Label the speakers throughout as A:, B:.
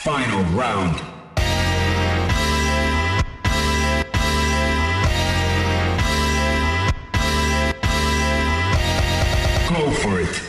A: Final round. Go for it.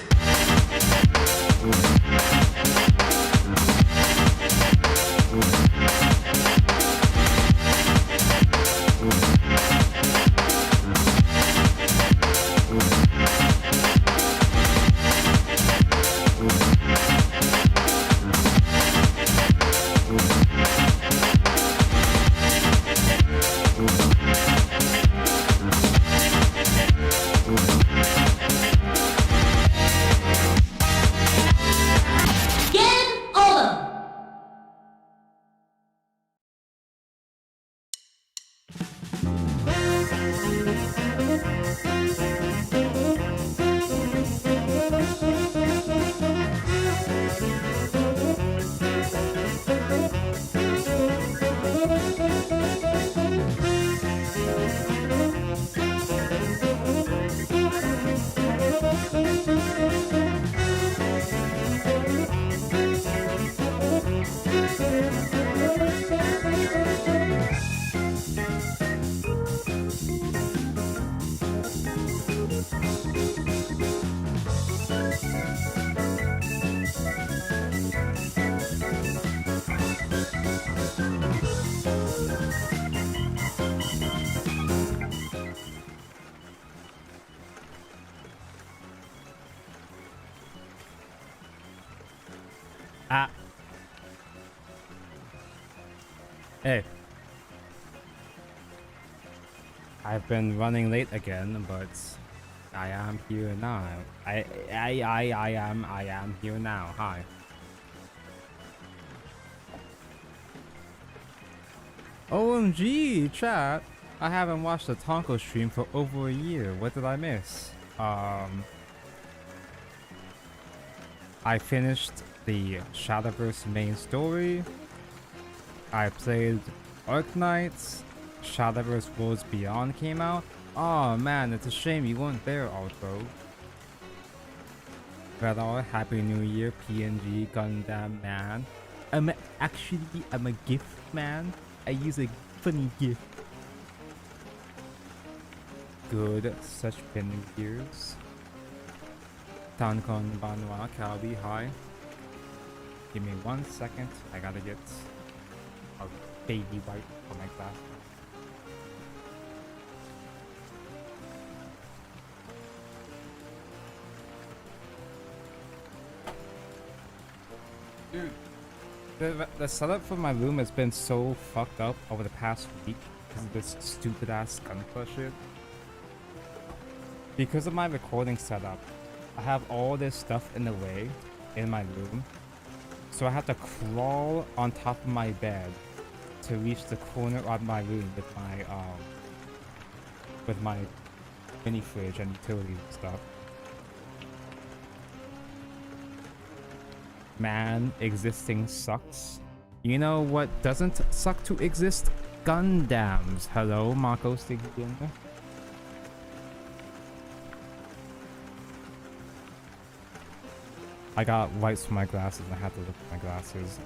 B: Hey. I've been running late again, but I am here now. I am here now. Hi. OMG, chat. I haven't watched the Tonko stream for over a year. What did I miss? I finished the Shadowverse main story. I played Arknights. Shadowverse Worlds Beyond came out. Oh man, it's a shame you weren't there, Alto. But Happy New Year, PNG, Gundam, man. I'm a GIF man. I use a funny GIF. Good, such pinning gears. Tankon Banwa, Calbi, hi. Give me 1 second, I gotta get a baby wipe for my class. Dude, the setup for my room has been so fucked up over the past week because of this stupid ass gunpla shit. Because of my recording setup, I have all this stuff in the way in my room, so I have to crawl on top of my bed to reach the corner of my room with my mini fridge and utilities and stuff. Man, existing sucks. You know what doesn't suck to exist? Gundams. Hello, Marco Stigin. I got lights for my glasses and I had to look at my glasses.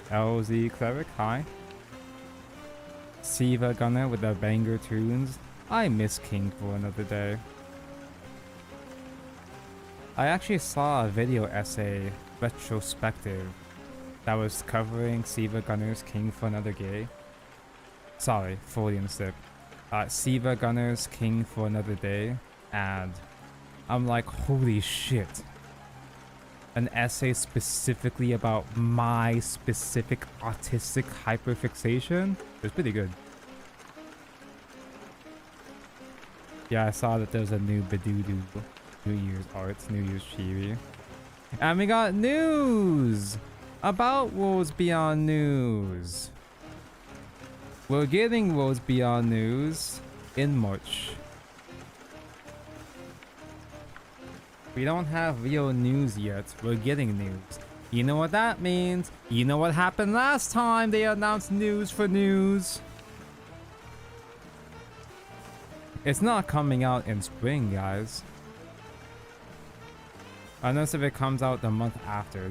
B: LZ Cleric, hi. Siva Gunner with the banger tunes. I miss King for another day. I actually saw a video essay retrospective that was covering Siva Gunner's King for Another Day. Sorry, Freudian slip. Siva Gunner's King for Another Day, and I'm like, holy shit. An essay specifically about my specific autistic hyperfixation? It was pretty good. Yeah, I saw that there's a new Badoodoo New Year's Arts, New Year's Chibi. And we got news about Worlds Beyond news. We're getting Worlds Beyond news in March. We don't have real news yet. We're getting news. You know what that means? You know what happened last time they announced news for news? It's not coming out in spring, guys. Unless if it comes out the month after.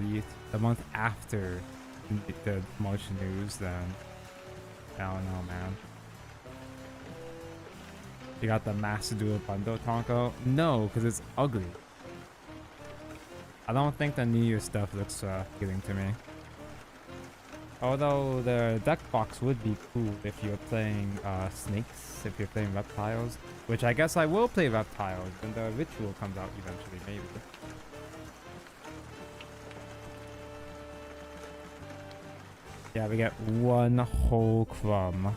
B: The month after the March news, then I don't know, man. You got the Master Duel bundle, Tonko? No, because it's ugly. I don't think the New Year stuff looks appealing to me. Although the deck box would be cool if you're playing snakes, if you're playing reptiles. Which I guess I will play reptiles when the ritual comes out eventually, maybe. Yeah, we get one whole crumb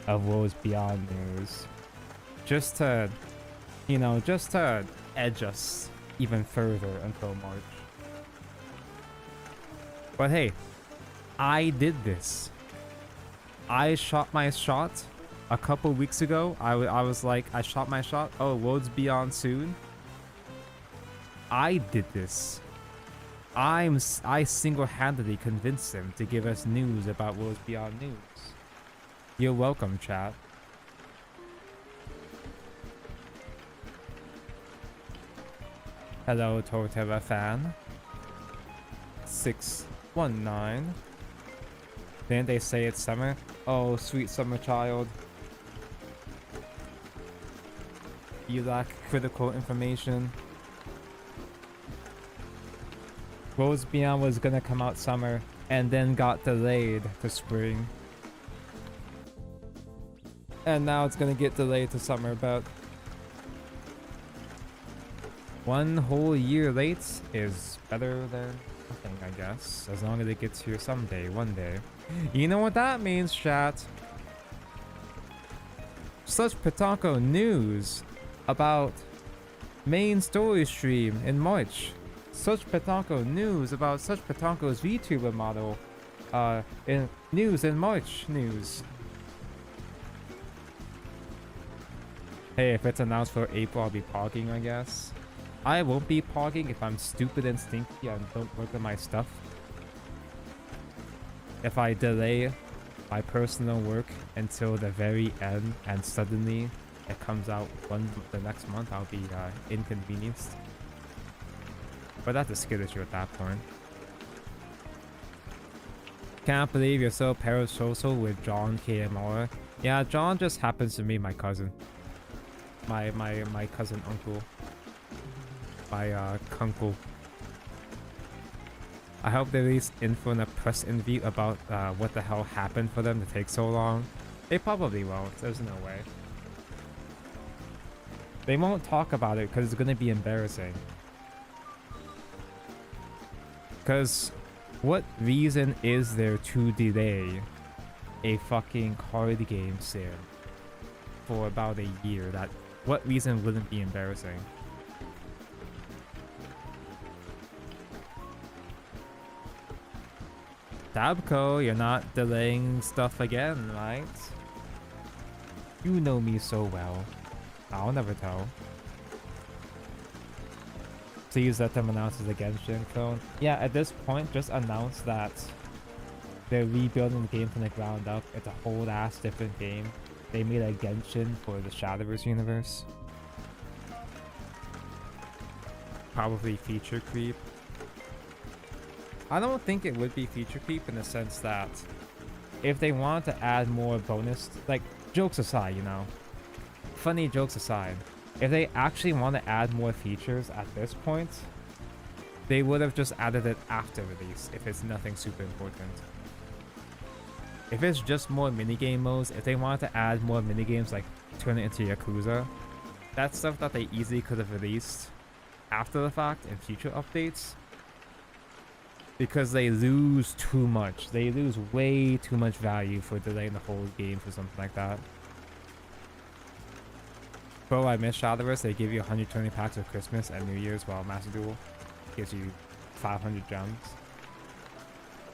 B: of Worlds Beyond news. Just to, you know, just to edge us even further until March. But hey, I did this. I shot my shot a couple weeks ago. I was like, I shot my shot. Oh, Worlds Beyond soon. I did this. I single-handedly convinced him to give us news about Worlds Beyond news. You're welcome, chat. Hello, Torterra fan. 619. Didn't they say it's summer? Oh, sweet summer child. You lack critical information. Worlds Beyond was gonna come out summer and then got delayed to spring. And now it's gonna get delayed to summer, but one whole year late is better than nothing, I guess. As long as it gets here someday, one day. You know what that means, chat? Such Petanco news about main story stream in March. Such Petanco news about Such Petanco's VTuber model. In news in March news. Hey, if it's announced for April, I'll be pogging, I guess. I won't be pogging if I'm stupid and stinky and don't work on my stuff. If I delay my personal work until the very end and suddenly it comes out the next month, I'll be inconvenienced. But that's a skill issue at that point. Can't believe you're so parasocial with John KMR. Yeah, John just happens to be my cousin. My cousin uncle. My kunkle. I hope they release info in a press interview about what the hell happened for them to take so long. They probably won't. There's no way. They won't talk about it because it's going to be embarrassing. Because what reason is there to delay a fucking card game sale for about a year? What reason wouldn't be embarrassing? Tabco, you're not delaying stuff again, right? You know me so well. I'll never tell. Please let them announce the Genshin clone. Yeah, at this point, just announce that they're rebuilding the game from the ground up. It's a whole ass different game. They made a Genshin for the Shadowverse universe. Probably feature creep. I don't think it would be feature creep in the sense that if they want to add more bonus, like jokes aside, you know, funny jokes aside, if they actually want to add more features at this point, they would have just added it after release if it's nothing super important. If it's just more minigame modes, if they wanted to add more minigames like turn it into Yakuza, that's stuff that they easily could have released after the fact in future updates. Because they lose too much. They lose way too much value for delaying the whole game for something like that. Bro, I miss Shadowverse. They give you 120 packs of Christmas and New Year's, while Master Duel gives you 500 gems.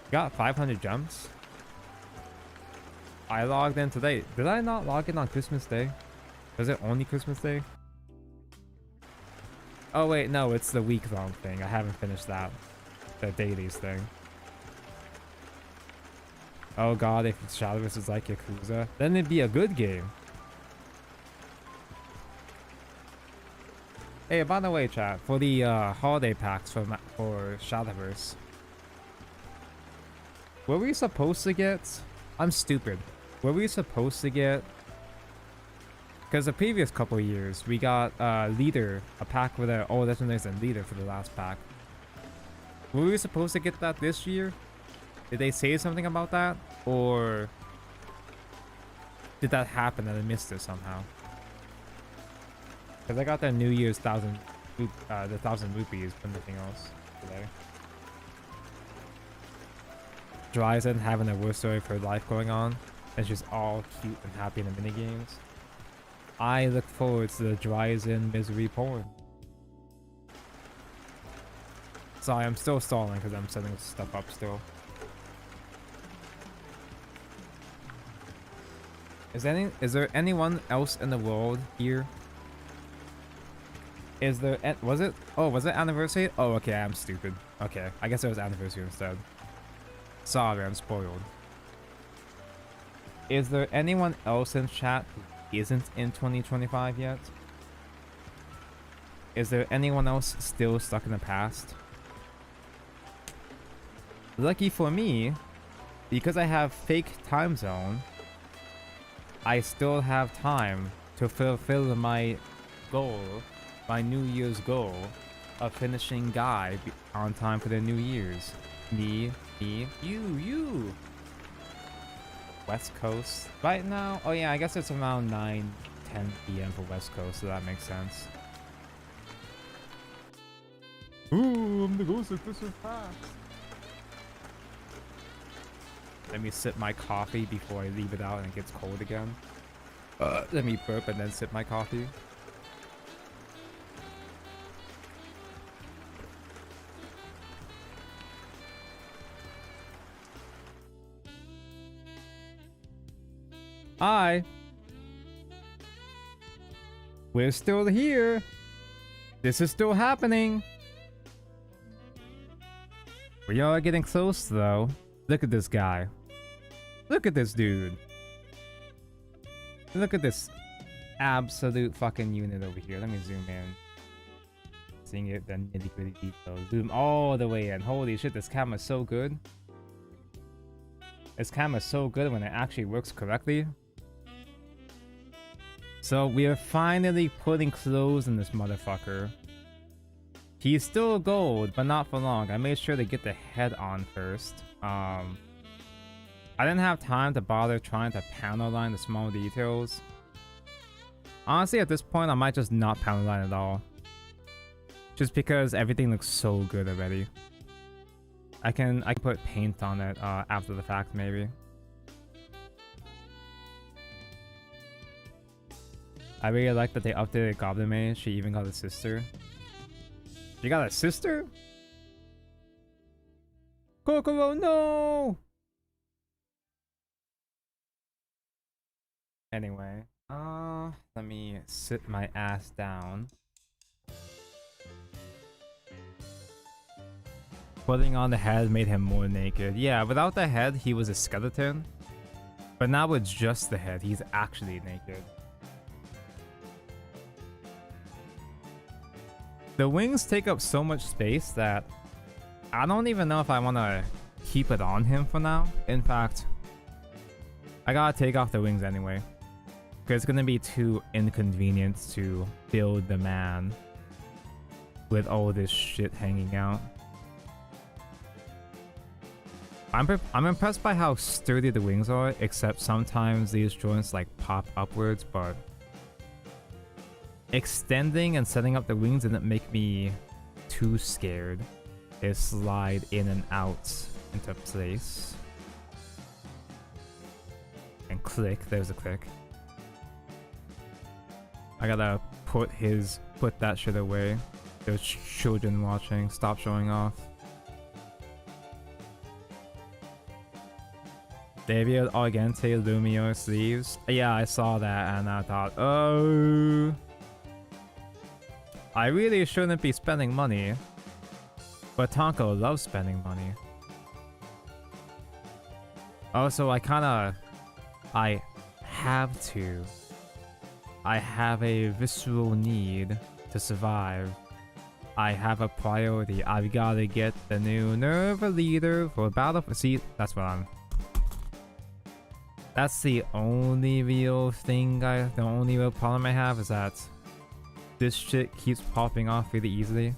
B: You got 500 gems? I logged in today. Did I not log in on Christmas Day? Was it only Christmas Day? Oh wait, no, it's the week-long thing. I haven't finished that. The dailies thing. Oh god, if Shadowverse is like Yakuza, then it'd be a good game. Hey, by the way, chat, for the holiday packs for Shadowverse, Were we supposed to get... I'm stupid. Were we supposed to get... Because the previous couple of years, we got Leader, a pack with all legendaries and Leader for the last pack. Were we supposed to get that this year? Did they say something about that? Or did that happen and I missed it somehow? Because I got the New Year's 1,000 rupees, but nothing else today. Dryzen having a worst story of her life going on. And she's all cute and happy in the minigames. I look forward to the Dryzen misery porn. Sorry, I'm still stalling because I'm setting stuff up still. Is there anyone else in the world here? Is there... Was it anniversary? Oh, okay, I'm stupid. Okay, I guess it was anniversary instead. Sorry, I'm spoiled. Is there anyone else in chat who isn't in 2025 yet? Is there anyone else still stuck in the past? Lucky for me, because I have fake time zone, I still have time to fulfill my goal, my New Year's goal of finishing Guy on time for the New Year's. Me, you. West Coast. Right now, oh yeah, I guess it's around 9-10 p.m. for West Coast, so that makes sense. Ooh, I'm the ghost of Christmas past. Let me sip my coffee before I leave it out and it gets cold again. Let me burp and then sip my coffee. Hi. We're still here. This is still happening. We are getting close though. Look at this guy. Look at this dude. Look at this absolute fucking unit over here. Let me zoom in. Seeing it, the nitty gritty details. Zoom all the way in. Holy shit, this camera's so good. This camera's so good when it actually works correctly. So we are finally putting clothes in this motherfucker. He's still gold, but not for long. I made sure to get the head on first. I didn't have time to bother trying to panel line the small details. Honestly, at this point, I might just not panel line at all. Just because everything looks so good already. I can put paint on it after the fact, maybe. I really like that they updated Goblin Mage. She even got a sister. You got a sister? Kokoro, no! Anyway, let me sit my ass down. Putting on the head made him more naked. Yeah, without the head, he was a skeleton. But now with just the head, he's actually naked. The wings take up so much space that I don't even know if I want to keep it on him for now. In fact, I gotta take off the wings anyway. Because it's gonna be too inconvenient to build the man with all this shit hanging out. I'm impressed by how sturdy the wings are, except sometimes these joints like pop upwards, but extending and setting up the wings didn't make me too scared. They slide in and out into place. And click, there's a click. I gotta put that shit away. There's children watching, stop showing off. David Argente Lumio sleeves. Yeah, I saw that and I thought, oh, I really shouldn't be spending money. But Tonko loves spending money. Also, I have to. I have a visceral need to survive. I have a priority. I've got to get the new nerve leader for battle. See, that's what I'm. That's the only real thing the only real problem I have is that this shit keeps popping off really easily.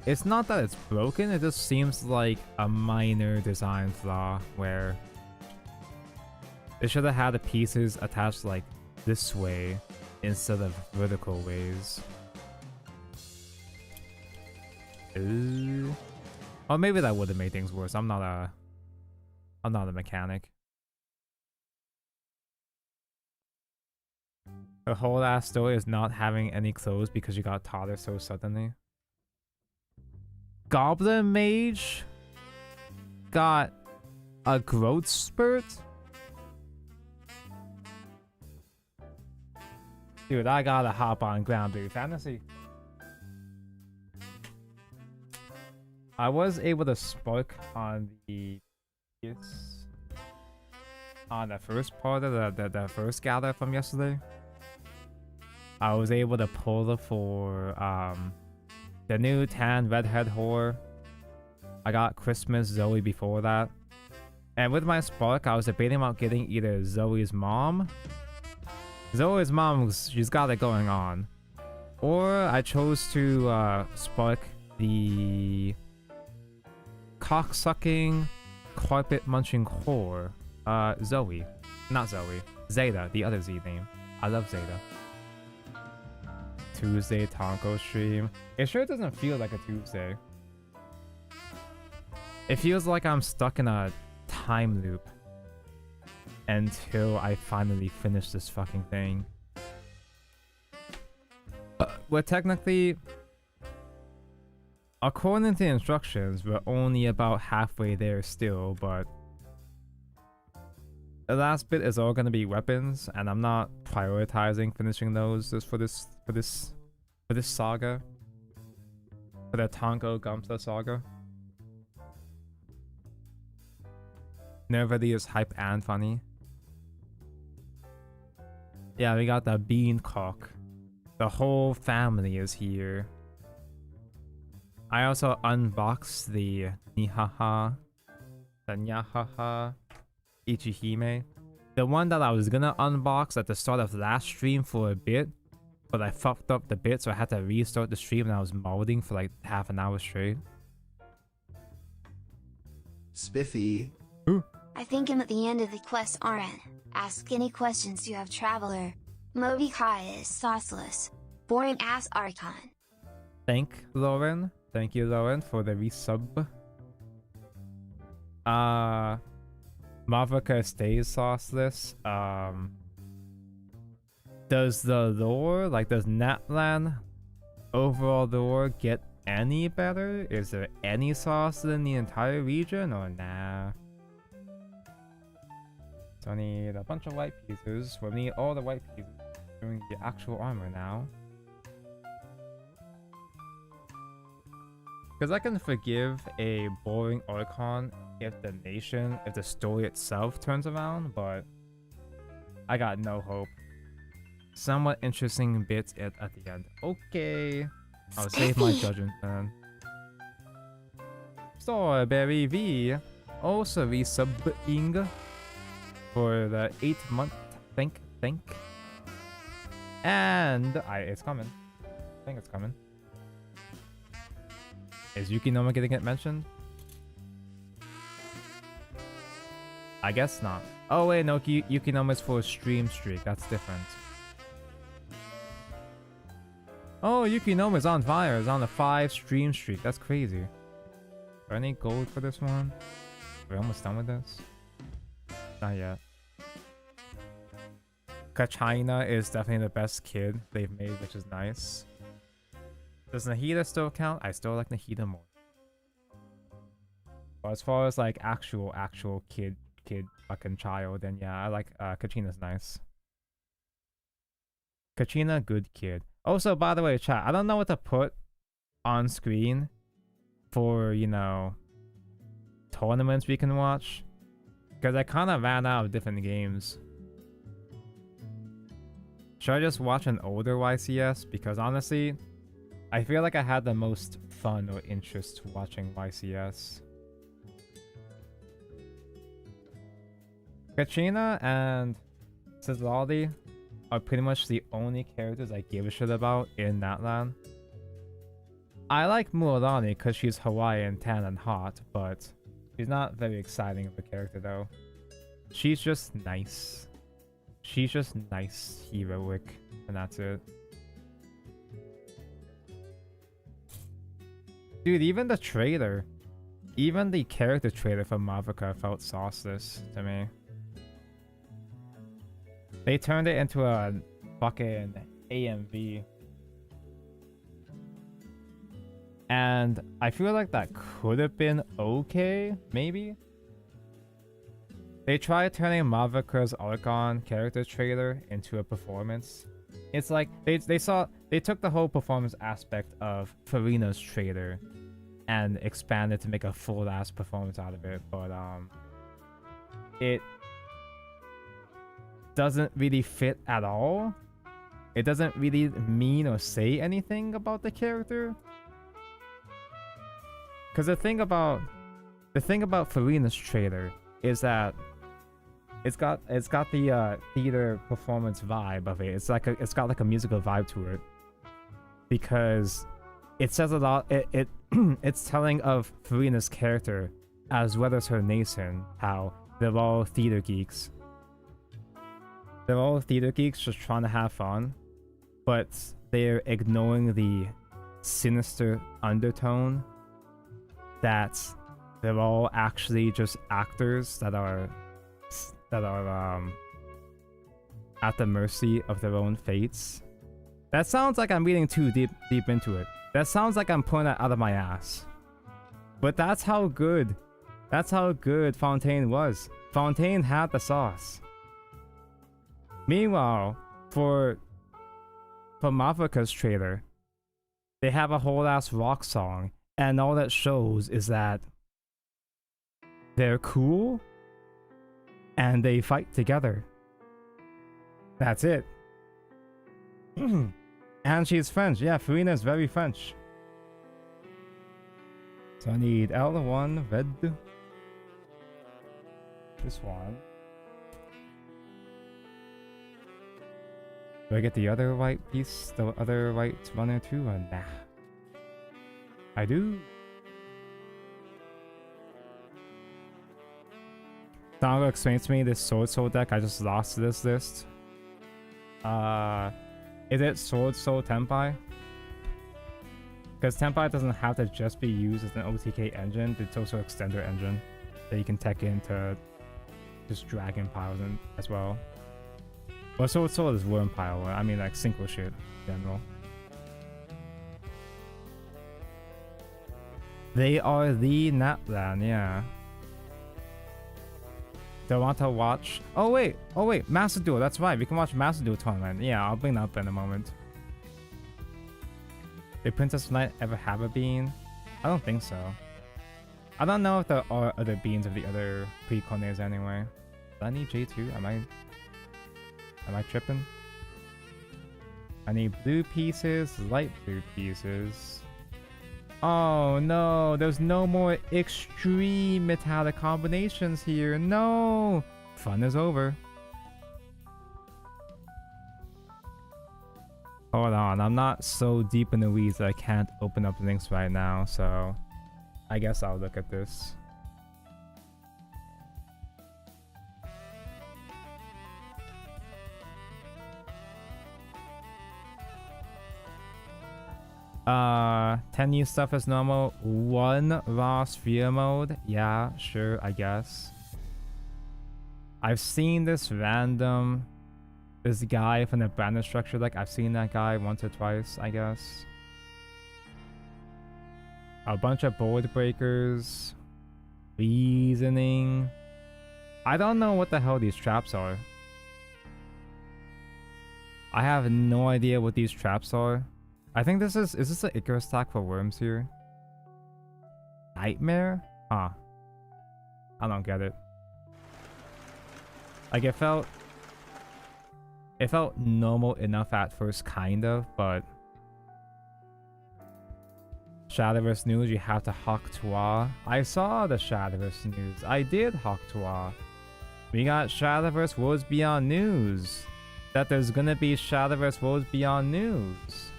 B: It's not that it's broken, it just seems like a minor design flaw where it should have had the pieces attached like this way instead of vertical ways. Ooh. Or maybe that would have made things worse. I'm not a mechanic. The whole ass story is not having any clothes because you got taller so suddenly. Goblin Mage got a growth spurt? Dude, I gotta hop on Grand Blue Fantasy. I was able to spark on the first part of the first gather from yesterday. I was able to pull it for the new tan redhead whore. I got Christmas Zoe before that. And with my spark, I was debating about getting either Zoe's mom. Zoe's mom, she's got it going on. Or I chose to spark the cocksucking, carpet-munching whore. Zoe. Not Zoe. Zeta, the other Z name. I love Zeta. Tuesday Tonko stream. It sure doesn't feel like a Tuesday. It feels like I'm stuck in a time loop until I finally finish this fucking thing. We're technically, according to the instructions, we're only about halfway there still, but the last bit is all gonna be weapons, and I'm not prioritizing finishing those just for this saga. For the Tonko Gumsa saga. Nervity is hype and funny. Yeah, we got the Beancock. The whole family is here. I also unboxed the Nihaha, the Nyahaha Ichihime. The one that I was gonna unbox at the start of last stream for a bit, but I fucked up the bit, so I had to restart the stream and I was modding for like half an hour straight.
C: Spiffy.
B: Ooh.
D: I think I'm at the end of the quest RN. Ask any questions you have, traveler. Moby Kai is sauceless. Boring ass Archon.
B: Thank you, Lauren, for the resub. Mavrika stays sauceless. Does the lore, like does Natlan overall lore get any better? Is there any sauce in the entire region or nah? So I need a bunch of white pieces. We need all the white pieces doing the actual armor now. Because I can forgive a boring Archon if the story itself turns around, but I got no hope. Somewhat interesting bits at the end. Okay, I'll save my judgment then. Strawberry V also resubbing for the 8th month. Thank. And it's coming. I think it's coming. Is Yukinoma gonna get mentioned? I guess not. Oh wait, no, Yukinoma's for a stream streak. That's different. Oh, Yukinoma's on fire. It's on a 5 stream streak. That's crazy. Is there any gold for this one? We're almost done with this. Not yet. Kachina is definitely the best kid they've made, which is nice. Does Nahida still count? I still like Nahida more. But as far as like actual kid fucking child, then yeah, I like Kachina's nice. Kachina, good kid. Also, by the way, chat, I don't know what to put on screen for, you know, tournaments we can watch. Because I kind of ran out of different games. Should I just watch an older YCS? Because honestly, I feel like I had the most fun or interest watching YCS. Katrina and Cizaldi are pretty much the only characters I give a shit about in Natlan. I like Muorani because she's Hawaiian, tan, and hot, but she's not very exciting of a character though. She's just nice. She's just nice, heroic, and that's it. Dude, even the trailer, even the character trailer for Mavrika felt sauceless to me. They turned it into a fucking AMV. And I feel like that could have been okay, maybe. They tried turning Mavrika's Archon character trailer into a performance. It's like they took the whole performance aspect of Farina's trailer and expanded to make a full ass performance out of it, but it doesn't really fit at all. It doesn't really mean or say anything about the character. Because the thing about Farina's trailer is that it's got the theater performance vibe of it. It's got like a musical vibe to it. Because it says a lot. It's telling of Farina's character as well as her nation, how they're all theater geeks. They're all theater geeks just trying to have fun, but they're ignoring the sinister undertone that they're all actually just actors that are at the mercy of their own fates. That sounds like I'm reading too deep into it. That sounds like I'm pulling that out of my ass. But that's how good Fontaine was. Fontaine had the sauce. Meanwhile, for Mavrika's trailer, they have a whole ass rock song, and all that shows is that they're cool and they fight together. That's it. And she's French. Yeah, Farina is very French. So I need L1 red. This one. Do I get the other white piece? The other white runner too? Nah. I do. Tango explains to me this Sword Soul deck I just lost to this list. Is it Sword Soul Tenpai? Because Tenpai doesn't have to just be used as an OTK engine, it's also an extender engine that you can tech into just dragon piles in as well. Well, Sword Soul is worm pile, I mean like synchro shit in general. They are the Natlan, yeah. Do I want to watch? Oh wait, Master Duel, that's right, we can watch Master Duel tournament. Yeah, I'll bring that up in a moment. Did Princess Knight ever have a bean? I don't think so. I don't know if there are other beans of the other pre-Cornets anyway. Do I need J2? Am I tripping? I need blue pieces, light blue pieces. Oh no, there's no more extreme metallic combinations here. No! Fun is over. Hold on, I'm not so deep in the weeds that I can't open up links right now, so I guess I'll look at this. Uh, 10 new stuff is normal. 1 raw sphere mode. Yeah, sure, I guess. I've seen this guy from the Brandon structure. Like, I've seen that guy once or twice, I guess. A bunch of board breakers. Reasoning. I don't know what the hell these traps are. I have no idea what these traps are. I think is this an Icarus stack for worms here? Nightmare? Huh. I don't get it. Like, it felt It felt normal enough at first, kind of, but Shadowverse news, you have to Hawk Tuah. I saw the Shadowverse news. I did Hawk Tuah. We got Shadowverse Worlds Beyond news. That there's gonna be Shadowverse Worlds Beyond news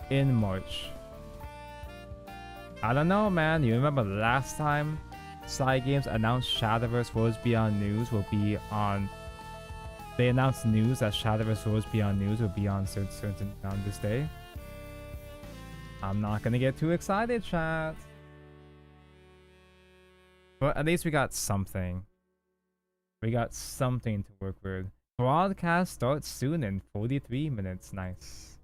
B: in March. I don't know, man. You remember last time Side Games announced Shadowverse Worlds Beyond news will be on. They announced news that Shadowverse Worlds Beyond news will be on certain on this day. I'm not gonna get too excited, chat. But at least we got something. We got something to work with. Broadcast starts soon in 43 minutes. Nice.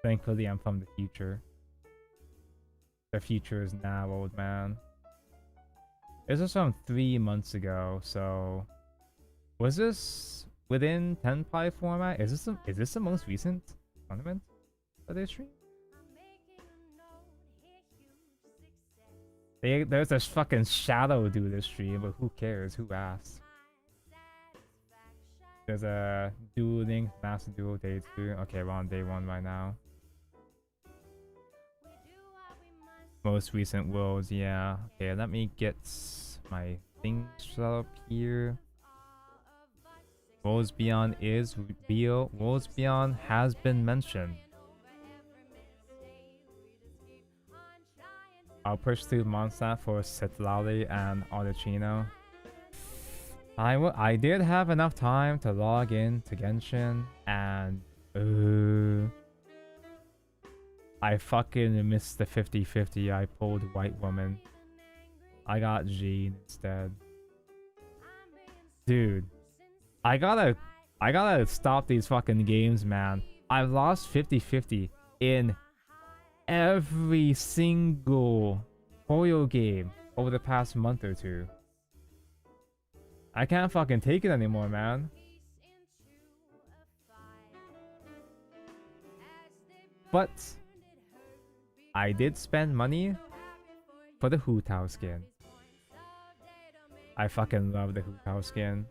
B: Thankfully, I'm from the future. The future is now, old man. This was from 3 months ago, so... Was this within 10 format? Is this the most recent tournament that they streamed? There's this fucking shadow dude stream, but who cares? Who asked? There's a Duel Link Master Duel Day 2. Okay, we're on day 1 right now. Most recent worlds, yeah. Okay, let me get my things set up here. Worlds Beyond is real. Worlds Beyond has been mentioned. I'll push through Mondstadt for Citlali and Arduino. I did have enough time to log in to Genshin, and I fucking missed the 50-50. I pulled White Woman. I got Jean instead. Dude, I gotta stop these fucking games, man. I've lost 50-50 in every single Hoyo game over the past month or two. I can't fucking take it anymore, man. But I did spend money for the Hu Tao skin. I fucking love the Hu Tao skin.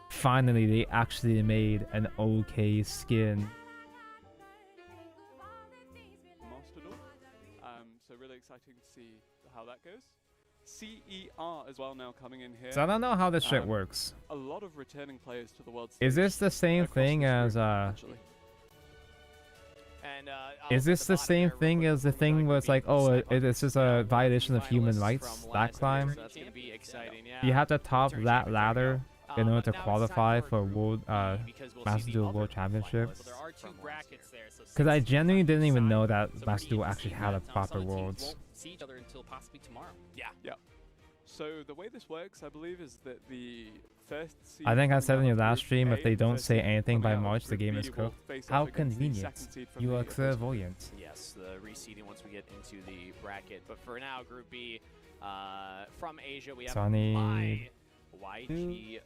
B: Finally, they actually made an okay skin.
E: So really exciting to see how that goes. CER as well now coming in here.
B: So I don't know how this shit works.
E: A lot of returning players to the world stage.
B: Is this the same thing as is this the same thing as the thing where it's like, oh, this is a violation of human rights that climb? You have to top that ladder in order to qualify for World Master Duel World Championship. Because I genuinely didn't even know that Master Duel actually had a proper Worlds.
E: Yeah. So the way this works, I believe, is that the first seed
B: I think I said in your last stream,
E: A,
B: if they don't
E: first
B: say
E: seed
B: anything by
E: coming out of
B: March, the
E: Group
B: game
E: B
B: is
E: will
B: cooked.
E: face
B: How
E: off against the
B: convenient.
E: second seed from
B: You
E: the
B: are
E: first
B: clairvoyant.
F: Yes, the reseeding once we get into the bracket. But for now, Group B, from Asia, we have
B: Sunny
F: YGO.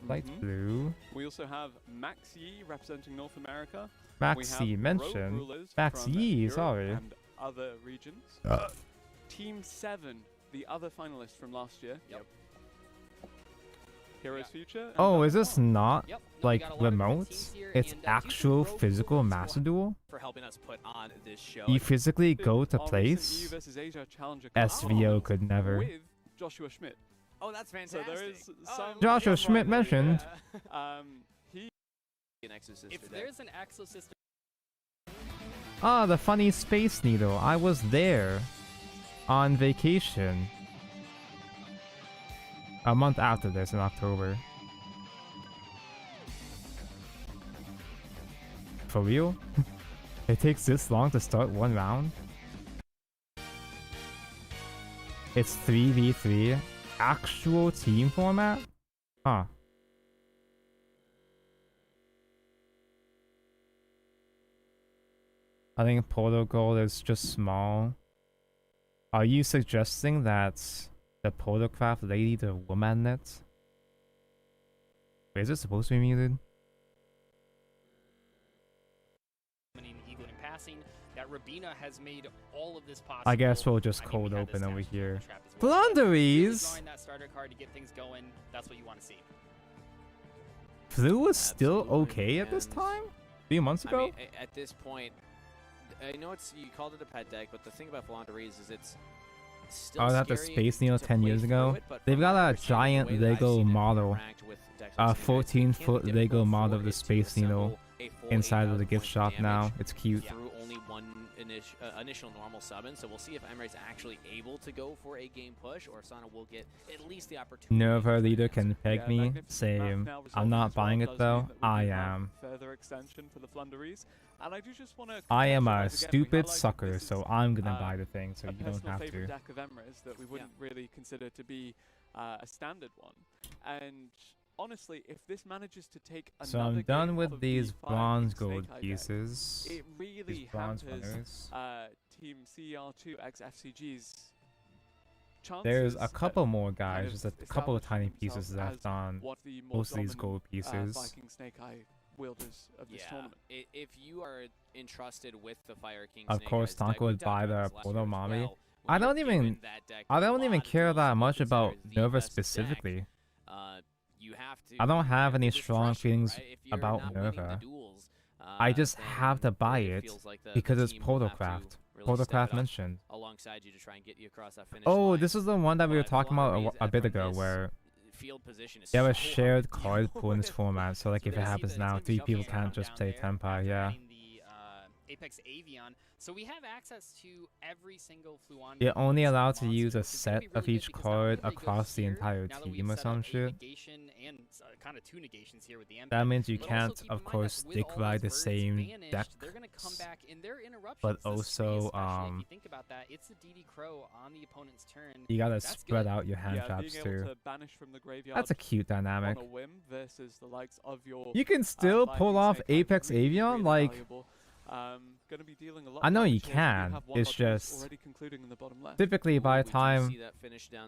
B: Light blue.
E: We also have Max Yi representing North America.
B: Max Yi mentioned. Max Yi, sorry.
E: And other regions. Team 7, the other finalist from last year.
F: Yep.
E: Heroes Future.
B: Oh, is this not
F: Yep. No, we
B: like
F: got a lot of different
B: remote?
F: teams here,
B: It's
F: and,
B: actual
F: Future
B: physical
F: Pro
B: Master Duel?
F: for helping us put on this show.
B: You physically go to
E: Our recent
B: place?
E: EU versus Asia Challenger
B: SVO could never.
E: with Joshua Schmidt.
F: Oh, that's
E: So
F: fantastic.
E: there is
F: Oh,
E: some
B: Joshua
E: yeah,
B: Schmidt
E: right,
B: mentioned.
E: yeah. He
F: An Exorcist
G: If
F: today.
G: there's an Exorcist,
B: Ah, the funny Space Needle. I was there on vacation a month after this in October. For real? It takes this long to start one round? It's 3v3 actual team format? Huh. I think protocol is just small. Are you suggesting that the photograph lady the woman net? Wait, is it supposed to be muted?
G: Eagle and passing, that Rabina has made all of this possible.
B: I guess we'll just
G: I mean,
B: cold
G: we had this
B: open over
G: national
B: here.
G: trap as well, but really
B: Blunderies!
G: drawing that starter card to get things going, that's what you want to see.
B: Flu was still
F: Absolutely,
B: okay at this
F: and
B: time? 3 months
F: I
B: ago?
F: mean, at this point, I know you called it a pet deck, but the thing about Flandres is it's still
B: Oh, that the
F: scary
B: Space Needle
F: to
B: 10
F: play
B: years
F: through
B: ago?
F: it, but
B: They've
F: from
B: got
F: my
B: a
F: understanding, the
B: giant
F: way that I've
B: Lego
F: seen it
B: model.
F: interact with decks like Snake Eyes, it
B: 14-foot
F: can be
B: Lego
F: difficult
B: model
F: for
B: of the
F: it to
B: Space Needle
F: assemble a full
B: inside of the
F: 8,000
B: gift
F: points
B: shop
F: damage
B: now. It's cute.
F: through only one initial normal summon. So we'll see if Emirate's actually able to go for a game push, or Sana will get at least the opportunity.
B: Nerva
F: to
B: leader
F: answer.
B: can peg
E: Yeah,
B: me.
E: magnificent
B: Same.
E: map now
B: I'm
E: resulting
B: not
E: as well
B: buying
E: does
B: it
E: mean
B: though.
E: that we
B: I
E: do have
B: am.
E: further extension for the Flunderies, and I do just want to.
B: I am a stupid sucker, so I'm gonna buy the thing, so
E: a
B: you don't
E: personal
B: have
E: favorite
B: to.
E: deck of Emirates that we wouldn't really consider to be a standard one, and honestly, if this manages to take
B: So
E: another
B: I'm done
E: game
B: with
E: of
B: these
E: the Fire
B: bronze
E: King
B: gold
E: Snake Eye deck,
B: pieces.
E: it really
B: These bronze
E: hampers
B: winners.
E: Team CR2 x FCG's chances.
B: There's a couple
E: at
B: more
E: kind
B: guys,
E: of
B: just a couple of tiny
E: establishing
B: pieces
E: themselves
B: left
E: as
B: on
E: what the more
B: most of these
E: dominant,
B: gold pieces.
E: Viking Snake Eye wielders of this tournament.
F: If you are entrusted with the Fire King,
B: Of
F: Snake
B: course,
F: Eyes deck,
B: Tonka
F: we've
B: would
F: talked
B: buy
F: about
B: the
F: this last
B: Portal
F: year as
B: Mommy.
F: well.
B: I
F: When
B: don't
F: you're
B: even-
F: given that deck
B: I
F: with a
B: don't even
F: lot of
B: care
F: tools
B: that
F: to
B: much about
F: consider the
B: Nerva
F: best deck,
B: specifically.
F: you have to.
B: I don't have any
F: there's
B: strong
F: pressure,
B: feelings
F: right? If you're
B: about
F: not winning the
B: Nerva.
F: duels,
B: I just
F: then
B: have to buy it
F: feels like the
B: because it's
F: team will have to
B: Portalcraft.
F: really step it
B: Portalcraft
F: up
B: mentioned.
F: alongside you to try and get you across that finish
B: Oh,
F: line.
B: this is the one that we were
F: But
B: talking about
F: Flandres
B: a bit
F: from
B: ago,
F: this
B: where
F: field position is
B: there was
F: so hard
B: shared
F: to
B: card
F: deal
B: pool in this
F: with.
B: format, so like
G: So
B: if
G: we're
B: it
G: gonna see
B: happens
G: that
B: now,
G: it's
B: 3
G: gonna be
B: people
G: shuffling
B: can't
G: down
B: just play
G: there
B: Tempa,
G: after
B: yeah.
G: adding the Apex Avion. So we have access to every single Fluon.
B: You're only allowed to
G: monster,
B: use a
G: which is gonna
B: set
G: be
B: of
G: really
B: each
G: good because
B: card
G: not only
B: across
G: goes
B: the
G: here,
B: entire
G: now that we've
B: team or
G: set
B: some
G: up a
B: shit.
G: negation and kind of 2 negations here with the
B: That
G: Empen,
B: means you
G: but also
B: can't,
G: keep in
B: of
G: mind that
B: course,
G: with
B: stick
G: all
B: by
G: these
B: the
G: birds
B: same
G: banished,
B: deck,
G: they're gonna come back in their interruptions.
B: but
G: the
B: also,
G: especially if you think about that, it's the DD Crow on the opponent's turn.
B: you gotta
G: That's
B: spread
G: good.
B: out your hand
E: Yeah,
B: traps
E: being able
B: too.
E: to banish from the graveyard
B: That's a cute dynamic.
E: on a whim versus the likes of your
B: You can still
E: Viking
B: pull off
E: Snake Eye
B: Apex
E: really,
B: Avion,
E: really
B: like,
E: valuable. Gonna be dealing a lot
B: I know
E: of
B: you
E: damage here. We do
B: can,
E: have one
B: it's
E: lot of moves
B: just-
E: already concluding in the bottom left.
B: typically by the time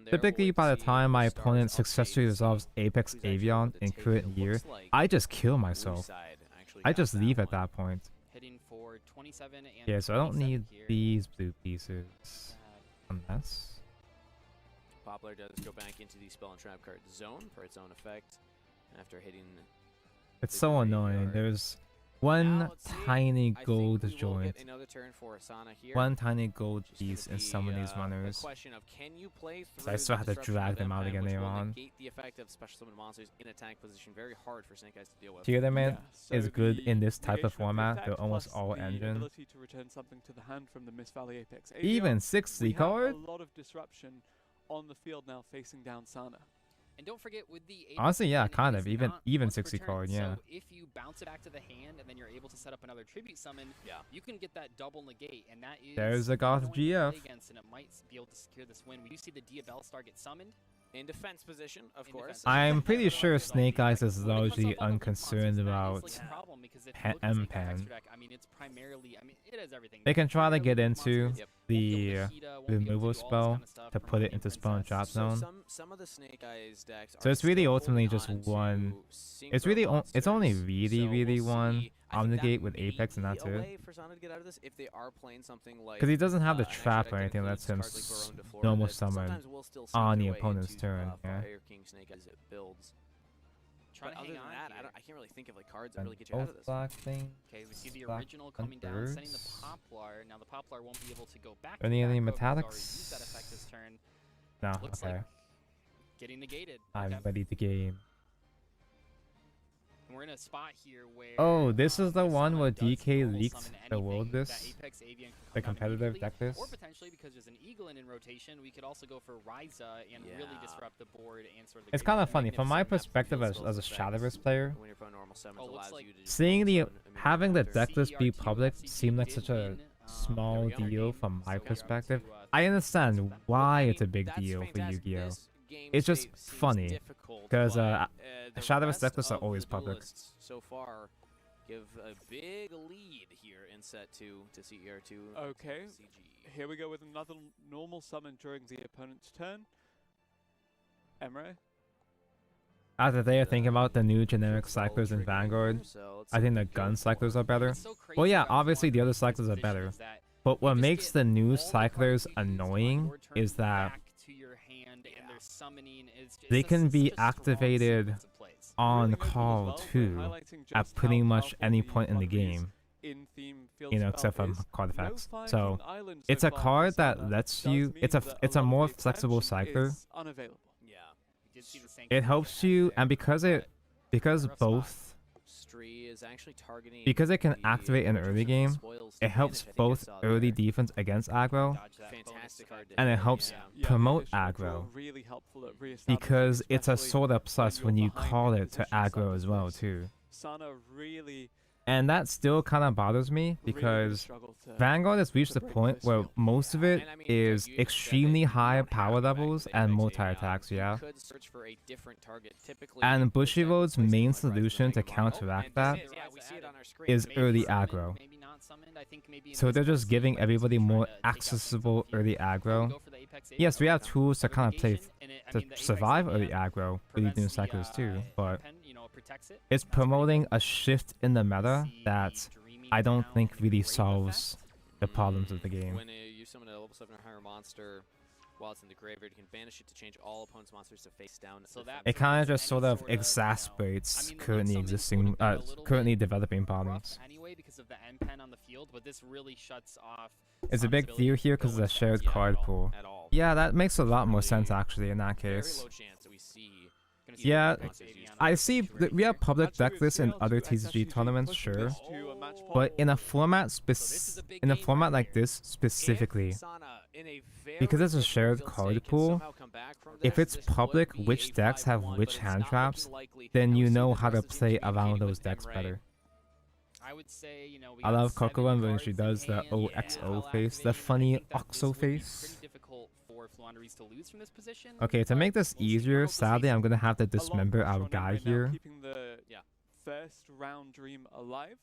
F: Typically,
B: by the time my opponent successfully resolves Apex Avion in current year, I just kill myself. I just leave at that point.
G: Heading for 27 and
B: Yeah, so I don't
G: 27
B: need
G: here.
B: these blue pieces. Unless...
F: Poplar does go back into the spell and trap card zone for its own effect after hitting.
B: It's
F: the
B: so annoying.
F: graveyard.
B: There's one
F: Now, let's see.
B: tiny
F: I think
B: gold
F: we will
B: joint.
F: get another turn for Asana here.
B: One tiny gold
F: Just gonna
B: piece in
F: be,
B: some of these
F: a
B: runners.
F: question of can you play
B: So I
F: through
B: still
F: the
B: have to
F: disruption
B: drag
F: of
B: them out
F: Empen,
B: again
F: which
B: later
F: will
B: on.
F: negate the effect of special summon monsters in attack position. Very hard for Snake Eyes to deal with.
B: Tearman
E: Yeah, so
B: is good
E: the
B: in this type
E: negation
B: of
E: the
B: format.
E: effect
B: They're almost
E: plus
B: all
E: the
B: engine.
E: ability to return something to the hand from the Mist Valley Apex Avion.
B: Even 60
E: We have
B: card?
E: a lot of disruption on the field now facing down Sana.
G: And don't forget with the Apex
B: Honestly, yeah,
G: Avion, it
B: kind
G: is
B: of. Even
G: not once
B: 60
G: per turn.
B: card, yeah.
G: So if you bounce it back to the hand and then you're able to set up another tribute summon,
F: Yeah.
G: you can get that double negate, and that is
B: There's a Goth
G: annoying to play
B: GF.
G: against, and it might be able to secure this win. We do see the Diabell Star get summoned.
F: In defense position, of
G: In
F: course.
G: defense.
B: I'm pretty sure
G: It's all
B: Snake Eyes
G: like,
B: is
G: when it comes
B: largely
G: up on the loop
B: unconcerned
G: monsters, that is,
B: about
G: like, a problem, because if you
B: Ha-
G: look at Snake Eyes
B: M-Pen.
G: extra deck, I mean, it's primarily, I mean, it has everything.
B: They can try to get
G: Primarily
B: into
G: monsters,
F: Yep.
G: won't be able
B: the
G: to Hida, won't be able to
B: removal
G: do all this
B: spell
G: kind of stuff
B: to
G: from
B: put it
G: King
B: into spell and
G: Princess.
B: trap zone.
F: Some of the Snake Eyes decks
B: So
F: are
B: it's really
F: still
B: ultimately
F: holding
B: just
F: on to
B: one. It's
F: single
B: really it's only
F: monsters.
B: really
F: So
B: really
F: we'll
B: one
F: see. I think that
B: Omnigate with
F: may
B: Apex and
F: be
B: that's
F: a
B: it.
F: way for Sana to get out of this if they are playing something like.
B: Because he doesn't have the
F: an extra
B: trap
F: deck
B: or
F: that
B: anything that lets him
F: includes cards like Baron de Flora
B: normal
F: that
B: summon
F: sometimes will still
B: on
F: sneak
B: the
F: their way
B: opponent's
F: into,
B: turn. Yeah.
F: Fire King Snake as it builds.
G: Trying
F: But
G: to
F: other
G: hang
F: than
G: on
F: that,
G: here.
F: I can't really think of like cards that
B: And
F: really get you out of
B: both
F: this.
B: black things.
G: Okay, we see the
B: black
G: original
B: and
G: coming down, setting the
B: birds.
G: Poplar. Now the Poplar won't be able to go back.
B: Any
G: to the back row,
B: metallics?
G: because he's already used that effect this turn.
B: No,
G: Looks
B: okay.
G: like getting negated.
B: I'm
G: Okay.
B: ready to game.
G: And we're in a spot here where.
B: Oh, this is the
G: if
B: one
G: someone
B: where
G: does
B: DK
G: normal
B: leaked
G: summon
B: the world
G: anything, that
B: this,
G: Apex Avian can
B: the
G: come down
B: competitive
G: immediately,
B: deck list.
G: Or potentially because there's an Eaglin in rotation, we could also go for Ryza and really
F: Yeah.
G: disrupt the board and sort of.
B: It's kind of funny from my perspective as a Shadowverse player.
F: When your opponent normal summons
G: Oh, looks
F: allows
G: like
F: you to just
B: Seeing
F: normal
B: the
F: summon immediately
B: having the
F: after.
B: deck list be
G: CERT
B: public
G: FCG
B: seemed like
G: did
B: such a
G: win,
B: small
F: there we go.
B: deal
G: game,
B: from my
G: so we are up to,
B: perspective.
G: 3
B: I understand
G: steps back.
B: why
F: I
B: it's a
F: mean,
B: big
F: that's
B: deal for
F: fantastic.
B: Yu-Gi-Oh.
F: This game
B: It's just
F: state seems
B: funny,
F: difficult,
B: 'cause,
F: but, the
B: Shadowverse
F: rest
B: deck lists are
F: of
B: always
F: the
B: public.
F: duelists so far give a big lead here in set 2 to CER2.
E: Okay,
F: CG.
E: here we go with another normal summon during the opponent's turn. Emre.
B: After they are thinking about the new generic cyclers in
F: Trigger
B: Vanguard,
F: here, so let's
B: I
F: see
B: think
F: what
B: the
F: we go
B: gun
F: for.
B: cyclers are better.
G: What's so crazy
B: Well, yeah,
G: about
B: obviously the
G: Flandre
B: other
G: in this
B: cyclers are
G: position
B: better.
G: is that
B: But what
G: you just
B: makes
G: get
B: the new
G: all the
B: cyclers
G: cards you use on
B: annoying
G: your turn
B: is that
G: back to your hand, and
F: Yeah.
G: their summoning is
B: they
G: it's
B: can
G: such
B: be
G: a strong
B: activated
G: sequence of plays.
B: on
E: really good as
B: call
E: well for
B: too
E: highlighting
B: at
E: just
B: pretty
E: how
B: much any
E: powerful
B: point in the
E: economies
B: game,
E: in theme field
B: you know,
E: spell
B: except for
E: is.
B: card
E: No
B: effects.
E: Fire
B: So
E: King Island
B: it's
E: so
B: a
E: far
B: card
E: from
B: that
E: Sana
B: lets
E: does
B: you.
E: mean
B: It's a
E: that
B: it's a
E: lot of
B: more
E: the
B: flexible
E: attention
B: cycler.
E: is unavailable.
G: Yeah. We did see the
B: It helps you, and because both.
F: Stree is actually targeting
B: Because it can
F: the
B: activate in
F: Richardson
B: early game,
F: spoils
B: it
F: advantage,
B: helps
F: I think I
B: both
F: saw
B: early
F: there.
B: defense against aggro,
G: Dodge that bonus
F: Fantastic card.
B: and it
F: Yeah.
B: helps
E: Yeah,
B: promote
E: the additional draw
B: aggro.
E: really helpful at reestablishing,
B: Because it's a
E: especially
B: sort of plus when
E: you're
B: you
E: behind
B: call
E: in
B: it to
E: position such
B: aggro
E: as
B: as well
E: this.
B: too.
E: Sana really
B: And that still kind of bothers me because
E: struggled to
B: Vanguard has reached
E: to
B: the
E: break
B: point
E: this
B: where
E: field.
B: most of it
F: And I mean,
B: is
F: you even said that
B: extremely
F: you
B: high
F: don't have
B: power
F: to
B: levels
F: activate
B: and
F: Apex
B: multi
F: AI.
B: attacks,
F: You
B: yeah.
F: could search for a different target. Typically,
B: And
F: the
B: Bushiroad's
F: second
B: main
F: place is Rise of the
B: solution to
F: Mega Marvel.
B: counteract
F: And
B: that
F: this is- yeah, we see it on our screen.
B: is
G: Maybe
B: early
G: summoned,
B: aggro.
G: maybe not summoned. I think maybe in
B: So
G: this
B: they're
G: case
B: just
G: he
B: giving
G: might
B: everybody
G: try
B: more
G: to take out things on
B: accessible
G: the field.
B: early
G: We
B: aggro.
G: go for the Apex AI
B: Yes, we have
G: for
B: tools to kind of play
G: mitigation, and I
B: to
G: mean, the Apex
B: survive
G: AI
B: early aggro with these
G: prevents
B: new
G: the,
B: cyclers too, but
G: pen, you know, protects it.
B: it's
G: That's pretty
B: promoting
G: cool.
B: a shift in the meta
G: See
B: that
G: the dreaming
B: I don't
G: down
B: think
G: and the
B: really
G: grave
B: solves
G: effect.
B: the problems of the game.
F: When you summon a level 7 or higher monster while it's in the graveyard, you can banish it to change all opponent's monsters to face down.
G: So that
B: It kind of
G: prevents
B: just
G: any
B: sort of
G: sort of,
B: exacerbates
G: I mean, the
B: currently
G: link summons
B: existing,
G: would've been a little
B: currently
G: bit
B: developing
G: rough
B: problems.
G: anyway because of the end pen on the field, but this really shuts off.
B: It's a
G: Sana's
B: big
G: ability
B: deal
G: to
B: here
G: go
B: because of the
G: with
B: shared
G: that
B: card
G: at all.
B: pool.
F: At all.
B: Yeah, that makes a lot more sense
F: Really
B: actually in that
F: Very
B: case.
F: low chance that we see.
G: Gonna see
B: Yeah,
G: the Apex AI on
B: I
G: the
B: see
G: picture right
B: we have
G: here.
B: public
E: Actually,
B: deck lists in
E: CL2
B: other
E: SSG
B: TCG tournaments,
E: pushing
B: sure,
E: this to a match
B: but in a
E: point.
B: format
F: So this is a big
B: in a
F: game
B: format
F: right
B: like
F: here.
B: this specifically,
F: If Sana, in a very
B: because it's a
F: difficult
B: shared
F: field
B: card
F: state, can
B: pool,
F: somehow come back from
B: if
F: this,
B: it's
F: this would
B: public
F: be
B: which
F: a
B: decks have
F: 5-1,
B: which
F: but it's
B: hand
F: not
B: traps,
F: looking likely.
B: then
F: And we
B: you
F: see
B: know
F: the
B: how to
F: rest of the
B: play
F: team
B: around
F: communicating
B: those
F: with
B: decks
F: Emre.
B: better.
G: I would say, you know, we
B: I
G: got
B: love
G: 7
B: Kokoron when she
G: cards
B: does
G: in
B: the
G: hand,
B: OXO
G: all
B: face, the
G: activating, and I
B: funny
G: think that this
B: OXO
G: would be
B: face.
G: pretty difficult for Fluandereeze to lose from this position.
B: Okay, to
G: but
B: make this
G: we'll see.
B: easier,
G: We'll see.
B: sadly I'm gonna have to
E: A lot of
B: dismember
E: pressure
B: our
E: on
B: guy
E: Emre now,
B: here.
E: keeping the first round dream alive.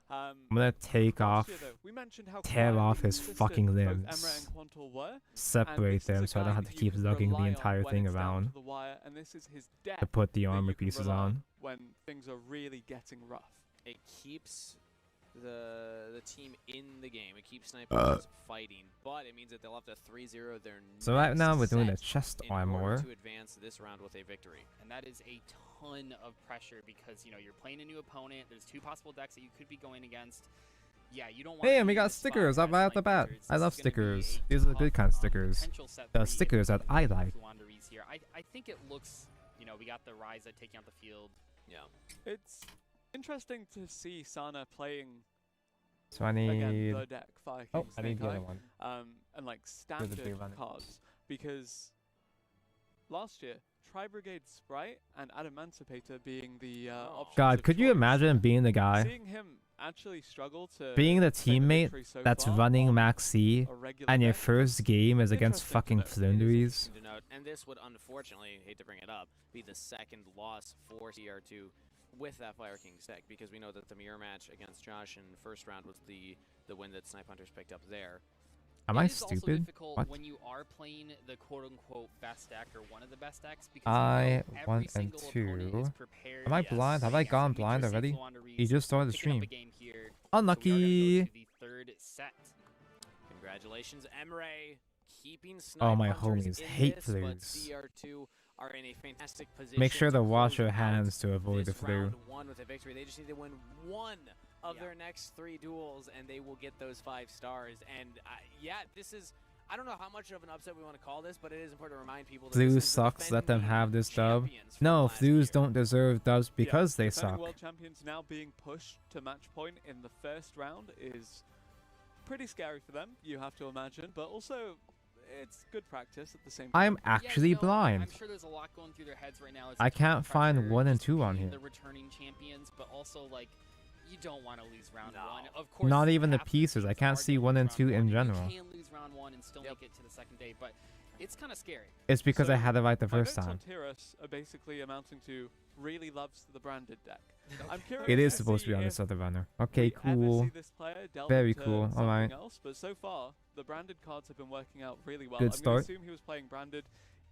B: I'm gonna take
E: last
B: off,
E: year, though, we mentioned how
B: tear
E: quiet
B: off
E: and
B: his
E: consistent
B: fucking
E: both
B: limbs,
E: Emre and Quantul were,
B: separate
E: and this
B: them
E: is a
B: so I don't
E: guy
B: have to
E: that you
B: keep
E: can
B: lugging the
E: rely on
B: entire
E: when
B: thing
E: it's down to
B: around
E: the wire, and this is his death
B: to put the
E: that you
B: armor
E: can
B: pieces
E: rely
B: on.
E: when things are really getting rough.
F: It keeps the team in the game. It keeps snipers fighting, but it means that they'll have to 3-0 their
B: So right now we're doing the
F: set
B: chest
F: in order
B: armor.
F: to advance this round with a victory.
G: And that is a ton of pressure because, you know, you're playing a new opponent. There's 2 possible decks that you could be going against. Yeah, you don't want
B: Hey, and we got stickers up right off the bat. I love stickers. These are the good kind of stickers. The stickers that I like.
G: Here. I think it looks, you know, we got the Ryza taking out the field.
F: Yeah.
E: It's interesting to see Sana playing
B: So I
E: again
B: need.
E: the deck Fire
B: Oh,
E: King
B: I need
E: Snake
B: the other
E: Eye,
B: one.
E: and like
B: big
E: standard
B: runner.
E: cards because last year Tri-Brigade Sprite and Adamancipator being the options
B: God,
E: of
B: could you
E: choice.
B: imagine being the guy,
E: Seeing him actually struggle to
B: being the
E: claim a
B: teammate
E: victory so
B: that's
E: far
B: running
E: on
B: Max C,
E: a regular
B: and your
E: deck
B: first game is against
E: interesting to
B: fucking
E: note.
F: It is
B: Fluandereeze?
F: interesting to note, and this would unfortunately, hate to bring it up, be the second loss for CR2 with that Fire King's deck, because we know that the mirror match against Josh in the first round was the win that Snipe Hunters picked up there.
B: Am
G: It
B: I
G: is also
B: stupid?
G: difficult
B: What?
G: when you are playing the quote-unquote best deck or one of the best decks because
B: I,
G: you know every
B: 1 and
G: single opponent
B: 2.
G: is prepared.
B: Am I
G: Yes.
B: blind? Have I
G: Yes,
B: gone
G: that means
B: blind
G: you're seeing
B: already?
G: Fluandereeze
B: You just started the
G: picking up
B: stream.
G: a game here. So we are gonna go
B: Unlucky.
G: to the third set.
F: Congratulations, Emre, keeping Snipe
B: Oh, my
F: Hunters
B: homies
F: in
B: hate
F: this, but
B: flus.
F: CR2 are in a fantastic position.
B: Make sure to wash
F: close
B: your
F: out
B: hands to avoid the
F: this
B: flu.
F: round 1 with a victory. They just need to win 1 of their next 3 duels, and they will get those 5 stars. And yeah, this is. I don't know how much of an upset we want to call this, but it is important to remind people that this
B: Flus
F: is the
B: sucks, let them
F: defending
B: have this dub.
F: champions from
B: No,
F: last
B: Flus
F: year.
B: don't deserve dubs because they
E: defending
B: suck.
E: world champions now being pushed to match point in the first round is pretty scary for them, you have to imagine, but also it's good practice at the same time.
B: I'm actually
G: Yeah, no,
B: blind.
G: I'm sure there's a lot going through their heads right now. It's
B: I
G: a ton
B: can't
G: of
B: find
G: pressure
B: 1 and
G: just
B: 2 on
G: being
B: here.
G: The returning champions, but also like you don't want to lose round
F: No.
G: 1. Of course,
B: Not
G: you
B: even the
G: have to.
B: pieces. I
G: It's
B: can't
G: hard
B: see
G: to
B: 1
G: lose
B: and
G: round
B: 2 in
G: 1.
B: general.
G: You can lose round 1 and still make it to the second day, but it's kind of scary.
B: It's because I
E: So,
B: had it right the
E: my
B: first
E: notes
B: time.
E: on Tiras are basically amounting to really loves the branded deck. I'm curious
B: It is
E: to
B: supposed to
E: see
B: be on
E: if
B: this other runner.
E: we
B: Okay,
E: ever
B: cool.
E: see this player delve
B: Very
E: into
B: cool,
E: something
B: alright.
E: else, but so far the branded cards have been working out really well.
B: Good
E: I'm going
B: start.
E: to assume he was playing branded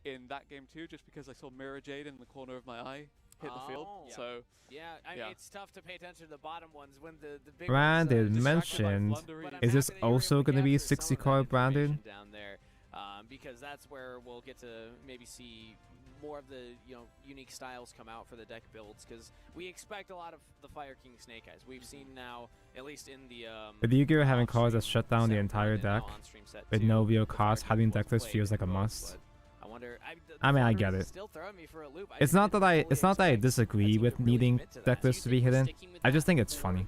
E: in that game too, just because I saw Mirror Jade in the corner of my eye hit the field.
F: Oh. Yeah.
E: So
F: Yeah, I mean,
E: Yeah.
F: it's tough to pay attention to the bottom ones when the big
B: Branded
F: ones,
E: distracted by
B: mentioned.
E: Flundereeze.
F: But I'm
B: Is this
F: happy that you were
B: also
F: able to
B: gonna be
F: capture some
B: 60
F: of that
B: card branded?
F: information down there. because that's where we'll get to maybe see more of the unique styles come out for the deck builds, because we expect a lot of the Fire King Snake Eyes. We've seen now, at least in the
B: With Yu-Gi-Oh having cards that
F: on-stream
B: shut down the
F: set
B: entire
F: one and now
B: deck,
F: on-stream set
B: with
F: two,
B: no real
F: the Fire
B: cost,
F: King
B: having
F: was
B: decklist
F: played
B: feels like a
F: both,
B: must.
F: but I wonder.
B: I mean, I
F: the
B: get it.
F: still throwing me for a loop.
B: It's not that I disagree with needing decklist to be hidden. I just think it's funny.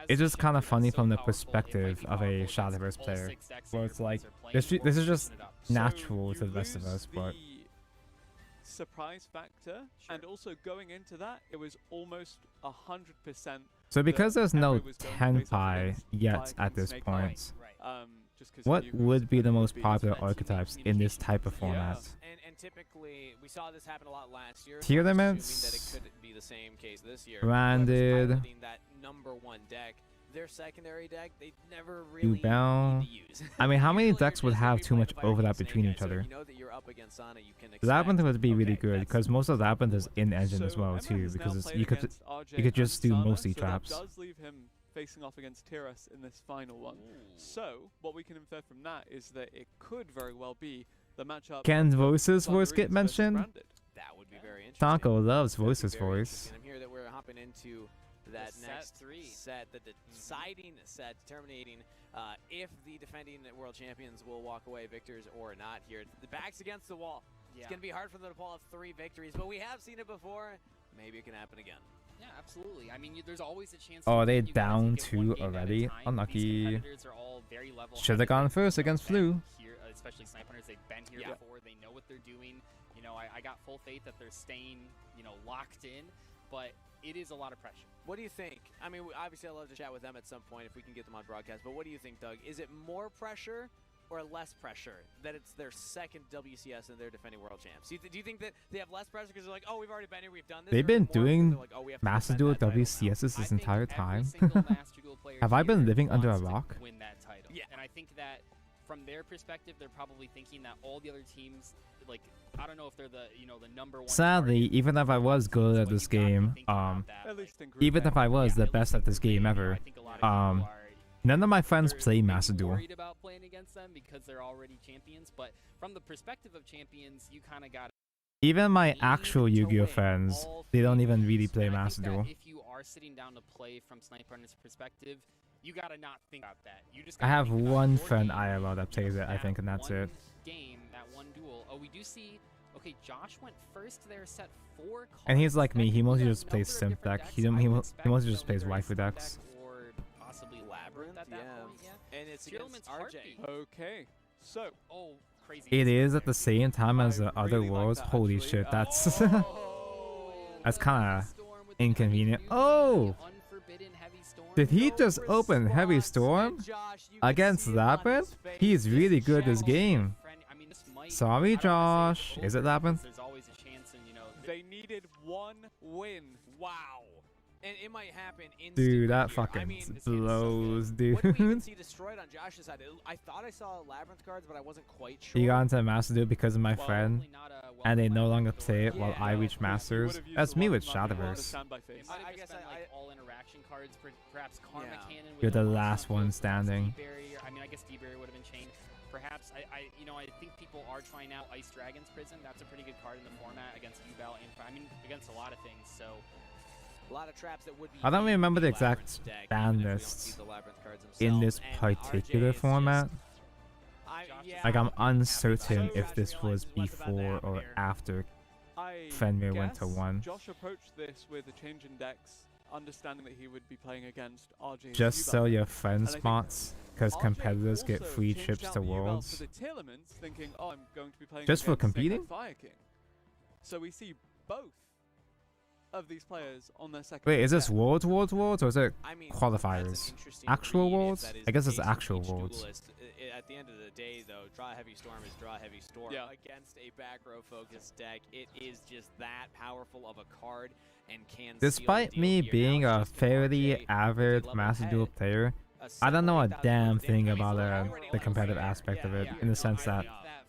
B: It's just kind of funny from the perspective of a Shadowverse player, where it's like, this is just natural to the rest of us, but
E: surprise factor, and also going into that, it was almost 100%.
B: so because there's no
E: Arrow was going to face off
B: Tenpai
E: against
B: yet
E: Fire
B: at
E: King
B: this
E: Snake
B: point,
E: Eyes, just 'cause
B: what
E: Yu-Gi-Oh
B: would be the most
E: being
B: popular
E: fancy
B: archetypes in this type of
E: Yeah.
B: format?
F: And typically, we saw this happen a lot last year.
B: Tier
F: so I'm assuming
B: limits,
F: that it could be the same case this year.
B: branded,
F: Whoever's piloting that #1 deck, their secondary deck, they never really
B: Bell.
F: need to use.
B: I mean, how many
F: Usually
B: decks
F: you're
B: would
F: just gonna
B: have
F: be
B: too
F: playing
B: much
F: Fire King
B: overlap
F: Snake
B: between
F: Eyes,
B: each
F: so if
B: other?
F: you know that you're up against Sana, you can expect,
B: Labyrinth would be really
F: okay,
B: good,
F: that's
B: because most of Labyrinth is in engine
E: So
B: as well
E: Emma
B: too,
E: has now
B: because
E: played
B: you could
E: against RJ
B: you could just
E: and
B: do
E: Sana,
B: mostly
E: so
B: traps.
E: That does leave him facing off against Tiras in this final one. So what we can infer from that is that it could very well be the matchup.
B: Can
E: of
B: Voice's voice
E: Thunderees
B: get
E: versus
B: mentioned?
E: Branded.
F: That would be very interesting.
B: Taco loves
F: That'd be
B: Voice's
F: very
B: voice.
F: interesting. I'm here that we're hopping into that
G: set
F: next
G: 3.
F: set, the deciding set, determining if the defending world champions will walk away victors or not here. The back's against the wall.
G: Yeah.
F: It's going to be hard for them to pull off 3 victories, but we have seen it before. Maybe it can happen again.
G: Yeah, absolutely. I mean, there's always a chance.
B: Oh,
G: to
B: they
G: win. You gotta
B: down
G: take it one
B: 2
G: game at a
B: already?
G: time. These
B: Unlucky.
G: competitors are all very level-headed.
B: Should've gone
G: They've,
B: first
G: you know,
B: against
G: been
B: Flu.
G: Here, especially Snipe Hunters, they've been here
F: Yeah.
G: before. They know what they're doing. You know, I got full faith that they're staying, locked in. But it is a lot of pressure.
F: What do you think? I mean, obviously, I'd love to chat with them at some point if we can get them on broadcast. But what do you think, Doug? Is it more pressure or less pressure that it's their second WCS and they're defending world champs? Do you think that they have less pressure because they're like, oh, we've already been here, we've done this?
B: They've
F: or is
B: been
F: it more because
B: doing
F: they're like, oh, we have to
B: Master
F: defend
B: Duel
F: that title now?
B: WCSs this
G: I think
B: entire
G: every
B: time.
G: single Master Duel player
B: Have I been
G: here
B: living under a
G: wants to
B: rock?
G: Win that title.
F: Yeah.
G: And I think that from their perspective, they're probably thinking that all the other teams, like, I don't know if they're the #1.
B: Sadly,
G: target.
B: even if I was good at
G: But
B: this
G: you gotta be
B: game,
G: thinking about that,
E: At
G: like,
E: least in group
B: even
E: A.
B: if I was the
G: at
B: best
G: least
B: at this
G: in group
B: game
G: A,
B: ever,
G: I think a lot of people are
B: none of my friends
G: they're
B: play
G: maybe
B: Master Duel.
G: worried about playing against them because they're already champions, but from the perspective of champions, you kind of got
B: Even my
G: need
B: actual
G: to
B: Yu-Gi-Oh
G: win
B: friends,
G: all
B: they don't
G: 3
B: even really
G: matches.
B: play
G: And I
B: Master
G: think that
B: Duel.
G: if you are sitting down to play from Sniper Hunter's perspective, you gotta not think about that. You just
B: I
G: gotta
B: have
G: think about
B: one
G: your
B: friend
G: game,
B: IRL that plays it, I think, and that's
G: one
B: it.
G: Game, that one duel. Oh, we do see. Okay, Josh went first there, set 4 cards.
B: And he's like me,
G: That
B: he
G: could
B: mostly
G: be a
B: just plays
G: number of
B: simp
G: different
B: deck.
G: decks.
B: He don't-
G: I
B: he
G: would
B: mo-
G: expect
B: he mostly just
G: either
B: plays
G: a
B: waifu
G: Slip
B: decks.
G: deck or possibly Labyrinth at that
F: yeah.
G: point. Yeah.
F: And it's
G: Tier
F: against
G: Element's
F: RJ.
G: Heartbeat.
E: Okay, so
G: Oh, crazy.
B: It
G: instant
B: is at
G: there.
B: the same time as
E: I
B: the other
E: really like
B: worlds.
E: that,
B: Holy
E: actually.
B: shit, that's
G: Oh,
B: that's kinda
G: Storm with the
B: inconvenient.
G: heavy
B: Oh!
G: duty, unforbidden heavy storm.
B: Did he
F: No
B: just open Heavy
F: response,
B: Storm
F: and Josh, you can
B: against
F: see it on his
B: Labyrinth?
F: face.
B: He's really good this
G: Channels
B: game.
G: friend- I mean, this might-
B: Sorry,
G: I don't wanna say
B: Josh.
G: it's
B: Is it
G: over
B: Labyrinth?
G: because There's always a chance, and
E: they needed 1 win.
F: Wow. And it might happen instantly.
B: Dude, that
F: here.
B: fucking
F: I mean, this game is
B: blows,
F: so good. What did we even
B: dude.
F: see destroyed on Josh's side? I thought I saw Labyrinth cards, but I wasn't quite sure.
B: He got into Master Duel because of my
E: Well,
B: friend,
G: Probably not a
B: and they
G: well-planned
B: no longer
G: story.
B: play it while
F: Yeah,
B: I
F: no,
B: reach
F: of course,
B: Masters.
E: Would've used
B: That's
E: the
B: me
E: one
B: with
E: from Lucky Ball to
B: Shadowverse.
E: stand by
G: They
E: face.
G: might have
F: I
G: just
F: guess
G: been
F: I-
G: like all interaction cards, perhaps Karma
F: Yeah.
G: Cannon. with
B: You're the
G: no
B: last
G: monster,
B: one
G: perhaps
B: standing.
G: D-Barrier. I mean, I guess D-Barrier would have been chained. Perhaps I think people are trying out Ice Dragon's Prison. That's a pretty good card in the format against Ubel and I mean against a lot of things. So
F: A lot of traps that would be
B: I don't
F: in
B: remember the
F: Labyrinth's
B: exact
F: deck,
B: ban
F: even if we don't
B: lists
F: see the Labyrinth cards
B: in
F: themselves,
B: this
F: and
B: particular
F: RJ is just-
B: format.
F: yeah,
B: Like, I'm
F: I
B: uncertain
F: think
B: if
F: Josh
B: this was
F: realizes what's about to
B: before
F: happen
B: or
F: here.
B: after
E: I
B: Fenrir went to
E: guess
B: 1.
E: Josh approached this with a change in decks, understanding that he would be playing against RJ. and
B: Just
E: Ubel.
B: sell your friend
E: And I think
B: spots, because
E: RJ
B: competitors get
E: also
B: free
E: changed
B: trips
E: out
B: to
E: the Ubel
B: Worlds.
E: For the Telements, thinking, oh, I'm going to be playing
B: Just for
E: against Snake Eye
B: competing?
E: Fire King. So we see both of these players on their second.
B: Wait, is this
E: deck.
B: Worlds, or is it
F: I mean, that's
B: qualifiers?
F: an interesting
B: Actual
F: read if
B: Worlds?
F: that is
B: I guess
F: the
B: it's
F: case with
B: actual
F: each
B: Worlds.
F: duelist. At the end of the day, though, Draw Heavy Storm is Draw Heavy Storm
E: Yeah.
F: against a back row focused deck. It is just that powerful of a card and can seal
B: Despite
F: the deal
B: me
F: here.
B: being
F: Now
B: a
F: it's just
B: fairly
F: RJ
B: avid
F: level
B: Master Duel
F: ahead,
B: player, I don't know a
F: separate that
B: damn
F: worth
B: thing
F: it.
B: about
F: He's
B: the
F: already
B: competitive
F: there.
B: aspect of
F: Yeah,
B: it,
F: yeah.
B: in the sense that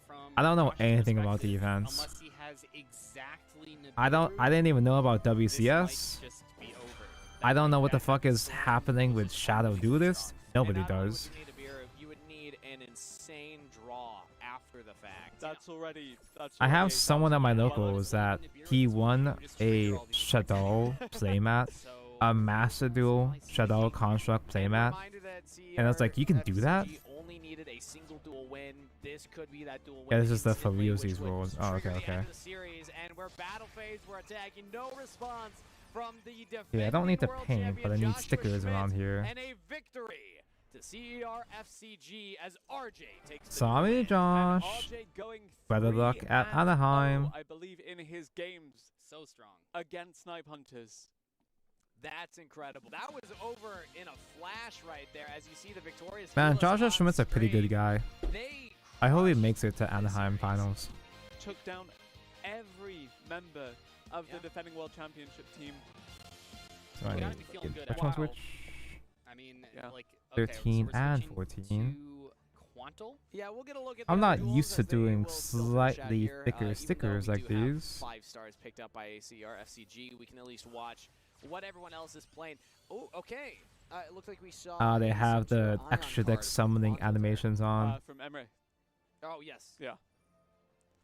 G: from
B: I don't know
G: Josh's
B: anything about the
G: perspective,
B: events.
G: Unless he has exactly
B: I didn't even know about
G: this might
B: WCS.
G: just be over.
B: I
G: That
B: don't know what the
G: back
B: fuck is
G: storm
B: happening with
G: is
B: Shadow
G: really
B: Duelist.
G: strong.
B: Nobody
F: And not only
B: does.
F: would you need a Bureau, you would need an insane draw after the fact.
E: That's already.
B: I have
E: a
B: someone at my
E: thousand
B: locals
E: dollars.
B: that he won a Shadow playmat, a Master Duel Shadow Construct playmat, and I was like, you can do that?
F: Only needed a single dual win. This could be that dual
B: Yeah,
F: win
B: this is the
F: instantly,
B: Fariuzi's
F: which would
B: rules. Oh, okay,
F: trigger the
B: okay.
F: end of the series, and we're battle phase. We're attacking. No response from the
B: Yeah, I don't need to
F: defending world
B: paint, but I
F: champion
B: need
F: Joshua
B: stickers
F: Schmidt,
B: around here.
F: and a victory to CERFCG as RJ takes the
B: Sorry,
F: win.
B: Josh.
E: RJ going
B: Better luck at
E: 3-0,
B: Anaheim.
E: I believe in his games
G: So strong.
E: against Snipe Hunters.
F: That's incredible. That was over in a flash right there as you see the victorious.
B: Man,
F: Fearless
B: Joshua
F: on
B: Schmidt's a pretty good
F: screen.
B: guy.
F: They
B: I hope he
F: crushed
B: makes it to
F: this
B: Anaheim
F: series.
B: finals.
E: Took down every member of the defending world championship team.
B: So I
G: You
B: need
G: gotta
B: to
G: be feeling
B: get
G: good
B: which one's
G: after.
B: which?
G: I mean,
E: Yeah.
G: like okay,
B: 13
G: so we're
B: and
G: switching
B: 14.
G: To Quantal?
F: Yeah, we'll get a look at
B: I'm
F: the
B: not
F: other duels
B: used to
F: as they
B: doing
F: will filter chat
B: slightly
F: here.
B: thicker
F: Even though
B: stickers
F: we
B: like
F: do have
B: these.
F: 5 stars picked up by CRFCG. We can at least watch what everyone else is playing. Oh, okay. It looks like we saw.
B: They
F: a
B: have the
F: Central Ion
B: extra deck
F: card
B: summoning
F: Quantal there.
B: animations on.
E: From Emre.
F: Oh yes.
E: Yeah.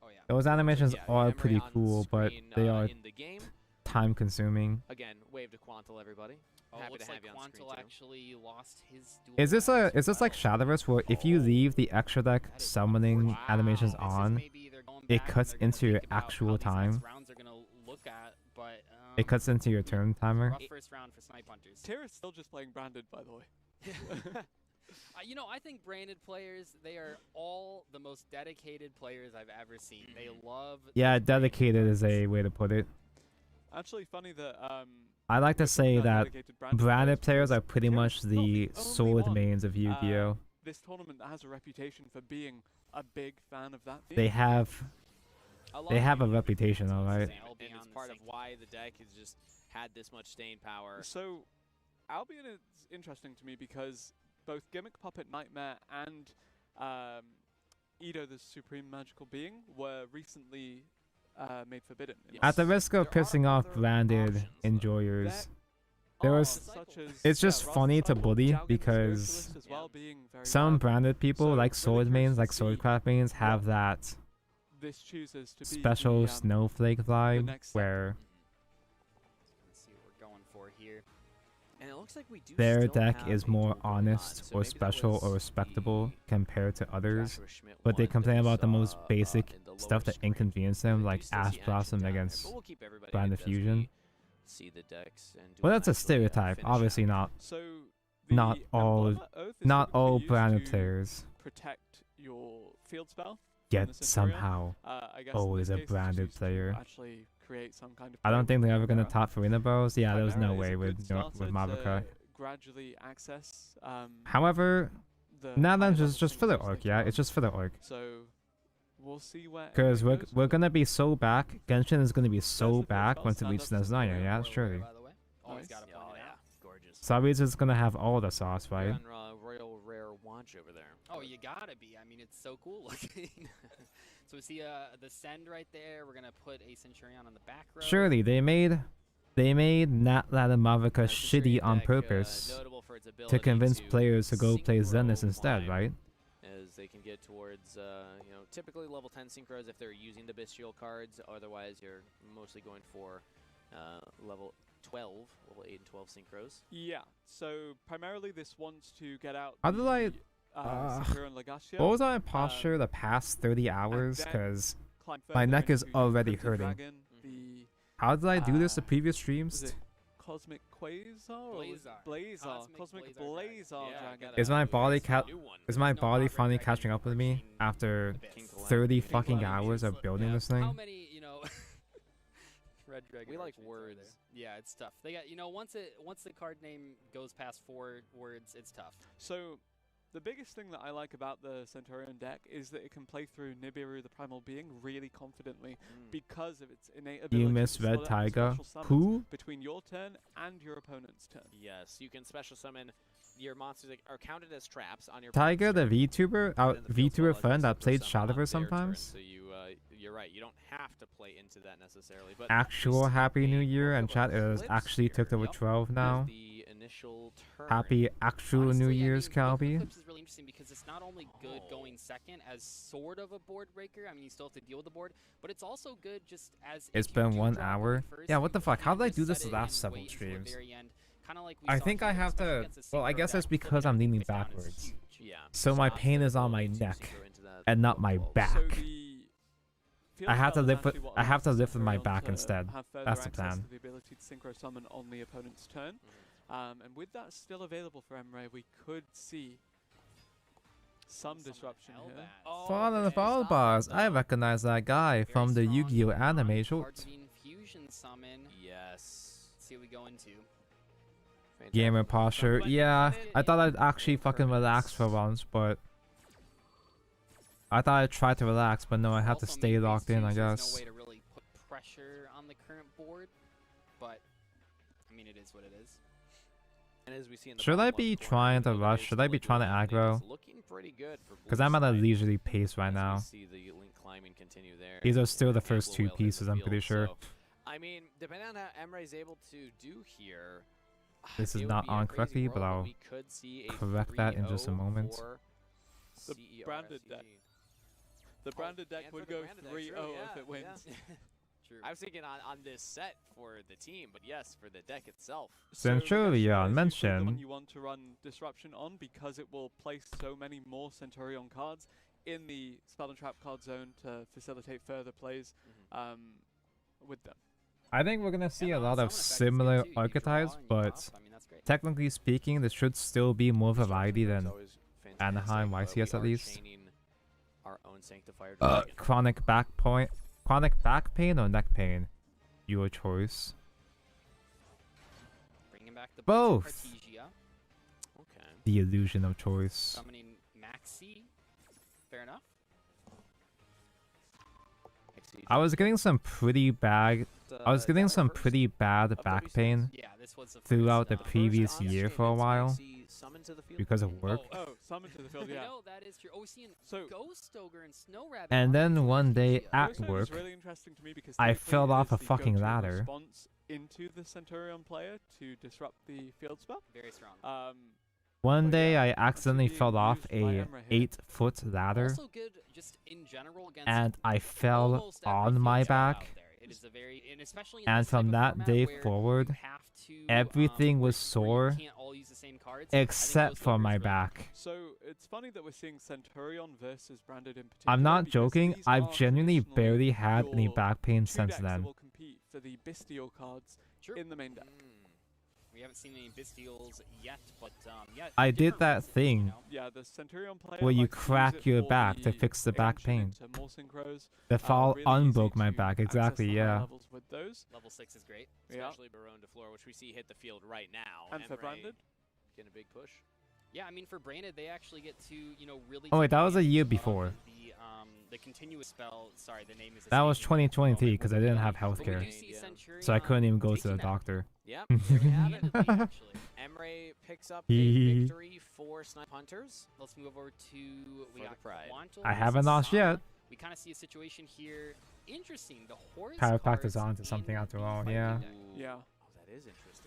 G: Oh yeah.
B: Those animations
F: Yeah,
B: are
F: Emery
B: pretty
F: on
B: cool, but
F: screen,
B: they are
F: in the game.
B: time consuming.
F: Again, wave to Quantal, everybody.
G: Oh,
F: Happy
G: looks
F: to have
G: like
F: you on screen,
G: Quantal
F: too.
G: actually lost his duel.
B: Is this
G: match
B: is this like
G: as
B: Shadowverse where if you leave the extra deck
G: That is
B: summoning
G: unfortunate.
B: animations
G: This is
B: on,
G: maybe they're going
B: it
G: back and
B: cuts
G: they're gonna
B: into your
G: think about how
B: actual
G: these next
B: time?
G: rounds are gonna look at, but
B: It cuts into your turn timer.
G: rough first round for Snipe Hunters.
E: Tira's still just playing branded, by the way.
G: You know, I think branded players, they are all the most dedicated players I've ever seen. They love.
B: Yeah,
G: their branded
B: dedicated is
G: cards.
B: a way to put it.
E: Actually, funny that
B: I like to
E: we're talking
B: say
E: about
B: that
E: dedicated
B: branded players
E: because
B: are pretty
E: Tira's
B: much
E: not
B: the
E: only
B: sword
E: one,
B: mains of Yu-Gi-Oh.
E: This tournament that has a reputation for being a big fan of that.
B: They
E: theme.
B: have
F: lot
B: they
F: of
B: have a
F: people
B: reputation,
F: think
B: alright.
F: it's the same, and it's part of why the deck has just had this much staying power.
E: So, Albion is interesting to me because both Gimmick Puppet Nightmare and Edo the Supreme Magical Being were recently made forbidden. in
B: At the
E: this.
B: risk of
F: There are
B: pissing off
F: other
B: branded
F: options, though.
B: enjoyers, there
E: Are
B: was
E: such as,
B: it's just
E: Raz
B: funny to
E: Disciple,
B: bully
E: Jalgan the
B: because
E: Spiritualist as well being very
B: some
E: bad.
B: branded people
E: So,
B: like
E: really
B: sword
E: curious
B: mains,
E: to
B: like
E: see
B: swordcraft mains, have that
E: This chooses to be
B: special
E: the,
B: snowflake vibe
E: next step.
B: where
G: Let's see what we're going for here.
F: And it looks like we do
B: their
F: still
B: deck
F: have
B: is
F: a
B: more
F: duel going on,
B: honest
F: so
B: or
F: maybe that
B: special
F: was
B: or respectable
F: the
B: compared to others,
F: Joshua Schmidt
B: but they
F: one that
B: complain
F: we
B: about the most
F: saw,
B: basic
F: in the
B: stuff
F: lower
B: that
F: screen.
B: inconvenience them,
F: We
B: like
F: do still
B: Ash
F: see action
B: Blossom
F: down there,
B: against
F: but we'll keep everybody
B: Brand
F: hyped as we
B: Fusion.
F: see the decks and
B: Well,
F: duel
B: that's a
F: actually,
B: stereotype.
F: finish
B: Obviously
F: out.
B: not
E: So
B: not
E: the
B: all
E: Emblema Oath is
B: not
E: typically
B: all
E: used
B: branded
E: to
B: players
E: protect your field spell.
B: get
E: the Centurion.
B: somehow
E: I guess
B: always
E: in
B: a
E: this case it's
B: branded
E: used to
B: player.
E: actually create some kind of
B: I don't
E: play.
B: think they're ever gonna
E: Chimera.
B: top Farina Bows. Yeah, there was no
E: Chimera is
B: way
E: a good
B: with
E: starter
B: with
E: to
B: Mavuka.
E: gradually access.
B: However,
E: The
B: nah,
E: higher
B: that's
E: level
B: just for the
E: things
B: orc.
E: later
B: Yeah,
E: on.
B: it's just for the orc.
E: So we'll see where.
B: Because
E: everything
B: we're
E: goes
B: we're
E: with
B: gonna be so back. Genshin is gonna be so
E: There's the
B: back
E: first
B: once it
E: stand
B: reaches
E: up to
B: Nesnaya.
E: Sabrina.
B: Yeah,
G: Royal
B: surely.
G: Rare, by the way. Always
E: Nice.
G: gotta
F: Oh
G: point it
F: yeah,
G: out.
F: gorgeous.
B: Sabi's is gonna have all the sauce,
F: You're
B: right?
F: on Royal Rare Watch over there.
G: Oh, you gotta be. I mean, it's so cool looking. So we see the send right there. We're gonna put a Centurion on the back row.
B: Surely they made Natlat and Mavuka
F: Nice Centurion
B: shitty on
F: deck,
B: purpose
F: notable for its
B: to
F: ability
B: convince players to go play
F: synchro
B: Zenith instead,
F: climb,
B: right?
F: As they can get towards, typically level 10 synchros if they're using the bestial cards. Otherwise, you're mostly going for level 12, level 8 and 12 synchros.
E: Yeah. So primarily this wants to get out.
B: How did I-
E: Centurion Legatio,
B: What was my posture the past 30 hours?
E: then
B: Because
E: climb
B: my
E: further
B: neck is
E: into
B: already
E: Cryptid
B: hurting.
E: Dragon, the
B: how did I do this the previous
E: was
B: streams?
E: it Cosmic Quasar or was it Blazar? Cosmic Blazar Dragon.
B: Is my body is my
G: No,
B: body
G: not
B: finally
G: Red
B: catching
G: Dragon,
B: up with me
G: Arcane
B: after
G: Abyss.
B: 30
F: King
B: fucking
F: Calamity.
B: hours of building
G: Yeah.
B: this thing?
G: How many, Red Dragon.
F: We like
G: Archmages are
F: words.
G: there? Yeah, it's tough. They got, once the card name goes past 4 words, it's tough.
E: So, the biggest thing that I like about the Centurion deck is that it can play through Nibiru the Primal Being really confidently because of its innate ability
B: You
E: to
B: miss Red
E: slot out
B: Tiger?
E: special summons
B: Who?
E: between your turn and your opponent's turn.
F: Yes, you can special summon your monsters that are counted as traps on your
B: Tiger, the
F: opponent's turn.
B: VTuber,
F: And then the field spell
B: VTuber
F: allows
B: friend
F: you to
B: that played
F: summon on
B: Shadowverse
F: their turn,
B: sometimes.
F: So you're right. You don't have to play into that necessarily. But
B: Actual
F: we see
B: Happy New
F: a
B: Year, and
F: couple
B: chat
F: of
B: is
F: flips
B: actually took
F: here.
B: over
F: Yep.
B: 12 now.
F: The initial turn.
B: Happy actual
G: Honestly,
B: New
G: I
B: Year's,
G: mean,
B: Calby.
G: Eclipse is really interesting because it's not only good going second as sort of a board breaker. I mean, you still have to deal with the board, but it's also good just as
B: It's
G: if you
B: been
G: do
B: 1
G: drop
B: hour.
G: early first,
B: Yeah,
G: you
B: what the fuck? How
G: can
B: did I
G: just
B: do this
G: set
B: the
G: it
B: last
G: and
B: several
G: wait until the
B: streams?
G: very end, kinda like we
B: I
G: saw
B: think I
G: here,
B: have
G: especially
B: to.
G: against a
B: Well, I
G: synchro
B: guess that's
G: deck,
B: because
G: flipping
B: I'm
G: it
B: leaning
G: face down is
B: backwards.
G: huge.
F: Yeah.
B: So my
F: Stops
B: pain
F: the
B: is on my
F: ability to
B: neck
F: synchro into that
B: and not
F: low
B: my
F: wall.
B: back.
E: So the field
B: I have to
E: spell is
B: lift with
E: actually what
B: I have to
E: allows
B: lift with my
E: Centurion
B: back
E: to
B: instead.
E: have further
B: That's the
E: access
B: plan.
E: to the ability to synchro summon on the opponent's turn. And with that still available for Emre, we could see some disruption here.
B: Fall in the ball bars. I recognize that guy from the Yu-Gi-Oh anime short.
G: Fusion summon.
F: Yes.
G: Let's see what we go into.
B: Gamer posture. Yeah, I thought I'd actually fucking relax for once, but I thought I'd try to relax, but no, I have to
G: Also,
B: stay
G: main
B: locked
G: phase
B: in,
G: two,
B: I
G: so there's
B: guess.
G: no way to really put pressure on the current board, but I mean, it is what it is.
F: And as we see in the
B: Should I
F: bottom
B: be
F: left corner,
B: trying to
F: even though there
B: rush?
F: is
B: Should I
F: still
B: be
F: a
B: trying to
F: duel happening,
B: aggro?
F: it's looking pretty good for
B: Because
F: blue
B: I'm at a
F: side.
B: leisurely pace right
F: As we
B: now.
F: see the link climbing continue there.
B: These are still the
F: And
B: first
F: will
B: 2
F: hit the
B: pieces, I'm pretty
F: field,
B: sure.
F: so, I mean, depending on how Emre is able to do here,
B: This is
F: it would
B: not
F: be a
B: on
F: crazy
B: correctly,
F: world
B: but
F: where
B: I'll
F: we could see a
B: correct that in just a
F: 3-0
B: moment.
F: for
E: The
F: CER
E: branded deck.
F: FCG.
E: The branded deck
F: and
E: would
F: for the
E: go
F: branded deck,
E: 3-0
F: true,
E: if
F: yeah,
E: it wins.
F: yeah.
G: True.
F: I was thinking on this set for the team, but yes, for the deck itself.
B: Centurion
E: Nagasha is usually the one
B: mentioned.
E: you want to run disruption on because it will place so many more Centurion cards in the spell and trap card zone to facilitate further plays with them.
B: I think we're gonna see
G: And
B: a
G: the
B: lot of
G: summon effect is good
B: similar
G: too. You draw
B: archetypes,
G: and you
B: but
G: pop. I mean, that's great.
B: technically speaking, there should still be more variety
F: It's
B: than
F: always fantastic,
B: Anaheim
F: but
B: YCS
F: we
B: at
F: are
B: least.
F: chaining our own Sanctifier Dragon.
B: chronic back pain or neck pain. Your choice.
G: Bringing back the
B: Both.
G: Artesia,
F: Okay.
B: The illusion of choice.
G: summoning Maxi. Fair enough.
B: I was getting some pretty bad. I was getting some pretty bad back pain
G: Yeah, this was the
B: throughout
G: first,
B: the previous year for a while because of work.
E: Oh, summon to the field, yeah.
G: No, that is true. Oh, we're seeing
E: So
G: Ghost Ogre and Snow Rabbit.
B: And
G: on
B: then one day
G: Artesia.
B: at
E: Ghost Mode
B: work,
E: is really interesting to me because
B: I
E: typically
B: fell
E: it
B: off
E: is
B: a
E: the
B: fucking
E: go-to
B: ladder.
E: response into the Centurion player to disrupt the field spell.
G: Very strong.
B: one
E: Oh,
B: day
E: yeah,
B: I
E: actually
B: accidentally
E: being
B: fell off
E: used by
B: a
E: Emre here.
B: 8-foot ladder,
G: Also good just in general against
B: and I fell
G: almost every
B: on
G: field
B: my
G: spell out
B: back.
G: there. It is a very, and especially in
B: And
G: this type
B: from
G: of
B: that
G: format
B: day
G: where
B: forward,
G: you have to,
B: everything was
G: where you
B: sore
G: can't all use the same cards. I think
B: except
G: Ghost
B: for
G: Ogre
B: my
G: is really
B: back.
E: So it's funny that we're seeing Centurion versus Branded in particular.
B: I'm not
E: because
B: joking,
E: these
B: I've
E: are
B: genuinely
E: traditionally
B: barely had any
E: your
B: back pain
E: two
B: since
E: decks that
B: then.
E: will compete for the Bestial cards
G: True.
E: in the main deck.
G: We haven't seen any Bestials yet, but yeah.
B: I did
G: different
B: that
G: rules, you
B: thing
G: know?
E: Yeah, the Centurion player
B: where you
E: likes to use
B: crack
E: it
B: your
E: for
B: back to
E: the
B: fix the back
E: ancient
B: pain.
E: into more synchros.
B: The fall
E: Really easy
B: unbroke my
E: to
B: back,
E: access
B: exactly,
E: the higher
B: yeah.
E: levels with those.
G: Level 6 is great.
E: Yeah.
F: Especially Barone de Flor, which we see hit the field right now.
E: And for
F: Emre
E: Branded?
F: getting a big push.
G: Yeah, I mean for Branded, they actually get to really.
B: Oh, wait,
G: take
B: that was a year
G: advantage of
B: before.
G: The continuous spell. Sorry, the name is.
B: That was
G: escaping me at the
B: 2023
G: moment.
B: because I didn't have
G: But we do
B: healthcare,
G: see
F: Yeah.
G: Centurion
B: so I couldn't even go to
G: taking
B: the
G: that
B: doctor.
F: Yep, there we have it.
G: handedly, actually.
F: Emre picks up
B: Hee
F: a
B: hee.
F: victory for Snipe Hunters.
G: Let's move over to we
F: For
G: got
F: the pride.
G: Quantum
B: I
G: versus
B: haven't lost
G: Sana.
B: yet.
G: We kind of see a situation here. Interesting. The horse.
B: Chiropractor's
G: cards
B: on to
G: in
B: something after
G: the
B: all,
G: fighting
B: yeah.
G: deck.
E: Yeah.
F: Oh, that is interesting.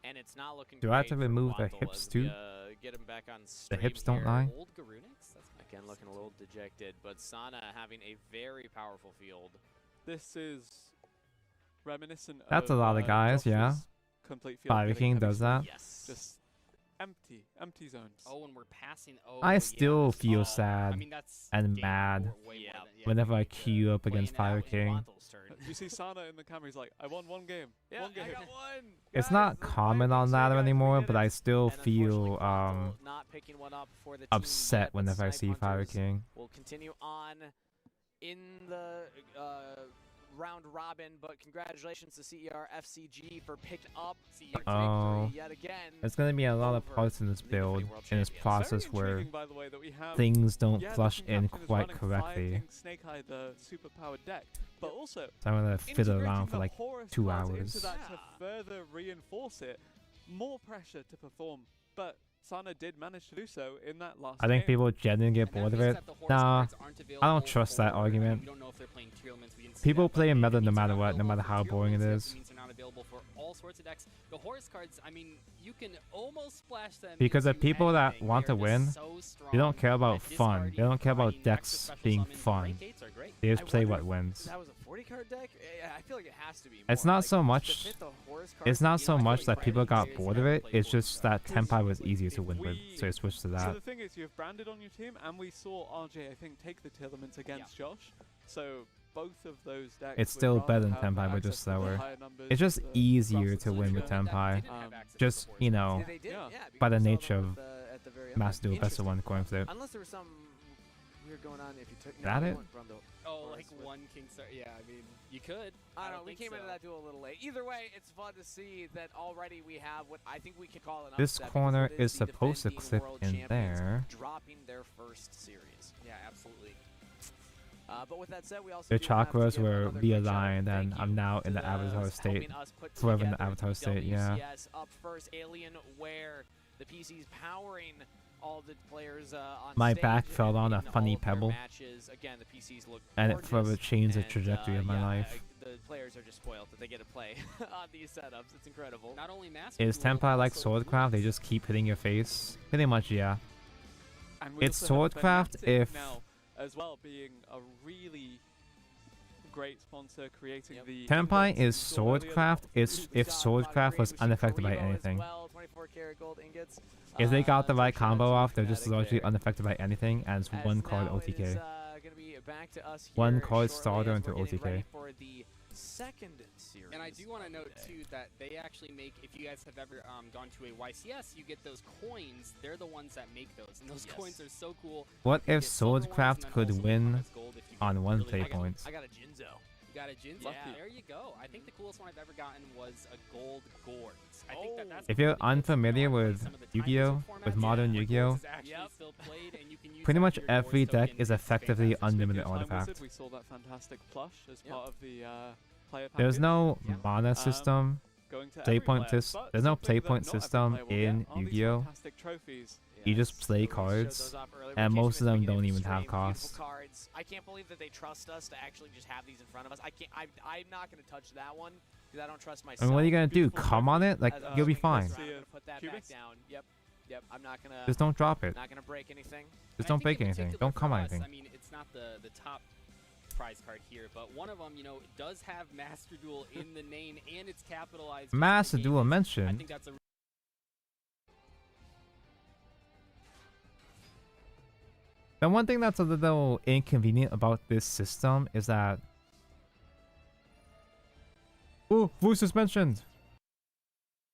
F: And it's not looking
B: Do I have
F: great
B: to
F: for
B: remove the
F: Quantle
B: hips
F: as we,
B: too?
F: get him back on
B: The
F: stream
B: hips don't
F: here.
B: lie.
G: Old Garunix. That's
F: Again, looking a little dejected, but Sana having a very powerful field.
E: This is reminiscent
B: That's
E: of
B: a lot of guys, yeah.
E: Josh's complete field
B: Fire
E: getting
B: King
E: heavy
B: does
E: stuff.
B: that.
F: Yes.
E: Just empty zones.
G: Oh, and we're passing. Oh,
B: I
G: yeah,
B: still
G: that's-
B: feel
G: I
B: sad
G: mean, that's
B: and
G: game
B: mad
G: four way more
F: Yeah.
G: than- yeah,
B: whenever I
G: we need to
B: queue up
F: Playing
B: against
F: it out
B: Fire
F: in
B: King.
F: Quantle's turn.
E: You see Sana in the camera, he's like, I won one game.
F: Yeah,
E: one game.
F: I got one.
B: It's
F: Guys,
B: not
F: the
B: common
F: Fire
B: on
F: King's
B: ladder
F: here, guys, we
B: anymore,
F: did
B: but
F: it.
B: I still
F: And unfortunately,
B: feel
F: Quantle not picking one up for the team
B: upset
F: yet, but
B: whenever I
F: Snipe
B: see Fire
F: Hunters
B: King.
F: will continue on in the round robin, but congratulations to CER FCG for picking up the
B: Oh.
F: victory yet again.
B: There's gonna be a lot of
F: over
B: parts in this
F: the
B: build,
F: Infinity World
B: in this
F: Champions.
B: process
E: Very
B: where
E: intriguing, by the way, that we have
B: things don't
E: the
B: flush
E: team
B: in
E: captain is
B: quite
E: running
B: correctly.
E: Fire King Snake Eye, the super powered deck, but also
B: So I'm gonna fiddle
E: integrating
B: around for
E: the
B: like
E: Horus
B: 2
E: cards
B: hours.
E: into that to further reinforce it. More pressure to perform, but Sana did manage to do so in that last
B: I think
E: game.
B: people genuinely get
G: And that
B: bored of
G: means
B: it.
G: that the horse
B: Nah,
G: cards aren't
B: I don't
G: available
B: trust that
G: for-
B: argument.
G: We don't know if they're playing tournaments. We didn't see
B: People
G: that, but
B: play
G: it
B: Meta no
G: means they're
B: matter
G: not
B: what, no
G: available
B: matter
G: for
B: how boring it
G: tournaments.
B: is.
G: It means they're not available available for all sorts of decks. The horse cards, I mean, you can almost splash them
B: Because the
G: into
B: people that
G: anything.
B: want to
G: They're
B: win,
G: just so
B: they don't
G: strong
B: care about
G: that
B: fun. They
G: discarding
B: don't care about
G: extra
B: decks
G: special
B: being
G: summons and
B: fun.
G: Breakates are great.
B: They just
F: I
B: play
F: wonder
B: what
F: if
B: wins.
F: That was a 40 card deck? Yeah, I feel like it has to be.
B: It's
F: more.
B: not
F: Like,
B: so
F: to
B: much.
F: fit the horse
B: It's
F: cards
B: not
F: in,
B: so
F: I feel
B: much
F: like
B: that people got
F: Brandon
B: bored of it. It's just that Tenpai was easier to win with, so they switched to
E: So
B: that.
E: the thing is, you have Branded on your team, and we saw RJ, I think, take the Tillaments against Josh. So both of those decks.
B: It's
E: would
B: still
E: rather
B: better than
E: have
B: Tenpai, but
E: access
B: just
E: to the
B: slower.
E: higher numbers,
B: It's just
E: the
B: easier
E: grass
B: to
E: that's
B: win with
E: stronger.
B: Tenpai.
G: Didn't have access to
B: Just,
G: the horse
B: you
G: cards.
B: know,
F: They did,
E: Yeah.
F: yeah.
B: by the
F: because we saw
B: nature
F: them
B: of
F: at the very end.
B: Mass Duel, best of
F: Interesting.
B: one coin flip.
F: Unless there was some weird going on if you took.
B: That
F: we
B: it?
F: went Rondo.
G: Oh,
F: Or
G: like
F: with-
G: one King Star. Yeah, I mean, you could.
F: I don't know. We
G: think
F: came into
G: so.
F: that duel a little late. Either way, it's fun to see that already we have what I think we could call an
B: This
F: upset because
B: corner
F: it
B: is
F: the
B: supposed to
F: defending
B: clip
F: world
B: in
F: champions
B: there.
F: dropping their first series.
G: Yeah, absolutely.
F: But with that said, we also
B: The
F: do have to
B: chakras
F: give
B: were
F: another quick shout-out.
B: realigned,
F: Thank
B: and I'm
F: you
B: now
F: to
B: in the Avatar
F: helping
B: state.
F: us put
B: Forever in the
F: together
B: Avatar state, yeah.
F: WCS up first, Alien, where the PC's powering all the players on
B: My
F: stage
B: back fell
F: and
B: on a
F: in all
B: funny
F: of their
B: pebble.
F: Matches. Again, the PCs look
B: And it
F: gorgeous,
B: forever changed the
F: and,
B: trajectory of my
F: yeah,
B: life.
F: The players are just spoiled that they get to play on these setups. It's incredible.
G: Not only Master
B: Is
G: Duel,
B: Tenpai like
G: also
B: Swordcraft? They
G: Blitz.
B: just keep hitting your face? Pretty much, yeah.
E: And we
B: It's
E: also have
B: Swordcraft
E: Fnatic
B: if-
E: now as well being a really great sponsor creating
F: Yep.
E: the
B: Tenpai
E: ingots
B: is
E: we saw earlier, the
B: Swordcraft
E: top
B: if
E: three.
B: if Swordcraft was unaffected by anything. If they got the right combo off, they're just largely unaffected by anything, and it's one card OTK. One card starter into OTK.
G: And I do want to note too that they actually make, if you guys have ever gone to a YCS, you get those coins. They're the ones that make those, and those
F: Yes.
G: coins are so cool.
B: What
G: You
B: if
G: get silver ones, and
B: Swordcraft
G: then
B: could
G: also they come
B: win
G: as gold if you
B: on
G: get
B: one
G: really
B: play
G: high.
B: points?
F: I got a Jinzo.
G: You got a Jinzo.
F: Yeah.
G: There you go. I think the coolest one I've ever gotten was a gold Gourds. I think that's
B: If you're
G: really cool to
B: unfamiliar
G: play
B: with
G: some of the
B: Yu-Gi-Oh,
G: time zone
B: with
G: formats,
B: modern
G: where
B: Yu-Gi-Oh,
G: Gourds is actually
F: Yep.
G: still played, and you can use
B: pretty
G: that
B: much
G: for your
B: every
G: Gourds
B: deck
G: token.
B: is
G: It's
B: effectively
G: fantastic.
B: unlimited
E: Time Wizard,
B: artifact.
E: we saw that fantastic plush as
F: Yep.
E: part of the player
B: There's
E: package.
B: no
G: Yeah.
B: mana system.
E: Going to
B: play
E: every
B: point
E: player,
B: sys-
E: but
B: there's no
E: something
B: play
E: that
B: point
E: not every
B: system
E: player will get
B: in
E: are these
B: Yu-Gi-Oh.
E: fantastic trophies.
B: You just
F: Yes,
B: play
F: so we showed
B: cards,
F: those off earlier.
B: and
F: We
B: most of
F: came
B: them
F: in the
B: don't
F: beginning
B: even
F: of the
B: have
F: stream, beautiful
B: cost.
F: cards. I can't believe that they trust us to actually just have these in front of us. I'm not going to touch that one because I don't trust
B: I
F: myself.
B: mean, what are you gonna do?
E: Beautiful
B: Come on it? Like,
F: As
B: you'll be
F: swing
B: fine.
F: comes around, I'm gonna put that back
E: Cubits?
F: down. Yep. I'm not gonna.
B: Just don't drop it.
F: Not gonna break anything.
B: Just
G: And I
B: don't
G: think
B: break
G: in
B: anything.
G: particular
B: Don't
G: for
B: come on
G: us,
B: anything.
G: I mean, it's not the top prize card here, but one of them, you know, does have Master Duel in the name, and it's capitalized. because
B: Master
G: the game
B: Duel
G: is- I
B: mentioned.
G: think that's a
B: The one thing that's a little inconvenient about this system is that... Ooh, voice suspension!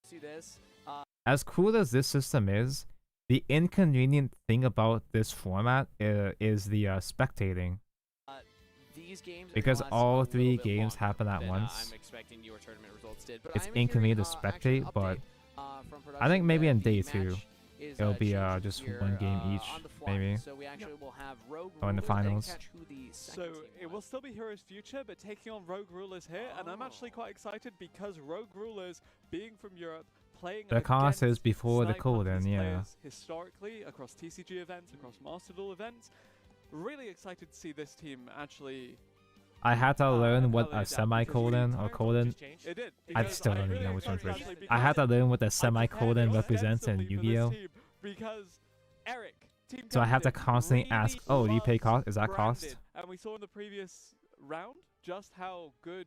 F: See this?
B: As cool as this system is, the inconvenient thing about this format is the spectating.
F: These games are
B: Because
F: gonna last
B: all
F: a
B: three
F: little bit
B: games
F: longer
B: happen at
F: than,
B: once.
F: I'm expecting your tournament results did. But
B: It's
F: I am hearing,
B: inconvenient to
F: actually an
B: spectate, but
F: update, from
B: I think
F: production
B: maybe
F: that
B: in
F: the
B: day
F: match
B: two,
F: is,
B: it'll be
F: changing
B: just
F: here,
B: one game each,
F: on the fly.
B: maybe.
F: So we actually will have Rogue
B: Or in the
F: Rulers and
B: finals.
F: catch who the
E: So
F: second team
E: it
F: was.
E: will still be Heroes Future, but taking on Rogue Rulers here, and I'm actually
F: Oh.
E: quite excited because Rogue Rulers, being from Europe, playing
B: The cost
E: against
B: is before the
E: Snipe
B: code,
E: Hunters
B: yeah.
E: players historically across TCG events, across Master Duel events. Really excited to see this team actually.
B: I had to learn what
E: how they
B: a
E: adapt, because
B: semicolon or colon...
E: It did.
B: I
E: because
B: still
E: I'm
B: don't even
E: really
B: know which one's
E: excited
B: which.
E: actually
B: I had to
E: because
B: learn what a
E: I prepared
B: semicolon represents in
E: extensively for this
B: Yu-Gi-Oh!
E: team Because Eric, team
B: So I have to
E: captain,
B: constantly
E: really
B: ask, oh, do you pay
E: loves
B: cost? Is that cost?
E: branded. And we saw in the previous round just how good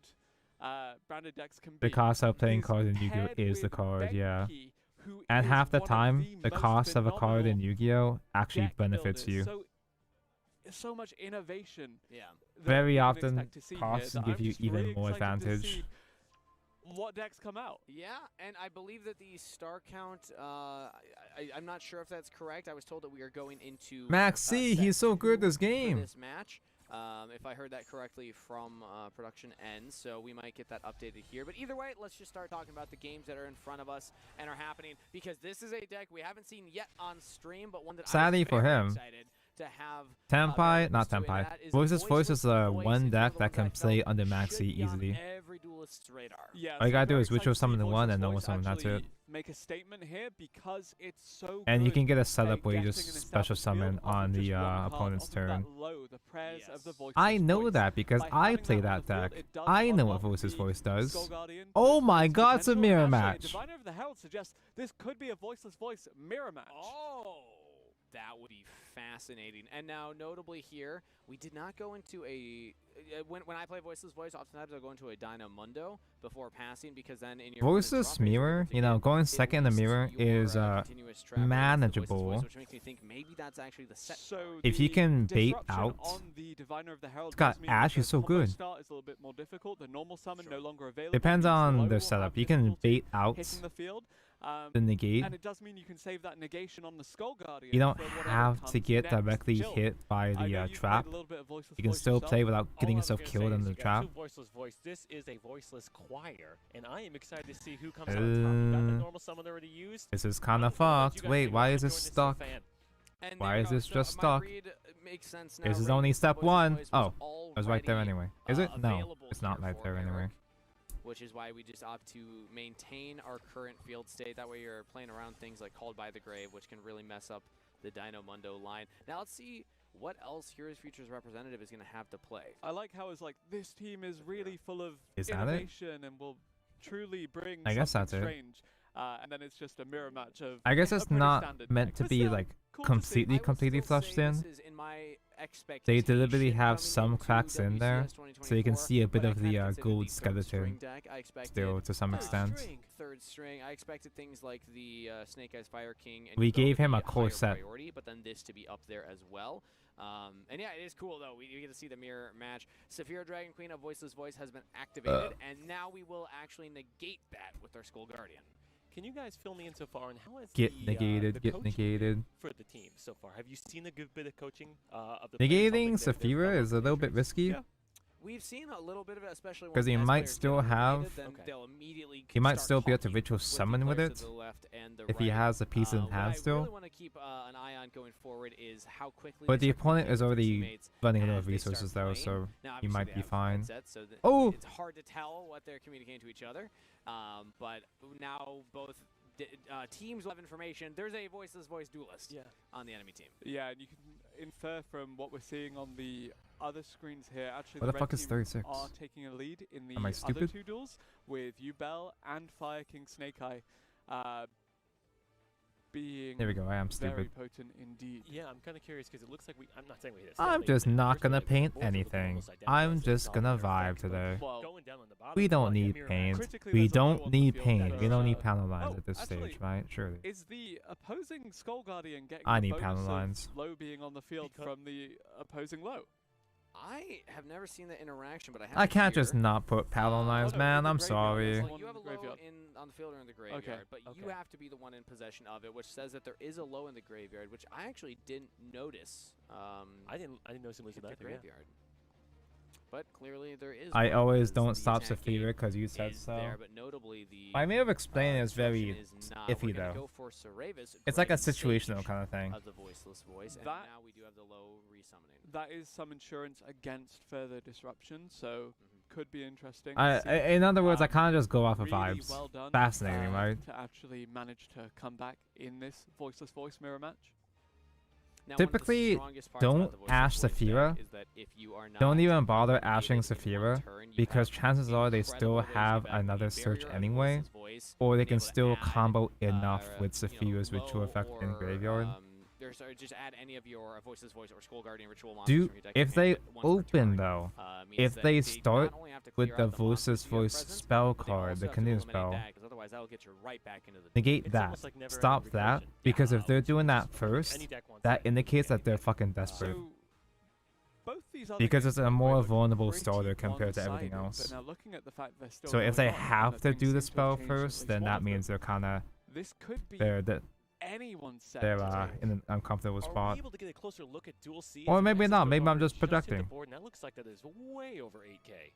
E: branded decks can be.
B: The cost of playing
E: Is
B: cards in Yu-Gi-Oh!
E: paired
B: is the
E: with
B: card, yeah.
E: Benki, who
B: And
E: is
B: half the
E: one of
B: time, the
E: most
B: cost of a card in
E: phenomenal
B: Yu-Gi-Oh! actually
E: deck
B: benefits
E: builders.
B: you.
E: So much innovation.
F: Yeah.
E: that
B: Very
E: we can
B: often,
E: expect to see here
B: costs
E: that
B: give
E: I'm
B: you
E: just
B: even
E: really
B: more
E: excited to
B: advantage.
E: see what decks come out?
F: Yeah, and I believe that the star count, I'm not sure if that's correct. I was told that we are going into
B: Max C,
F: set
B: he's so good
F: two
B: this
F: for
B: game.
F: this match. If I heard that correctly from production end, so we might get that updated here. But either way, let's just start talking about the games that are in front of us and are happening, because this is a deck we haven't seen yet on stream, but one that
B: Sadly
F: I'm
B: for
F: very
B: him,
F: excited to have.
B: Tenpai,
F: very
B: not
F: close to, and
B: Tenpai.
F: that is
B: Voice is the
F: Voice.
B: one
F: It's
B: deck
F: of the
B: that
F: ones
B: can
F: I
B: play
F: felt
B: under Maxi
F: should be on
B: easily.
F: every duelist's radar.
E: Yeah,
B: All you
E: so
B: gotta do
E: very
B: is witch
E: excited
B: or
E: to see
B: summon the
E: Voice
B: one
E: of
B: and no
E: Voice
B: one summon, that's
E: actually
B: it.
E: make a statement here because it's so
B: And you
E: good
B: can get a
E: at
B: setup where you
E: getting
B: just
E: an
B: special
E: established field
B: summon
E: off of
B: on
E: just
B: the
E: one card,
B: opponent's
E: off of
B: turn.
E: that low, the prayers of the Voiceless
B: I know
E: Voice.
B: that because
E: By
B: I
E: having
B: play
E: that on
B: that
E: the field,
B: deck.
E: it does
B: I know what
E: unlock
B: Voiceless
E: the
B: Voice does.
E: Skull Guardian
B: Oh
E: to
B: my
E: its
B: god, it's a
E: potential,
B: mirror
E: and actually,
B: match.
E: Diviner of the Herald suggests this could be a Voiceless Voice mirror match.
F: Oh, that would be fascinating. And now, notably here, we did not go into a... when I play Voiceless Voice, oftentimes I'll go into a Dynamundo before passing, because then in your
B: Voiceless mirror, you know, going second in the mirror is manageable.
F: Which makes me think maybe that's actually the set.
E: So
B: If you
E: the
B: can bait
E: disruption
B: out,
E: on the Diviner of the Herald
B: it's got
E: does mean
B: Ash
E: that
B: is
E: the
B: so
E: combo
B: good.
E: start is a little bit more difficult. The normal summon no longer available.
B: Depends
E: means
B: on
E: low
B: their
E: will
B: setup.
E: have
B: You can
E: difficulty
B: bait out
E: hitting the field.
B: the negate.
E: And it does mean you can save that negation on the Skull Guardian.
B: You don't
E: for whatever
B: have to
E: comes
B: get
E: next.
B: directly
E: Jill,
B: hit by
E: I
B: the
E: know you've played
B: trap.
E: a little bit of Voiceless
B: You can
E: Voice
B: still
E: yourself.
B: play without getting
H: All
B: yourself
H: I'm gonna
B: killed
H: say
B: in
H: is
B: the
H: you got
B: trap.
H: two voiceless voice. This is a voiceless choir, and I am excited to see who comes out on top. You got the normal summon already used.
B: This is kind of
H: I'm gonna let
B: fucked.
H: you guys
B: Wait,
H: take
B: why
H: over
B: is this
H: and join
B: stuck?
H: fan.
F: And
B: Why
F: there we
B: is
F: go.
B: this
F: So
B: just
F: my
B: stuck?
F: read makes sense now.
B: This is
F: Raven
B: only step
F: Voiceless
B: 1.
F: Voice
B: Oh,
F: was
B: it was right there
F: already,
B: anyway. Is it? No,
F: available
B: it's not
F: here
B: right
F: for
B: there anyway.
F: Eric, which is why we just opt to maintain our current field state. That way you're playing around things like Called by the Grave, which can really mess up the Dynamundo line. Now let's see what else Heroes Futures representative is going to have to play.
E: I like how it's like this team is really full of
B: Is that it?
E: innovation and will truly bring
B: I guess
E: something
B: that's it.
E: strange. And then it's just a mirror match of
B: I guess
E: a
B: it's
E: pretty
B: not
E: standard
B: meant
E: deck.
B: to
E: But
B: be
E: still,
B: like
E: cool to see.
B: completely
F: I will
B: completely
F: still
B: flushed
F: say
B: in.
F: this is in my
B: They
F: expectation
B: deliberately have
F: coming
B: some
F: into
B: cracks in there,
F: WCS
B: so you can
F: 2024,
B: see a bit
F: but I
B: of
F: kinda
B: the
F: consider
B: gold
F: third string
B: skeleton
F: deck. I expected
B: still to some
F: third
B: extent.
F: string. Third string. I expected things like the Snake Eyes Fire King. And
B: We
F: Hugo
B: gave
F: to
B: him
F: be
B: a core
F: higher
B: set.
F: priority, but then this to be up there as well. And yeah, it is cool though. We get to see the mirror match. Saphira Dragon Queen of Voiceless Voice has been activated, and now we will actually negate that with our Skull Guardian.
H: Can you guys fill me in so far on how is
B: Get
H: the
B: negated,
H: the
B: get
H: coaching
B: negated.
H: for the team so far? Have you seen a good bit of coaching of the
B: Negating Saphira is a little bit risky.
E: Yeah.
F: We've seen a little bit of it, especially
B: 'Cause he
F: once
B: might
F: players get
B: still
F: eliminated,
B: have-
F: then
H: Okay.
F: they'll immediately
B: He might
F: start
B: still be able to
F: talking
B: ritual
F: with the
B: summon with
F: players
B: it
F: to the left and the
B: if he
F: right.
B: has a piece in
F: What
B: hand
F: I
B: still.
F: really want to keep an eye on going forward is how quickly
B: But
F: they
B: the
F: start
B: opponent
F: communicating
B: is
F: with their
B: already
F: teammates
B: running out
F: as
B: of
F: they start
B: resources though,
F: playing.
B: so
F: Now,
B: he
F: obviously
B: might
F: they
B: be
F: have
B: fine.
F: headsets, so
B: Oh!
F: it's hard to tell what they're communicating to each other. But now both teams will have information. There's a Voiceless Voice duelist on the enemy team.
E: Yeah, and you can infer from what we're seeing on the other screens here. Actually,
B: What
E: the
B: the
E: red
B: fuck is
E: team
B: 36?
E: are taking a lead in the
B: Am I
E: other
B: stupid?
E: two duels with Ubel and Fire King Snake Eye being
B: There we go, I am
E: very
B: stupid.
E: potent indeed.
H: Yeah, I'm kind of curious because it looks like I'm not saying we hit a
B: I'm
H: stalemate,
B: just
H: but it
B: not
H: looks
B: gonna
H: like
B: paint
H: both of them
B: anything.
H: almost identical
B: I'm
H: as a
B: just gonna
H: solid
B: vibe
H: effect, but
B: today.
E: Well,
H: going down on the bottom,
B: We
H: it's
B: don't
H: like a
B: need
H: mirror
B: paint.
H: match.
E: Critically,
B: We
E: there's a low
B: don't
E: on the
B: need
E: field
B: paint.
E: that
B: We don't need
E: is,
B: panel lines
E: oh,
B: at this
E: actually,
B: stage, right? Surely.
E: Is the opposing Skull Guardian getting
B: I
E: the
B: need
E: bonus
B: panel
E: of
B: lines.
E: low being on the field
H: Because-
E: from the opposing low?
F: I have never seen the interaction, but I have
B: I
F: it
B: can't
F: here.
B: just not put panel lines,
E: no,
B: man.
E: in the
B: I'm
E: graveyard,
B: sorry.
E: there's
F: Well,
E: one
F: you
E: in
F: have
E: the
F: a low
E: graveyard.
F: on the field or in the graveyard, but you
H: Okay.
F: have to be the one in possession of it, which says that there is a low in the graveyard, which I actually didn't notice.
H: I didn't notice it was
F: at
H: in
F: the
H: that yeah.
F: graveyard. But clearly there is.
B: I
F: one
B: always
F: because
B: don't
F: the
B: stop
F: attack
B: Saphira
F: gate
B: because you said
F: is
B: so.
F: there, but notably the
B: My way of explaining it is very
F: disruption is not.
B: iffy
F: We're gonna
B: though.
F: go for Cerevis,
B: It's like a
F: Great Sage
B: situational kind of thing.
F: of the voiceless voice, and
E: That-
F: now we do have the low resummoning.
E: That is some insurance against further disruption, so could be interesting.
B: In other words, I kind of just go off of
E: really
B: vibes.
E: well done,
B: Fascinating, right?
E: To actually manage to come back in this Voiceless Voice mirror match.
F: Now, one of the
B: Typically,
F: strongest parts about
B: don't
F: the Voiceless
B: ash
F: Voice deck
B: Saphira.
F: is that if you are not
B: Don't even bother
F: eliminated
B: ashing
F: in one
B: Saphira
F: turn, you
B: because
F: have
B: chances are they still
F: incredible ways
B: have
F: of activating
B: another search
F: barrier on
B: anyway,
F: Voiceless Voice,
B: or they
F: being
B: can
F: able to
B: still
F: add,
B: combo enough with
F: you know,
B: Saphira's ritual
F: low
B: effect in
F: or,
B: graveyard.
F: Or just add any of your Voiceless Voice or Skull Guardian ritual monsters
B: Do
F: from your deck
B: if
F: to
B: they
F: hand it once per
B: open
F: turn.
B: though,
F: Means
B: if
F: that
B: they
F: not
B: start
F: only have to
B: with
F: clear
B: the
F: out monsters
B: Voiceless
F: you have
B: Voice
F: present,
B: spell
F: but they
B: card,
F: also
B: the
F: have to
B: canoe
F: eliminate
B: spell,
F: that, 'cause otherwise that'll get you right back into the
B: negate
H: It's
B: that.
H: almost like never-ending
B: Stop that
H: regression.
B: because if
H: Yeah.
B: they're doing that
H: Any
B: first,
H: deck wants
B: that
H: that.
B: indicates that they're
H: Okay.
B: fucking desperate.
E: So both these other
B: Because
E: games
B: it's a
E: are
B: more
E: looking
B: vulnerable
E: pretty
B: starter compared to everything
E: one-sided,
B: else.
E: But now looking at the fact they're still
B: So if
E: going
B: they
E: on,
B: have
E: and
B: to
E: things
B: do the
E: seem to have
B: spell
E: changed at
B: first,
E: least
B: then
E: one
B: that
E: of
B: means
E: them,
B: they're kind of
E: this could be anyone's set.
B: they're
E: today.
B: in an uncomfortable
H: Are
B: spot.
H: we able to get a closer look at Dual C?
B: Or
H: as it
B: maybe
H: passes
B: not,
H: the
B: maybe I'm
H: marker
B: just
H: hit the
B: projecting.
H: board, and that looks like that is way over 8K.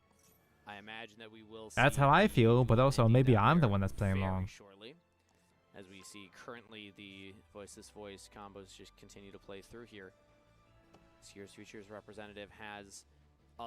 F: I imagine that we will
B: That's
F: see
B: how I
F: the
B: feel, but also
F: ending
B: maybe
F: down
B: I'm the
F: there
B: one that's playing
F: very
B: wrong.
F: shortly, as we see currently the Voiceless Voice combos just continue to play through here. Heroes Futures representative has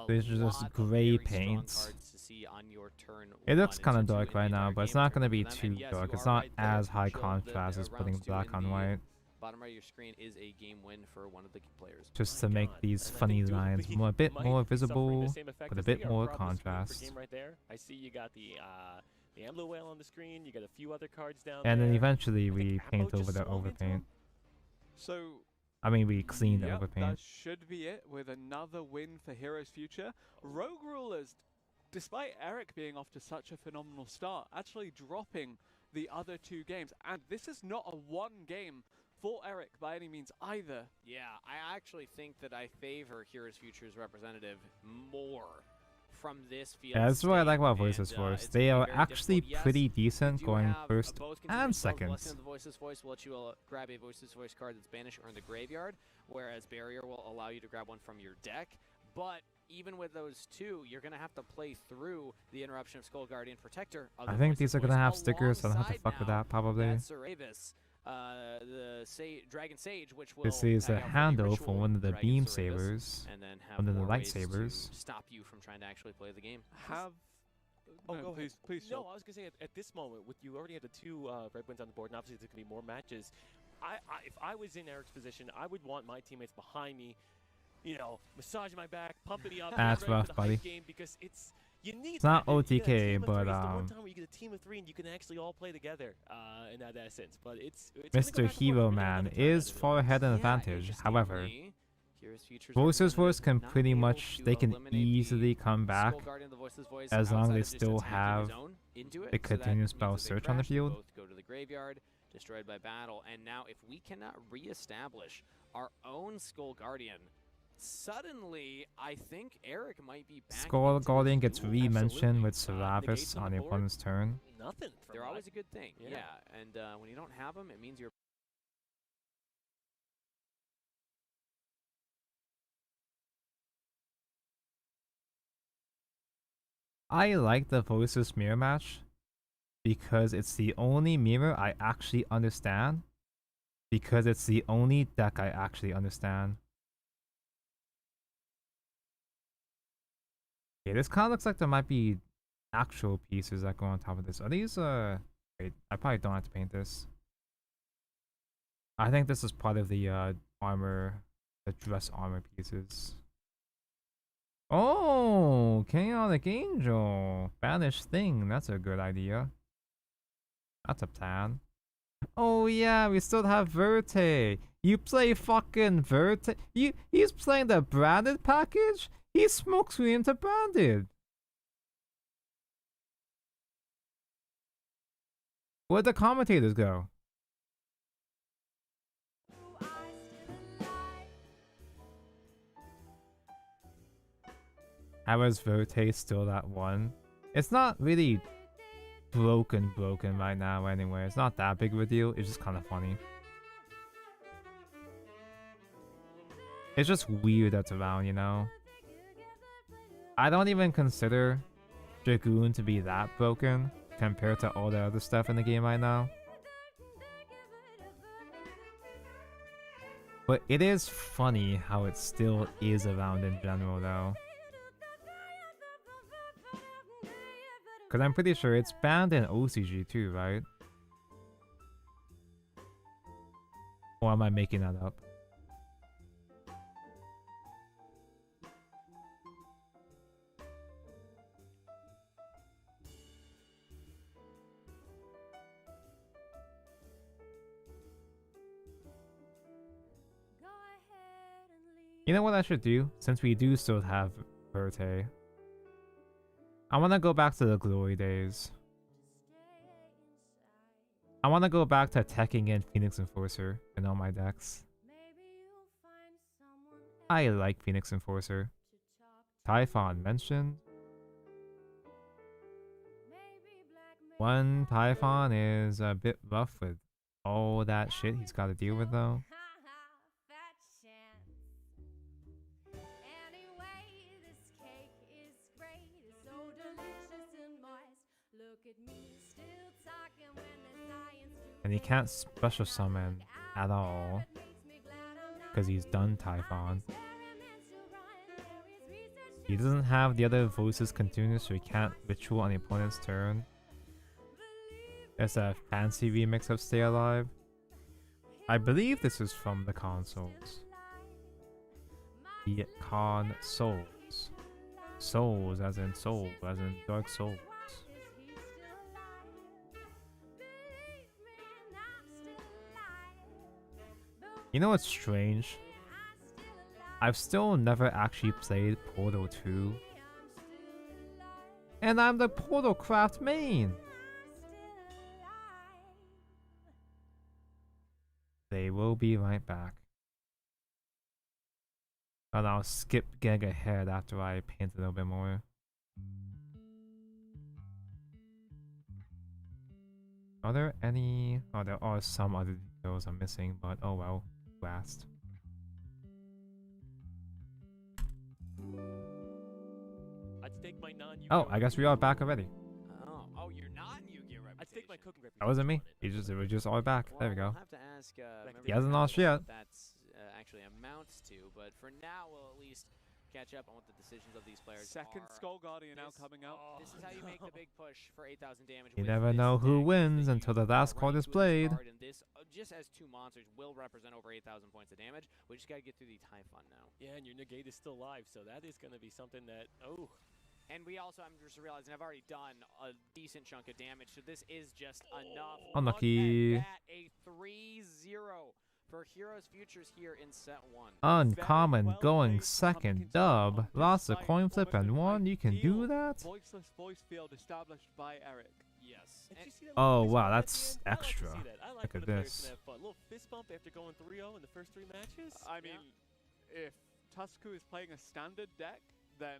B: There's just
F: lot of
B: gray
F: very strong
B: paints.
F: cards to see on your turn
B: It looks
F: one
B: kind of
F: and turn
B: dark
F: two in
B: right
F: the
B: now,
F: entire
B: but it's
F: game
B: not
F: turn
B: going to
F: one
B: be
F: for them.
B: too
F: And yes,
B: dark.
F: you
B: It's
F: are
B: not
F: right there.
B: as high
F: Show
B: contrast as putting
F: rounds two
B: black
F: in
B: on
F: the
B: white,
F: bottom right of your screen is a game win for one of the players.
B: just
H: My
B: to make
H: God.
B: these
H: And I
B: funny
H: think Dual
B: lines
H: Beat
B: a bit
H: might
B: more
H: be suffering the
B: visible,
H: same effect
B: with a
H: as
B: bit
H: they are
B: more
H: across the screen for
B: contrast.
H: game right there. I see you got the Amlo Whale on the screen. You got a few other cards down
B: And then
H: there.
B: eventually
H: I think
B: we
H: Appo
B: paint
H: just
B: over the
H: swung into
B: overpaint.
H: him.
E: So
B: I mean, we clean the
E: yep,
B: overpaint.
E: that should be it with another win for Heroes Future. Rogue Rulers, despite Eric being off to such a phenomenal start, actually dropping the other two games. And this is not a one game for Eric by any means either.
F: Yeah, I actually think that I favor Heroes Future's representative more from this field.
B: Yeah, that's what I like about
F: state,
B: Voices
F: and,
B: Force.
F: it's
B: They
F: gonna
B: are
F: be very
B: actually
F: difficult. Yes,
B: pretty
F: we
B: decent
F: do
B: going
F: have,
B: first
F: both
B: and
F: continuing spells. Blessing
B: seconds.
F: of the Voices Voice will let you grab a Voices Voice card that's banished or in the graveyard, whereas Barrier will allow you to grab one from your deck. But even with those two, you're going to have to play through the interruption of Skull Guardian Protector. Of
B: I
F: the
B: think
F: Voices
B: these are going to
F: Voice
B: have stickers, so I don't have to
F: alongside
B: fuck with
F: now
B: that, probably.
F: that Ceravis, the Dragon Sage, which will
B: This is
F: tag
B: a
F: out for the
B: handle for
F: ritual
B: one of the
F: Dragon
B: beam
F: Ceravis,
B: sabers.
F: and then have
B: one of the
F: more ways to
B: lightsabers.
F: stop you from trying to actually play the game.
E: Have
H: Oh,
E: no,
H: go ahead.
E: please,
H: No,
E: Sean.
H: I was gonna say at this moment, with you already have the two red wins on the board, and obviously there's gonna be more matches. If I was in Eric's position, I would want my teammates behind me, you know, massaging my back, pumping me up.
B: That's
H: getting ready
B: rough,
H: for the hype
B: buddy.
H: game because you need.
B: It's not
H: that. You get a
B: OTK,
H: team of
B: but,
H: three. It's the one
B: um,
H: time where you get a team of three and you can actually all play together in that essence. But it's gonna go
B: Mr.
H: back and forth.
B: Hero
H: We're gonna
B: Man
H: have a turn
B: is
H: out of it
B: far
H: all.
B: ahead in
F: Yeah,
B: advantage. However,
F: interestingly, Heroes Future's
B: Voices Voice
F: representative
B: can
F: not
B: pretty
F: able
B: much,
F: to
B: they can
F: eliminate the
B: easily come back
F: Skull Guardian of the Voices Voice
B: as long as
F: outside
B: they
F: of just
B: still
F: attacking
B: have
F: his own into it,
B: the
F: so that
B: continuous
F: means
B: spell
F: that they
B: search on the
F: crash, they
B: field.
F: both go to the graveyard, destroyed by battle, and now if we cannot reestablish our own Skull Guardian, suddenly I think Eric might be back
B: Skull
F: into
B: Guardian
F: this
B: gets
F: duel.
B: re-mentioned with
H: Negates
B: Ceravis
H: on
B: on
H: the
B: the
H: board.
B: opponent's turn.
H: Nothing.
F: They're always a good thing,
H: Yeah.
F: yeah. And when you don't have them, it means you're
B: I like the Voices mirror match because it's the only mirror I actually understand. Because it's the only deck I actually understand. Okay, this kind of looks like there might be actual pieces that go on top of this. Are these, wait, I probably don't have to paint this. I think this is part of the, armor, the dress armor pieces. Oh, Chaotic Angel. Banished Thing, that's a good idea. That's a plan. Oh yeah, we still have Verte. You play fucking Verte? He's playing the branded package? He smoke screen to branded. Where'd the commentators go? How is Verte still that one? It's not really broken right now anyway. It's not that big of a deal. It's just kind of funny. It's just weird that's around, you know? I don't even consider Dragoon to be that broken compared to all the other stuff in the game right now. But it is funny how it still is around in general though. Because I'm pretty sure it's banned in OCG too, right? Or am I making that up? You know what I should do? Since we do still have Verte. I want to go back to the glory days. I want to go back to teching in Phoenix Enforcer in all my decks. I like Phoenix Enforcer. Typhon mentioned. One Typhon is a bit rough with all that shit he's got to deal with though. And he can't special summon at all because he's done Typhon. He doesn't have the other voices continuous, so he can't ritual on the opponent's turn. There's a fancy remix of Stay Alive. I believe this is from the consoles. The consoles. Souls as in soul, as in Dark Souls. You know what's strange? I've still never actually played Portal 2. And I'm the Portal Craft main! They will be right back. And I'll skip getting ahead after I paint a little bit more. Are there any... Oh, there are some other details I'm missing, but oh well. Who asked?
H: I'd stake my
B: Oh, I guess we are back already.
F: Oh, you're non-Yu-Gi-Oh reputation.
H: I'd stake my cooking reputation.
B: That wasn't me.
H: on it.
B: It was just all back.
F: Well,
B: There we go.
F: We'll have to ask.
B: He hasn't lost yet.
F: What that's actually amounts to, but for now, we'll at least catch up on what the decisions of these players
E: Second
F: are.
E: Skull Guardian now
F: This-
E: coming out.
F: This is how you make the big push for 8,000 damage.
B: You
F: with
B: never
F: this
B: know who
F: deck,
B: wins
F: that
B: until
F: you
B: the last
F: are
B: card
F: running
B: is
F: to this
B: played.
F: card, and this, just as two monsters, will represent over 8,000 points of damage. We just got to get through the Typhon now.
H: Yeah, and your negate is still live, so that is going to be something that, oh.
F: And we also, I'm just realizing, I've already done a decent chunk of damage, so this is just enough.
B: Unlucky.
F: Look at that, a 3-0 for Heroes Futures here in set 1.
B: Uncommon going second dub. Lost a coin flip and won. You can do that?
E: Voiceless voice field established by Eric.
F: Yes.
H: And did you see that
B: Oh,
H: little fist
B: wow,
H: bump at
B: that's
H: the end? I like to
B: extra.
H: see that. I like
B: Look
H: when
B: at
H: the players
B: this.
H: can have fun. Little fist bump after going 3-0 in the first 3 matches.
E: I mean, if Tusku is playing a standard deck, then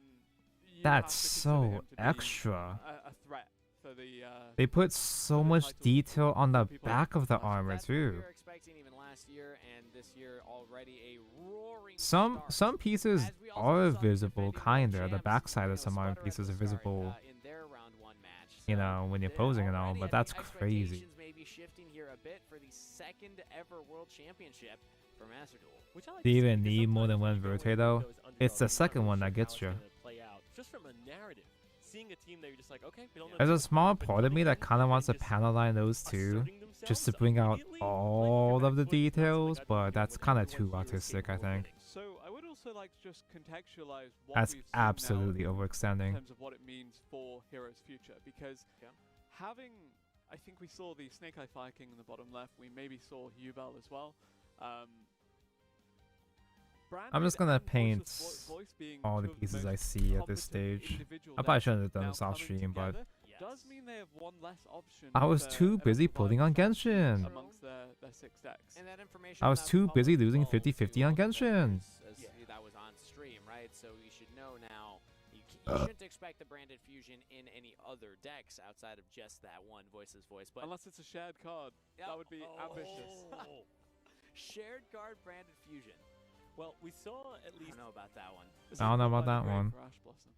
E: you
B: That's
E: have to consider
B: so
E: him to be
B: extra.
E: a threat for the.
B: They put so
E: for the
B: much
E: title
B: detail on the
E: people
B: back of the
E: watch.
B: armor
F: That's what we
B: too.
F: were expecting even last year, and this year already a roaring
B: Some
F: start.
B: pieces
F: As we also
B: are
F: saw the
B: visible,
F: defending world
B: kinda. The
F: champs,
B: backside of
F: you know,
B: some armor
F: sputter at
B: pieces
F: the
B: are
F: start,
B: visible,
F: in their round 1 match.
B: you
F: So
B: know, when you're
F: they're
B: posing and all,
F: already,
B: but
F: I
B: that's
F: think
B: crazy.
F: expectations may be shifting here a bit for the second ever world championship for Master Duel.
H: Which I like
B: Do you
H: to see
B: even
H: because
B: need more than
H: sometimes
B: one
H: when you go
B: rotate
H: into
B: though?
H: those
B: It's the
H: underdogs, you're not
B: second
H: really
B: one
H: sure
B: that gets
H: how it's
B: you.
H: gonna play out. Just from a narrative, seeing a team that you're just like, okay, we don't know
B: There's a
H: what's
B: small
H: but
B: part of me
H: coming
B: that
H: in
B: kind of
H: and
B: wants to
H: just
B: panel line those two,
H: asserting
B: just to
H: themselves
B: bring out
H: immediately.
B: all
H: Like
B: of the
H: your back foot, it's like,
B: details,
H: I don't
B: but
H: care
B: that's
H: what
B: kind of
H: everyone
B: too
H: feels
B: artistic, I
H: capable of
B: think.
H: winning.
E: So I would also like to just contextualize what
B: That's
E: we've seen
B: absolutely
E: now in
B: overextending.
E: terms of what it means for Heroes Future, because
F: Yeah.
E: having, I think we saw the Snake Eye Fire King in the bottom left. We maybe saw Yubel as well.
B: I'm just gonna
E: Branded and
B: paint
E: Voiceless Voice being
B: all the
E: two of
B: pieces I
E: most
B: see at this
E: competent
B: stage.
E: individual
B: I probably
E: decks
B: shouldn't have done
E: now
B: this off
E: coming
B: stream, but
E: together does
F: Yes.
E: mean they have one less option.
B: I was
E: for
B: too busy
E: eventual
B: putting on
E: viable
B: Genshin.
E: amongst their 6 decks.
F: And that information
B: I was
F: about
B: too
F: the
B: busy
F: public
B: losing
F: as well
B: 50-50
F: to
B: on
F: all the
B: Genshin.
F: players, as that was on stream, right? So you should know now. You shouldn't expect the branded fusion in any other decks outside of just that one Voiceless Voice. But
E: Unless it's a shared card,
F: Yep.
E: that would be ambitious.
H: Oh.
F: shared card branded fusion.
H: Well, we saw at
F: I
H: least
F: don't know about that one.
E: This
B: I
E: is
B: don't know
E: more
B: about
E: like
B: that
E: a grave
B: one.
E: for Ash Blossom.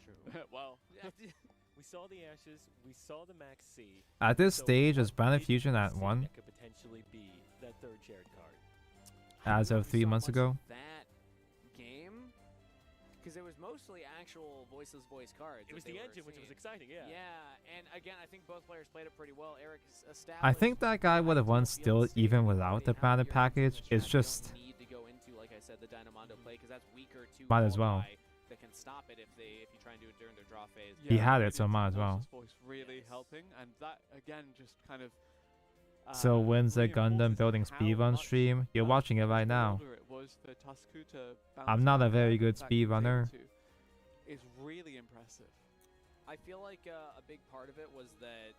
F: True.
E: Well,
H: we saw the ashes, we saw the max C.
B: At this
H: So
B: stage, is
H: what
B: Branded
H: did
B: Fusion
H: we
B: at
H: see
B: 1
H: that could potentially be that third shared card?
B: as of
F: We
B: 3
F: saw
B: months
F: much
B: ago?
F: of that game, because it was mostly actual Voiceless Voice cards.
H: It
F: that
H: was
F: they
H: the
F: were
H: engine, which was
F: seeing.
H: exciting, yeah.
F: Yeah, and again, I think both players played it pretty well. Eric established.
B: I think that guy would have won still even without the branded package. It's just
F: need to go into, like I said, the Dynamondo play because that's weaker to
B: Might as well.
F: Goldeneye that can stop it if you try and do it during their draw phase.
B: He had it,
E: maybe
B: so
E: it's
B: might as well.
E: Voiceless Voice really
F: Yes.
E: helping, and that again just kind of.
B: So when's the Gundam
E: reinforces
B: building
E: how
B: speedrun
E: much,
B: stream? You're watching it right now.
E: harder It was for Tusku to bounce
B: I'm not a
E: back
B: very
E: and
B: good
E: the fact that he was able
B: speedrunner.
E: to is really impressive.
F: I feel like a big part of it was that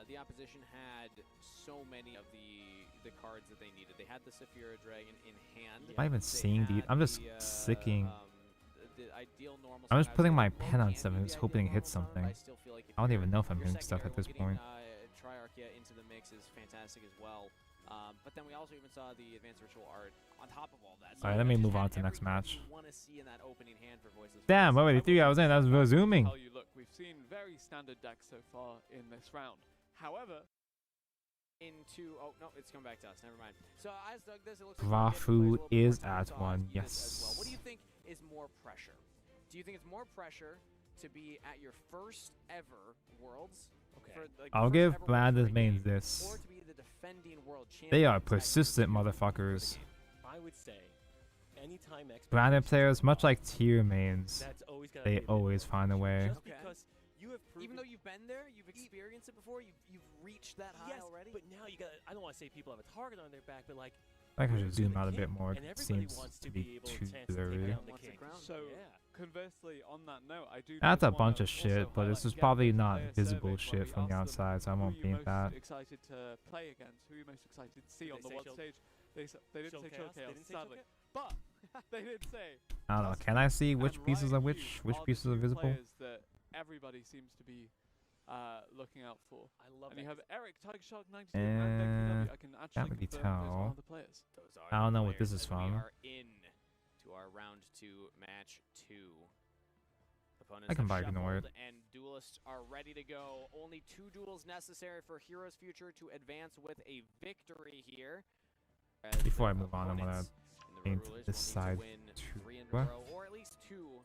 F: the opposition had so many of the cards that they needed. They had the Saphira Dragon in hand.
B: Am I even
F: They
B: seeing the?
F: had
B: I'm just
F: the,
B: sicking.
F: The ideal normal
B: I'm just
F: size
B: putting my
F: low
B: pen on
F: can
B: stuff
F: be
B: and
F: the
B: just
F: ideal
B: hoping it
F: normal
B: hits
F: size, but
B: something.
F: I still feel like if
B: I don't
F: you're-
B: even know if I'm
F: your
B: hitting stuff at
F: secondary,
B: this
F: getting,
B: point.
F: Triarchia into the mix is fantastic as well. But then we also even saw the advanced ritual art on top of all that. So
B: Alright, let me
F: just
B: move
F: had
B: on to the next
F: every card
B: match.
F: you wanna see in that opening hand for Voiceless
B: Damn,
F: Voice.
B: already 3 hours in. That's resuming.
E: Tell you, look, we've seen very standard decks so far in this round. However,
F: Oh no, it's coming back to us. Never mind. So as Doug does, it looks like we're getting
B: Rafu
F: players a little bit more
B: is
F: time
B: at
F: to
B: 1,
F: use this as well. What do
B: yes.
F: you think is more pressure Do you think it's more pressure to be at your first ever Worlds?
H: Okay.
F: For, like,
B: I'll
F: first
B: give
F: ever Worlds
B: Brandon's
F: for a
B: mains
F: game,
B: this.
F: or to be the defending world
B: They are
F: champions at your
B: persistent
F: first ever
B: motherfuckers.
F: game?
H: I would say anytime X
B: Brandon players, much like tier mains,
H: that's always gotta
B: they
H: be a bit
B: always
H: more
B: find a way.
H: Just
F: Okay.
H: because you have proven
F: Even though you've been there, you've experienced it before, you've reached that high
H: yes,
F: already.
H: but now you got. I don't want to say people have a target on their back, but like
B: I think I should
H: who's
B: zoom
H: gonna
B: out a bit
H: king?
B: more.
H: And
B: It
H: everybody
B: seems
H: wants
B: to
H: be
B: be
H: able
B: too
H: chance to take
B: blurry.
H: down the
F: Wants the
H: king.
F: crown.
E: So
H: Yeah.
E: conversely, on that note, I do.
B: That's
E: just
B: a bunch
E: wanna
B: of shit,
E: also
B: but this
E: highlight
B: is
E: again
B: probably
E: the
B: not
E: player
B: visible
E: surveys where
B: shit
E: we
B: from the
E: asked them,
B: outside, so I
E: who
B: won't
E: are you
B: paint
E: most
B: that.
E: excited to play against? Who are you most excited to see
H: Did
E: on
H: they
E: the
H: say
E: world
H: Chill-
E: stage? They didn't say
H: Chill
E: Chill
H: Chaos? They
E: Chaos,
H: didn't say
E: sadly,
H: Chill
E: but they did say.
B: I don't know.
E: Just
B: Can I see
E: and
B: which pieces
E: Ryan
B: are
E: Hughes
B: which
E: are the
B: pieces are
E: two
B: visible?
E: players that everybody seems to be looking out for.
H: I love
E: And
H: that.
E: you have Eric, Tiger Shark 92, and DeckPW. I can actually
B: really
E: confirm those
B: tell.
E: are the players.
F: Those are
B: I don't
F: the
B: know what this
F: players
B: is
F: as
B: from.
F: We are in to our round 2, match 2. Opponents
B: I can
F: have
B: probably ignore it.
F: shuffled And duelists are ready to go. Only 2 duels necessary for Heroes Future to advance with a victory here. As
B: Before I
F: the
B: move on, I'm gonna
F: opponents in the
B: paint
F: Rulers
B: this
F: will need
B: side
F: to win
B: too.
F: 3 in a
B: What?
F: row, or at least 2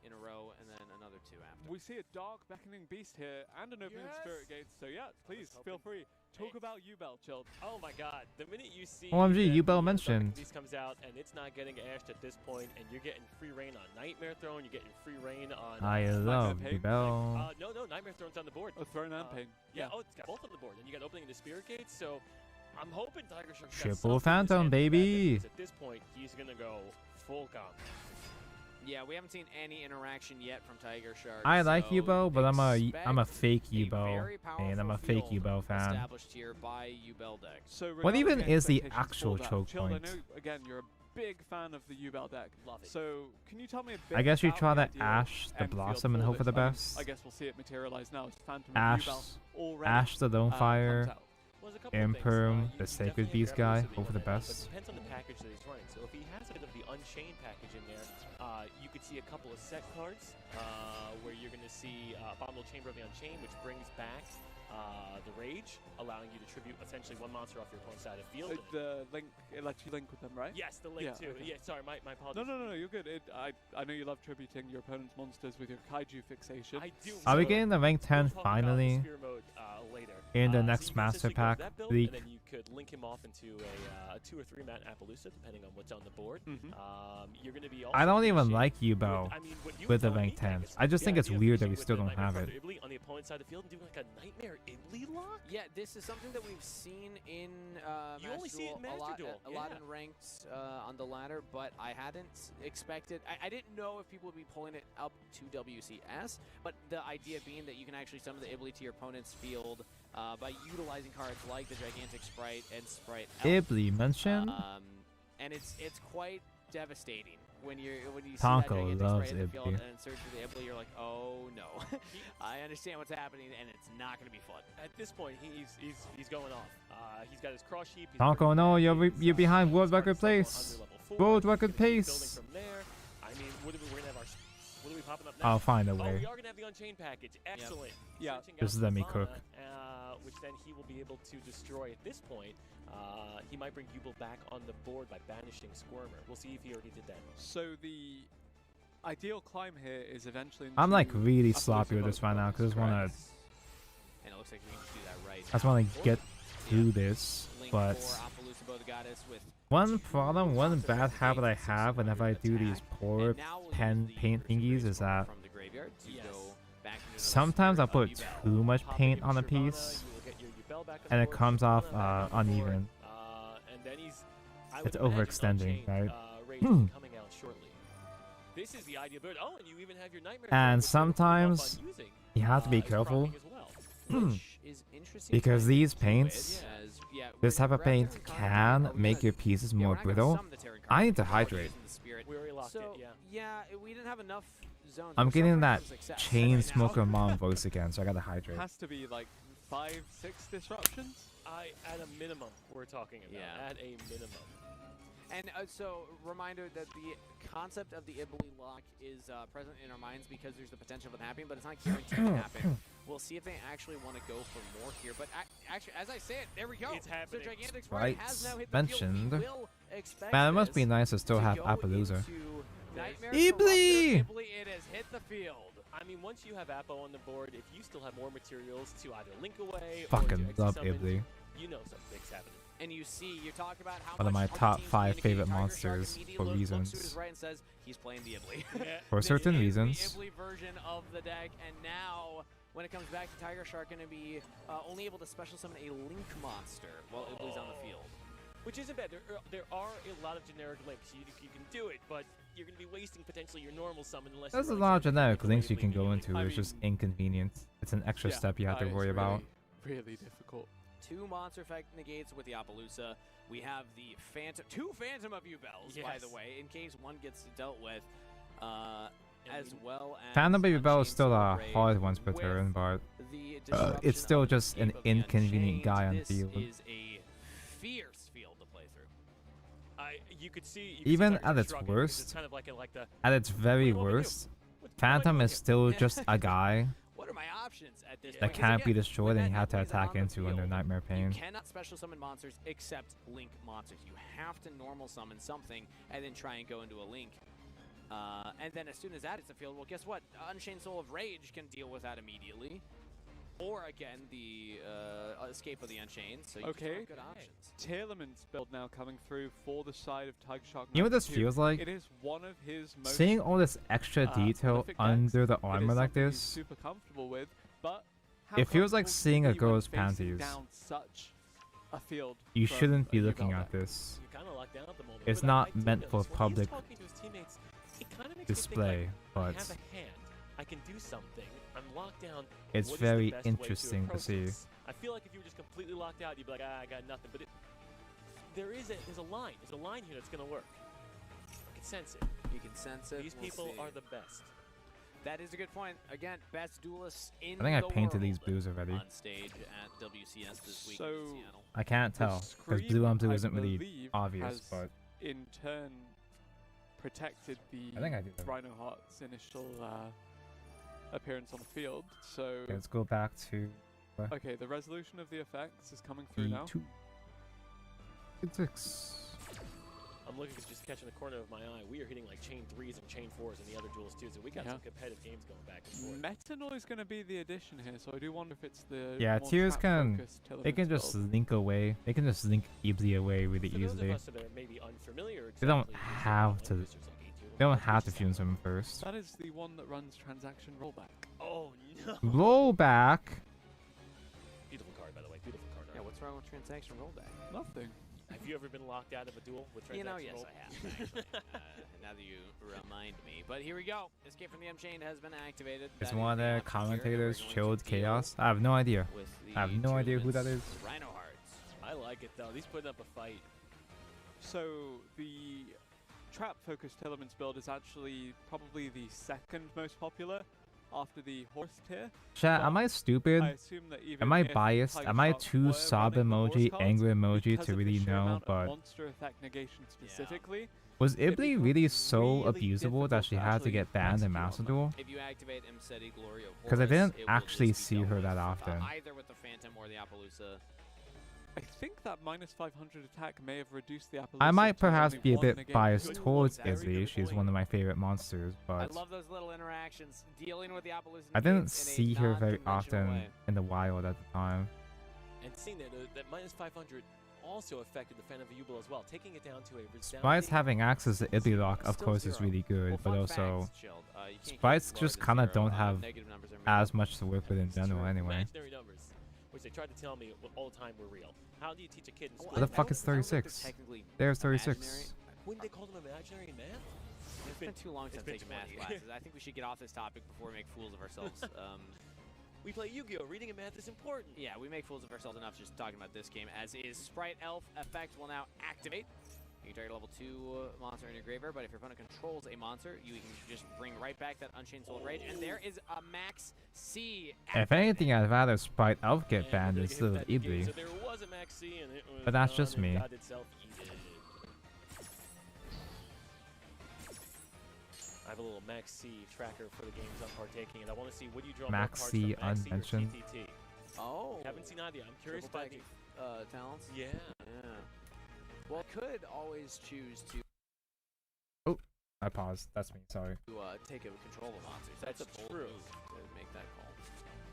F: in a row, and then another 2 after.
E: We see a dark beckoning beast here and an opening spirit gate. So yeah, please feel free. Talk about Ubel, Chilled.
H: Oh my god, the minute you see
B: OMG,
H: that
B: Ubel
H: the
B: mentioned.
H: Beast comes out and it's not getting ashed at this point, and you're getting free reign on Nightmare Throne, you're getting free reign on
B: I love
E: Pain.
B: Ubel.
H: no, Nightmare Throne's on the board.
E: A throne and pain.
H: Yeah, oh, it's got both on the board, and you got opening the Spirit Gates, so I'm hoping Tiger Shark's got
B: Triple
H: something in his
B: Phantom,
H: hand
B: baby.
H: because at this point, he's gonna go full comp.
F: Yeah, we haven't seen any interaction yet from Tiger Shark.
B: I like
F: so
B: Ubel, but I'm a
F: expect
B: fake
F: a
B: Ubel,
F: very
B: and I'm a
F: powerful
B: fake
F: field
B: Ubel fan.
F: Established here by Ubel deck.
E: So
B: What even
E: regarding
B: is the
E: expectations
B: actual
E: for that,
B: choke
E: Chilled,
B: point?
E: I know, again, you're a big fan of the Ubel deck.
H: Love it.
E: So can you tell me a bit
B: I guess you
E: about
B: try
E: the
B: to
E: ideal
B: Ash the
E: end field
B: Blossom and hope for
E: this?
B: the
E: I mean,
B: best.
E: I guess we'll see it materialize now as Phantom
B: Ash,
E: and Ubel already
B: Ash the Lone Fire,
E: comes out.
H: Well, there's a couple of things.
B: Imperm,
H: You
B: the
H: definitely
B: Sacred
H: have
B: Beast
H: your
B: guy,
H: evolution
B: hope for the
H: that you want,
B: best.
H: But it depends on the package that he's running. So if he has a bit of the Unchained package in there, you could see a couple of set cards where you're going to see Abominable Chamber of the Unchained, which brings back the Rage, allowing you to tribute essentially 1 monster off your opponent's side of field.
E: The link, it lets you link with them, right?
H: Yes, the link
E: Yeah,
H: too.
E: okay.
H: Yeah, sorry, my apologies.
E: No, you're good. I know you love tributing your opponent's monsters with your kaiju fixation.
H: I do.
B: Are we
H: so
B: getting the rank 10
H: we'll talk about the
B: finally
H: Spear mode, later.
B: in the
H: So
B: next
H: you can
B: Master
H: essentially go
B: Pack
H: that build,
B: leak?
H: And then you could link him off into a 2 or 3 man Appaloosa, depending on what's on the board.
E: Mhm.
H: You're going to be.
B: I don't even
H: finishing
B: like Ubel
H: I mean, what you
B: with the
H: told me,
B: rank 10.
H: Angus,
B: I just
H: the
B: think it's
H: idea of
B: weird that
H: finishing
B: we
H: with
B: still
H: the
B: don't
H: Nightmare
B: have
H: Conquer
B: it.
H: Iblis on the opponent's side of the field and doing like a Nightmare Iblis lock?
F: Yeah, this is something that we've seen in
H: You
F: Master
H: only see it in
F: Duel
H: Master Duel,
F: a lot
H: yeah.
F: in ranked on the ladder, but I hadn't expected. I didn't know if people would be pulling it up to WCS, but the idea being that you can actually summon the Iblis to your opponent's field by utilizing cards like the Gigantic Sprite and Sprite Elf.
B: Ibli mentioned?
F: And it's quite devastating when you see
B: Tonko
F: that Gigantic
B: loves
F: Sprite in the field
B: Ibli.
F: and search for the Iblis, you're like, oh no, I understand what's happening and it's not going to be fun.
H: At this point, he's going off. He's got his cross sheep. he's
B: Tonko,
H: bringing
B: no,
H: back
B: you're
H: his,
B: you're behind world
H: starting
B: record
H: cycle
B: place.
H: under level 4.
B: World
H: He's
B: record
H: gonna keep building
B: pace.
H: From there. I mean, we're gonna have what are we popping up next?
B: I'll find a
H: Oh,
B: way.
H: we are gonna have the Unchained package. Excellent.
E: Yeah.
H: Searching
B: Just
H: out
B: let me
H: Nirvana,
B: cook.
H: Which then he will be able to destroy. At this point, he might bring Ubel back on the board by banishing Squirmer. We'll see if he already did that.
E: So the ideal climb here is eventually.
B: I'm like
E: into
B: really
E: Appaloosa
B: sloppy with
E: mode,
B: this right now because I just want
E: correct?
B: to
F: And it looks like we can just do that right
B: I just
F: now.
B: want to get
F: Yeah.
B: through this.
F: Link
B: But
F: for Appaloosa Bow the Goddess with
B: one problem, one bad habit I have whenever I do these poor
F: and now we'll use
B: pen
F: the
B: paint
F: Crimson
B: thingies
F: Grace
B: is that
F: from the graveyard to
H: Yes.
F: go back into the
B: sometimes I'll
F: Spirit
B: put
F: of
B: too
F: Ubel.
B: much
H: Popping
B: paint
H: your
B: on a
H: Shyvana,
B: piece
H: you will get your Ubel back on
B: and
H: the
B: it
H: board,
B: comes
H: Shyvana
B: off
H: back on the board,
B: uneven.
H: and then I
B: It's
H: would imagine
B: overextending,
H: Unchained,
B: right?
H: Rage will be coming out shortly. This is the ideal build. Oh, and you even have your Nightmare
B: And
H: Throne, which you're gonna give up
B: sometimes
H: on using,
B: You have to be
H: as
B: careful
H: propping as well.
F: Which is interesting
B: because
F: timing
B: these
F: to it,
B: paints,
F: as, yeah,
B: this type of
F: we're
B: paint
F: actually
B: can
F: gonna-
B: make your pieces
F: yeah, we're
B: more
F: not gonna
B: brittle.
F: summon the Terran
B: I need to
F: Carnival, we're
B: hydrate.
F: using the Spirit.
H: We already locked
F: So,
H: it, yeah.
F: we didn't have enough zones.
B: I'm
F: We're
B: getting
F: suffering
B: that
F: from success
B: chain
F: right now.
B: smoker mom voice again, so I gotta hydrate.
E: Has to be like 5-6 disruptions.
H: At a minimum, we're talking about.
F: Yeah.
H: At a minimum.
F: And so, reminder that the concept of the Iblis lock is present in our minds because there's the potential of it happening, but it's not guaranteed to happen. We'll see if they actually want to go for more here. But actually, as I say it, there we go.
H: It's happening.
F: So Gigantic Sprite
B: Right,
F: has now hit the
B: mentioned.
F: field. We will expect
B: Man, it must be
F: this
B: nice to still
F: to
B: have
F: go
B: Appaloosa.
F: into
H: There
F: Nightmare
B: Ibli!
F: corrupted Ibli, it has hit the field.
H: I mean, once you have Appo on the board, if you still have more materials to either link away or
B: Fucking
H: to
B: love
H: extra summon,
B: Ibli.
H: you know something big's happening.
F: And you talk about how
B: One of
F: much
B: my
F: other
B: top
F: teams
B: 5 favorite
F: communicate. Tiger Shark
B: monsters
F: immediately
B: for
F: looks to his
B: reasons.
F: right and says he's playing the Ibli.
B: For certain
F: This is
B: reasons.
F: the Ibli version of the deck, and now when it comes back to Tiger Shark, going to be only able to special summon a Link monster while Ibli's on the field.
H: Which isn't bad. There are a lot of generic links. You can do it, but you're going to be wasting potentially your normal summon unless
B: There's a
H: you're
B: lot of
H: running
B: generic
H: something
B: links you
H: like
B: can
H: Ibli
B: go
H: Link.
B: into.
E: I
B: It's just
E: mean,
B: inconvenient. It's an extra
E: Yeah,
B: step you have to
E: it's
B: worry about.
E: Really difficult.
F: 2 monster effect negates with the Appaloosa. We have the Phantom, 2 Phantom of U-Bells, by the
H: Yes.
F: way, in case one gets dealt with, as well as
B: Phantom Baby Bell is
F: Unchained
B: still a
F: Soul Rage
B: hard once per
F: with
B: turn, but
F: the disruption
B: it's still
F: of
B: just an
F: Escape of the
B: inconvenient
F: Unchained.
B: guy on
F: This
B: field.
F: is a fierce field to play through.
H: You could see
B: Even
H: Tiger
B: at its
H: shrugging because
B: worst,
H: it's kind of like the
B: at its very
H: What do you want me to do?
B: worst,
H: what am I
B: Phantom
H: doing
B: is
H: here?
B: still just a guy
F: What are my options at this
B: that
F: point? 'Cause
B: can't be
F: again,
B: destroyed
F: with
B: and you
F: that
B: have to
F: Iblis
B: attack
F: on the
B: into under
F: field,
B: Nightmare
F: You
B: Pain.
F: cannot special summon monsters except Link monsters. You have to normal summon something and then try and go into a Link. And then as soon as that hits the field, well, guess what? Unchained Soul of Rage can deal with that immediately. Or again, the Escape of the Unchained. So you just
E: Okay.
F: have good options.
E: Tailorman's build now coming through for the side of Tiger Shark.
B: You know what this
E: 92.
B: feels like?
E: It is one of his most
B: Seeing all this extra detail
E: prolific decks.
B: under the
E: It is
B: armor like
E: something he's
B: this,
E: super comfortable with, but how
B: it feels like
E: comfortable
B: seeing
E: can
B: a
E: he be when
B: girl's
E: facing
B: panties.
E: down such a field
B: you
E: from
B: shouldn't
E: a
B: be
E: U-Bell
B: looking
E: deck?
B: at this.
H: You're kind of locked down at the moment.
B: It's
H: but I
B: not
H: do
B: meant
H: notice
B: for
H: when he's
B: public
H: talking to his teammates, it kind of makes me think,
B: display,
H: like, I
B: but
H: have a hand. I can do something. I'm locked down.
B: it's
H: What is the
B: very
H: best way
B: interesting to
H: approach
B: see.
H: this? I feel like if you were just completely locked out, you'd be like, I got nothing. But there's a line. There's a line here that's gonna work. I can sense it.
F: You can sense it.
H: These
F: We'll
H: people
F: see.
H: are the best.
F: That is a good point. Again, best duelists in
B: I think I
F: the
B: painted
F: world
B: these blues already.
F: on stage at WCS this week in
E: So-
F: Seattle.
B: I can't
E: The
B: tell because
E: Scream,
B: blue on blue
E: I
B: isn't really
E: believe,
B: obvious,
E: has
B: but
E: in turn protected the
B: I think I do.
E: Rhino Heart's initial appearance on the field. So
B: Okay, let's go back to
E: okay, the resolution of the effects is coming through now.
B: E2. Good 6.
H: I'm looking at just catching the corner of my eye. We are hitting like chain 3s and chain 4s in the other duels too, so we got
E: Yeah.
H: some competitive games going back and forth.
E: Metanoid is going to be the addition here, so I do wonder if it's the
B: Yeah,
E: more
B: tiers can-
E: trap-focused
B: They can
E: Tillerman's
B: just
E: build.
B: link away. They can just link Ibli away really
H: For those
B: easily.
H: of us that are maybe unfamiliar,
B: They don't
H: exactly,
B: have
H: there's
B: to-
H: like A2,
B: They don't have to
H: there's
B: fuse them first.
E: That is the one that runs transaction rollback.
H: Oh no!
B: Rollback.
H: Beautiful card, by the way. Beautiful card.
F: Yeah, what's wrong with transaction rollback?
E: Nothing.
H: Have you ever been locked out of a duel with
F: You
H: transaction
F: know, yes,
H: roll?
F: I have. Actually. Now that you remind me. But here we go. Escape from the Unchained has been activated.
B: Is
F: That
B: one of
F: the
B: their
F: option here that we're
B: commentators
F: going to
B: Chilled
F: deal
B: Chaos? I have no idea.
F: with
B: I have
F: the
B: no idea who that
F: tournaments
B: is.
F: Rhino Hearts.
H: I like it though. He's putting up a fight.
E: So the trap-focused Tillerman's build is actually probably the second most popular after the horse tier.
B: Chat,
E: But
B: am I stupid?
E: I assume that even
B: Am I
E: if
B: biased?
E: Tiger
B: Am I
E: Shark
B: too
E: were
B: sob
E: running the horse
B: emoji,
E: cards,
B: angry emoji
E: because
B: to
E: of the
B: really
E: sheer
B: know?
E: amount of
B: But
E: monster effect negation specifically,
B: was
E: it
B: Ibli
E: becomes
B: really so
E: really
B: abusable that
E: difficult
B: she
E: to
B: had to
E: actually
B: get banned in
E: execute on
B: Master
E: them.
B: Duel?
F: If you activate Mceti Glory of
B: Because I
F: Horus,
B: didn't
F: it will
B: actually
F: just be
B: see
F: dealt
B: her
F: with,
B: that often.
F: Either with the Phantom or the Appaloosa.
E: I think that minus 500 attack may have reduced the Appaloosa
B: I might
E: to
B: perhaps
E: only
B: be a
E: one
B: bit
E: negation.
B: biased
H: Good
B: towards
H: point. Very
B: Ibli.
H: good
B: She's
H: point.
B: one of my favorite monsters,
F: I
B: but
F: love those little interactions, dealing with the Appaloosa.
B: I didn't
F: negates in a
B: see her very
F: non-conventional
B: often
F: way.
B: in the wild at the time.
H: And seeing that minus 500 also affected the Phantom of Ubel as well, taking it down to a resounding.
B: Sprites having access to Ibli lock, of
F: Still
B: course, is
F: 0.
B: really good,
F: Well,
B: but
F: fun
B: also
F: facts, Chilled. You can't get
B: sprites
F: lower
B: just
F: than
B: kinda
F: 0.
B: don't have
F: Negative numbers are
B: as much to work with in
H: It's
B: general
H: true.
B: anyway.
H: Imaginary numbers, which they tried to tell me all the time were real. How do you teach a kid in school?
B: What the fuck is
F: Sounds like they're
B: 36?
F: technically
B: There's
F: imaginary.
B: 36.
H: Wouldn't they call them imaginary in math?
F: It's been too long since I've
H: been
F: taken math
H: 20.
F: classes. I think we should get off this topic before we make fools of ourselves.
H: We play Yu-Gi-Oh! Reading and math is important.
F: Yeah, we make fools of ourselves enough just talking about this game, as is Sprite Elf effect will now activate. You can target a level 2 monster in your graveyard, but if your opponent controls a monster, you can just bring right back that Unchained Soul Rage, and there is a Max C.
B: If anything, I'd rather Sprite Elf get
H: And
B: banned
H: we're gonna
B: instead of
H: hit that game.
B: Ibli.
H: So there was a Max C and it was
B: But that's
H: gone
B: just
H: and
B: me.
H: got itself eaten. I have a little Max C tracker for the games I'm partaking in. I want to see what do you draw
B: Max
H: more cards
B: C
H: from, Max C or
B: unmentioned.
H: TTT?
F: Oh.
H: Haven't seen either. I'm curious
F: Triple
H: about
F: tag,
H: the
F: talents?
H: yeah.
F: Yeah. Well, could always choose to
B: I paused. That's me. Sorry.
F: To take control of monsters. That's a bold
H: true.
F: move to make that call.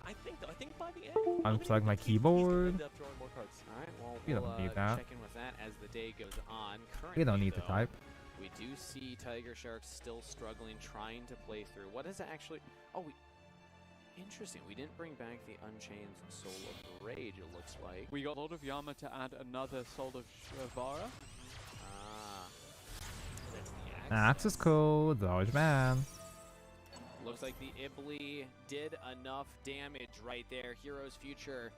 H: I think by the end,
B: Unplug my keyboard.
H: End up drawing more cards.
F: All right, well,
B: We don't
F: we'll
B: need that.
F: check in with that as the day goes on.
B: We don't
F: Currently,
B: need to
F: though,
B: type.
F: We do see Tiger Shark still struggling, trying to play through. What is it actually? Oh, interesting. We didn't bring back the Unchained Soul of Rage, it looks like.
E: We got Lord of Yama to add another Soul of Shavara.
F: Ah,
H: That's the
B: Axe is cool. Dodge man.
F: looks like the Ibli did enough damage right there. Hero's Future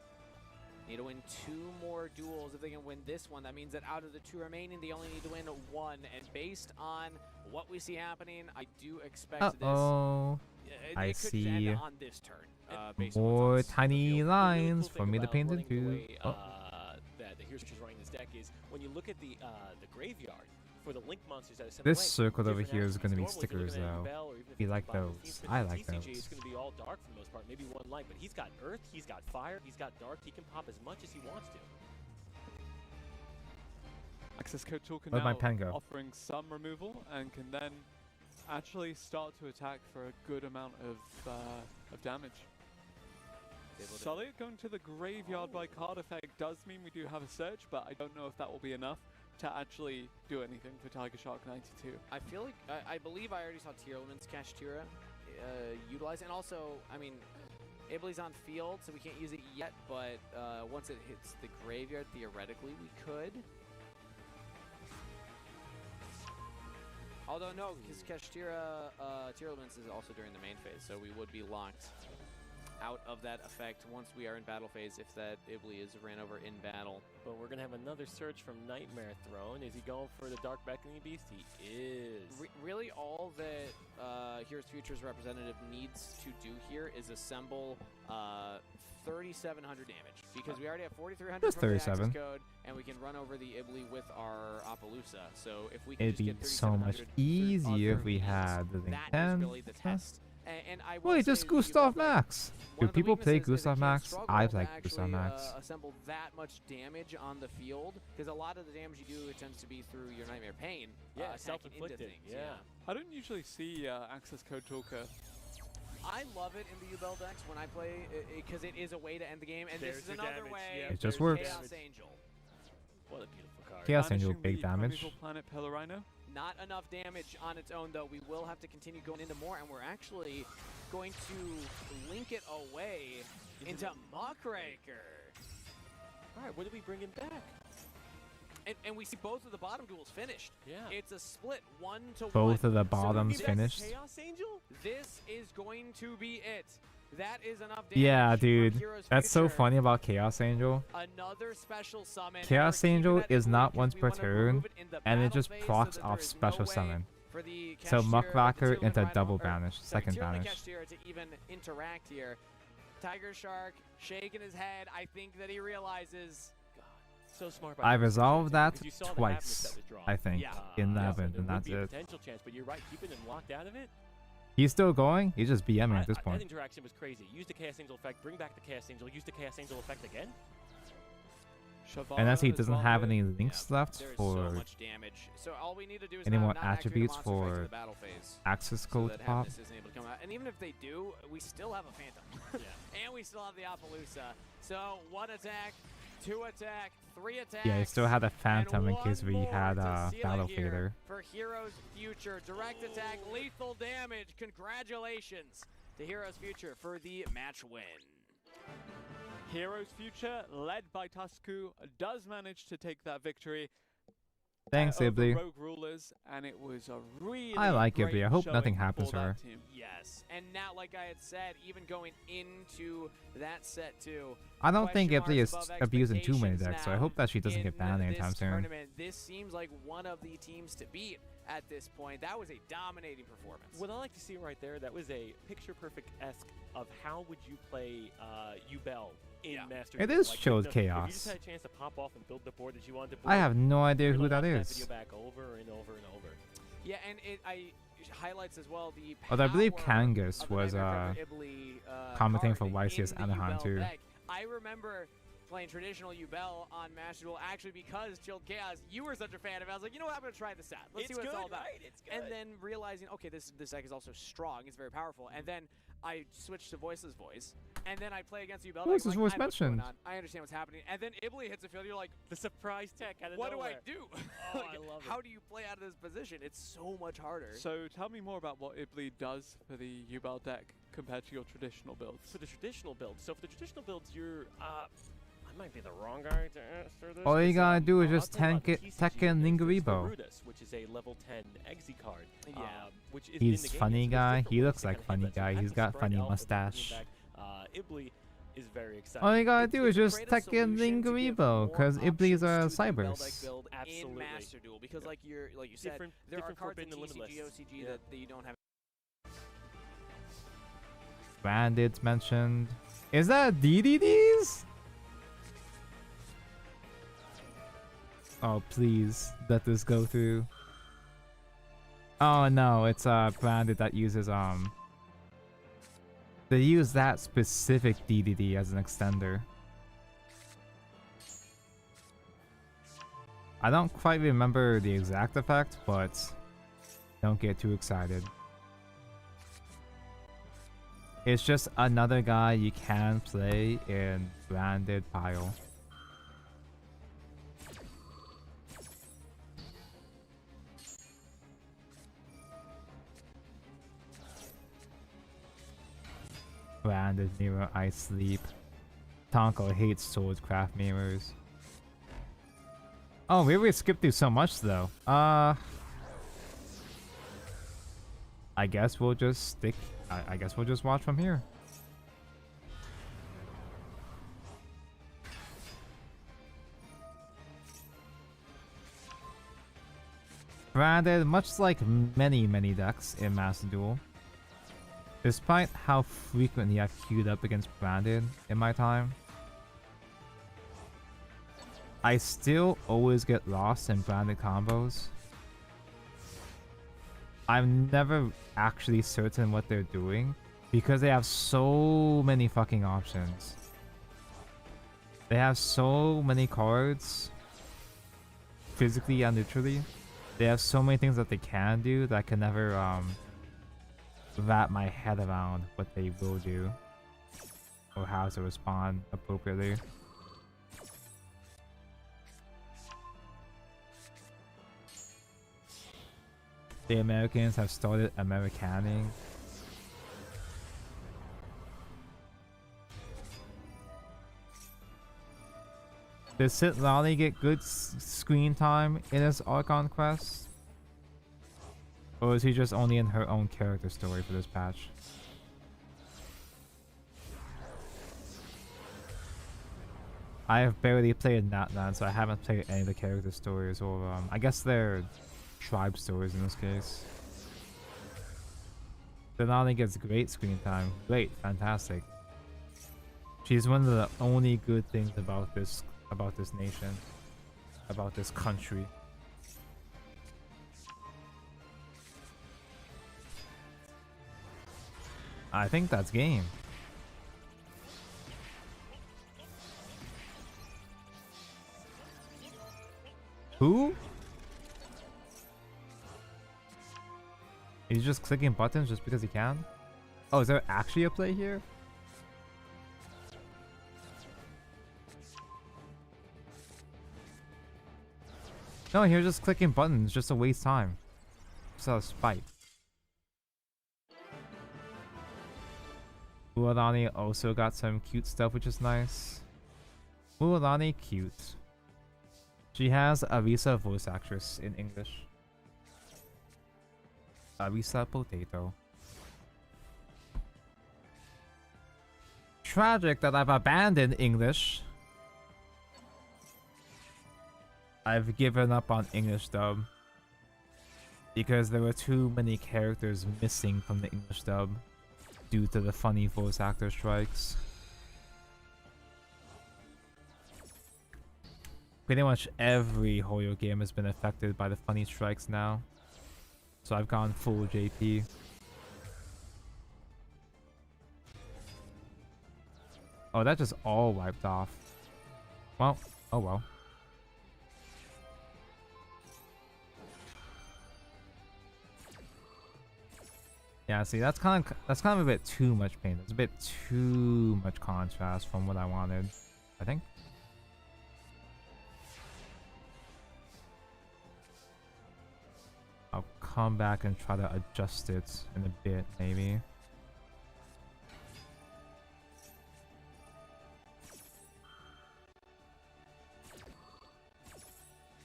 F: need to win 2 more duels. If they can win this one, that means that out of the 2 remaining, they only need to win 1. And based on what we see happening, I do expect
B: Uh-oh.
F: this.
B: I
F: It could
B: see
F: end on this turn. Based on
B: more
F: what's on the
B: tiny
F: field.
B: lines
H: cool
B: for
H: thing
B: me to
H: about
B: paint
H: running the
B: into.
H: way,
B: Oh.
H: that the Heroes Future's running this deck is when you look at the graveyard for the Link monsters that are
B: This circle over here is gonna be stickers, though. We like those. I like those.
H: It's going to be all dark for the most part, maybe 1 light, but he's got earth, he's got fire, he's got dark. He can pop as much as he wants to.
E: Access Code Talker
B: Where'd my
E: now
B: pen go?
E: offering some removal and can then actually start to attack for a good amount of damage. Sully going to the graveyard by card effect does mean we do have a search, but I don't know if that will be enough to actually do anything for Tiger Shark 92.
F: I feel like, I believe I already saw Tierleman's Kashtira utilized, and also, I mean, Ibli's on field, so we can't use it yet, but once it hits the graveyard, theoretically, we could. Although, no, because Kashtira, Tierleman's is also during the main phase, so we would be locked out of that effect once we are in battle phase if that Ibli is ran over in battle.
H: But we're going to have another search from Nightmare Throne. Is he going for the Dark Beckoning Beast? He is.
F: Really, all that Heroes Future's representative needs to do here is assemble 3,700 damage, because we already have 4,300
B: Just
F: from the access
B: 37.
F: code, and we can run over the Ibli with our Appaloosa. So if we can
B: It'd
F: just
B: be
F: get
B: so much
F: 3,700
B: easier
F: through
B: if we
F: other
B: had the
F: means,
B: Link
F: that is
B: 10.
F: really the test. And I will
B: Wait,
F: say
B: just
F: that you
B: Gustav
F: love that
B: Max.
F: one
B: Do
F: of the
B: people play
F: weaknesses is
B: Gustav
F: they
B: Max?
F: struggle
B: I
F: to
B: like Gustav
F: actually,
B: Max.
F: assemble that much damage on the field, because a lot of the damage you do it tends to be through your Nightmare Pain.
H: Yeah,
F: attacking into
H: self-inflicted.
F: things,
H: Yeah.
E: I don't usually see Access Code Talker.
F: I love it in the U-Bell decks when I play, because it is a way to end the game, and
H: There's
F: this is
H: your
F: another
H: damage,
F: way.
H: yeah,
B: It just
H: there's
B: works.
F: Chaos
H: damage.
F: Angel.
H: What a beautiful card.
B: Chaos Angel,
E: Banishing
B: big
E: the
B: damage.
E: Primeval Planet Pillar Rhino.
F: Not enough damage on its own, though. We will have to continue going into more, and we're actually going to link it away into Muckraker.
H: All right, what did we bring him back?
F: And we see both of the bottom duels finished.
H: Yeah.
F: It's a split 1-1.
B: Both of the
F: So
B: bottoms
F: we-
B: finished.
H: Chaos Angel?
F: This is going to be it. That is enough damage.
B: Yeah,
F: from
B: dude.
F: Heroes
B: That's so
F: Future.
B: funny about Chaos Angel.
F: Another special summon.
B: Chaos
F: We're keeping
B: Angel
F: that
B: is
F: in
B: not
F: because
B: once
F: we
B: per
F: wanna
B: turn,
F: remove it in the
B: and it
F: battle
B: just
F: phase so
B: procs
F: that
B: off
F: there is no
B: special
F: way
B: summon.
F: for the
B: So
F: Kashtira,
B: Muckraker
F: the Tierleman
B: into
F: right
B: double
F: on- or,
B: banish,
F: sorry,
B: second
F: Tierleman
B: banish.
F: Kashtira to even interact here. Tiger Shark shaking his head. I think that he realizes.
H: So smart. by
B: I
H: Heroes
B: resolved
H: Future,
B: that
H: because you saw the happiness
B: twice,
H: that was drawn.
B: I think,
F: Yeah.
B: in
H: Yeah,
B: 11,
H: so
B: and
H: there
B: that's
H: would be a
B: it.
H: potential chance, but you're right. Keeping him locked out of it.
B: He's still going? He's just BMing at this
H: That
B: point.
H: interaction was crazy. Use the Chaos Angel effect, bring back the Chaos Angel, use the Chaos Angel effect again.
B: And as he
E: Shavara as
B: doesn't
E: well
B: have
E: with-
B: any links left
F: There's so
B: for
F: much damage. So all we need to do is
B: any
F: now
B: more
F: not activate the
B: attributes
F: monsters right to
B: for
F: the battle phase.
B: access
F: So
B: code
F: that
B: to pop.
F: Happiness isn't able to come out. And even if they do, we still have a Phantom.
H: Yeah.
F: And we still have the Appaloosa. So 1 attack, 2 attack, 3 attacks.
B: Yeah, he still had a Phantom in
F: and
B: case we
F: one
B: had
F: more to
B: a
F: seal it
B: Battle
F: here
B: Fader.
F: For Heroes Future, direct attack, lethal damage. Congratulations to Heroes Future for the match win.
E: Heroes Future, led by Tusku, does manage to take that victory.
B: Thanks,
E: over
B: Ibli.
E: Rogue Rulers, and it was a really
B: I like
E: great
B: Ibli. I hope
E: showing
B: nothing happens
E: for
B: to
E: that
B: her.
E: team.
F: Yes, and now, like I had said, even going into that set too.
B: I don't think
F: question
B: Ibli is
F: marks above
B: abusing too many
F: expectations
B: decks, so I
F: now
B: hope that she doesn't get
F: in
B: banned anytime
F: this
B: soon.
F: tournament. This seems like one of the teams to beat at this point. That was a dominating performance.
H: What I like to see right there, that was a picture-perfect-esque of how would you play U-Bell in
F: Yeah.
H: Master
B: It
H: Duel.
B: is
H: Like,
B: showed
H: if you
B: chaos.
H: just had a chance to pop off and build the board that you wanted to build,
B: I have no idea
H: you're
B: who
H: gonna
B: that
H: watch
B: is.
H: video back over and over and over.
F: Yeah, and it highlights as well the
B: Although I believe
F: power
B: Kangas
F: of the
B: was
F: Nightmare Forever Ibli,
B: commenting
F: card
B: for YCS
F: in the
B: Anaheim
F: U-Bell
B: too.
F: deck. I remember playing traditional Yubel on Master Duel actually because Chilled Chaos, you were such a fan of it. I was like, you know what, I'm going to try this out. Let's see what it's all about.
H: Right? It's good.
F: And then realizing, okay, this deck is also strong. It's very powerful. And then I switched to Voiceless Voice. And then I play against Yubel.
B: Voiceless Voice
F: I know what's going
B: mentioned.
F: on. I understand what's happening. And then Ibley hits a field. You're like,
H: the surprise tech out of
F: what
H: nowhere.
F: do I do?
H: Oh,
F: Like,
H: I love it.
F: how do you play out of this position? It's so much harder.
E: So tell me more about what Ibley does for the Yubel deck compared to your traditional builds.
H: For the traditional build. So for the traditional builds, you're I might be the wrong guy to answer this.
B: All you
H: 'cause,
B: gotta do is
H: I'll
B: just
H: tell you about
B: tank
H: the
B: it,
H: TCG
B: Tekken
H: is there's
B: Ningaribo.
H: Garudis, which is a level 10 Exi card.
F: Yeah.
H: Which is
B: He's
H: in the game.
B: funny
H: There's
B: guy.
H: different
B: He
H: ways
B: looks
H: to
B: like
H: kinda
B: funny
H: hit that. So
B: guy.
H: you
B: He's
H: have
B: got
H: to
B: funny
H: spread out with the bringing
B: mustache.
H: back. Ibley is very excited.
B: All you gotta
H: It's
B: do is
H: a
B: just
H: creative
B: Tekken
H: solution to give
B: Ningaribo,
H: more
B: because Ibley's
H: options
B: a
H: to the Yubel deck
B: Cybers.
H: build.
F: in
H: Absolutely.
F: Master Duel because like you said,
H: Different-
F: there are
H: different
F: cards in
H: Forbidden
F: TCG,
H: Limitless.
F: OCG
H: Yeah.
F: that you don't have.
B: Bandits mentioned. Is that DDDs? Oh, please let this go through. Oh no, it's a Bandit that uses they use that specific DDD as an extender. I don't quite remember the exact effect, but don't get too excited. It's just another guy you can play in Branded Pile. Branded Mirror, I Sleep. Tonko hates Swordcraft mirrors. Oh, we already skipped through so much though. I guess we'll just stick. I guess we'll just watch from here. Branded, much like many decks in Master Duel. Despite how frequently I've queued up against Branded in my time, I still always get lost in Branded combos. I'm never actually certain what they're doing because they have so many fucking options. They have so many cards, physically and literally. They have so many things that they can do that I can never wrap my head around what they will do or how to respond appropriately. The Americans have started Americaning. Did Sid Lally get good screen time in his Archon quest? Or is he just only in her own character story for this patch? I have barely played Natlan, so I haven't played any of the character stories, or I guess they're tribe stories in this case. Denali gets great screen time. Great, fantastic. She's one of the only good things about this nation, about this country. I think that's game. Who? He's just clicking buttons just because he can? Oh, is there actually a play here? No, you're just clicking buttons just to waste time. Just out of spite. Muadani also got some cute stuff, which is nice. Muadani cute. She has Arisa voice actress in English. Arisa Potato. Tragic that I've abandoned English. I've given up on English dub because there were too many characters missing from the English dub due to the funny voice actor strikes. Pretty much every Hoyo game has been affected by the funny strikes now, so I've gone full JP. Oh, that just all wiped off. Well, oh well. Yeah, see, that's kind of a bit too much pain. It's a bit too much contrast from what I wanted, I think. I'll come back and try to adjust it in a bit, maybe.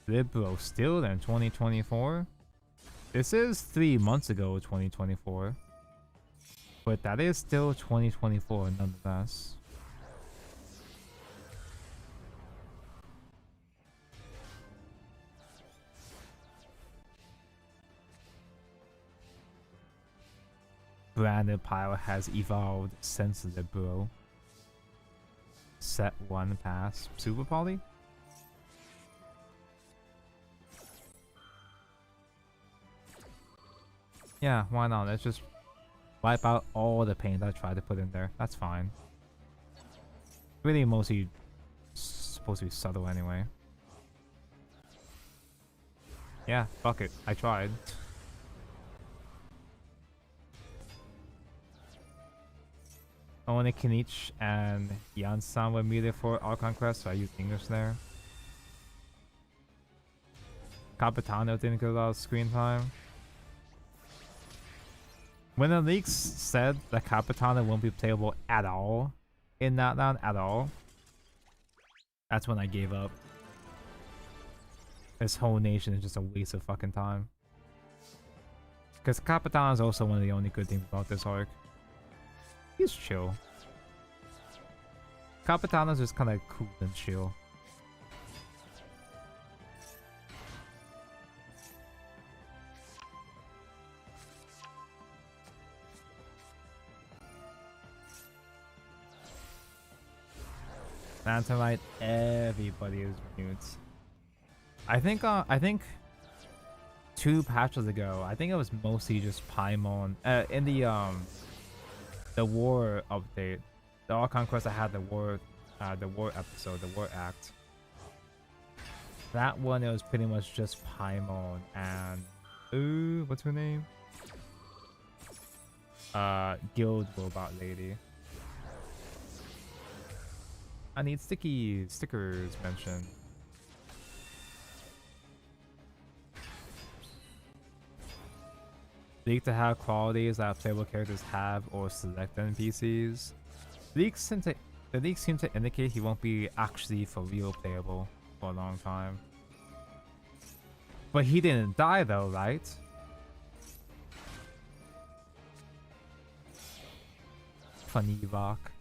B: Libro still in 2024? This is 3 months ago, 2024. But that is still 2024 nonetheless. Branded Pile has evolved since Libro. Set 1 pass. Super Poly? Yeah, why not? Let's just wipe out all the paint I tried to put in there. That's fine. Really mostly supposed to be subtle anyway. Yeah, fuck it. I tried. Only Kinich and Yansan were muted for Archon Quest, so I used English there. Capitano didn't get a lot of screen time. When the leaks said that Capitano won't be playable at all in that round at all, that's when I gave up. This whole nation is just a waste of fucking time. Because Capitano is also one of the only good things about this arc. He's chill. Capitano's just kind of cool and chill. Tonight, everybody is mute. I think 2 patches ago, I think it was mostly just Paimon. In the war update, the Archon Quest I had the war episode, the war act. That one, it was pretty much just Paimon and what's her name? Guild Robot Lady. I need stickers mentioned. Leak to have qualities that playable characters have or select NPCs. The leaks seem to indicate he won't be actually for real playable for a long time. But he didn't die though, right? Funny rock.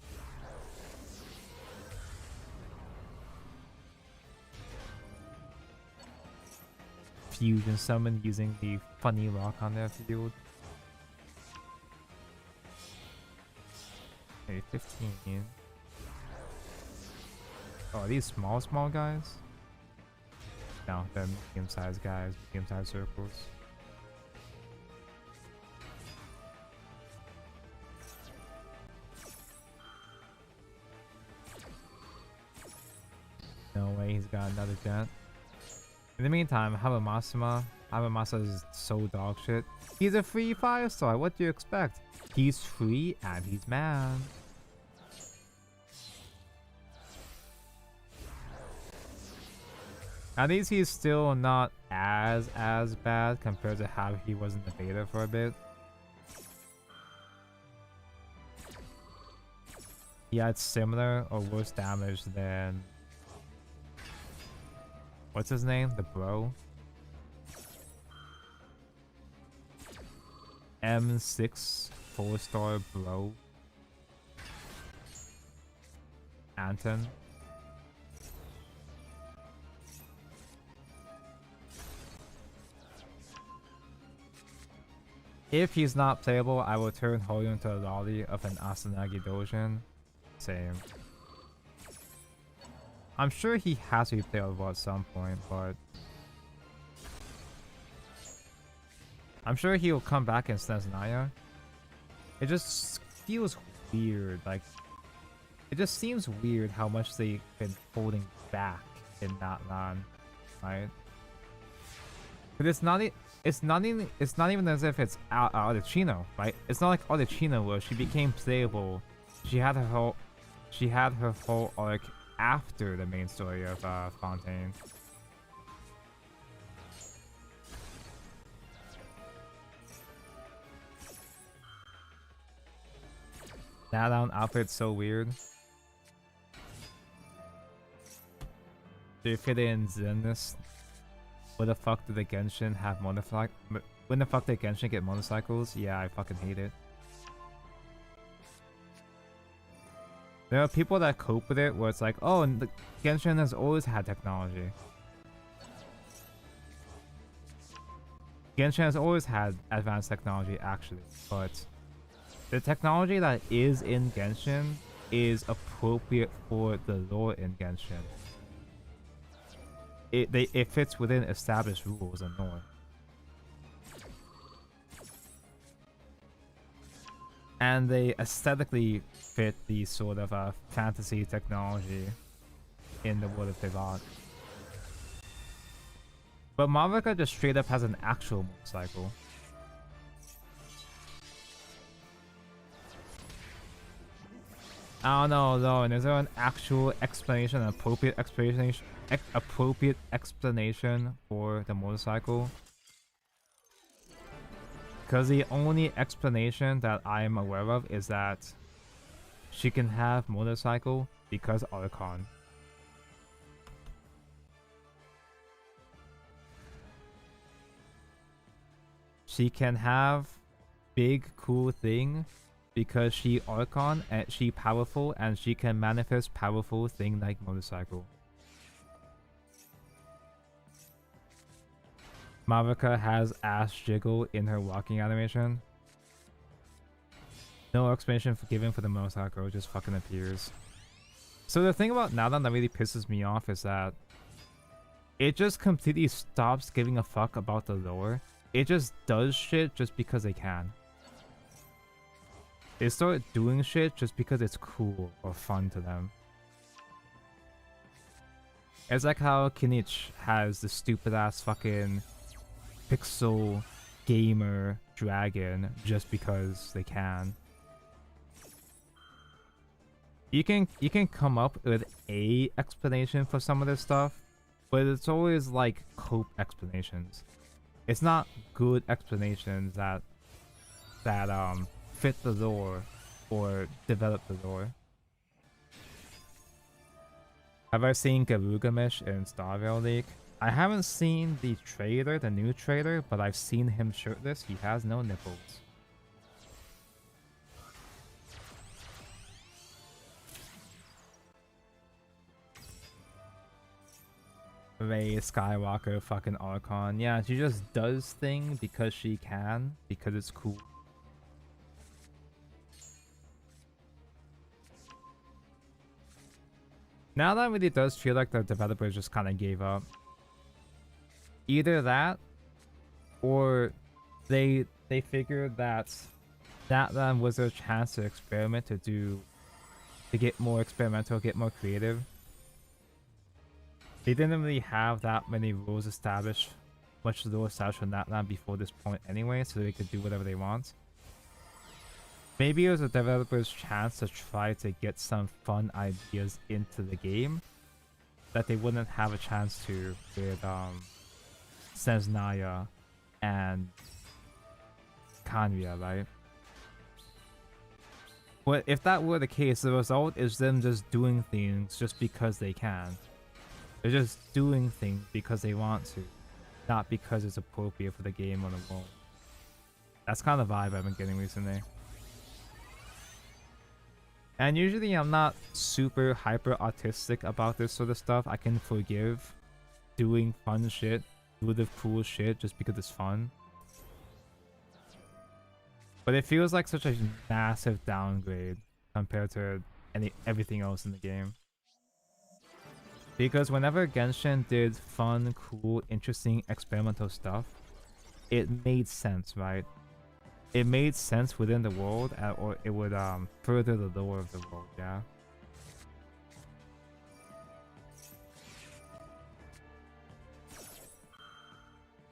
B: Fusion summon using the funny rock on their field. Okay, 15. Oh, are these small guys? No, they're medium-sized guys, medium-sized circles. No way, he's got another jet. In the meantime, Habamasa is so dog shit. He's a free 5-star, what do you expect? He's free and he's mad. At least he's still not as bad compared to how he was in the beta for a bit. He had similar or worse damage than... What's his name? The bro? M6 4-star bro. Anton. If he's not playable, I will turn Hoyo into a lolly of an Asanagi Dojin. Same. I'm sure he has to be playable at some point, but... I'm sure he'll come back in SNES Naya. It just feels weird, like... it just seems weird how much they've been holding back in that land, right? But it's not even as if it's Arlecchino, right? It's not like Arlecchino where she became playable. She had her whole arc after the main story of Fontaine. That outfit's so weird. Do you fit in Zenith? What the fuck did the Genshin have motorcycle? When the fuck did Genshin get motorcycles? Yeah, I fucking hate it. There are people that cope with it where it's like, oh, and the Genshin has always had technology. Genshin has always had advanced technology, actually, but the technology that is in Genshin is appropriate for the lore in Genshin. It fits within established rules and lore. And they aesthetically fit the sort of fantasy technology in the world of Devat. But Mavrika just straight up has an actual motorcycle. I don't know, though, and is there an actual explanation, an appropriate explanation for the motorcycle? Because the only explanation that I'm aware of is that she can have motorcycle because Archon. She can have big cool thing because she Archon and she powerful and she can manifest powerful thing like motorcycle. Mavrika has ass jiggle in her walking animation. No explanation given for the motorcycle, it just fucking appears. So the thing about Nadan that really pisses me off is that it just completely stops giving a fuck about the lore. It just does shit just because they can. They start doing shit just because it's cool or fun to them. It's like how Kinich has the stupid ass fucking pixel gamer dragon just because they can. You can come up with a explanation for some of this stuff, but it's always like cope explanations. It's not good explanations that fit the lore or develop the lore. Have I seen Garugamesh in Starvale League? I haven't seen the trailer, the new trailer, but I've seen him shirtless. He has no nipples. Rey Skywalker fucking Archon. Yeah, she just does thing because she can, because it's cool. Now that really does feel like the developers just kind of gave up. Either that, or they figured that was their chance to experiment, to get more experimental, get more creative. They didn't really have that many rules established, much lore established on that land before this point anyway, so they could do whatever they want. Maybe it was a developer's chance to try to get some fun ideas into the game that they wouldn't have a chance to with Snezhnaya and Kanya, right? Well, if that were the case, the result is them just doing things just because they can. They're just doing things because they want to, not because it's appropriate for the game or the world. That's kind of the vibe I've been getting recently. And usually I'm not super hyper autistic about this sort of stuff. I can forgive doing fun shit, intuitive cool shit just because it's fun. But it feels like such a massive downgrade compared to everything else in the game. Because whenever Genshin did fun, cool, interesting, experimental stuff, it made sense, right? It made sense within the world, or it would further the lore of the world, yeah?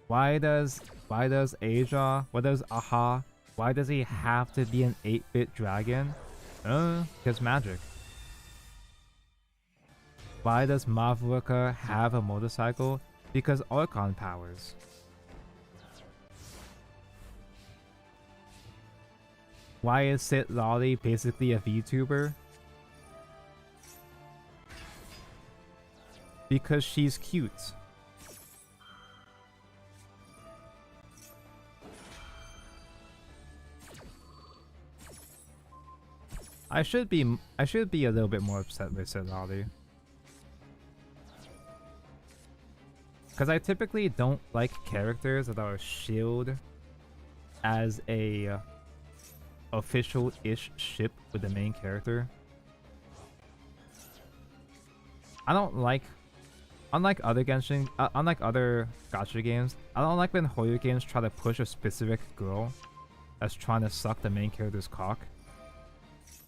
B: Why does Aja, why does Aha, why does he have to be an 8-bit dragon? Because magic. Why does Mavrika have a motorcycle? Because Archon powers. Why is Sit Lolly basically a VTuber? Because she's cute. I should be a little bit more upset with Sit Lolly. Because I typically don't like characters that are shielded as a official-ish ship with the main character. I don't like, unlike other Genshin, unlike other gacha games, I don't like when horror games try to push a specific girl that's trying to suck the main character's cock.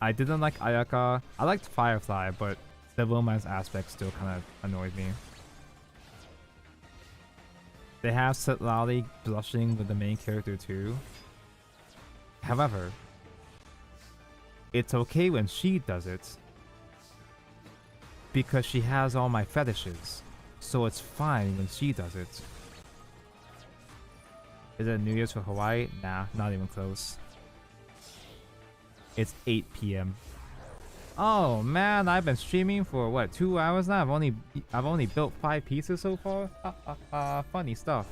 B: I didn't like Ayaka. I liked Firefly, but the romance aspect still kind of annoyed me. They have Sit Lolly blushing with the main character too. However, it's okay when she does it because she has all my fetishes, so it's fine when she does it. Is it New Year's for Hawaii? Nah, not even close. It's 8 p.m. Oh man, I've been streaming for what, 2 hours now? I've only built 5 pieces so far. Funny stuff.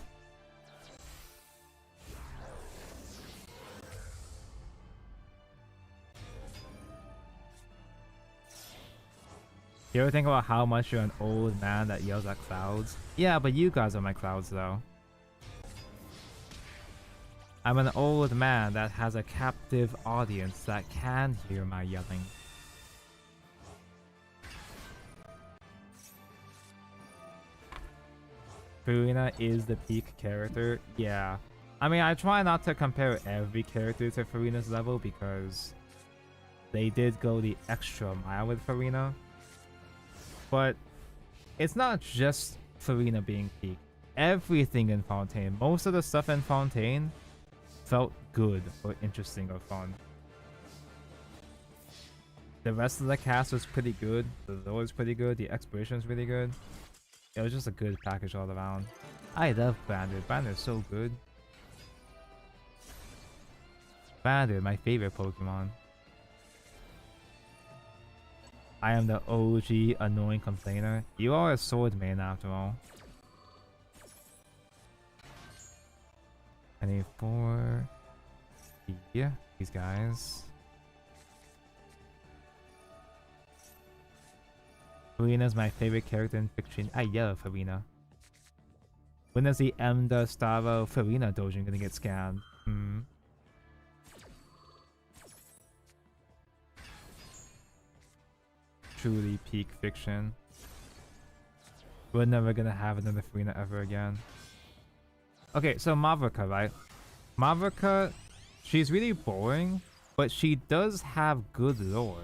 B: You ever think about how much you're an old man that yells at clouds? Yeah, but you guys are my clouds though. I'm an old man that has a captive audience that can hear my yelling. Furina is the peak character. Yeah. I mean, I try not to compare every character to Furina's level because they did go the extra mile with Furina. But it's not just Furina being peak. Everything in Fontaine, most of the stuff in Fontaine felt good or interesting or fun. The rest of the cast was pretty good. The lore is pretty good. The exploration is really good. It was just a good package all around. I love Bandit. Bandit is so good. Bandit, my favorite Pokemon. I am the OG annoying complainer. You are a sword main after all. 24. Yeah, these guys. Farina's my favorite character in fiction. I love Farina. When is the Emda Stavo Farina Dojin gonna get scanned? Truly peak fiction. We're never gonna have another Farina ever again. Okay, so Mavrika, right? Mavrika, she's really boring, but she does have good lore.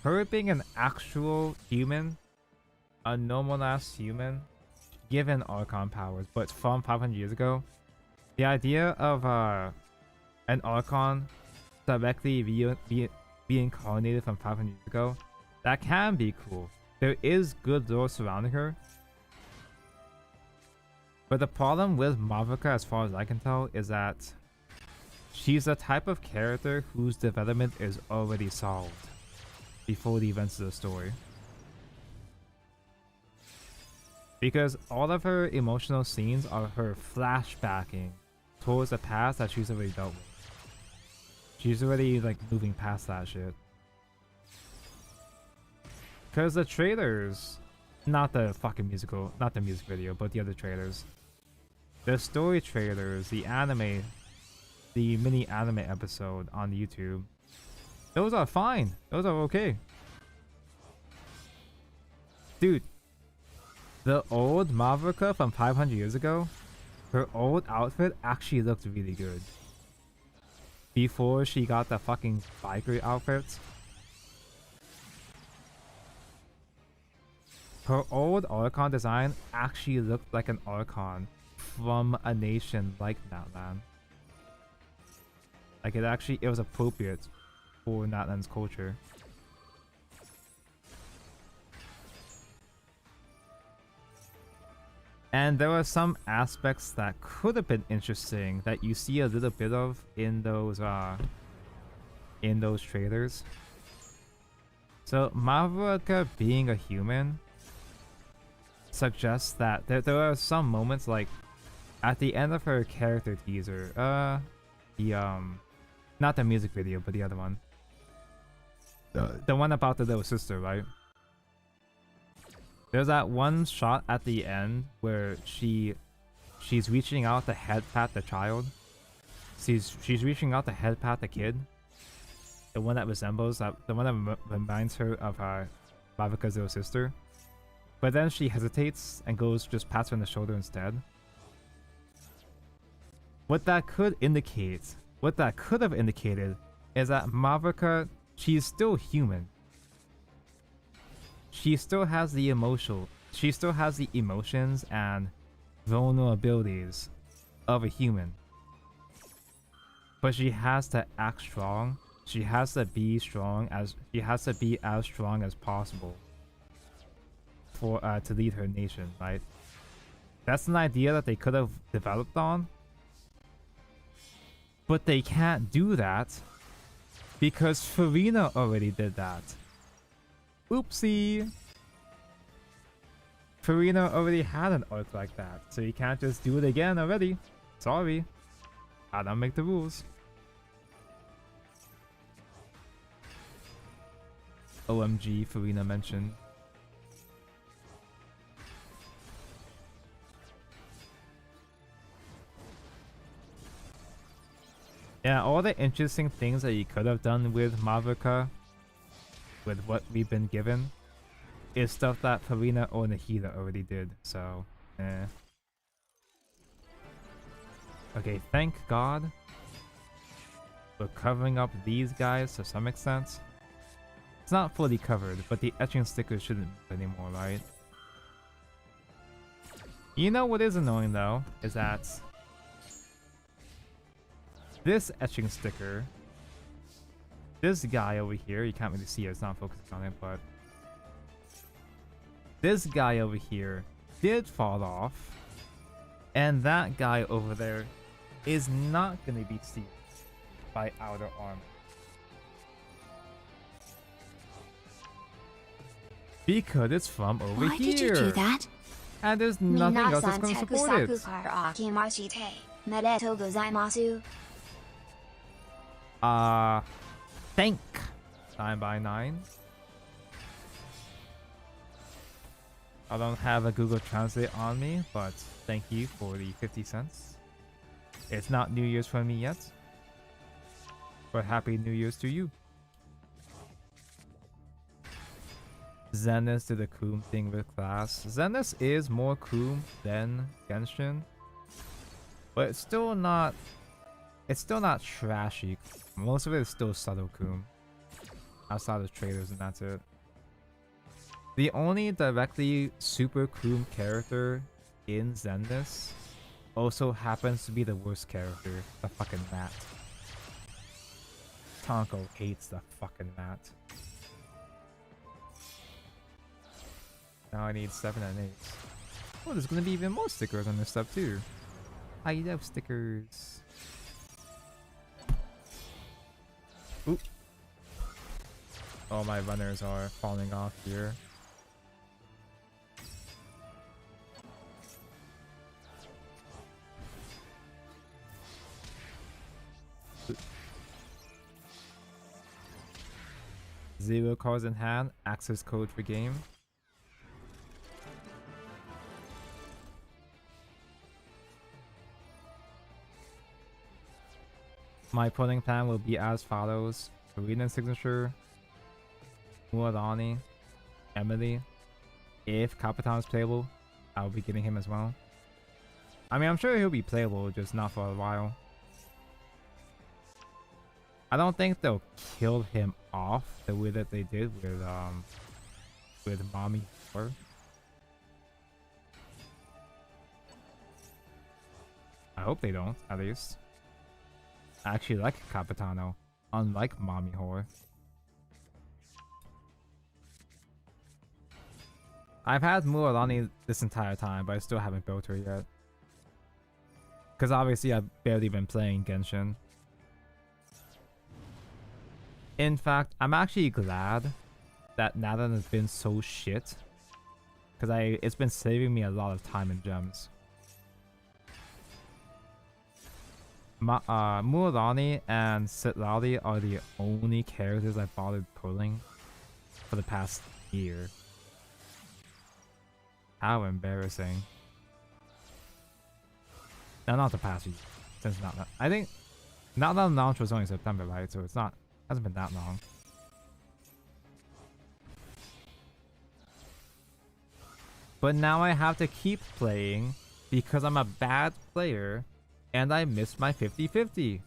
B: Her being an actual human, a normal ass human, given Archon powers, but from 500 years ago, the idea of an Archon directly reincarnated from 500 years ago, that can be cool. There is good lore surrounding her. But the problem with Mavrika, as far as I can tell, is that she's the type of character whose development is already solved before the events of the story. Because all of her emotional scenes are her flashbacking towards the past that she's already dealt with. She's already like moving past that shit. Because the trailers, not the fucking musical, not the music video, but the other trailers. The story trailers, the anime, the mini anime episode on YouTube, those are fine. Those are okay. Dude, the old Mavrika from 500 years ago, her old outfit actually looked really good. Before she got the fucking biker outfit. her old Archon design actually looked like an Archon from a nation like Natlan. Like it was appropriate for Natlan's culture. And there were some aspects that could have been interesting that you see a little bit of in those trailers. So Mavrika being a human suggests that there are some moments, like at the end of her character teaser, not the music video, but the other one, the one about the little sister, right? There's that one shot at the end where she's reaching out to head pat the child. She's reaching out to head pat the kid. The one that resembles the one that reminds her of Mavrika's little sister. But then she hesitates and just pats her on the shoulder instead. What that could have indicated is that Mavrika, she's still human. She still has the emotions and vulnerabilities of a human. But she has to act strong. She has to be as strong as possible for to lead her nation, right? That's an idea that they could have developed on. But they can't do that because Farina already did that. Oopsie. Farina already had an arc like that, so you can't just do it again already. Sorry. I don't make the rules. OMG, Farina mentioned. Yeah, all the interesting things that you could have done with Mavrika, with what we've been given, is stuff that Farina or Nahida already did, so, eh. Okay, thank God we're covering up these guys to some extent. It's not fully covered, but the etching stickers shouldn't be anymore, right? You know what is annoying though, is that this etching sticker, this guy over here, you can't really see it, it's not focusing on it, but this guy over here did fall off, and that guy over there is not going to be seen by outer armor. Because it's from over
D: Why
B: here.
D: did you do that?
B: And there's nothing else that's going to support it. Thank 9x9. I don't have a Google Translate on me, but thank you for the 50 cents. It's not New Year's for me yet, but Happy New Year's to you. Zenith did the Koom thing with class. Zenith is more Koom than Genshin, but it's still not trashy. Most of it is still subtle Koom, outside of traders, and that's it. The only directly super Koom character in Zenith also happens to be the worst character, the fucking Mat. Tonko hates the fucking Mat. Now I need 7 and 8. Oh, there's gonna be even more stickers on this stuff too. I love stickers. Oop. All my runners are falling off here. Zero cards in hand, access code for game. My pulling plan will be as follows: Farina signature, Muadani, Emily. If Capitan is playable, I'll be getting him as well. I mean, I'm sure he'll be playable, just not for a while. I don't think they'll kill him off the way that they did with Mommy 4. I hope they don't, at least. I actually like Capitano, unlike Mommy Whore. I've had Muorani this entire time, but I still haven't built her yet. Because obviously I've barely been playing Genshin. In fact, I'm actually glad that Nathan has been so shit. Because it's been saving me a lot of time and gems. Muorani and Citlali are the only characters I bothered pulling for the past year. How embarrassing. No, not the past year. Since not that. I think not that launch was only September, right? So it's not, hasn't been that long. But now I have to keep playing because I'm a bad player and I missed my 50-50.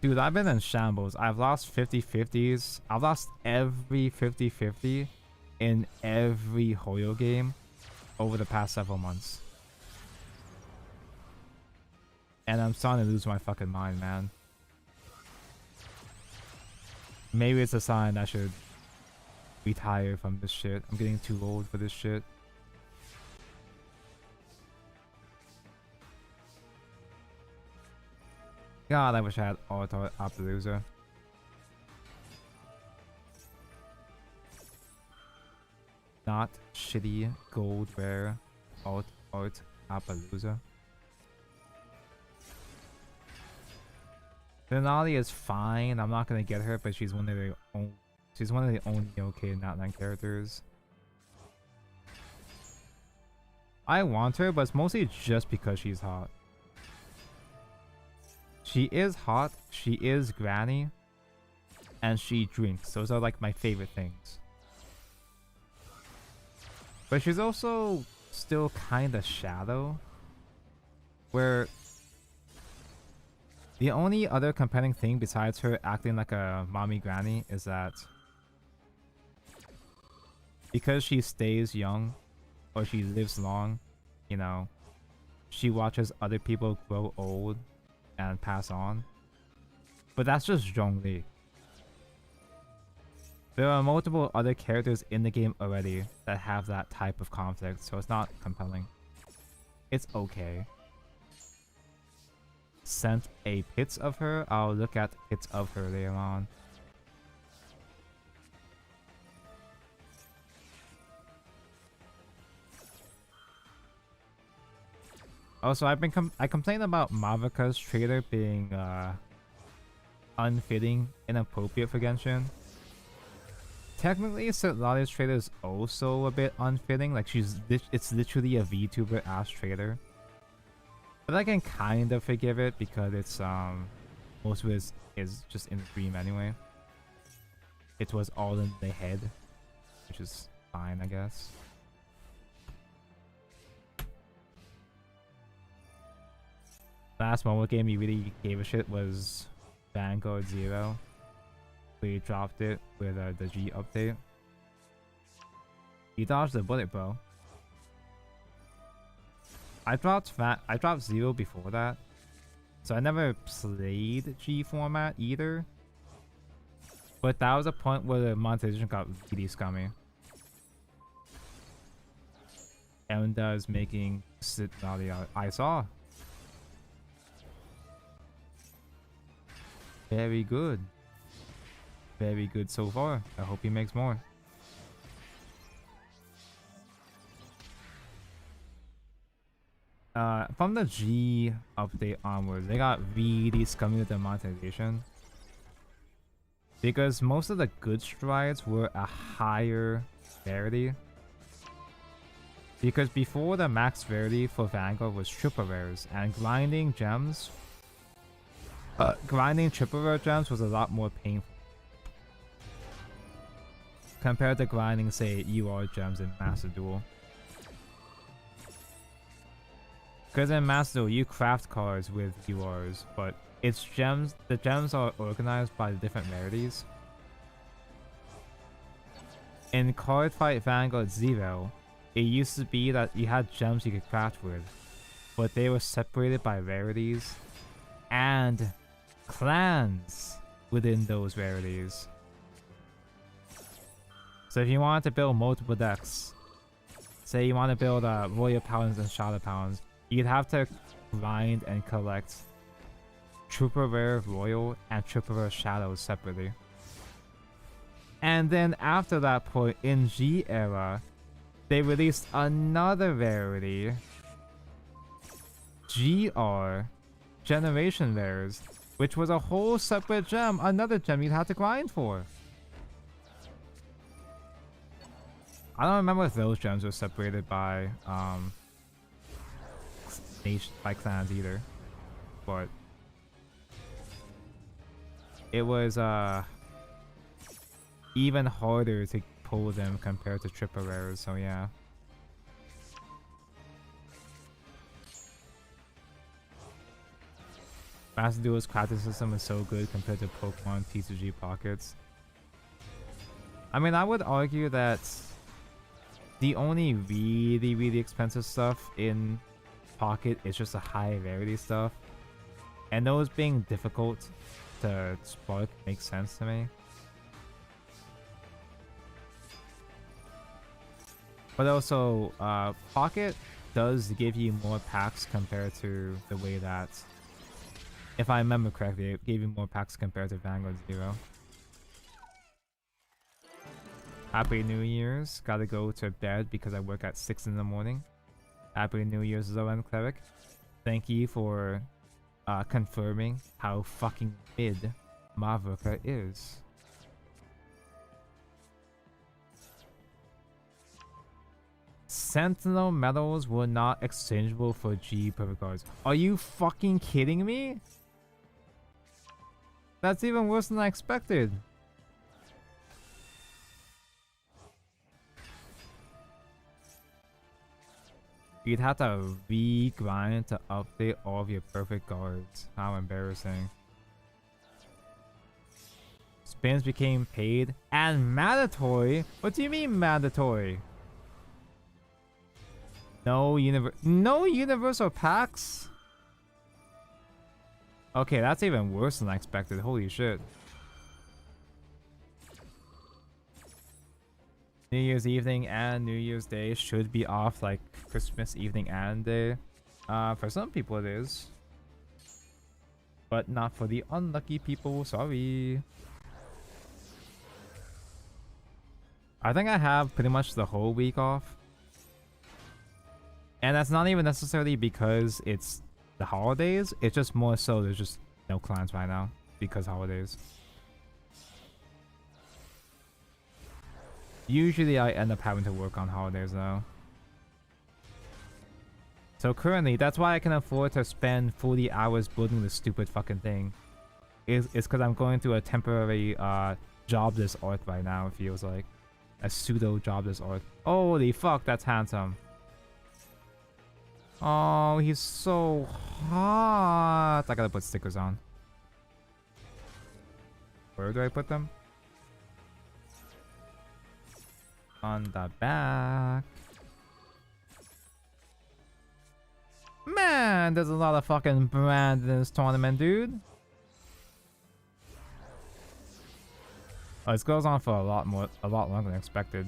B: Dude, I've been in shambles. I've lost 50-50s. I've lost every 50-50 in every Hoyo game over the past several months. And I'm starting to lose my fucking mind, man. Maybe it's a sign I should retire from this shit. I'm getting too old for this shit. God, I wish I had Auto Appaloosa. Not shitty gold rare Art Appaloosa. Denali is fine. I'm not gonna get her, but she's one of the only okay Natlan characters. I want her, but it's mostly just because she's hot. She is hot, she is granny, and she drinks. Those are like my favorite things. But she's also still kinda shadow, where the only other compelling thing besides her acting like a mommy granny is that because she stays young, or she lives long, you know, she watches other people grow old and pass on. But that's just Zhongli. There are multiple other characters in the game already that have that type of conflict, so it's not compelling. It's okay. Sent a pits of her. I'll look at pits of her later on. Also, I complained about Mavika's trailer being unfitting, inappropriate for Genshin. Technically, Citlali's trailer is also a bit unfitting. Like it's literally a VTuber ass trailer. But I can kind of forgive it because it's most of it is just in the dream anyway. It was all in the head, which is fine, I guess. Last mobile game you really gave a shit was Vanguard Zero. We dropped it with the G update. You dodged the bullet, bro. I dropped Zero before that, so I never played G format either. But that was a point where the monetization got really scummy. And is making I saw. Very good. Very good so far. I hope he makes more. From the G update onwards, they got really scummy with the monetization. Because most of the good strides were a higher rarity. Because before the max rarity for Vanguard was triple rares, and grinding gems, grinding triple rare gems was a lot more painful compared to grinding, say, UR gems in Master Duel. Because in Master Duel, you craft cards with URs, but it's gems. The gems are organized by the different rarities. in Card Fight Vanguard Zero, it used to be that you had gems you could craft with, but they were separated by rarities and clans within those rarities. So if you wanted to build multiple decks, say you want to build Royal Paladins and Shadow Paladins, you'd have to grind and collect Trooper Rare Royal and Trooper Rare Shadows separately. And then after that point, in G era, they released another rarity, GR, Generation Rares, which was a whole separate gem, another gem you'd have to grind for. I don't remember if those gems were separated by clans either, but it was even harder to pull them compared to triple rares, so yeah. Master Duel's crafting system is so good compared to Pokemon TCG Pockets. I mean, I would argue that the only really expensive stuff in Pocket is just the high rarity stuff. And those being difficult to spark makes sense to me. But also, Pocket does give you more packs compared to the way that, if I remember correctly, it gave you more packs compared to Vanguard Zero. Happy New Year's. Gotta go to bed because I work at 6 in the morning. Happy New Year's, Zoan Cleric. Thank you for confirming how fucking mid Mavuka is. Sentinel medals were not exchangeable for G perfect cards. Are you fucking kidding me? That's even worse than I expected. You'd have to re-grind to update all of your perfect cards. How embarrassing. Spins became paid and mandatory? What do you mean mandatory? No universal packs? Okay, that's even worse than I expected. Holy shit. New Year's evening and New Year's Day should be off like Christmas evening and day. For some people it is. But not for the unlucky people, sorry. I think I have pretty much the whole week off. And that's not even necessarily because it's the holidays, it's just more so there's just no clans right now because holidays. Usually I end up having to work on holidays though. So currently, that's why I can afford to spend 40 hours building this stupid fucking thing. It's because I'm going through a temporary jobless arc right now, it feels like. A pseudo jobless arc. Holy fuck, that's handsome. Oh, he's so hot. I gotta put stickers on. Where do I put them? On the back. Man, there's a lot of fucking brand in this tournament, dude. Oh, this goes on for a lot longer than expected.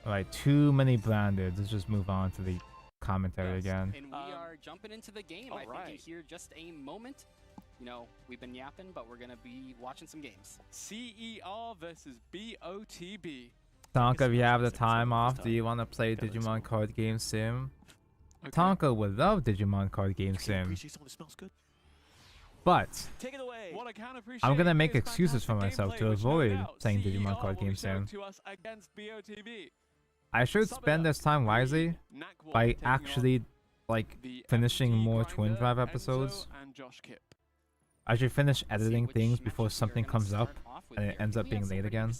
B: Alright, too many branded. Let's just move on to the commentary again.
G: And we are jumping into the game. I think in here just a moment. You know, we've been yapping, but we're gonna be watching some games.
E: CER versus BOTB.
B: Tonka, if you have the time off, do you want to play Digimon Card Game Sim? Okay. Tonka would love Digimon Card Game Sim. But I'm gonna make excuses for myself to avoid playing Digimon Card Game Sim. I should spend this time wisely by actually like finishing more Twin Drive episodes. I should finish editing things before something comes up and it ends up being late again.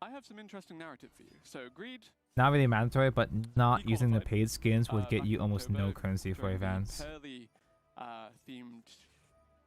E: I have some interesting narrative for you. So agreed.
B: Not really mandatory, but not using the paid skins would get you almost no currency for events.
E: Themed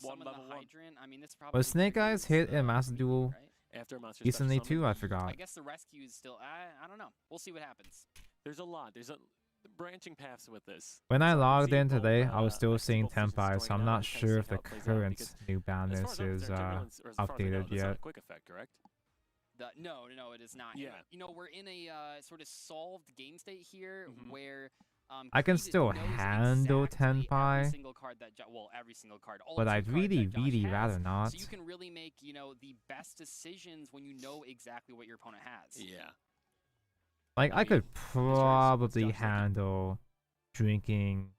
E: one
G: Summon
E: level
G: the
E: one.
G: hydrant. I mean, this probably.
B: But Snake Eyes hit in Master Duel
G: right?
H: After a monster
B: recently
H: special
B: too,
H: summon,
B: I forgot.
G: I guess the rescue is still. I don't know. We'll see what happens.
H: There's a lot. There's a branching paths with this.
B: When I
H: So we'll
B: logged
H: see
B: in
H: both,
B: today, I was still
H: I can see
B: seeing
H: both positions
B: Tempai, so
H: storing
B: I'm
H: out
B: not
H: and kinda
B: sure
H: see
B: if
H: how
B: the
H: it plays out,
B: current
H: because
B: new
H: as far
B: balance
H: as I'm
B: is
H: concerned, as far as I know,
B: updated
H: it's not a
B: yet.
H: quick effect, correct?
G: No, it is not.
H: Yeah.
G: You know, we're in a sort of solved game state here where
B: I can
G: Creed
B: still
G: knows
B: handle
G: exactly
B: 10-pie,
G: every single card that every single card. All
B: but
G: of the
B: I'd
G: cards
B: really,
G: that Josh
B: really
G: has,
B: rather not.
G: So you can really make, you know, the best decisions when you know exactly what your opponent has.
H: Yeah.
B: Like, I
H: mean,
B: could
H: Josh
B: probably
H: thinking?
B: handle drinking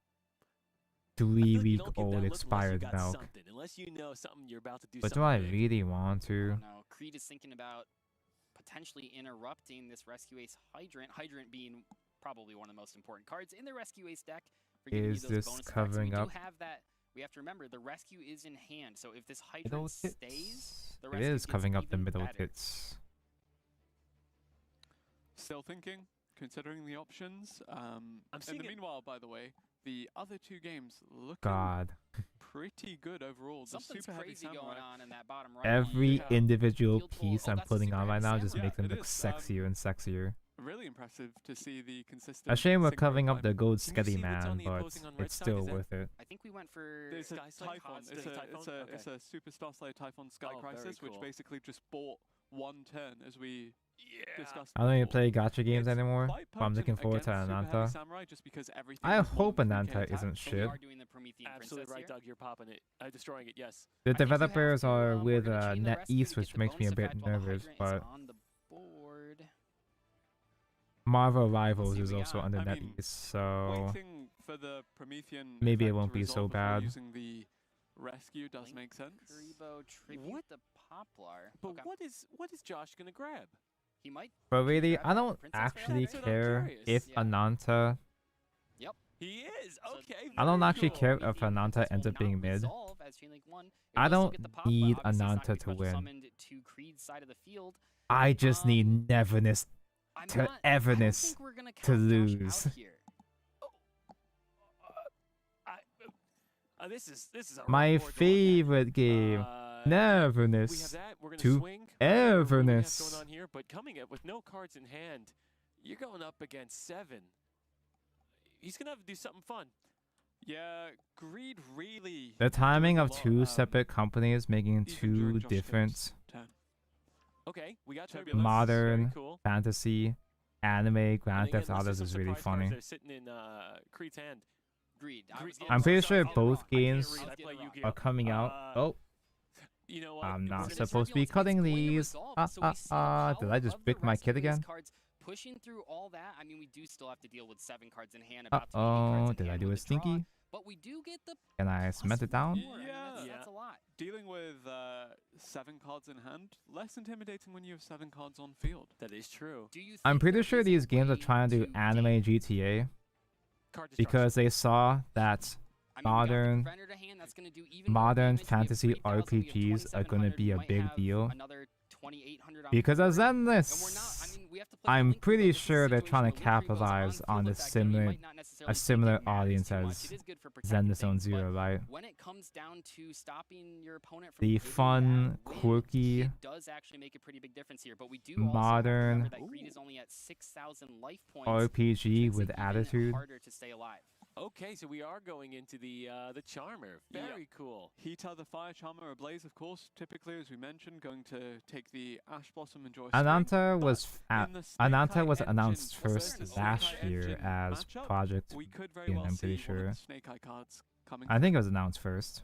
H: I feel like you don't get
B: 3-week-old
H: that look unless you
B: expired
H: got
B: milk.
H: something, unless you know something you're about to do.
B: But do
H: something
B: I
H: big.
B: really want
G: I
B: to?
G: don't know. Creed is thinking about potentially interrupting this Rescue Ace Hydrant. Hydrant being probably one of the most important cards in the Rescue Ace deck for giving
B: Is
G: you those
B: this
G: bonus effects.
B: covering
G: We
B: up?
G: do have that. We have to remember the Rescue is in hand. So if this
B: Middle
G: Hydrant stays,
B: tits.
G: the
B: It
G: Rescue
B: is
G: gets
B: covering up the
G: even
B: middle
G: better.
B: tits.
E: Still thinking, considering the options. In
H: seeing
E: the
H: it-
E: meanwhile, by the way, the other two games looking
B: God.
E: pretty good overall. The
G: Something's
E: super heavy
G: crazy going
E: samurai.
G: on in that bottom right.
B: Every
E: Yeah.
B: individual
G: Field goal.
B: piece
G: Oh,
B: I'm
G: that's a
B: putting
G: super
B: on right
G: heavy
B: now just
G: samurai.
B: makes them
E: Yeah,
B: look
E: it is,
B: sexier and sexier.
E: Really impressive to see the consistent.
B: A shame we're
E: synchro
B: covering up
E: time.
B: the gold
H: Can you
B: sketty
H: see what's on
B: man,
H: the
B: but
H: opposing on red
B: it's
H: side?
B: still
H: Is that-
B: worth it.
G: I think we went for
E: It's a
H: Sky Slayer?
E: Typhon.
H: It's a Typhon? Okay.
E: It's a Super Star Slayer Typhon Sky
H: Oh, very
E: Crisis, which
H: cool.
E: basically just bought one turn as we discussed.
B: I don't even
E: before.
B: play gacha games
E: It's
B: anymore,
E: quite
B: but I'm looking
E: potent
B: forward to
E: against super heavy
B: Ananta.
E: samurai just because everything
B: I
E: is more
B: hope
E: than 3K
B: Ananta
E: attack.
B: isn't
G: So we
B: shit.
G: are doing the Promethean
H: Absolutely
G: Princess
H: right,
G: here.
H: Doug. You're popping it. Destroying it. Yes.
B: The
G: I think you have
B: developers
G: to,
B: are
G: we're
B: with
G: gonna chain the rescue
B: NetEase,
G: to
B: which
G: get the
B: makes me a
G: bonus
B: bit
G: effect while the
B: nervous,
G: Hydrant is
B: but
G: on the board.
B: Marvel Rivals
E: See,
B: is
E: we
B: also
E: are-
B: under
E: I mean,
B: NetEase, so
E: Waiting for the Promethean
B: maybe it
E: effect
B: won't
E: to
B: be so
E: resolve before
B: bad.
E: Using the rescue does
G: Link
E: make sense.
G: Kuribo tribute
H: What?
G: the Poplar.
H: But
G: Okay.
H: what is Josh gonna grab?
G: He might.
B: But really,
G: grab
B: I
G: the
B: don't
G: Princess Rail
B: actually
H: That's what I'm
B: care
H: curious.
B: if
G: Yeah.
B: Ananta.
H: He is.
G: So
H: Okay.
B: I don't
H: very
B: actually
H: cool.
B: care if
G: Promethean
B: Ananta
G: Princess
B: ends
G: will
B: up being
G: not
B: mid.
G: resolve as Chain Link 1. It
B: I
G: will still
B: don't
G: get the Poplar.
B: need
G: Obviously, it's not
B: Ananta
G: gonna be
B: to
G: special
B: win.
G: summoned to Creed's side of the field.
B: I just need Neverness
G: I'm
B: to
G: not, I don't
B: Everness
G: think we're gonna
B: to
G: count Josh
B: lose.
G: out here.
H: This is a
B: My
H: rough board to look at.
B: favorite game,
H: We have
B: Neverness
H: that. We're gonna
B: to
H: swing. What do we have
B: Everness.
H: going on here? But coming up with no cards in hand, you're going up against 7. He's gonna have to do something fun.
E: Yeah, Greed really.
B: The timing
E: doing a
B: of
E: lot,
B: two separate companies making
E: even
B: two
E: during Josh
B: different
E: Kim's turn.
H: Okay, we got
E: Turbulence.
H: Turbulence.
B: Modern
H: Very cool.
B: fantasy anime
H: And
B: Grand
H: again,
B: Theft
H: let's do
B: Autos
H: some
B: is really
H: surprise cards
B: funny.
H: that are sitting in Creed's hand.
G: Greed.
B: I'm pretty sure
H: sorry,
B: both
H: I can't
B: games
H: read, I play Yu-Gi-Oh.
B: are coming out. Oh,
H: You know what?
B: I'm
H: we're
B: not
H: gonna-
B: supposed to be cutting these. Did I just pick my kid again?
G: Pushing through all that, I mean, we do still have to deal with 7 cards in hand.
B: Uh
G: About to be 8 cards
B: oh,
G: in
B: did I
G: hand
B: do a
G: with the draw,
B: stinky?
G: But we do get the
B: Can I cement it down?
G: +4. I mean, that's
H: Yeah.
G: a lot.
E: Dealing with 7 cards in hand, less intimidating when you have 7 cards on field.
H: That is true.
G: Do you
B: I'm
G: think
B: pretty
G: there
B: sure
G: is a
B: these games are
G: way
B: trying to do anime
G: game-
B: GTA
H: Card destruction.
B: because they saw that
G: I mean, we got the
B: modern-
G: Defender to hand, that's gonna do even more
B: modern
G: damage. We have
B: fantasy
G: 3,000, we have
B: RPGs are gonna
G: 2,700,
B: be
G: we
B: a
G: might
B: big
G: have
B: deal
G: another 2,800 on
B: because of
G: board. And we're not, I
B: Zenless.
G: mean, we have to play
B: I'm
G: the Link
B: pretty
G: Kuribo. This is a
B: sure they're
G: situation
B: trying
G: where
B: to
G: Link Kuribo's
B: capitalize on
G: field
B: the
G: effect, and we might not necessarily think
B: similar
G: it matters
B: audience
G: too much.
B: as
G: It is good for protecting
B: Zenless Zone
G: things, but
B: Zero, right?
G: when it comes down to stopping your opponent from
B: The
G: getting
B: fun,
G: that win,
B: quirky,
G: it does actually make a pretty big difference here. But we do also have to
B: modern
G: remember that Greed is only at 6,000 life points.
B: RPG
G: makes it
B: with
G: even
B: attitude.
G: harder to stay alive.
H: Okay, so we are going into the Charmer. Very cool.
E: Heater, the Fire Charmer, Ablaze, of course, typically, as we mentioned, going to take the Ash Blossom and Joy
B: Ananta
E: Spring,
B: was
E: but in the
B: Ananta
E: Snake
B: was
E: Eye
B: announced
E: Engine-
B: first
E: the Snake
B: last
E: Eye
B: year
E: Engine
B: as
E: matchup,
B: Project.
E: we could very
B: Beacon,
E: well
B: I'm
E: see
B: pretty
E: one of
B: sure.
E: the Snake Eye cards coming.
B: I think it was announced first,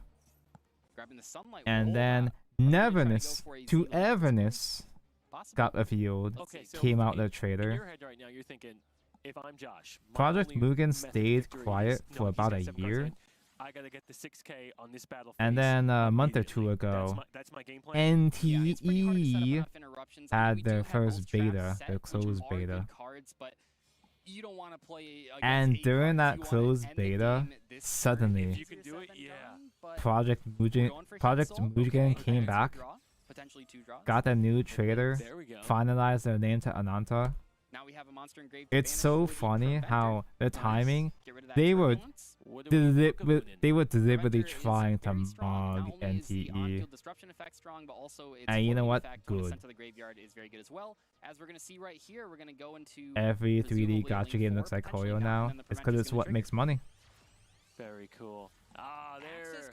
G: Grabbing the sunlight.
B: and
G: roll
B: then
G: out. Really trying to go
B: Neverness
G: for a
B: to
G: Z-Link.
B: Everness
G: Possible.
B: got revealed.
H: Okay, so
B: Came out
H: in-
B: the
H: In
B: trader.
H: your head right now, you're thinking, if I'm Josh, my
B: Project
H: only
B: Mugen
H: method
B: stayed
H: victory
B: quiet
H: is,
B: for
H: he's
B: about
H: got
B: a
H: 7 cards in
B: year.
H: hand. I gotta get the 6K on this battle.
B: And
H: phase
B: then a month or two
H: immediately.
B: ago,
H: That's my game plan.
G: Yeah, it's pretty hard to set up
B: NTE
G: enough interruptions. I mean,
B: had
G: we do
B: their
G: have
B: first
G: both traps
B: beta,
G: set,
B: their
G: which
B: closed
G: are good
B: beta.
G: cards, but you don't want to play against
B: And
G: 8
B: during
G: cards.
B: that
G: You wanna
B: closed
G: end the
B: beta,
G: game this
B: suddenly-
G: turn.
H: If you
G: Easier
H: can do
G: said
H: it,
G: than
H: yeah.
G: done, but
B: Project
G: we're
B: Mugen,
G: going for
B: Project
G: Heat Soul.
B: Mugen
G: Okay,
B: came
G: so
B: back,
G: draw, potentially 2 draws.
B: got a new trader,
H: There we go.
B: finalized their name to Ananta.
G: Now we have a monster engraved.
B: It's
G: Banish
B: so
G: with the
B: funny
G: Preventer.
B: how the
G: Nice.
B: timing,
G: Get rid of that
B: they were
G: turbulence.
H: What do we look of winning?
B: they were deliberately
G: Preventer is
B: trying to
G: very strong. Not
B: mog
G: only is the
B: NTE.
G: on-field disruption effect strong, but also its
B: And you know
G: floating
B: what?
G: effect when it's
B: Good.
G: sent to the graveyard is very good as well. As we're going to see right here, we're going to go into
B: Every 3D
G: presumably
B: gacha
G: lane
B: game
G: 4,
B: looks like
G: potentially
B: Koyo
G: not,
B: now.
G: and then the
B: It's because
G: Preventer's
B: it's
G: gonna
B: what
G: trigger.
B: makes money.
H: Very cool. Ah,
G: Access
H: there.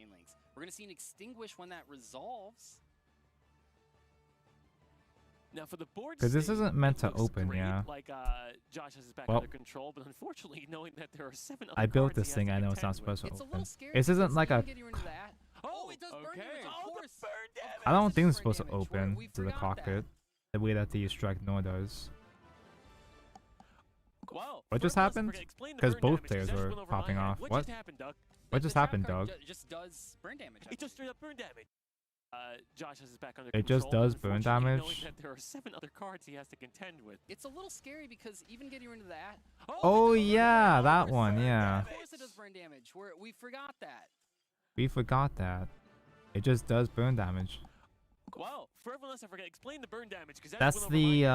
G: chain links. We're gonna see an extinguish when that resolves.
H: Now for the board,
B: 'Cause this
H: state,
B: isn't meant
H: it
B: to
H: looks
B: open,
H: great,
B: yeah.
H: Like Josh has his back
B: Well,
H: under control, but unfortunately, knowing that there are 7 other
B: I built
H: cards he
B: this
H: has
B: thing.
H: to
B: I know it's not
H: contend with,
B: supposed to
G: It's a
B: open.
G: little scary.
B: This isn't
G: because
B: like
G: even
B: a.
G: getting rid of that.
H: Oh,
B: I don't think it's supposed to open to the cockpit the way that the Strike Nor does.
H: Well,
B: What just happened? Because both players were popping off. What?
H: What just happened, Doug?
B: What just happened, Doug?
G: Just does burn damage.
H: It just straight up burn damage. Josh has his back under
B: It
H: control.
B: just does burn
H: Unfortunately, knowing
B: damage?
H: that there are 7 other cards he has to contend with.
G: It's a little scary because even getting rid of that.
B: Oh
H: it does burn
B: yeah,
H: damage.
B: that one, yeah.
G: Of course it does burn damage. We forgot that.
B: We forgot that. It just does burn damage.
H: Well, for everyone else, I forget. Explain the burn damage because
B: That's the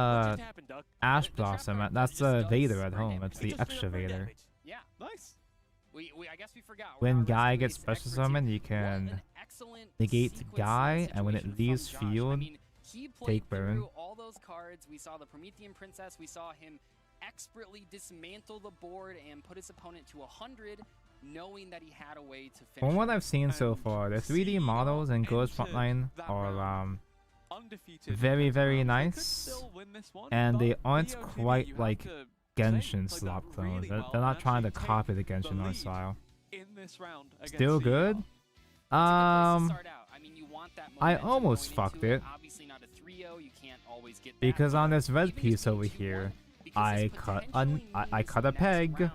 B: Ash Blossom. That's Vader at home. That's the extra Vader.
G: Yeah.
E: Nice.
G: I guess we forgot.
B: When Guy gets special summoned, you can negate Guy, and when it leaves field,
G: he played
B: take burn.
G: through all those cards. We saw the Promethean Princess. We saw him expertly dismantle the board and put his opponent to 100, knowing that he had a way to finish.
B: From what I've seen so far, the 3D models in Ghost Frontline are very, very nice, and they aren't quite like Genshin slop clones. They're not trying to copy the Genshin art style. Still good. I almost fucked it because on this red piece over here, I cut a peg.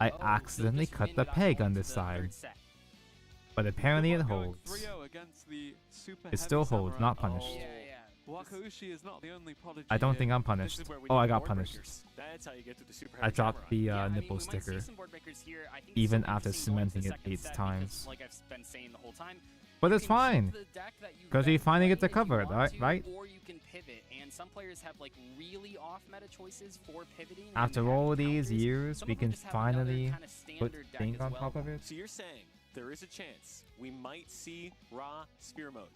B: I accidentally cut the peg on this side, but apparently it holds. It still holds, not punished.
E: Wakaushi is not the only prodigy
B: I don't think
E: here.
B: I'm punished. Oh, I got punished.
H: That's how you get to the super
B: I
H: heavy
B: dropped
H: samurai.
B: the
G: Yeah, I mean,
B: nipple
G: we might see
B: sticker,
G: some board breakers here. I think
B: even
G: it's
B: after
G: interesting going into
B: cementing
G: the
B: it
G: second
B: 8
G: set
B: times.
G: because, like I've been saying the whole time,
B: But
G: you
B: it's
G: can keep
B: fine,
G: the deck that you
B: because we
G: bet
B: finally get to
G: playing if you
B: cover it,
G: want
B: right?
G: to, or you can pivot. And some players have like really off meta choices for pivoting. and
B: After
G: they have
B: all these
G: counters.
B: years,
G: Some
B: we
G: of them
B: can
G: just have another
B: finally
G: kinda
B: put
G: standard deck
B: thing
G: as
B: on
G: well.
B: top of it.
H: So you're saying there is a chance we might see raw spear mode?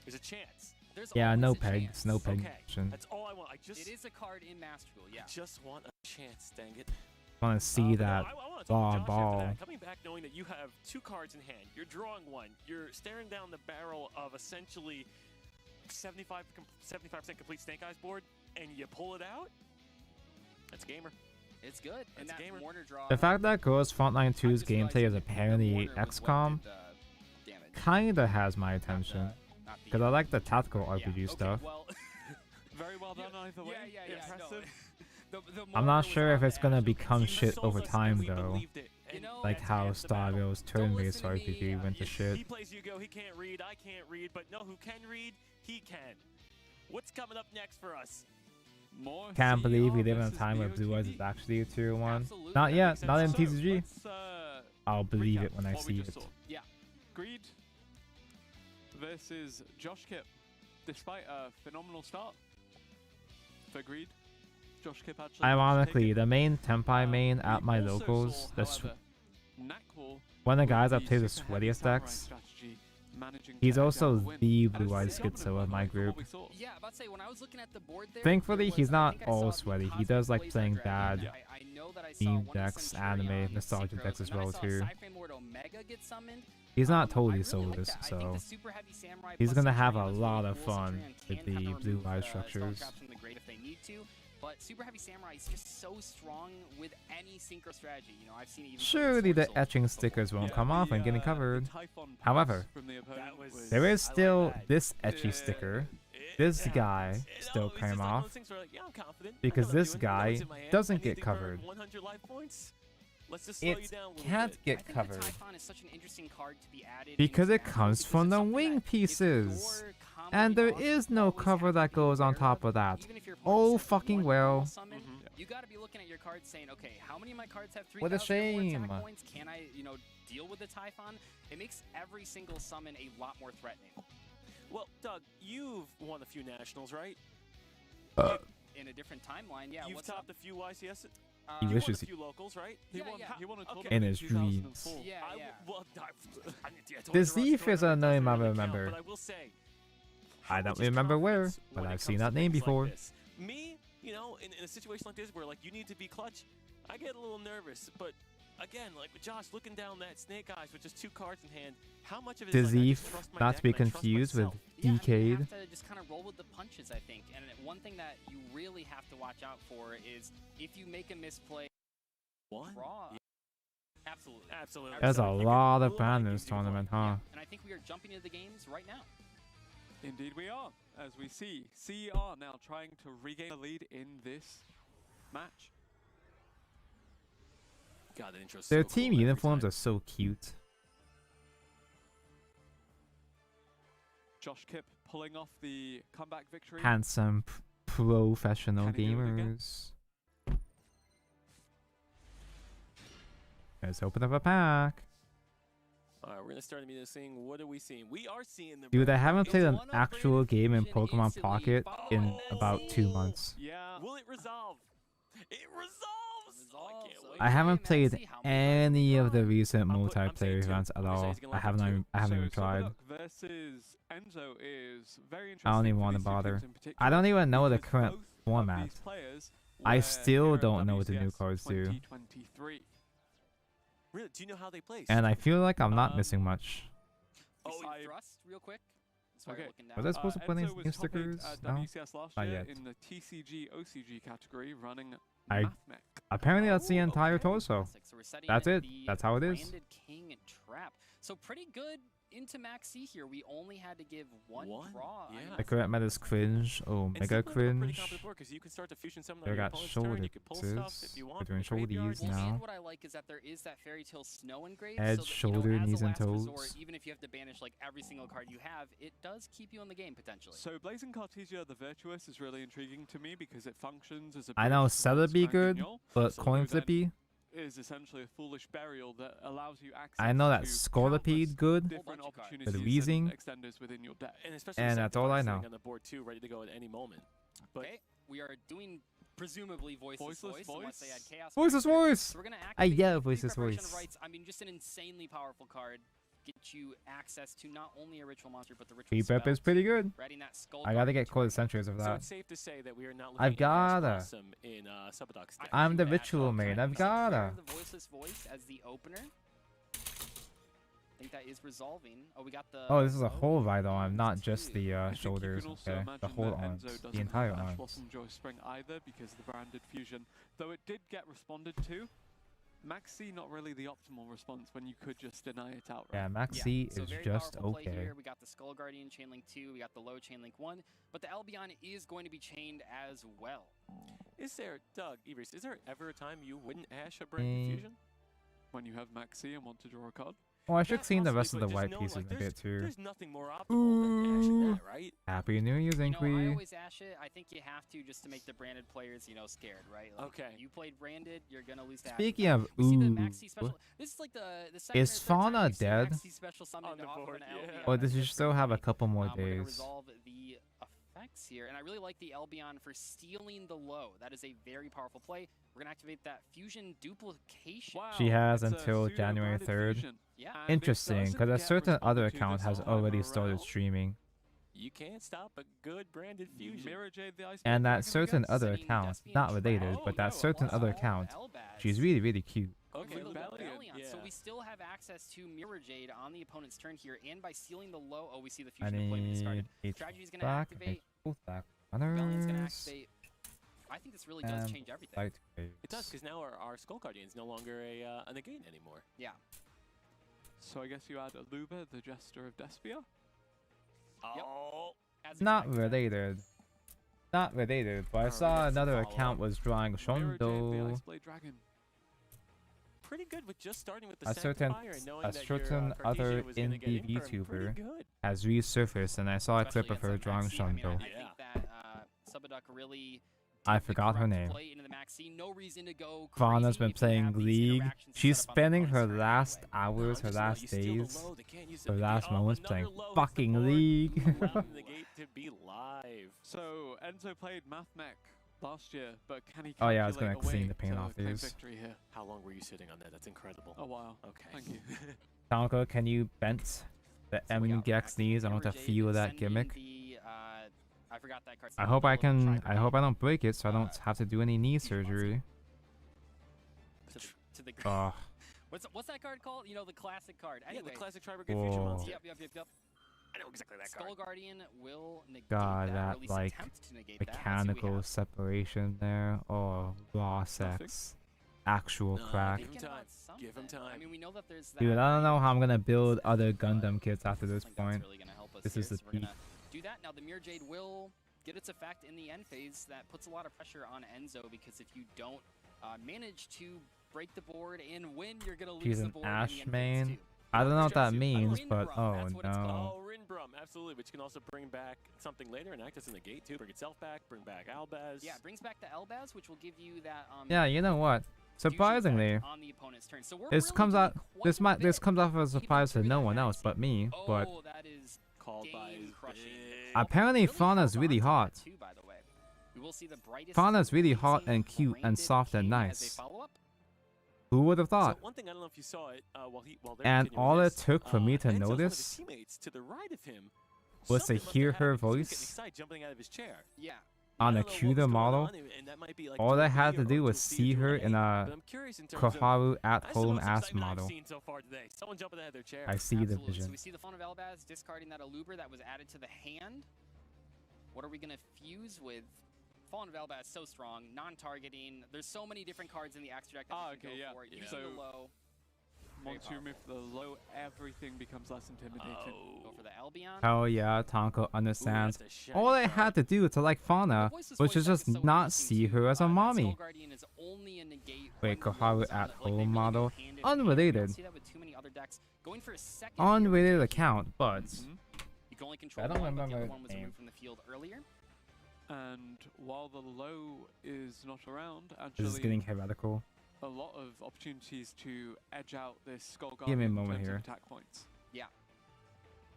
H: There's a chance.
G: There's
B: Yeah,
G: always
B: no
G: a
B: pegs,
G: chance.
B: no peg
H: Okay,
B: action.
H: that's all I want.
G: It is a card in Master Duel, yeah.
H: I just want a chance, dang it.
B: Want to see
H: But no,
B: that
H: I wanna talk
B: raw
H: to Josh after
B: ball.
H: that. Coming back knowing that you have 2 cards in hand, you're drawing one, you're staring down the barrel of essentially 75% complete Snake Eyes board, and you pull it out? That's gamer.
G: It's good. And
H: That's
G: that
H: gamer.
G: mortar draw.
B: The fact that Ghost Frontline 2's
G: I'm just
B: gameplay is
G: realizing the
B: apparently
G: mortar was what
B: XCOM
G: did, damage,
B: kinda has my
G: not
B: attention,
G: not the,
B: because I like the tactical
G: yeah,
B: RPG
G: okay,
B: stuff.
G: Well,
E: Very well done either way.
G: yeah.
E: Impressive.
G: No. The
B: I'm
G: mortar
B: not
G: was
B: sure if
G: on
B: it's
G: the
B: gonna
G: edge.
B: become
H: You
B: shit
H: sold
B: over
H: us and
B: time
H: we
B: though,
H: believed it,
G: You
H: and
G: know,
B: like
H: that's
B: how
H: half the battle.
B: Star Wars turn-based
G: listen to me,
B: RPG went to shit.
H: He plays Yugo, he can't read, I can't read, but know who can read? He can. What's coming up next for us?
E: More
B: Can't believe we
E: CR
B: live in a
E: versus
B: time where Blue Eyes
E: BOTD.
B: is actually a tier 1.
G: Absolutely,
B: Not
G: that
B: yet,
G: makes
B: not in
G: sense.
B: TCG.
E: Let's,
B: I'll believe
E: recap
B: it when I
E: what we
B: see
E: just
B: it.
E: saw.
G: Yeah.
E: Greed versus Josh Kipp. Despite a phenomenal start for Greed, Josh Kipp actually
B: Ironically, the main Tempai main at my locals, one of the guys that plays the sweatiest decks, he's also the Blue Eyes Schizo of my group.
G: Yeah, about to say when I was looking at the board there.
B: Thankfully,
G: there
B: he's
G: was, I
B: not
G: think I
B: all
G: saw the
B: sweaty. He
G: Cosmic
B: does like
G: Blaze
B: playing
G: Dragon.
B: bad
G: I know that I saw
B: theme
G: one of the
B: decks, anime,
G: Centurion
B: nostalgia
G: Synchros,
B: decks as
G: and then I
B: well
G: saw
B: too.
G: Cypher Lord Omega get summoned.
B: He's not
G: I
B: totally
G: really
B: soulless,
G: like that. I
B: so
G: think the Super Heavy Samurai
B: he's
G: plus
B: gonna have a
G: Centurion,
B: lot
G: let's
B: of
G: roll
B: fun
G: Centurion,
B: with
G: can
B: the
G: have them
B: Blue
G: remove,
B: Eyes
G: Storm
B: structures.
G: Traps from the grade if they need to. But Super Heavy Samurai is just so strong with any synchro strategy. You know, I've seen it even play
B: Surely
G: Sword
B: the
G: Soul
B: etching
G: before.
B: stickers won't come off and getting covered.
E: Typhon pass
B: However,
E: from the opponent
H: That was-
B: there is
H: I like
B: still
H: that.
B: this etchy sticker. This guy still came off because this guy doesn't get covered. It can't
G: I
B: get
G: think the
B: covered
G: Typhon is such an interesting card to be added in
B: because it
G: Smash
B: comes
G: because
B: from
G: it's
B: the
G: something
B: wing
G: that if
B: pieces.
G: you're
B: And there
G: commonly
B: is
G: off,
B: no
G: always
B: cover
G: have to
B: that
G: be
B: goes on
G: aware
B: top of that.
G: Even if your
B: Oh,
G: opponent sets
B: fucking
G: one
B: well.
G: normal summon,
E: Mhm.
G: you gotta be looking at your cards saying, okay, how many of my cards have 3,000
B: What a shame.
G: attack points? Can I, deal with the Typhon? It makes every single summon a lot more threatening.
H: Well, Doug, you've won a few nationals, right?
G: In a different timeline, yeah.
H: You've
G: what's
H: topped
G: up?
H: a few YCS.
B: He
H: You won a
B: wishes he-
H: few locals, right?
E: He
G: Yeah,
E: won.
G: yeah.
E: He won a
H: Okay.
E: tournament
B: In his
E: 2004.
G: Yeah,
H: I
G: yeah.
H: Well, I
B: The
H: told you
B: Thief is a name I remember.
H: But I will say,
B: I
H: how
B: don't
H: much is
B: remember where,
H: confidence
B: but
H: when it
B: I've seen
H: comes to
B: that name
H: things like
B: before.
H: this? Me, in a situation like this where like you need to be clutch, I get a little nervous. But again, like with Josh looking down that Snake Eyes with just 2 cards in hand, how much of it is like, I just
B: Dizif,
H: trust my
B: not
H: deck
B: to be
H: and I trust
B: confused with
H: myself?
G: Yeah, I mean, you
B: Decade.
G: have to just kind of roll with the punches, I think. And one thing that you really have to watch out for is if you make a misplay,
H: What?
G: draw.
H: Yeah.
G: Absolutely.
H: Absolutely.
B: There's a
H: Absolutely.
B: lot of
H: Like
B: bad
H: you
B: in this
H: do
B: tournament,
G: Yeah,
B: huh?
G: and I think we are jumping into the games right now.
E: Indeed we are, as we see CER now trying to regain the lead in this match.
H: God, that intro's
B: Their
H: so
B: team
H: cool every
B: uniforms
H: time.
B: are so cute.
E: Josh Kipp pulling off the comeback victory.
B: Handsome, professional
E: Can he do it again?
B: gamers. Let's open up a pack.
H: All right, we're gonna start immediately seeing what are we seeing. We are seeing the.
B: Dude, I haven't played an
G: one upgraded
B: actual game in
G: fusion
B: Pokemon
G: instantly
B: Pocket in
G: followed
B: about 2
G: by-
B: months.
E: Yeah.
H: Will it resolve? It resolves. Oh, I can't wait.
B: I haven't played
G: Maxi, how many
B: any of the recent
H: I'm saying
B: multiplayer
H: two.
B: events at
H: I'm gonna say
B: all.
H: he's gonna
B: I
H: like
B: haven't
H: two.
B: even, I haven't even tried.
E: Superduck versus Enzo is very interesting.
B: I don't even
E: for
B: want to
E: these two
B: bother.
E: teams in particular,
B: I don't even know the
E: because
B: current
E: both of
B: format.
E: these players
B: I
E: were
B: still
E: here at
B: don't know what the new
E: WCS
B: cards do.
E: 2023.
H: Really? Do you know how they place?
B: And I feel like I'm not
E: Um,
B: missing much.
G: We see
E: I-
G: thrust real quick. Sorry,
E: Okay.
G: looking down.
B: Was I supposed to put any
E: Enzo was
B: new
E: top eight
B: stickers?
E: at
B: No?
E: WCS last
B: Not
E: year
B: yet.
E: in the TCG OCG category, running
B: I-
E: Mathmech.
B: Apparently that's the
G: Oh,
B: entire
G: okay,
B: torso.
G: fantastic. So we're setting
B: That's it.
G: the
B: That's how it is.
G: Branded King Trap. So pretty good into Max C here. We only had to give one draw. I
H: Yeah.
G: mean,
B: The
G: that's
B: current meta is cringe. Oh,
H: And
B: mega
H: still put up a pretty
B: cringe.
H: competent board, 'cause you can start to fusion summon
B: They
H: on your
B: got
H: opponent's turn.
B: shoulder
H: You can pull stuff if
B: pieces.
H: you want
B: We're doing
H: from the
B: shoulder
H: graveyard.
B: knees
G: Well,
B: now.
G: and what I like is that there is that Fairy Tale Snow engraved.
B: Head,
G: so that,
B: shoulder,
G: as
B: knees,
G: a
B: and
G: last resort,
B: toes.
G: even if you have to banish like every single card you have, it does keep you in the game potentially.
E: So Blazing Cartesia the Virtuous is really intriguing to me because it functions as a
B: I know
E: bridge
B: Seller
E: towards
B: be good,
E: Dragon Yol,
B: but
H: So
B: coin
E: then
B: flippy.
E: is essentially a foolish burial that allows you access
B: I know that
E: to
B: Scolipede
E: countless
B: good.
E: different
G: Whole bunch of cards.
E: opportunities
B: With
E: and
B: Weezing.
E: extenders within your deck.
H: And especially
B: And
H: the
B: that's all I
H: Sanctifier
B: know.
H: sitting on the board too, ready to go at any moment. But
G: Okay, we are doing presumably voiceless
E: Voiceless
G: voice. Unless they
E: voice?
G: add chaos.
B: Voiceless
G: Factor.
B: voice!
G: So we're gonna
B: I
G: activate
B: yell
G: the
B: voiceless
G: Preparation of
B: voice.
G: Rites. I mean, just an insanely powerful card. Get you access to not only a ritual monster, but the ritual
B: Keep up
G: spell.
B: is pretty good.
G: Reading that skull
B: I gotta
G: guard
B: get
G: to
B: Code
G: target.
B: Centuries of
H: so
B: that.
H: it's safe to say that we are not
B: I've
H: looking at Ash
B: gotta.
H: Blossom in Subadok's deck.
B: I'm the
G: Ash
B: ritual
G: Blossom.
B: main. I've
G: We see the Prayer
B: gotta.
G: of The voiceless voice as the opener. I think that is resolving. Oh, we got the.
B: Oh, this is a whole
G: low
B: Vital arm, not
G: too.
B: just the
E: I think you
B: shoulders.
E: can also
B: Okay,
E: imagine
B: the whole
E: that
B: arms,
E: Enzo
B: the
E: doesn't
B: entire
E: have Ash
B: arms.
E: Blossom Joy Spring either because of the branded fusion, though it did get responded to. Maxi not really the optimal response when you could just deny it outright.
B: Yeah, Max
G: Yeah,
B: C
G: so
B: is
G: very
B: just
G: powerful play
B: okay.
G: Here. We got the Skull Guardian Chainlink 2, we got the low Chainlink 1, but the Albion is going to be chained as well.
H: Is there, Doug, Ibris, is there ever a time you wouldn't Ash a brand fusion?
E: When you have Maxi and want to draw a card.
B: Oh, I should
H: Yeah,
B: seen the rest
H: possibly,
B: of the
H: but just
B: white
H: knowing,
B: pieces
H: like,
B: in a bit too.
H: There's nothing more optimal than ashing that, right?
B: Happy New Year,
G: You know, I
B: Zinky.
G: always ash it. I think you have to just to make the branded players, you know, scared, right? Like,
H: Okay.
G: You played branded, you're gonna lose that.
B: Speaking of
G: we see the
B: ooh,
G: Maxi special. This is like the second
B: Is
G: or third time
B: Fauna
G: we've seen
B: dead?
G: Maxi special summoned
H: On the
G: off of
H: board,
G: an
H: yeah.
G: Albion.
B: oh, does
G: That's
B: you
G: just
B: still have a
G: pretty
B: couple more
G: We're gonna
B: days?
G: resolve the effects here, and I really like the Albion for stealing the low. That is a very powerful play. We're gonna activate that fusion duplication.
E: Wow,
B: She has
E: it's a
B: until January
E: pseudo-branded
B: 3rd.
E: fusion.
G: Yeah.
E: And it
B: Interesting,
E: doesn't
B: because a
E: get
B: certain other
E: responded to
B: account
E: this
B: has
E: time
B: already started
E: around.
B: streaming,
H: You can't stop a good branded fusion.
E: Mirror Jade the Ice
B: and that
E: Dragon, I
B: certain
E: guess?
B: other
G: Setting
B: account,
G: Thespian
B: not
G: Trap.
B: related,
E: Oh,
B: but that
E: no,
B: certain
E: wow.
B: other account,
G: Elbaz.
B: she's really, really cute.
H: Okay,
G: Really
E: Rebellion,
H: yeah.
G: So we still have access to Mirror Jade on the opponent's turn here, and by sealing the low, oh, we see the
B: I
G: fusion deployment discarded.
B: need H
G: Strategy's gonna
B: back,
G: activate.
B: both back
G: Rebellion's gonna
B: runners,
G: activate. I think this really does
B: and
G: change everything.
B: light
H: It does,
B: waves.
H: because now our Skull Guardian's no longer a negate anymore.
G: Yeah.
E: So I guess you add Aluba, the Jester of Despia.
H: Oh,
G: As
B: Not
G: expected.
B: related. Not related, but I
H: Alright,
B: saw
H: that's a
B: another
H: follow-up.
B: account was drawing
E: Mirror Jade the
B: Shondo.
E: Ice Blade Dragon.
H: pretty good with just starting with the
B: A certain-
H: Sanctifier and knowing
B: a
H: that your,
B: certain
H: Cartesia
B: other
H: was gonna get
B: indie
H: infirm. Pretty
B: VTuber
H: good.
B: has resurfaced, and I saw a clip
G: Especially
B: of her
G: against a
B: drawing
G: Maxi. I mean,
B: Shondo.
G: I think that Subaduk really.
B: I
G: did the
B: forgot her
G: correct
B: name.
G: play into the Maxi. No reason to go
B: Fauna's
G: crazy
B: been
G: if you
B: playing
G: have these
B: League.
G: interactions
B: She's
G: set up on the
B: spending her
G: opponent's turn
B: last
G: anyway.
B: hours, her
H: just know
B: last
H: you steal the
B: days,
H: low, they can't use
B: her
H: the
B: last
H: negate.
B: moments
H: Another
B: playing
H: low hits the
B: fucking
H: board,
B: League.
H: allowing the negate to be live.
E: So Enzo played Mathmech last year, but can he?
B: Oh yeah, I was
E: calculate
B: gonna
E: a
B: clean
E: way
B: the paint
E: to
B: off
E: claim
B: these.
E: victory here?
H: How long were you sitting on that? That's incredible.
E: A while.
H: Okay.
E: Thank you.
B: Tonko, can you bent the
G: So we got
B: MGEX
G: Maxi,
B: knees? I want to
G: Mirror Jade
B: feel that
G: sending
B: gimmick.
G: the, I forgot that card.
B: I hope I
G: Sending the
B: can.
G: little
B: I hope I
G: Tri-Brigade,
B: don't break it, so I don't have to do any knee surgery.
G: to the
B: Oh,
G: what's that card called? You know, the classic card.
H: Yeah,
G: Anyway.
H: the classic Tri-Brigade Future
B: Whoa.
H: Monster.
G: Yep.
H: I know exactly that
G: Skull
H: card.
G: Guardian will negate
B: God,
G: that, or
B: that,
G: at least
B: like,
G: attempt to negate that. Let's see what we
B: mechanical
G: have.
B: separation there. Oh, raw sex, actual
H: No,
B: crack.
H: give him
G: Thinking
H: time.
G: about
H: Give him
G: something. I
H: time.
G: mean, we know that there's that.
B: Dude, I don't know how I'm gonna build other
G: but
B: Gundam kits after
G: I
B: this
G: think that's
B: point.
G: really gonna help us
B: This
G: here,
B: is the
G: so we're gonna
B: peak.
G: do that. Now the Mirror Jade will get its effect in the end phase. That puts a lot of pressure on Enzo, because if you don't manage to break the board and win, you're gonna lose
B: She's
G: the
B: an
G: board in the end
B: Ash
G: phase
B: main.
G: too.
B: I don't know what that
H: Rinbrum,
B: means, but
G: that's
B: oh
G: what it's called.
B: no.
H: Oh, Rinbrum, absolutely, which can also bring back something later and act as a negate too. Bring itself back, bring back Albaz.
G: Yeah, it brings back the Elbaz, which will give you that.
B: Yeah, you know what?
G: fusion
B: Surprisingly,
G: effect on the opponent's turn. So we're
B: this
G: really
B: comes
G: doing
B: out.
G: quite
B: This
G: a
B: might. This
G: bit
B: comes off as a
G: even
B: surprise to
G: through
B: no
G: that
B: one else
G: vaccine.
B: but me. But
G: Oh, that is
H: Called by
G: game crushing.
B: apparently
G: Really
B: Fauna's
G: held
B: really
G: on to that
B: hot.
G: too, by the way. We will see the brightest
B: Fauna's really hot
G: blazing
B: and cute and
G: branded
B: soft and
G: king as a
B: nice.
G: follow-up.
B: Who would have thought?
H: So one thing, I don't know if you saw it while they're
B: And
H: continuing
B: all it
H: this,
B: took for me to
H: Enzo's one of his
B: notice
H: teammates to the right of him
B: was to
H: something must have
B: hear her
H: happened, 'cause he was getting
B: voice
H: excited, jumping out of his chair.
G: Yeah.
B: on
H: I
B: a
H: don't know what
B: cuter
H: was going
B: model.
H: on, and that might be like
B: All I
H: 2B
B: had to
H: or
B: do was
H: 2C or
B: see her
H: 2A,
B: in a
H: but I'm curious in terms of-
B: Koharu at
H: that's the
B: home
H: most
B: ass
H: excitement I've
B: model.
H: seen so far today. Someone jumping out of their chair.
B: I see the
G: Absolutely. So
B: vision.
G: we see the Fawn of Elbaz discarding that Aluber that was added to the hand. What are we gonna fuse with? Fawn of Elbaz so strong, non-targeting. There's so many different cards in the Axter deck that you can
E: okay,
G: go
E: yeah.
G: for.
E: Yeah.
G: Using
E: So-
G: the low. Very
E: Once you remove the low, everything becomes less intimidating.
G: Go for the Albion.
B: Hell yeah, Tonko understands.
H: that's a shiny
B: All I
H: card.
B: had to do to like Fauna
G: Voiceless
B: was
G: voice
B: just
G: act is so
B: not
G: interesting
B: see
G: too.
B: her as a
G: That
B: mommy.
G: Skull Guardian is only a negate
B: Wait,
G: when the
B: Koharu
G: rolls on
B: at
G: it, like, they
B: home
G: really go
B: model?
G: hand in hand. You don't
B: Unrelated.
G: see that with too many other decks. Going for a second
B: Unrelated
G: Mirror
B: account, but
E: Mhm.
G: You can only control
B: I don't
G: one, but the
B: remember
G: other
B: its
G: one was
B: name.
G: removed from the field earlier.
E: And while the low is not around,
B: this
E: actually
B: is getting heretical.
E: a lot of opportunities to edge out this Skull
B: Give me a
E: Guardian in
B: moment
E: terms
B: here.
E: of attack points.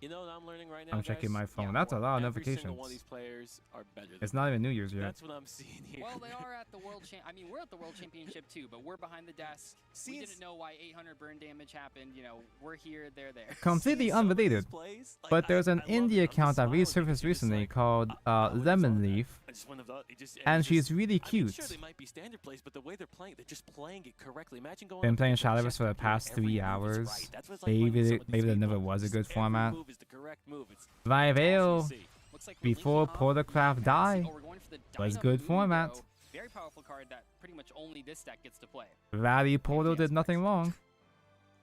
H: You know what I'm learning right now,
B: I'm checking
H: guys?
B: my phone.
G: Yeah,
B: That's a lot of
H: Every single
B: notifications.
H: one of these players are better than
B: It's not even New Year's yet.
H: That's what I'm seeing here.
G: Well, they are at the World I mean, we're at the World Championship too, but we're behind the desk.
H: See,
G: We
H: it's-
G: didn't know why 800 burn damage happened. You know, we're here, they're there.
B: Completely
H: Seeing some of these
B: unrelated.
H: plays, like,
B: But there's an
H: I love it.
B: indie
H: I'm just
B: account that
H: smiling because
B: resurfaced
H: you're just
B: recently
H: like,
B: called
H: I would've
B: Lemon
H: thought that.
B: Leaf,
H: I just wouldn't have thought- it just-
B: and
H: it's
B: she's
H: just-
B: really
H: I mean,
B: cute.
H: sure, they might be standard plays, but the way they're playing, they're just playing it correctly. Imagine going
B: Been
H: up
B: playing
H: against a
B: Shadowverse
H: chess
B: for the
H: computer,
B: past
H: every
B: 3
H: move is
B: hours.
H: right. That's what it's like playing with
B: Maybe
H: some of these
B: there never
H: people.
B: was a
H: Just
B: good
H: every
B: format.
H: move is the correct move. It's
B: Viveo,
H: awesome to see.
G: Looks like we're
B: before
G: linking off
B: Portercraft
G: the
B: die,
G: Fantasy- oh, we're going for the
B: was
G: Dynamundo.
B: good format.
G: Very powerful card that pretty much only this deck gets to play.
B: Valley Portal did nothing wrong.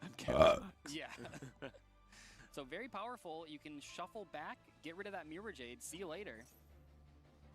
E: And Kevin Max.
G: Yeah. So very powerful. You can shuffle back, get rid of that Mirror Jade. See you later.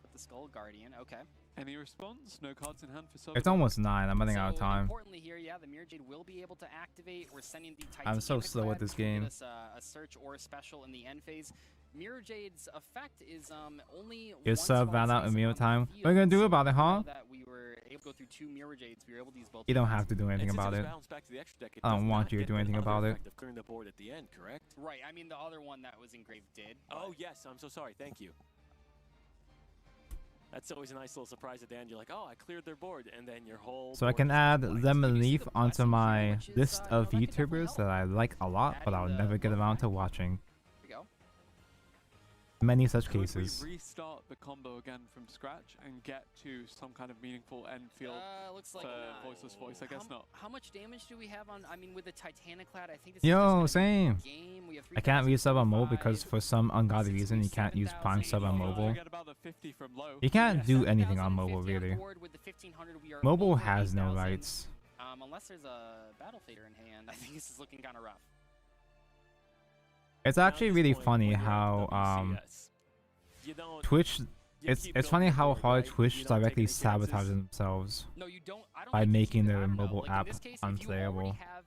G: With the Skull Guardian. Okay.
E: Any response? No cards in hand for Silver.
B: It's almost 9. I'm running out of
G: So
B: time.
G: importantly here, yeah, the Mirror Jade will be able to activate. We're sending the
B: I'm so
G: Titanic
B: slow at
G: Clad,
B: this
G: which will get
B: game.
G: us, a search or a special in the end phase. Mirror Jade's effect is only
B: Your
G: one
B: sub
G: spell
B: ran out
G: space
B: in meal
G: on the
B: time.
G: field,
B: What are you gonna do
G: so
B: about it, huh?
G: now that we were able to go through 2 Mirror Jades, we were able to use both.
B: You don't
G: of them.
B: have to do anything
H: And since
B: about
H: was
B: it.
H: balanced back to the extra deck, it
B: I don't
H: does
B: want
H: not
B: you to
H: get
B: do
H: the
B: anything
H: other
B: about it.
H: effect of clearing the board at the end, correct?
G: Right. I mean, the other one that was engraved did.
H: Oh
G: but-
H: yes, I'm so sorry. Thank you. That's always a nice little surprise at the end. You're like, oh, I cleared their board, and then your whole.
B: So I
H: board
B: can
H: is
B: add
H: blank.
B: Lemon
G: you see
B: Leaf
G: the
B: onto
G: blessing here,
B: my
G: which is,
B: list
G: you know,
B: of
G: that could definitely
B: YouTubers that
G: help.
B: I like a lot, but I'll
G: Adding
B: never
G: the
B: get around to
G: buff
B: watching.
G: Here we go.
B: Many such
E: Could
B: cases.
E: we restart the combo again from scratch and get to some kind of meaningful end field
G: Looks like
E: for
G: not.
E: Voiceless Voice? I guess not.
G: How much damage do we have on? I mean, with the Titaniclad, I think this
B: Yo,
G: is just gonna
B: same.
G: be a game. We have
B: I can't resub on mobile
G: 3,005.
B: because for some ungodly reason you can't use Prime sub on
E: Don't
B: mobile.
E: forget about the 50 from low.
B: You can't do anything
G: 7,050
B: on mobile
G: on
B: really.
G: board with the 1,500, we are
B: Mobile
G: over
B: has no
G: 8,000.
B: rights.
G: Unless there's a Battle Fader in hand, I think this is looking kind of rough.
B: It's
H: Now, at
B: actually
H: this
B: really
H: point,
B: funny
H: when you're at
B: how
H: WCS, you don't-
B: Twitch.
H: you
B: It's
H: keep
B: it's
H: going
B: funny how
H: forward,
B: hard
H: right?
B: Twitch
H: You don't take
B: directly
H: any chances.
B: sabotages themselves
G: No, you don't. I don't
B: by
G: think you
B: making
G: keep it.
B: their
G: I don't know.
B: mobile
G: Like, in
B: app
G: this case, if you
B: unplayable.
G: already have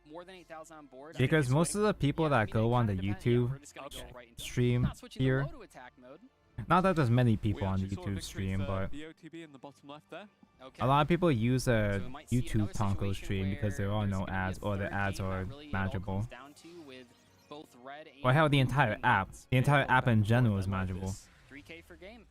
G: more than 8,000 on board, I think
B: Because
G: it's
B: most
G: like-
B: of the people
G: yeah, I
B: that
G: mean, it
B: go on the
G: kinda depends- yeah,
B: YouTube
G: we're just gonna go right into it.
B: stream
G: Not switching the
B: here,
G: low to attack mode.
B: not that there's many
E: We
B: people on
E: actually saw a
B: YouTube
E: victory
B: stream,
E: for
B: but
E: the OTB in the bottom left there.
G: Okay.
B: a lot of people use
G: So
B: a
G: we might see
B: YouTube
G: another
B: Tonko
G: situation
B: stream because there
G: where
B: are
G: there's
B: no
G: gonna be a
B: ads or the
G: third
B: ads
G: game that
B: are
G: really it all
B: manageable.
G: comes down to with both red and
B: Or hell, the
G: blue
B: entire
G: winning
B: app.
G: lanes.
B: The entire app in general is
H: I like
B: manageable.
H: this.
G: 3K for game.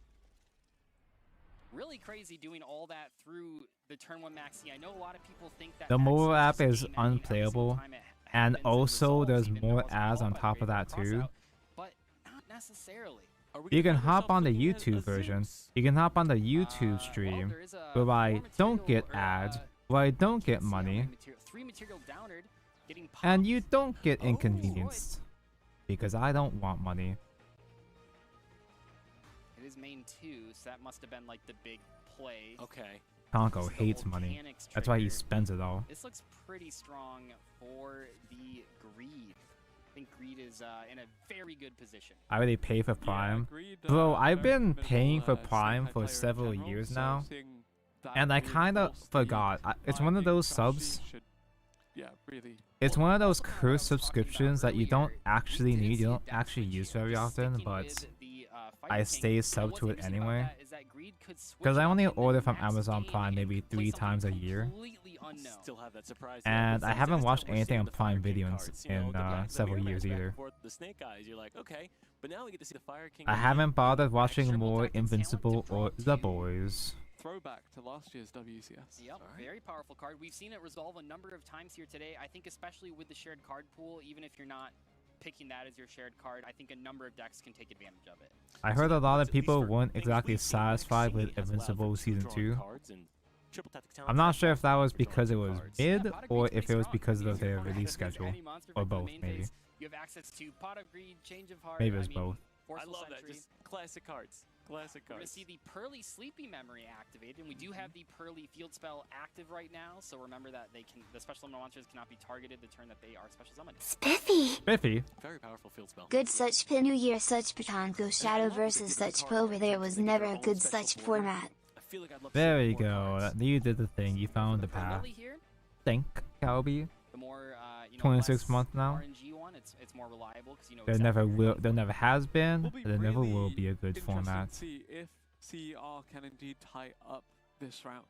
G: Really crazy doing all that through the turn 1 maxi. I know a lot of people think that
B: The
G: maxi
B: mobile
G: is
B: app
G: just a
B: is
G: game ending every single
B: unplayable,
G: time it
B: and
G: happens
B: also
G: resolves,
B: there's
G: even
B: more
G: though it's
B: ads on
G: called by
B: top of
G: the
B: that
G: Crossout,
B: too.
G: But not necessarily.
H: Are we
B: You
H: gonna
B: can
H: find
B: hop on the
H: ourselves looking at
B: YouTube
H: a
B: version.
H: Zeus?
B: You can hop on the
G: Well,
B: YouTube stream
G: there is a
B: where I
G: 4
B: don't
G: material-
B: get
G: or,
B: ads, where I don't get
G: can't see how
B: money,
G: many material- 3 material downward getting popped.
B: and you don't get
H: Oh,
B: inconvenienced. Because I don't want money.
G: It is main 2, so that must have been like the big play.
H: Okay.
B: Tonko
G: This is the
B: hates money.
G: Volcanics
B: That's why he
G: trigger.
B: spends it all.
G: This looks pretty strong for the greed. I think Greed is in a very good position.
B: I already pay for
E: Yeah,
B: Prime.
E: agreed,
B: Bro, I've
E: very
B: been
E: minimal,
B: paying for
E: snake
B: Prime
E: eye
B: for
E: player in
B: several
E: general,
B: years
E: so
B: now.
E: seeing that
B: And I kind of
E: reinforce the
B: forgot. It's one of
E: finding
B: those
E: strategy
B: subs.
E: should, yeah, really.
B: It's one of those
G: Also, kind of what I was
B: cursed
G: talking about
B: subscriptions that you don't
G: earlier,
B: actually
G: we didn't
B: need.
G: see
B: You
G: a
B: don't
G: death
B: actually
G: switch
B: use
G: here.
B: very
G: Just
B: often,
G: sticking
B: but
G: with the, Fire
B: I
G: King.
B: stay
G: And
B: sub
G: what's
B: to it
G: interesting about
B: anyway.
G: that is that Greed could switch
B: Because I
G: up
B: only
G: in the
B: order from
G: next
B: Amazon
G: game
B: Prime
G: and
B: maybe
G: play
B: 3
G: something
B: times a year.
G: completely unknown.
H: Still have that surprise.
B: And I haven't watched anything on Prime Video in,
H: in
B: several years either.
H: The snake eyes, you're like, okay, but now we get to see the Fire King.
B: I
H: again.
B: haven't bothered watching
G: Triple
B: more
G: tap and talent to
B: Invincible
G: draw
B: or
G: two.
B: The Boys.
E: Throwback to last year's WCS.
G: Yep, very powerful card. We've seen it resolve a number of times here today. I think especially with the shared card pool, even if you're not picking that as your shared card, I think a number of decks can take advantage of it.
B: I heard a lot of people weren't exactly satisfied with Invincible Season 2. I'm not sure if that was because it was mid or if it was because of their release schedule. Or both, maybe.
G: You have access to Pot of Greed, Change of Heart.
B: Maybe it was both.
H: I love that. Just classic cards. Classic
G: We're going to
H: cards.
G: see the Pearly Sleepy Memory activated, and we do have the Pearly Field Spell active right now, so remember that the special summon monsters cannot be targeted the turn that they are special summoned.
D: Spiffy!
B: Biffy.
H: Very powerful field spell.
D: Good such New Year such Patanko Shadow versus such Pover there was never a good such format.
H: I feel like I'd love to
B: There
H: see
B: you
H: more
B: go.
H: cards.
B: You did the thing. You found the path.
G: Lily here,
B: Thank Calby.
G: the more
B: 26
G: less
B: months now.
G: RNG one, it's more reliable because
B: There never
G: exactly where
B: will.
G: you're
B: There never has been.
E: Will be
B: There never will
E: really
B: be a good
E: interesting
B: format.
E: to see if CER can indeed tie up this round.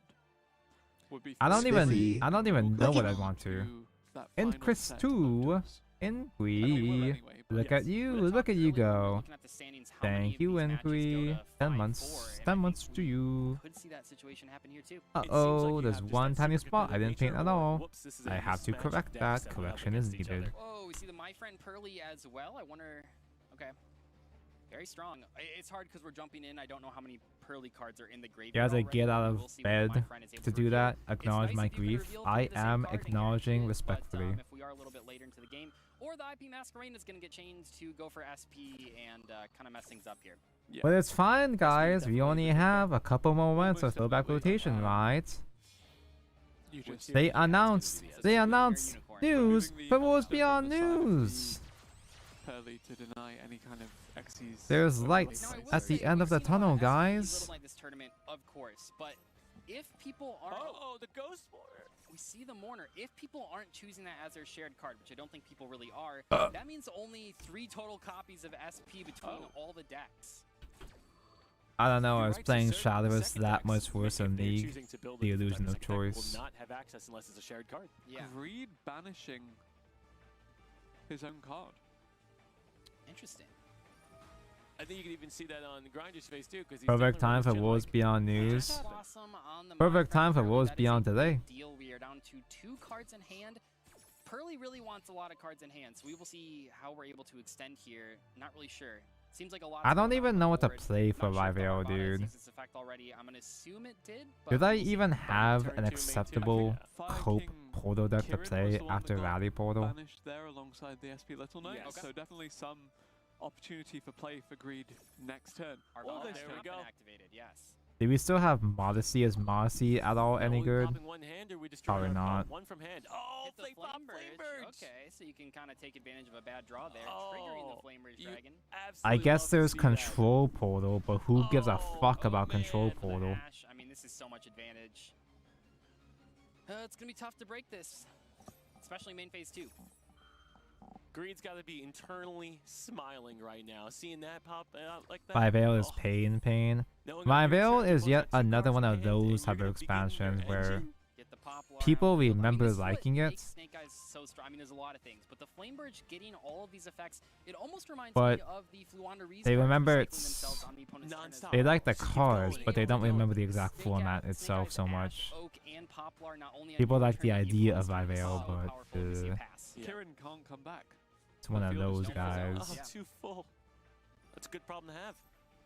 E: Would be
B: I don't even.
C: Spiffy.
B: I don't even know what I want to.
E: to that
B: And
E: final
B: Chris
E: set of
B: too.
E: duels.
B: In
E: And they will
B: we.
E: anyway, but
B: Look
E: yes.
B: at you.
G: We're
B: Look at you
G: talking earlier, we're
B: go.
G: looking at the standings, how many
B: Thank
G: of
B: you,
G: these matches go
B: Ingui.
G: to
B: 10
G: 5-4,
B: months.
G: and
B: 10
G: I
B: months
G: think
B: to
G: we
B: you.
G: could see that situation happen here too.
B: Uh
H: It seems like
B: oh,
H: you
B: there's
H: have just
B: one
H: that
B: tiny
H: super
B: spot I
H: competitive
B: didn't paint
H: nature,
B: at
H: or
B: all.
H: whoops, this is a
B: I have to
H: mismatch of
B: correct
H: decks
B: that.
H: that went up
B: Correction is
H: against each
B: needed.
H: other.
G: Oh, we see the My Friend Pearly as well. I wonder. Okay. Very strong. It's hard because we're jumping in. I don't know how many Pearly cards are in the graveyard.
B: You have to
G: already,
B: get
G: but
B: out
G: we'll
B: of
G: see what My
B: bed
G: Friend is able
B: to do
G: reveal.
B: that.
G: It's
B: Acknowledge
G: nice
B: my
G: if you can
B: grief.
G: reveal
B: I
G: the same
B: am
G: card and
B: acknowledging
G: guarantee it,
B: respectfully.
G: But, if we are a little bit later into the game, or the IP Masquerade is going to get changed to go for SP and kind of mess things up here.
E: Yeah.
B: But it's fine, guys. We
H: definitely
B: only
H: did that.
B: have a couple more months of
E: Almost
B: throwback
E: definitely.
B: rotation, right?
E: You just
B: They
H: Yeah,
B: announced.
H: it's
B: They
G: Unicorn.
B: announced news
E: Moving the
B: from Wars
E: monster
B: Beyond
E: from the side of the
B: News.
E: Pearly to deny any kind of Xyz.
B: There's
E: over
B: lights
G: Now, I
E: the
G: will
B: at the
G: say,
B: end
G: we've
B: of the
G: seen a lot
B: tunnel,
G: SP
B: guys.
G: Little Knight this tournament, of course, but if people aren't,
H: Oh, the Ghost Warrior.
G: we see the Mourner. If people aren't choosing that as their shared card, which I don't think people really are, that means only 3 total copies of SP between all the decks.
B: I don't know. I
H: You're
B: was
H: right to
B: playing
H: assert
B: Shadowless
H: second
B: that
H: decks,
B: much worse
H: if
B: than
H: they're
B: League.
H: choosing to build
B: The
H: it, that
B: illusion of
H: second deck will
B: choice.
H: not have access unless it's a shared card.
G: Yeah,
E: Greed banishing his own card.
G: interesting.
H: I think you can even see that on Grinder's face too, because
B: Perfect time for Wars Beyond News.
G: Blossom on the
B: Perfect
G: My
B: time for
G: Friend Pearly.
B: Wars
G: That is a
B: Beyond
G: big
B: today.
G: Deal. We are down to 2 cards in hand. Pearly really wants a lot of cards in hand, so we will see how we're able to extend here. Not really sure. Seems like a lot.
B: I don't even know what to play for Rivale, dude.
G: Its effect already. I'm gonna assume it did. But
B: Did I
G: we'll see.
B: even have
H: turn
B: an
H: two, main two.
B: acceptable
E: Fire
B: Cope
E: King
B: Portal deck to
E: Kirin was
B: play
E: the one that
B: after
E: got
B: Rally Portal?
E: Banished there alongside the SP Little Knight,
G: Yes.
E: so definitely some opportunity for play for Greed next turn.
G: Our
H: Oh,
G: Valve
H: there
G: has
H: we
G: not
H: go.
G: been activated. Yes.
B: Do we still have Modesty as Modesty at all any good? Probably not.
H: One from hand. Oh,
G: Hit the
H: Flame Pop
G: Flame Bridge.
H: Flame Bird.
G: Okay, so you can kind of take advantage of a bad draw there, triggering
H: Oh,
G: the Flame Bridge
H: you
G: Dragon.
B: I guess there's Control Portal, but who gives a
H: Oh,
B: fuck
H: oh
B: about Control
H: man.
B: Portal?
G: Ash, I mean, this is so much advantage. It's gonna be tough to break this, especially main phase 2.
H: Greed's got to be internally smiling right now, seeing that pop out like that.
B: Rivale is
H: Oh,
B: pain.
H: knowing that you're
B: Rivale
H: exactly
B: is yet
H: supposed to have two
B: another
H: cards
B: one
H: in
B: of
H: hand and
B: those type
H: you're
B: of
H: gonna begin your
B: expansions where
H: engine.
G: Get the Poplar
B: people
G: out. I mean,
B: remember
G: this is what
B: liking it,
G: makes Snake Eyes so strong. I mean, there's a lot of things, but the Flame Bridge getting all of these effects, it almost reminds
B: But
G: me of the Fluanda Reese
B: they
G: cards
B: remember
G: recycling
B: it's-
G: themselves on the opponent's turn as
H: nonstop.
G: well.
B: they like the
H: Keep
B: cards,
H: going,
B: but they don't
H: keep
B: remember
H: going.
B: the exact
G: Snake
B: format
G: Eyes-
B: itself
G: Snake
B: so
G: Eyes,
B: much.
G: Ash, Oak, and Poplar, not only on
B: People
G: your
B: like
G: turn,
B: the
G: but you
B: idea
G: also
B: of
G: have
B: Rivale,
G: so
B: but,
G: powerful we see a
B: uh,
G: pass.
H: Yeah.
E: Kirin can't come back.
B: It's one of
E: Field is
B: those
E: too full.
B: guys.
H: Oh,
G: Yeah.
H: too full. That's a good problem to have.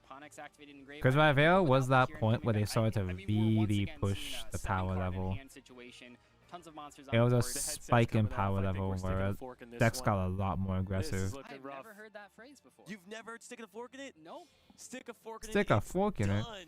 G: Ponyx activated in Grave.
B: Because
G: I mean,
B: Rivale was
G: without
B: that
G: Kieran
B: point
G: coming
B: where they
G: back,
B: started to
G: I mean, we're once
B: really
G: again
B: push
G: seeing a
B: the
G: seven
B: power
G: card in
B: level.
G: hand situation. Tons of monsters
B: It
G: on
B: was a
G: board.
H: The headset's
B: spike in
H: coming out.
B: power
H: I think
B: level
H: we're sticking
B: where
H: a fork in this
B: decks
H: one.
B: got a lot more
H: This
B: aggressive.
H: is looking
G: I've
H: rough.
G: never heard that phrase before.
H: You've never stick a fork in it?
G: Nope.
H: Stick a fork in it.
B: Stick a
H: it's
B: fork in it.
H: done.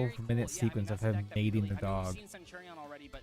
B: 12-minute sequence of him mating the dog.
G: We've seen Centurion already, but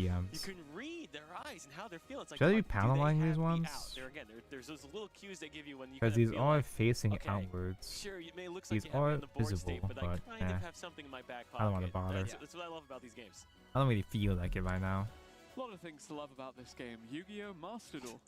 B: DMs.
H: You can read their bodies and how they're feeling. It's like,
B: Should I be
H: come on, do they
B: paneling
H: have
B: these
H: me
B: ones?
H: out? There again, there's those little cues they give you when you
B: Because
H: kinda
B: these
H: feel
B: are
H: like,
B: facing
H: okay,
B: outwards.
H: sure, it may look like
B: These
H: you have me
B: are
H: on the board state,
B: visible,
H: but I
B: but
H: kind
B: eh.
H: of have something in my back pocket.
B: I don't wanna bother.
H: That's what I love about these games.
B: I don't really feel like it right now.
E: A lot of things to love about this game. Yu-Gi-Oh! Master Duel.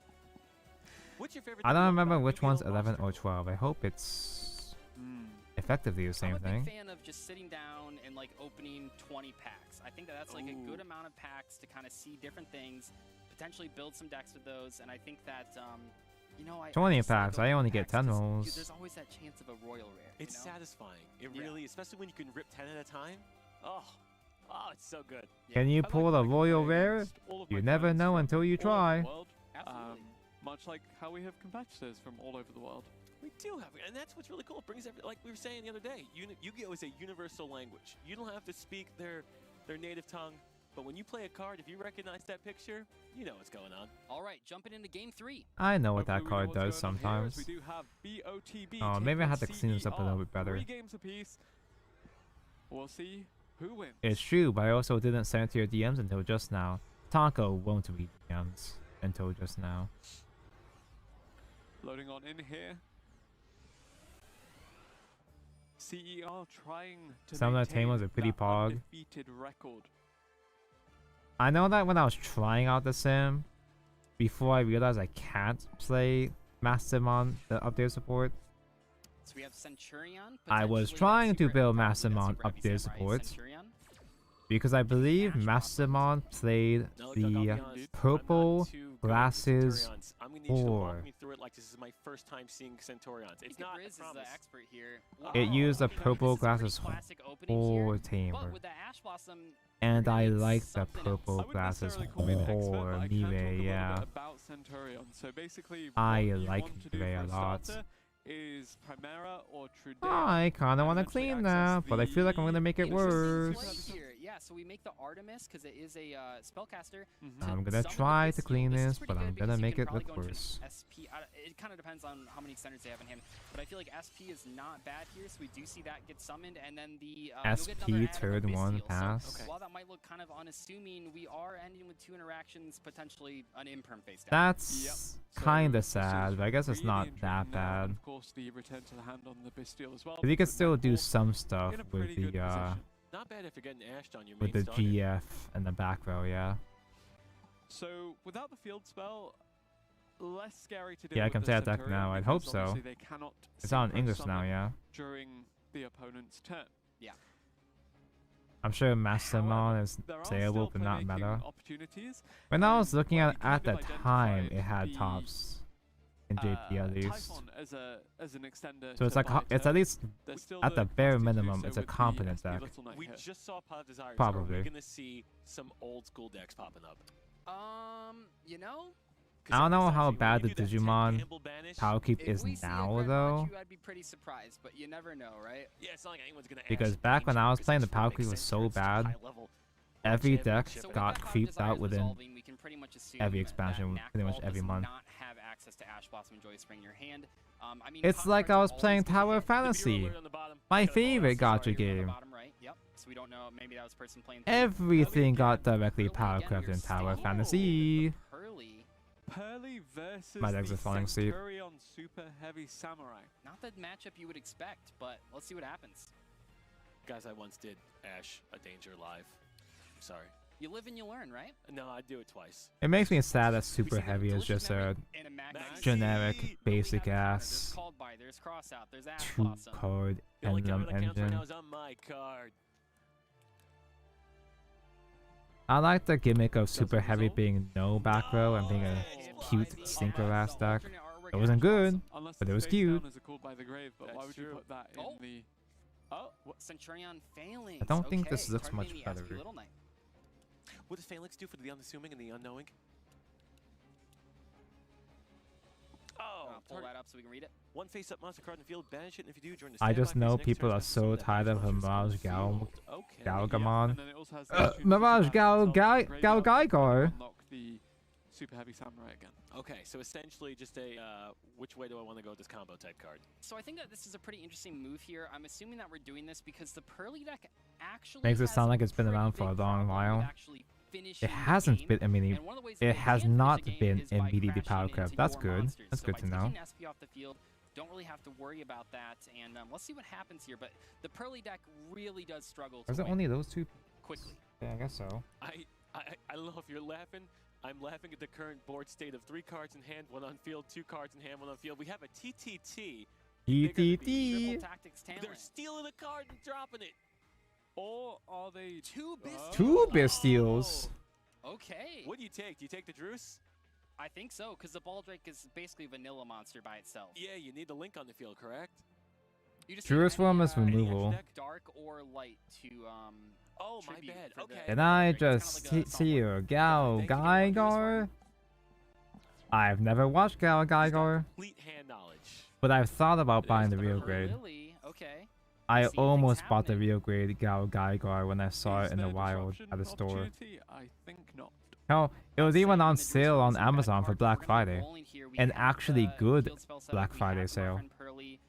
H: What's your favorite?
B: I
H: thing
B: don't
H: you love
B: remember
H: about
B: which one's
H: Yu-Gi-Oh!
B: 11
H: Master
B: or
H: Duel?
B: 12. I hope it's
E: Hmm.
B: effectively the same
G: I'm a
B: thing.
G: big fan of just sitting down and like opening 20 packs. I think that that's like a good amount of packs to kind of see different things, potentially build some decks with those, and I think that you know, I
B: 20
G: just like
B: packs, I
G: opening
B: only get
G: packs
B: 10
G: 'cause
B: rolls.
G: There's always that chance of a royal rare.
H: It's
G: you know?
H: satisfying. It
G: Yeah.
H: really, especially when you can rip 10 at a time. Oh, it's so good.
B: Can you
E: I like
B: pull a
E: that I can
B: royal
E: play
B: rare?
E: against all of my
B: You never
E: friends
B: know
E: from
B: until you
E: all over the
B: try.
E: world,
G: Absolutely.
E: much like how we have competitors from all over the world.
H: We do have, and that's what's really cool. It brings like we were saying the other day. Yu-Gi-Oh is a universal language. You don't have to speak their native tongue, but when you play a card, if you recognize that picture, you know what's going on.
G: All right, jumping into game 3.
B: I know what that
E: Hopefully we know
B: card
E: what's
B: does
E: going on here, as
B: sometimes.
E: we do have BOTB
B: Oh, maybe I had to
E: taking
B: clean this up a little bit
E: CER,
B: better.
E: 3 games apiece. We'll see who wins.
B: It's true, but I also didn't send it to your DMs until just now. Taco won't read DMs until just now.
E: Loading on in here. CER trying to
B: Some of the
E: maintain
B: tamers are pretty
E: that
B: pog.
E: undefeated record.
B: I know that when I was trying out the sim, before I realized I can't play Mastermon, the update support,
G: So we have Centurion.
B: I was
G: potentially
B: trying
G: that
B: to
G: super-
B: build
G: probably that
B: Mastermon
G: super heavy
B: update
G: samurai
B: support.
G: Centurion.
B: because I believe
G: Ash
B: Mastermon played
H: Now, look, Doug, I'll be
B: the
H: honest, I'm not
B: purple
H: too good with
B: glasses
H: Centurions. I'm gonna need you to walk
B: or-
H: me through it like this is my first time seeing Centurions. It's
G: It's
H: not.
G: Riz
H: I
G: is the
H: promise.
G: expert here.
B: It used a
G: I think
B: purple
G: this is a pretty
B: glasses
G: classic opening here,
B: or
G: but
B: tamer,
G: with the Ash Blossom,
B: and I
G: it's
B: like the
G: something else.
B: purple
E: I wouldn't
B: glasses
E: necessarily call it an expert,
B: or
E: but I can talk a
B: Mive,
E: little
B: yeah.
E: bit about Centurion. So basically,
B: I
E: what you
B: like
E: want to do
B: Mive
E: for
B: a lot.
E: starter is Primera or Trudea.
B: I kinda wanna
E: eventually
B: clean
E: access
B: that, but I feel like I'm gonna make it
G: Interesting
B: worse.
G: play here. Yeah, so we make the Artemis because it is a spellcaster.
E: Mhm.
G: to
B: I'm gonna
G: summon the
B: try to
G: Bastille.
B: clean
G: This is
B: this,
G: pretty
B: but
G: good
B: I'm
G: because
B: gonna
G: you
B: make
G: can
B: it
G: probably
B: look
G: go into an
B: worse.
G: SP. It kind of depends on how many extenders they have in hand, but I feel like SP is not bad here, so we do see that get summoned, and then the you'll get
B: SP
G: another add of
B: turn
G: the
B: 1
G: Bastille.
B: pass.
G: So while that might look kind of unassuming, we are ending with 2 interactions, potentially an imperm face down.
B: That's
E: So
B: kinda
E: this is
B: sad, but I guess it's
E: really
B: not
E: intriguing
B: that
E: now, and
B: bad.
E: of course, the return to the hand on the Bastille as well.
B: If you could
E: puts
B: still
E: that
B: do
E: horse
B: some stuff
E: in a
B: with
E: pretty good
B: the
E: position.
H: Not bad if you're getting ashed on your
B: with
H: main
B: the
H: starter.
B: GF and the back row, yeah.
E: So without the field spell, less scary to do.
B: Yeah, I
E: with
B: can
E: the
B: play that deck
E: Centurion
B: now, I'd
E: because
B: hope so.
E: obviously they cannot
B: It's on
E: synchro
B: English now,
E: summon
B: yeah.
E: during the opponent's turn.
B: I'm sure Mastermon is
E: There are
B: playable,
E: still
B: but not
E: playmaking
B: meta.
E: opportunities.
B: When I was looking
E: What
B: at
E: we kind
B: at the
E: of
B: time,
E: identified
B: it had
E: the,
B: tops in JP at least.
E: Typhon as an extender.
B: So it's
E: to
B: like
E: buy
B: it's
E: turn.
B: at least
E: There's still
B: at the bare
E: capacity to do
B: minimum,
E: so
B: it's a
E: with the
B: competent
E: SP
B: deck.
E: Little Knight
H: We
E: here.
H: just saw Pot of Desire. So
B: Probably.
H: we're gonna see some old school decks popping up.
G: You know,
H: 'Cause
B: I don't know
H: honestly,
B: how
H: when
B: bad
H: you
B: the
H: do that 10
B: Digimon
H: gamble banish,
B: power keep
G: if
B: is
G: we see a
B: now
G: Grand
B: though,
G: Machu, I'd be pretty surprised, but you never know, right?
H: Yeah, it's not like anyone's gonna.
B: because
H: ash
B: back when
H: Danger
B: I was
H: because
B: playing, the
H: it's
B: power
H: really
B: creep was
H: makes
B: so
H: sense. It's
B: bad.
H: high level
B: Every deck
H: championship.
G: So with
B: got
G: that Pot of
B: creeped
G: Desires
B: out within
G: resolving, we can pretty much assume
B: every
G: that
B: expansion,
G: Knack
B: pretty much
G: Ball
B: every
G: does
B: month.
G: not have access to Ash Blossom Joy Spring in your hand. I mean,
B: It's
G: Pot
B: like I
G: cards
B: was
G: are
B: playing
G: always gonna
B: Tower
G: hit.
B: of Fantasy,
H: alert on the bottom.
B: my
H: Gotta follow
B: favorite
H: us.
B: gacha
G: Sorry, on the
B: game.
G: bottom right. Yep. So we don't know. Maybe that was person playing.
B: Everything got directly
G: Early
B: power
G: again,
B: crept
G: you're
B: in Tower of
G: still
B: Fantasy.
G: with the Pearly.
E: Pearly versus
B: My legs
E: the
B: are falling asleep.
E: Centurion Super Heavy Samurai.
G: Not the matchup you would expect, but let's see what happens.
H: Guys, I once did Ash a Danger live. I'm sorry.
G: You live and you learn, right?
H: No, I'd do it twice.
B: It makes me sad that
G: We
B: Super
G: see the
B: Heavy is
G: Delicious
B: just a
G: Memory and a Magma.
H: Magma.
B: generic,
H: What do we
B: basic
G: There's
B: ass
G: Called By, there's Cross Out, there's Ash
B: 2
G: Blossom.
B: card
H: The only counter
B: Emblem
H: that counts right now
B: engine.
H: is on my card.
B: I like the gimmick of Super Heavy
H: result?
B: being no back row and being a
H: No.
B: cute
G: The
B: synchro
G: Ash
B: ass deck.
G: alternate artwork
B: It wasn't
G: Ash
B: good,
G: Blossom.
E: Unless
B: but it
E: it's
B: was
E: face
B: cute.
E: down as a call by the grave, but why
H: That's
E: would you
H: true.
E: put that in
G: Oh.
E: the... Oh,
G: What Centurion Phalanx?
B: I don't think this
G: Okay,
B: looks much
G: targeting the SP
B: better.
G: Little Knight.
H: What does Phalanx do for the unassuming and the unknowing? Oh,
G: Pull that up so we can read it.
H: one face-up monster card in the field, banish it, and if you do, join the
B: I
H: standby
B: just
H: phase
B: know
H: next
B: people
H: turn,
B: are
H: special
B: so
H: summon that
B: tired of
H: monsters on the
B: Mirage Gal
H: field. Okay.
B: Galgamon.
E: and then it also has the opportunity to
B: Mirage
E: have
B: Gal
E: itself
B: Gai
E: in the
B: Gal
E: graveyard to
B: Gaigar.
E: unlock the Super Heavy Samurai again.
H: Okay, so essentially just a which way do I want to go with this combo type card?
G: So I think that this is a pretty interesting move here. I'm assuming that we're doing this because the Pearly deck actually
B: Makes it
G: has
B: sound
G: a
B: like it's been
G: pretty
B: around for a
G: big
B: long
G: problem with
B: while.
G: actually finish.
B: It hasn't been a mini.
G: And one of the ways that
B: It
G: they
B: has
G: can finish
B: not
G: the game
B: been
G: is by
B: in BDD
G: crashing
B: Power Cup.
G: into
B: That's
G: your
B: good.
G: monsters.
B: That's
G: So
B: good
G: by
B: to know.
G: taking SP off the field, don't really have to worry about that. And let's see what happens here. But the Pearly deck really does struggle to
B: Is it
G: win
B: only those two?
G: quickly.
B: Yeah, I guess so.
H: I don't know if you're laughing. I'm laughing at the current board state of 3 cards in hand, 1 on field, 2 cards in hand, 1 on field. We have a TTT.
B: TTT.
G: Triple tactics talent.
H: They're stealing a card and dropping it.
E: Or are they
G: Two Bistios.
B: Two Bistios.
G: Okay.
H: What do you take? Do you take the Druce?
G: I think so, because the Baldrake is basically a vanilla monster by itself.
H: Yeah, you need the link on the field, correct?
G: You just
B: Druce
G: need any,
B: form is
G: any
B: removal.
G: deck, dark or light to
H: Oh, my
G: tribute
H: bad.
G: for the
H: Okay.
B: Can I
G: Baldrake. It's
B: just
G: kinda like a
B: see
G: software.
B: you, Gao
H: Thank you very much.
B: Gaigar? I've never watched Gao
H: He's got
B: Gaigar,
H: complete hand knowledge.
B: but I've thought about buying the
H: There's
B: real
H: the
B: grade.
G: Lily, okay.
B: I
G: See, things
B: almost bought the
G: happening.
B: real grade Gao Gaigar when I saw
E: Is
B: it in the
E: there
B: wild
E: disruption
B: at the store.
E: opportunity? I think not.
B: Hell, it was
G: I'd
B: even
G: say
B: on
G: when the Druce
B: sale
G: form
B: on
G: is a bad
B: Amazon for
G: card,
B: Black
G: we're gonna be
B: Friday.
G: rolling here. We
B: An
G: have
B: actually
G: the
B: good
G: field spell setup,
B: Black
G: we
B: Friday
G: have
B: sale.
G: Martin Pearly.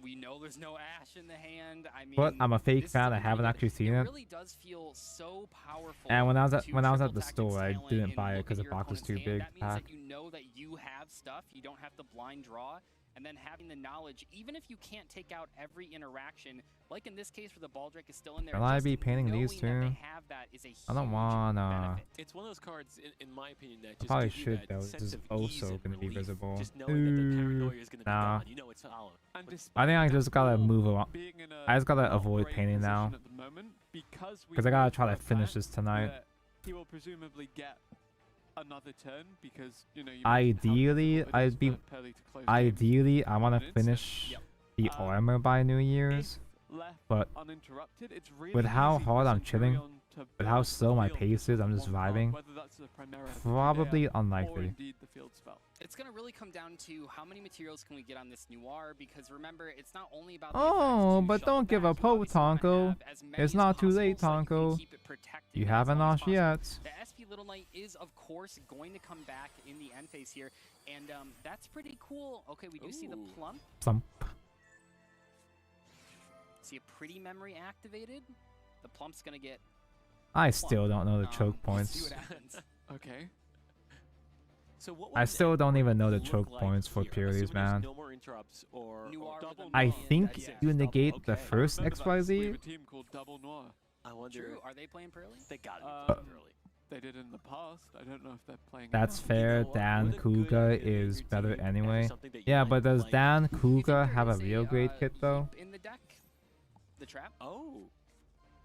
G: We know there's no Ash in the hand. I mean,
B: But I'm a fake
G: this is
B: fan. I
G: really
B: haven't
G: good.
B: actually seen it.
G: Really does feel so powerful.
B: And when I was at
G: to
B: when I was at
G: triple
B: the
G: tactics
B: store, I
G: talent
B: didn't
G: and
B: buy it
G: look
B: because
G: at
B: the
G: your
B: box was
G: opponent's
B: too
G: hand.
B: big.
G: That means
B: Pack.
G: that you know that you have stuff. You don't have to blind draw. And then having the knowledge, even if you can't take out every interaction, like in this case where the Baldrake is still in there,
B: Will I
G: just
B: be painting these
G: knowing that
B: too?
G: they have that is a
B: I don't
G: huge
B: wanna.
G: benefit.
H: It's one of those cards, in my opinion, that just
B: Probably
H: give you
B: should
H: that
B: though.
H: sense
B: This is
H: of
B: also
H: ease and
B: gonna be
H: relief,
B: visible.
H: just knowing that the paranoia is gonna be
B: Nah.
H: gone. You know it's solid.
E: And
B: I
E: despite
B: think I
E: them
B: just gotta
E: all
B: move on.
E: being in a
B: I just gotta
E: not
B: avoid
E: great
B: painting now.
E: position at the moment, because we
B: Because I gotta
E: know
B: try
E: for
B: to
E: a
B: finish
E: fact
B: this tonight.
E: that he will presumably get another turn because you know. You mentioned how
B: Ideally,
E: difficult it
B: I'd
E: is
B: be.
E: for Pearly to close games
B: Ideally, I wanna
E: in an instant.
B: finish
G: Yep.
B: the armor by New Year's.
E: If left
B: but
E: uninterrupted, it's really
B: with how
E: easy for
B: hard I'm
E: Centurion
B: chilling,
E: to
B: with how
E: build
B: slow my
E: field
B: pace is, I'm
E: on
B: just
E: one card,
B: vibing.
E: whether that's the Primera, the
B: Probably
E: Judea, or
B: unlikely.
E: indeed the field spell.
G: It's going to really come down to how many materials can we get on this Noir, because remember, it's not only about
B: Oh,
G: the
B: but
G: effects to
B: don't give
G: shut
B: up
G: back, you
B: hope,
G: obviously wanna
B: Tonko.
G: have as many
B: It's
G: as
B: not too late,
G: possible so that you can
B: Tonko.
G: keep it protected
B: You
G: as
B: haven't
G: long as
B: lost
G: possible.
B: yet.
G: The SP Little Knight is, of course, going to come back in the end phase here, and that's pretty cool. Okay, we do see the
H: Ooh.
G: plump.
B: Some.
G: See a pretty memory activated. The plump's going to get
B: I still don't know the choke
G: we'll see
B: points.
G: what happens.
E: Okay.
H: So what
B: I
H: would
B: still
H: an
B: don't even know the
H: look
B: choke
H: like
B: points for
H: here,
B: Purely's,
H: assuming there's
B: man.
H: No more interrupts or
G: Noir with
H: double
G: a
B: I
G: Noir.
B: think
G: Yeah.
B: you negate the
H: Okay.
B: first
E: Remember that, we have
B: XYZ.
E: a team called Double Noir.
H: I wonder.
G: True. Are they playing Pearly?
H: They got
E: Um,
H: it early.
E: They did in the past. I don't know if they're playing.
B: That's
E: now.
B: fair.
H: You know what?
B: Dan
H: With a good
B: Kuga
H: enemy
B: is
H: routine,
B: better
H: that is
B: anyway.
H: something that you
B: Yeah,
H: might
B: but does
H: like.
B: Dan
G: You think
B: Kuga
G: there
B: have a
G: is
B: real grade kit though?
G: heap in the deck? The trap?
H: Oh.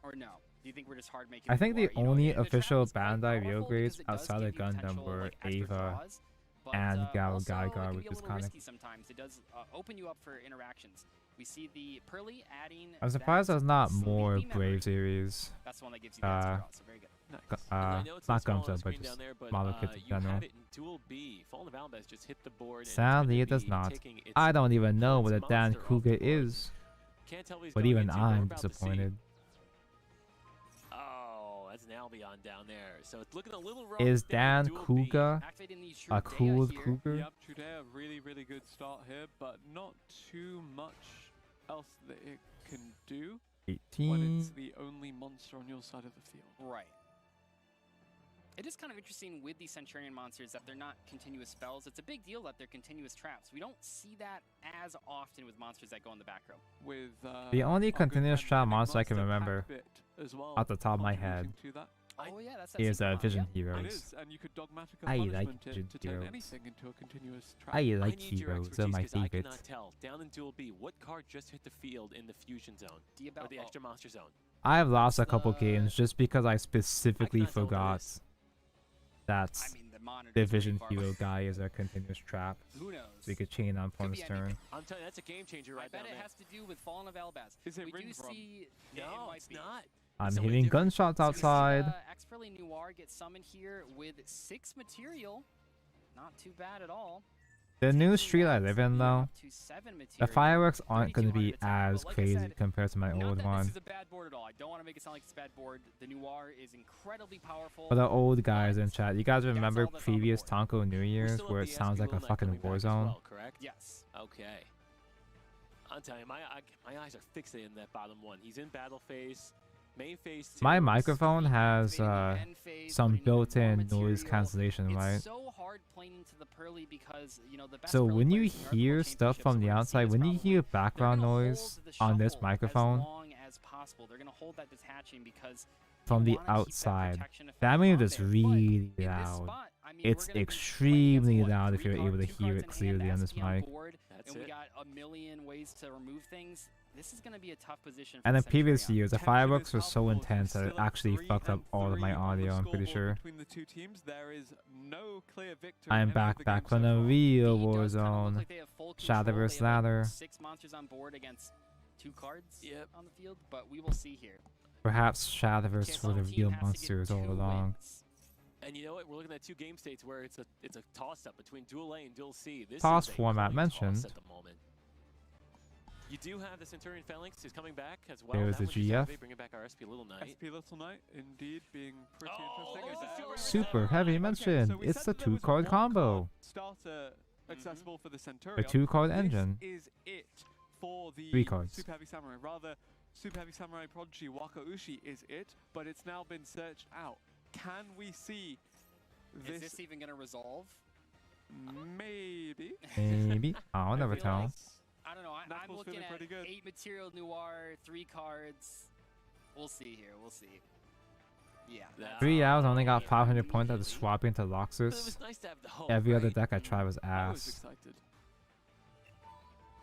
G: Or no? Do you think we're just hard making
B: I think the
G: Noir? You know,
B: only
G: the trap
B: official
G: is quite
B: Bandai real
G: powerful
B: grades
G: because it does
B: outside
G: give
B: of
G: you
B: Gundam
G: potential,
B: were
G: like, extra
B: Ava
G: draws, but,
B: and Gao
G: also, it
B: Gaigar,
G: can
B: which
G: be a
B: is
G: little
B: kind of.
G: risky sometimes. It does open you up for interactions. We see the Pearly adding.
B: I'm surprised
G: that
B: there's not more
G: sleepy memory.
B: Brave series.
G: That's the one that gives you that extra draw, so very good.
E: Nice.
H: And I know it's
B: Not
H: small on the
B: Gundam, but
H: screen
B: just
H: down there, but,
B: model kits in
H: you
B: general.
H: have it in dual B. Fallen of Alabaz just hit the board. and it's
B: Sadly,
H: gonna
B: it does
H: be
B: not.
H: taking its
B: I don't even know what a
H: monster
B: Dan
H: off the
B: Kuga
H: board.
B: is,
H: Can't tell what he's
B: but
H: going
B: even
H: into, but we're
B: I'm
H: about to see.
B: disappointed.
H: Oh, that's an Albion down there. So it's looking a little rough.
B: Is
H: down
B: Dan
H: dual B.
B: Kuga
G: Activating the
B: a
G: Trudea
B: cool
G: here.
B: Cougar?
E: Yep, Judea, really, really good start here, but not too much else that it can do when
B: 18.
E: it's the only monster on your side of the field.
G: Right. It is kind of interesting with these Centurion monsters that they're not continuous spells. It's a big deal that they're continuous traps. We don't see that as often with monsters that go in the back row.
E: With
B: The only
E: our good
B: continuous
E: friend
B: trap
E: Mimic
B: monster I can
E: Monster
B: remember
E: Packbit as well,
B: off the top of my head
E: contributing to that.
G: Oh yeah, that's that
B: is
G: single one,
B: Vision
G: yep.
E: It
B: Heroes.
E: is, and you could dogmatic a
B: I like
E: punishment it
B: Vision
E: to turn
B: Heroes.
E: anything into a continuous trap.
B: I
H: I
B: like
H: need your
B: heroes, they're my
H: expertise 'cause I
B: favorites.
H: cannot tell. Down in dual B, what card just hit the field in the fusion zone or the extra monster zone?
B: I've lost a couple
G: the-
B: games just because I specifically
H: cannot tell what it
B: forgot
H: is.
B: that
G: I mean, the monitor.
B: the Vision Hero guy is a continuous trap,
G: Who knows?
B: so you could chain on
G: Could
B: opponent's
G: be
B: turn.
G: anything.
H: I'm telling you, that's a game changer
G: I
H: right
G: bet
H: down
G: it
H: there.
G: has to do with Fallen of Alabaz.
E: Is it
G: We do
E: ring from?
G: see. it
H: No,
G: might
H: it's
G: be.
H: not.
B: I'm
H: somebody
B: hearing
H: different.
B: gunshots
G: So we see,
B: outside.
G: X-Pearly Noir gets summoned here with 6 material. Not too bad at all.
B: The new
G: Taking
B: street I
G: that
B: live in
G: speed
B: though,
G: up to 7
B: the
G: material.
B: fireworks aren't going to
G: 3200
B: be
G: attack,
B: as
G: but like I
B: crazy
G: said,
B: compared to my
G: Not
B: old
G: that
B: one.
G: this is a bad board at all. I don't want to make it sound like it's a bad board. The Noir is incredibly powerful.
B: For the old guys in
G: but
B: chat, you guys
G: that's
B: remember
G: all that's on the
B: previous
G: board.
B: Tonko New
H: We
B: Year's
H: still have
B: where it
H: the
B: sounds
H: SP
B: like a
H: Little Knight
B: fucking
H: coming back
B: war
H: as
B: zone?
H: well, correct?
G: Yes.
H: Okay. I'm telling you, my eyes are fixated in that bottom one. He's in battle phase. Main phase 2.
B: My microphone has
G: End phase,
B: some
G: putting in
B: built-in
G: more
B: noise
G: material.
B: cancellation,
G: It's
B: right?
G: so hard playing into the Pearly because, you know, the best
B: So
G: Pearly
B: when you
G: players in the Arc
B: hear
G: World
B: stuff
G: Championships
B: from the
G: we're gonna see
B: outside,
G: this
B: when you
G: problem.
B: hear
G: They're
B: background
G: gonna hold
B: noise
G: the
B: on this
G: shuffle
B: microphone
G: as long as possible. They're gonna hold that detaching because
B: from
G: you
B: the
G: wanna keep that
B: outside,
G: protection effect
B: that means
G: on
B: it's
G: there. But
B: really
G: in this
B: loud.
G: spot, I mean,
B: It's
G: we're gonna be playing against,
B: extremely
G: what,
B: loud if
G: three
B: you're able to
G: two
B: hear
G: cards
B: it
G: in hand,
B: clearly on this
G: SP on
B: mic.
G: board,
H: That's
G: and we
H: it.
G: got a million ways to remove things. This is gonna be a tough position.
B: And
G: for
B: in previous
G: Centurion.
B: years, the
E: Tension is
B: fireworks were so
E: palpable.
B: intense that it
E: Still at
B: actually
E: 3
B: fucked up
E: and
B: all of my
E: 3 on the
B: audio, I'm pretty
E: scoreboard
B: sure.
E: Between the two teams, there is no clear victor.
B: I
E: in
B: am
E: any of
B: back
E: the
B: from
E: games so
B: the
E: far.
B: real
G: D
B: war
G: does kinda look
B: zone.
G: like they have full
B: Shadow
G: control.
B: vs.
G: They have, like,
B: Ladder.
G: 6 monsters on board against 2 cards
H: Yep.
G: on the field, but we will see here.
B: Perhaps Shadowverse
G: Can't
B: were the
G: tell team
B: real
G: has to get
B: monsters all
G: 2
B: along.
G: wins.
H: And you know what? We're looking at 2 game states where it's a toss-up between Dual A and Dual C. This
B: Toss
H: is a
B: format
H: coin toss
B: mentioned.
H: at the moment. You do have the Centurion Phalanx is coming back as well.
B: There's
H: That
B: the
H: one's just
B: GF.
H: activate, bringing back our SP Little Knight.
E: SP Little Knight, indeed, being pretty
H: Oh,
E: interesting.
H: there's
E: Is
H: a
E: there-
B: Super heavy mention.
E: so we
B: It's
E: said
B: the
E: that there was a
B: 2-card combo.
E: one-card starter accessible for the Centurion.
B: The 2-card
E: This
B: engine.
E: is it for the
B: 3 cards.
E: Super Heavy Samurai. Rather, Super Heavy Samurai Prodigy Waka Ushi is it, but it's now been searched out. Can we see
G: Is this even gonna resolve?
E: Maybe.
B: Maybe. I'll never
E: feel
B: tell.
E: like
G: I don't know. I'm
E: Knuckles
G: looking
E: feeling
G: at
E: pretty good.
G: 8 material noir, 3 cards. We'll see here. We'll see. Yeah. that's
B: 3 hours only got
G: immediately-
B: 500 points after swapping to
H: But it
B: Loxus.
H: was nice to have the hope,
B: Every other
H: right?
B: deck I tried was
E: I was
B: ass.
E: excited.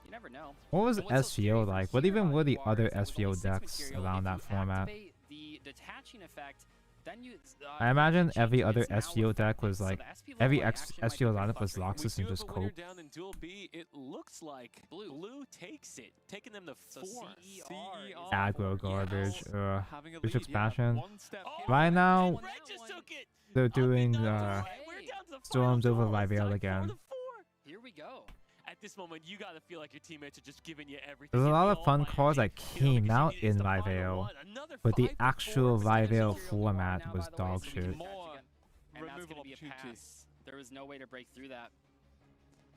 G: You never know.
B: What was
G: And what's so scary
B: SVO
G: from
B: like? What
G: here
B: even
G: on
B: were the
G: noir
B: other
G: is that with
B: SVO
G: only 6
B: decks
G: material,
B: around
G: if
B: that
G: you
B: format?
G: activate the detaching effect, then you,
B: I imagine
G: change
B: every
G: it,
B: other
G: it's now
B: SVO deck
G: effective.
B: was
G: So
B: like
G: the SP
B: every
G: Little Knight actually might be
B: SVO
G: pretty
B: lineup was
G: frustrating.
B: Loxus
H: We
B: and
H: do
B: just
H: have a winner
B: cope.
H: down in Dual B. It looks like
G: Blue.
H: takes it, taking them to
G: So
H: 4.
G: CER is
B: Aggro
G: the
B: garbage.
G: four.
E: Having a
B: This
E: lead,
B: expansion.
E: one step
H: Oh,
E: here.
B: Right now,
H: Red just took it.
B: they're
H: Up and
B: doing
H: down to
B: uh,
H: right. We're down to the
B: Storms
H: final
B: over
H: duel. It's
B: Vivale
H: tied
B: again.
H: 4-4.
G: Here we go.
H: At this moment, you gotta feel like your teammates are just giving you everything.
B: There's a
H: giving
B: lot
H: you
B: of
H: all
B: fun
H: my
B: cards that
H: energy,
B: came
H: because
B: out
H: it's
B: in
H: the final
B: Vivale,
H: one. Another
B: but the
H: 5-4
B: actual
H: for
B: Vivale
G: Material noir
B: format
G: now,
B: was
G: by the way,
B: dog
G: so we
B: shit.
G: can
E: More
G: detach again. And that's
E: removal
G: gonna be a
E: opportunity.
G: pass. There was no way to break through that.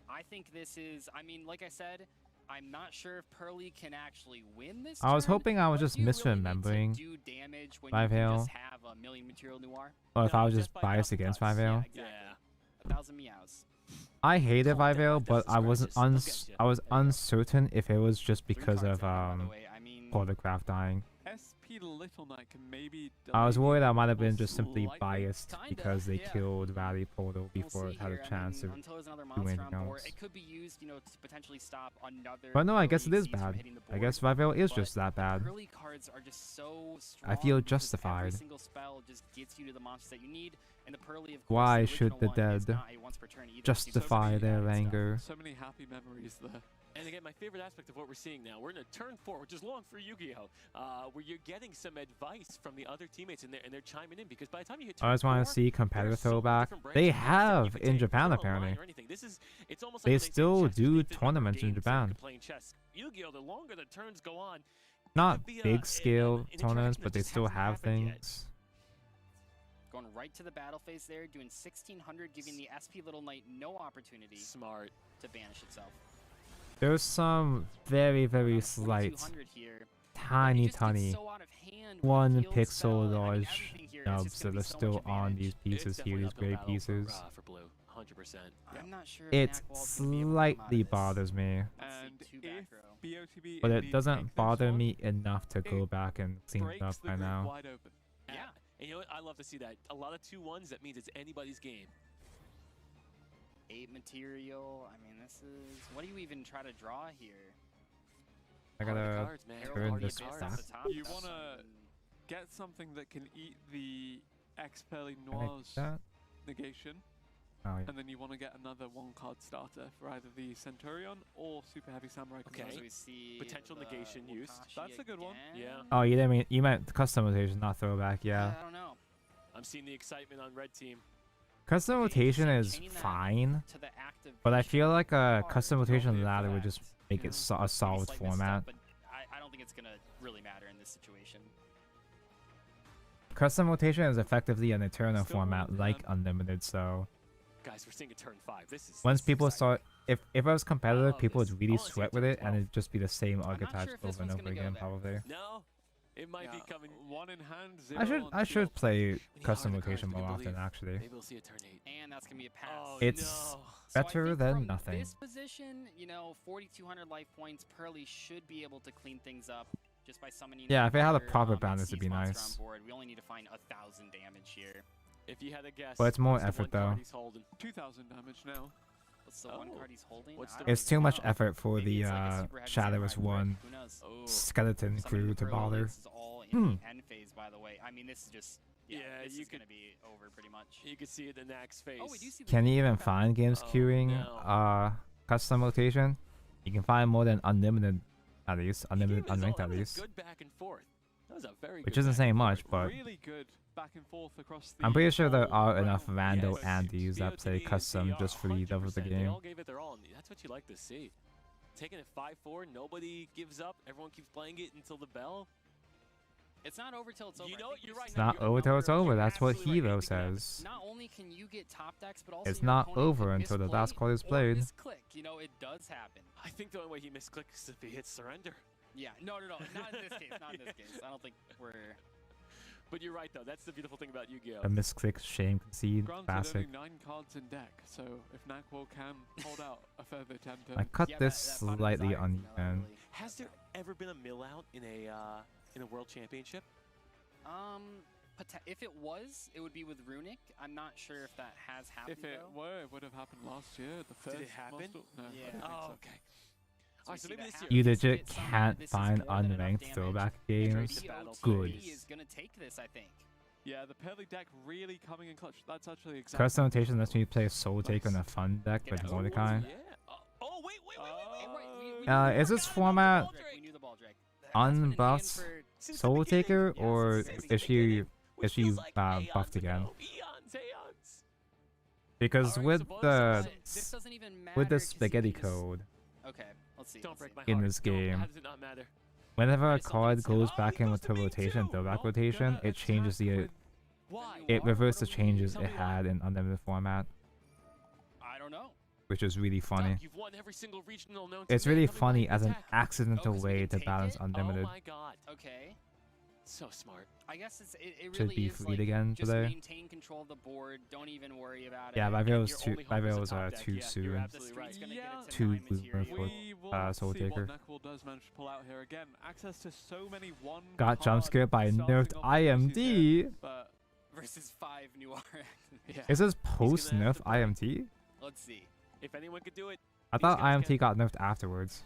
G: I think this is, I mean, like I said, I'm not sure if Pearly can actually win this
B: I was
G: turn,
B: hoping I was
G: but
B: just
G: do you really need to
B: misremembering
G: do damage when you can
B: Vivale,
G: just have a million material noir?
B: or if
H: No,
B: I was
H: just
B: just
H: by
B: biased
H: double
B: against
H: cuts.
B: Vivale.
G: Yeah, exactly.
H: Yeah.
G: 1,000 meows.
B: I hated
H: Cold death,
B: Vivale,
H: death
B: but I wasn't
H: scratches. We'll get ya.
B: I was uncertain if it was just
G: 3
B: because
G: cards
B: of
G: down, by the way. I mean,
B: Photograph dying.
E: SP Little Knight can maybe.
B: I was
E: delay
B: worried
E: the
B: I might have been
E: removal
B: just simply
E: slightly.
B: biased
G: Kinda,
B: because they
G: yeah.
B: killed Valley Portal
G: we'll
B: before
G: see
B: it had
G: here.
B: a chance
G: I
B: of
G: mean, until there's another
B: do
G: monster
B: anything
G: on board,
B: else.
G: it could be used, you know, to potentially stop another.
B: But no, I guess
G: Pearly
B: it is
G: Seeds from
B: bad.
G: hitting the
B: I
G: board.
B: guess Vivale is
G: But
B: just that bad.
G: Pearly cards are just so strong.
B: I feel
G: because
B: justified.
G: Every single spell just gets you to the monsters that you need, and the Pearly, of course,
B: Why
G: the
B: should
G: original
B: the
G: one is
B: dead
G: not a once per turn either.
B: justify
G: So
B: their
G: many bad stuff.
B: anger?
E: So many happy memories there.
H: And again, my favorite aspect of what we're seeing now, we're in a turn 4, which is long for Yu-Gi-Oh! Where you're getting some advice from the other teammates, and they're chiming in, because by the time you hit turn
B: I just want
H: 4,
B: to see competitive
H: there's so many
B: throwback.
H: different
B: They
H: branches of games that you
B: have
H: can
B: in
H: take.
B: Japan
H: It's not online
B: apparently.
H: or anything. This is, it's almost
B: They
H: like when
B: still
H: say chess,
B: do
H: there's 50
B: tournaments in
H: games that you
B: Japan.
H: can play in chess. Yu-Gi-Oh! The longer the turns go on,
B: Not
H: could be
B: big scale
H: an
B: tournaments,
H: interaction
B: but
H: that
B: they
H: just
B: still
H: hasn't
B: have
H: happened yet.
B: things.
G: Going right to the battle phase there, doing 1600, giving the SP Little Knight no opportunity
H: Smart.
G: to banish itself.
B: There's some very, very
G: Around
B: slight,
G: 2200 here, but it
B: tiny,
G: just gets
B: tiny
G: so out of hand with
B: 1
G: the field
B: pixel
G: spell, and I mean,
B: large
G: everything here is
B: nubs
G: just gonna
B: that
G: be
B: are
G: so much
B: still on
G: advantage.
B: these
H: It's
B: pieces here,
H: definitely
B: these
H: uphill
B: gray
H: battle
B: pieces.
H: for Blue, 100%.
G: I'm not sure if
B: It
G: Knack Wall's gonna be able to come out of
B: slightly
G: this.
B: bothers me,
G: Let's see,
E: And
G: 2
E: if
G: back row.
E: BOTB
B: but it
E: indeed take
B: doesn't
E: this
B: bother
E: one,
B: me enough to go
E: it
B: back and clean it
E: breaks
B: up
E: the
B: right
E: grid
B: now.
E: wide open.
G: Yeah.
H: And you know what? I love to see that. A lot of 2-1s, that means it's anybody's game.
G: 8 material. I mean, this is. What do you even try to draw here?
B: I
H: Hard
B: gotta
H: cards, man.
B: turn
H: Hard
B: this
H: cards.
B: back.
G: Off the top,
E: You
G: that's
E: wanna
G: something-
E: Get something that can eat the X-Pearly
B: can I do
E: Noir's
B: that?
E: negation,
B: Oh, yeah.
E: and then you want to get another 1-card starter for either the Centurion or Super Heavy Samurai.
H: Okay.
G: As
E: Converter.
G: we see
H: Potential
G: the
H: negation used.
G: Wakashi
E: That's a good one.
H: Yeah.
G: again.
B: Oh, you didn't mean you meant customization, not throwback. Yeah,
G: I don't know.
H: I'm seeing the excitement on red team.
B: custom
G: Okay,
B: rotation
G: so
B: is
G: chaining that
B: fine,
G: To the active
B: but I feel like a
G: card
B: custom
G: is
B: rotation
G: only a
B: ladder would just
G: flex.
B: make
E: Yeah.
B: it a
G: Maybe
B: solid
G: slight misstep,
B: format.
G: but I don't think it's gonna really matter in this situation.
B: Custom rotation is effectively an Eterna
E: Still
B: format
E: wrong,
B: like
E: man.
B: Unlimited, so
H: Guys, we're seeing a turn 5. This is
B: once
H: this is
B: people
H: exciting.
B: start, if it was competitive,
H: love
B: people
H: this.
B: would
H: I
B: really
H: wanna see
B: sweat
H: it
B: with
H: turn
B: it, and
H: 12.
B: it'd just be the same
G: not
B: archetypes
G: sure if this
B: over and
G: one's
B: over
G: gonna go
B: again,
G: there.
B: probably.
H: No. It might be
E: Yeah,
H: coming.
E: 1 in hand, 0
B: I should
E: on
B: I
E: field.
B: should play
H: We need
B: custom
H: harder cards,
B: rotation
H: we
B: more
H: can
B: often
H: believe.
B: actually.
H: Maybe we'll see a turn 8.
G: And that's gonna be a pass.
H: Oh,
B: It's
H: no.
G: So I
B: better
G: think
B: than
G: from
B: nothing.
G: This position, you know, 4,200 life points. Pearly should be able to clean things up just by summoning.
B: Yeah, if it had a
G: another,
B: proper balance,
G: Exceed
B: it'd be
G: monster
B: nice.
G: On board. We only need to find 1,000 damage here.
H: If you had a guess,
B: But it's more
H: what's the
B: effort,
H: one card
B: though.
H: he's holding?
E: 2,000 damage now.
G: What's the one
H: Oh.
G: card he's holding?
H: What's
G: I
H: the-
G: don't
B: It's
G: even
B: too much
G: know.
B: effort for
G: Maybe
B: the
G: it's like a super heavy
B: Shadowless
G: samurai
B: one
G: grip, who knows?
H: Oh.
B: skeleton
G: Summoning
B: crew
G: the
B: to
G: Pearly,
B: bother.
G: This is all in the end phase, by the way. I mean, this is just. Yeah,
H: Yeah,
G: this
H: you
G: is
H: could-
G: gonna be over pretty much.
H: You can see it in Nax's face.
G: Oh, we do see the
B: Can you
G: video.
B: even
G: Okay.
B: find games
H: Oh,
B: queuing
H: no.
B: custom rotation? You can find more than unlimited at least,
H: He
B: unlimited
H: gave us
B: unranked
H: a
B: at least.
H: Good back and forth. That was a very
B: Which
H: good
B: isn't
H: back
B: saying
H: and
B: much,
H: forth.
B: but
E: Really good back and forth across the
B: I'm pretty sure there
E: whole
B: are enough
E: round.
B: rando
H: Yes.
B: Andes that play
H: BOTD,
B: custom
H: they
B: just
H: are
B: for the love of the
H: 100%. They
B: game.
H: all gave it their all, and that's what you like to see. Taking it 5-4, nobody gives up. Everyone keeps playing it until the bell.
G: It's not over till it's over.
H: You
G: I
H: know,
G: think
H: you're
G: we've
H: right.
B: It's
G: seen
B: not
G: that
B: over till it's over.
H: You're
B: That's what
H: absolutely right.
B: Hero
H: Anything can happen.
B: says.
G: Not only can you get top decks, but also
B: It's
G: your
B: not
G: opponent
B: over
G: could
B: until the
G: misplay
B: last card is
G: or
B: played.
G: misclick. You know, it does happen.
H: I think the only way he misclicks is if he hits surrender.
G: Yeah, no, not in this case. Not in this case. I don't think we're.
H: But you're right, though. That's the beautiful thing about Yu-Gi-Oh!
B: A misclick, shame, concede,
E: Granted,
B: classic.
E: only 9 cards in deck, so if Nakwal can hold out a further 10
B: I
E: turns.
B: cut
G: Yeah,
B: this
G: that button
B: slightly
G: desire, you know,
B: uneven.
G: really-
H: Has there ever been a mill out in a world championship?
G: If it was, it would be with Runic. I'm not sure if that has happened.
E: If it
G: though.
E: were, it would have happened last year. The first
H: Did it happen?
E: Master- No, I
G: Yeah.
E: don't think
H: Oh,
E: so.
H: okay.
G: So
H: Alright, so
G: we
H: maybe
G: see
H: this
G: that
H: year.
B: You
G: happens.
B: legit
G: If somehow
B: can't
G: this is
B: find
G: more than enough
B: unranked
G: damage,
B: throwback
G: Android
B: games.
G: EO2
B: Good.
G: is gonna take this, I think.
E: Yeah, the Pearly deck really coming in clutch. That's actually exactly.
B: Custom rotation lets me play Soul Taker on a fun deck
G: Get
B: with
G: that.
B: Mordecai.
H: Yeah. Oh, wait.
G: We
B: Is
G: knew
B: this
G: the
B: format
G: Ball Drake, we knew the Ball Drake.
B: unbuffed
H: Since the
B: Soul
H: beginning.
B: Taker,
H: Yes,
B: or
H: since the
B: is she
H: beginning, which feels
B: she
H: like aeons
B: buffed again?
H: ago. Eons.
B: Because
H: Alright,
B: with
H: so bonus
B: the
H: action.
G: This doesn't even matter.
B: with the
G: 'cause you
B: spaghetti
G: can just-
B: code,
G: Okay, let's see.
H: Don't
G: let's
H: break
G: see.
H: my
B: in
H: heart.
B: this
H: Don't.
B: game.
H: How does it not matter?
B: whenever a
H: There's something
B: card
H: said,
B: goes
H: "Oh,
B: back
H: he
B: in
H: goes
B: with
H: to me
B: rotation,
H: too."
B: throwback
E: Not
B: rotation,
E: gonna
B: it changes
E: attack
B: the
E: with-
H: Why?
B: it reverses the
H: Tell
B: changes
H: me
B: it
H: why.
B: had in unlimited format,
G: I don't know.
B: which is really funny.
H: Doug, you've won every single regional known to
B: It's
H: man.
B: really
H: Tell me why
B: funny
H: you
B: as an
H: attack.
B: accidental
G: 'cause we
B: way
G: can
B: to
G: take
B: balance
G: it?
B: unlimited.
H: Oh my god.
G: Okay.
H: So smart.
G: I guess it
B: Should
G: really
B: be
G: is
B: freed
G: like
B: again
G: just
B: today.
G: maintain control of the board. Don't even worry about
B: Yeah,
G: it.
B: my
H: And
B: Veil's
H: your
B: too
H: only hope is a
B: Veil's
H: top deck.
B: too
H: Yeah, you're
B: soon.
G: The
H: absolutely
G: street's
H: right.
G: gonna
E: Yeah.
G: get it to
B: Too
G: 9
B: boomer
G: material.
B: for
E: We will
B: Soul
E: see
B: Taker.
E: what Nakwal does manage to pull out here again. Access to so many one.
B: Got jump
E: card
B: scared by
E: starting
B: nerfed
E: opportunities here,
B: IMD.
E: But
G: Versus 5 new RX.
H: Yeah.
B: Is this post
H: gonna have
B: nerf
H: to play.
B: IMT?
G: Let's see.
H: If anyone could do it.
B: I
H: He's
B: thought
H: gonna
B: IMT
H: get-
B: got nerfed afterwards.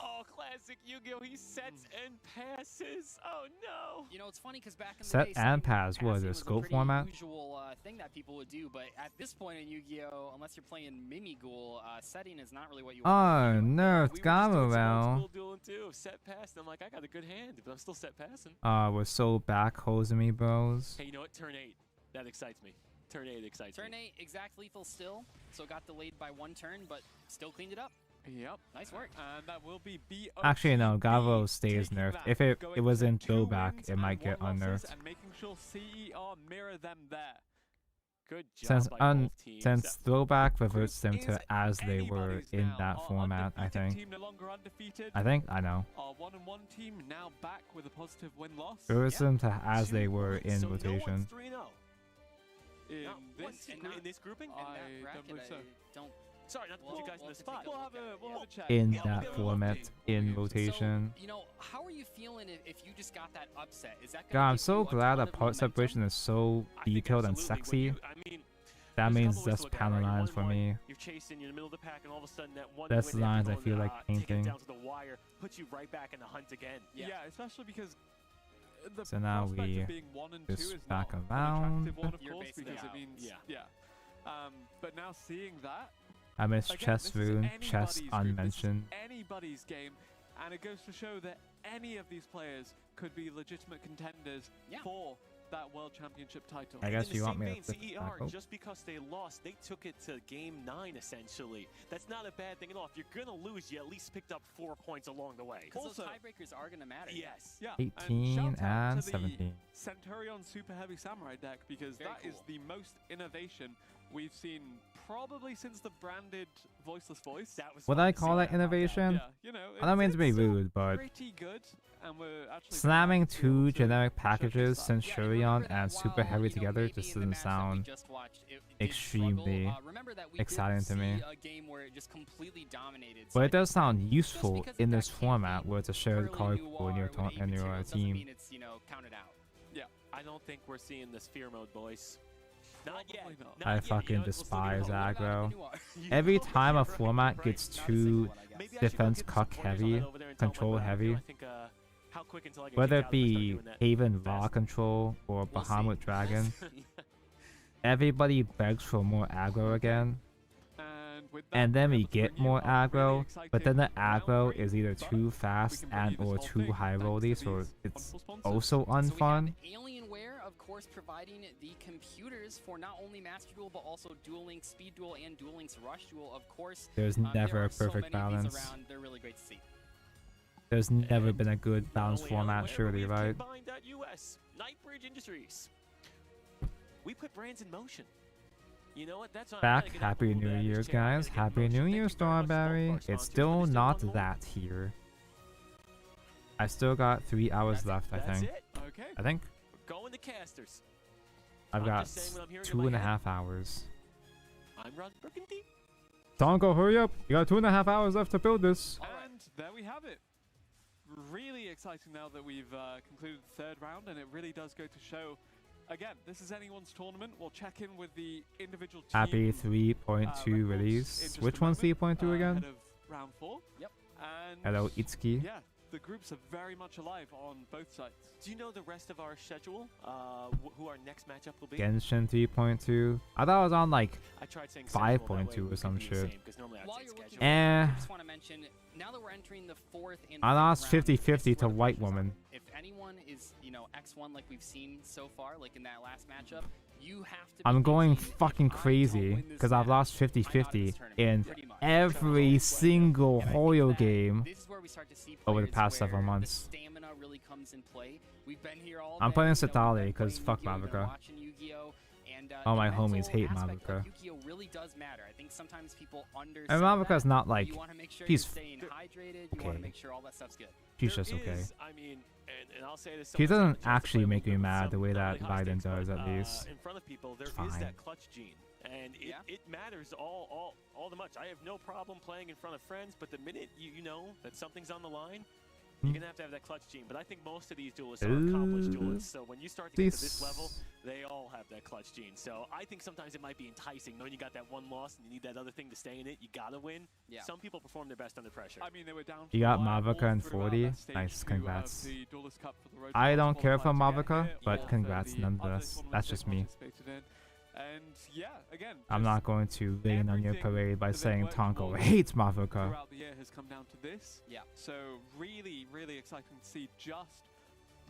H: Oh, classic Yu-Gi-Oh! He sets and passes. Oh no.
G: You know, it's funny because back in the
B: Set
G: day,
B: and
G: setting
B: pass, what is
G: passing
B: it,
G: was a
B: scope
G: pretty
B: format?
G: Usual thing that people would do, but at this point in Yu-Gi-Oh, unless you're playing Mimighoul, setting is not really what you
B: Oh,
G: want. to do.
H: We
B: nerfed
H: were just doing some old
B: Gamma
H: school dueling too. Set pass. And I'm like, I got a good hand, but I'm still set passing.
B: we're so back hosing me, bros.
H: Hey, you know what? Turn 8. That excites me. Turn 8 excites
G: Turn
H: me.
G: 8, exact lethal still, so got delayed by 1 turn, but still cleaned it up.
E: yep.
G: Nice work.
E: And that will be BOTD
B: Actually, no, Gavo stays
E: taking
B: nerfed.
E: that,
B: If it
E: going
B: was
E: for
B: in
E: 2
B: throwback,
E: wins
B: it might
E: and
B: get
E: 1 losses
B: unnerfed.
E: And making sure CER mirror them there.
H: Good job
B: Since
H: by both teams.
B: since throwback reverts them
E: Is
B: to as they were
E: anybody's
B: in
E: now.
B: that
E: Our
B: format, I
E: undefeated
B: think.
E: Team no longer undefeated.
B: I know.
E: Our 1-1 team now back with a positive win-loss.
B: Reverts them to as
H: 2
B: they were
H: wins,
B: in
H: so No
B: rotation.
H: one's 3-0.
E: In
H: Not one
E: this
H: team
G: and not-
H: in this grouping.
G: And
E: I
G: that
E: don't
G: bracket,
E: believe so.
G: I don't.
H: Sorry, not to put you guys in
G: we'll
H: the
G: have to take
H: spot.
G: a
E: We'll
G: look
E: have
G: at
E: a
G: it,
E: we'll
G: yeah.
E: have a check.
B: In
H: Yeah,
B: that
H: we'll
B: format,
H: update.
B: in rotation.
G: So, you know, how are you feeling if you just got that upset? Is that
B: God,
G: gonna
B: I'm
G: give
B: so
G: you a
B: glad
G: ton
B: that
G: of
B: part separation
G: momentum?
B: is so
H: I think
B: detailed and
H: absolutely. When
B: sexy.
H: I mean,
B: That
H: there's a
B: means
H: couple ways
B: just
H: to look at it,
B: panel
H: right?
B: lines for
H: 1-1,
B: me.
H: You're chasing, you're in the middle of the pack, and all of a sudden that one
B: That's
H: win
B: lines I
H: after
B: feel
H: going,
B: like
H: taking it
B: painting.
H: down to the wire puts you right back in the hunt again.
E: Yeah, especially because the
B: So now
E: prospect
B: we
E: of being 1 and 2
B: just
E: is
B: back
E: not an
B: around.
E: attractive one, of
G: You're
E: course,
G: basically
E: because it
G: out.
E: means
H: Yeah.
E: But now seeing that,
B: I miss
E: again,
B: chess
E: this is
B: rune, chess
E: anybody's group,
B: unmentioned.
E: This is anybody's game, and it goes to show that any of these players could be legitimate contenders
G: Yeah.
E: for that World Championship title.
B: I
H: And
B: guess
H: in
B: you
H: the
B: want
H: same
B: me to
H: vein,
B: flip it back
H: CER,
B: up?
H: just because they lost, they took it to game 9 essentially. That's not a bad thing at all. If you're gonna lose, you at least picked up 4 points along the way.
G: Because those
E: Also-
G: tiebreakers are gonna matter.
H: Yes.
E: Yeah,
B: 18
E: and, shout out
B: and
E: to the
B: 17.
E: Centurion Super Heavy Samurai deck because
G: Very
E: that is
G: cool.
E: the most innovation we've seen probably since the branded voiceless voice.
H: That was
B: Would
H: fun
B: I
H: to see
B: call
H: that
B: that innovation?
E: Yeah, you know,
B: I don't mean to be
E: it's
B: rude, but
E: pretty good, and we're actually
B: slamming
E: glad to be able
B: two
E: to
B: generic
E: showcase
B: packages,
E: that.
B: Centurion and Super Heavy together, just doesn't sound extremely exciting to me. But it does sound useful in this format where it's a shared card pool in your team.
E: Yeah,
H: I don't think we're seeing this fear mode, boys. Not yet.
E: Probably not.
H: Not
B: I
H: yet.
B: fucking
H: We'll still be
B: despise
H: rolling.
B: aggro.
H: You
B: Every
H: know,
B: time
H: yeah,
B: a
H: right,
B: format
H: right.
B: gets
H: Not a
B: too
H: single one, I guess. Maybe I should go
B: defense
H: get some
B: cuck
H: pointers. I'll
B: heavy,
H: head over there and tell my
B: control
H: brother.
B: heavy,
H: I think, how quick until I get
B: whether it
H: kicked out if I start
B: be
H: doing that
B: Haven Raw
H: fast?
B: control or
F: We'll see.
B: Bahamut Dragon, everybody begs for more aggro again.
E: And with that,
B: And then
E: we're
B: we
E: able to
B: get
E: bring you
B: more
E: a really
B: aggro, but then the
E: exciting round
B: aggro
E: three,
B: is either
E: but
B: too
E: we
B: fast
E: can bring you
B: and
E: this
B: or
E: whole
B: too
E: thing
B: high
E: thanks
B: rolly,
E: to
B: so
E: these
B: it's
E: wonderful sponsors.
B: also unfun.
G: Alienware, of course, providing the computers for not only Master Duel, but also Duel Links Speed Duel and Duel Links Rush Duel. Of course,
B: There's
G: there
B: never
G: are
B: a
G: so
B: perfect
G: many of these
B: balance.
G: around. They're really great to see.
B: There's never
H: And
B: been a good
H: not
B: balanced
H: only
B: format,
H: Alienware, but
B: surely,
H: we have
B: right?
H: Kidbind.us, Nightbridge Industries. We put brands in motion. You know what? That's
B: Back, Happy New Year's, guys. Happy New Year, Strawberry. It's still not that here. I still got 3 hours left, I
H: That's
B: think.
H: it.
E: Okay.
B: I think
H: We're going to casters.
B: I've
H: I'm
B: got
H: just saying what I'm hearing in my
B: 2.5
H: head.
B: hours.
H: I'm Ron Burgundy.
B: Tonko, hurry up! You got 2.5 hours left to build this.
E: And there we have it. Really exciting now that we've concluded the third round, and it really does go to show. Again, this is anyone's tournament. We'll check in with the individual team.
B: Happy 3.2 release. Which one's 3.2 again?
E: Ahead of round 4.
G: Yep.
E: And
B: Hello, Itsuki.
E: yeah, the groups are very much alive on both sides.
H: Do you know the rest of our schedule? Who our next matchup will be?
B: Genshin 3.2. I thought it was on like
H: I tried saying
B: 5.2 or some shit.
G: While you're looking,
B: Eh.
G: I just want to mention, now that we're entering the fourth and
B: I lost
G: fifth round,
B: 50-50
G: this is
B: to
G: where the
B: White
G: pressure's on.
B: Woman.
G: If anyone is, X1 like we've seen so far, like in that last matchup, you have to.
B: I'm
G: be
B: going
G: thinking, if
B: fucking
G: I don't
B: crazy
G: win this
B: because I've
G: match,
B: lost
G: I'm out of this
B: 50-50
G: tournament,
B: in
G: pretty much.
B: every single
G: And I think
B: Hoyo
G: that
B: game
G: this is where we start to see
B: over the
G: players
B: past several
G: where
B: months.
G: The stamina really comes in play. We've been here all
B: I'm
G: day,
B: playing
G: we've been
B: Satali 'cause
G: playing
B: fuck
G: Yu-Gi-Oh!, we've been
B: Mavuka.
G: watching Yu-Gi-Oh! And,
B: All
G: the
B: my homies
G: mental
B: hate
G: aspect
B: Mavuka.
G: of Yu-Gi-Oh! Really does matter. I think sometimes people undersell
B: And Mavuka's
G: that.
B: not like
G: You want to make sure
B: she's
G: you're staying hydrated. You want
B: okay.
G: to make sure all that stuff's good.
B: She's just okay.
H: I mean, and I'll say this.
B: She
H: someone's
B: doesn't
H: got a chance to
B: actually
H: play
B: make me
H: with
B: mad the
H: some
B: way
H: not
B: that
H: really high
B: Biden
H: stakes,
B: does,
H: but,
B: at least.
H: in front of people, there
B: It's
H: is
B: fine.
H: that clutch gene, and
G: Yeah.
H: it matters all the much. I have no problem playing in front of friends, but the minute you know that something's on the line, you're gonna have to have that clutch gene. But I think most of these duelists are accomplished duelists. So when you start to get to this level, they all have that clutch gene. So I think sometimes it might be enticing knowing you got that one loss and you need that other thing to stay in it. You gotta win.
G: Yeah.
H: Some people perform their best under pressure.
E: I mean, they were down.
B: You
E: for
B: got
E: a while,
B: Mavuka
E: all
B: and
E: throughout
B: 40.
E: that stage
B: Nice,
E: two of
B: congrats.
E: the Duelist Cup for the Road
B: I
E: to
B: don't care for
E: qualified to get
B: Mavuka,
E: here,
B: but
E: or for
B: congrats
E: the
B: nonetheless.
E: other tournaments
B: That's
E: they
B: just me.
E: participated in. And yeah, again,
B: I'm
E: just
B: not going to rain on your
E: everything
B: parade by
E: that
B: saying
E: worked
B: Tonko
E: for
B: hates Mavuka.
E: throughout the year has come down to this.
G: Yeah.
E: So really, really exciting to see just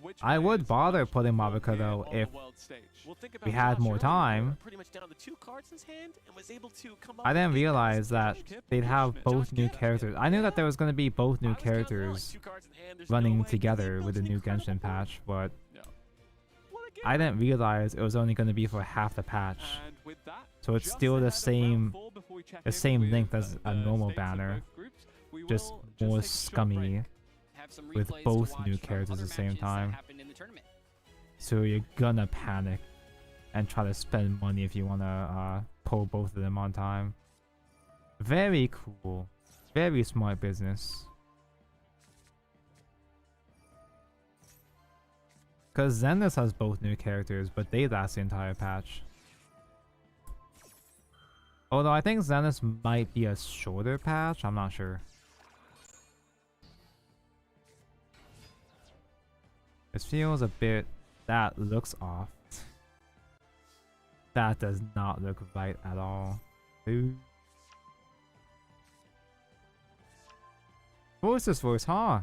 E: which
B: I would
E: players
B: bother
E: actually
B: putting
E: perform
B: Mavuka
E: here
B: though
E: on the
B: if
E: world stage.
H: Well, think
B: we
H: about
B: had
H: Josh
B: more
H: earlier,
B: time.
H: pretty much down to 2 cards in his hand and was able to come up
B: I didn't
H: with eight
B: realize that
H: cards.
B: they'd have
E: Josh
B: both new
H: Gibb.
B: characters. I knew that there was going to be both new
H: I was counting on, like,
B: characters
H: 2 cards in hand, there's no
B: running
H: way.
B: together
H: He
B: with the
H: builds
B: new
H: an incredible
B: Genshin
H: board.
B: patch, but
E: Yeah.
H: What a
B: I
H: game.
B: didn't realize it was only going to be for half the patch.
E: And with that,
B: So it's
E: just
B: still the
E: ahead of round
B: same,
E: 4 before we check
B: the
E: in
B: same
E: with,
B: length as a
E: the
B: normal
E: states of
B: banner,
E: both groups, we
B: just
E: will
B: more
E: take a short break.
B: scummy.
G: Have some
B: With
G: replays to
B: both
G: watch
B: new
G: from
B: characters
G: other
B: at the same
G: matches that
B: time.
G: happened in the tournament.
B: So you're gonna panic and try to spend money if you want to pull both of them on time. Very cool. Very smart business. Because Zenith has both new characters, but they last the entire patch. Although I think Zenith might be a shorter patch, I'm not sure. This feels a bit... That looks off. That does not look right at all. Ooh. Voices voice, huh?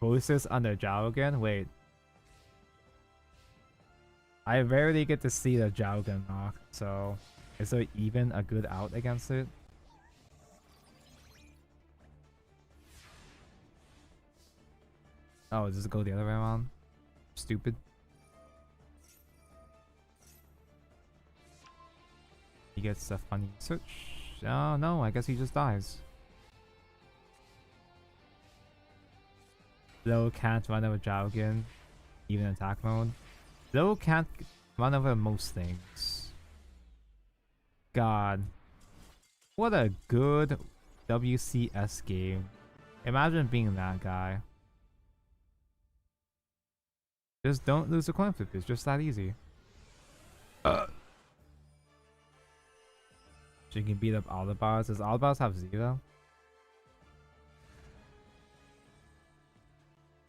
B: Voices under Jowgen? Wait. I rarely get to see the Jowgen knock, so is there even a good out against it? Oh, does it go the other way around? Stupid. gets a funny search. Oh no, I guess he just dies. Low can't run over Dragon, even attack mode. Low can't run over most things. God. What a good WCS game. Imagine being that guy. Just don't lose a coin flip, it's just that easy. So you can beat up all the bars. Does all the bars have 0?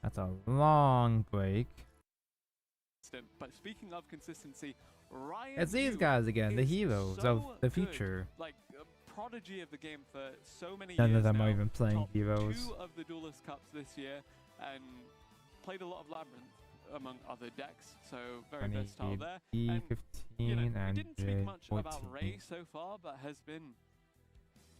B: That's a long break.
E: But speaking of consistency, Ryan
B: It's these
E: Yu
B: guys again, the
E: is
B: heroes
E: so
B: of the
E: good.
B: future.
E: Like a prodigy of the game for so many
B: None
E: years
B: of them
E: now.
B: are even playing
E: Top
B: heroes.
E: 2 of the Duelist Cups this year and played a lot of Labyrinth among other decks, so very versatile there. And, you know, we
B: and
E: didn't speak much about
B: 14.
E: Ray so far, but has been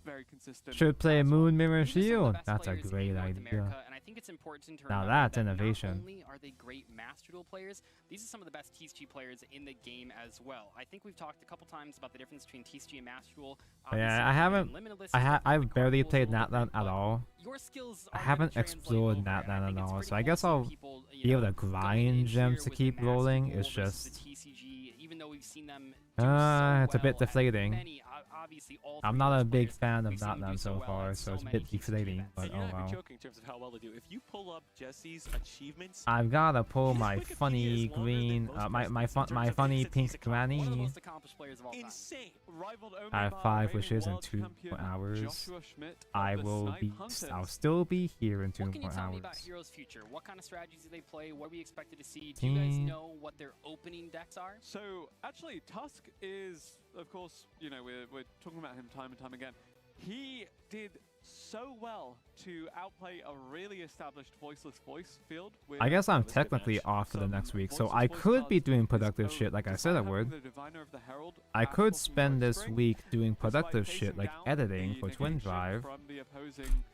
E: very consistent.
B: Should play
E: as well.
B: Moon Mirror
G: These are some of the
B: Shield.
G: best
B: That's a
G: players in
B: great
G: North
B: idea.
G: America, and I think it's important to
B: Now
G: remember
B: that's
G: that
B: innovation.
G: Not only are they great Master Duel players, these are some of the best TCG players in the game as well. I think we've talked a couple times about the difference between TCG and Master Duel.
B: Yeah, I haven't. I've barely played Natlan at all.
G: Your skills
B: I
G: are
B: haven't
G: gonna translate
B: explored
G: over, and I
B: Natlan
G: think
B: at
G: it's
B: all,
G: pretty
B: so I
G: cool
B: guess
G: to see
B: I'll
G: people,
B: be able to
G: going
B: grind
G: in
B: gems
G: here
B: to
G: with
B: keep
G: the Master
B: rolling.
G: Duel
B: It's
G: versus the
B: just
G: TCG, even though we've seen them do so
B: it's a bit
G: well at
B: deflating.
G: many, obviously all
B: I'm
G: three
B: not
G: of
B: a
G: those
B: big
G: players,
B: fan of
G: we've seen them do
B: Natlan
G: so
B: so
G: well
B: far,
G: at
B: so
G: so
B: it's a
G: many
B: bit
G: TCG
B: deflating,
G: events.
B: but
H: And you're
B: oh
H: not even
B: well.
H: joking in terms of how well they do. If you pull up Jesse's achievements,
B: I've gotta pull
H: his
B: my
H: Wikipedia is
B: funny
H: longer than
B: green,
H: most
B: my
H: presidents in terms of
B: funny
H: things that
B: pink
H: he's accomplished.
G: One of the
B: granny.
G: most accomplished players of all time.
H: Insane.
E: Rivaled only
B: I have
E: by
B: 5
E: reigning
B: wishes in
E: world
B: 2
E: champion
B: hours.
E: Joshua Schmidt of
B: I
E: the
B: will
E: Snipe
B: be.
E: Hunters.
B: I'll still be here in 2
G: What can you
B: more
G: tell me about
B: hours.
G: Heroes' future? What kind of strategies do they play? What are we expected to see? Do you guys know what their opening decks are?
E: So actually, Tusk is, of course, you know, we're talking about him time and time again. He did so well to outplay a really established voiceless voice field. With
B: I guess I'm
H: That was a good
B: technically
H: match.
B: off for the
E: some
B: next week, so
E: voiceless
B: I
E: voice
B: could be
E: cards
B: doing
E: his
B: productive
E: own,
B: shit like I
E: despite
B: said I
E: having
B: would.
E: the Diviner of the Herald
B: I
E: at
B: could
E: 14
B: spend this
E: Spring,
B: week doing
E: despite
B: productive
E: facing
B: shit like
E: down
B: editing
E: the
B: for Twin
E: negation
B: Drive,
E: from the opposing,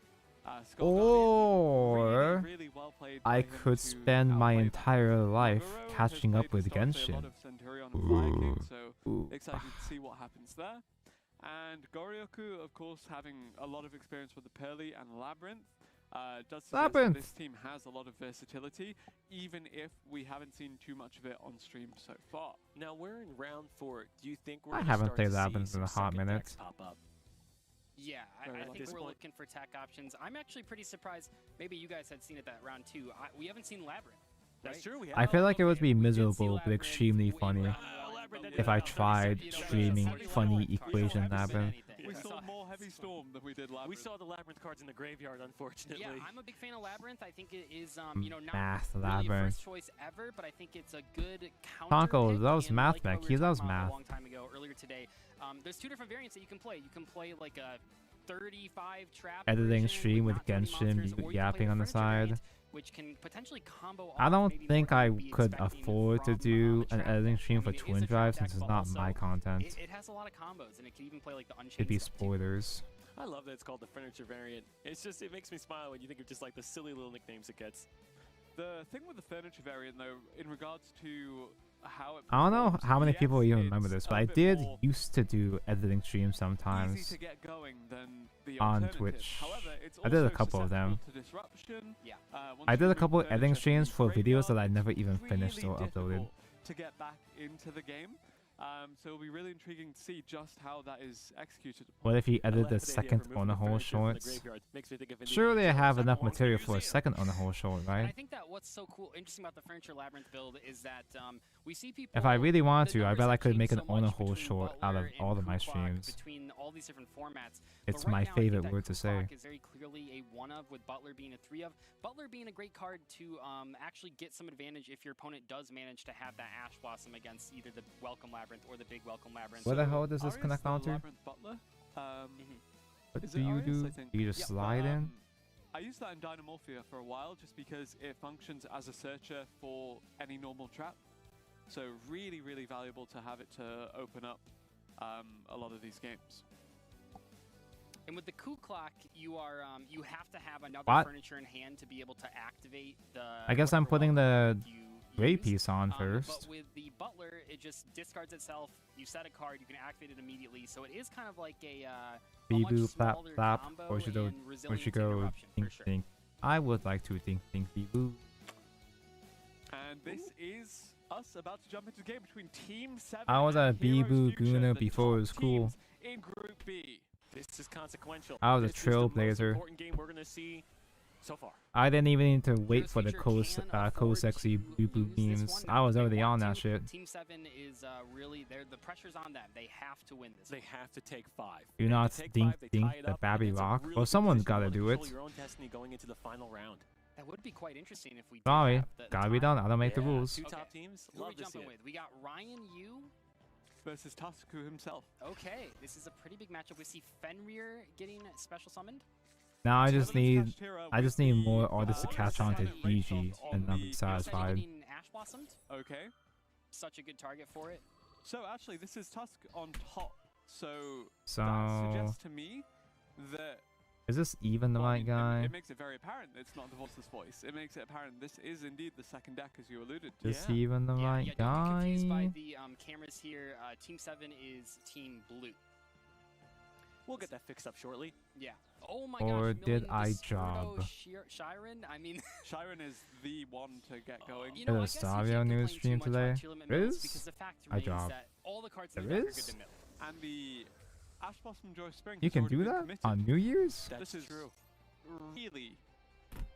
E: Skull Guardian.
B: or
E: Really well played
B: I
E: by him
B: could
E: to
B: spend my
E: outplay that.
B: entire life
E: Nagoro
B: catching
E: has
B: up with
E: played historically a lot
B: Genshin.
E: of Centurion and Fire King, so
B: Ooh.
E: excited to see what happens there. And Goryoku, of course, having a lot of experience with the Pearly and Labyrinth, does suggest that
B: Labyrinth!
E: this team has a lot of versatility, even if we haven't seen too much of it on stream so far.
H: Now we're in round 4. Do you think we're
B: I
H: gonna
B: haven't
H: start
B: played
H: to see
B: Labyrinth in a
H: some
B: hot
H: second
B: minute.
H: decks pop up?
G: Yeah,
E: Very
G: I
E: well.
G: think
H: At this
G: we're
H: point-
G: looking for tech options. I'm actually pretty surprised. Maybe you guys had seen it that round 2. We haven't seen Labyrinth.
H: That's
G: right?
H: true. We have.
B: I feel like it would
G: Okay,
B: be
G: we did see
B: miserable but
G: Labyrinth
B: extremely
G: in
B: funny
G: round
H: Labyrinth
G: one, but
H: did
G: we
B: if I
H: about 30
B: tried
H: seconds. You know,
B: streaming
H: heavy
B: funny
H: labyrinth cards.
B: equation
H: Heavy
B: Labyrinth.
E: We
G: saw
E: saw more Heavy Storm than we did Labyrinth.
H: We saw the labyrinth cards in the graveyard, unfortunately.
G: Yeah, I'm a big fan of Labyrinth. I think it is, you know, not
B: Math
G: really a
B: Labyrinth.
G: first choice ever, but I think it's a good counter
B: Tonko
G: pick,
B: loves
G: and
B: math
G: like how
B: mech.
G: we
B: He
G: were
B: loves
G: talking about
B: math.
G: a long time ago, earlier today. There's 2 different variants that you can play. You can play like a 35 trap
B: Editing
G: version
B: stream with
G: not too many
B: Genshin,
G: monsters, or you can
B: yapping
G: play
B: on the
G: furniture
B: side.
G: variant, which can potentially combo
B: I
G: off
B: don't
G: maybe
B: think
G: more
B: I
G: than you'd be
B: could
G: expecting
B: afford to
G: from,
B: do
G: a
B: an
G: trap
B: editing
G: deck.
B: stream
G: I
B: for
G: mean, it is
B: Twin
G: a
B: Drive
G: trap
B: since
G: deck,
B: it's
G: but
B: not
G: also
B: my content.
G: it has a lot of combos, and it can even play like the Unchained
B: It'd be
G: stuff, too.
B: spoilers.
H: I love that it's called the furniture variant. It's just, it makes me smile when you think of just like the silly little nicknames it gets.
E: The thing with the furniture variant, though, in regards to how it
B: I don't know
E: performs,
B: how many
E: yes,
B: people even remember
E: it's
B: this,
E: a
B: but I
E: bit
B: did
E: more
B: used to do editing streams
E: easy
B: sometimes.
E: to get going than the
B: on
E: alternative.
B: Twitch.
E: However, it's
B: I did a
E: also
B: couple of them.
E: susceptible to disruption.
G: Yeah.
E: Once
B: I
E: you
B: did a
E: remove
B: couple
E: furniture
B: editing
E: from
B: streams
E: the
B: for videos that I
E: graveyard,
B: never
E: it's
B: even finished
E: really
B: or uploaded.
E: difficult to get back into the game. So it'll be really intriguing to see just how that is executed.
B: What if he
H: I
B: edited
H: laugh
B: the
H: at idea of
B: second
H: removing
B: on the
H: the
B: whole
H: furniture from the
B: shorts?
H: graveyard. Makes me think of Indiana
B: Surely I
H: Jones.
B: have
H: I
B: enough
H: belong to
B: material
H: the
B: for a
H: museum.
B: second on the whole short,
G: And I
B: right?
G: think that what's so cool, interesting about the Furniture Labyrinth build is that we see people.
B: If I really wanted
G: the
B: to, I
G: numbers
B: bet I
G: have
B: could
G: changed
B: make an
G: so
B: on a
G: much
B: whole
G: between
B: short out of
G: Butler
B: all
G: and
B: of my
G: Kuklak,
B: streams.
G: Between all these different formats.
B: It's
G: But right
B: my
G: now, I think
B: favorite
G: that
B: word to say.
G: Kuklak is very clearly a one of, with Butler being a 3 of. Butler being a great card to actually get some advantage if your opponent does manage to have that Ash Blossom against either the Welcome Labyrinth or the Big Welcome Labyrinth.
B: What the
E: So
B: hell does this
E: Arius
B: connect
E: the
B: onto?
E: Labyrinth Butler.
B: What
E: Is
B: do
E: it
B: you
E: Arius,
B: do?
E: I think?
B: Do you just
G: Yep.
B: slide in?
E: I used that in Dynamorphia for a while just because it functions as a searcher for any normal trap. So really, really valuable to have it to open up a lot of these games.
G: And with the Kuklak, you are you have to have another
B: What?
G: furniture in hand to be able to activate the.
B: I guess I'm
G: whatever
B: putting
G: welcome
B: the
G: you
B: great piece on first.
G: But with the Butler, it just discards itself. You set a card, you can activate it immediately. So it is kind of like a much
B: Bee-boo, plap,
G: smaller
B: plap,
G: combo
B: or should
G: and
B: we
G: resilience
B: should go
G: interruption,
B: think,
G: for sure.
B: think. I would like to think, bee-boo.
E: And this is us about to jump into the game between Team 7
B: I was a
E: and Heroes
B: Bee-boo
E: Future,
B: Guna
E: the
B: before it
E: top
B: was cool.
E: teams in Group B.
H: This is consequential.
B: I was a
H: This is the most
B: trailblazer.
H: important game we're gonna see so far.
B: I didn't even need to wait
G: Heroes
B: for the
G: Future can afford
B: sexy
G: to
B: boo-boo
G: lose this
B: memes.
G: one.
B: I was
G: They
B: already
G: want
B: on that
G: to.
B: shit.
G: Team 7 is really the pressure's on them. They have to win this.
H: They have to take 5.
B: Do
H: And
B: not
H: to take
B: think,
H: 5, they
B: think
H: tie it
B: the
H: up, and
B: Babby
H: it's a
B: Rock.
H: really
B: Well,
H: good
B: someone's
H: position. You
B: gotta
H: wanna
B: do
H: control
B: it.
H: your own destiny going into the final round.
G: That would be quite interesting if we did
B: Sorry,
G: have the
B: gotta be
G: tie.
B: done. I don't make the
H: Yeah,
B: rules.
H: Two
G: Okay.
H: top teams.
G: Who are we
H: Love to see
G: jumping
H: it.
G: with? We got Ryan Yu.
E: Versus Tuskaku himself.
G: Okay, this is a pretty big matchup. We see Fenrir getting special summoned.
B: Now I
E: So
B: just
E: Netherlands
B: need,
E: catch Tira
B: I
E: with
B: just need
E: the,
B: more artists to catch on to
E: 100% rate
B: GG,
E: on
B: and I'm
E: the
B: satisfied.
G: Getting Ash Blossomed.
E: Okay.
G: Such a good target for it.
E: So actually, this is Tusk on top. So that
B: So
E: suggests to me that
B: is this even the
E: well, I
B: right
E: mean,
B: guy?
E: It makes it very apparent it's not the voiceless voice. It makes it apparent this is indeed the second deck, as you alluded to.
B: Is he even the right
G: yeah, don't get confused by
B: guy?
G: the cameras here. Team 7 is Team Blue.
H: We'll get that fixed up shortly.
G: Yeah. Oh my
B: Or
G: gosh.
B: did
G: Million
B: I
G: Desperado
B: job?
G: Shiren? I mean,
E: Shiren is the one to get going.
G: you
B: Is
G: know,
B: a
G: I guess you
B: Stavio
G: can't
B: news
G: complain
B: stream
G: too much on
B: today?
G: tier limit
B: There
G: mills
B: is?
G: because the fact
B: I
G: remains
B: job.
G: that all the cards in
B: There
G: the deck are
B: is?
G: good to mill.
E: And the Ash Blossom Joy Spring.
B: You
E: has
B: can
E: already
B: do
E: been
B: that
E: committed.
B: on New Year's?
H: That's
E: This is
H: true.
E: really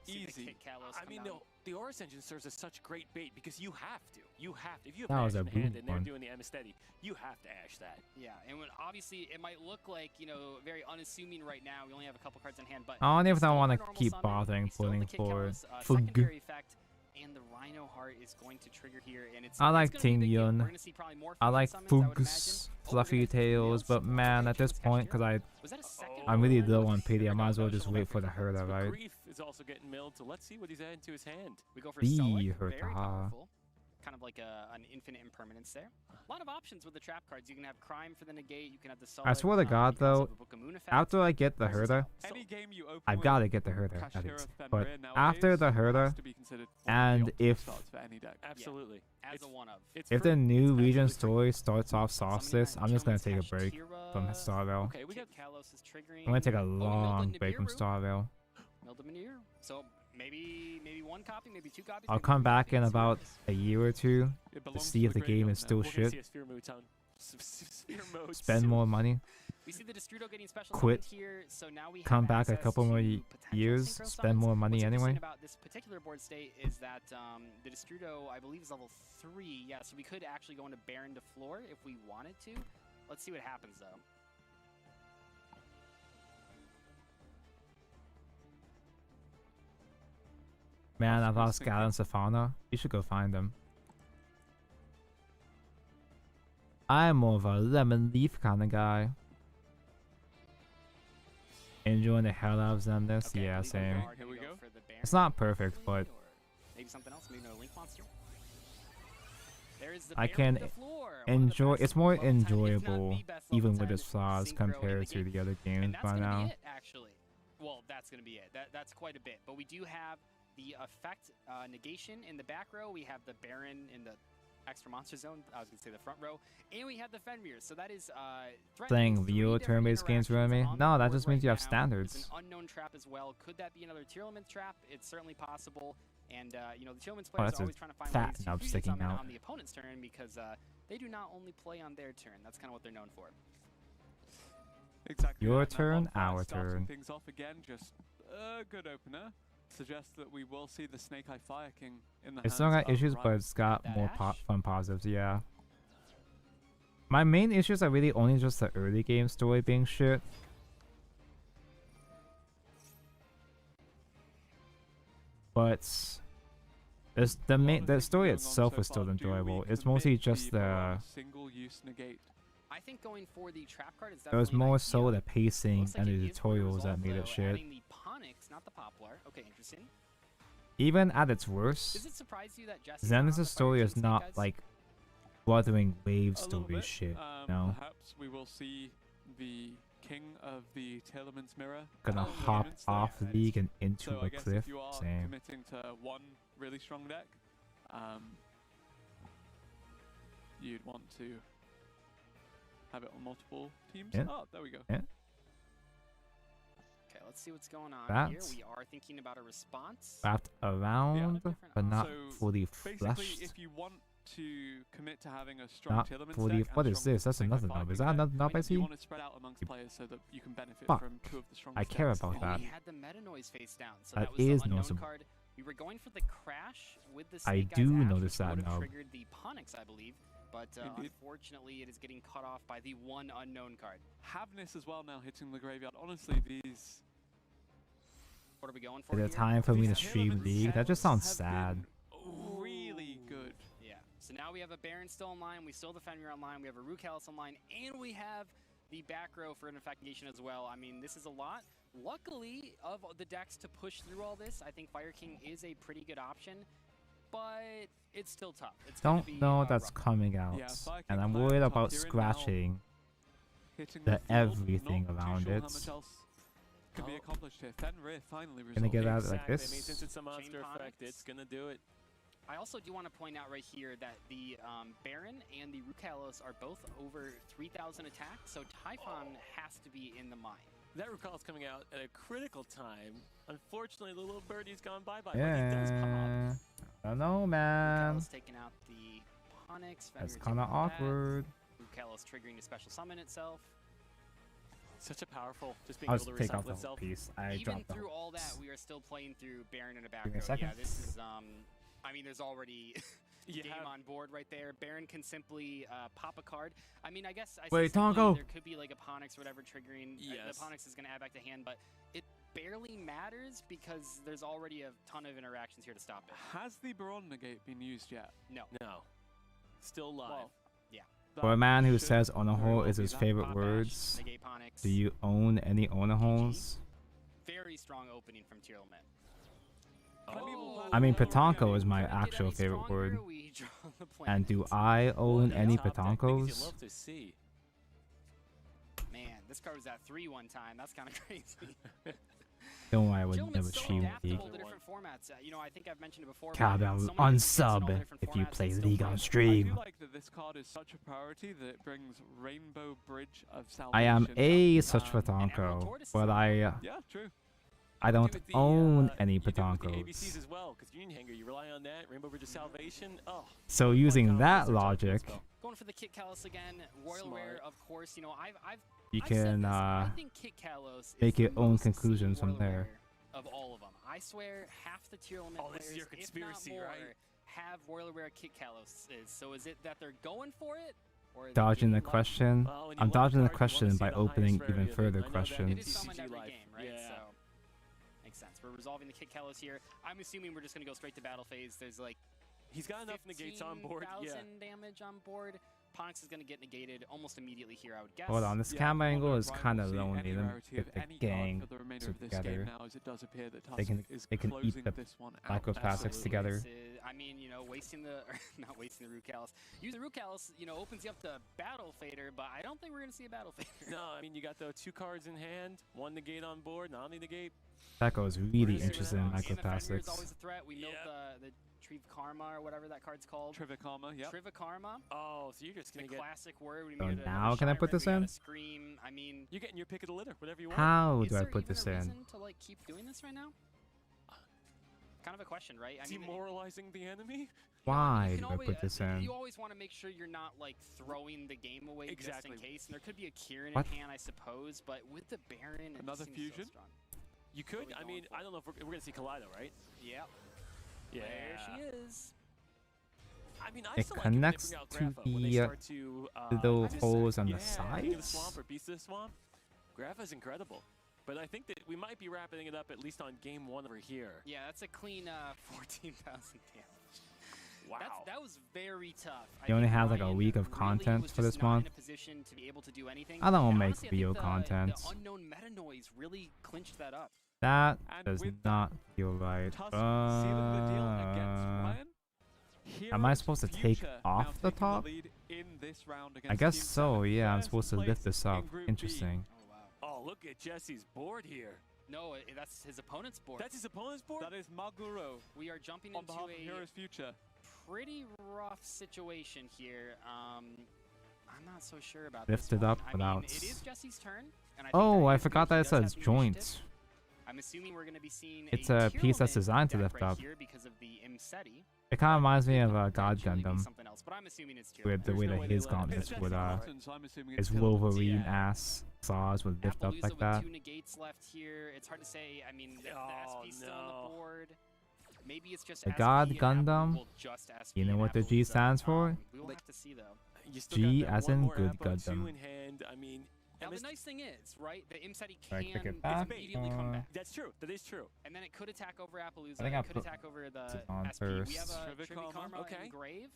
G: See the
E: easy.
G: Kit Kalos
H: I
G: come
H: mean,
G: down.
H: the Aurus engine serves as such great bait because you have to. You have to. If you
B: That
H: have
B: was
H: Ash
B: a
H: in hand
B: boom
H: and they're
B: one.
H: doing the Amistedi, you have to Ash that.
G: Yeah, and when obviously it might look like, you know, very unassuming right now. We only have a couple cards in hand, but
B: I don't even
G: still
B: want
G: have
B: to
G: a normal
B: keep
G: summon,
B: bothering
G: we still have
B: pulling
G: the Kit
B: for
G: Kalos,
B: Fug.
G: secondary effect, and the Rhino Heart is going to trigger here, and it's
B: I
G: it's
B: like
G: gonna be a big deal.
B: Ting
G: We're
B: Yun.
G: gonna see probably more
B: I
G: fusion
B: like
G: summons, I would
B: Fugs,
G: imagine. Oh, we're
B: Fluffy
G: gonna see
B: Tails,
G: reveals.
B: but man, at this
G: Kalos
B: point, because
G: Was that a second?
B: I'm really low on
H: Here
B: pity, I
H: we
B: might
H: go,
B: as well just
H: special
B: wait for the
H: record.
B: Herda, right?
H: Grief is also getting milled, so let's see what he's adding to his hand.
G: We go for
B: The
G: Sullic,
B: Herta.
G: very powerful. Kind of like an infinite impermanence there. A lot of options with the trap cards. You can have Crime for the negate. You can have the Sullic.
B: I swear to God,
G: you can also
B: though,
G: have a Book of Moon effect.
B: after I get the Herda,
E: Any game you open
B: I've
E: with
B: got to get the Herda
E: Cash
B: at
E: Hero
B: it.
E: Fenrir
B: But
E: nowadays
B: after the
E: has
B: Herda,
E: to be considered one of the
B: and
E: optimal
B: if
E: starts for any deck.
H: Absolutely.
G: as
H: It's-
G: a one of.
H: It's
B: if
H: free.
B: the new
H: It's
B: Region
H: absolutely free.
B: story starts off
G: Summoning
B: Solstice,
G: that
B: I'm just gonna
G: German
B: take a break from
G: Tashira.
B: Starvale.
H: Okay, we
G: Kit
H: got
G: Kalos is triggering.
B: I'm gonna take a
G: Oh, we milled
B: long
G: the
B: break from
G: Nibiru.
B: Starvale.
G: Milled the Manure. So maybe one copy, maybe two copies.
B: I'll
G: maybe
B: come
G: three
B: back
G: copies.
B: in
G: Let's see what
B: about
G: happens.
B: a year or two
E: It
B: to
E: belongs
B: see
E: to
B: if the game
E: graveyard
B: is
E: now.
B: still
H: We're gonna
B: shit.
H: see a sphere mode soon. Sphere mode
B: Spend
H: soon.
B: more money.
G: We see the Destrudo getting special
B: Quit.
G: summoned here, so now we
B: Come
G: have
B: back a
G: access
B: couple more
G: to potential
B: years,
G: synchro
B: spend
G: summons.
B: more money
G: What's interesting
B: anyway.
G: about this particular board state is that the Destrudo, I believe, is level 3. Yeah, so we could actually go into Baron to floor if we wanted to. Let's see what happens, though.
B: Man, I
E: That's
B: lost
E: interesting.
B: Gal and Safana. You should go find them. I'm more of a lemon leaf kind of guy. Enjoying the hell out of Zemnis.
G: Okay, I
B: Yeah,
G: believe we
B: same.
G: are
E: Here
G: gonna
E: we
G: go
E: go.
G: for the Baron
B: It's not perfect, but
G: or maybe something else, maybe another Link Monster. There is the
B: I
G: Baron
B: can
G: to floor, one of the
B: enjoy.
G: best
B: It's more
G: level 10, if not the
B: enjoyable,
G: best level
B: even
G: 10
B: with its flaws,
G: synchro in
B: compared
G: the
B: to
G: game.
B: the other
G: And
B: games
G: that's
B: by
G: gonna
B: now.
G: be it, actually. Well, that's gonna be it. That's quite a bit. But we do have the effect negation in the back row. We have the Baron in the extra monster zone. I was gonna say the front row, and we have the Fenrir. So that is
B: Playing
G: threatening three
B: Vio
G: different
B: turn-based games
G: interactions
B: for me?
G: on the
B: No, that
G: board
B: just means
G: right
B: you have
G: now.
B: standards.
G: It's an unknown trap as well. Could that be another tier element trap? It's certainly possible. And you know, the tier elements players
B: that's
G: are
B: a
G: always trying to find
B: fat
G: ways to
B: nub
G: fusion
B: sticking
G: summon
B: out.
G: on the opponent's turn because they do not only play on their turn. That's kind of what they're known for.
E: Exactly.
B: Your
E: that, and that
B: turn,
E: bonfire
B: our
E: starting
B: turn.
E: Things off again. Just a good opener. Suggests that we will see the Snake Eye Fire King in the
B: It's still
E: hands
B: got
E: of
B: issues, but
E: Ryan.
B: it's got
G: That
B: more
G: Ash?
B: fun positives, yeah. My main issues are really only just the early game story being shit. But the story itself was still enjoyable. It's mostly just the
E: single-use negate.
G: I think going for the trap card is
B: it was
G: definitely an
B: more so
G: idea.
B: the pacing
G: Looks like
B: and
G: it
B: the
G: is going to
B: tutorials that
G: resolve,
B: made
G: though,
B: it shit.
G: adding the Ponix, not the Poplar. Okay, interesting.
B: Even at its worst,
G: Does it surprise you that Jesse's not on the
B: Zenith's story
G: Fire
B: is
G: King
B: not
G: Snake Eyes?
B: like Wuthering Wave
E: A little
B: story
E: bit.
B: shit. No,
E: Perhaps we will see the king of the Tailorman's Mirror.
B: gonna
G: Oh,
B: hop
E: Elements there.
B: off League and into
E: So I
B: a
E: guess
B: cliff.
E: if you are
B: Same.
E: committing to one really strong deck, you'd want to have it on multiple teams.
B: Yeah.
E: Oh, there we go.
B: Yeah.
G: Okay, let's see what's going on here.
B: That's
G: We are thinking about a response.
B: wrapped around, but not
E: So,
B: fully
E: Basically,
B: fleshed.
E: if you want to commit to having a strong
B: Not
E: tier element
B: fully.
E: stack and
B: What is
E: strong
B: this? That's
E: thing
B: another
E: like
B: knob. Is
E: Viking
B: that another
E: deck,
B: knob I
E: you
B: see?
E: want to spread out amongst players so that you can benefit
B: Fuck.
E: from two of the strongest
B: I care
E: decks
B: about
E: in
B: that.
G: We had the meta noise face down, so
B: That
G: that was the
B: is
G: unknown
B: noticeable.
G: card. We were going for the crash with the
B: I
G: Snake Eyes
B: do
G: Ash,
B: notice
G: which
B: that
G: would have
B: now.
G: triggered the Ponix, I believe, but
E: Indeed.
G: unfortunately it is getting cut off by the one unknown card.
E: Havness as well now hitting the graveyard. Honestly, these
G: What are we going for
B: Is
G: here?
B: it time for me to
E: these tier
B: stream
E: element
B: League? That just
E: sets
B: sounds
E: have
B: sad.
E: been really good.
G: Yeah. So now we have a Baron still online, we still have the Fenrir online, we have a Rukalis online, and we have the back row for an Infectigation as well. I mean, this is a lot. Luckily, of the decks to push through all this, I think Fire King is a pretty good option, but it's still tough. It's gonna
B: Don't
G: be,
B: know that's
G: rough.
B: coming out,
E: Yeah, Fire
B: and
E: King
B: I'm
E: playing
B: worried
E: top
B: about
E: tier and now
B: scratching
E: hitting
B: the
E: field,
B: everything
E: not too
B: around
E: sure
B: it.
E: how much else can be accomplished here. Fenrir finally
B: Gonna get
E: resolved.
B: out like
H: Exactly. I mean,
B: this.
H: since it's a monster
G: Chain
H: effect,
G: Ponix.
H: it's gonna do it.
G: I also do want to point out right here that the Baron and the Rukalos are both over 3,000 attack, so Typhon has to be in the mine.
H: That recall's coming out at a critical time. Unfortunately, the little birdie's gone bye-bye, but he does pop.
B: Yeah. I don't know, man.
G: Rukalos taking out the Ponix.
B: That's
G: Fenrir
B: kind of
G: taking out that.
B: awkward.
G: Rukalos triggering the special summon itself.
H: Such a powerful, just being
B: I'll
H: able
B: just
H: to
B: take out
H: recycle
B: the whole
H: itself.
B: piece. I
G: Even
B: dropped the
G: through
B: whole
G: all that,
B: piece.
G: we are still playing through Baron in the back
B: Give me a
G: row.
B: second.
G: Yeah, this is, I mean, there's already
H: You
G: game
H: have-
G: on board right there. Baron can simply pop a card. I mean, I guess I
B: Wait,
G: say simply,
B: Tonko!
G: there could be like a Ponix or whatever triggering.
H: Yes.
G: The Ponix is going to add back to hand, but it barely matters because there's already a ton of interactions here to stop it.
E: Has the Baron negate been used yet?
G: No.
H: No. Still live.
E: Well,
G: Yeah.
B: For a
E: that
B: man who
E: should
B: says on a
E: very
B: hole
E: well
B: is
E: be
B: his
E: that.
B: favorite
G: Pop
B: words,
G: Ash, negate Ponix.
B: do you own any holes?
G: Very strong opening from Tier Element.
B: I mean,
E: Couldn't
B: Patonko is my
G: Couldn't get
B: actual
G: any
B: favorite
G: stronger,
B: word.
G: we draw the
B: And do
G: planets.
B: I own
H: Well,
B: any
H: top deck things you
B: Patonkos?
H: love to see.
G: Man, this card was at 3 one time. That's kind of crazy.
B: Don't worry, I would
G: Gentlemen,
B: never
G: so
B: stream League.
G: adaptable to different formats. You know, I think I've mentioned it before. but
B: God,
G: so
B: I'll
G: many different decks in all
B: unsub
G: different
B: if you
G: formats
B: play
G: and still
B: League on
G: playable.
E: I
B: stream.
E: do like that this card is such a priority that it brings Rainbow Bridge of Salvation.
B: I am a
E: up.
B: such
G: Emerald
B: Patonko,
G: Tortoise is
B: but
G: on
B: I
E: Yeah, true.
B: I don't
H: Do it with the,
B: own any
H: you do it with the ABCs
B: Patonkos.
H: as well, because Union Hanger, you rely on that. Rainbow Bridge of Salvation. Oh.
B: So
H: fun
B: using
H: combo
B: that
H: research on
B: logic,
H: spell.
G: Going for the Kit Kalos again. Royal Rare,
H: Smart.
G: of course. You know, I've
B: you
G: I've said
B: can
G: this, I think Kit Kalos
B: make
G: is
B: your
G: the
B: own
G: most
B: conclusions
G: seen
B: from
G: Royal
B: there.
G: Rare of all of them. I swear, half the Tier Element
H: Oh, this is
G: players,
H: your
G: if not
H: conspiracy,
G: more,
H: right?
G: have Royal Rare Kit Kalos. So is it that they're going for it, or are they
B: dodging the
G: getting lucky?
B: question.
H: Well, when you
B: I'm
H: love a
B: dodging the
H: card, you wanna
B: question
H: see
B: by
H: the highest
B: opening
H: rarity
B: even
H: of it.
B: further
H: I know that
G: It
B: questions.
G: is summoned
H: CG
G: every
H: life.
G: game, right?
H: Yeah.
G: So makes sense. We're resolving the Kit Kalos here. I'm assuming we're just gonna go straight to battle phase. There's like
H: He's got enough negates on board. Yeah.
G: 15,000 damage on board. Ponix is gonna get negated almost immediately here, I would guess.
B: Hold on, this
E: Yeah,
B: camera
E: although
B: angle is
E: Brian
B: kind
E: will
B: of
E: see
B: lonely.
E: any
B: Let me
E: rarity
B: get
E: of
B: the
E: any card
B: gang
E: for the remainder of this game
B: together.
E: now, as it does appear that
B: They can-
E: Tusk is
B: they can eat
E: closing
B: the
E: this one out.
B: microplastics
E: Absolutely.
B: together.
G: This is- I mean, you know, wasting the not wasting the Rukalis. Using the Rukalis, you know, opens you up to Battle Fader, but I don't think we're gonna see a Battle Fader.
H: No, I mean, you got the 2 cards in hand, 1 negate on board, not only negate.
B: That goes really
H: gonna see what
B: interested in
H: happens.
G: And the Fenrir is
B: microplastics.
G: always a threat. We know
H: Yeah.
G: the Triv Karma or whatever that card's called.
E: Trivikama, yep.
G: Triva Karma,
H: Oh, so you're just
G: the
H: going to get...
G: classic word. We
B: So
G: needed
B: now
G: another
B: can I
G: Shy
B: put this
G: Render, we
B: in?
G: gotta Scream. I mean,
H: You're getting your pick of the litter, whatever you want.
B: How
G: is
B: do I
G: there
B: put
G: even
B: this
G: a
B: in?
G: reason to like keep doing this right now? Kind of a question, right? I mean,
H: Demoralizing the enemy?
B: Why
G: you
B: do
G: can
B: I
G: always,
B: put this in?
G: You always want to make sure you're not like throwing the game away
H: Exactly.
G: just in case. And there could be a Kieran
B: What?
G: in hand, I suppose, but with the Baron, it
E: Another
G: seems
E: fusion?
G: So strong.
H: You could.
G: we
H: I
G: going
H: mean,
G: for?
H: I don't know if we're going to see Kaleido, right?
G: Yep.
H: Yeah.
G: There she is.
H: I mean, I
B: It
H: still like it when they
B: connects
H: bring out
B: to
H: Grapha when they
B: the,
H: start to,
B: little
H: dissect.
B: holes on the
H: Yeah, King of the
B: sides?
H: Swamp or Beast of the Swamp. Grapha's incredible. But I think that we might be wrapping it up at least on game 1 over here.
G: Yeah, that's a clean 14,000 damage.
H: Wow.
G: That was very tough. I
B: You only
G: think
B: have, like, a
G: Ryan
B: week of
G: really
B: content
G: was
B: for
G: just
B: this
G: not
B: month.
G: in a position to be able to do anything.
B: I don't
G: And
B: make
G: honestly, I think
B: video
G: the
B: content.
G: unknown meta noise really clinched that up.
B: That
E: And
B: does
E: with
B: not feel right.
E: Tusk sealing the deal against Ryan.
B: Am I
E: Heroes
B: supposed to take
E: Future
B: off
E: now
B: the
E: taking
B: top?
E: lead in this round
B: I
E: against
B: guess
E: Team
B: so,
E: 7.
B: yeah, I'm
E: First
B: supposed to lift
E: place
B: this
E: in
B: up.
E: Group B.
B: Interesting.
G: Oh wow.
H: Oh, look at Jesse's board here.
G: No, that's his opponent's board.
H: That's his opponent's board?
E: That is Maguro
G: We are jumping
E: on
G: into
E: behalf of
G: a
E: Heroes Future.
G: pretty rough situation here. I'm not so sure about
B: Lifted
G: this one.
B: up
G: I
B: without
G: mean, it is Jesse's turn. And
B: Oh, I
G: is
B: forgot
G: good.
B: that
G: He
B: it
G: does have
B: says
G: the
B: joints.
G: initiative. I'm assuming we're going to be seeing
B: It's a piece that's
G: Tyrolman
B: designed to
G: deck
B: lift
G: right
B: up.
G: here because of the Imseti.
B: It kind of reminds me
G: Could
B: of God
G: potentially be
B: Gundam,
G: something else, but I'm assuming it's
B: with the
G: Tyrolman.
B: way
E: There's no
B: that
E: way they
B: his
E: let it
B: gauntlets
E: be
B: would
E: Mountain, so I'm assuming it's
B: his
E: Tyrolman's.
B: Wolverine
G: Yeah.
B: ass saws would lift up
G: Appaloosa
B: like
G: with
B: that.
G: 2 negates left here. It's hard to say. I mean, the SP's still on the board. Maybe it's just
B: The
G: SP
B: God
G: and
B: Gundam?
G: Apple will just SP
B: You know
G: and
B: what the G
G: Appaloosa.
B: stands for?
G: We will have to see though.
H: You still
B: G
H: got that
B: as
H: one
B: in
H: more
B: good
H: Apple,
B: Gundam.
H: 2 in hand. I mean,
G: Now the
H: MS
G: nice thing is, right, the Imseti
B: Should I
G: can
B: kick it back,
G: immediately come
B: or-
G: back.
H: that's true. That is true.
G: And then it could attack over Appaloosa.
B: I think I
G: It could
B: put
G: attack over the
B: it on
G: SP. We have
B: first.
G: a
E: Trivic
G: Trivic
E: Armor,
G: Armor
H: okay.
G: Engrave.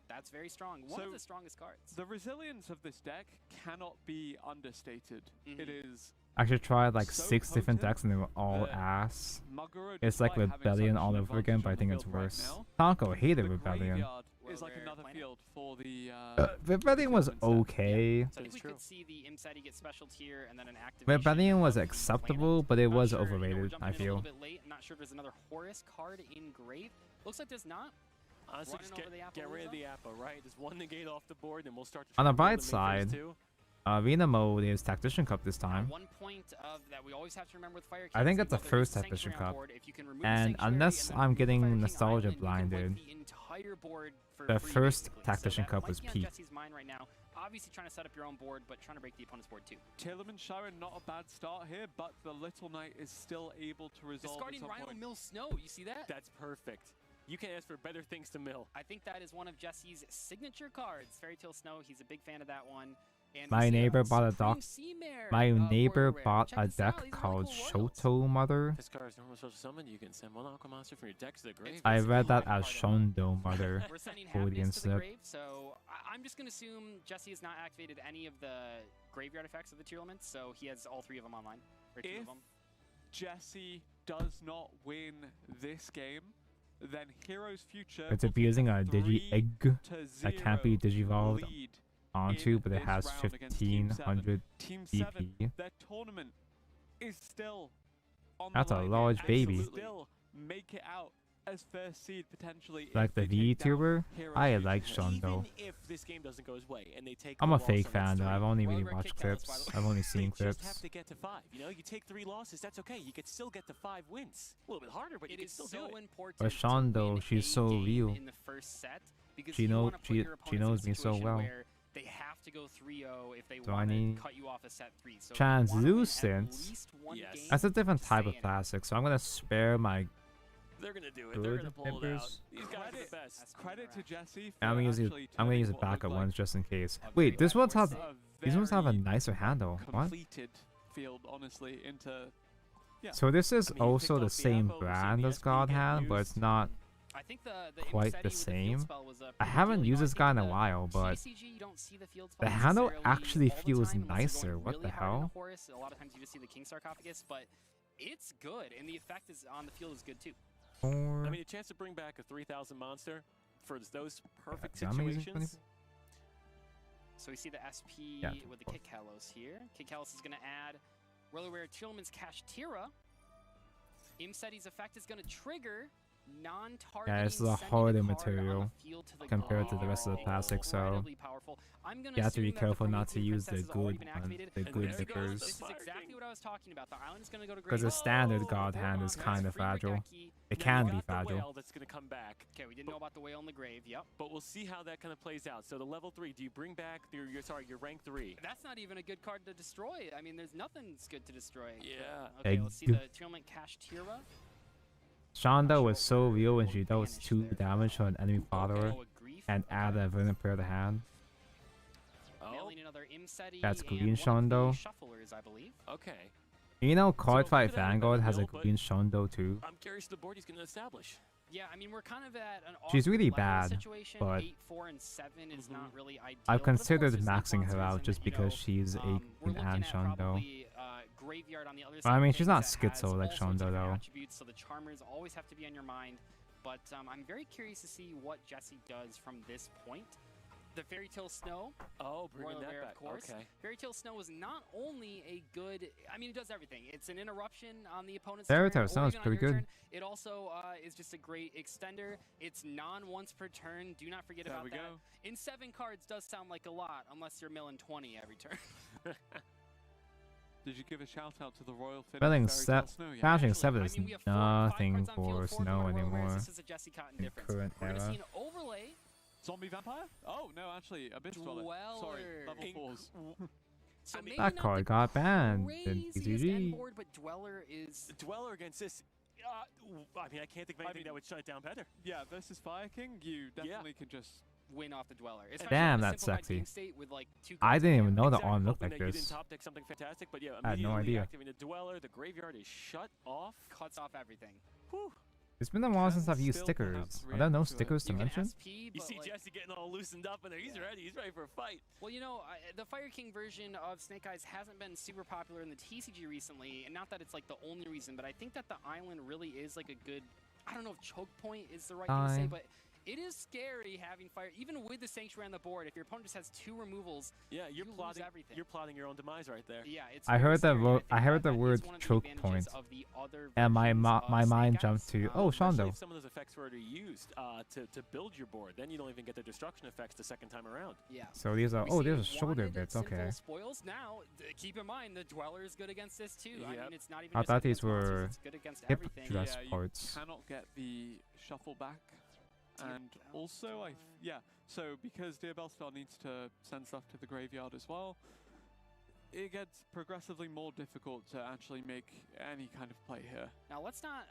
G: That's very strong. One of
E: So,
G: the strongest cards.
E: The resilience of this deck cannot be understated. It is
B: I actually tried like
E: so
B: 6 different
E: potent
B: decks and they were all
E: that
B: ass.
E: Muguro,
B: It's like
E: despite having
B: Rebellion
E: such
B: all
E: an
B: over again,
E: advantage
B: but I
E: on
B: think
E: the
B: it's
E: field right
B: worse.
E: now,
B: Tonko hated
E: the
B: Rebellion.
E: graveyard
G: Where
E: is like
G: we're
E: another
G: planning.
E: field for the
B: Rebellion was
E: Tyrolman set.
B: okay.
G: So I
H: That
G: think
H: is
G: we
H: true.
G: could see the Imseti get special tier and then an activation.
B: Rebellion was
G: of the
B: acceptable,
G: planet.
B: but it
G: Not
B: was
G: sure, we're
B: overrated,
G: jumping
B: I
G: in a
B: feel.
G: little bit late. I'm not sure if there's another Horus card engraved. Looks like there's not.
H: Honestly,
G: Running
H: just
G: over the
H: get rid of
G: Appaloosa?
H: the Apple, right? Just one negate off the board, and we'll start to
B: On the
H: try
B: bright
H: and build main phase
B: side,
H: two.
B: Arena mode is Tactician Cup this time.
G: One point of that we always have to remember with Fire
B: I think
G: Kings,
B: that's the
G: even though there is
B: first
G: a
B: Tactician
G: Sanctuary on
B: Cup.
G: board, if you can remove the
B: And
G: Sanctuary
B: unless
G: then
B: I'm
G: remove
B: getting
G: Fire King
B: nostalgia
G: Island, you can wipe
B: blinded,
G: the entire board for
B: the
G: free,
B: first
G: basically.
B: Tactician
G: so
B: Cup
G: that
B: was
G: might be on
B: peak.
G: Jesse's mind right now. Obviously trying to set up your own board, but trying to break the opponent's board too.
E: Tillman Sharon, not a bad start here, but the Little Knight is still able to resolve at
G: Discarding
E: some
G: Rhino
E: point.
G: Mill Snow, you see that?
H: That's perfect. You can ask for better things to mill.
G: I think that is one of Jesse's signature cards. Fairy Tale Snow, he's a big fan of that one. And
B: My
G: we see
B: neighbor bought a
G: Supreme
B: doc.
G: Sea Mare,
B: My
G: Warrior
B: neighbor
G: Rare.
B: bought
G: Check
B: a
G: this out,
B: deck
G: these are
B: called
G: really cool royals.
B: Shoto Mother.
H: This card is normal social summon. You can send one Aqua Monster from your deck to the grave.
B: I
G: basically
B: read that
G: one
B: as
G: card in one.
B: Shondo Mother.
G: We're sending
B: Freudian
G: happiness to the
B: slip.
G: grave, so I'm just going to assume Jesse has not activated any of the graveyard effects of the Tear Elements, so he has all 3 of them online. Or 2
E: If
G: of them.
E: Jesse does not win this game, then Hero's Future
B: It's
E: will
B: abusing
E: take
B: a Digi
E: 3
B: Egg
E: to
B: that can't be
E: 0
B: digivolved
E: lead
B: onto,
E: in
B: but it
E: this
B: has
E: round against Team
B: 1500
E: Team 7,
B: DP.
E: their tournament is still on
B: That's
E: the
B: a
E: line.
B: large
E: They
B: baby.
E: still make it out as first seed potentially.
B: Like
E: if
B: the
E: they take down
B: VTuber,
E: Hero's
B: I
E: Future.
B: like Shondo.
H: Even if this game doesn't go his way and they take
B: I'm
H: the
B: a
H: loss
B: fake
H: on
B: fan
H: next
B: though.
H: three,
B: I've only
G: Royal
B: really
G: Rare
B: watched
G: Kick Counts, by
B: clips.
G: the way.
B: I've only
H: they
B: seen
H: just
B: clips.
H: have to get to 5. You know, you take 3 losses, that's okay. You could still get to 5 wins. A little bit harder, but you
G: It
H: can
G: is
H: still
G: so
H: do it.
G: important
B: But
G: to
B: Shondo,
G: win
B: she's
G: a
B: so
G: game
B: real.
G: in the first set because
B: She
G: you
B: know-
G: wanna put
B: she-
G: your
B: she
G: opponents in a
B: knows me so
G: situation
B: well.
G: where they have to go 3-0 if they
B: Do I
G: want to
B: need
G: cut you off a set 3. So you wanna win at
B: Translucent?
G: least one
H: Yes.
G: game.
B: That's a different
G: Just
B: type of
G: saying it.
B: plastic, so I'm gonna spare my.
H: They're going to do it.
B: Good
H: They're going to pull it out.
B: nippers.
H: These guys are
E: Credit-
H: the best.
E: Credit to Jesse for
B: I'm gonna use it.
E: actually
B: I'm gonna use
E: turning
B: it
E: what
B: backup
E: looked
B: ones just in case.
G: a
B: Wait,
G: very
B: this one's have
G: foresight.
B: these ones have a
E: very
B: nicer handle. What?
E: completed field, honestly, into yeah.
B: So this is
H: I mean, you
B: also
H: picked
B: the
H: off the
B: same
H: Apple, we'll see
B: brand
H: the
B: as
H: SP
B: God
H: get
B: Hand, but
H: used.
B: it's not.
G: I think the
B: quite
G: Imseti
B: the
G: with
B: same.
G: field spell was a
B: I
G: pretty
B: haven't
G: deal. You
B: used
G: know,
B: this
G: I
B: guy in
G: think
B: a
G: the
B: while, but
G: TCG, you don't see the field spell
B: the handle
G: necessarily
B: actually
G: all the
B: feels
G: time unless
B: nicer.
G: you're going
B: What
G: really
B: the
G: hard into
B: hell?
G: Horus. A lot of times you just see the King Sarcophagus, but it's good, and the effect is on the field is good too.
B: Or
H: I mean, a chance to bring back a 3,000 monster for those perfect
B: Yeah, I'm using
H: situations.
G: So we see the SP
B: Yeah,
G: with the Kit Kalos here. Kit Kalos is going to add Royal Rare Tillman's Kashtira. Imseti's effect is going to trigger non-targeting.
B: Yeah, this is a
G: sending a
B: harder
G: card on the
B: material
G: field to the
B: compared to the
G: grave.
B: rest of the plastic, so
G: Incredibly powerful. I'm gonna
B: you have to be
G: assume that the
B: careful not to
G: Promethean
B: use the
G: Princess has already
B: good
G: been
B: ones,
G: activated.
B: the
H: And
B: good
H: there goes
B: dippers.
G: This is
H: Fire
G: exactly
H: King.
G: what I was talking about. The island is going to go to grave.
B: Because the standard
H: Oh,
B: God Hand is
H: nice
B: kind of
G: Free
B: fragile.
G: Regeki.
B: It
H: Now,
B: can
H: you
B: be
H: got the
B: fragile.
H: whale that's going to come back,
G: Okay, we didn't know about the whale in the grave. Yep.
H: but we'll see how that kind of plays out. So the level 3, do you bring back your rank 3?
G: That's not even a good card to destroy. I mean, there's nothing that's good to destroy.
H: Yeah.
G: Okay, let's see
B: Egg.
G: the Tyrant Kashtira.
B: Shonda was so real when she dealt 2 damage to an enemy follower
G: Oh, a grief.
B: and add a Verdant Prayer to hand.
H: Oh,
G: Mailing another Imseti
B: That's
G: and
B: green
G: one of the
B: Shondo.
G: Shufflers, I believe.
H: okay.
B: You know, Card
H: So,
B: Fight
H: look at that,
B: Vanguard
H: better
B: has a
H: mill, but-
B: green Shondo too.
H: I'm curious the board he's going to establish.
G: Yeah, I mean, we're kind of at an
B: She's really
G: awkward level
B: bad,
G: situation.
B: but
G: 8, 4, and 7 is not really ideal.
B: I've
G: But of course,
B: considered
G: there's
B: maxing her
G: monsters
B: out
G: and,
B: just
G: you
B: because
G: know,
B: she's a
G: we're
B: green
G: looking
B: and
G: at
B: Shondo.
G: probably, graveyard on the other
B: Well,
G: side
B: I
G: of
B: mean, she's
G: things
B: not
G: that has
B: schizo like
G: all sorts of
B: Shondo,
G: different
B: though.
G: attributes, so the charmers always have to be on your mind. But I'm very curious to see what Jesse does from this point. the Fairy Tale Snow.
H: Oh, bringing
G: Royal
H: that
G: Rare,
H: back.
G: of course.
H: Okay.
G: Fairy Tale Snow is not only a good, I mean, it does everything. It's an interruption on the opponent's
B: Fairy
G: turn,
B: Tale Snow
G: or
B: is
G: even on
B: pretty
G: your
B: good.
G: turn. It also is just a great extender. It's non-once per turn. Do not forget
E: There
G: about
E: we
G: that.
E: go.
G: In 7 cards does sound like a lot, unless you're milling 20 every turn.
E: Did you give a shout out to the Royal Finn?
B: Spelling
E: Fairy Tale Snow yet?
B: Bashing
G: Actually,
B: 7
G: I
B: is
G: mean, we have 5
B: nothing
G: cards on
B: for
G: field, 4
B: Snow
G: Royal Rares.
B: anymore.
G: This is a Jesse Cotton
B: in
G: difference.
B: current
G: We're going to
B: era.
G: see an overlay.
E: Zombie Vampire? Oh, no, actually, Abyss Dweller. Sorry, level
G: Dweller.
E: 4s.
G: So maybe
B: That
G: not
B: card
G: the
B: got banned in
G: craziest end
B: TCG.
G: board, but Dweller is
H: Dweller against this. I mean, I can't think of anything that would shut it down better.
E: Yeah, versus Fire King, you definitely can just...
G: win off the Dweller.
B: Damn,
G: in a
B: that's
G: simplified
B: sexy.
G: game state with, like, 2
B: I
G: cards
B: didn't
G: in
B: even
G: hand.
B: know the
H: Exactly,
B: arm looked
H: hoping
B: like
H: that you didn't
B: this.
H: top deck something fantastic, but yeah,
B: I had no
H: immediately
B: idea.
H: activating the Dweller, the graveyard is shut off.
G: Cuts off everything.
H: Whew.
B: It's been a while since I've used
E: still
B: stickers.
E: perhaps
B: Are there no
E: react to it.
B: stickers to
G: You can
B: mention?
G: SP,
H: You
G: but,
H: see
G: like,
H: Jesse getting all loosened up in there. He's ready. He's ready for a fight.
G: well, you know, the Fire King version of Snake Eyes hasn't been super popular in the TCG recently, and not that it's like the only reason, but I think that the island really is like a good, I don't know if choke point is the right thing to say, but it is scary having fire, even with the Sanctuary on the board. If your opponent just has 2 removals,
H: Yeah, you're
G: you
H: plotting
G: lose everything.
H: You're plotting your own demise right there.
G: Yeah, it's
B: I
G: very
B: heard that
G: scary.
B: I heard the
G: that
B: word
G: is one of the
B: choke
G: advantages
B: point,
G: of the other
B: and my
G: versions of
B: my mind
G: Snake
B: jumped
G: Eyes.
B: to oh
H: Especially
B: Shondo.
H: if some of those effects were already used to build your board, then you don't even get the destruction effects the second time around.
G: Yeah.
B: So these are
G: We
B: oh
G: see
B: these are shoulder
G: wanted
B: bits.
G: sinful
B: Okay.
G: Spoils. Now, keep in mind the Dweller is good against this too. I
H: Yep.
G: mean, it's not even.
B: I
G: just
B: thought
G: good
B: these
G: against monsters,
B: were
G: it's good against
B: hip
G: everything.
B: dress
E: yeah,
B: parts.
E: You cannot get the shuffle back. And also, so because Dear Bellspell needs to send stuff to the graveyard as well, it gets progressively more difficult to actually make any kind of play here.
G: Now let's not.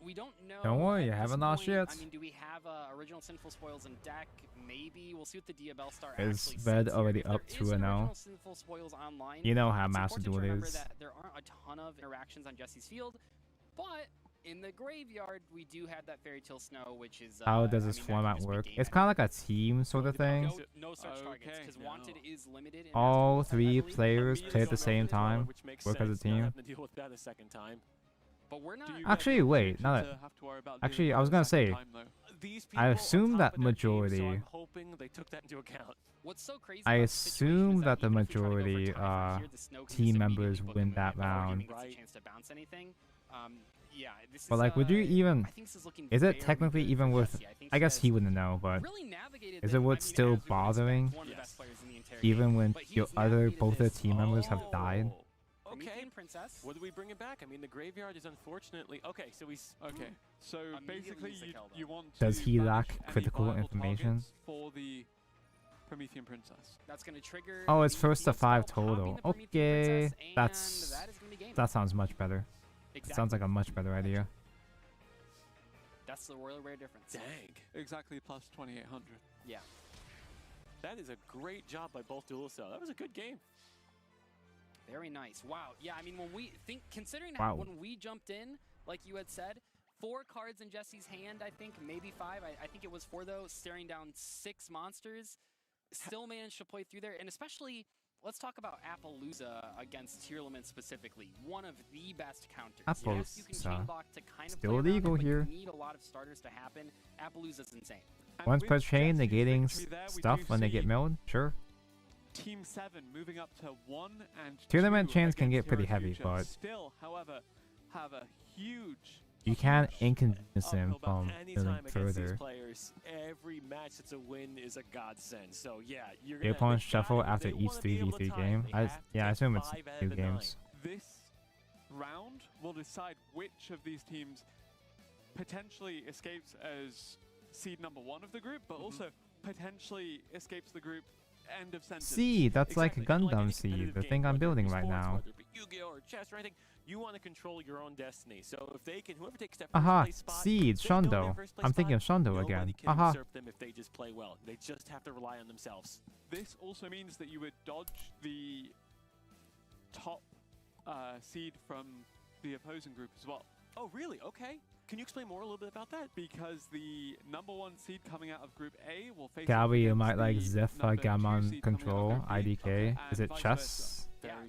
G: We don't know.
B: Don't worry,
G: at
B: you
G: this
B: haven't lost
G: point.
B: yet.
G: I mean, do we have original Sinful Spoils in deck? Maybe we'll see what the Diabell Star
B: Is
G: actually
B: Red
G: says here.
B: already
G: If there
B: up
G: is
B: to
G: an
B: an L?
G: original Sinful Spoils online,
B: You know how
G: it's
B: Master
G: important to
B: Duel
G: remember
B: is.
G: that there aren't a ton of interactions on Jesse's field, but in the graveyard we do have that Fairy Tale Snow, which is.
B: How does
G: I
B: this
G: mean, that can
B: format
G: just be
B: work?
G: game
B: It's
G: ending.
B: kind of like a team sort of thing.
G: No search targets,
E: Okay.
G: because Wanted is limited. In
B: All
G: Master Duel, I
B: 3
G: believe.
B: players
H: Immediately
B: play at the
H: going
B: same
H: over the Dweller,
B: time.
H: which makes
B: work as a
H: sense, not
B: team.
H: having to deal with that a second time.
G: But we're not.
E: Do you
B: Actually,
E: get the
B: wait,
E: opportunity
B: now that-
E: to have to worry about
B: actually,
E: dealing
B: I was
E: with
B: gonna
E: the second
B: say,
E: time, though?
H: These
B: I
H: people on
B: assume
H: top
B: that
H: of their game, so
B: majority-
H: I'm hoping they took that into account.
G: What's so crazy
B: I
G: about the situation
B: assume
G: is
B: that the
G: even if we try to go for
B: majority,
G: tie for here, the Snow can
B: team
G: just
B: members
G: immediately book
B: win
G: him
B: that
G: before he even
B: round.
G: gets a
H: Right.
G: chance to bounce anything. Yeah, this
B: But
G: is,
B: like, would you even?
G: I think this is looking
B: Is it
G: very
B: technically
G: good
B: even
G: for
B: worth?
G: Jesse. think
B: I guess
G: has
B: he wouldn't know, but
G: really navigated
B: is
G: the-
B: it worth
G: I mean,
B: still
G: as we would expect,
B: bothering?
G: one of the
E: Yes.
G: best players in the entire
B: Even
G: game.
B: when
G: But he
B: your
G: has
B: other
G: navigated
B: both their
G: this
B: team members have died?
G: Promethean
H: Okay.
G: Princess.
H: What do we bring it back? I mean, the graveyard is unfortunately okay. So he's
E: Okay, so
G: Immediately
E: basically
G: needs to kill them.
E: you want
B: Does
E: to
B: he
E: banish
B: lack
E: any
B: critical
E: viable
B: information?
E: targets for the Promethean Princess.
G: That's going to trigger.
B: Oh, it's
G: the
B: first to
G: team
B: 5
G: spell, popping
B: total.
G: the Promethean
B: Okay,
G: Princess, and
B: that's
G: that is gonna be game.
B: that sounds much better. It sounds like a much better idea.
G: That's the royal rare difference.
H: dang.
E: Exactly plus 2800.
G: Yeah.
H: That is a great job by both dual cell. That was a good game.
G: Very nice. Wow. Yeah, I mean, when we think, considering
B: Wow.
G: how when we jumped in, like you had said, 4 cards in Jesse's hand, I think, maybe 5. I think it was 4, though, staring down 6 monsters. Still managed to play through there. And especially, let's talk about Appaloosa against Tearlament specifically. One of the best counters. Yes, you can chain
B: Appaloosa.
G: block to kind of
B: Still
G: play around
B: legal
G: it, but
B: here.
G: you need a lot of starters to happen. Appaloosa's insane.
E: And
B: Once
E: with
B: per chain,
E: Jesse's
B: negating
E: victory there, we
B: stuff
E: do
B: when they get
E: see
B: milled. Sure.
E: Team 7 moving up to 1 and
B: Tournament
E: 2
B: chains can
E: against
B: get pretty
E: Hero
B: heavy,
E: Future.
B: but
E: Still, however, have a huge.
B: you can't
E: huge
B: inconvenience him
E: uphill battle.
B: from
H: Anytime
B: building
H: against these
B: further.
H: players, every match that's a win is a godsend. So yeah, you're
B: The
H: gonna.
B: opponents
H: they gotta-
B: shuffle
H: if
B: after
H: they
B: each
H: wanna be able to
B: 3v3
H: tie,
B: game.
H: they have to
B: Yeah, I
H: get
B: assume it's
H: 5 out
B: 2
H: of the 9.
B: games.
E: This round will decide which of these teams potentially escapes as seed number 1 of the group, but also potentially escapes the group end of sentence.
B: See, that's
H: Exactly.
B: like a
H: And
B: Gundam
H: any
B: seed,
H: competitive
B: the
H: game,
B: thing I'm
H: whether it
B: building
H: be
B: right
H: sports,
B: now.
H: whether it be Yu-Gi-Oh or chess or anything, you want to control your own destiny. So if they can, whoever takes that first
B: Aha,
H: place spot,
B: seed,
H: they know their
B: Shondo.
H: first place
B: I'm thinking of
H: spot.
B: Shondo again.
H: Nobody can
B: Aha.
H: usurp them if they just play well. They just have to rely on themselves.
E: This also means that you would dodge the top seed from the opposing group as well.
H: Oh, really? Okay. Can you explain more a little bit about that?
E: Because the number 1 seed coming out of Group A will face.
B: Gabby, you
E: against
B: might like
E: the
B: Zephyr
E: number 2
B: Gammon
E: seed coming out of
B: Control,
E: Group B,
B: IDK. Is
E: and
B: it
E: vice
B: chess?
G: Yeah,
H: Very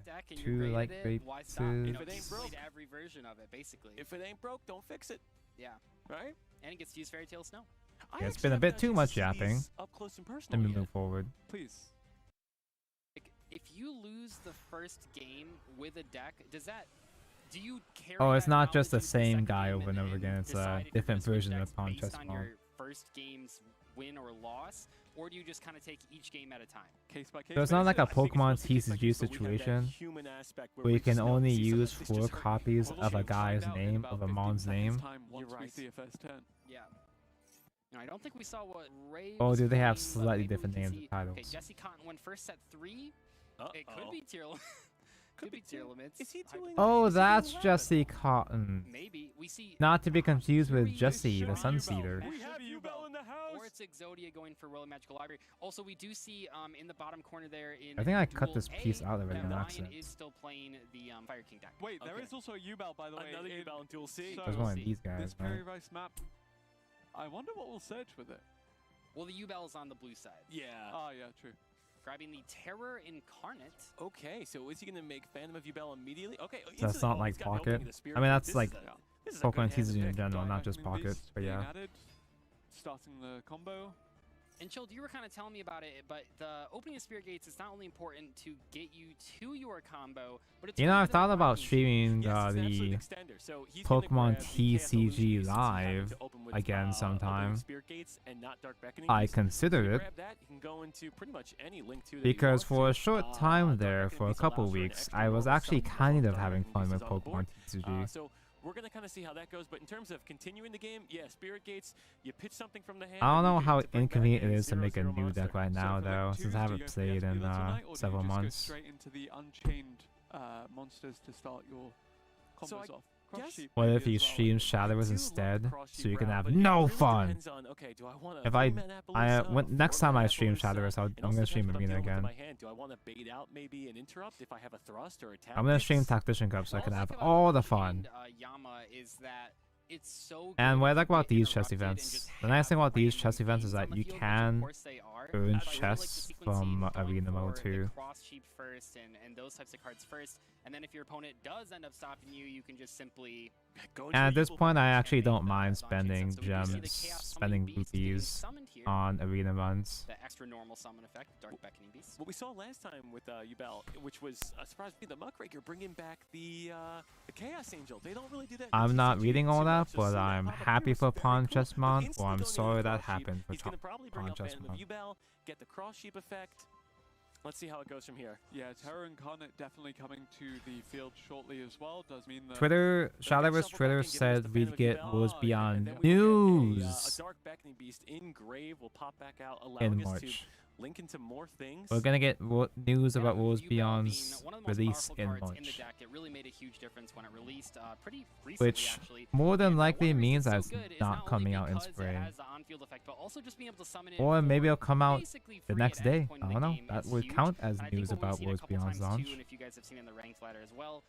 G: that deck and you
B: too
G: rated
B: like
G: it,
B: great
G: why stop? You
B: to-
G: know,
H: If it ain't
G: people played
H: broke-
G: every version of it, basically.
H: If it ain't broke, don't fix it,
G: Yeah.
H: right?
G: and it gets to use Fairy Tail Snow.
B: Yeah, it's been a bit too much yapping.
H: Up close and
B: Let
H: personal
B: me
H: yet.
B: move forward.
E: Please.
G: Like, if you lose the first game with a deck, does that... Do you carry
B: Oh, it's
G: that
B: not just the
G: knowledge into
B: same
G: second
B: guy
G: game
B: over and over again. It's a
G: decide if you're
B: different
G: gonna switch
B: version of
G: decks
B: Pawn
G: based
B: Chess
G: on
B: Ball.
G: your first game's win or loss, or do you just kind of take each game at a time?
E: Case by case.
B: So it's not like a
E: basis.
B: Pokemon
H: Supposed to be case by
B: TCG
H: case, but we have that
B: situation
H: human aspect
B: where
H: we
B: you can
H: just
B: only
H: see something
B: use
H: that's
B: 4
H: just hurt me.
B: copies
E: We'll
B: of a
E: find
B: guy's
E: out in
B: name,
E: about
B: of a
E: 15
B: mon's
E: seconds
B: name.
E: time once
H: You're
E: we
H: right.
E: see a first turn.
G: Yeah. No, I don't think we saw what Ray
B: Oh,
G: was
B: do they have
G: playing, but
B: slightly
G: maybe we
B: different
G: can
B: names
G: see-
B: of titles?
G: Okay, Jesse Cotton won first set 3. It could be tier could be tier limits.
H: Is he doing?
B: Oh,
H: is he doing
B: that's
H: well?
B: Jesse Cotton.
G: Maybe we see
B: Not to be confused with
G: Three
B: Jesse, the
E: Shiny
B: Sunseeder.
H: We have Yubel in the house.
G: or it's Exodia going for Royal Magical Library. Also, we do see in the bottom corner there in
B: I think I cut
G: Duel
B: this piece
G: A,
B: out already
G: that
B: on
G: Ryan
B: accident.
G: is still playing the Fire King deck.
E: Wait, there
H: Okay.
E: is also a U-Bell, by the way.
H: Another
E: in
H: Yubel in Duel C.
E: So-
B: There's one of
G: see.
B: these
E: this
B: guys,
E: Prairie
B: right?
E: Rice map. I wonder what we'll search with it.
G: Well, the U-Bell is on the blue side.
H: Yeah.
E: Oh, yeah, true.
G: Grabbing the Terror Incarnate.
H: Okay, so is he gonna make Phantom of Yubel immediately? Okay.
B: So that's not like Pocket. I mean, that's like Pokemon TCG in general, not just
E: Dark
B: Pocket.
E: Beast
B: But
E: being
B: yeah.
E: added, starting the combo.
G: And Chilled, you were kind of telling me about it, but the opening of Spirit Gates is not only important to get you to your combo, but it's
B: You know,
G: really
B: I've
G: the
B: thought about
G: grinding
B: streaming
H: Yes, it's an absolute
B: the
H: extender. So he's gonna
B: Pokemon
H: grab the Chaos
B: TCG
H: Illusion Beast since he happened
B: Live
H: to open with,
B: again
H: opening
B: sometime.
H: Spirit Gates and not Dark Beckoning
B: I
H: Beast.
B: considered
H: You
B: it
H: grab that, you can go into pretty much any link to that you
B: because
H: want
B: for
H: to.
B: a short
H: Dark
B: time there,
H: Beckoning
B: for a
H: Beast
B: couple
H: allows for an
B: weeks,
H: extra
B: I was
H: roll,
B: actually
H: some
B: kind of
H: Dark
B: having
H: Beckoning
B: fun
H: Beast
B: with
H: is on the board.
B: Pokemon TCG.
H: So we're gonna kind of see how that goes, but in terms of continuing the game, yeah, Spirit Gates, you pitch something from the hand.
B: I don't
H: and you
B: know
H: get
B: how
H: to bring back
B: inconvenient
H: a
B: it is to make a
H: 0/0
B: new
H: monster.
B: deck right
E: So
B: now,
E: for leg
B: though,
E: two,
B: since
E: do
B: I
E: you
B: haven't
E: go for the
B: played in
E: Espeon tonight, or do you
B: several
E: just go
B: months.
E: straight into the Unchained monsters to start your combos
H: So I
E: off. Cross
H: guess-
E: Sheep
B: What
E: maybe
B: if you
E: as well.
B: stream
H: I
B: Shadowers
H: do love
B: instead,
H: Cross
B: so
H: Sheep
B: you can
H: route,
B: have
H: but it
B: no
H: really
B: fun?
H: depends on, okay, do I want a
B: If I,
H: three-man
B: I
H: Appaloosa,
B: next time I stream
H: four-man
B: Shadowers,
H: Appaloosa?
B: I'm
H: It also
B: gonna stream
H: depends what I'm
B: Arena
H: dealing with in
B: again.
H: my hand. Do I want to bait out maybe an interrupt if I have a thrust or attack?
B: I'm gonna stream
H: mix?
B: Tactician Cup so I
G: What
B: can
G: I
B: have
G: like about
B: all the
G: Unchained,
B: fun.
G: Yama is that it's so
B: And
G: good
B: what I
G: to
B: like about
G: get
B: these chess
G: interrupted and
B: events,
G: just
B: the nice thing
G: have
B: about these
G: random
B: chess events is
G: beats
B: that
G: on the
B: you
G: field, which of
B: can
G: course they are.
B: earn
G: I really like the
B: chess
G: sequencing
B: from
G: of going
B: Arena mode
G: for
B: too.
G: the cross sheep first and those types of cards first, and then if your opponent does end up stopping you, you can just simply
H: Go into
B: And at
H: the
B: this
H: evil
B: point, I
H: punch.
B: actually don't
G: make
B: mind
G: that launching
B: spending
G: set. So we do see the
B: gems,
G: Chaos
B: spending
G: Summoning Beast getting
B: rupees
G: summoned here.
B: on arena runs.
G: The extra normal summon effect, Dark Beckoning Beast.
H: What we saw last time with Yubel, which was a surprise to me, the Muckraker bringing back the Chaos Angel. They don't really do that. in
B: I'm not
H: TCG
B: reading all
H: too
B: that,
H: much, so
B: but
H: seeing that
B: I'm
H: pop up
B: happy
H: here was
B: for
H: very
B: Pawn
H: cool.
B: Chess
H: But
B: Month, or
H: instantly
B: I'm
H: going into
B: sorry
H: the
B: that
H: Cross Sheep,
B: happened for
H: he's gonna probably bring
B: Pawn
H: up
B: Chess
H: Phantom
B: Month.
H: of Yubel, get the Cross Sheep effect. Let's see how it goes from here.
E: Yeah, Terror Incarnate definitely coming to the field shortly as well. Does mean that
B: Twitter,
H: They'll get
B: Shadowers
H: shuffled
B: Twitter
H: back and give us the
B: said
H: Phantom
B: we'd
H: of
B: get
H: Yubel,
B: Wolves
H: and
B: Beyond
H: then we get a
B: news
H: Dark Beckoning Beast in Grave will pop back out,
B: in
H: allowing us to
B: March.
H: link into more things.
B: We're gonna get news about
G: Yeah,
B: Wolves
G: Yubel being
B: Beyond's
G: one of the most
B: release
G: powerful
B: in
G: cards in the
B: March,
G: deck. It really made a huge difference when it released pretty recently,
B: which
G: actually.
B: more than
G: And
B: likely
G: one reason
B: means
G: it's
B: that
G: so
B: it's
G: good is
B: not
G: only
B: coming out in
G: because it
B: spring.
G: has the on-field effect, but also just being able to summon it
B: Or maybe
G: for
B: it'll come out
G: basically
B: the
G: free
B: next
G: at any
B: day.
G: point
B: I
G: in
B: don't
G: the
B: know.
G: game
B: That
G: is
B: would
G: huge.
B: count as
G: And I think
B: news
G: what we've
B: about
G: seen a
B: Wolves
G: couple
B: Beyond's
G: times
B: launch.
G: too, and if you guys have seen in the ranked ladder as well,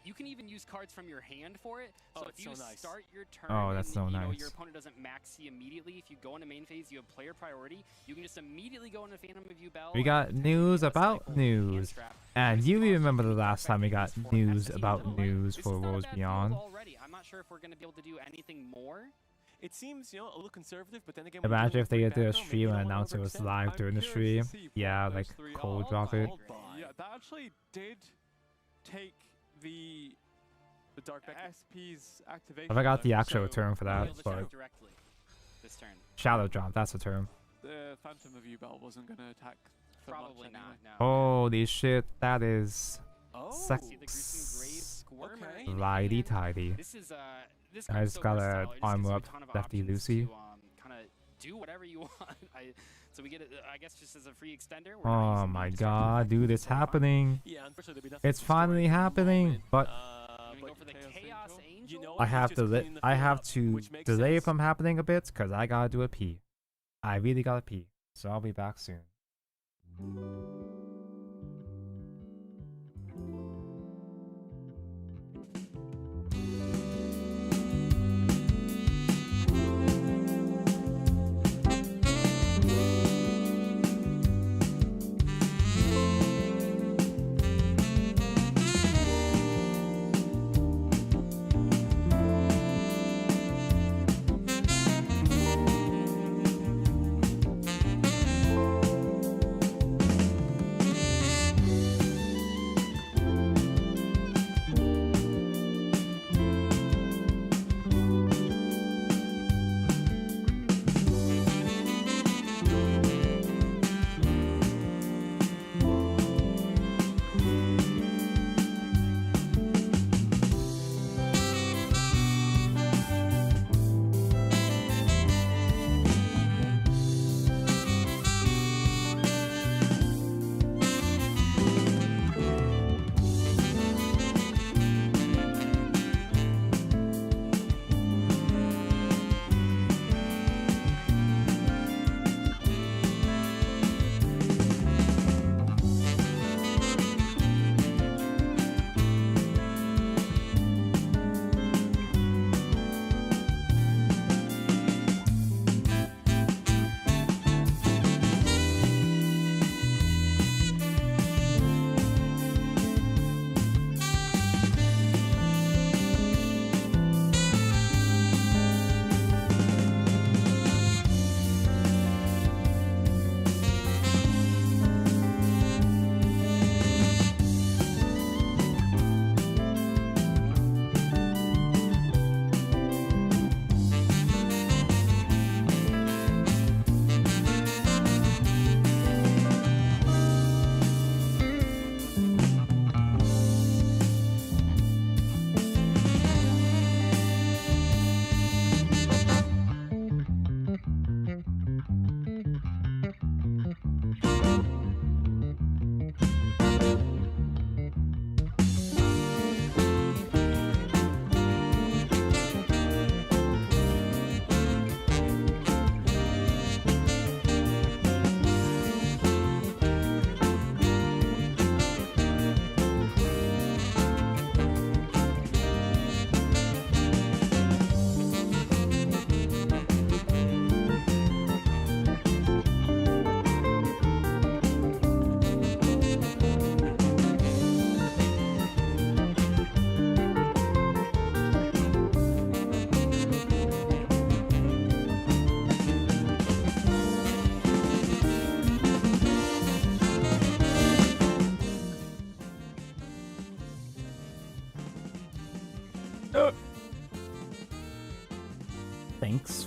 G: you can even use cards from your hand for it. So
H: Oh,
G: if
H: it's
G: you
H: so nice.
G: start your turn
B: Oh, that's
G: and
B: so
G: you know,
B: nice.
G: your opponent doesn't max C immediately, if you go into main phase, you have player priority, you can just immediately go into Phantom of Yubel.
B: We
G: and
B: got
G: potentially
B: news
G: get a
B: about
G: Stifle
B: news.
G: hand trap.
B: And
G: Nice
B: you
G: cross
B: remember the
G: between
B: last time we got
G: Dark Beckoning
B: news
G: Beast
B: about
G: and
B: news
G: This
B: for
G: is not a
B: Wolves
G: bad field
B: Beyond.
G: already. I'm not sure if we're going to be able to do anything more.
H: It seems, a little conservative, but then again,
B: Imagine if they
H: did
B: did a stream and announce it was live
E: I'm
B: during the
E: curious
B: stream.
E: to see
B: Yeah,
E: what
B: like
E: those three
B: cold
E: are.
B: drop it.
H: Hold by.
E: Yeah, that actually did take the
H: Dark Beckoning.
E: SP's activation.
B: I forgot the
E: though,
B: actual
E: so
B: term for
G: We'll
B: that,
G: be able to
B: but
G: check directly this turn.
B: shadow drop, that's the term.
E: The Phantom of Yubel wasn't going to attack for
G: Probably
E: much
G: not,
E: anyway.
G: no.
B: Holy shit, that is
H: Oh,
B: Sex-
G: See the Gruesome Grave Squirmer
H: Okay.
G: in
B: righty
G: hand.
B: tidy.
G: This is this
B: I
G: card's
B: just
G: so
B: got a
G: versatile. It just gives
B: armor
G: you a
B: up,
G: ton of
B: Lefty
G: options
B: Lucy.
G: to kind of do whatever you want. So we get it, I guess, just as a free extender. We're not
B: Oh
G: using
B: my
G: the
B: god, dude, it's happening.
H: Yeah, unfortunately, there'll be nothing
B: It's
H: to destroy
B: finally
H: at the
B: happening,
H: moment,
B: but
G: You go for the
E: Chaos
G: Chaos
E: Angel?
G: Angel.
H: You know
B: I
H: what?
B: have
H: Just
B: to
H: cleaning the
B: I
H: field
B: have
H: up,
B: to
H: which makes
B: delay it
H: sense.
B: from happening a bit because I gotta do a pee. I really gotta pee, so I'll be back soon.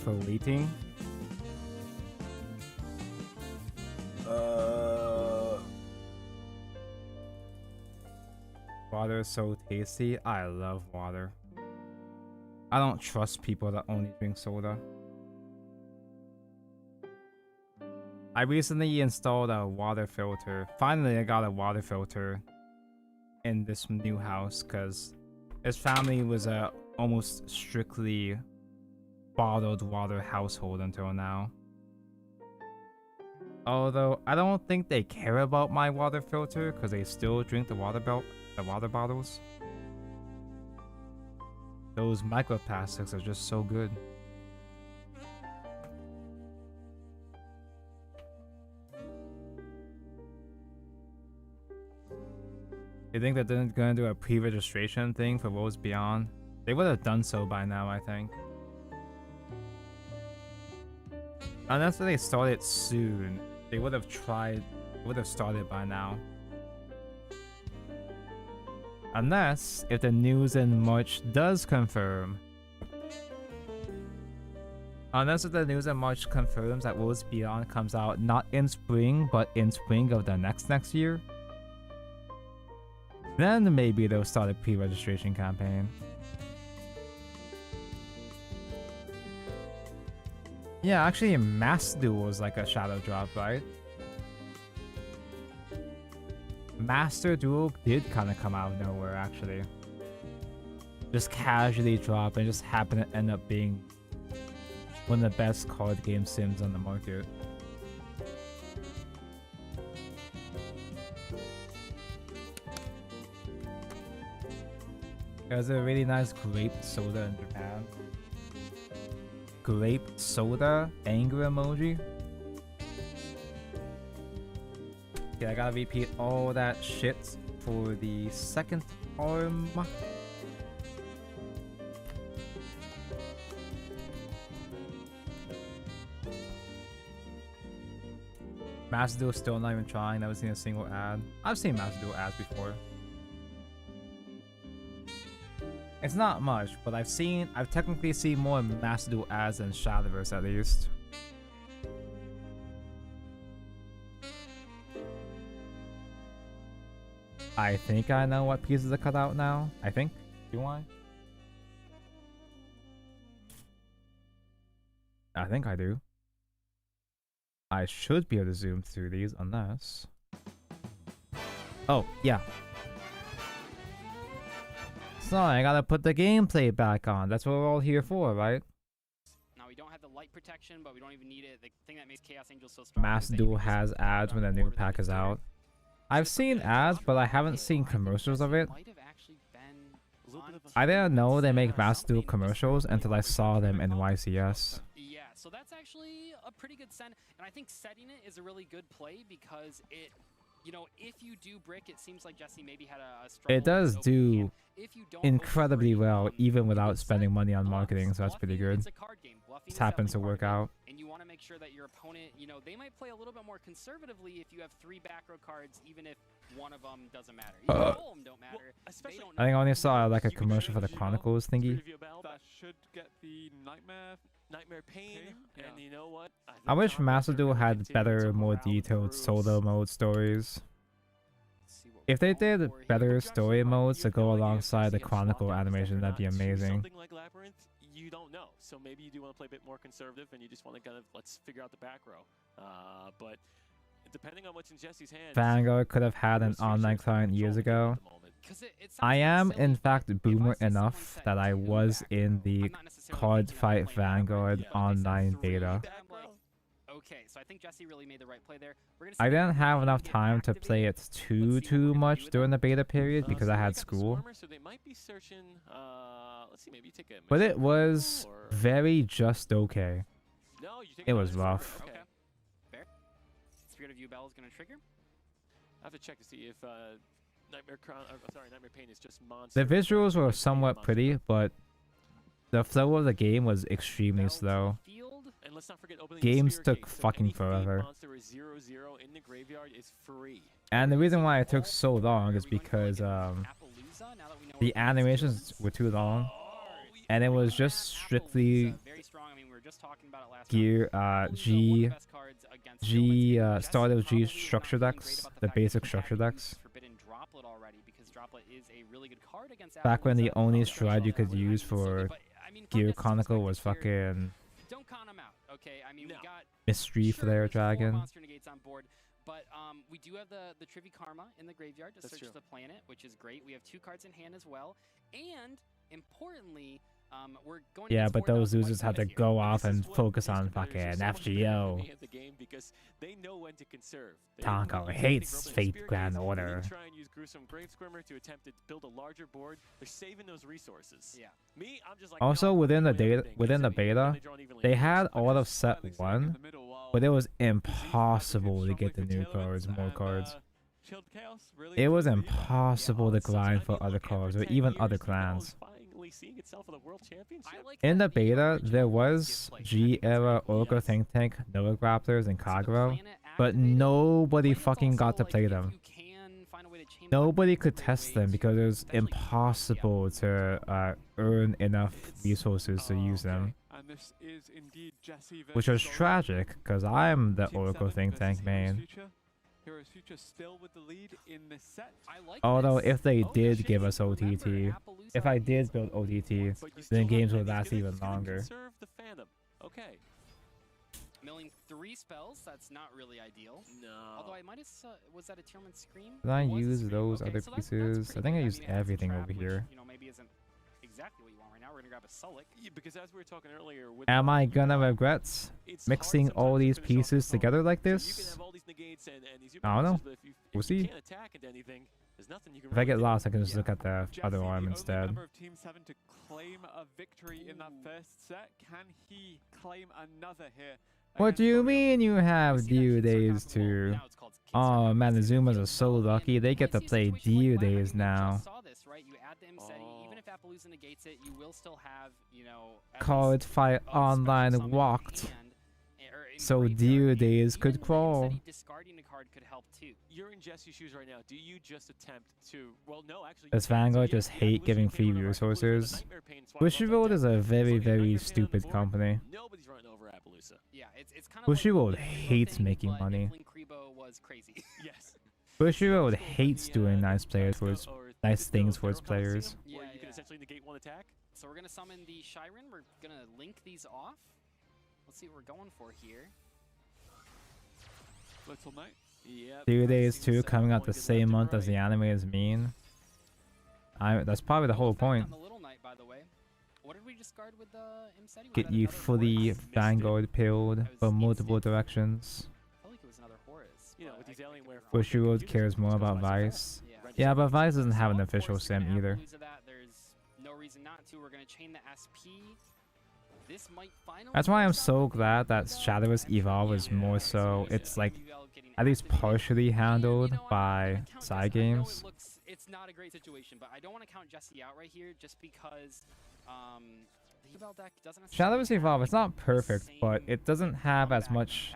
B: for waiting. Water is so tasty. I love water. I don't trust people that only drink soda. I recently installed a water filter. Finally, I got a water filter in this new house because his family was a almost strictly bottled water household until now. Although I don't think they care about my water filter because they still drink the water bottles. Those microplastics are just so good. You think that they're gonna do a pre-registration thing for Worlds Beyond? They would have done so by now, I think. Unless they started soon, they would have started by now. Unless, if the news in March does confirm. Unless if the news in March confirms that Worlds Beyond comes out not in spring, but in spring of the next year. Then maybe they'll start a pre-registration campaign. Yeah, actually Mass Duel was like a shadow drop, right? Master Duel did kind of come out of nowhere, actually. Just casually drop and just happen to end up being one of the best card game sims on the market. There's a really nice grape soda in Japan. Grape soda anger emoji. Okay, I gotta repeat all that shit for the second time. Master Duel still not even trying. Never seen a single ad. I've seen Master Duel ads before. It's not much, but I've technically seen more Master Duel ads than Shadowverse at least. I think I know what pieces are cut out now. I think. Do I? I think I do. I should be able to zoom through these unless... Oh, yeah. So I gotta put the gameplay back on. That's what we're all here for, right?
G: Now we don't have the light protection, but we don't even need it. The thing that makes Chaos Angels so strong.
B: Master Duel has ads when the new pack is out. I've seen ads, but I haven't seen commercials of it. I didn't know they make Master Duel commercials until I saw them in YCS.
G: Yeah, so that's actually a pretty good send, and I think setting it is a really good play because it, you know, if you do brick, it seems like Jesse maybe had a struggle.
B: It does do incredibly well,
G: brick,
B: even without spending money on marketing, so that's pretty good.
G: It's a card game.
B: Just happens to work out.
G: And you want to make sure that your opponent, you know, they might play a little bit more conservatively if you have 3 back row cards, even if one of them doesn't matter. Even all of them don't matter.
B: I think I only saw like a commercial for the Chronicles thingy.
E: That should get the Nightmare Pain,
H: and you know what?
B: I wish Master Duel had better, more detailed solo mode stories. If they did better story modes to go alongside the Chronicle animation, that'd be amazing.
H: Something like Labyrinth, you don't know. So maybe you do want to play a bit more conservative and you just want to kind of, let's figure out the back row. But depending on what's in Jesse's hands...
B: Vanguard could have had an online client years ago. I am, in fact, boomer enough that I was in the Card Fight Vanguard online beta.
G: Okay, so I think Jesse really made the right play there.
B: I didn't have enough time to play it too much during the beta period because I had school. But it was very just okay. It was rough.
G: Okay. Fair. Spirit of Yubel is going to trigger.
H: I have to check to see if Nightmare Pain is just monster.
B: The visuals were somewhat pretty, but the flow of the game was extremely slow.
H: And let's not forget,
B: Games took fucking forever. And the reason why it took so long is because the animations were too long. And it was just strictly
G: just talking about it last
B: Gear,
G: round.
B: G,
G: G,
B: start of G structure decks, the basic structure decks.
G: Forbidden Droplet already, because Droplet is a really good card against
B: Back when the
G: Appaloosa.
B: only stride you could use for
G: But, I mean,
B: Gear
G: Context
B: Chronicle was
G: Perspective here,
B: fucking
G: don't count them out, okay? I mean, we got
B: Mystery
G: sure,
B: Flare
G: there's 4
B: Dragon.
G: monster negates on board, but we do have the Trivi Karma in the graveyard to search the planet, which is great. We have 2 cards in hand as well, and importantly, we're going.
B: Yeah,
G: against
B: but
G: 4,000
B: those losers
G: white
B: had to
G: here.
B: go off and focus on fucking FGO.
H: Because they know when to conserve.
B: Taco hates Fate Grand Order.
H: Try and use Gruesome Grave Squirmer to attempt to build a larger board. They're saving those resources.
G: Yeah.
H: Me, I'm just like,
B: Also,
H: no,
B: within the
H: I'm doing
B: data,
H: everything.
B: within the
H: Considering
B: beta,
H: they've drawn evenly
B: they
H: against
B: had
H: us.
B: all of set 1, but it was impossible to get the new cards, more cards. It was impossible to grind for other cards or even other clans.
H: Seeing itself in the World Championship.
B: In the beta, there was G-era Orca Think Tank, Noah Raptors, and Kagero, but nobody fucking got to play them. Nobody could test them because it was impossible to earn enough resources to use them. Which was tragic, because I'm the Oracle Think Tank main.
E: Heroes Future still with the lead in this set.
B: Although if they did give us OTT, if I did build OTT, then games would last even longer.
H: Okay.
G: Milling 3 spells, that's not really ideal.
H: No.
G: Although I might have was that a Tierman Scream?
B: Did I
G: It was a
B: use
G: Scream.
B: those
G: Okay,
B: other
G: so that's
B: pieces?
G: pretty
B: I think I
G: good.
B: used
G: mean, it has a
B: everything
G: trap,
B: over
G: which,
B: here.
G: you know, maybe isn't exactly what you want right now. We're gonna grab a Sulik.
H: Yeah, because as we were talking earlier, with
B: Am I gonna regret
H: it's
B: mixing
H: hard
B: all
H: sometimes to
B: these
H: finish off
B: pieces
H: your
B: together
H: opponent.
B: like
H: So you can
B: this?
H: have all these negates and these
B: I don't know.
H: but if you,
B: We'll
H: if you
B: see.
H: can't attack into anything, there's nothing you can
B: If I
H: really
B: get
H: do.
B: lost, I can just look at the
E: Jesse,
B: other
E: the
B: arm
E: only
B: instead.
E: member of Team 7 to claim a victory in that first set. Can he claim another here?
B: What do you
E: against
B: mean you have
G: See that
B: due
G: King Sir
B: days
G: Capital?
B: too?
G: Now it's called King Sir
B: Oh
G: Capital.
B: man, the Zumas are so
G: And
B: lucky. They
G: you
B: get to
G: might see a
B: play
G: situation like
B: due
G: that. I mean,
B: days
G: we
B: now.
G: just saw this, right? You add the Imseti, even if Appaloosa negates it, you will still have, you know, at
B: Card
G: least
B: fight
G: a special
B: online
G: summon in
B: walked.
G: hand, or in
B: So
G: graveyard.
B: due days
G: Even
B: could
G: the
B: crawl.
G: Imseti discarding a card could help too.
H: You're in Jesse's shoes right now. Do you just attempt to? Well, no, actually.
B: Does Vanguard just hate giving free resources? Bushiroad is a very, very stupid company.
H: Nobody's running over Appaloosa.
G: Yeah, it's kind of
B: Bushiroad
G: like the Link Krebo
B: hates
G: thing,
B: making
G: but
B: money.
G: if Link Krebo was crazy.
H: Yes.
B: Bushiroad hates doing nice players for its nice things for its players.
G: Yeah,
H: Where you can
G: yeah.
H: essentially negate one attack.
G: So we're gonna summon the Shiren. We're gonna link these off. Let's see what we're going for here.
E: Little Knight.
H: Yeah.
B: Due days 2 coming out the same month as the anime is mean. That's probably the whole point.
G: On the Little Knight, by the way. What did we discard with the Imseti? Was
B: Get
G: that
B: you
G: another
B: fully
G: Horus?
B: Vanguard pilled
G: That was
B: from multiple
G: instant.
B: directions.
G: I felt like it was another Horus.
H: You know,
G: but
H: with
G: I
H: these
G: could be
H: Alienware
G: wrong.
B: Bushiroad cares more about Vice.
G: Yeah.
B: Yeah, but Vice doesn't have an
G: So, of
B: official
G: course, we're gonna
B: sim either.
G: Appaloosa that. There's no reason not to. We're gonna chain the SP. This might finally
B: That's why I'm
G: force out
B: so
G: the
B: glad that
G: Vanguard.
B: Shadowless Evolve is more so, it's like at least partially handled by side games.
G: It's not a great situation, but I don't want to count Jesse out right here just because the Eval deck doesn't
B: Shadowless Evolve, it's not perfect, but it doesn't have as much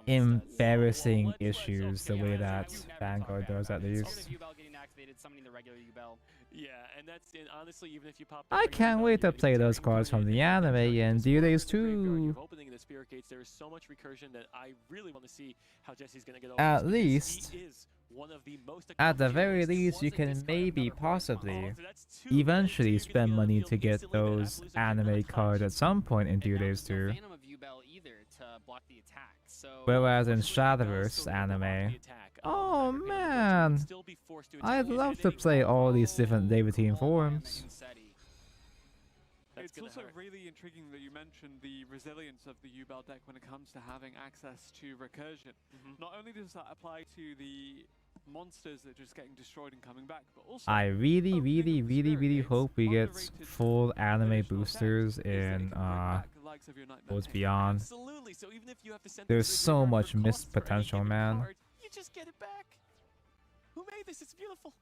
B: embarrassing issues the way that Vanguard does at least.
H: Yeah, and that's honestly, even if you pop.
B: I can't wait to play those cards from the anime in Due Days 2.
H: Opening the Spirit Gates, there is so much recursion that I really want to see how Jesse's gonna get over.
B: At
H: this, because
B: least,
H: he is one of the most
B: at the
H: accomplished
B: very
H: heroes.
B: least, you can maybe,
H: Oh,
B: possibly,
H: so that's 2 minutes
B: eventually
H: you're gonna
B: spend
H: be on the
B: money
H: field
B: to
H: against
B: get
H: the limit.
B: those
H: Appaloosa
B: anime
H: cannot
B: cards
H: touch.
B: at some point in
G: And
B: Due
G: now
B: Days
G: there's no
B: 2.
G: Phantom of Yubel either to block the attack. So
B: Whereas in
H: Unfortunately,
B: Shadowverse
H: still able to block
B: anime,
H: the attack.
B: oh
H: Hyper Pain
B: man,
H: would still be forced to
B: I'd
H: attack
B: love
H: at
B: to
H: any
B: play
H: point.
B: all these different Levantine
G: call by
B: forms.
G: the Imseti.
H: That's
E: It's
H: gonna
E: also
H: hurt.
E: really intriguing that you mentioned the resilience of the Ubel deck when it comes to having access to recursion. Not only does that apply to the monsters that are just getting destroyed and coming back, but also
B: I really,
E: opening
B: really,
E: up
B: really,
E: Spirit
B: really
E: Gates,
B: hope we get
E: underrated
B: full anime
E: additional
B: boosters
E: effect is that it
B: in
E: can bring back the likes of your Nightmare
B: Worlds
E: Pain.
B: Beyond.
H: Absolutely. So even if you have to send
B: There's
H: this to the
B: so
H: graveyard
B: much
H: for
B: missed
H: cost for any
B: potential,
H: given
B: man.
H: card, you just get it back. Who made this? It's beautiful.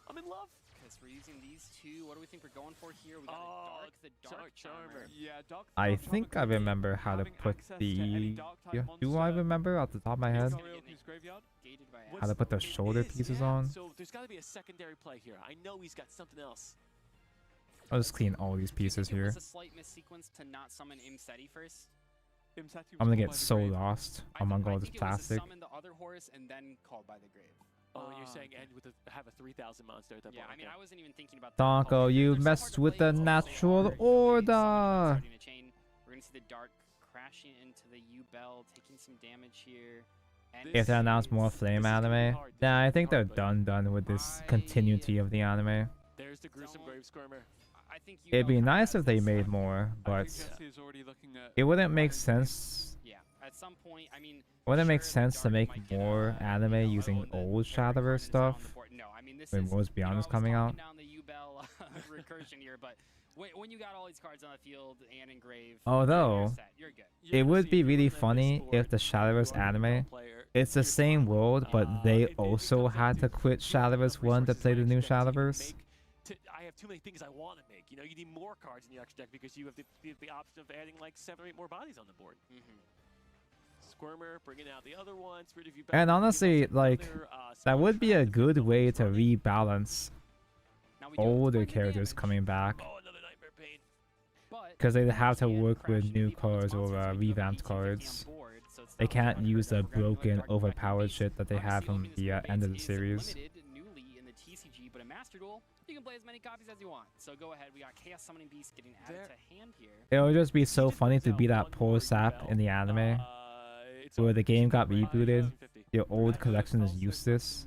H: I'm in love.
G: Because we're using these two. What do we think we're going for here? We got
H: Oh,
G: the Dark
H: Charmer.
E: Yeah, Dark
B: I
E: Dark
B: think I
E: Charmer could be
B: remember how to
E: having
B: put
E: access to any
B: the...
E: dark type
B: Yeah, do I
E: monster
B: remember off the top of my head?
E: Victoria Oakley's graveyard.
G: Gated by
B: How to put the
H: It
B: shoulder
H: is,
B: pieces
H: yeah.
B: on?
H: So there's got to be a secondary play here. I know he's got something else.
B: I'll just clean all these
G: Do you
B: pieces
G: think it
B: here.
G: was a slight missequence to not summon Imseti first?
E: Imseti was
B: I'm gonna
E: called
B: get
E: by the
B: so
E: grave.
B: lost
G: I
B: among
G: think,
B: all
G: I
B: this
G: think it was to
B: plastic.
G: summon the other horse and then called by the grave.
H: Oh, and you're saying
E: okay.
H: end with have a 3,000 monster at that
G: Yeah,
H: point.
G: I mean,
H: okay.
G: I wasn't even thinking about that. Call by
B: Donko,
G: the grave.
B: you
G: They're so hard
B: messed
G: to
B: with
G: play
B: the
G: against. They
B: natural
G: are, you know, very
B: order.
G: starting to chain. We're gonna see the dark crashing into the U-Bell, taking some damage here. And
B: If they announce more
H: This
B: Flame
H: is gonna be
B: anime,
H: hard. This
B: nah,
H: is
B: I
H: gonna
B: think
H: be
B: they're
H: hard, but
B: done with this continuity of the anime.
H: There's the gruesome
G: Don't-
H: grave squirmer.
G: I think
B: It'd be
G: kinda
B: nice
G: has
B: if they
G: this,
B: made
G: like-
B: more,
E: I
B: but
E: think Jesse is already looking at
B: it wouldn't make
E: managing-
B: sense.
G: Yeah, at some point, I mean,
B: Wouldn't it make
G: sure, the
B: sense to
G: Dark
B: make
G: might get,
B: more anime
G: you know,
B: using
G: the
B: old
G: Fairy
B: Shadowverse
G: Card is out on the
B: stuff?
G: board. No, I mean, this
B: When
G: is,
B: Wars
G: you know,
B: Beyond
G: I
B: is
G: was
B: coming
G: talking
B: out?
G: down the U-Bell recursion here, but when you got all these cards on the field and engrave,
B: Although,
G: you're set, you're good.
H: You're
B: it
H: gonna
B: would
H: see
B: be
H: if you're
B: really
H: looking at this
B: funny
H: board,
B: if the
H: you
B: Shadowverse
H: are a pro
B: anime,
H: player,
B: it's the
H: you're
B: same
H: fine.
B: world, but they
H: it
B: also
H: comes down
B: had to quit
H: you have enough
B: Shadowverse 1 to
H: resources
B: play
H: in
B: the
H: your
B: new
H: extra deck to
B: Shadowverse.
H: I have too many things I want to make. You know, you need more cards in your extra deck because you have the option of adding like 7 or 8 more bodies on the board. Squirmer, bringing out the other ones.
B: And honestly, like, that would be a good way to rebalance
G: Now we do have to
B: older
G: find the
B: characters
G: damage,
B: coming back,
H: Oh, another Nightmare Pain.
G: but
B: because they have to
G: you can't
B: work with
G: crash
B: new
G: into people with
B: cards or
G: monsters, so we do have
B: revamped
G: 1850 on
B: cards.
G: board, so it's
B: They
G: not like
B: can't
G: we're
B: use the
G: gonna grab another
B: broken,
G: Dark
B: overpowered
G: base.
B: shit that they have
G: Obviously,
B: from
G: opening this
B: the
G: blue
B: end of
G: base
B: the
G: is
B: series.
G: limited newly in the TCG, but in Master Duel, you can play as many copies as you want. So go ahead, we got Chaos Summoning Beast getting added
H: There-
G: to hand here.
B: It would just be so
H: He just
B: funny
H: brings
B: to
H: out
B: be that
H: one
B: poor
H: more
B: sap
H: U-Bell.
B: in the anime,
H: It's
B: where
H: over.
B: the game got
H: Super Mario
B: rebooted,
H: 1950.
B: your old collection is useless,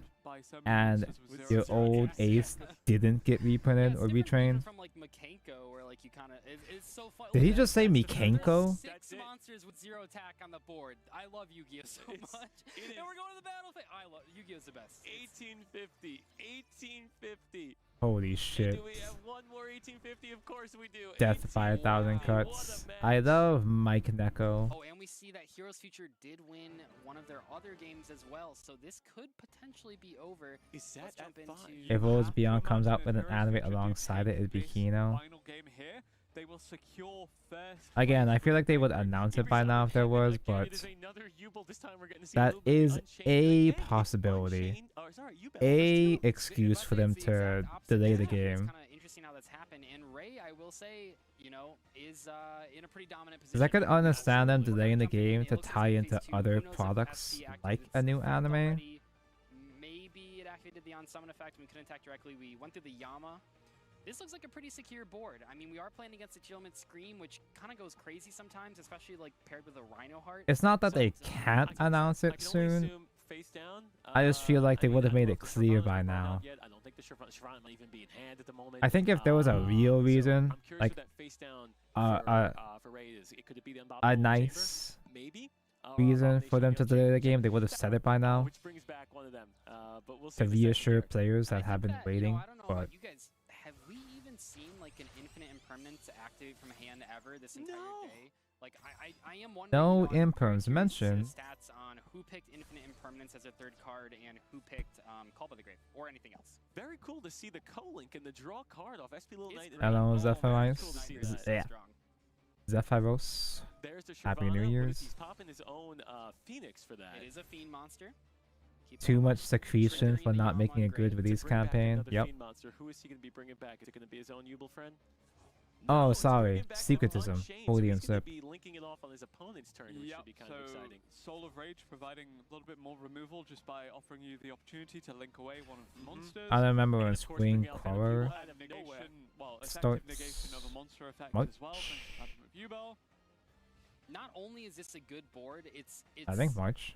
B: and your old ace didn't get reprinted
G: Yeah,
B: or
G: it's different even
B: retrained.
G: from like Makenko, where like you kind of it's so fun.
B: Did he
G: Look,
B: just say
G: that's-
B: Mikenko?
G: Six monsters with 0 attack on the board. I love Yu-Gi-Oh so
H: It's-
G: much.
H: it
G: And
H: is-
G: we're going to the battlefield. I love Yu-Gi-Oh's the best.
H: 1850. 1850.
B: Holy
H: And
B: shit.
H: do we have one more 1850? Of course we do.
B: Death by 1,000
H: 1850. What a
B: cuts.
H: match.
B: I love Mike Neko.
G: Oh, and we see that Heroes Future did win one of their other games as well, so this could potentially be over.
H: Is that
G: Let's jump
H: at
G: into-
H: 5?
B: If Worlds
E: have to
B: Beyond comes out
E: imagine
B: with an
E: that
B: anime
E: Heroes Future
B: alongside it, it'd be
E: this
B: Kino.
E: final game here, they will secure first
B: Again,
E: place
B: I feel
E: for
B: like they would
E: Favorite.
B: announce it
H: Every
B: by
H: time
B: now
H: we
B: if there
H: hit it
B: was,
H: again,
B: but
H: it is another Yubel. This time we're getting to see a
B: that
H: little bit of
B: is
H: Unchained
B: a
H: again.
B: possibility,
H: Unchained- or, sorry, Yubel,
B: a
H: versus two.
B: excuse
G: If
B: for
G: I say
B: them
G: it's the
B: to
G: exact opposite,
B: delay the
G: yeah,
B: game.
G: It's kind of interesting how that's happened. And Ray, I will say, you know, is in a pretty dominant position.
B: Because I could
G: here.
B: understand them
G: Absolutely.
B: delaying the
G: We're gonna
B: game
G: jump
B: to
G: in. It looks
B: tie
G: like
B: into
G: phase two.
B: other
G: Who knows if
B: products
G: SP
B: like
G: activated
B: a new
G: Synth
B: anime.
G: already. Maybe it activated the on-summon effect and we couldn't attack directly. We went through the Yama. This looks like a pretty secure board. I mean, we are playing against the Chillman Scream, which kind of goes crazy sometimes, especially like paired with a Rhino Heart.
B: It's not that
G: So
B: they
G: it's,
B: can't
H: I can-
B: announce
H: I
B: it
H: can only
B: soon.
H: assume face down.
B: I just feel like they
H: I mean,
B: would have
H: I don't
B: made
H: know
B: it
H: if the
B: clear
H: Shyvana
B: by
H: is brought
B: now.
H: out yet. I don't think the Shyvana might even be in hand at the moment.
B: I think if there was a real
H: So
B: reason,
H: I'm curious
B: like
H: what that face down
B: uh,
H: for Ray is. Could it be the
B: a
H: Unbobbable Chamber?
B: nice
H: Maybe. Or
B: reason
H: Abomination
B: for them
H: of
B: to
H: the
B: delay the
H: Unchained
B: game, they would have said it by now
H: which brings back one of them. But we'll see
B: to
H: in a second
B: reassure
H: here.
B: players
G: I
B: that have
G: think
B: been
G: that, you know,
B: waiting.
G: I don't know
B: But
G: about you guys. Have we even seen like an infinite impermanence activate from hand ever this entire
H: No.
G: day? Like I am wondering.
B: No
G: you know, I'm
B: imperms
G: curious to see the
B: mentioned.
G: Stats on who picked infinite impermanence as their third card and who picked Call by the Grave or anything else.
H: Very cool to see the co-link and the draw card off SP Little
G: It's
H: Knight.
G: great.
B: Hello,
G: Oh,
B: Zephyrice.
H: cool to see
G: Nightmare is
H: that.
B: Yeah.
G: so strong.
B: Zephyros.
H: There's the
B: Happy New
H: Shyvana. What
B: Year's.
H: if he's popping his own Phoenix for that.
G: It is a fiend monster. Keep
B: Too
G: that
B: much
G: in mind.
B: secretion for
G: Triggering the
B: not
G: Yama
B: making a
G: on
B: good
G: Grave.
H: To
B: release
H: bring back
B: campaign.
H: another
B: Yep.
H: Fiend monster. Who is he going to be bringing back? Is it going to be his own Yubel friend?
B: Oh,
H: No, it's
B: sorry.
H: bringing back
B: Secretism.
H: Unchained,
B: Holy
H: so he's
B: and
H: gonna
B: Sip.
H: be linking it off on his opponent's turn, which
E: Yep,
H: should be kind
E: so
H: of exciting.
E: Soul of Rage providing a little bit more removal just by offering you the opportunity to link away one of the monsters.
B: I remember when
H: And of course,
B: Spring
H: bringing out that
B: Color
H: Yubel out of
E: negation,
H: nowhere.
E: well, effective
B: starts
E: negation of a monster effect
B: March.
E: as well. Thanks to Phantom of Yubel.
G: Not only is this a good board, it's
B: I think March.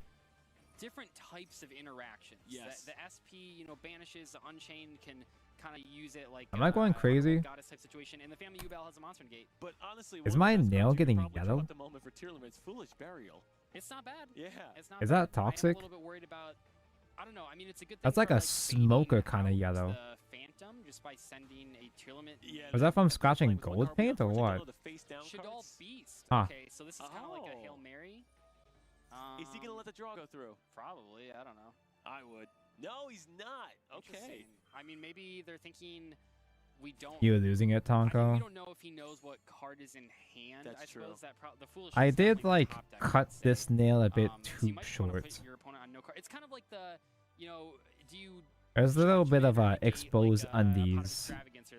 G: different types of interactions.
H: Yes.
G: The SP, you know, banishes, the Unchained can kind of use it like.
B: Am I going crazy?
G: Goddess type situation, and the family Yubel has a monster negate.
H: But honestly,
B: Is
H: one
B: my
H: of the best
B: nail
H: cards you could
B: getting
H: probably draw
B: yellow?
H: at the moment for tier limits, Foolish Burial.
G: It's not bad.
H: Yeah.
G: It's not
B: Is
G: bad.
B: that toxic?
G: I am a little bit worried about. I don't know. I mean, it's a good thing.
B: That's like
G: for,
B: a
G: fading
B: smoker kinda
G: out
B: yellow.
G: The Phantom just by sending a tier limit.
H: Yeah,
B: Was that from
H: that's
B: scratching
H: playing with one
B: gold
H: card.
B: paint or
H: Unfortunately,
B: what?
H: I don't know the face down
G: Shaddoll
H: cards.
G: Beast.
B: Huh.
G: Okay, so this is kind of like a Hail
H: Oh.
G: Mary.
H: Is he gonna let the draw go through?
G: Probably. I don't know.
H: I would. No, he's not. Okay.
G: Interesting. I mean, maybe they're thinking we don't.
B: You're losing it,
G: I mean, we
B: Tonko.
G: don't know if he knows what card is in hand.
H: That's
G: I
H: true.
G: suppose that the foolish.
B: I
G: is
B: did
G: definitely the
B: like
G: top deck,
B: cut
G: I'd say.
B: this nail a bit
G: So you
B: too
G: might wanna
B: short.
G: put your opponent on no card. It's kind of like the, you know, do you
B: There's a little
G: judge
B: bit
G: Vader
B: of
G: negate,
B: expose
G: like, Pot of
B: undies.
G: Extravagance or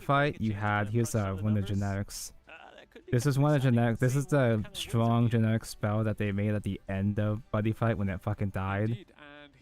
B: fight, you had here's one of the generics. This is one of the generic. This is the strong generic spell that they made at the end of buddy fight when it fucking died.
E: Indeed, and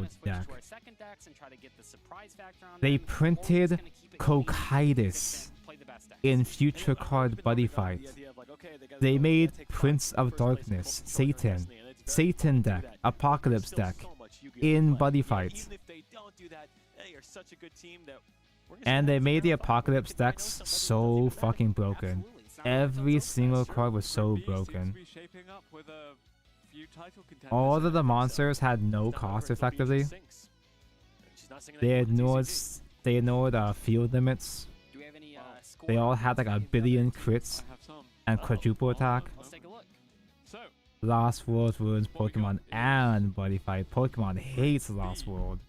B: mode
G: switch
B: deck.
G: to our second decks and try to get the surprise factor on
B: They
G: them, or we're
B: printed
G: just gonna keep it clean,
B: Cocytus
G: then play the best decks.
B: in future card buddy fight. They made Prince of Darkness, Satan deck, Apocalypse deck in buddy fights.
H: they are such a good team that
B: And they made the Apocalypse decks so fucking broken. Every single card was so broken. All of the monsters had no cost effectively. They ignored field limits. They all had like a billion crits and quadruple attack. Lost World ruins Pokemon and Buddy Fight. Pokemon hates Lost World.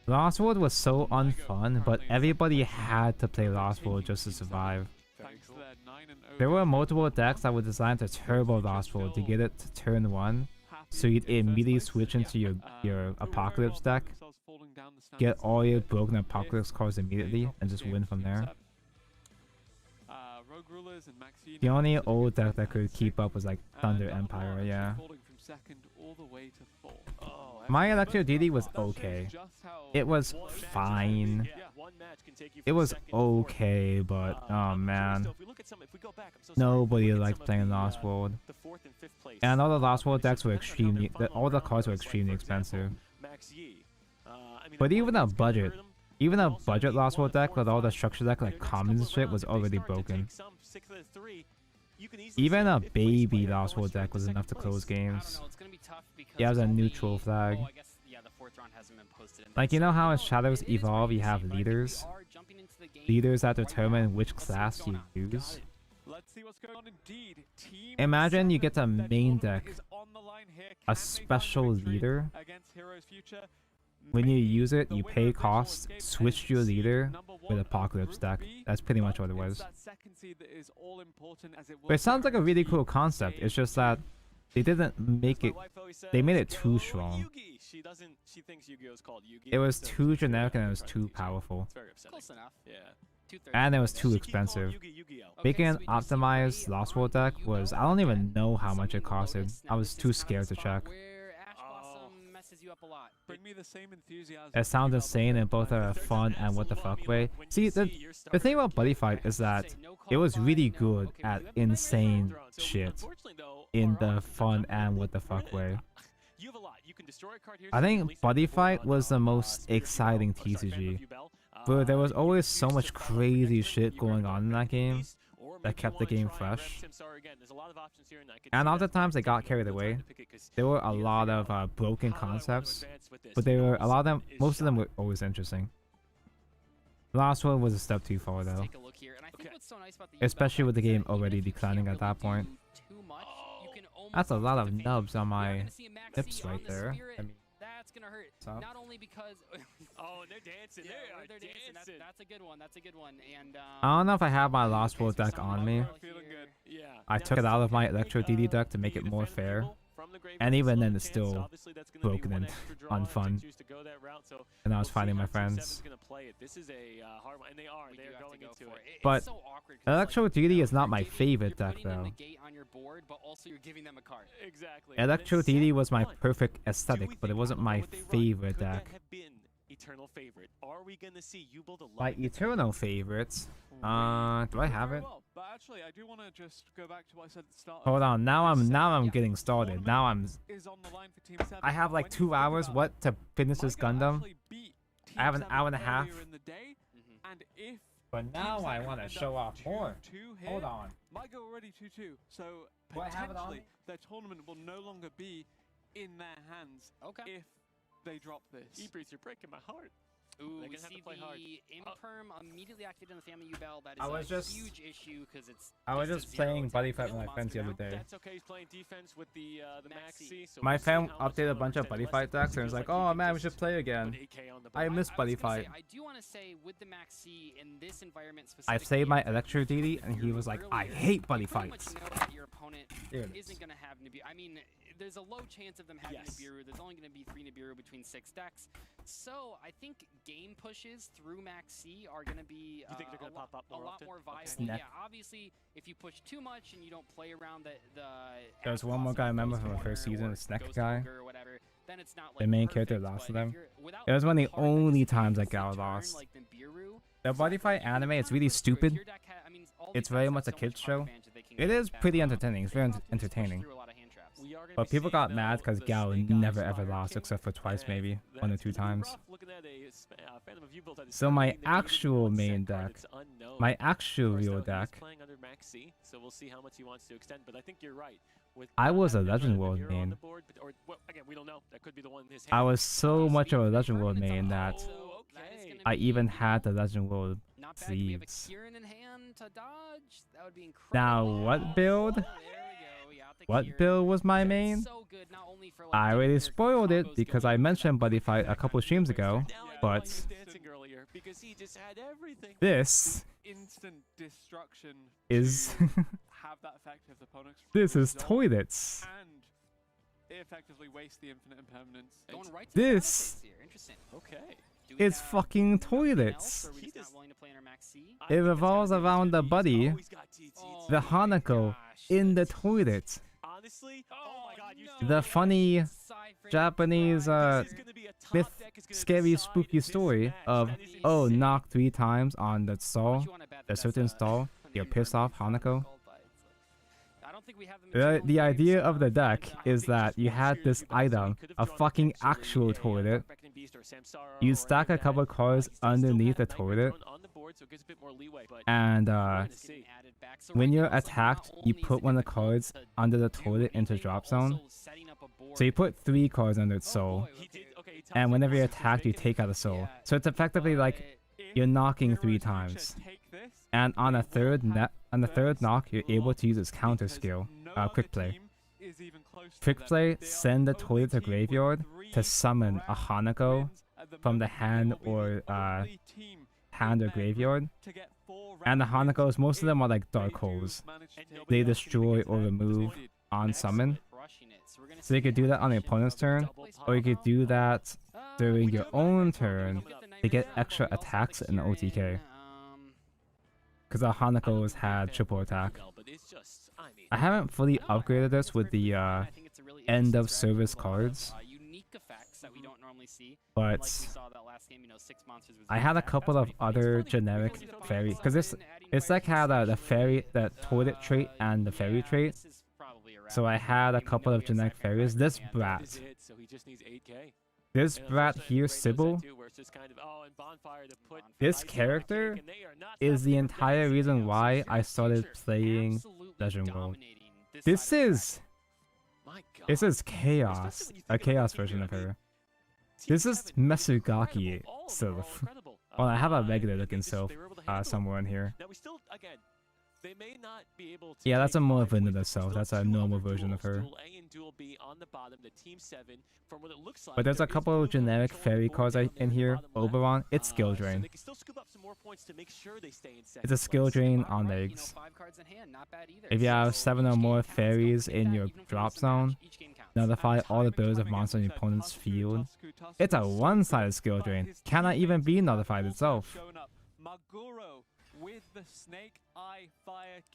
B: Lost World was so unfun, but everybody had to play Lost World just to survive. There were multiple decks that were designed to turbo Lost World to get it to turn 1, so you'd immediately switch into your Apocalypse deck, get all your broken Apocalypse cards immediately, and just win from there. The only old deck that could keep up was like Thunder Empire, yeah. My Electro DD was okay. It was fine. It was okay, but oh man. Nobody liked playing Lost World. And all the Lost World decks were extremely, all the cards were extremely expensive. But even a budget Lost World deck with all the structure deck like commons and shit was already broken. Even a baby Lost World deck was enough to close games. Yeah, it was a neutral flag. Like, you know how in Shadows Evolve you have leaders? Leaders that determine which class you use? Imagine you get to main deck a special leader. When you use it, you pay cost, switch your leader with Apocalypse deck. That's pretty much what it was. But it sounds like a really cool concept. It's just that they didn't make it. They made it too strong. It was too generic and it was too powerful. And it was too expensive. Making an optimized Lost World deck was, I don't even know how much it costed. I was too scared to check. It sounds insane in both a fun and what the fuck way. See, the thing about Buddy Fight is that it was really good at insane shit in the fun and what the fuck way. I think Buddy Fight was the most exciting TCG, but there was always so much crazy shit going on in that game that kept the game fresh. And oftentimes they got carried away. There were a lot of broken concepts, but most of them were always interesting. The last one was a step too far though, especially with the game already declining at that point. That's a lot of nubs on my hips right there. I mean,
G: that's gonna hurt. Not only because they're dancing. They're dancing. That's a good one. That's a good one. And
B: I don't know if I have my Lost World deck on me. I took it out of my Electro DD deck to make it more fair. And even then, it's still broken and unfun. And I was fighting my friends. But Electro DD is not my favorite deck, though. Electro DD was my perfect aesthetic, but it wasn't my favorite deck. My eternal favorites. Do I have it?
E: But actually, I do want to just go back to what I said at the start.
B: Hold on, now I'm getting started. Now I have like 2 hours to finish this Gundam. I have an hour and a half. But now I want to show off more. Hold on.
E: Might go already 2-2. So potentially their tournament will no longer be in their hands if they drop this.
H: Ebreeze, you're breaking my heart.
G: Ooh, we see the Imperm immediately activated on the family U-Bell. That is a huge issue because it's.
B: I was just playing Buddy Fight with my friends the other day.
H: That's okay. He's playing defense with the Maxi. So
B: my friend updated a bunch of Buddy Fight decks and was like, "Oh man, we should play again." I miss Buddy Fight.
G: I do want to say with the Maxi in this environment
B: I saved my Electro DD and he was like, "I hate Buddy Fights."
G: You know that your opponent isn't going to have Nibiru. I mean, there's a low chance of them having Nibiru. There's only going to be 3 Nibiru between 6 decks. So I think game pushes through Max C are going to be a lot more viable. Yeah, obviously, if you push too much and you don't play around the
B: There's one more guy I remember from the first season, the Snack guy.
G: Whatever, then it's not, like,
B: the main character lost to them. It was one of the only times that Gal lost. The Buddy Fight anime is really stupid. It's very much a kid's show. It is pretty entertaining. It's very entertaining. But people got mad because Gao never ever lost except for twice, maybe 1 or 2 times. So my actual main deck, my actual real deck,
H: so we'll see how much he wants to extend. But I think you're right.
B: I was a Legend World main. I was so much of a Legend World main that I even had the Legend World sleeves. Now what build? What build was my main? I already spoiled it because I mentioned Buddy Fight a couple streams ago, but this
E: Instant destruction
B: is
E: have that effect if the opponent's
B: this is
E: resolve
B: toilets.
E: and effectively waste the infinite impermanence.
G: Going right to
B: This
G: the here. Interesting.
H: Okay.
G: Do we
B: is
G: have
B: fucking
G: anyone else,
B: toilets.
G: or we're just not willing to play in our Max C?
B: It revolves around the Buddy,
G: Oh
B: the
G: my
B: Hanako
G: gosh.
B: in the toilet.
H: Honestly, oh my god, you
G: no.
B: The funny
G: Cypher
B: Japanese
G: Pride.
B: myth, scary, spooky story of, oh, knock 3 times on the stall,
G: You wanna bet
B: a
G: that's
B: certain stall, you're
G: name
B: pissed
G: for
B: off,
G: Mixon
B: Hanako.
G: called by, I don't think we have the material
B: The
G: in
B: idea
G: place,
B: of the
G: so
B: deck is that you had this item, a fucking actual toilet. You stack a couple cards underneath the toilet, and
G: getting added back. So
B: when
G: right
B: you're
G: now it's like not
B: attacked, you
G: only
B: put
G: is
B: one of
G: it
B: the cards
G: difficult to
B: under the
G: do
B: toilet into
G: anything,
B: drop
G: but
B: zone.
G: also setting up a board
B: So you put 3 cards under
G: Oh
B: its soul,
G: boy, okay.
B: and whenever you're attacked, you take out a soul.
G: Yeah,
B: So it's effectively like you're knocking 3 times, and on a third knock, you're able to use its counter skill, quick play. Quick play, send the toilet to graveyard to summon a Hanako from the hand or graveyard. And the Hanakos, most of them are like dark holes. They destroy or remove on summon.
G: crushing it. So we're gonna
B: So you
G: see
B: could do that on your opponent's turn, or you could do that during your own turn to get extra attacks in OTK. Because the Hanakos had triple attack. I haven't fully upgraded this with the end of service cards,
G: unique effects that we don't normally see.
B: but
G: Like we saw that last game, 6 monsters was
B: I had a couple of other generic fairy, because this deck had the fairy, the toilet trait and the fairy trait. So I had a couple of generic fairies. This brat here, Sybil, this character is the entire reason why I started playing Legend World. This is Chaos, a Chaos version of her. This is Mesugaki Sylph. Well, I have a regular looking Sylph somewhere in here. Yeah, that's a more vanilla Sylph. That's a normal version of her. But there's a couple of generic fairy cards in here. Oberon, it's skill drain. It's a skill drain on legs. If you have 7 or more fairies in your drop zone, notify all the birds of monsters in your opponent's field. It's a one-sided skill drain. Cannot even be notified itself.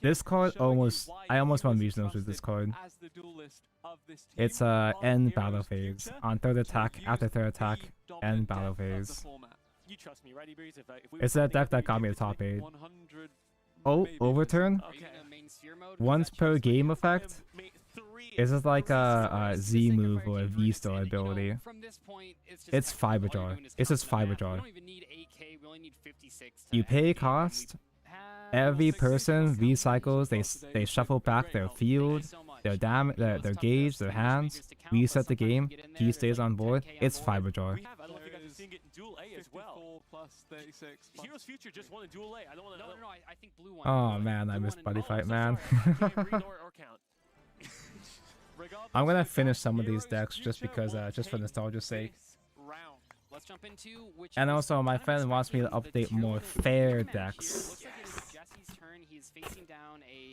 B: This card I almost won regionals with this card. It's end battle phase. On third attack, after third attack, end battle phase. It's a deck that got me to top 8. Oh, overturn? Once per game effect? This is like a Z move or a V star ability. It's Fiber Jar. It's just Fiber Jar. You pay cost. Every person recycles. They shuffle back their field, their gauge, their hands. Reset the game. He stays on board. It's Fiber Jar. Oh man, I missed Buddy Fight, man. I'm gonna finish some of these decks just because, just for nostalgia's sake. And also, my friend wants me to update more fair decks.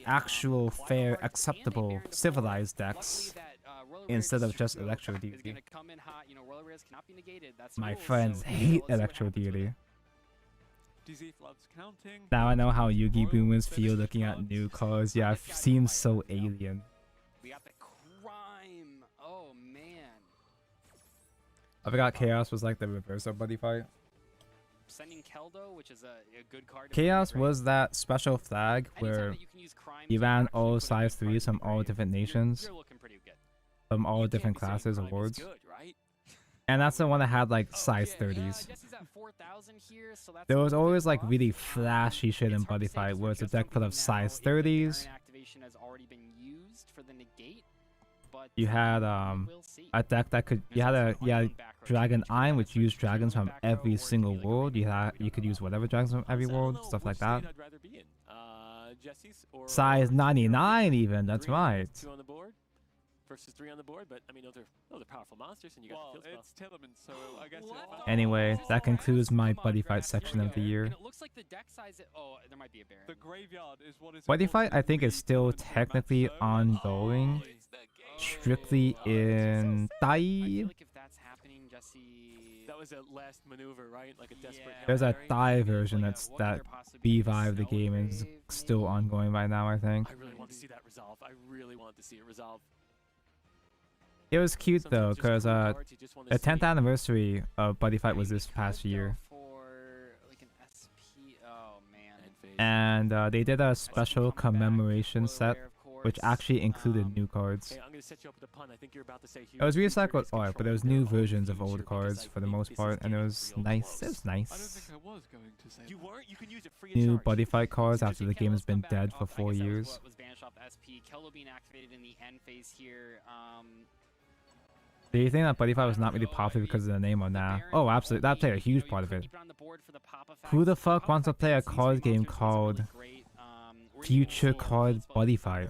B: Actual, fair, acceptable, civilized decks. Instead of just Electro Deity. My friends hate Electro Deity. Now I know how Yugi boomers feel looking at new cards. Yeah, it seems so alien.
G: We got the crime. Oh man.
B: I forgot Chaos was like the reverse of Buddy Fight.
G: Sending Keldo, which is a good card.
B: Chaos was that special flag where you ran all size 3s from all different nations. from all
H: You can't
B: different
H: be saying
B: classes
H: Prime is
B: awards.
H: good, right?
B: And that's the one that had like
H: Oh,
B: size
H: yeah.
B: 30s.
G: Jesse's at 4,000 here, so that's
B: There
G: a
B: was
G: little bit
B: always like
G: rough.
B: really flashy shit in
G: It's hard
B: Buddy
G: to say
B: Fight
G: 'cause
B: where
G: we're
B: it's a
G: just
B: deck full of
G: looking now
B: size
G: if the
B: 30s.
G: Baron activation has already been used for the negate, but
B: You had
G: we'll see.
B: a deck that could Dragon Iron, which used dragons from every single world. You could use whatever dragons from every
H: Honestly, I don't
B: world,
H: know
B: stuff like
H: which state
B: that.
H: I'd rather be in. Jesse's or
B: Size
H: or
B: 99 even, that's
H: three,
B: right.
H: 2 on the board versus 3 on the board, but I mean those are powerful monsters, and you got
E: Well,
H: the kill
E: it's Tillerman, so I guess
G: What?
E: it's
B: Anyway, that concludes my
G: Come on,
B: Buddy Fight
G: Grass,
B: section
G: here
B: of
G: we
B: the
G: go.
B: year.
G: And it looks like the deck size. Oh, there might be a Baron.
E: the graveyard is what is.
B: Buddy Fight, I think, is still
E: important to the match,
B: technically
E: though.
B: ongoing,
H: Oh, it's the game.
B: strictly in
G: I
B: Thai.
G: feel like if that's happening, Jesse.
H: That was a last maneuver, right? Like a desperate.
G: Yeah.
B: There's a
H: Hail Mary.
B: Thai version
G: Like,
B: that's
G: what could
B: that
G: there possibly be?
B: B5 the game is
G: Snowgrave,
B: still
G: maybe?
B: ongoing right now, I think.
H: I really want to see that resolve. I really want to see it resolve.
B: It was cute though,
H: Sometimes just
B: because
H: cool cards you just wanna
B: the 10th
H: see.
B: anniversary of Buddy Fight was
G: Maybe
B: this
G: we
B: past
G: could go
B: year,
G: for like an SP. Oh man.
H: End phase.
B: and they did a special
G: Coming back,
B: commemoration
G: Royal
B: set,
G: Rare, of
B: which
G: course.
B: actually included
G: Um,
B: new cards.
H: Hey, I'm gonna set you up with a pun. I think you're about to say
B: It was
H: huge feature
B: recycled
H: is
B: art, but there was
H: controlling
B: new
H: their own
B: versions of
H: future
B: old
H: because
B: cards
H: I
B: for the
H: think
B: most
H: this is
B: part, and it
H: getting
B: was
H: real
B: nice.
H: close.
B: It was
E: I don't
B: nice.
E: think I was going to say
H: You
E: that.
H: weren't? You can use it free of
B: New
H: charge.
B: Buddy Fight cards after the
G: Okay,
B: game
G: let's
B: has been
G: go back.
B: dead for
G: I
B: 4
G: guess that was
B: years.
G: what was banished off the SP. Kello being activated in the end phase here.
B: Do you think that Buddy Fight was not really popular because of the name or nah? Oh, absolutely. That played a huge part of it. Who the fuck wants to play a card game called Future Card Buddy Fight?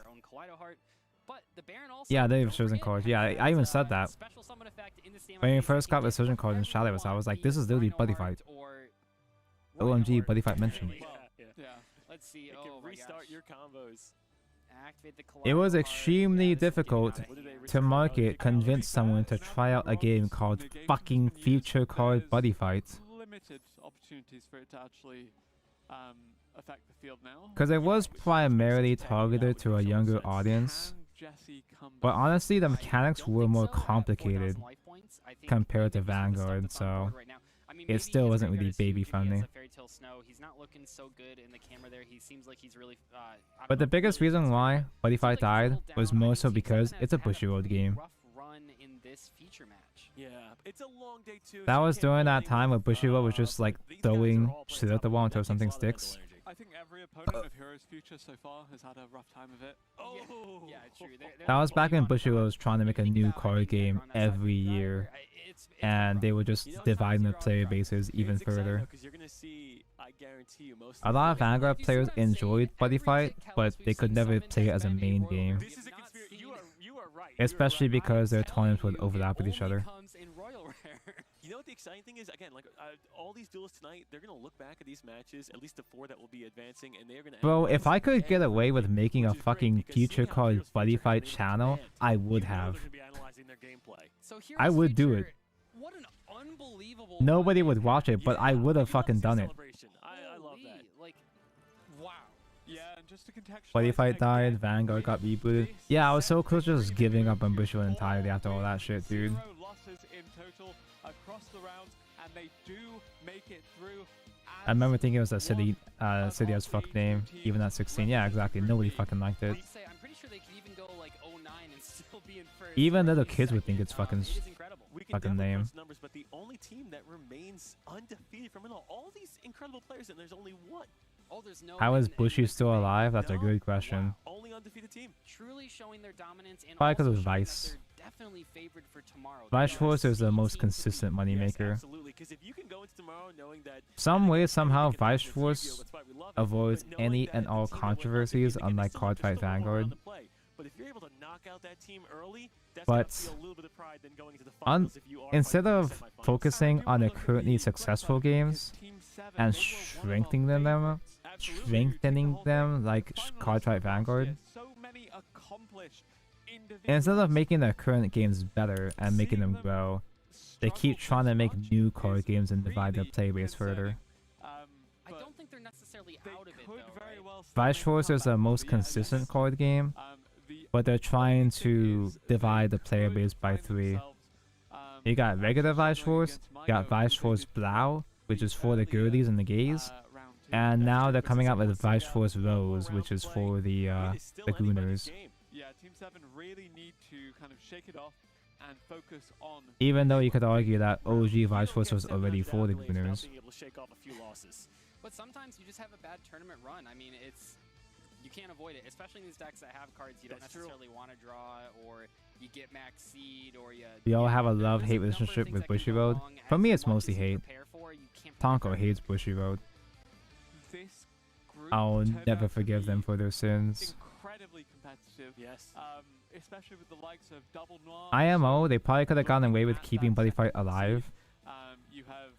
B: Yeah, they have Resurgent cards. Yeah, I even said that. When we first got Resurgent cards in Shadowless, I was like, this is literally Buddy Fight. OMG, Buddy Fight mentioned.
H: Yeah.
E: Yeah.
G: Let's see.
H: It
G: Oh
H: can
G: my
H: restart
G: gosh.
H: your combos.
G: Activate the
B: It was
G: Kaleido card.
B: extremely
G: Yeah, this is
B: difficult
G: getting
H: What did they
G: outta
H: restart?
B: to
G: here.
B: market, convince someone to try out a game called fucking Future Card Buddy Fight.
E: Limited opportunities for it to actually affect the field now.
B: Because it was primarily targeted to a younger audience.
E: Can Jesse come
B: But
E: back?
B: honestly, the
G: I
B: mechanics
G: don't
B: were
G: think
B: more
G: so. At 4,000
B: complicated
G: life points, I think
B: compared to
G: maybe some of the stuff
B: Vanguard,
G: that's on
B: so
G: board right now. I mean,
B: it
G: maybe
B: still
G: his
B: wasn't
G: Graveyard
B: really
G: is huge.
B: baby
G: Maybe he has
B: friendly.
G: a Fairy Tale Snow. He's not looking so good in the camera there. He seems like he's really. I don't
B: But the
G: know,
B: biggest
G: really
B: reason why
G: concerned.
B: Buddy
G: Seems
B: Fight
G: like he's a
B: died
G: little
B: was
G: down. I
B: more
G: mean,
B: so
G: Team
B: because
G: 7
B: it's a
G: has had
B: Bushiroad
G: pretty
B: game.
G: rough run in this feature match.
H: Yeah, it's a long day too.
B: That
H: so you
B: was
H: can't
B: during that
H: blame
B: time where Bushiroad was
H: them.
B: just like
H: These guys are
B: throwing
H: all playing
B: shit at the
H: top
B: wall
H: level.
B: until
H: That
B: something
H: takes a lot of mental
B: sticks.
H: energy.
E: I think every opponent of Heroes Future so far has had a rough time of it.
H: Oh,
G: Yeah, true.
B: That was back when Bushiroad was trying to make a new card game every year, and they were just dividing the player bases even
H: It's exciting,
B: further.
H: though, 'cause you're gonna see, I guarantee you, most
B: A lot of
H: the players-
B: Vanguard players enjoyed Buddy Fight, but they could never play it as a main game,
H: This is a conspiracy. You are right.
B: especially because their tournaments would
G: You, it
B: overlap with each
G: only
B: other.
G: comes in Royal Rare.
H: You know what the exciting thing is? Again, like all these duels tonight, they're gonna look back at these matches, at least the 4 that will be advancing, and they're gonna.
B: Bro, if
H: analyze
B: I could get away with
H: everything,
B: making a
H: which is great,
B: fucking
H: because
B: Future
H: seeing how
B: Card
H: Heroes
B: Buddy
H: Future
B: Fight
H: has been
B: channel,
H: advanced,
B: I
H: you
B: would
H: know
B: have.
H: they're gonna be analyzing their gameplay.
G: So
B: I would do
G: Future,
B: it.
G: What an unbelievable.
B: Nobody
G: one-day
B: would watch it, but I
H: Yeah,
B: would have
H: you love
B: fucking
H: to see
B: done it.
H: celebration. I love that.
G: Holy, like, wow.
E: Yeah, and just to contextualize
B: Buddy Fight
E: again,
B: died, Vanguard got rebooted. Yeah, I was so close to just giving up on Bushiroad entirely after all that shit, dude.
E: 0 losses in total across the rounds, and they do make it through.
B: I remember thinking it was a city as fuck name, even at 16. Yeah, exactly. Nobody fucking liked it.
G: I'm pretty sure they could even go like 09 and still be in first.
B: Even
G: or
B: little
G: be
B: kids would think
G: second.
B: it's fucking
G: It is incredible.
H: We can
B: fucking
H: definitely
B: name.
H: crunch numbers, but the only team that remains undefeated from all these incredible players, and there's only one.
G: Oh, there's no.
B: How is
G: and
B: Bushy
G: this
B: still
G: great.
B: alive? That's a
H: No?
B: good question.
H: Wow. Only undefeated team.
G: Truly showing their dominance and
B: Probably 'cause
G: also
B: of
G: showing that
B: Vice.
G: they're definitely favored for tomorrow.
B: Vice
G: They are
B: Force is the
G: a
B: most
G: team to
B: consistent
G: beat.
H: Yes,
B: moneymaker.
H: absolutely. Because if you can go into tomorrow knowing that
B: Some way,
H: every
B: somehow,
H: week at
B: Vice
H: the
B: Force
H: that's why we love it,
B: avoids
H: but knowing
B: any
H: that
B: and
H: the
B: all
H: team that went
B: controversies,
H: undefeated,
B: unlike
H: they
B: Card
H: still
B: Fight
H: have a lot
B: Vanguard.
H: on the play. But if you're able to knock out that team early, that's
B: But
H: gonna feel a little bit of pride than going into the
B: un-
H: finals if you are
B: Instead
H: fighting
B: of
H: for the semifinals.
B: focusing on the currently successful games and strengthening them, like Card Fight Vanguard, instead of making their current games better and making them grow, they keep trying to make new card games and divide their player base further.
G: I don't think they're necessarily out of it though, right?
B: Vice Force is the most consistent card game, but they're trying to divide the player base by 3. You got regular Vice Force, you got Vice Force Blau, which is for the girlies and the gays, and now they're coming out with Vice Force Rose, which is for the Gooners.
E: Yeah, Team 7 really need to kind of shake it off and focus on.
B: Even though you could argue that OG
H: You
B: Vice
H: don't
B: Force
H: get
B: was
H: 7
B: already
H: out of
B: for the
H: accolades without
B: Gunners.
H: being able to shake off a few losses.
G: But sometimes you just have a bad tournament run. I mean, you can't avoid it, especially in these decks that have cards you don't
H: That's true.
G: necessarily want to draw, or you get max seed, or you.
B: We all have a
G: there's
B: love-hate
G: number of
B: relationship
G: things
B: with
G: that can
B: Bushy
G: go
B: Road.
G: wrong.
B: For
G: As
B: me, it's
G: much
B: mostly
G: as you
B: hate.
G: prepare for, you can't
B: Tonko
G: prepare.
B: hates Bushy Road.
E: This group
B: I'll
E: turned
B: never
E: out to
B: forgive them
E: be
B: for their sins.
E: incredibly competitive.
H: Yes.
E: Especially with the likes of Double Noir.
B: IMO, they probably could have gotten away with
E: at
B: keeping
E: that
B: Buddy
E: second
B: Fight alive
E: seed. You have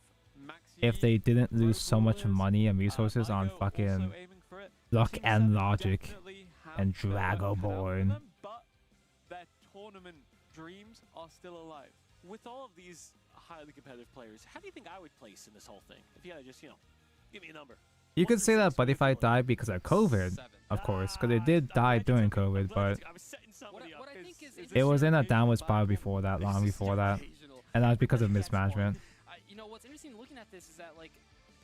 E: Maxi,
B: if they didn't lose so much
E: Rogue
B: money and resources on
E: Igo also
B: fucking
E: aiming for it.
B: Luck
E: Team
B: and
E: 7
B: Logic
E: definitely have
B: and
E: their work cut out for
B: Dragonborn.
E: them, but their tournament dreams are still alive.
H: With all of these highly competitive players, how do you think I would place in this whole thing? If you had to just, give me a number.
B: You could say that
H: 1 through 6
B: Buddy
H: would
B: Fight
H: be
B: died because of COVID,
G: 7.
B: of course, because it did die during COVID, but
H: I was setting somebody up.
G: What I think is
B: it was in a downward spiral
G: entertaining
B: before that, long before that,
G: occasional.
B: and that was because of mismanagement.
G: You know what's interesting looking at this is that like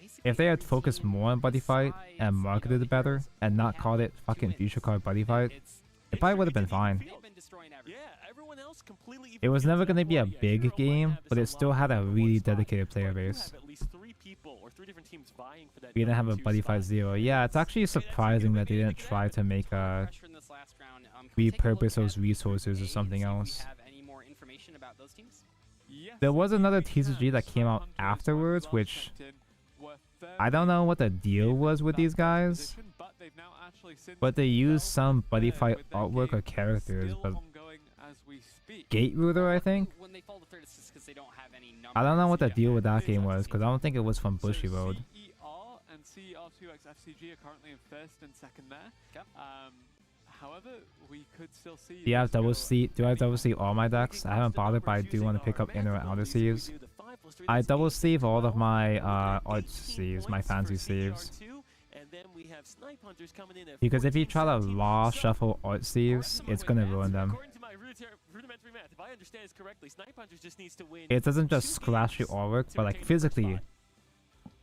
G: basically
B: If they had
G: every
B: focused
G: team
B: more on Buddy Fight
G: besides,
B: and
G: you know,
B: marketed
G: the
B: it better
G: heroes
B: and not
G: have
B: called it
G: 2
B: fucking
G: wins.
B: Future Card Buddy Fight,
G: It's
B: it probably would have been fine.
G: they've been destroying everything.
H: Yeah, everyone else completely.
B: It was
H: even
B: never
H: feels
B: going to be a
H: that way.
B: big
H: Hero might
B: game,
H: have
B: but
H: this
B: it still
H: allowed
B: had a
H: for one
B: really
H: spot,
B: dedicated player
H: but you
B: base.
H: have at least 3 people or 3 different teams vying for that
B: We didn't have a
H: number 2
B: Buddy Fight
H: spot.
B: Zero. Yeah, it's actually surprising that they didn't try to make a
G: Pressure in this last round. Can we take a look
B: repurpose those
G: at Group
B: resources
G: A
B: or
G: and
B: something
G: see if we
B: else.
G: have any more information about those teams?
E: Yes,
B: There was another
E: indeed we
B: TCG
E: can.
B: that came out
E: Hunters,
B: afterwards,
E: when
B: which
E: last checked in, were
B: I don't know what the deal
E: firmly
B: was with
E: in
B: these
E: that
B: guys,
E: position, but they've now actually since
B: but they used some Buddy
E: prepared
B: Fight
E: with their
B: artwork or
E: game
B: characters,
E: still
B: but
E: ongoing as we speak.
B: Gate Router, I think?
G: When they fall to third, it's just because they don't have any numbers.
B: I don't know what the
G: yet.
B: deal with that
H: It's
B: game
H: not
B: was, because I don't think it was from Bushy
E: So
B: Road.
E: CER and CER2X FCG are currently in first and second there.
G: Okay.
E: However, we could still see.
B: Do you have
E: this go
B: double C? Do I have double C all my decks? I haven't bothered, but I do want to pick up
H: Using
B: inner and
H: our
B: outer
H: magical
B: sleeves.
H: review, the 5 + 3,
B: I
H: that's
B: double
H: 18
B: sleeve all of
H: as
B: my
H: well. We're looking at
B: art
H: 18
B: sleeves, my
H: points
B: fancy
H: for
B: sleeves.
H: CR2, and then we have Snipe Hunters coming in at
B: Because if you
H: 14,
B: try to
H: 17.
B: raw
H: So,
B: shuffle art sleeves,
H: according to
B: it's
H: my
B: gonna
H: math-
B: ruin them.
H: According to my rudimentary math, if I understand this correctly, Snipe Hunters just needs to win.
B: It doesn't just
H: 2
B: scratch your
H: games
B: artwork,
H: to
B: but like
H: retain the first
B: physically,
H: spot.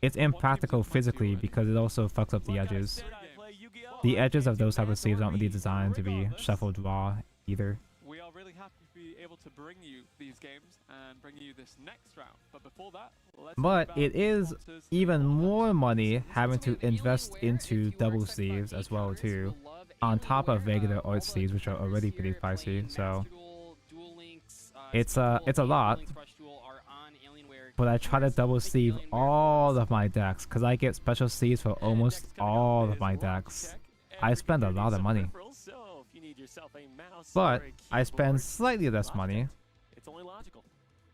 B: it's impractical physically because it also fucks up the
H: Like I
B: edges.
H: said, I play Yu-Gi-Oh!
B: The
H: I
B: edges
H: can't
B: of
H: do
B: those type of
H: math
B: sleeves
H: or
B: aren't really
H: read.
B: designed to be
H: Regardless,
B: shuffled raw either.
E: We are really happy to be able to bring you these games and bring you this next round. But before that, let's talk
B: But
E: about
B: it is
E: sponsors
B: even
E: and all of that.
B: more money having to
G: Alien
B: invest
G: Ware,
B: into
G: if you are
B: double
G: expected by
B: sleeves as well
G: counters,
B: too,
G: you'll love
B: on
G: Alien
B: top of
G: Ware,
B: regular
G: all
B: art
G: the
B: sleeves, which are
G: counters
B: already
G: here
B: pretty
G: playing
B: pricey. So
G: Master Duel, Duel Links,
B: it's
G: Spin
B: a
G: Duel,
B: it's a
G: and
B: lot.
G: Links Rush Duel are on Alienware
B: But I try to
G: counters.
B: double
G: Pick
B: sleeve
G: Alienware
B: all
G: counters.
B: of my decks because I get special sleeves for almost all of my decks. I spend a lot of money,
H: So if you need yourself a mouse
B: but
H: or a
B: I spend
H: keyboard,
B: slightly less money.
H: it's only logical.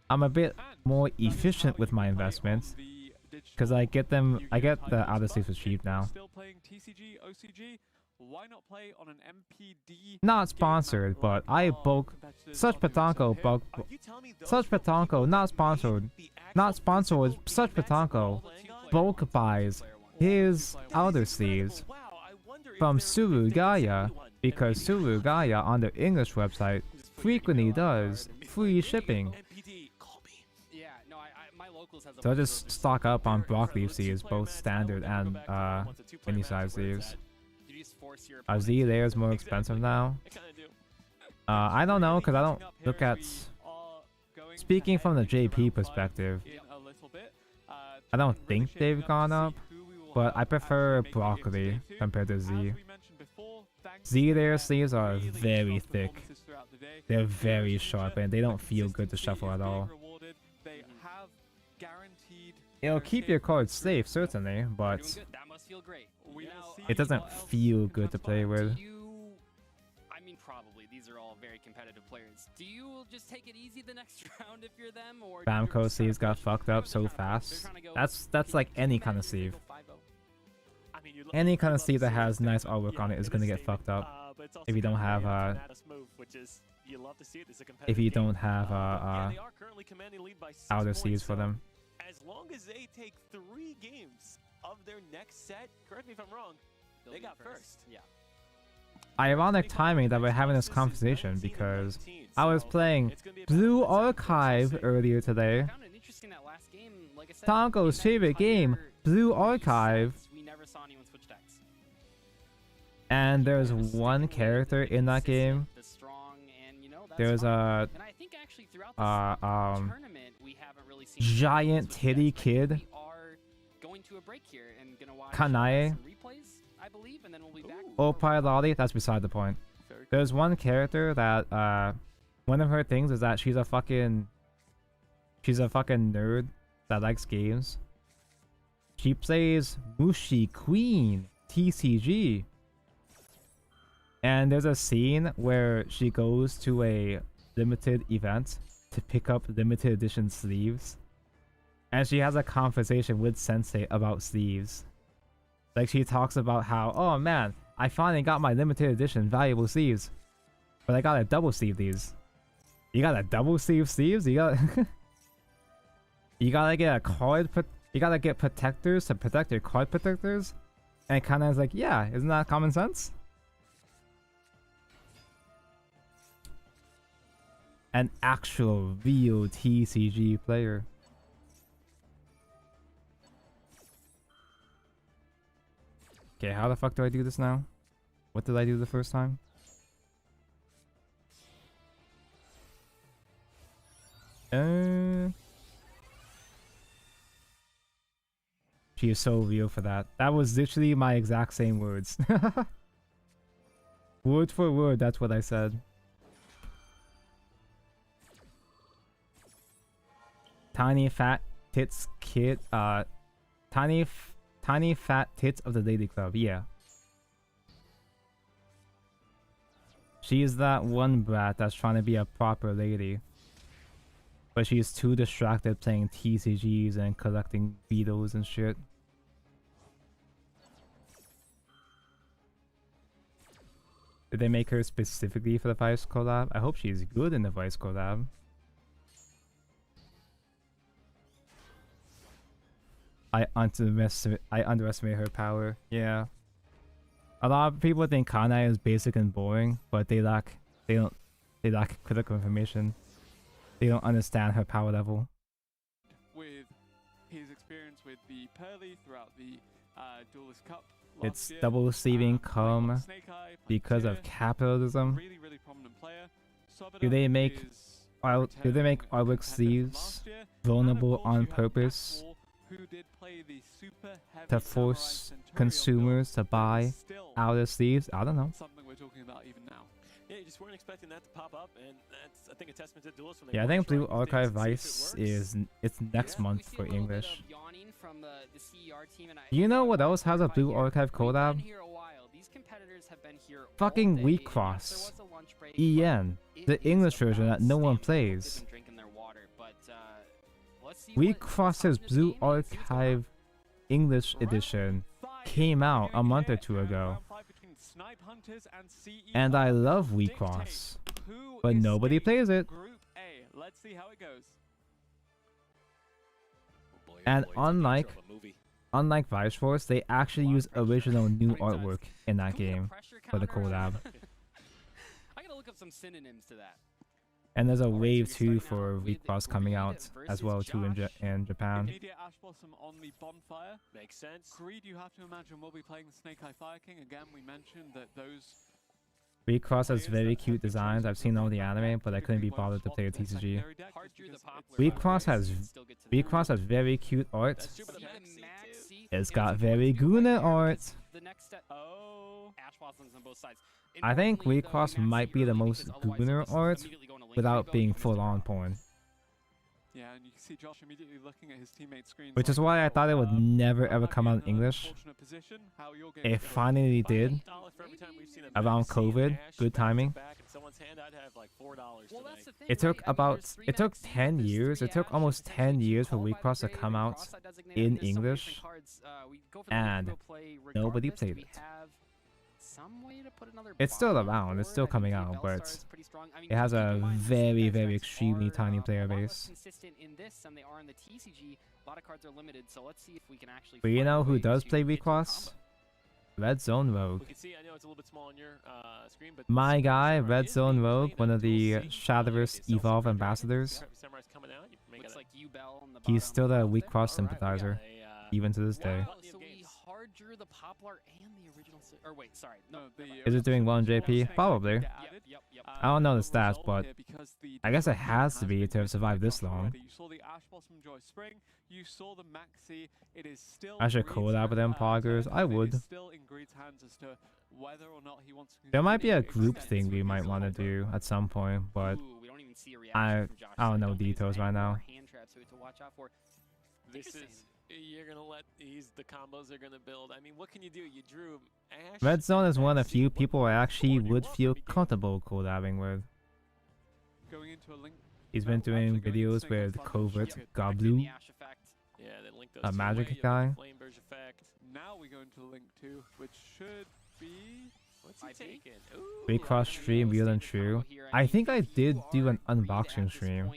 B: I'm a bit
E: And
B: more
E: that is
B: efficient
E: how
B: with
E: you
B: my
E: can play
B: investments
E: on the
B: because I
E: digital
B: get them.
E: Yu-Gi-Oh
B: I get the
E: titles,
B: outer
E: but
B: sleeves for cheap
E: if you're
B: now.
E: Still playing TCG, OCG, why not play on an MPD?
B: Not
E: game
B: sponsored,
E: map
B: but
E: like
B: I
E: our
B: bulk.
E: competitors
B: Such
E: are doing? So
B: Patanko
E: here,
B: bulk.
H: Are you telling me those
B: Such
H: were
B: Patanko,
H: people
B: not
H: who
B: sponsored.
H: made the
B: Not
H: actual
B: sponsored.
H: physical
B: Such
H: VMAX
B: Patanko
H: playing on?
B: bulk buys his
H: That is
B: outer
H: incredible.
B: sleeves
H: Wow, I wonder if
B: from
H: there- if they can
B: Surugaya
H: send me one.
B: because
H: MPD.
B: Surugaya on their English website
H: Just put
B: frequently
H: Yu-Gi-Oh on
B: does
H: guard and be
B: free
H: like,
B: shipping.
H: MPD, call me.
G: Yeah, no, my locals has a
B: So I
G: bunch of
B: just
G: those.
B: stock up on
H: Very
B: broccoli
H: incredible.
B: sleeves,
H: Two-player
B: both
H: match, I will
B: standard
H: never go
B: and
H: back to it once a two-player
B: mini
H: match
B: size
H: is where it's
B: sleeves.
G: You just force your
B: A
G: opponent
B: Z
G: to-
B: layer is more
H: Exactly.
B: expensive now.
H: I kinda do.
B: I don't know because I don't look at. Speaking from the JP perspective, I don't think they've gone up, but I prefer broccoli compared to Z. Z layer sleeves are very thick. They're very sharp and they don't feel good to shuffle at all. It'll keep your cards safe, certainly,
G: You're
B: but
G: doing good. That must feel great. Now,
B: it doesn't feel good to play with.
G: do you, I mean, probably these are all very competitive players. Do you just take it easy the next round if you're them, or do you
B: Bamco
G: just try to
B: sleeves got
G: push?
B: fucked
G: They're
B: up so
G: trying to push. They're
B: fast.
G: trying to go
B: That's like any kind of sleeve. Any kind of sleeve that has nice artwork on it is gonna get fucked up if you don't have if you don't have outer sleeves for them.
H: As long as they take 3 games of their next set, correct me if I'm wrong,
G: They'll
H: they
G: be
H: got first.
G: Yeah.
B: Ironic timing that we're having this conversation because I was playing Blue Archive earlier today.
G: I found it interesting that last game, like I said,
B: Tonko's
G: in that
B: favorite game,
G: entire
B: Blue
G: 3
B: Archive.
G: sets, we never saw anyone switch decks.
B: And there's one character in that game there's a
G: And I think actually throughout this tournament, we haven't really seen
B: giant titty kid.
G: We are going to a break here and gonna watch
B: Kanae.
G: some replays, I believe, and then we'll be back.
B: Oh, Piloti, that's beside the point. There's one character that one of her things is that she's a fucking nerd that likes games. She plays Mushi Queen TCG. And there's a scene where she goes to a limited event to pick up limited edition sleeves. And she has a conversation with Sensei about sleeves. Like, she talks about how, oh man, I finally got my limited edition valuable sleeves. But I gotta double sleeve these. You gotta double sleeve sleeves? You gotta... you gotta get a card... You gotta get protectors to protect your card protectors? And kinda is like, yeah, isn't that common sense? An actual real TCG player. Okay, how the fuck do I do this now? What did I do the first time? She is so real for that. That was literally my exact same words. Word for word, that's what I said. Tiny fat tits kid, tiny fat tits of the lady club, yeah. She's that one brat that's trying to be a proper lady. But she's too distracted playing TCGs and collecting beetles and shit. Did they make her specifically for the Vice collab? I hope she's good in the Vice collab. I underestimate her power. Yeah. A lot of people think Kanae is basic and boring, but they lack critical information. They don't understand her power level.
E: With his experience with the Pearly throughout the Duelist Cup
B: It's double sleeving come because of capitalism.
E: Really, really prominent player.
B: Do they make artwork sleeves vulnerable on purpose to force consumers to buy outer sleeves? I don't know.
E: Something we're talking about even now.
H: Yeah, you just weren't expecting that to pop up, and that's, I think, a testament to Duelist.
B: Yeah, I think Blue Archive Vice is next month for English. You know what else has a Blue Archive collab? Fucking Weak Cross. EN, the English version that no one plays. Weak Cross's Blue Archive English edition came out a month or two ago. And I love Weak Cross, but nobody plays it.
E: Let's see how it goes.
B: And unlike Vice Force, they actually use original new artwork in that game for the collab.
G: I gotta look up some synonyms to that.
B: And there's a wave 2 for Weak Cross coming out as well too in Japan.
E: Immediate Ash Blossom on the bonfire.
H: Makes sense.
E: Creed, you have to imagine, will be playing the Snake Eye Fire King. Again, we mentioned that those...
B: Weak Cross has very cute designs. I've seen all the anime, but I couldn't be bothered to play a TCG. Weak Cross has very cute art. It's got very Guna art. I think Weak Cross might be the most Guna art without being full-on porn.
E: Yeah, and you can see Josh immediately looking at his teammate's screen.
B: Which is why I thought it would never ever come out in English. It finally did. Around COVID, good timing. It took 10 years. It took almost 10 years for Weak Cross to come out in English, and nobody played it. It's still around, it's still coming out, but it has a very, very extremely tiny player base. But you know who does play Weak Cross? Red Zone Rogue. My guy, Red Zone Rogue, one of the Shadowverse Evolve ambassadors. He's still a Weak Cross sympathizer, even to this day.
G: drew the Poplar and the original. Or wait, sorry. No,
B: Is it doing well in JP? Probably.
G: Yep.
B: I don't know the stats, but I guess it has to be to have survived this long.
E: You saw the Ash Blossom Joy Spring. You saw the Maxi. It is still.
B: I should collab with them poggers. I would.
E: Still in Greed's hands as to whether or not he wants to.
B: There might be a group thing we might want to do at some point, but
G: we don't even see a
B: I
G: reaction from Josh,
B: don't
G: so
B: know
G: don't think it's
B: details right
G: any
B: now.
G: more hand traps to watch out for.
H: This is you're gonna let the combos are gonna build. I mean, what can you do? You drew Ash.
B: Red Zone is one of the
H: Maxi,
B: few
H: what
B: people I
H: more
B: actually
H: do you
B: would
H: want
B: feel
H: from a game?
B: comfortable collabing with.
E: Going into a link.
B: He's been doing videos with Covert, Goblu,
H: Yeah, they linked those
B: a
H: two
B: magic
H: away. You
B: guy.
H: have the Flame Burst effect.
E: Now we go into link 2, which should be.
H: What's he taking?
B: We cross stream real and true. I think I did do an unboxing stream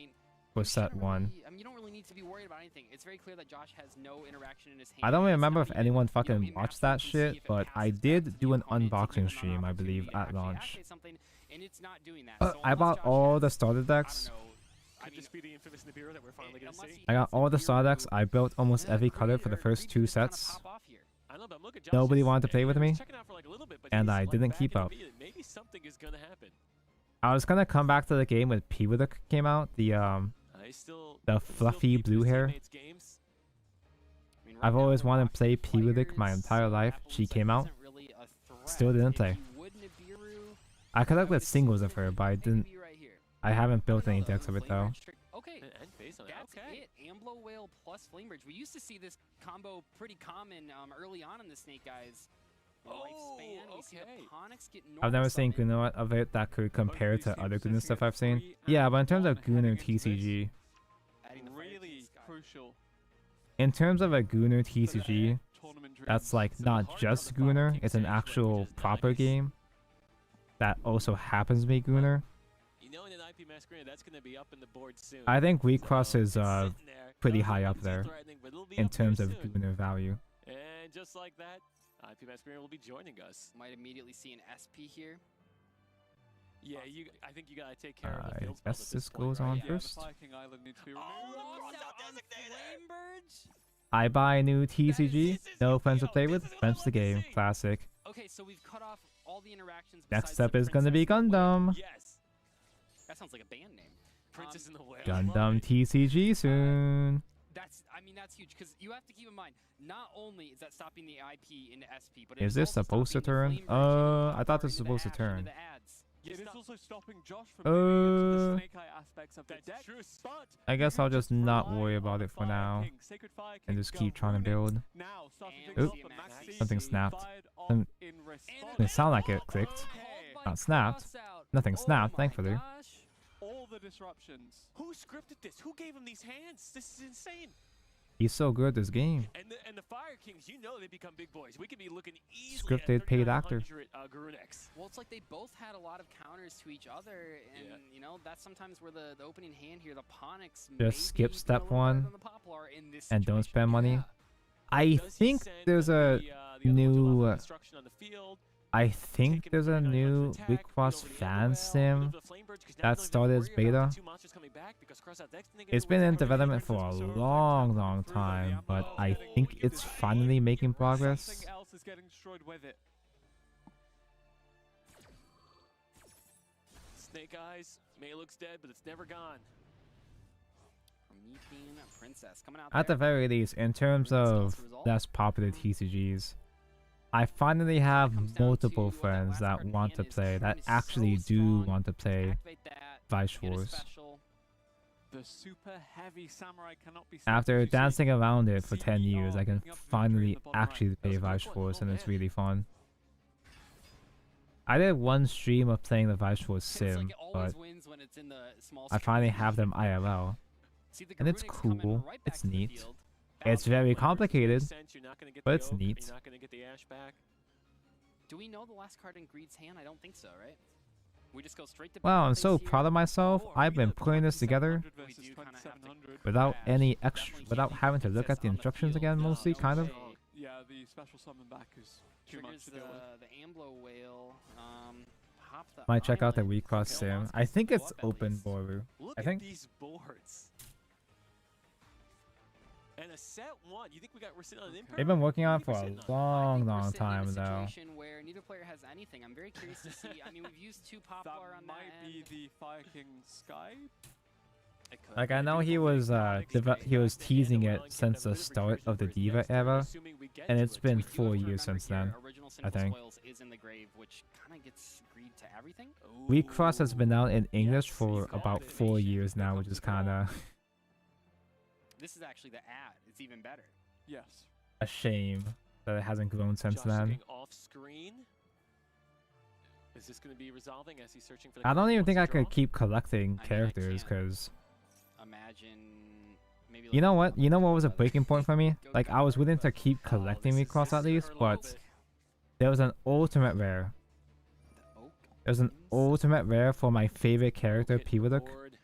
B: for set 1.
G: I mean, you don't really need to be worried about anything. It's very clear that Josh has no interaction in his hand.
B: I don't
G: It's
B: remember
G: not
B: if
G: even,
B: anyone
G: you know,
B: fucking
G: in
B: watched
G: matchup
B: that
G: you can see
B: shit,
G: if it
B: but I
G: passes
B: did
G: the
B: do an
G: opponent to give
B: unboxing
G: him an
B: stream, I believe,
G: opportunity to
B: at
G: actually
B: launch.
G: activate something, and it's not doing that. So
B: I
G: unless
B: bought
G: Josh
B: all
G: has,
B: the starter
G: I
B: decks.
G: don't know, I
H: Could
G: mean,
H: this be the infamous Nibiru that we're finally gonna
G: unless
H: see?
G: he
B: I got
G: has
B: all the
G: Nibiru,
B: star decks. I built almost
G: yeah,
B: every color
G: Greed
B: for the
G: or
B: first
G: Greed
B: 2
G: could kinda
B: sets.
G: pop off here.
H: I know, but look at
B: Nobody
H: Josh's-
B: wanted to play with
H: he was
B: me,
H: checking out for like a little bit, but
B: and
H: he's
B: I
H: like
B: didn't
H: back
B: keep
H: in
B: up.
H: immediate. Maybe something is gonna happen.
B: I was gonna come back to the game when Piwiduk came out,
H: He's still
B: the
H: still
B: fluffy
H: deep in
B: blue
H: his
B: hair.
H: teammates' games.
G: I mean,
B: I've
G: right now
B: always
G: we're
B: wanted to
G: watching
B: play Piwiduk my
G: players,
B: entire
G: so
B: life.
G: that
B: She
G: looks like
B: came out.
G: isn't really a threat.
B: Still didn't
G: If
B: play.
G: you would Nibiru,
B: I could have
G: would
B: with singles of
G: assume
B: her,
G: that
B: but I
G: it could
B: didn't.
G: be right here.
B: I haven't
G: I don't
B: built
G: know,
B: any
G: though.
B: decks of it
G: Flame
B: though.
G: Bridge trick- Okay,
H: And based on that,
G: that's
H: okay.
G: it. Amblo Whale plus Flame Bridge. We used to see this combo pretty common early on in the Snake Eyes lifespan. We see the
H: okay.
G: Ponix get
B: I've never
G: normal
B: seen
G: summon.
B: Gunnar of it that could compare
E: these
B: to
E: teams
B: other
E: sitting
B: Gunnar stuff
E: at
B: I've seen.
E: 3
B: Yeah,
E: and
B: but in terms
E: 1
B: of Gunnar
E: heading into this.
B: TCG,
G: Adding the fire to
E: Really
G: the sky.
E: crucial.
B: in terms of a Gunnar TCG,
E: Tournament
B: that's
E: dreams.
B: like not just Gunnar, it's an actual proper game that also happens to be Gunnar.
H: You know, in an IP Masquerade, that's gonna be up in the board soon.
B: I think Weak Cross
H: So,
B: is
H: it's sitting there.
B: pretty
H: Doesn't
B: high
H: look
B: up
H: too
B: there
H: threatening, but it'll be
B: in
H: up there
B: terms of
H: soon.
B: Gunnar value.
H: And just like that, IP Masquerade will be joining us.
G: Might immediately see an SP here.
H: Yeah, I think you gotta take care of the
B: I
H: field spells
B: guess
H: at
B: this
H: point,
B: goes
H: right?
B: on
E: Yeah,
B: first.
E: the Fire King Island needs to be removed.
B: I buy a new TCG, no friends to play with, friends to game, classic.
G: Okay, so we've cut off all the interactions.
B: Next
G: besides
B: up
G: the
B: is gonna be
G: Princess and the Whale.
B: Gundam.
H: Yes,
G: That sounds like a band name.
H: Princess in the Whale.
B: Gundam TCG soon.
G: I mean, that's huge because you have to keep in mind. Not only is that stopping the IP into SP, but
B: Is
G: it's
B: this
G: also
B: supposed to
G: stopping the
B: turn?
G: Flame Bridge into
B: I thought
G: Poplar,
B: this was
G: into the
B: supposed to
G: Ash,
B: turn.
G: into the ads.
E: It is also stopping Josh from moving into the Snake Eye aspects of the
H: That's
E: deck.
H: true.
E: But
B: I guess
E: you
B: I'll
E: can
B: just not
E: rely
B: worry
E: on
B: about
E: the
B: it for
E: Fire
B: now
E: King. Sacred Fire
B: and
E: King
B: just keep trying to
E: Garunic
B: build.
E: Now starting
G: And
E: to
B: Oop.
E: build for Maxi.
B: Something snapped.
E: Fired off
B: Some-
E: in
B: It
E: response.
B: sounded like it clicked.
E: Okay.
B: Not snapped. Nothing snapped, thankfully.
E: All the disruptions.
H: Who scripted this? Who gave him these hands? This is insane.
B: He's so good this game.
H: And the Fire Kings, you know they become big boys. We could be looking easily
B: Scripted,
H: at
B: paid actor.
H: 3,900 Garunics.
G: Well, it's like they both had a lot of counters to each other, and
H: Yeah.
G: you know that's sometimes where the opening hand here, the Ponix,
B: Just skip step
G: better
B: 1
G: than the Poplar in this
B: and don't
G: situation.
B: spend money.
G: Yeah.
B: I
H: Does he
B: think
H: send
B: there's a
H: the other
B: new,
H: ones off instruction on the field,
B: I
H: take
B: think
H: him
B: there's
H: to
B: a
H: 3,900
B: new
H: attack,
B: Weak
H: get
B: Cross
H: over the
B: fan
H: Underwell,
B: sim
H: deliver the Flame Birds, 'cause now
B: that
H: you don't even
B: started as
H: worry about the
B: beta.
H: two monsters coming back because Cross-Out's X gonna get
B: It's
H: away
B: been
H: from
B: in
H: everybody.
B: development for a long time, but I think it's finally making progress.
E: Something else is getting destroyed with it.
H: Snake Eyes, May looks dead, but it's never gone.
G: Promethean Princess coming out
B: At the
G: there.
B: very least, in terms of less popular TCGs, I finally have multiple friends that want to play, that actually do want to play
G: Activate that,
B: Vice
G: get a
B: Wars.
G: special.
E: The super heavy samurai cannot be stopped,
B: After
E: as you see.
B: dancing around it for 10 years, I can
E: picking up victory in
B: finally
E: the bottom right.
B: actually play
H: That was a
B: Vice
H: quick one.
B: Wars,
H: Oh,
B: and it's
H: man.
B: really fun. I did one stream of playing the Vice Wars
G: It's like
B: sim,
G: it always
B: but
G: wins when it's in the small
B: I finally
G: screen.
B: have them IRL.
G: See the
B: and it's
G: Garunics coming
B: cool,
G: right
B: it's
G: back to the
B: neat.
G: field.
B: It's very
H: Flame Birds,
B: complicated,
H: makes sense. You're not gonna get
B: but
H: the
B: it's
H: oak,
B: neat.
H: You're not gonna get the Ash back.
G: Do we know the last card in Greed's hand? I don't think so, right? We just go straight to
B: Wow, I'm
G: Battleface
B: so
G: here.
B: proud of myself. I've been putting this together
E: 2700 versus
G: We do kinda have to
E: 2700.
B: without
G: crash.
B: any extra,
G: Definitely
B: without
G: keeping
B: having to look
G: Princess
B: at the
G: on
B: instructions
G: field.
B: again,
G: No,
B: mostly,
G: no
B: kind of.
G: way.
E: Yeah, the special summon back is too much
G: Triggers
E: to deal with.
G: the Amblo Whale. Pop the
B: Might check out the
G: island.
B: Weak Cross
H: Okay,
B: sim.
H: let's
B: I think
H: go
B: it's
H: up at
B: open
H: least.
B: Boru.
H: Look
B: I
H: at
B: think.
H: these boards. And a set one. You think we're sitting on an Imperm?
B: They've been working on it
H: I
B: for
H: think
B: a
H: we're sitting on-
B: long
G: I think we're
B: time
G: sitting in a
B: though.
G: situation where neither player has anything. I'm very curious to see. I mean, we've used 2
E: That
G: Poplar on that
E: might be
G: end.
E: the Fire King Sky.
H: It could.
B: Like I know he
H: Beautiful
B: was
H: thing about it,
B: he was
H: back to
B: teasing
H: hand
B: it
H: well and
B: since
H: get a
B: the
H: bit of
B: start of the
H: recursion
B: Diva
H: first next turn,
B: era,
H: assuming we get
B: and
H: to
B: it's
H: it.
B: been
G: We do have
B: 4
G: to
B: years
G: remember
B: since
G: here,
B: then.
G: original
B: I
G: Cynical
B: think.
G: Spoils is in the grave, which kind of gets greed to everything.
B: Recross has been out in English
H: Yes,
B: for
H: he's got
B: about
H: it.
B: 4 years
H: Here
B: now,
H: comes
B: which is
H: the draw.
B: kind of
G: This is actually the ad. It's even better.
E: Yes.
B: a shame that it hasn't grown since
H: Josh
B: then.
H: looking off screen. Is this going to be resolving as he's searching for the
B: I don't
H: card he
B: even think I
H: wants to
B: could
H: draw?
B: keep collecting
G: I mean, I
B: characters
G: can't
B: because
G: Imagine maybe.
B: you know what? You know what was a
G: uh,
B: breaking point for me?
G: Go
B: Like I was
G: Coward,
B: willing to
G: but
B: keep
H: Oh,
B: collecting
H: this is-
B: Recross
H: this
B: at
H: is gonna
B: least,
H: hurt a little
B: but
H: bit.
B: there was an ultimate rare.
G: the oak
B: There's an
G: means-
B: ultimate rare for my favorite character,
H: Hitting the
B: Piwaduk.
H: board.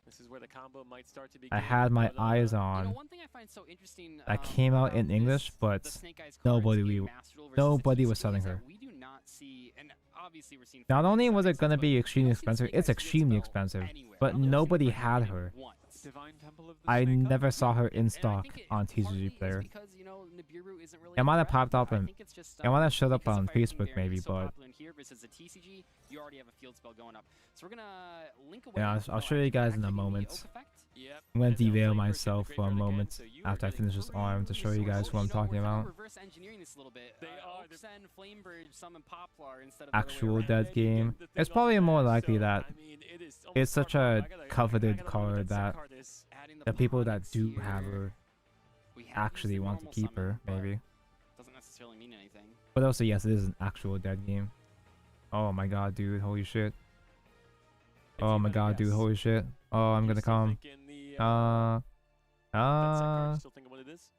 H: This is where the combo might start to
B: I
H: begin.
B: had my
H: But,
B: eyes
G: You know,
B: on.
G: one thing I find so interesting
B: That came out in
G: about
B: English,
G: this-
B: but
G: the Snake Eyes cards
B: nobody
G: in
B: we-
G: Master Duel versus
B: nobody
G: the
B: was
G: TCG
B: selling
G: is that
B: her.
G: We do not see, and obviously we're seeing.
B: Not only was it
G: sense,
B: gonna
G: but
B: be
G: we
B: extremely
G: don't see the
B: expensive,
G: Snake
B: it's
G: Eyes field
B: extremely
G: spell
B: expensive,
G: anywhere.
B: but
G: We don't see
B: nobody
G: her
B: had
G: even
B: her.
G: once.
E: Divine Temple of the
B: I
E: Snake
B: never
E: Eye.
B: saw her in
G: And I
B: stock
G: think it
B: on
G: partly
B: TCG
G: is
B: Player.
G: because, you know, Nibiru isn't really
B: It
G: a
B: might have
G: threat.
B: popped up
G: I
B: and
G: think it's just,
B: it might have showed up
G: because the
B: on
G: Fire King
B: Facebook
G: variant
B: maybe,
G: is so
B: but
G: popular in here versus the TCG, you already have a field spell going up. So we're gonna link away.
B: yeah, I'll show you guys in a
G: Activating the
B: moment.
G: Oak effect.
H: Yep.
B: I'm gonna
H: and now
B: derail
H: Flamer
B: myself
H: getting
B: for a
H: the graveyard again,
B: moment
H: so you are
B: after I
H: getting
B: finish this arm to show you
H: three
B: guys what I'm
G: You know,
B: talking
G: we're kinda
B: about.
G: reverse engineering this a little bit.
H: They are,
G: Oak
H: they're-
G: send Flamebird, summon Poplar instead of the other way
B: Actual
G: around.
B: dead
H: And you get
B: game.
H: the thing
B: It's
H: off
B: probably
H: the
B: more
H: back,
B: likely
H: so,
B: that
H: I mean, it is
B: it's
H: almost
B: such
H: par for-
B: a
H: I gotta
B: coveted
H: look what
B: card
H: set
B: that
H: card is.
G: Adding
B: the people that
G: Ponix
B: do
G: here.
B: have her
G: We have
B: actually
G: used the
B: want to
G: normal
B: keep her,
G: summon, but
B: maybe.
G: doesn't necessarily mean anything.
B: But also, yes, it is an actual dead game. Oh my god, dude, holy shit.
H: If
B: Oh
H: you
B: my
H: had to
B: god, dude,
H: guess,
B: holy shit. Oh, I'm
H: you're
B: gonna
H: still
B: come.
H: thinking the, that
B: Uh,
H: set card,
B: uh,
H: still thinking what it is?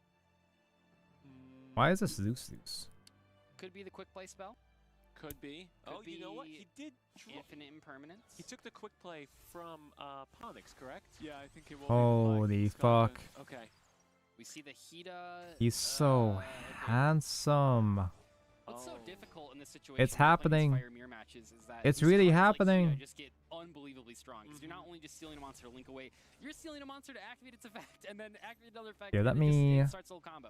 B: why is this loose?
G: Could be the quick play spell.
H: Could be. Oh, you know what?
G: be
H: He did draw.
G: Infinite impermanence.
H: He took the quick play from Ponix, correct?
E: Yeah, I think it will.
B: Holy fuck.
H: Okay.
G: We see the Hida.
B: He's so
G: okay.
B: handsome.
G: What's so
H: Oh.
G: difficult in this situation?
B: It's
G: when playing these
B: happening.
G: Fire Mirror matches is that
B: It's
G: these
B: really
G: cards like
B: happening.
G: Hida just get unbelievably strong because you're not only just stealing a monster to link away, you're stealing a monster to activate its effect and then activate another effect.
B: Yeah,
G: and
B: let
G: then
B: me-
G: it starts the whole combo.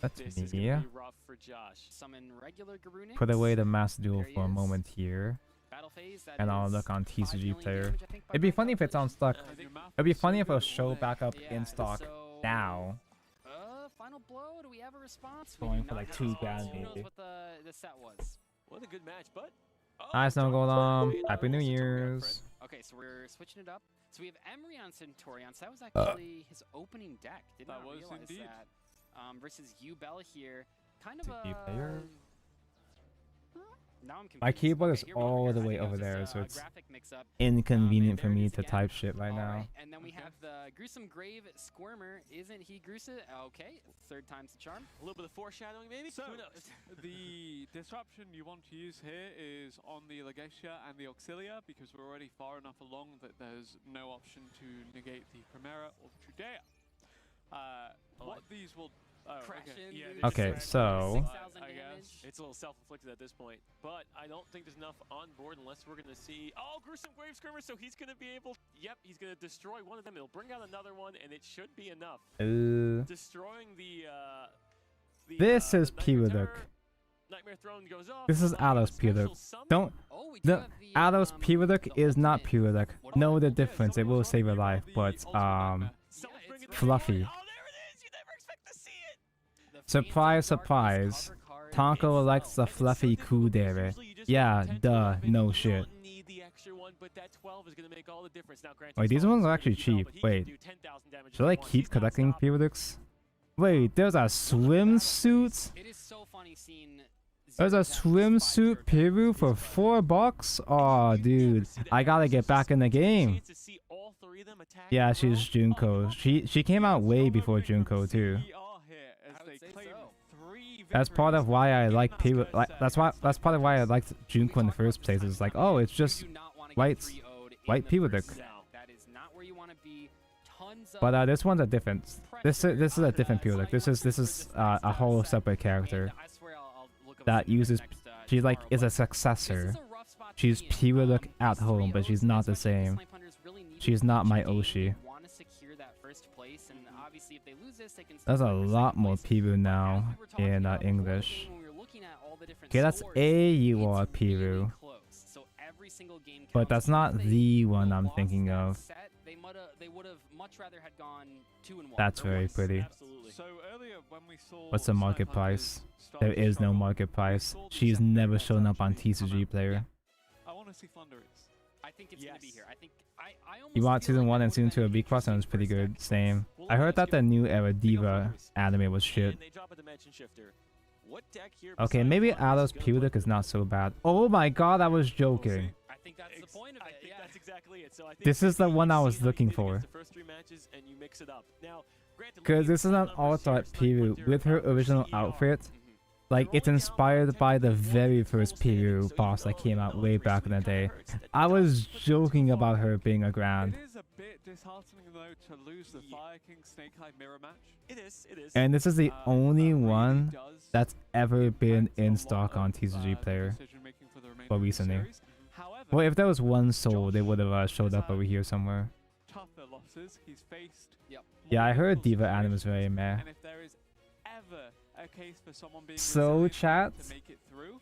B: That's
H: This is
B: me.
H: gonna be rough for Josh.
G: Summon regular Garunix.
B: Put away the Master Duel
G: There he
B: for a
G: is.
B: moment here,
G: Battle phase. That
B: and I'll
G: is
B: look on
G: 5
B: TCG
G: million
B: Player.
G: damage, I think, by
B: It'd be
G: my
B: funny if it's on stock.
H: I
E: And
H: think
E: your math
B: It'd be
E: is so
B: funny if it
E: good
B: was
E: at
B: show
E: winning.
B: back up
G: Yeah,
B: in stock
G: so,
B: now.
G: Final blow. Do we have a response? We
B: Going
G: do
B: for
G: not
B: like
G: have
B: 2
G: a response.
B: grand
G: Who knows
B: maybe.
G: what the set was?
H: What a good match, but. Oh,
B: Nice, no
H: Josh
B: gold on.
H: played,
B: Happy New
H: Centauri up
B: Years.
G: Okay, so we're switching it up. So we have Emery on Centaurion. So that was
B: Uh.
G: actually his opening deck. Did
E: That
G: not
E: was
G: realize
E: indeed.
G: that. Versus Bella here. Kind of
B: TCG
G: a.
B: Player.
G: Now I'm confused.
B: My keyboard
G: Okay,
B: is
G: here we go.
B: all
G: I
B: the
G: think
B: way
G: it was
B: over
G: just
B: there,
G: a
B: so it's
G: graphic mix-up.
B: inconvenient
G: there
B: for
G: it
B: me
G: is
B: to
G: again.
B: type shit right
G: All
B: now.
G: and then we have the Gruesome Grave Squirmer. Isn't he gruesome? Okay, third time's the charm.
H: A little bit of foreshadowing, maybe?
E: So,
H: Who knows?
E: the disruption you want to use here is on the Legacia and the Auxilia because we're already far enough along that there's no option to negate the Primera or the Trudea. What these will... Oh,
G: Crash
E: okay.
G: in,
H: Yeah,
G: dude.
H: they're
B: Okay,
H: just
B: so-
G: 6,000
E: I
G: damage.
E: guess.
H: It's a little self-inflicted at this point, but I don't think there's enough on board unless we're gonna see. Oh, gruesome grave skirmer, so he's gonna be able. Yep, he's gonna destroy one of them. It'll bring out another one, and it should be enough. Destroying the.
B: This is
H: Nightmare
B: Piwaduk.
H: Terror. Nightmare Throne goes off.
B: This is
H: followed by
B: Ados
H: special
B: Piwaduk.
H: summon.
B: Don't.
G: Oh, we do
B: The
G: have the,
B: Ados Piwaduk
G: the
B: is not
G: ultimate.
B: Piwaduk.
G: What
B: Know
G: about
B: the
G: it?
B: difference. It will save your life, but
H: Someone's
G: Yeah,
H: bringing
G: it's
H: the
B: fluffy.
H: Oh, there it is. You never expect to see it.
G: The
B: Surprise,
G: Fates of Darkness
B: surprise.
G: cover card
B: Tonko likes
G: itself.
B: the
H: And it's so
B: fluffy
H: difficult because
B: kudere.
H: usually you just
B: Yeah,
H: want 10 to
B: duh,
H: 11,
B: no
H: you
B: shit.
H: don't need the extra one, but that 12 is gonna make all the difference. Now, granted,
B: Wait, these
H: 12
B: ones
H: is
B: are
H: pretty
B: actually
H: low,
B: cheap.
H: but he can
B: Wait.
H: do 10,000 damage
B: Should
H: if
B: I
H: he wants.
B: keep
H: He's not
B: collecting
H: stopping.
B: Piwaduks? Wait, there's a swimsuit?
G: It is so funny seeing.
B: There's a
G: Zero
B: swimsuit
G: Zapdos
B: Piru for $4? Aw, dude. I gotta get back in the game.
H: Chance to see all three of them attack
B: Yeah,
H: in a
B: she's
H: row.
B: Junko. She came out way before Junko too.
G: I would say so.
B: That's part of why I like Piru. That's part of why I liked Junko in the first place. It's like, oh, it's just
G: You do not wanna get
B: white-
G: 3-0'd in
B: white
G: the
B: Piwaduk.
G: first set. That is not where you want to be. Tons of
B: But this one's a different. This is a different
G: pressure.
B: Piwaduck. This is a whole separate character
G: And I swear I'll look up
B: that
G: something
B: uses.
G: next,
B: She like
G: tomorrow,
B: is a
G: but this
B: successor.
G: is a rough spot to
B: She's
G: be in.
B: Piwaduk
G: These
B: at home, but
G: 3-0s,
B: she's not the
G: especially if
B: same.
G: Snipe Hunters really need
B: She's
G: to
B: not my
G: clinch a game,
B: Oshi.
G: they wanna secure that first place place, and obviously if they lose this, they can.
B: There's a lot more Piru now in English. Okay, that's a UR Piru.
G: So every single game
B: But that's not the one I'm thinking of.
G: They would have much rather had gone 2-1.
B: That's very pretty.
H: Absolutely.
E: So earlier when we saw
B: What's the market
E: Snipe
B: price?
E: Hunters start
B: There
E: to
B: is no
E: struggle,
B: market price.
E: we saw the
B: She's
E: second
B: never
E: best
B: shown up on
E: actually come
B: TCG
E: out.
B: player.
E: I want to see Thunderix.
G: I think it's gonna be here. I think I almost
B: You watched
G: feel
B: season
G: like
B: 1
G: that
B: and
G: would've
B: season 2
G: been
B: of B Cross and it was pretty
G: interesting
B: good.
G: first
B: Same.
H: Well,
B: I heard that the new era Diva
H: Thunderix.
B: anime was shit.
H: And they drop a dimension shifter. What deck here
B: Okay,
H: besides
B: maybe
H: Thunderix
B: Alos
H: is gonna
B: Pewdic is not so bad. Oh my god, I was
E: We'll
B: joking.
E: see.
G: I think that's the point of
H: I
G: it.
H: think
G: Yeah.
H: that's exactly it. So I think
B: This is the
H: maybe
B: one
H: you
B: I
H: see
B: was
H: how you
B: looking
H: did against
B: for.
H: The first 3 matches and you mix it up. Now, granted,
B: Because
H: looking
B: this is
H: at
B: an
H: the numbers here,
B: alt-art
H: Snipe
B: Piru
H: Hunter
B: with her
H: about
B: original
H: CER.
B: outfit.
G: Mhm.
B: Like, it's inspired by the very first Piru boss that came out way back in the day. I was joking about her being a grand.
E: It is a bit disheartening though to lose the Fire King Snake Eye mirror match.
H: It is.
B: And this is the only
E: That really
B: one
E: does
B: that's ever been
E: impact a
B: in
E: lot
B: stock on
E: of,
B: TCG
E: the
B: player.
E: decision-making for the remainder
B: Well,
E: of the
B: recently.
E: series. However,
B: Well, if there was one soul, they
E: Josh
B: would have showed
E: has
B: up
E: had
B: over here somewhere.
E: tougher losses. He's faced
G: Yep.
B: Yeah, I
E: more
B: heard
E: difficult
B: Diva Anime is
E: situations,
B: very meh.
E: And if there is ever a case for someone being
B: So,
E: resilient
B: chat,
E: to make it through,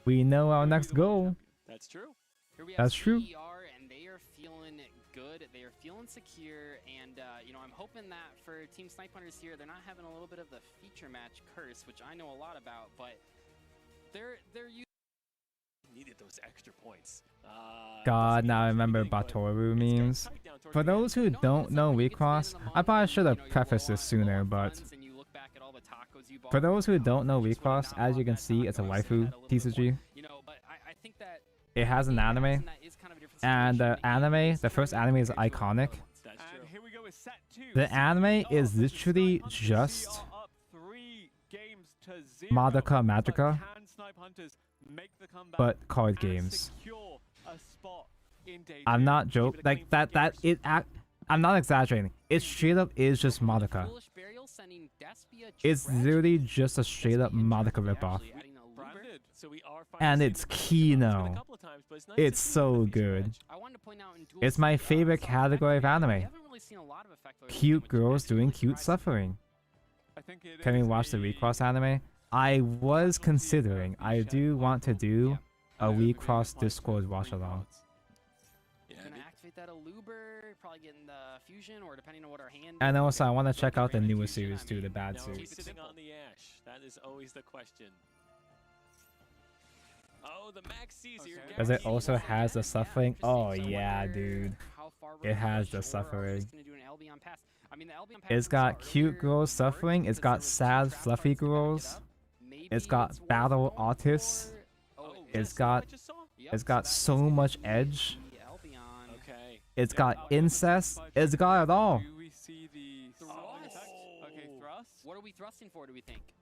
B: we know our
E: he'll be
B: next
E: the world
B: goal.
E: champion.
H: That's true.
G: Here we have
B: That's true.
G: CER, and they are feeling good. They are feeling secure, and you know, I'm hoping that for Team Snipe Hunters here, they're not having a little bit of the feature match curse, which I know a lot about, but they're using.
H: Needed those extra points.
B: God, now I remember Batoru memes. For those who don't know Recross, I probably should have prefaced this sooner, but for those who don't know Recross, as you can see, it's a waifu TCG. It has an anime, and the anime, the first anime is iconic.
H: That's true.
E: And here we go with set 2.
B: The anime
E: CER
B: is
E: versus
B: literally
E: Snipe Hunters.
B: just
E: CER up 3 games to 0.
B: Madoka Magica,
E: But can Snipe Hunters make the comeback
B: but card
E: and
B: games.
E: secure a spot in day
B: I'm
E: 2?
B: not joking. Like I'm not exaggerating. It straight up is just Madoka. It's literally just a straight up Madoka ripoff.
E: Branded.
H: So we are
B: And
H: finally
B: it's
H: seeing the
B: Kino.
H: a couple of times, but it's nice
B: It's
H: to see
B: so
H: the feature
B: good.
H: match.
G: I wanted to point out in Duel
B: It's my
G: City,
B: favorite
G: some
B: category of
G: effect
B: anime.
G: we haven't really seen a lot of effect players
B: Cute
G: which
B: girls
G: actually
B: doing
G: really
B: cute
G: surprising.
B: suffering.
E: I think it
B: Can we
E: is
B: watch the
E: a
B: Recross anime? I was considering. I do want to do a Recross Discord watch along.
H: Yeah,
G: Gonna activate that Aluber, probably getting the fusion, or depending on what our hand.
B: And
G: does.
B: also, I want to
G: Don't
B: check
G: get
B: out the
G: rid of
B: newest
G: fusion,
B: series
G: I
B: too, the
G: mean,
B: bad
H: now
G: keep
B: series.
G: it
H: sitting
G: simple.
H: on the ash. That is always the question. Oh, the Max Caesar.
E: Okay.
B: Does it also has the suffering? Oh yeah, dude. It has the
G: Or are we
B: suffering.
G: just gonna do an Albion pass? I mean, the Albion pass
B: It's
G: we
B: got
G: saw
B: cute
G: earlier
B: girls
G: worked
B: suffering. It's
G: because
B: got
G: there was two
B: sad,
G: trap
B: fluffy
G: cards to back it
B: girls.
G: up. Maybe
B: It's got
G: worth
B: battle
G: more,
B: artists.
G: or-
H: Oh,
B: It's
H: yes,
B: got-
H: I just saw.
G: Yep,
B: It's got
G: that
B: so
G: is gonna
B: much
G: be
B: edge.
G: the Albion.
H: Okay.
B: It's
H: Yeah,
B: got incest. It's got it all.
E: Do we see the summon
G: Thrust.
E: effect? Okay, thrust.
G: What are we thrusting for, do we think?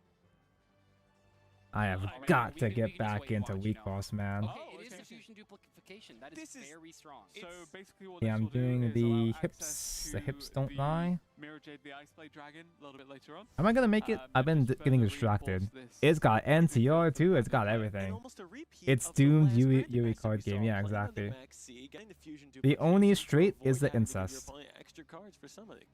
B: I have
H: I mean,
B: got
G: we
B: to
G: can
B: get
G: just
B: back
G: wait and
B: into
G: watch, you know.
B: Recross, man.
G: Okay,
E: Oh,
G: it is
E: okay.
G: the fusion duplication. That
H: This
G: is
H: is-
G: very strong.
E: So
H: It's-
E: basically what
B: Yeah,
E: this
B: I'm
E: will do
B: doing
E: is
B: the
E: allow
B: hips.
E: access
B: The
E: to
B: hips don't
E: the
B: lie.
E: Mirror Jade, the Ice Blade Dragon, a little bit later on.
B: Am I gonna make it? I've been
E: just
B: getting
E: further
B: distracted.
E: reinforce this
B: It's got
E: really
B: NTR
E: good
B: too. It's got
H: And
B: everything.
H: almost a repeat
B: It's
H: of the
B: doomed
H: last
B: Yui
H: Branded match that
B: card
H: we
B: game.
H: saw,
B: Yeah,
H: playing on the
B: exactly.
H: Max C, getting the fusion
B: The only
H: duplication to
B: straight is
H: avoid
B: the
H: having to give your
B: incest.
H: opponent extra cards for summoning.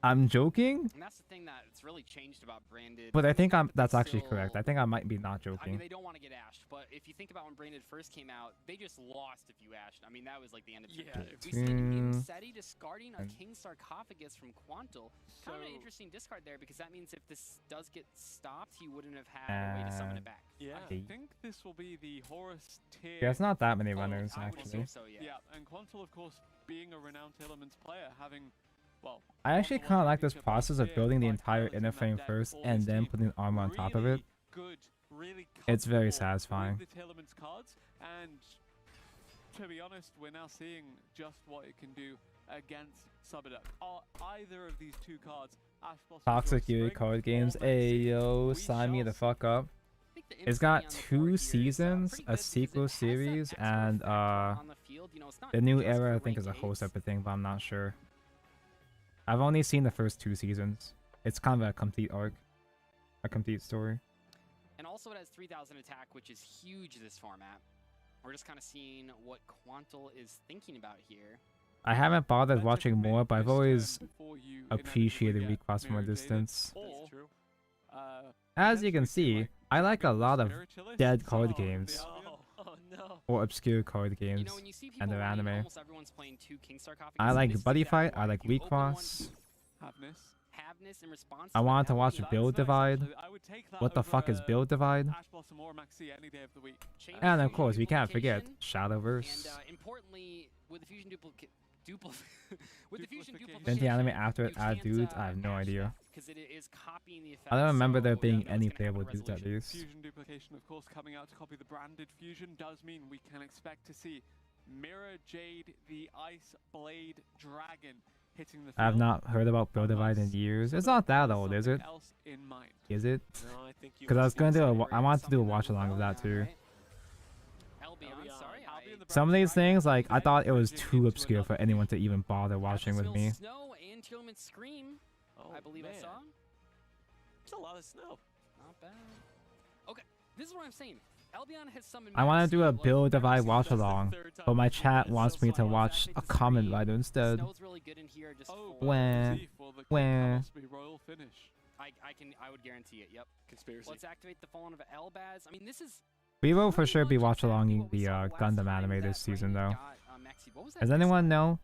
B: I'm joking,
G: And that's the thing that's really changed about Branded.
B: but I think
G: Not that
B: that's
G: they
B: actually correct. I
G: still-
B: think I might be not
G: I mean,
B: joking.
G: they don't want to get ashed, but if you think about when Branded first came out, they just lost if you ashed. I mean, that was like the end of
H: Yeah,
G: Turn.
H: if
G: We see him
B: Two.
G: SETI discarding a
B: And-
G: King Sarcophagus from Quantal. Kind of an
E: So-
G: interesting discard there, because that means if this does get stopped, he wouldn't have had a way to summon it back.
H: Yeah.
E: I
B: Okay.
E: think this will be the Horus tier.
B: Yeah, it's not that many
E: Oh,
B: runners
G: I would
B: actually.
G: assume so, yeah.
E: Yeah, and Quantal, of course, being a renowned Elements player, having, well,
B: I actually
E: Quantal
B: kind of like
E: having
B: this
E: the
B: process of
E: best
B: building the
E: tier
B: entire
E: by
B: inner
E: balancing
B: frame
E: that
B: first
E: deck
B: and
E: for
B: then
E: this
B: putting armor on top of it.
E: really good, really
B: It's very
E: comfortable
B: satisfying.
E: with the Elements cards, and to be honest, we're now seeing just what it can do against Subaduk. Are either of these two cards, Ash Blossom
B: Toxic
E: Joy
B: Yuri
E: Spring
B: card
E: or
B: games.
E: Lexi?
B: Ayo,
E: We
B: sign me
E: shall
B: the
E: see.
B: fuck up.
G: I think the
B: It's
G: instantly
B: got
G: on the board
B: 2
G: here is,
B: seasons,
G: pretty
B: a
G: good because
B: sequel
G: it has that
B: series,
G: extra
B: and
G: effect on the field. You know, it's not
B: the new
G: just
B: era I
G: for
B: think is a
G: rank
B: whole
G: eights.
B: separate thing, but I'm not sure. I've only seen the first 2 seasons. It's kind of a complete arc, a complete story.
G: And also it has 3,000 attack, which is huge this format. We're just kind of seeing what Quantal is thinking about here.
B: I haven't bothered
E: Better
B: watching
E: commit
B: more, but I've
E: this turn
B: always
E: before you
B: appreciated
E: inevitably get
B: reclass from a
E: mirror jaded.
B: distance.
E: Or,
H: That's true.
B: As you can
E: potentially
B: see,
E: like
B: I like a
E: Dragon's
B: lot of
E: Spiritualist
B: dead
E: or
B: card
E: the
B: games
E: Albion.
H: Oh no.
B: or obscure card
G: You
B: games
G: know, when you see people
B: and their
G: running,
B: anime.
G: almost everyone's playing two Kingstar copies.
B: I like
G: This is
B: Buddy
G: exactly
B: Fight,
G: why.
B: I like
G: If you open one,
B: Reclass.
E: Havness.
G: Havness in response
B: I
G: to
B: wanted to
G: that
B: watch
G: Elvion.
B: Build
E: That's nice,
B: Divide.
E: actually. I would take that
B: What the
E: over,
B: fuck is Build Divide?
E: Ash Blossom or Maxi any day of the week.
G: Chain
B: And of
G: fusion
B: course, we can't forget
G: duplication,
B: Shadowverse.
G: And importantly, with the fusion with the fusion
E: Duplication.
B: Then the anime
G: duplication,
B: after
G: you
B: it add
G: can't,
B: dudes, I have no
G: match
B: idea.
G: that, 'cause it is copying the effect.
B: I don't remember there
G: so
B: being
G: that's
B: any
G: gonna happen
B: playable
G: with
B: dudes at
G: resolution.
B: least.
E: Fusion duplication, of course, coming out to copy the branded fusion does mean we can expect to see Mirror Jade, the Ice Blade Dragon, hitting the field.
B: I have not heard about Build Divide in years. It's not that old, is it?
E: Something else in mind.
B: Is it?
H: No, I think you.
B: Because I was gonna do a,
G: Something
B: I wanted to do a
G: that
B: watch
G: will
B: along of that
G: go,
B: too.
G: right? Albion, sorry,
E: Albion, the
B: Some of
E: Brown
B: these
E: Dragon,
B: things, like, I thought it was
E: merging
B: too
E: into
B: obscure for
E: another
B: anyone to even bother watching with me.
G: Snow and Teal'c's Scream,
H: Oh,
G: I believe I
H: man.
G: saw.
H: There's a lot of snow.
G: Not bad. Okay, this is what I'm saying. Albion has summoned.
B: I want to do a
G: Maxi,
B: Build
G: like,
B: Divide
G: Maxi
B: watch
G: does the
B: along,
H: third time
B: but my
H: we've done
B: chat
H: this,
B: wants
H: so
B: me to
H: far.
B: watch
G: Exactly
B: a
G: the
B: Common
G: Scream.
B: Rider instead.
G: Snow's really good in here just
E: Oh,
G: for.
B: Wah.
E: for the
B: Wah.
E: Cosby royal finish.
G: I would guarantee it. Yep.
H: Conspiracy.
G: Let's activate the Fallen of Elbaz. I mean, this is.
B: We will for
G: pretty
B: sure be
G: much
B: watch
G: exactly
B: alonging
G: what we
B: the
G: saw last
B: Gundam
G: time
B: anime
G: that
B: this season though.
G: Brandon got, Maxi. What was that
B: Does
G: first
B: anyone
G: one?
B: know?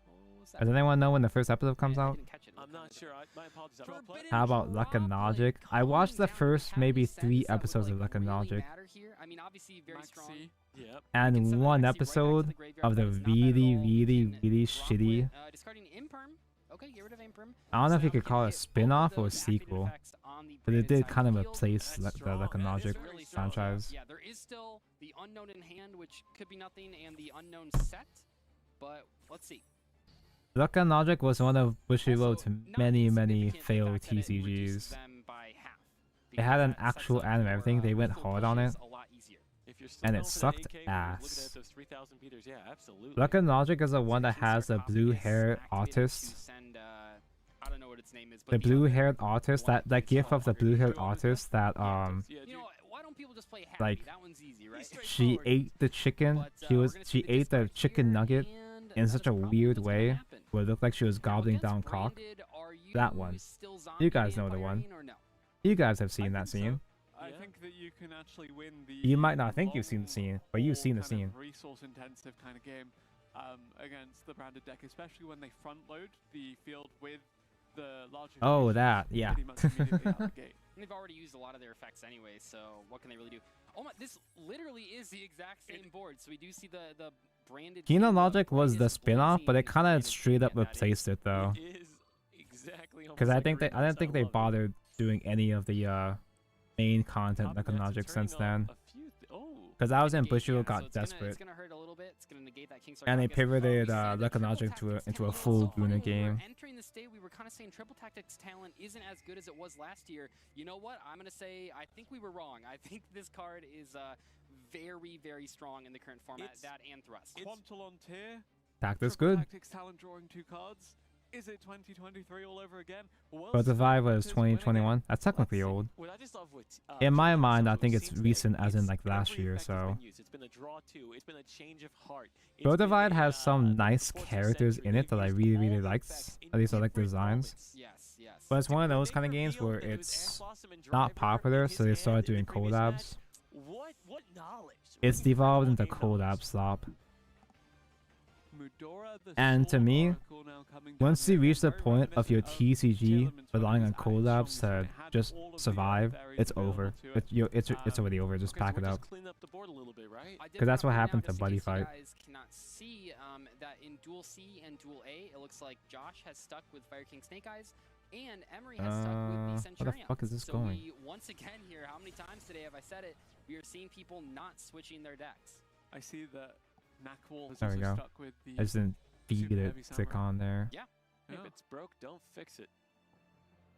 G: What was that
B: Does
G: first
B: anyone
G: one?
B: know when the first episode comes
G: I
B: out?
G: didn't catch it.
H: I'm not sure. My apologies. I'm not playing.
G: Forbidden
B: How about Luck and
G: Droplet
B: Logic? I watched the
G: coming down.
B: first
G: Have
B: maybe
G: any
B: 3
G: sense that would,
B: episodes of
G: like,
B: Luck and
G: really
B: Logic,
G: matter here? I mean, obviously very strong.
E: Maxi.
H: Yep.
G: We can
B: and
G: send that
B: one
G: Maxi right back to
B: episode
G: the graveyard.
B: of the
G: That is not bad at
B: really,
G: all. We
B: really,
G: can
B: really
G: drop
B: shitty.
G: it, discarding Imperm. Okay, get rid of Imperm.
B: I don't know
G: So
B: if you
G: now we
B: could
G: can
B: call it a
G: hit both of
B: spin-off or a
G: those activated
B: sequel,
G: effects on the
B: but it
G: branded
B: did
G: side
B: kind
G: of
B: of
G: the field.
B: replace
H: That's
B: the
H: strong.
B: Luck and
H: That is
B: Logic
H: really strong.
B: franchise.
G: Yeah, there is still the unknown in hand, which could be nothing, and the unknown set. But let's see.
B: Luck and Logic was one of Bushiroad's
G: Also, not
B: many,
G: insignificant, the
B: failed
G: fact that it reduces
B: TCGs.
G: them by half,
B: It had an
G: because that sets
B: actual
G: up
B: anime,
G: for,
B: everything, they went
G: lethal
B: hard on
G: pushes
B: it.
G: a lot easier.
H: If you're still
B: And
H: going
B: it
H: for that
B: sucked
H: 8K when you're looking
B: ass.
H: at those 3,000 meters, yeah, absolutely.
B: Luck and Logic is the one that has the
G: Kingstar copy
B: blue-haired
G: is activated to
B: artist.
G: send, I don't know what its name is, but
B: The
G: other
B: blue-haired artist,
G: one
B: that gif of the
G: Kingstar
B: blue-haired
G: copy.
B: artist that
H: Yeah,
G: You know, what, why don't people just play happy?
B: like,
G: That one's easy, right?
B: she ate the chicken.
G: But,
B: She
G: we're gonna see
B: she ate the
G: discard
B: chicken
G: here,
B: nugget
G: and
B: in
G: that
B: such
G: is
B: a
G: probably
B: weird
G: what's gonna
B: way
G: happen.
B: where it looked like she was
G: Now,
B: gobbling
G: against
B: down cock.
G: branded, are
B: That
G: you
B: one.
G: still
B: You
G: zombie
B: guys know the one.
G: vampiring or no?
B: You guys have
E: I
B: seen that
E: think so.
B: scene.
E: I
H: Yeah.
E: think that you can actually win the.
B: You might not think you've seen the
E: long
B: scene, but you've
E: haul
B: seen the
E: kind of
B: scene.
E: Resource-intensive kind of game against the branded deck, especially when they front load the field with the larger.
B: Oh,
E: fusions
B: that, yeah.
E: pretty much immediately out the gate.
G: And they've already used a lot of their effects anyway, so what can they really do? Oh my, this literally is the exact same board. So we do see the branded.
B: Kino
G: team,
B: Logic
G: the
B: was the
G: brightest
B: spin-off, but it
G: blazing
B: kind of
G: branded
B: straight
G: team,
B: up
G: and that
B: replaced it though.
H: It is exactly
B: Because I
H: almost
B: think
H: like a
B: I don't
H: remix.
B: think they
H: love it.
B: bothered doing any of the main content
H: Top
B: Luck and
H: Nets are
B: Logic
H: turning
B: since
H: off
B: then.
H: a few oh.
B: Because I was in
G: Negate,
B: Bushiroad
G: yeah,
B: got
G: so it's gonna-
B: desperate,
G: It's gonna hurt a little bit. It's gonna negate that Kingstar
B: and they
G: Caucus.
B: pivoted
G: We said
B: Luck and
G: Triple
B: Logic
G: Tactics
B: into a
G: talent.
B: full
G: So funny,
B: Guna
G: when we were
B: game.
G: entering this day, we were kind of saying Triple Tactics talent isn't as good as it was last year. You know what? I'm gonna say I think we were wrong. I think this card is very, very strong in the current format.
H: It's-
G: that and Thrust.
E: Quantalon tier.
B: Tactics
E: Triple
B: good.
E: Tactics talent drawing 2 cards. Is it 2023 all over again? Well,
B: But the Vive was
E: Hunters winning it.
B: 2021. That's technically
H: Let's see.
B: old.
H: What I just love what,
B: In my
H: Team
B: mind, I
H: Episode
B: think it's
H: seems that
B: recent as in
H: it's
B: like last
H: every
B: year,
H: effect has
B: so.
H: been used. It's been a draw 2. It's been a change of heart. It's
B: Build
H: been
B: Divide
H: a,
B: has some nice
H: 14th
B: characters
H: century.
B: in it
H: They've
B: that I
H: used
B: really,
H: all
B: really
H: the
B: liked.
H: effects in
B: At least I like the
H: different
B: designs.
H: moments.
G: Yes, yes.
B: But it's one of
H: When
B: those
H: they
B: kind of games
H: revealed
B: where
H: that it was
B: it's
H: Ash Blossom and
B: not
H: Driver
B: popular,
H: in
B: so they
H: his
B: started
H: hand in
B: doing
H: the previous match,
B: collabs.
H: What knowledge?
B: It's
H: Really
B: devolved into
H: incredible game knowledge.
B: collab slop.
E: Mudora, the
B: And to
E: Sword
B: me,
E: Oracle now coming
B: once
E: down
B: you
E: here,
B: reach the
E: very
B: point of your
E: reminiscent
B: TCG
E: Tailwind
B: relying on
E: 20
B: collabs
E: strong,
B: to
E: it had
B: just
E: all of the
B: survive,
E: berries
B: it's
E: available
B: over.
E: to it.
B: It's already over. Just
H: Okay,
B: pack
H: so
B: it
H: we're
B: up.
H: just cleaning up the board a little bit, right?
G: I did
B: 'Cause that's what
G: wanna point out,
B: happened to
G: just in
B: Buddy
G: case you
B: Fight.
G: guys cannot see that in Duel C and Duel A, it looks like Josh has stuck with Fire King Snake Eyes, and Emery has stuck with
B: where
G: the
B: the
G: Centurion.
B: fuck is this
G: so
B: going?
G: we once again here, how many times today have I said it? We are seeing people not switching their decks.
E: I see that Knackwall has
B: There we
E: also
B: go.
E: stuck with the
B: I just didn't feed
E: Super
B: it
E: Heavy
B: stick
E: Samurai.
B: on there.
G: Yeah.
H: If
E: Yeah.
H: it's broke, don't fix it.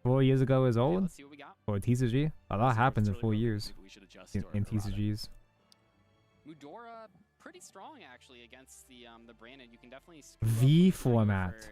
B: 4 years ago is
G: Okay,
B: old
G: let's see what we got.
B: for TCG. A lot
H: Sorry,
B: happens
H: it's
B: in
H: really
B: 4
H: broken.
B: years
H: Maybe we should adjust
B: in
H: our errata.
B: TCGs.
G: Mudora, pretty strong actually against the Brandon. You can definitely
B: V format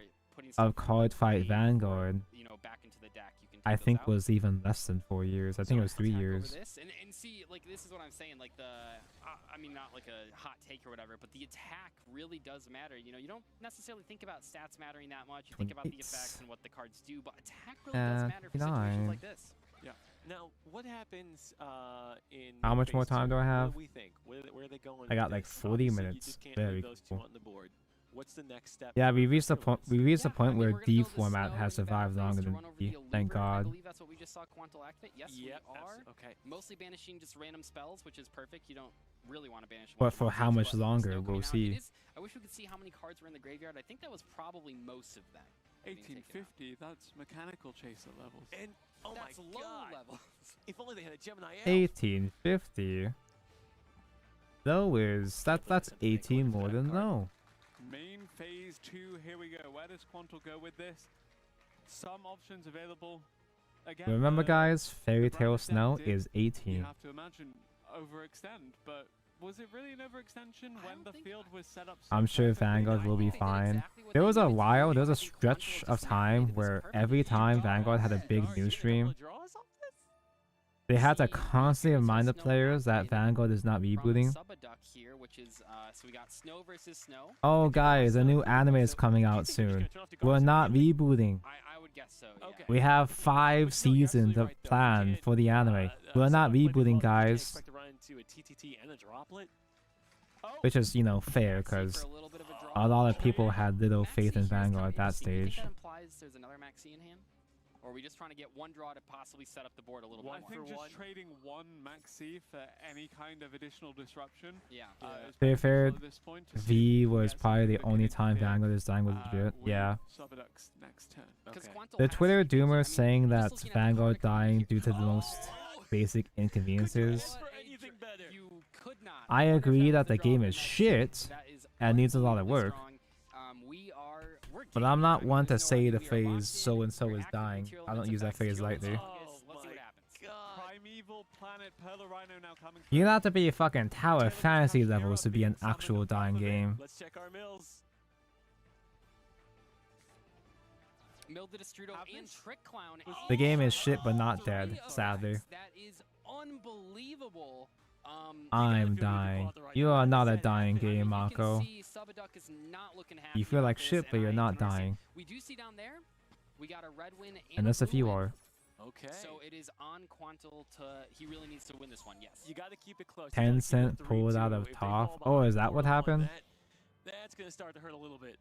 B: of Card Fight Vanguard,
G: you know, back into the deck. You can
B: I
G: take those
B: think
G: out.
B: was even less than 4 years. I think it was 3
G: attack over
B: years.
G: this, and see, like, this is what I'm saying. Like, I mean, not like a hot take or whatever, but the attack really does matter. You know, you don't necessarily think about stats mattering that much. You think about the effects and what the cards do, but attack really does matter for situations like this.
H: Yeah. Now, what happens in
B: How much more
H: phase
B: time
H: two?
B: do I have?
H: What do we think? Where are they going?
B: I got
H: with
B: like
H: this?
B: 40
H: Obviously,
B: minutes.
H: You just can't
B: Very
H: leave those two
B: cool.
H: on the board. What's the next step?
B: Yeah,
H: for
B: we reached the point.
H: Heroes?
B: We reached the
G: Yeah,
B: point
G: I mean,
B: where
G: we're gonna
B: D
G: build this
B: format
G: snow
B: has
G: in the
B: survived
G: battle
B: longer
G: phase to
B: than
G: run over
B: D.
G: the
B: Thank
G: Allure. I
B: God.
G: believe that's what we just saw Quantal activate. Yes,
H: Yep.
G: we are.
H: Okay.
G: Mostly banishing just random spells, which is perfect. You don't really want to banish.
B: But
G: one
B: for
G: monsters,
B: how much
G: but
B: longer,
G: snow
B: we'll
G: coming out,
B: see.
G: it is- I wish we could see how many cards were in the graveyard. I think that was probably most of them. being taken out.
E: 1850. That's mechanical chaser levels.
H: And oh
G: That's
H: my
G: low
H: God!
G: levels.
H: If only they had a Gemini elf.
B: 1850. Low is that's 18 more than low.
E: Main phase 2, here we go. Where does Quantal go with this? Some options available. Again,
B: Remember, guys, Fairy
E: the
B: Tale
E: brand
B: Snow
E: adapted,
B: is
E: You
B: 18.
E: have to imagine overextend, but was it really an overextension
G: I
E: when
G: don't
E: the
G: think-
E: field was set up so
B: I'm sure
E: perfectly?
B: Vanguard
G: I
B: will be
G: think they did
B: fine.
G: exactly what
B: There
G: they
B: was a
G: needed to do.
B: while, there was a
G: I think Quantal
B: stretch
G: just
B: of time
G: navigated this
B: where
G: perfectly.
B: every time
G: Yeah.
B: Vanguard had a
H: Are
B: big
H: you
B: news
H: getting a couple
B: stream,
H: of draws off this?
B: they had to
G: See,
B: constantly
G: here's
B: remind the
G: Snow
B: players that
G: activated
B: Vanguard is not
G: from
B: rebooting.
G: Subaduck here, which is so we got Snow versus Snow.
B: Oh, guys, a new anime is coming out soon. We're not rebooting.
G: I would guess so. Yeah.
H: Okay.
B: We have 5
H: But no, you're
B: seasons
H: absolutely
B: of
H: right, though. You
B: planned
H: can't,
B: for the anime. We're not
H: Subaduck might be
B: rebooting,
H: low, but you can't
B: guys.
H: expect to run into a TTT and a droplet.
G: Oh,
B: Which is, you know, fair,
G: Maxi for
B: because
G: a little bit of a draw.
B: a lot of people had little
G: Maxi
B: faith in
G: here's kinda
B: Vanguard at that
G: interesting. Do you think
B: stage.
G: that implies there's another Maxi in hand? Or are we just trying to get one draw to possibly set up the board a little
E: I
G: bit
E: think
G: more?
E: just
H: one.
E: trading one Maxi for any kind of additional disruption
G: Yeah.
E: is
B: To be
E: beneficial
B: fair,
E: at this point to see
B: V
E: who
B: was
E: gets
B: probably
E: at
B: the only
E: beginning
B: time
E: here,
B: Vanguard is dying with legit.
E: with
B: Yeah.
E: Subaduck's next turn.
G: Because
H: Okay.
G: Quantal
B: The
G: has
B: Twitter
G: features, I
B: doomer
G: mean,
B: saying
G: just
B: that
G: looking at the
B: Vanguard
G: card economy
B: dying
G: here-
B: due to the most basic inconveniences.
H: For anything better.
G: You could not.
B: I
G: What if
B: agree
G: was
B: that the
G: draw
B: game
G: for
B: is
G: next
B: shit
G: turn? That is
B: and needs a lot of
G: unbelievably
B: work.
G: strong. We're
B: But I'm not
G: gaming.
B: one
G: I mean,
B: to
G: no, I
B: say
G: think
B: the
G: we are
B: phrase
G: locked in.
B: so and so
G: We're
B: is
G: active
B: dying.
G: material
B: I don't
G: limits
B: use that
G: effects.
B: phrase
G: Zero
B: lightly.
G: limits
H: Oh
G: August. Let's see what
H: my
G: happens.
H: God.
E: Primeval Planet Perla Rhino now coming
B: You
E: through.
B: have to be fucking tower
H: Taylor
B: fantasy
H: Cashmere
B: levels to be
H: being
B: an
H: summoned
B: actual
H: off
B: dying
H: of it.
B: game.
H: Let's check our mills.
G: Milda Destrudo and
E: Happens.
G: Trick Clown.
B: The game is
G: and
B: shit, but not
G: three
B: dead,
G: effects.
B: sadly.
G: That is unbelievable.
B: I'm dying. You are not a dying game, Mako. You feel like shit, but you're not dying.
G: We do see down there, we got a red win and
B: Unless
G: a
B: if
G: blue
B: you
G: win.
B: are.
H: Okay.
G: So it is on Quantal to. He really needs to win this one. Yes.
H: You got to keep it close.
B: 10 cent pulled out of top. Oh, is that what happened?
H: That's going to start to hurt a little bit.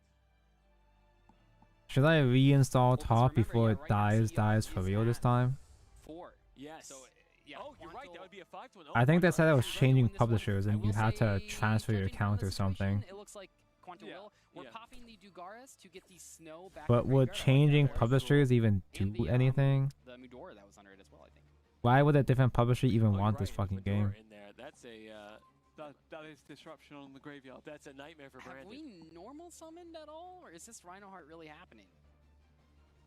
B: Should I reinstall
G: because
B: top
G: remember,
B: before
G: yeah,
B: it
G: right now,
B: dies
G: CEO
B: for
G: is
B: real this
G: at
B: time?
G: 4.
H: Yes.
G: So yeah.
H: Oh, you're right. That
G: Quantal-
H: would be a 5-1.
B: I think they said it was
G: Quantal
B: changing
G: win this one.
B: publishers
G: I
B: and you
G: will
B: had to
G: say,
B: transfer your
G: judging from
B: account
G: the
B: or something.
G: situation, It looks like Quantal
E: Yeah,
G: will. We're
H: yeah.
G: popping the Dugaras to get the snow back.
B: But
G: in the
B: would
G: graveyard. I like
B: changing
G: that.
B: publishers even
G: And
B: do
G: the,
B: anything?
G: The Mudora that was under it as well, I think.
B: Why would a different publisher even
H: Oh, you're
B: want this
H: right,
B: fucking
H: Medora
B: game?
H: In there. That's a
E: That is disruption on the graveyard.
H: that's a nightmare for
G: Have
H: Brandon.
G: we normal summoned at all, or is this Rhino Heart really happening?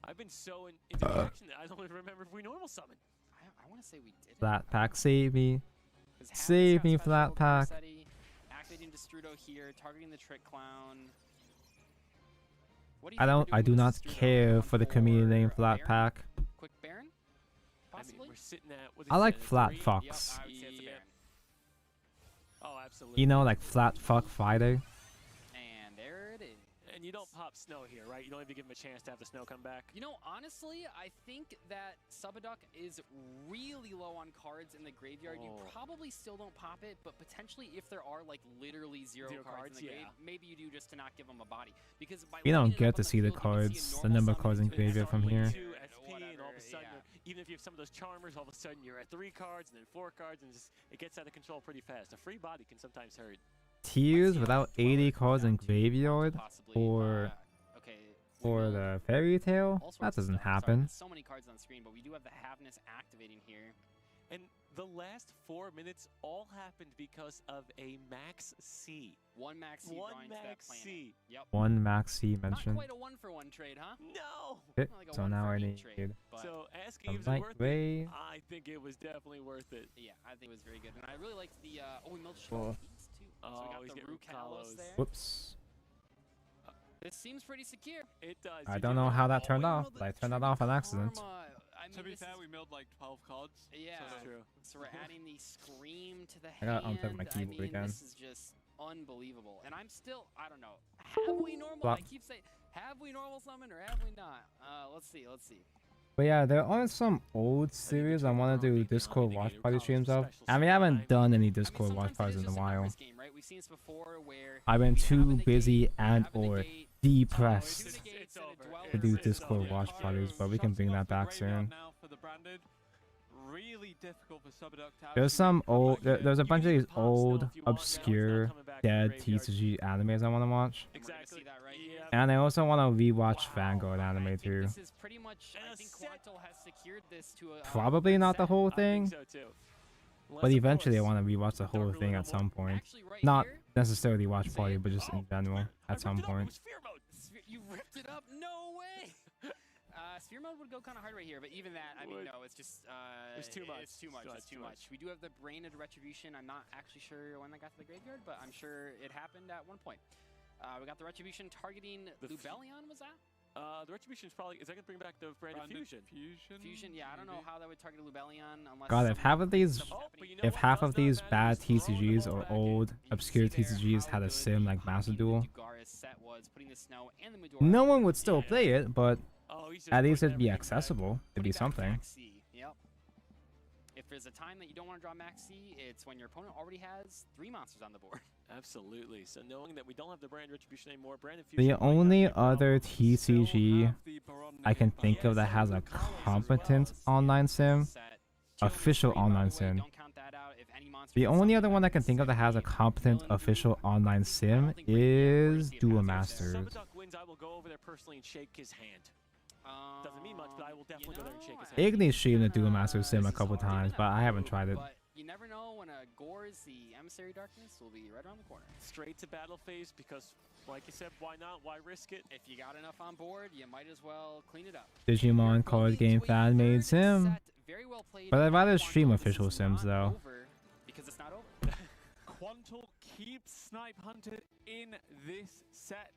H: I've been so into the action that I don't even remember if we normal summoned.
G: I want to say we did.
B: Flat pack, save me. Save me, Flat Pack.
G: Activating Destrudo here, targeting the Trick Clown. What do you
B: I
G: think
B: don't.
G: we're
B: I
G: doing
B: do
G: with
B: not
G: Destrudo?
B: care
G: Going
B: for the community name
G: for
B: Flat
G: Baron?
B: Pack.
G: Quick Baron?
H: I
G: Possibly?
H: mean, we're sitting at. What
B: I
H: is
B: like
H: that, a
B: Flat
H: 3?
G: Yep,
B: Fox.
G: I would say it's a
H: Yep.
G: Baron.
H: Oh, absolutely.
B: You know, like Flat Fuck Friday.
G: And there it is.
H: And you don't pop snow here, right? You don't even give him a chance to have the snow come back.
G: You know, honestly, I think that Subaduck is really low on cards in the graveyard. You
H: Oh.
G: probably still don't pop it, but potentially if there are like literally zero cards in the grave, maybe you do just to not give him a body. Because by
B: You
G: lining
B: don't
G: it
B: get
G: up
B: to
G: on
B: see the
G: field, you can see a
B: cards, the
G: normal
B: number of
G: summon
B: cards in
G: to
B: graveyard from
G: start
B: here.
G: with
H: 2
G: or
H: SP, and all of a sudden,
G: yeah.
H: even if you have some of those charmers, all of a sudden you're at 3 cards and then 4 cards, and it gets out of control pretty fast. A free body can sometimes hurt.
B: Tiers without 80 cards in graveyard
G: Possibly,
B: for
G: okay, we
B: for
G: will-
B: the fairy tale.
G: all sorts
B: That
G: of
B: doesn't
G: stuff. Sorry,
B: happen.
G: there's so many cards on screen, but we do have the Havness activating here.
H: And the last 4 minutes all happened because of a Max C.
G: One Max C
H: One
G: drawing to that
H: Max
G: planet.
H: C.
G: Yep.
B: One Maxi
G: Not
B: mentioned.
G: quite a 1-for-1 trade, huh?
H: No!
B: Okay,
G: Not like a
B: so
G: 1
B: now
G: for
B: I
G: 8
B: need
G: trade, but
H: So
B: a
H: asking is it
B: light
H: worth it?
B: ray.
H: I think it was definitely worth it.
G: yeah, I think it was very good. And I really liked the, oh, we melted
B: Cool.
G: Keats too. So
H: Oh,
G: we got
H: he's
G: the
H: getting
G: Rukalos
H: Rukalos.
G: there.
B: Whoops.
G: This seems pretty secure.
H: It does.
B: I
H: Did
B: don't
H: you
B: know
H: ever-
B: how that
H: Oh,
B: turned
H: you know
B: off,
H: the
B: but I turned that
G: Tribute
B: off on
G: to
B: accident.
G: Karma, I mean,
E: To be
G: this
E: fair,
G: is-
E: we milled like 12 cards.
G: Yeah.
E: So true.
G: So we're adding the Scream to the
B: I
G: hand.
B: gotta unplug my
G: I
B: keyboard
G: mean,
B: again.
G: this is just unbelievable. And I'm still, I don't know. Have we normal?
B: Well-
G: I keep saying, have we normal summon or have we not? Let's see. Let's see.
B: But yeah, there are some old series I want to do Discord watch party streams of. And we haven't done any Discord watch parties in a while.
G: Game, right? We've seen this before where
B: I've been
G: we have a
B: too
G: negate,
B: busy
G: we
B: and
G: have a
B: or
G: negate,
B: depressed
G: two negates and a dweller
B: to do
G: and a
B: Discord
G: dweller.
B: watch parties, but we can bring that back soon.
E: Now for the branded. Really difficult for Subduct to
B: There's
E: actually
B: some
E: come
B: old,
E: back here.
B: there's a
H: You
B: bunch of
H: can
B: these
H: use pop still
B: old,
H: if you want now. It's not
B: obscure,
H: coming back to the
B: dead
H: graveyard.
B: TCG animes I want to watch.
G: And we're gonna
H: Exactly.
G: see that right here.
B: And I also want to rewatch
H: Wow.
B: Vanguard anime
G: I think
B: too.
G: this is pretty much.
H: And
G: I
H: a
G: think
H: set.
G: Quantal has secured this to a
B: Probably not the
G: set.
B: whole
H: I think
B: thing,
H: so too. Unless,
B: but
H: of
B: eventually I
H: course,
B: want to rewatch the
H: Dark
B: whole
H: Ruler
B: thing
H: no
B: at
H: more.
B: some point.
G: Actually, right
B: Not
G: here,
B: necessarily watch
G: Say
B: party,
G: it.
B: but just in general
H: I
B: at some
H: ripped it up. It
B: point.
H: was fear mode.
G: you ripped it up. No way. Sphere mode would go kind of hard right here, but even that, I mean,
H: Would.
G: no, it's just
H: It's too much.
G: It's too much. It's too much. We do have the Brained Retribution. I'm not actually sure when that got to the graveyard, but I'm sure it happened at one point. We got the Retribution targeting
H: The
G: Lubellion, was that?
H: The Retribution's probably, is that gonna bring back the branded fusion?
G: Fusion, yeah, I don't know how that would target Lubellion unless
B: God, if half of these,
H: Oh, but you know
B: if
H: what
B: half
H: does
B: of
H: not
B: these
H: matter
B: bad
H: is throwing the
B: TCGs
H: ball
B: or
H: back in.
B: old,
G: You can
B: obscure
G: see there
B: TCGs
G: how
B: had a
G: good
B: sim like
G: Hachi
B: Master
G: the
B: Duel,
G: Dugaris set was, putting the Snow and the Medora.
B: no one would still
H: Yeah.
B: play it, but
H: Oh, he's just
B: at least
H: putting
B: it'd be
H: everything back.
B: accessible. It'd
G: Putting
B: be
G: back
B: something.
G: Max C. Yep. If there's a time that you don't want to draw Max C, it's when your opponent already has 3 monsters on the board.
H: Absolutely. So knowing that we don't have the brand Retribution anymore, branded fusion.
B: The
H: might not
B: only
H: be a problem.
B: other TCG I can think of that has a competent online sim,
G: Set.
B: official
G: 2 and 3, by
B: online
G: the way,
B: sim.
G: don't count that out. If any monster
B: The
G: gets
B: only
G: something
B: other one I
G: back
B: can
G: in
B: think of that has a
G: Symphony,
B: competent
G: Villain,
B: official
G: Blue,
B: online
G: I
B: sim
G: don't think right now we're gonna
B: is
G: see it
B: Duel
G: happen.
B: Masters.
H: Subduct wins, I will go over there personally and shake his hand. Doesn't mean much, but I will definitely go there and shake his hand.
B: Ignis streamed the Duel Masters sim a
G: This is
B: couple
G: hard.
B: times, but I haven't tried it.
G: But you never know when a Gore's the Emissary Darkness will be right around the corner.
H: Straight to battle phase because, like you said, why not? Why risk it?
G: If you got enough on board, you might as well clean it up.
B: Digimon
G: You're
B: card
G: going
B: game
G: to a
B: fan made
G: third
B: sim.
G: set. Very well played
B: But I'd
G: by
B: rather stream
G: Quantal. This
B: official
G: is
B: sims,
G: not
B: though.
G: over because it's not over.
E: Quantal keeps Snipe Hunter in this set.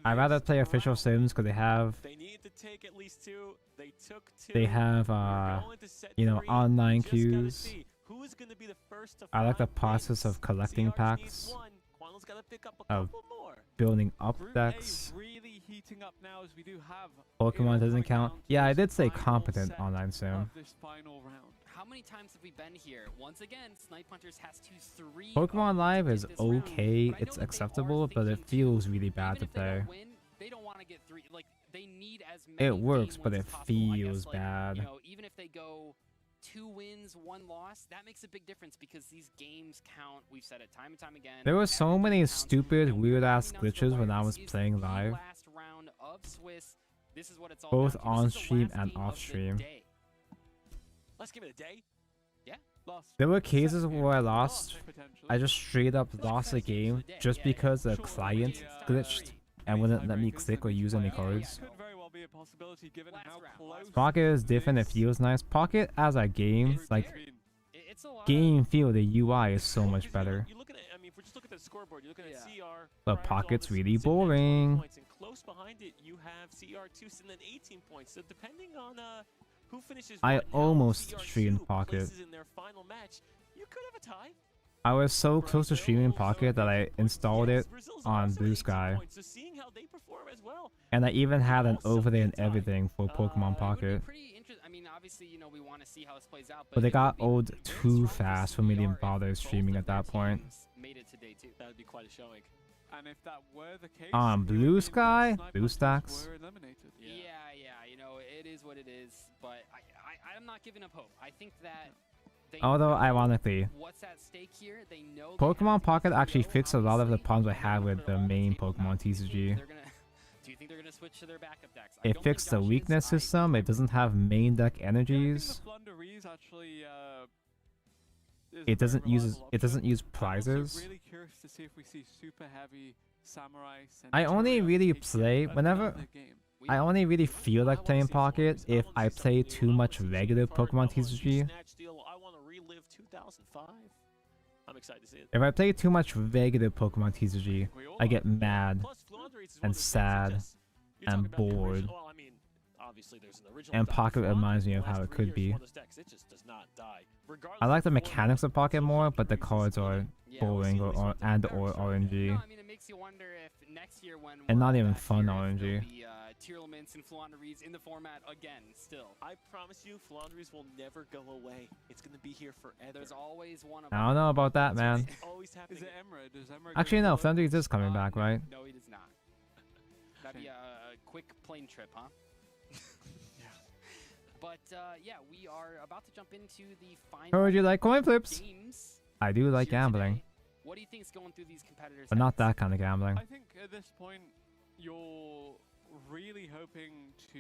B: I'd rather play official sims because they have,
H: They need to take at least 2. They took 2.
B: they have,
H: We're going to set
B: you know,
H: 3.
B: online
H: Just gotta
B: queues.
H: see who is gonna be the first to
B: I like the
H: 5
B: process
H: wins.
B: of collecting
H: CRs needs
B: packs,
H: 1. Quantal's gotta pick up a
B: of
H: couple more.
B: building up
E: Group
B: decks.
E: A really heating up now as we do have
B: Pokemon
E: it
B: doesn't
E: coming
B: count.
E: down to
B: Yeah, I
E: this
B: did say
E: final
B: competent
E: set
B: online sim.
E: of this final round.
G: How many times have we been here? Once again, Snipe Hunters has to 3.
B: Pokemon Live
G: to
B: is
G: get this round.
B: okay,
G: But I know
B: it's
G: that they are
B: acceptable, but it
G: thinking, too,
B: feels really bad
G: even
B: to
G: if they don't
B: play.
G: win, they don't want to get 3. Like, they need as many
B: It works,
G: game
B: but
G: wins
B: it
G: as possible. I guess,
B: feels
G: like,
B: bad.
G: You know, even if they go 2 wins, 1 loss, that makes a big difference because these games count. We've said it time and time again.
B: There were so
G: Every game
B: many
G: counts.
B: stupid,
G: And
B: weird-ass
G: coming down to the
B: glitches when
G: wire,
B: I
G: this
B: was
G: is
B: playing
G: the
B: live.
G: last round of Swiss. This is what it's all
B: Both
G: down to.
B: on
G: This is the
B: stream
G: last
B: and
G: game
B: off
G: of the
B: stream.
G: day.
H: Let's give it a day.
E: Lost.
B: There were cases where I lost.
E: Potentially.
B: I just straight up lost a game just because the client glitched and wouldn't let me click or use any cards.
E: Could very well be a possibility given
G: Last
E: how
G: round,
E: close.
B: Pocket is different, it feels nice. Pocket as a game, like
G: It's a lot.
B: game feel, the UI is so much
H: Because
B: better.
H: You look at it, I mean, if we just look at the scoreboard, you're looking at
G: Yeah.
H: CR.
B: But
H: Ryan's
B: Pocket's
H: office
B: really
H: sitting at 20
B: boring.
H: points, and close behind it, you have CR2 sitting at 18 points. So depending on who finishes
B: I
H: what and how
B: almost
H: CR2
B: streamed Pocket.
H: places in their final match, you could have a tie.
B: I was so close to streaming Pocket that I installed it
H: Brazil's
B: on
H: also at
B: Blue
H: 18
B: Sky.
H: points, so seeing how they perform as well.
B: And I even had an
H: Also
B: overlay and
H: good time.
B: everything for Pokemon
H: It would be
B: Pocket.
G: Pretty interesting. I mean, obviously, you know, we want to see how this plays out.
B: But they
G: it would
B: got
G: be
B: old
G: very
B: too
G: strong
B: fast for me to
G: CR
B: even
G: if
B: bother
G: both
B: streaming
G: of
B: at
G: their
B: that point.
G: teams Made it to day 2.
H: That would be quite a showing.
E: And if that were the case,
B: On
E: it would
B: Blue
E: mean that
B: Sky,
E: Snipe
B: Blue
E: Hunters
B: Stacks.
E: were eliminated.
G: Yeah, you know, it is what it is. But I'm not giving up hope. I think that. They
B: Although,
G: know
B: ironically,
G: what's at stake here. They know they have
B: Pokemon
G: to
B: Pocket
G: get
B: actually
G: 3-0,
B: fixed a lot of the
G: obviously.
B: problems I
G: They
B: had
G: wanna
B: with
G: put it
B: the
G: all on
B: main
G: table now.
B: Pokemon
G: Do you think
B: TCG.
G: they're gonna- Do you think they're gonna switch to their backup decks? I
B: It
G: don't think
B: fixed the
G: Josh is.
B: weakness
G: I-
B: system, it doesn't have main deck
E: Yeah, I think
B: energies.
E: the Flunderees actually, is a
B: It
E: very
B: doesn't use
E: reliable
B: it doesn't
E: option.
B: use
E: I'm also
B: prizes.
E: really curious to see if we see super heavy Samurai.
B: I only
E: Centurion
B: really
E: take
B: play
E: another
B: whenever
E: game.
G: We-
B: I only really feel like
H: I wanna
B: playing
H: see
B: Pocket
H: forms.
B: if
H: wanna
B: I
H: see
B: play
H: something
B: too
H: new. I
B: much
H: wanna see
B: regular
H: something fun.
B: Pokemon
H: I wanna see
B: TCG.
H: Snatch Steal. I want to relive 2005. I'm excited to see it.
B: If I play too much regular Pokemon TCG,
E: We all
B: I
E: are.
B: get mad.
H: Plus, Flandre is one
B: and
H: of those decks that
B: sad
H: just- you're talking
B: and
H: about the
B: bored.
H: original- Well, I mean, obviously obviously there's an original
B: And
H: deck
B: Pocket
H: from
B: reminds me
H: the
B: of how
H: last
B: it
H: 3
B: could
H: years
B: be.
H: for those decks. It just does not die. Regardless
B: I like
H: of
B: the
H: format,
B: mechanics of Pocket more, but the
H: it's
B: cards are
G: Yeah,
B: boring or RNG.
G: No, I mean, it makes you wonder if next year when
B: And not
G: we're
B: even
G: back
B: fun
G: here, if
B: RNG.
G: there'll be Tearlaments and Flandries in the format again, still.
H: I promise you, Flandries will never go away. It's going to be here forever.
G: There's always one of
B: I don't know about that, man.
H: It's always happening.
E: Is it Emerald? Does Emerald
B: Actually,
E: go
B: no,
E: to
B: Flanders
E: locals?
B: is coming back,
G: No,
B: right?
G: No, he does not. That'd be a quick plane trip, huh? But yeah, we are about to jump into the final
B: Heard you like coin flips.
G: games.
B: I do like
G: here
B: gambling,
G: today. What do you think is going through these competitors'
B: but not
G: heads?
B: that kind of gambling.
E: I think at this point, you're really hoping to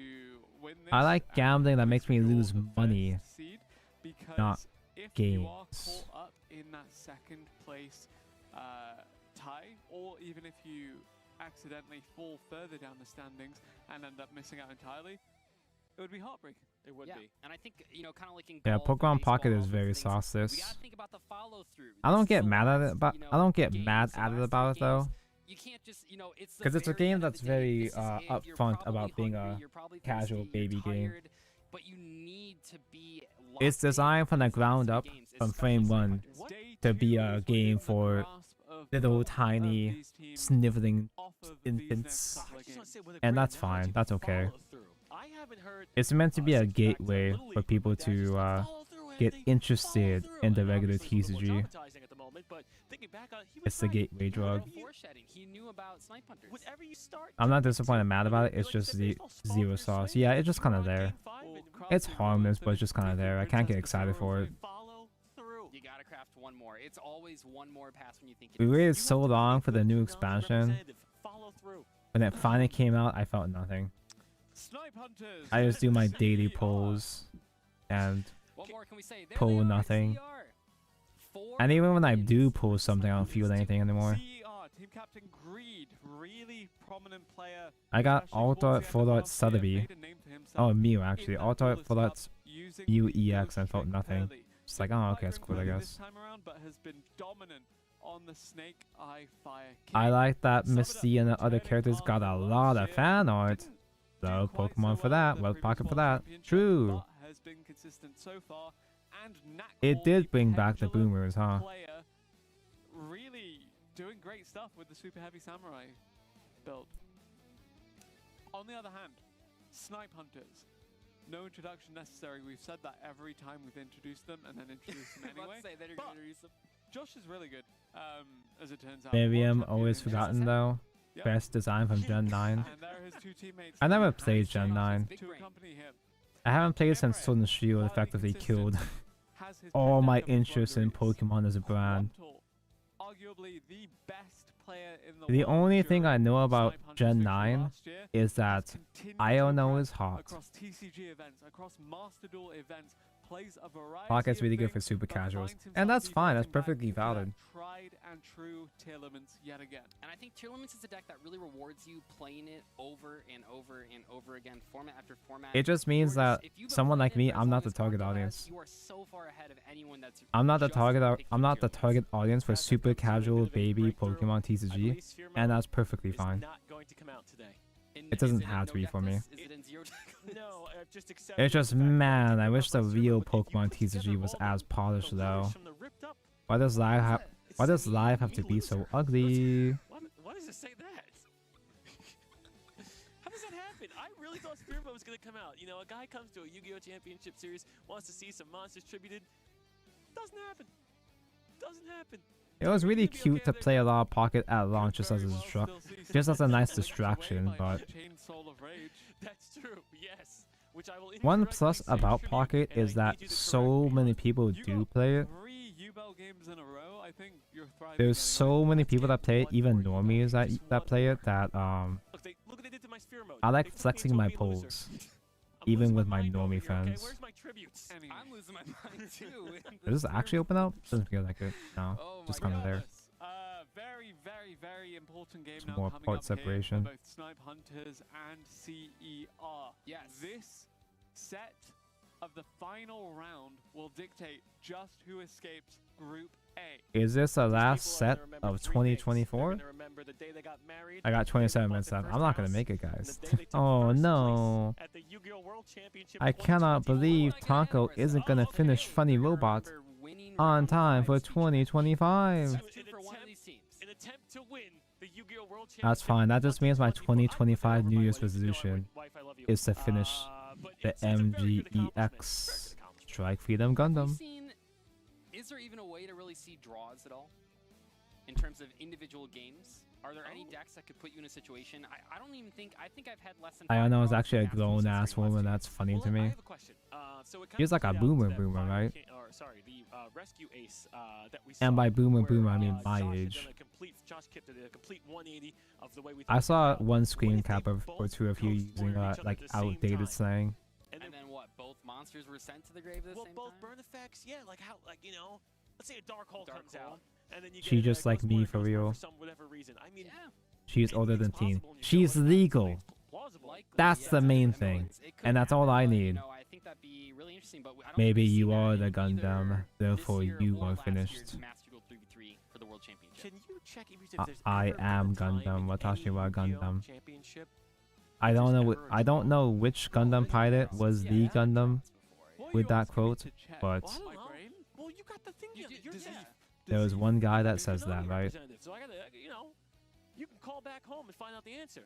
E: win this.
B: I like
E: and
B: gambling that
E: go
B: makes me
E: secure
B: lose
E: the first
B: money,
E: seed, because
B: not
E: if you are
B: games.
E: caught up in that second place tie, or even if you accidentally fall further down the standings and end up missing out entirely, it would be heartbreaking.
H: It would
G: Yeah,
H: be.
G: and I think, you know, kind of like in
B: Yeah,
G: golf and
B: Pokemon
G: baseball
B: Pocket
G: and
B: is
G: all
B: very
G: those things,
B: sauceless.
G: we gotta think about the follow through.
B: I don't
G: This is
B: get
G: the
B: mad at
G: last,
B: it, but
G: you know,
B: I don't get
G: games,
B: mad
G: the
B: at it
G: last
B: about
G: three
B: it though,
G: games. You can't just, you know, it's the
B: because it's a
G: very
B: game
G: end of
B: that's
G: the day.
B: very
G: This is it. You're
B: upfront
G: probably
B: about being
G: hungry,
B: a
G: you're probably
B: casual
G: thirsty, you're
B: baby game.
G: tired, but you need to be
B: It's
G: locked in
B: designed from the
G: for these last
B: ground
G: three
B: up,
G: games,
B: from
G: especially
B: frame
G: Sniper
B: one,
G: Hunters.
E: What?
B: to
E: Day
B: be
E: two
B: a
E: is
B: game
E: within the
B: for
E: grasp of
B: little
E: both of
B: tiny
E: these teams
B: sniveling
E: off of these
B: infants.
E: next couple
H: I
E: of
H: just want
E: games.
H: to say with a
B: And
H: great
B: that's fine,
H: analogy,
B: that's okay.
H: follow through. I haven't heard
B: It's meant to be a
H: since back to
B: gateway
H: Little
B: for
H: League
B: people
H: with dads just
B: to
H: like, "Follow through,
B: get
H: Anthony,
B: interested
H: follow
B: in the
H: through." And
B: regular
H: obviously it's a little more
B: TCG.
H: traumatizing at the moment, but thinking back on it, he was
B: It's the
H: right.
B: gateway drug.
H: Whatever you-
G: Foreshadowing. He knew about Snipe Hunters.
H: Whatever you start
B: I'm not
H: to
B: disappointed and mad about it,
H: feel
B: it's
H: like you
B: just
H: said,
B: the
H: baseball's fall
B: zero
H: through
B: sauce.
H: swing.
B: Yeah, it's just
H: If
B: kind
H: you're
B: of
H: on
B: there.
H: game 5
E: Well,
H: and
B: It's
E: crafting
B: harmless,
E: one
B: but it's just kind of there. I can't get excited for it.
H: follow through.
G: You gotta craft one more. It's always one more pass when you think it
B: We
G: is.
B: waited
H: You
B: so
H: have to be
B: long
H: a
B: for the
H: good
B: new
H: technology
B: expansion.
H: representative. Follow through.
B: When it finally came out, I felt nothing.
E: Snipe Hunters.
B: I just do my daily
E: CER.
B: polls and
G: What more can we say? There
B: pull
G: they are,
B: nothing.
G: CR. 4
B: and even when I do
G: wins.
B: pull something, I don't feel anything anymore.
E: CER, Team Captain Greed, really prominent player.
B: I got
E: especially
B: Alt
E: towards
B: Art
E: the
B: Full
E: end of
B: Art
E: last year,
B: Sotheby.
E: made a name for himself
B: Oh, Mew
E: in
B: actually.
E: that
B: Alt Art
E: Duelist
B: Full
E: Cup
B: Art
E: using
B: UEX
E: the
B: and felt
E: Ghost
B: nothing.
E: Trick
B: Just like,
E: Been
B: oh,
E: quite
B: okay, that's cool, I
E: early
B: guess.
E: This time around, but has been dominant on the Snake Eye Fire
B: I
E: King.
B: like that
E: Sum it up,
B: Misty and the other
E: turning
B: characters got a
E: after
B: lot
E: last
B: of
E: year,
B: fan art.
E: didn't
B: So
E: do quite
B: Pokemon
E: so
B: for
E: well
B: that,
E: in the
B: well
E: previous
B: Pocket for
E: World
B: that.
E: Championship,
B: True.
E: but has been consistent so far, and
B: It
E: Knackball,
B: did bring back the
E: pendulum
B: boomers, huh?
E: player, really doing great stuff with the Super Heavy Samurai build. On the other hand, Snipe Hunters. No introduction necessary. We've said that every time we've introduced them and then introduced them
G: About to
E: anyway.
G: say that you're
E: But-
G: gonna introduce him.
E: Josh is really good, as it turns out.
B: Miriam,
E: World
B: always
E: champion in
B: forgotten
E: SSM.
B: though.
E: Yep.
B: Best design from Gen 9.
E: And there are his two teammates
B: I never
E: there,
B: played
E: Hans
B: Gen
E: and
B: 9.
G: Big
E: to
G: brain.
E: accompany him.
B: I haven't played since
E: Emerald,
B: Sword and Shield
E: highly
B: effectively
E: consistent,
B: killed
E: has his
B: all my
E: Pendulum
B: interest in
E: Flunderies.
B: Pokemon as a brand.
E: Quantal, arguably the best player in the
B: The
E: world
B: only thing I
E: during
B: know about
E: Snipe Hunters'
B: Gen
E: victory
B: 9
E: last year,
B: is
E: has
B: that
E: continued
B: Iono
E: to
B: is
E: progress
B: hot.
E: across TCG events, across Master Duel events, plays a variety
B: Pocket's
E: of
B: really good for
E: things,
B: super
E: but
B: casuals.
E: finds
B: And
E: himself
B: that's fine, that's
E: defaulting back
B: perfectly
E: into that
B: valid.
E: Tried and true Tearlaments yet again.
G: And I think Tearlaments is a deck that really rewards you playing it over and over and over again, format after format.
B: It just means
G: You're
B: that
G: if you've been
B: someone
G: playing
B: like
G: it
B: me,
G: for as
B: I'm
G: long
B: not the
G: as
B: target
G: Quantal has,
B: audience.
G: You are so far ahead of anyone that's
B: I'm not the
G: just
B: target.
G: picked
B: I'm
G: for
B: not the
G: Tearlaments.
B: target audience for
H: Fact that
B: super
H: comes with a bit
B: casual
H: of a
B: baby
H: breakthrough.
B: Pokemon
H: I
B: TCG,
H: believe Sphere
B: and
H: Mode
B: that's perfectly
H: is
B: fine.
H: not going to come out today.
B: It doesn't
G: Is in
B: have to
G: no
B: be
G: deck
B: for me.
G: list? Is it in zero deck list?
H: No, I've just accepted
B: It's
H: the
B: just,
H: fact that
B: man,
H: it
B: I
H: came
B: wish
H: out
B: the
H: by Sphere
B: real
H: Mode. If you
B: Pokemon
H: put together
B: TCG was
H: all
B: as
H: the
B: polished
H: letters
B: though.
H: from the ripped up,
B: Why does live have?
H: it's
B: Why does
H: me,
B: live have to
H: me
B: be so
H: loser.
B: ugly?
H: Why does it say that? How does that happen? I really thought Spirit Mode was going to come out. You know, a guy comes to a Yu-Gi-Oh! Championship Series, wants to see some monsters tributed. Doesn't happen. Doesn't happen.
B: It was really cute to play a lot of Pocket at launch just as a just as a nice distraction, but
H: That's true, yes. Which I will
B: one
H: incorrectly
B: plus
H: say
B: about
H: tribute,
B: Pocket
H: and I
B: is that
H: need you to
B: so
H: correct me
B: many
H: on
B: people
E: You
B: do
E: got
B: play it.
E: 3 U-Bell games in a row. I think you're thriving
B: There's
E: anyway.
B: so many
H: Let's
B: people
H: get
B: that play it,
H: one
B: even
H: more
B: normies
H: U-Bell
B: that
H: game, just
B: that
H: one
B: play
H: more.
B: it. That
H: Look what they did to my Sphere Mode.
B: I like
H: They flipped me
B: flexing
H: into a
B: my
H: wee loser.
B: polls,
H: I'm
B: even
H: losing
B: with
H: my
B: my
H: mind over
B: normie
H: here, okay?
B: friends.
H: Where's my tributes?
E: Anyway.
G: I'm losing my mind too.
B: Does this actually open up? Doesn't feel like it. No,
G: Oh
B: just
G: my
B: kind of there.
E: Regardless, very, very, very important game
B: Some
E: now
B: more
E: coming
B: part
E: up here
B: separation.
E: for both Snipe Hunters and CER.
G: Yes.
E: This set of the final round will dictate just who escapes Group A.
B: Is this the last set of 2024? I got 27 minutes left. I'm not gonna make it, guys. Oh no. I cannot believe Taco isn't gonna finish Funny Robot on time for 2025. That's fine. That just means my 2025 New Year's resolution is to finish the MGEX Strike Freedom Gundam.
G: Is there even a way to really see draws at all in terms of individual games? Are there any decks that could put you in a situation? I don't even think. I think I've had less than.
B: I don't know. It's actually a grown ass woman. That's funny to me. He's like a boomer, right? And by boomer, I mean my age. I saw one screen cap or two of you using like outdated slang.
G: And then what? Both monsters were sent to the grave at the same time?
H: Both burn effects, yeah. Like how, like, you know, let's say a dark hole comes out, and then you
B: she just like me for real.
H: For whatever reason. I mean,
B: she's older than teen. She's legal. That's the main thing, and that's all I need. Maybe you are the Gundam, therefore you are finished. I am Gundam. Watashi wa Gundam. I don't know which Gundam pilot was the Gundam with that quote, but there was one guy that says that, right?
H: So I gotta, you know, you can call back home and find out the answer.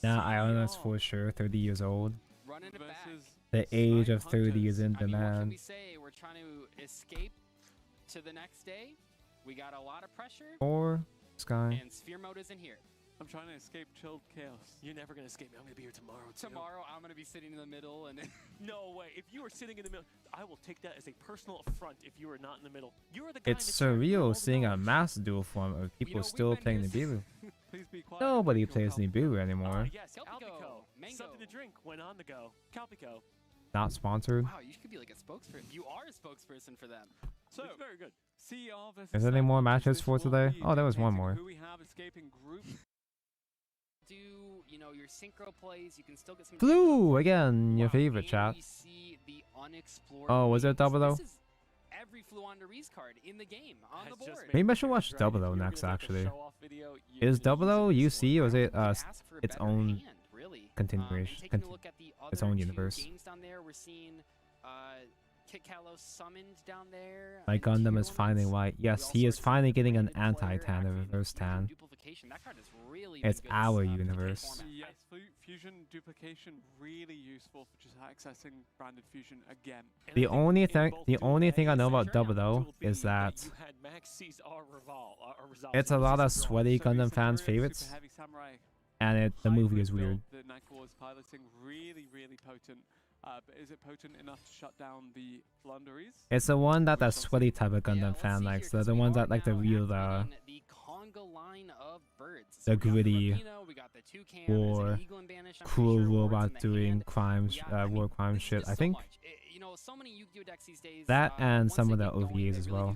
B: Now Iona's for sure 30 years old. The age of 30 is in demand.
G: We're trying to escape to the next day. We got a lot of pressure.
B: Or Sky.
G: And Sphere Mode isn't here.
E: I'm trying to escape chilled chaos.
H: You're never gonna escape me. I'm gonna be here tomorrow.
G: Tomorrow, I'm gonna be sitting in the middle, and
H: no way. If you are sitting in the middle, I will take that as a personal affront. If you are not in the middle, you're the guy.
B: It's surreal seeing a mass duel form of people still playing Nibiru. Nobody plays Nibiru anymore.
H: Yes, Calpico. Something to drink when on the go. Calpico.
B: Not sponsored.
G: Wow, you could be like a spokesperson. You are a spokesperson for them.
E: So
H: it's very good.
B: Is there any more matches for today? Oh, there was one more.
E: Who we have escaping group.
G: Do you know your synchro plays? You can still get some.
B: Blue again, your favorite chat. Oh, was it Double O?
G: Every Flu on Reese card in the game on the board.
B: Maybe I should watch Double O next. Actually, is Double O UC or is it its own continuation, its own universe?
G: Games down there, we're seeing Kit Kalos summoned down there.
B: My Gundam is finally white. Yes, he is finally getting an anti-tan, a reverse tan. It's our universe.
E: Yes, fusion duplication really useful for just accessing branded fusion again.
B: The only thing I know about Double O is that it's a lot of sweaty Gundam fans' favorites, and the movie is weird.
E: The Nightcore is piloting really potent. But is it potent enough to shut down the Blunderies?
B: It's the one that sweaty type of Gundam fan likes. The ones that like the real, the gritty, war, cruel robot doing crimes, war crime shit. I think that and some of the OVAs as well.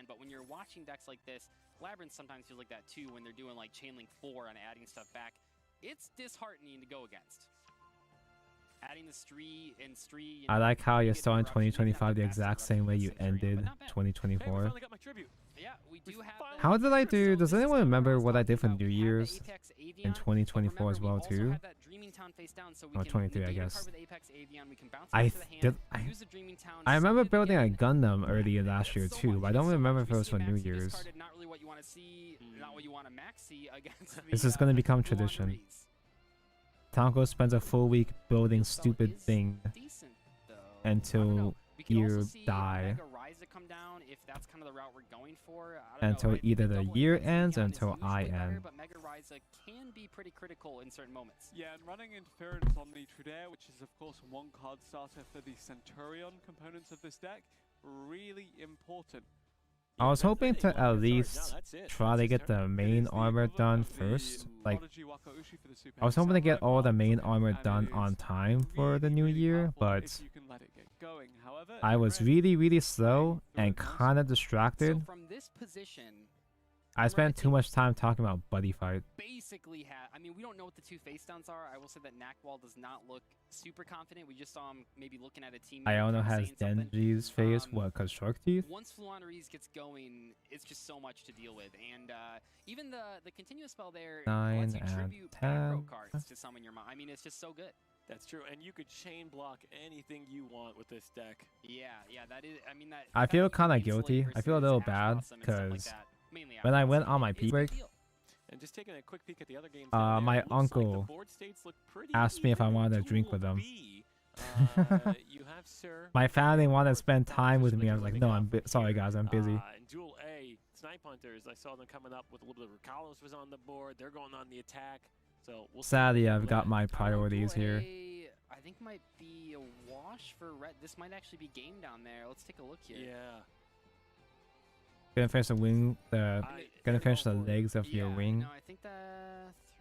G: But when you're watching decks like this, Labyrinth sometimes feels like that too when they're doing like Chainlink 4 and adding stuff back. It's disheartening to go against. Adding the Stree.
B: I like how you're starting 2025 the exact same way you ended 2024.
G: Yeah, we do have
B: how did I do? Does anyone remember what I did for New Year's in 2024 as well too? Oh, 23, I guess. I remember building a Gundam earlier last year too, but I don't remember if it was for New Year's. This is gonna become tradition. Tanko spends a full week building stupid thing until you die. Until either the year ends or until I end.
G: But Mega Ryza can be pretty critical in certain moments.
E: Yeah, and running interference on the Trudeau, which is of course one card starter for the Centurion components of this deck, really important.
B: I was hoping to at least try to get the main armor done first. Like, I was hoping to get all the main armor done on time for the new year, but I was really slow and kind of distracted.
G: So from this position,
B: I spent too much time talking about buddy fight.
G: Basically I mean, we don't know what the two face downs are. I will say that Knackwall does not look super confident. We just saw him maybe looking at a team.
B: Iono has
G: saying something.
B: Denji's face. What, cause shark teeth?
G: Once Fluanderies gets going, it's just so much to deal with. And even the continuous spell there
B: 9
G: lets you
B: and
G: tribute
B: 10.
G: back row cards to summon your mom. I mean, it's just so good.
H: That's true, and you could chain block anything you want with this deck.
G: Yeah, that is. I mean, that.
B: I feel kind of guilty. I feel a little bad because when I went on my pee break,
H: And just taking a quick peek at the other games.
B: my uncle asked me if I wanted to drink with him.
H: You have Sir.
B: My family wanted to spend time with me. I was like, no, sorry guys, I'm busy.
H: In Duel A, Snipe Hunters, I saw them coming up with a little bit of Carlos was on the board. They're going on the attack. So we'll
B: Sadly, I've got my priorities here.
G: I think might be a wash for red. This might actually be game down there. Let's take a look here.
H: Yeah.
B: Gonna finish the wing. Gonna finish the legs of your wing.
G: No, I think the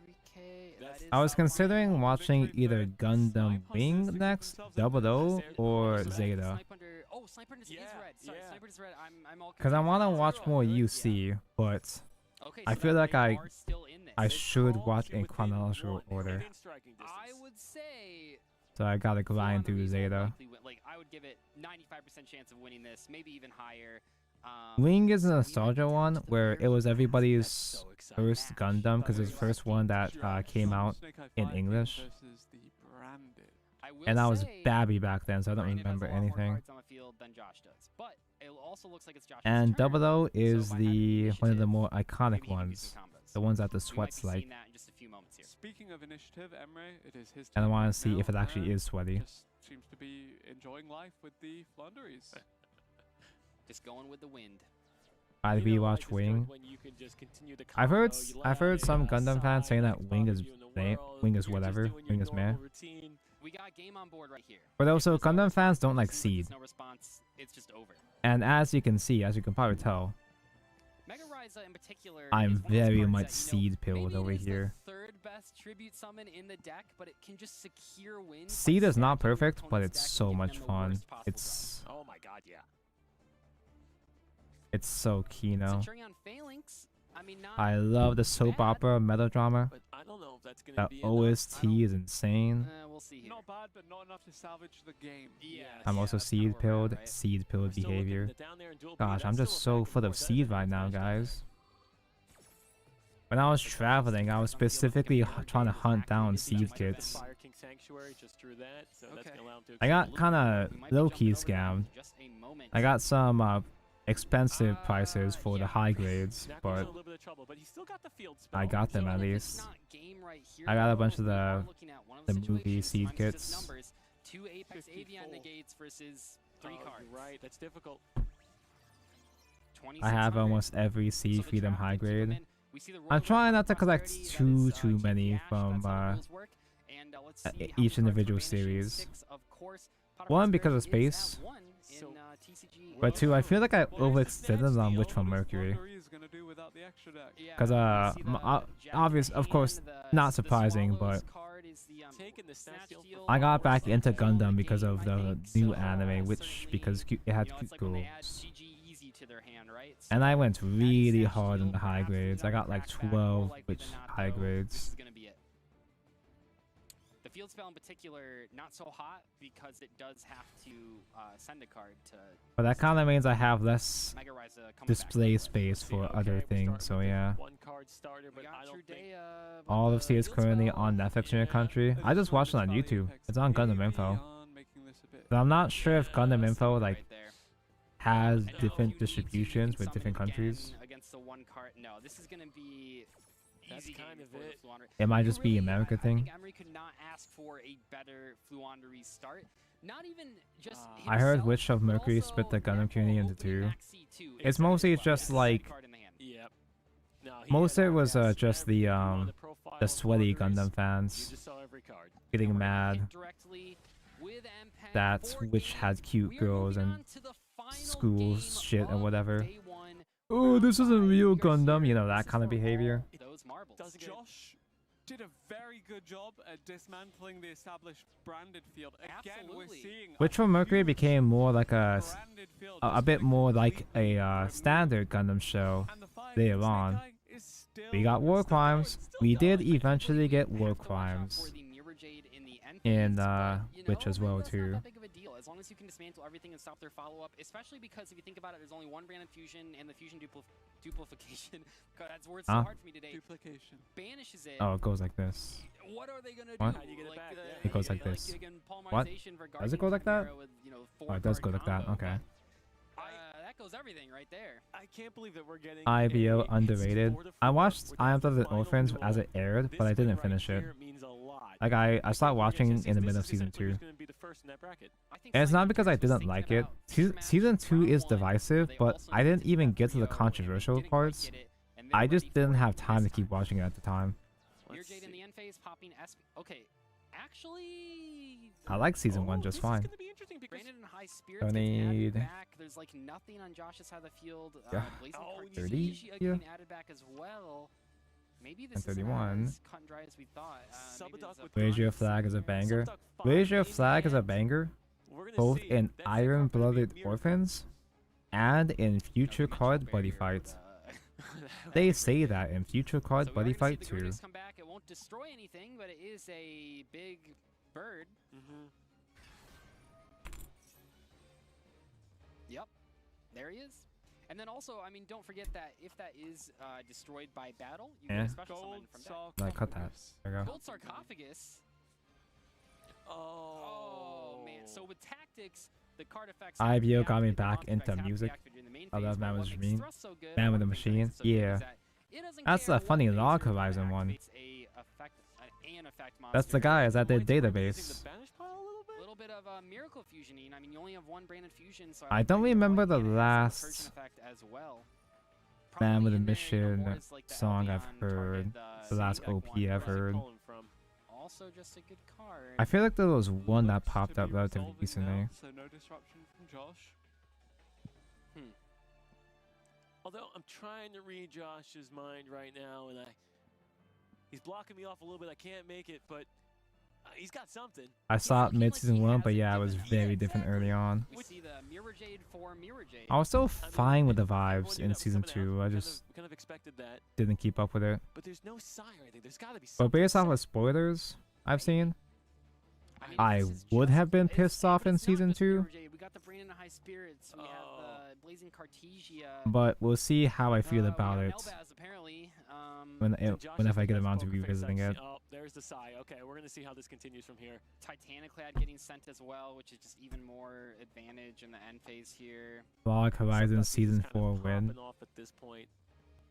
G: 3K. That is
B: I was considering watching either Gundam Wing next, Double O, or Zeta.
G: Oh, Sniper is red. Sorry, Sniper is red. I'm all.
B: Cause I wanna watch more UC, but I feel like I should watch in chronological order.
G: I would say.
B: So I gotta grind through Zeta.
G: Like I would give it 95% chance of winning this, maybe even higher.
B: Wing is a nostalgia one where it was everybody's first Gundam because it was the first one that came out in English. And I was babby back then, so I don't remember anything. And Double O is one of the more iconic ones, the ones that the sweats like.
E: Speaking of initiative, Emre, it is his
B: And I
E: turn
B: want
E: right
B: to see
E: now,
B: if it actually
E: and
B: is sweaty.
E: just seems to be enjoying life with the Flanderies.
G: Just going with the wind.
B: I rewatch Wing. I've heard some Gundam fans saying that Wing is whatever, Wing is meh.
G: We got game on board right here.
B: But also Gundam fans don't like Seed.
G: No response. It's just over.
B: And as you can probably tell,
G: Mega Ryza in particular,
B: I'm very much
G: that,
B: seed pilled over here.
G: Third best tribute summon in the deck, but it can just secure wins.
B: Seed is not perfect, but it's so much fun. It's
H: oh my god, yeah.
B: It's so Kino.
G: I mean,
B: I love the soap opera melodrama.
H: But I don't know if that's gonna
B: That
H: be
B: OST is insane.
G: We'll see here.
E: Not bad, but not enough to salvage the game.
G: Yeah.
B: I'm also seed pilled behavior. Gosh, I'm just so full of seed right now, guys. When I was traveling, I was specifically trying to hunt down seed kits. I got kind of low-key scammed. I got some expensive prices for the high grades, but I got them at least. I got a bunch of the movie seed kits.
G: Two Apex Avian negates versus 3 cards.
H: Right, that's difficult.
B: I have almost every Seed Freedom high grade. I'm trying not to collect too many from each individual series. One, because of space. But two, I feel like I overextended on Witch from Mercury. Because, of course, not surprising, but I got back into Gundam because of the new anime, because it had cute girls. And I went really hard in the high grades. I got like 12 high grades.
G: The field spell in particular, not so hot because it does have to send a card to.
B: But that kind of means I have less display space for other things, so yeah. All of C is currently on Netflix in your country. I just watched it on YouTube. It's on Gundam Info. But I'm not sure if Gundam Info has different distributions with different countries.
G: Against the one card. No, this is gonna be.
H: That's kind of it.
B: It might just be America thing.
G: I think Emery could not ask for a better Fluandery start. Not even just
B: I heard Witch of Mercury split the Gundam community into two. It's mostly just like most of it was just the sweaty Gundam fans getting mad that Witch had cute girls and school shit and whatever. Oh, this isn't real Gundam, you know, that kind of behavior.
E: Josh did a very good job at dismantling the established branded field. Again, we're seeing
B: Witch from Mercury became more like a bit more like a standard Gundam show later on. We got war crimes. We did eventually get war crimes in Witch as well too.
G: As long as you can dismantle everything and stop their follow-up, especially because if you think about it, there's only one brand of fusion, and the fusion duplication. God, that's word so hard for me today. Duplication banishes it.
B: Oh, it goes like this.
G: What are they gonna
B: What?
G: do?
H: How do you get it back?
B: It goes like this. What? Does it go like that? Oh, it does go like that. Okay.
G: That goes everything right there.
H: I can't believe that we're getting
B: IBO
H: a
B: underrated. I watched I Am the Orphans as it aired, but I didn't finish it. Like I stopped watching in the middle of season 2. And it's not because I didn't like it. Season 2 is divisive, but I didn't even get to the controversial parts. I just didn't have time to keep watching it at the time.
G: Mirrorjade in the end phase, popping SP. Okay, actually,
B: I like season 1 just fine.
G: Brandon in high spirits.
B: Don't need.
G: Back. There's like nothing on Josh's side of the field.
B: Yeah. 30. Yeah.
G: Getting added back as well. Maybe this
B: and 31.
G: Isn't as cut and dry as we thought.
B: Raise Your Flag is a banger. Raise Your Flag is a banger, both in Iron Blooded Orphans and in Future Card Buddy Fight. They say that in Future Card Buddy Fight too.
G: Come back. It won't destroy anything, but it is a big bird. Yep, there he is. And then also, I mean, don't forget that if that is destroyed by battle, you can special summon from that.
B: Like, cut that. There we go.
G: Gold sarcophagus. Oh man. So with tactics, the card effects.
B: IBO got me back into music. I love Man with the Machine. Man with the Machine. Yeah. That's a funny Log Horizon one. That's the guys at the database.
G: Bit of miracle fusioning. I mean, you only have one brand of fusion, so
B: I don't remember the last Man with a Mission song I've heard. The last OP I've heard.
G: Also just a good card.
B: I feel like there was one that popped up relatively recently.
E: So no disruption from Josh.
H: Although I'm trying to read Josh's mind right now, and he's blocking me off a little bit. I can't make it, but he's got something.
B: I saw it mid-season 1, but yeah, it was very different early on.
G: We see the Mirrorjade for Mirrorjade.
B: I was still fine with the vibes in season 2. I just
H: kind of expected that.
B: Didn't keep up with it.
H: But there's no sign or anything. There's got to be
B: But
H: something.
B: based off of spoilers I've seen, I would have been pissed off in season 2.
G: We got the Brain in high spirits. We have the Blazing Cartesia.
B: But we'll see how I feel about it
G: Elbaz, apparently.
B: whenever I get around to revisiting it.
H: Oh, there's the sigh. Okay, we're gonna see how this continues from here.
G: Titaniclad getting sent as well, which is just even more advantage in the end phase here.
B: Log Horizon Season 4 win.
H: Off at this point.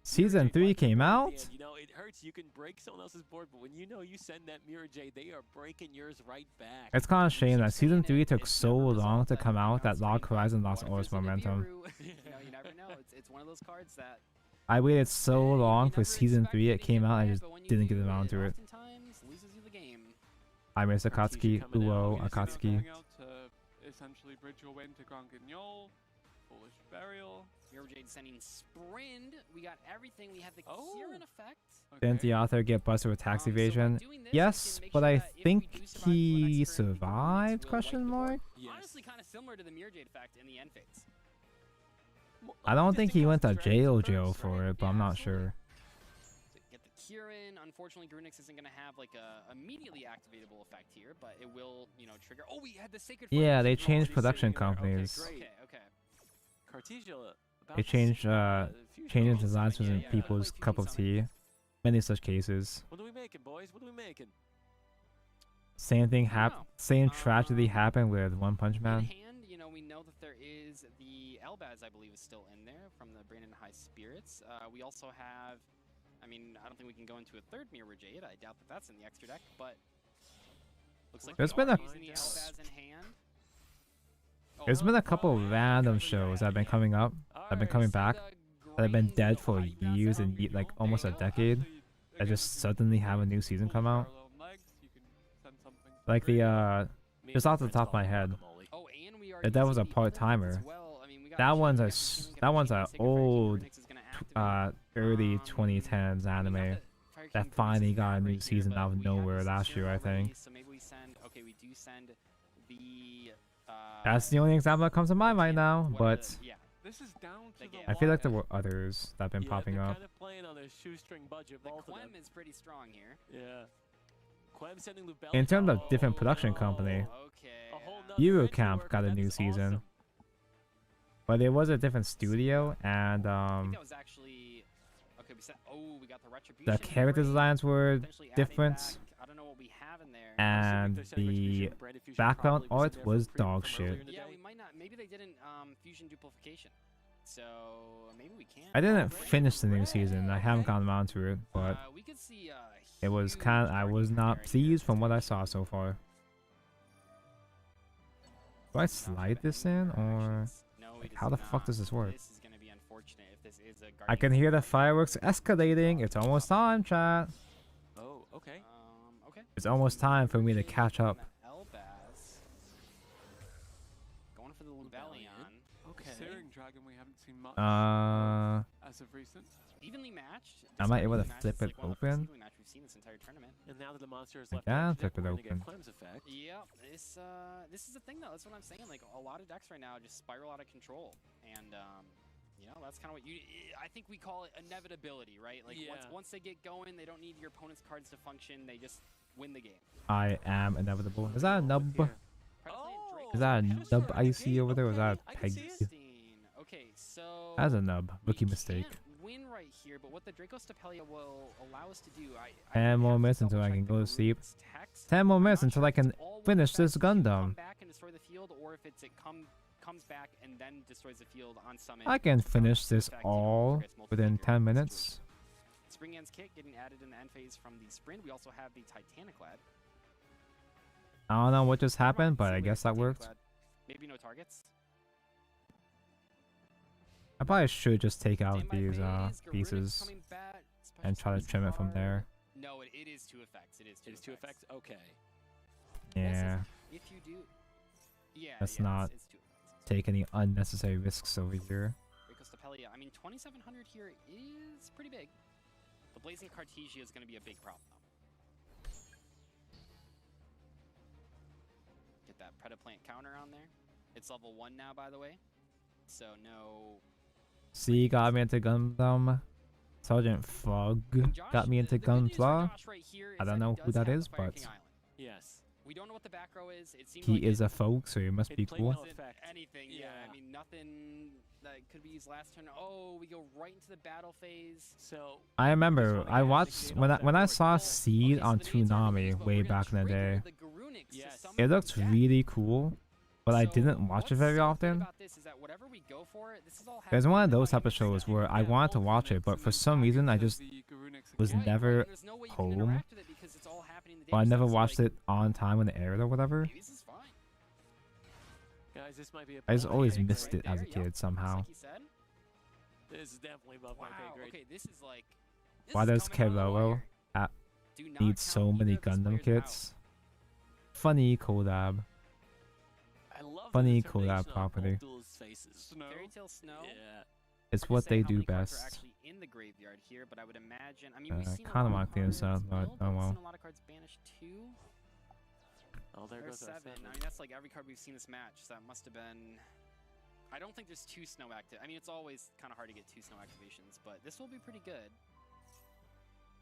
B: Season 3 came out?
H: You know, it hurts. You can break someone else's board, but when you know you send that Mirrorjade, they are breaking yours right back.
B: It's kind of a shame that Season 3 took so long to come out that Log Horizon lost all its momentum.
G: You never know. It's one of those cards that
B: I waited so long for Season 3, it came out, and I just didn't get around to it. I miss Akatsuki, Uo, Akatsuki.
E: Essentially bridge your way into Grand Guignol, Foolish Burial.
G: Mirrorjade sending Sprind. We got everything. We have the Kieran effect.
B: Didn't the author get busted with tax evasion? Yes, but I think he survived, question mark?
G: Honestly, kind of similar to the Mirrorjade effect in the end phase.
B: I don't think he went to jail for it, but I'm not sure.
G: Get the Kieran. Unfortunately, Grunix isn't going to have like a immediately activatable effect here, but it will, trigger. Oh, we had the Sacred.
B: Yeah, they changed production companies.
G: Okay.
H: Cartesia,
B: they changed changing designs wasn't people's cup of tea. Many such cases.
H: What are we making, boys? What are we making?
B: Same tragedy happened with One Punch Man.
G: In hand, we know that there is the Elbaz, I believe, is still in there from the Brandon High Spirits. We also have, I don't think we can go into a third Mirrorjade. I doubt that that's in the extra deck, but looks like
B: There's been a
G: using the Elbaz in hand.
B: There's been a couple random shows that have been coming up, that have been coming back, that have been dead for years and like almost a decade, that just suddenly have a new season come out. Like just off the top of my head, that was a part-timer. That one's a old, early 2010s anime that finally got a new season out of nowhere last year, I think.
G: We do send the.
B: That's the only example that comes to mind right now, but
E: This is down to the
B: I feel like
E: wire.
B: there were others that have been popping
H: they're
B: up.
H: kind of playing on a shoestring budget.
G: The
H: Both of them.
G: Quem is pretty strong here.
H: Yeah. Quem sending Lubelli.
B: In terms of different production company,
G: Okay.
H: A whole nother
B: Eurocamp
H: entry
B: got a
H: worker,
B: new
H: that's
B: season.
H: awesome.
B: But it was a different studio, and
G: I think that was actually okay. We said, oh, we got the retribution.
B: the character designs were
G: Potentially adding
B: different,
G: back- I don't know what we have in there.
B: and
H: They're sending
B: the
H: Retribution, Branded Fusion
B: background
H: probably
B: art
H: in there
B: was
H: from
B: dog
H: from
B: shit.
H: earlier in the
G: Yeah,
H: day.
G: we might not. Maybe they didn't fusion duplication. So maybe we can't.
B: I didn't
G: already.
B: finish the new season. I haven't gotten around to it, but
G: we could see
B: it was
G: huge
B: I was
G: market
B: not
G: share here.
B: pleased from what I saw so far. Do I slide this in, or
G: No,
B: like,
G: it
B: how
G: is
B: the fuck
G: not.
B: does this work?
G: This is gonna be unfortunate if this is a
B: I can
G: Guardians
B: hear the
G: of
B: fireworks escalating. It's almost time, chat.
H: Oh, okay.
G: Okay.
B: It's almost time for me to catch up.
G: Elbaz. Going for the Lubellion.
H: Okay.
E: Searing Dragon we haven't seen much as of recent.
G: Evenly matched.
B: Am I able to
G: Evenly matched.
B: flip
G: It's
B: it
G: like one of the first
B: open?
G: evenly matched we've seen this entire tournament.
H: And now that the monster is
B: I
H: left
B: can
H: out,
B: flip it
H: we're gonna get
B: open.
H: Clem's effect.
G: Yep, this is the thing though. That's what I'm saying. Like a lot of decks right now just spiral out of control, and you know that's kind of what you. I think we call it inevitability, right? Like
H: Yeah.
G: once they get going, they don't need your opponent's cards to function. They just win the game.
B: I am inevitable. Is that a nub?
H: Oh,
B: Is that a
H: that's
B: nub
H: right.
B: icy over there, or is that
H: I
B: a
H: can
B: peg?
H: see it.
G: Interesting. Okay, so
B: That's a nub.
G: we
B: Rookie mistake.
G: can't win right here, but what the Draco Stapelia will allow us to do, I
B: 10 more
G: have to
B: minutes until I
G: double-check
B: can
G: the
B: go to sleep.
G: Garunix text.
B: 10 more
G: I'm
B: minutes
G: not
B: until
G: sure
B: I
G: if it's
B: can
G: all one
B: finish this
G: effect to come
B: Gundam.
G: back and destroy the field, or if it's comes back and then destroys the field on summon.
B: I can finish
G: to
B: this
G: affect, you know,
B: all
G: targets multiple
B: within
G: figure
B: 10
G: situation.
B: minutes.
G: Spring End's kit getting added in the end phase from the sprint. We also have the Titanic lad.
B: I don't know what just happened, but I guess that worked.
G: Maybe no targets.
B: I probably should just take out
G: Standby
B: these
G: phase, Garunix
B: pieces
G: coming back, special
B: and try to
G: summons
B: trim it from
G: card.
B: there.
G: No, it is two effects. It is two
H: It is two effects. Okay.
B: Yeah,
G: If you do, yeah,
B: Let's
G: yeah,
B: not
G: it's two effects.
B: take any unnecessary risks over here.
G: Draco Stapelia. I mean, 2,700 here is pretty big. The Blazing Cartesia is going to be a big problem, though. Get that Predaplant counter on there. It's level 1 now, by the way. So no.
B: C got me into Gundam. Sergeant Frog
G: Josh,
B: got me into
G: the good news for
B: Gunpla.
G: Josh right here
B: I
G: is
B: don't
G: that he
B: know who
G: does
B: that
G: have
B: is,
G: the Fire
B: but
G: King Island.
H: Yes.
G: We don't know what the back row is. It seems
B: he
G: like
B: is
G: it
B: a folk, so he must
H: It
B: be
H: played
B: cool.
H: no
G: wasn't
H: effect.
G: anything. Yeah.
H: Yeah.
G: I mean nothing that could be used last turn. Oh, we go right into the battle phase.
H: So
B: I remember
H: Just wanna
B: I
H: get
B: watched
H: educated
B: when
H: on
B: I
H: that
B: when I
H: board.
B: saw
G: Well,
B: Seed
G: okay,
B: on
G: so the names aren't
B: Toonami
G: used, but
B: way
G: we're gonna
B: back in the
G: trigger
B: day.
G: the Garunix to
H: Yes.
G: summon
B: It
G: the
B: looked
G: deck.
B: really cool, but I
G: So
B: didn't watch it very
G: what's so good
B: often.
G: about this is that whatever we go for, this is all
B: There's one of
G: happening
B: those type of
G: behind the
B: shows
G: scenes.
B: where I wanted to watch it, but for some reason I just was
G: Right,
B: never
G: right, there's no way you can
B: home,
G: interact with it because it's all happening in the
B: or I
G: danger
B: never
G: zone, so,
B: watched
G: like,
B: it on time when it aired or whatever.
G: maybe this is fine.
H: guys, this might be a
B: I just
H: bad
B: always
H: pick
B: missed
H: right
B: it as a
H: there.
G: Yep,
B: kid somehow.
G: Like he said.
H: This is definitely above my
G: Wow.
H: pay grade.
G: Okay, this is like. This
B: Why
G: is
B: does
G: coming out of the
B: Keroro
G: wire.
B: at-
G: Do not
B: need
G: count
B: so
G: either
B: many
G: of these
B: Gundam
G: players out.
B: kits? Funny collab.
H: I love
B: Funny
H: the
B: collab
H: determination on
B: property.
H: both duels' faces.
G: Fairy Tail Snow.
H: Yeah.
B: It's
G: Hard to
B: what
G: say
B: they
G: how
B: do
G: many cards are
B: best.
G: actually in the graveyard here, but I would imagine. I mean, we've
B: I
G: seen a
B: kinda
G: lot
B: wanna
G: of
B: clean this
G: cards
B: up, but
G: milled,
B: oh
G: we've
B: well.
G: seen a lot of cards banished too.
H: Oh, there
G: There's
H: goes our
G: 7. I mean, that's like every card we've seen this match. So that must have been. I don't think there's 2 snow active. I mean, it's always kind of hard to get 2 snow activations, but this will be pretty good.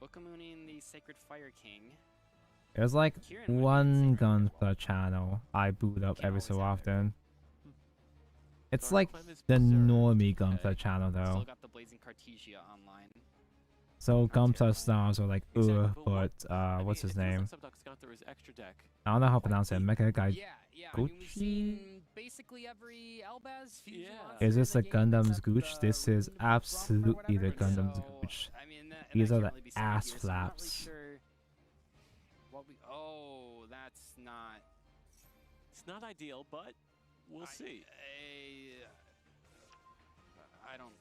G: Bokamooning the Sacred Fire King.
B: There's like
G: Kieran would be
B: one
G: the same
B: Gunpla channel I boot up
G: Can't
B: every so
G: always have it.
B: often. It's
H: Dark
B: like
H: Clem is
B: the
H: berserk.
B: normie Gunpla
H: Okay.
B: channel
G: Still
B: though.
G: got the Blazing Cartesia online.
B: So Gunpla
G: terrible.
B: stars are like
H: Exactly, but
B: but
H: I
B: what's
H: mean,
B: his
H: it feels
B: name?
H: like Subduck's gone through his extra deck.
B: I don't know how to pronounce it. Mecha guy.
G: Yeah. I mean, we've
B: Gucci?
G: seen basically every Elbaz fusion
H: Yeah.
G: monster
B: Is
G: in
B: this
G: the
B: the
G: game
B: Gundam's
G: except
B: Gooch?
G: the
B: This is
G: Rune Rump or
B: absolutely the
G: whatever,
B: Gundam's
G: so,
B: Gooch.
G: I mean, that
B: These are
G: can't
B: the
G: really be said
B: ass
G: here, so I'm not really
B: flaps.
G: sure what we. Oh, that's not.
H: It's not ideal, but we'll see.
G: I don't.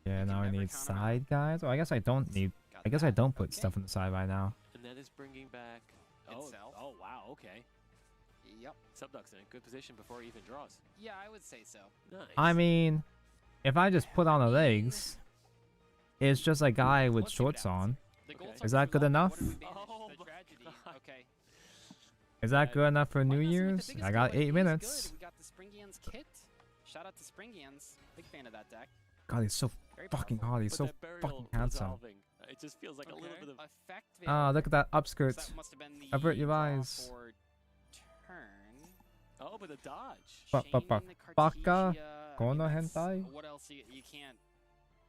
B: Yeah,
G: You
B: now
G: can
B: I
G: never
B: need
G: count 'em out.
B: side guys. Oh, I guess I don't need.
G: Got
B: I guess I
G: that.
B: don't put
G: Okay.
B: stuff on the side right now.
H: And that is bringing back.
G: Itself.
H: Oh, wow, okay.
G: Yep.
H: Subduck's in a good position before he even draws.
G: Yeah, I would say so.
H: Nice.
B: I mean, if I just put on the legs, it's just a guy with
G: Let's see what
B: shorts
G: happens.
B: on.
G: The
H: Okay.
G: gold
B: Is that
G: suckers
B: good
G: are
B: enough?
G: what if we banish
H: Oh
G: the
H: my
G: tragedy?
H: God.
G: Okay.
B: Is that good enough for
G: Might
B: New
G: not seem like the
B: Year's?
G: biggest
B: I
G: deal,
B: got
G: but it
B: 8
G: is
B: minutes.
G: good. We got the Springian's kit. shout out to Springians. Big fan of that deck.
B: God, he's so
G: Very
B: fucking
G: powerful.
B: hot. He's
H: But
B: so
H: that burial
B: fucking handsome.
H: resolving, it just feels like a little bit of.
G: Effect
B: Ah, look at that
G: So
B: upskirt.
G: that must have been the
B: Avert your
G: draw
B: eyes.
G: for turn.
H: Oh, but a dodge.
B: Ba- ba- ba-
G: Chain the
B: baka
G: Cartesia.
B: kono
G: that's-
B: hentai?
G: What else you can't.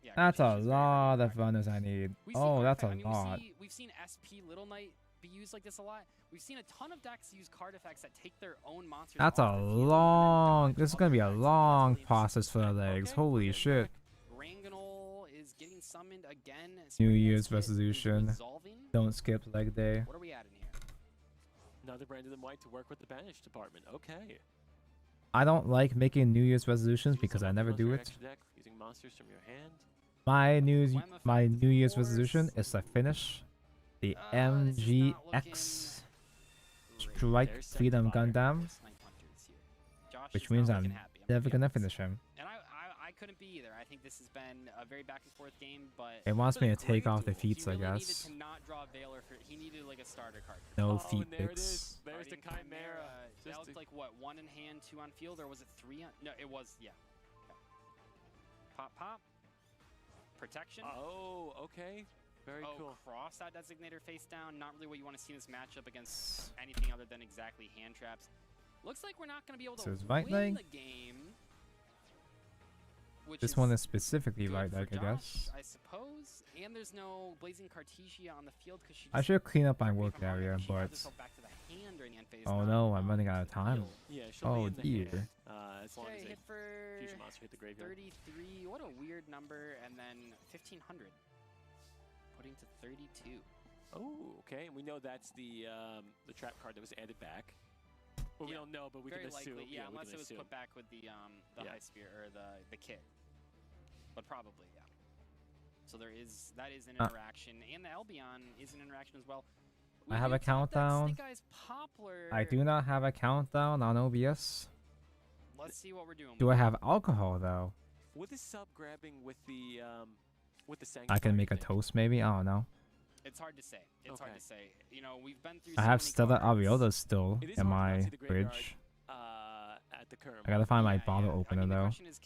G: Yeah,
B: That's a
G: Cartesia's very,
B: lot
G: very
B: of runners I need.
G: We see
B: Oh,
G: card
B: that's a
G: effect- I mean,
B: lot.
G: we've seen SP Little Knight be used like this a lot. We've seen a ton of decks use card effects that take their own monsters.
B: That's
G: off
B: a
G: the field and then
B: long.
G: dump it
B: This is
G: to
B: gonna be a
G: other decks. That's
B: long
G: really
B: process for the
G: interesting.
B: legs.
H: Okay,
B: Holy
H: okay,
B: shit.
G: Ranganol is getting summoned again.
B: New
G: Spring
B: Year's
G: Kit is
B: resolution.
G: resolving.
B: Don't skip leg day.
G: What are we adding here?
H: Another Brandon and White to work with the banish department. Okay.
B: I don't like making New Year's resolutions because I never do it.
H: Extra deck, using monsters from your hand.
B: My New Year's resolution is to finish the
G: This is not
B: MGEX
G: looking
B: Strike
H: There's set
B: Freedom
H: fire.
B: Gundam,
G: Snipe Hunters here. Josh
B: which
G: is
B: means
G: not
B: I'm
G: looking happy.
B: never
G: gonna be
B: gonna
G: honest.
B: finish him.
G: And I couldn't be either. I think this has been a very back and forth game, but
B: It wants
H: But
B: me
H: a
B: to take
H: great
B: off the
H: duel.
B: feats,
G: he
B: I
G: really
B: guess.
G: needed to not draw Valor for. He needed like a starter card.
B: No
H: Oh,
B: feat
H: and there it
B: picks.
H: is. There's the
G: Guardian
H: Chimera.
G: That
H: Just
G: looked
H: a-
G: like what, 1 in hand, 2 on field, or was it 3 on? No, it was, yeah. Okay. Pop, pop. Protection.
H: Oh, okay. Very cool.
G: Cross that designator face down. Not really what you want to see in this matchup against anything other than exactly hand traps. Looks like we're not going to be able to
B: So it's right
G: win
B: leg?
G: the game. Which
B: This one is specifically
G: good
B: right
G: for
B: leg, I
G: Josh,
B: guess.
G: I suppose. And there's no Blazing Cartesia on the field because she.
B: I should clean up my
G: correct me
B: work
G: if I'm wrong,
B: area,
G: she has
B: but
G: herself back to the hand during the end phase,
B: oh
G: not
B: no, I'm
G: on
B: running out of
G: the
B: time.
G: field.
H: Yeah, she'll
B: Oh
H: be in the
B: dear.
H: hand, as long
G: Okay,
H: as a
G: hit for
H: future monster hit the graveyard.
G: 33. What a weird number, and then 1500, putting to 32.
H: Oh, okay. And we know that's the trap card that was added back. Well, we
G: Yeah,
H: don't know, but we
G: Very
H: can assume.
G: likely, yeah,
H: we
G: unless
H: can
G: it was
H: assume.
G: put back with the
H: Yeah.
G: high spear or the kit, but probably yeah. So that is an interaction, and the Albion is an interaction as well.
B: I have a countdown.
G: Snake Eyes Poplar.
B: I do not have a countdown on OBS.
G: Let's see what we're doing.
B: Do I have alcohol though?
H: With the sub grabbing with the
B: I can make a
H: thing.
B: toast maybe. I don't know.
G: It's hard to say. It's hard
H: Okay.
G: to say. You know, we've been through.
B: I
G: so
B: have
G: many
B: Stellar
G: cards.
B: Ariolas still
H: It is
B: in
H: hard to not
B: my
H: see the graveyard,
B: fridge.
H: At the current
B: I gotta find my
G: Yeah,
B: bottle
G: yeah.
B: opener
G: I mean, the
B: though.
G: question is,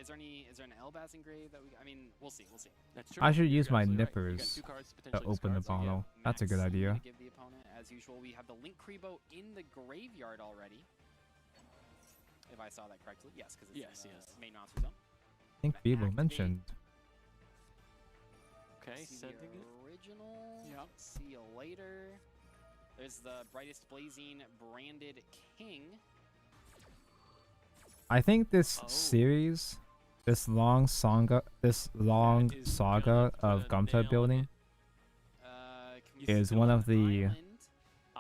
G: is there an Elbaz engraved that we? I mean, we'll see. We'll see.
H: That's true.
B: I should use
H: You're
B: my
H: absolutely right. You got
B: nippers
H: two cards,
B: to
H: potentially
B: open the
H: discards, so yeah.
B: bottle. That's a good
G: Max
B: idea.
G: to give the opponent, as usual. We have the Link Krebo in the graveyard already. If I saw that correctly, yes, because it's
H: Yes,
G: in the
H: yes.
G: main monster zone.
B: I think
G: Gonna
B: Bebo
G: activate.
B: mentioned.
H: Okay,
G: See
H: sending
G: the
H: it.
G: original.
E: Yep.
G: See you later. There's the Brightest Blazing branded king.
B: I think this
H: Oh.
B: series, this long saga
H: is
B: of
H: gonna put a nail
B: Gunpla
H: in
B: building
G: Can we
H: You
B: is
H: still
B: one
H: have
B: of the
G: Island?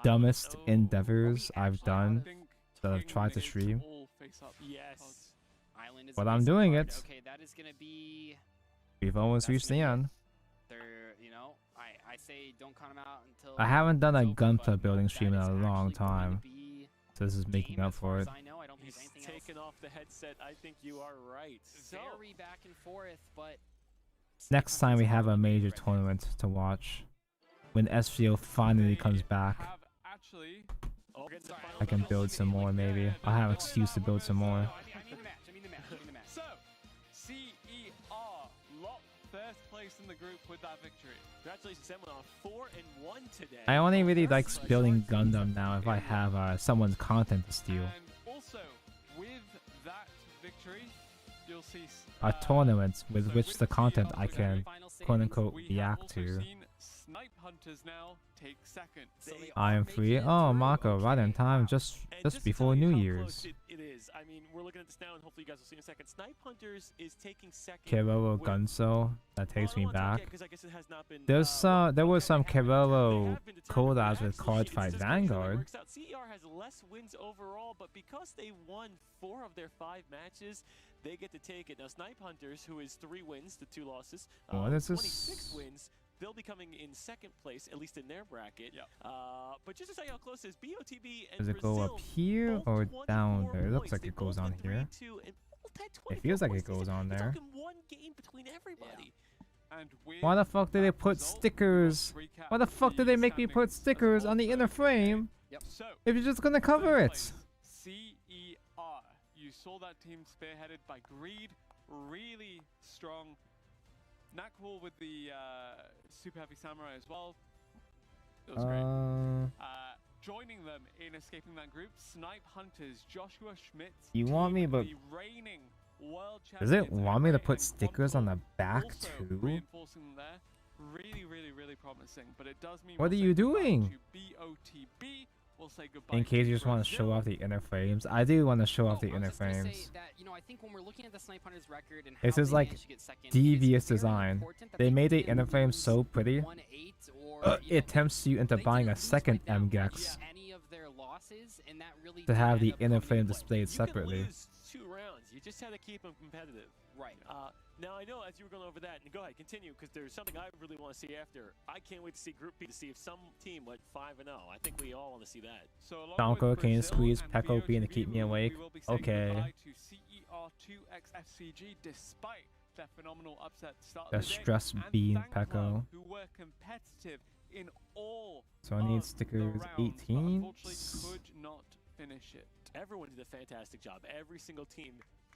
B: dumbest
H: Oh,
B: endeavors I've
G: actually
B: done
E: think
B: that I've
E: King
B: tried to
E: is
B: stream.
E: all face up
H: Yes.
E: cards.
G: Island is
B: But
G: a
B: I'm
G: basic
B: doing
G: card.
B: it.
G: Okay, that is gonna be.
B: We've almost
G: That's
B: reached the
G: gonna be
B: end.
G: There, you know, I say don't count them out until.
B: I haven't done a
G: it's over,
B: Gunpla
G: but
B: building
G: that
B: stream in
G: is
B: a long
G: actually going to
B: time,
G: be
B: so this is making
G: game
B: up
G: as far
B: for
G: as
B: it.
G: I know. I don't think
H: He's
G: there's anything else.
H: taken off the headset. I think you are right. So,
G: Very back and forth, but.
B: Next time we have a major
G: right there.
B: tournament to watch, when SGO finally
E: They
B: comes back,
E: Have actually
H: oh, we're getting the
G: Sorry,
H: final
B: I can
H: level.
B: build some more maybe. I have an excuse to build some more.
G: No, I mean the match. I mean the match. I mean the match.
E: So, CER locked first place in the group with that victory.
H: Congratulations, Samuel, on 4-1 today.
B: I only really like
H: That's
B: building
H: short season.
B: Gundam now if I have someone's content to steal.
E: And also, with that victory, you'll see
B: A tournament with
E: so
B: which
E: with
B: the content I
E: CER
B: can
G: Final
B: quote
G: savings.
B: unquote
E: we have
B: react
E: also
B: to.
E: seen Snipe Hunters now take second.
G: So they
B: I
G: are
B: am
G: making
B: free.
G: it
B: Oh,
G: through.
B: Mako, right in
G: Okay,
B: time,
G: wow.
B: just
H: And to
B: before
H: tell you
B: New
H: how
B: Year's.
H: close it is. I mean, we're looking at this now, and hopefully you guys will see in a second. Snipe Hunters is taking second.
B: Keroro
H: with-
B: Gunso, that
H: Well,
B: takes
H: I
B: me
H: don't wanna talk
B: back.
H: yet 'cause I guess it has not been,
B: There was some
H: okay, they
B: Keroro
H: have been determined, but
B: collabs with
H: actually,
B: Card
H: it's
B: Fight
H: just gonna see how that
B: Vanguard.
H: works out. CER has less wins overall, but because they won 4 of their 5 matches, they get to take it. Now, Snipe Hunters, who is 3 wins to 2 losses,
B: What is
H: 26
B: this?
H: wins, they'll be coming in second place, at least in their bracket.
E: Yep.
H: But just to tell you how close it is, BOTB and
B: Does it go
H: Brazil,
B: up here
H: both
B: or
H: 24
B: down there? It looks
H: points.
B: like
H: They
B: it goes
H: both
B: on
H: went
B: here.
H: 3-2 and both had
B: It
H: 24
B: feels like it
H: points this
B: goes
H: year.
B: on
H: We're
B: there.
H: talking 1 game between everybody.
E: And with
B: Why the fuck did they
E: that
B: put
E: result,
B: stickers?
E: we will recap
B: Why the fuck did they make me put
E: standings as
B: stickers on the
E: also
B: inner
E: okay.
B: frame
E: So,
B: if you're just gonna cover
E: third
B: it?
E: place, CER you saw that team spearheaded by Greed, really strong. Nakul with the super heavy samurai as well. It was great. Joining them in escaping that group, Snipe Hunters, Joshua Schmidt.
B: You want me, but
E: the reigning world
B: does it
E: champions
B: want me to
E: and
B: put stickers on the back
E: also
B: too?
E: reinforcing them there. Really promising. But it does mean
B: What
E: we'll
B: are
E: say
B: you
E: goodbye
B: doing?
E: to BOTB. We'll say goodbye
B: In case
E: to
B: you just want to show
E: Brazil.
B: off the inner frames, I do want to show off the
G: I was
B: inner
G: just gonna say
B: frames.
G: that, you know, I think when we're looking at the Snipe Hunters record and
B: This
G: how
B: is
G: they
B: like
G: managed to get second,
B: devious
G: it's very
B: design.
G: important that
B: They made the
G: didn't
B: inner frame so
G: lose
B: pretty.
G: 1-8 or, you know,
B: It tempts you into
G: they
B: buying
G: didn't
B: a
G: lose
B: second
G: right down
B: MGEX
G: any of their losses, and that really
B: to
G: did
B: have
G: end
B: the
G: up
B: inner
G: coming
B: frame
G: into play.
B: displayed
H: You
B: separately.
H: can lose 2 rounds. You just had to keep them competitive.
G: Right.
H: Now I know as you were going over that, and go ahead, continue, because there's something I really want to see after. I can't wait to see Group B to see if some team went 5-0. I think we all want to see that.
E: So along
B: Donko,
E: with
B: can you
E: Brazil
B: squeeze
E: and
B: Pekko B to
E: BOTB,
B: keep me
E: we
B: awake?
E: will be saying
B: Okay.
E: goodbye to CER2XFCG despite their phenomenal upset to start
B: The
E: of the day,
B: stress
E: and
B: bean
E: Thank Club,
B: Pekko.
E: who were competitive in all
B: So I need
E: of the
B: stickers
E: rounds, but
B: 18.
E: unfortunately could not finish it.
H: Everyone did a fantastic job. Every single team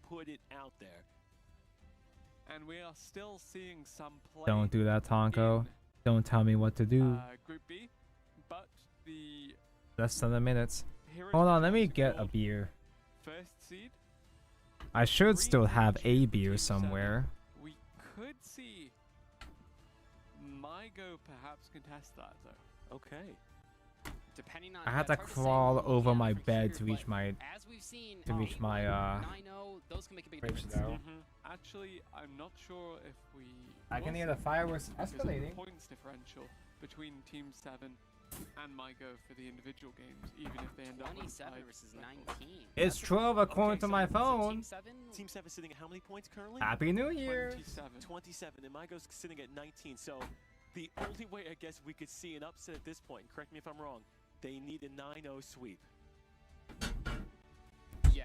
H: put it out there.
E: And we are still seeing some play.
B: Don't do that, Tonko.
E: in,
B: Don't tell me what to do.
E: Group B, but the
B: Less than a minute.
E: Heroes
B: Hold on,
E: Future
B: let me
E: has
B: get a
E: secured
B: beer.
E: first seed.
B: I should still have a
E: Team
B: beer
E: 7.
B: somewhere.
E: We could see Mygo perhaps contest that though.
H: Okay.
G: Depending on,
B: I had
G: yeah,
B: to
G: it's hard to say
B: crawl
G: what we're
B: over
G: looking
B: my
G: at for
B: bed
G: here,
B: to reach
G: but
B: my
G: as we've seen,
B: to reach my
G: 9-0, those can make a big
B: fridge
G: difference.
B: though.
E: Actually, I'm not sure if we.
B: I can
E: will
B: hear the
E: see
B: fireworks
E: because of the
B: escalating.
E: points differential between Team 7 and Mygo for the individual games, even if they end up with
G: 27
E: five
G: versus
E: records.
G: 19.
B: It's 12 according to my
G: So
B: phone.
G: Team 7,
H: Team 7 sitting at how many points currently?
B: Happy New Year.
E: 27.
H: 27, and Mygo's sitting at 19. So the only way I guess we could see an upset at this point, correct me if I'm wrong, they need a 9-0 sweep.
G: yeah.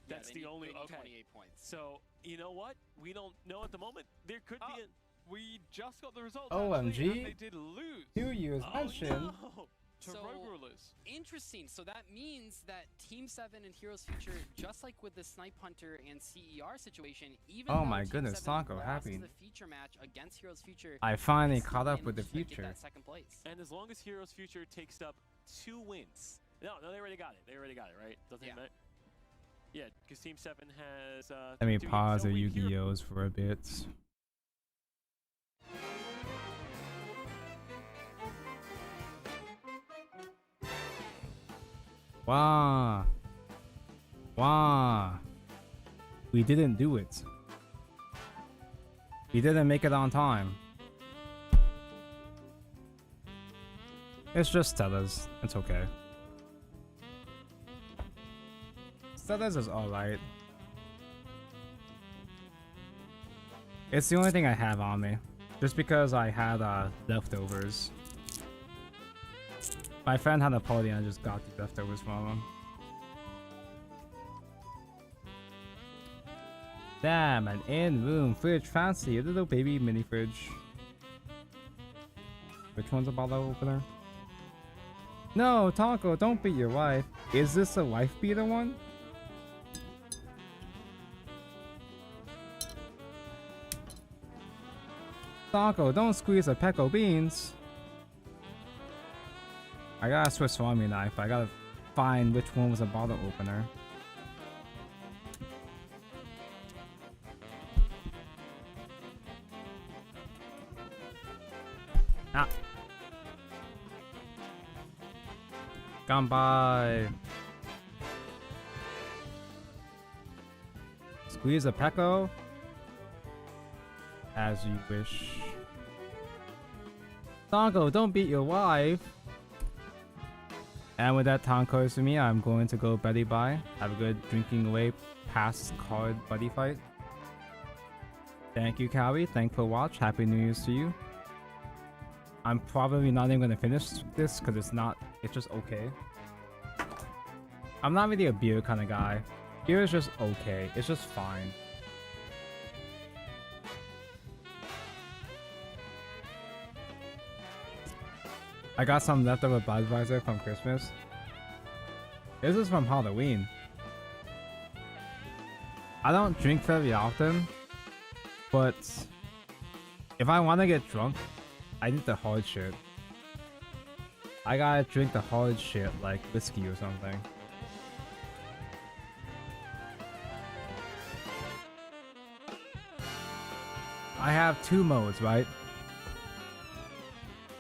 H: That's
G: they
H: the
G: need-
H: only-
G: they need
H: okay.
G: 28 points.
H: So, you know what? We don't know at the moment. There could be a...
E: We just got the results.
B: OMG.
E: Actually, and they did lose
B: 2 years
H: Oh,
B: mentioned.
H: no.
E: to
G: So-
E: Rogue Rulers.
G: Interesting. So that means that Team 7 and Heroes Future, just like with the Snipe Hunter and CER situation, even
B: Oh
G: though
B: my
G: Team
B: goodness,
G: 7
B: Tonko,
G: lost
B: happy.
G: the feature match against Heroes Future,
B: I finally
G: they
B: caught
G: still
B: up with the
G: managed to get
B: future.
G: that second place.
H: And as long as Heroes Future takes up 2 wins... No, they already got it. They already got it, right? Doesn't
G: Yeah.
H: it matter? Yeah, because Team 7 has...
B: Let me
H: 3
B: pause
H: so
B: the
H: we hear-
B: Yu-Gi-Ohs for a bit. Wah. Wah. We didn't do it. We didn't make it on time. It's just Stella's. It's okay. Stella's is alright. It's the only thing I have on me. Just because I had leftovers. My friend had a party and I just got the leftovers from him. Damn, an in-room fridge fancy, a little baby mini fridge. Which one's a bottle opener? No, Tonko, don't beat your wife. Is this a wife beater one? Tonko, don't squeeze a Pekko beans. I got a Swiss Army knife, but I gotta find which one was a bottle opener. Ah. Ganbai. Squeeze a Pekko. As you wish. Tonko, don't beat your wife. And with that, time cards for me, I'm going to go Betty bye. Have a good drinking away past card buddy fight. Thank you, Cowie. Thanks for watch. Happy New Year's to you. I'm probably not even gonna finish this because it's just okay. I'm not really a beer kind of guy. Beer is just okay. It's just fine. I got some leftover Budweiser from Christmas. This is from Halloween. I don't drink very often, but if I want to get drunk, I need the hard shit. I gotta drink the hard shit like whiskey or something. I have two modes, right?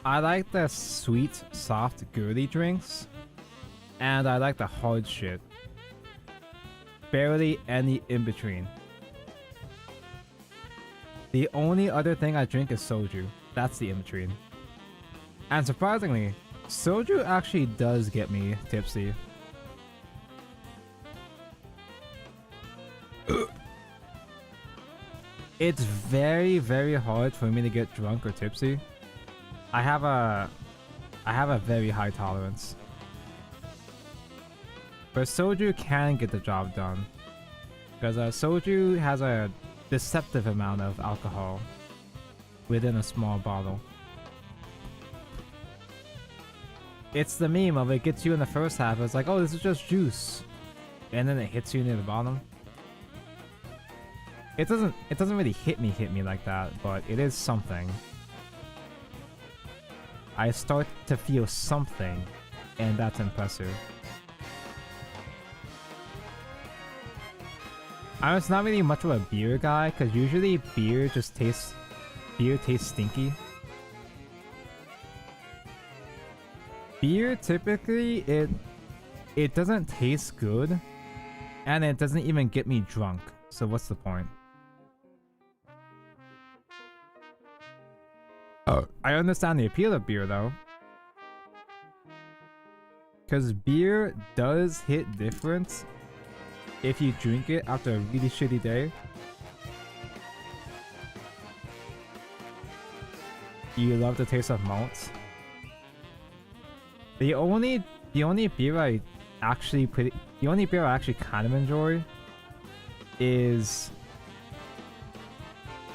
B: I like the sweet, soft, girly drinks, and I like the hard shit. Barely any in between. The only other thing I drink is soju. That's the in between. And surprisingly, soju actually does get me tipsy. It's very, very hard for me to get drunk or tipsy. I have a very high tolerance. But soju can get the job done. Because soju has a deceptive amount of alcohol within a small bottle. It's the meme of it gets you in the first half, it's like, oh, this is just juice. And then it hits you near the bottom. It doesn't really hit me like that, but it is something. I start to feel something, and that's impressive. I'm just not really much of a beer guy, because usually beer tastes stinky. Beer, typically, it doesn't taste good, and it doesn't even get me drunk, so what's the point? I understand the appeal of beer, though. Because beer does hit different if you drink it after a really shitty day. You love the taste of malt. The only beer I actually kind of enjoy is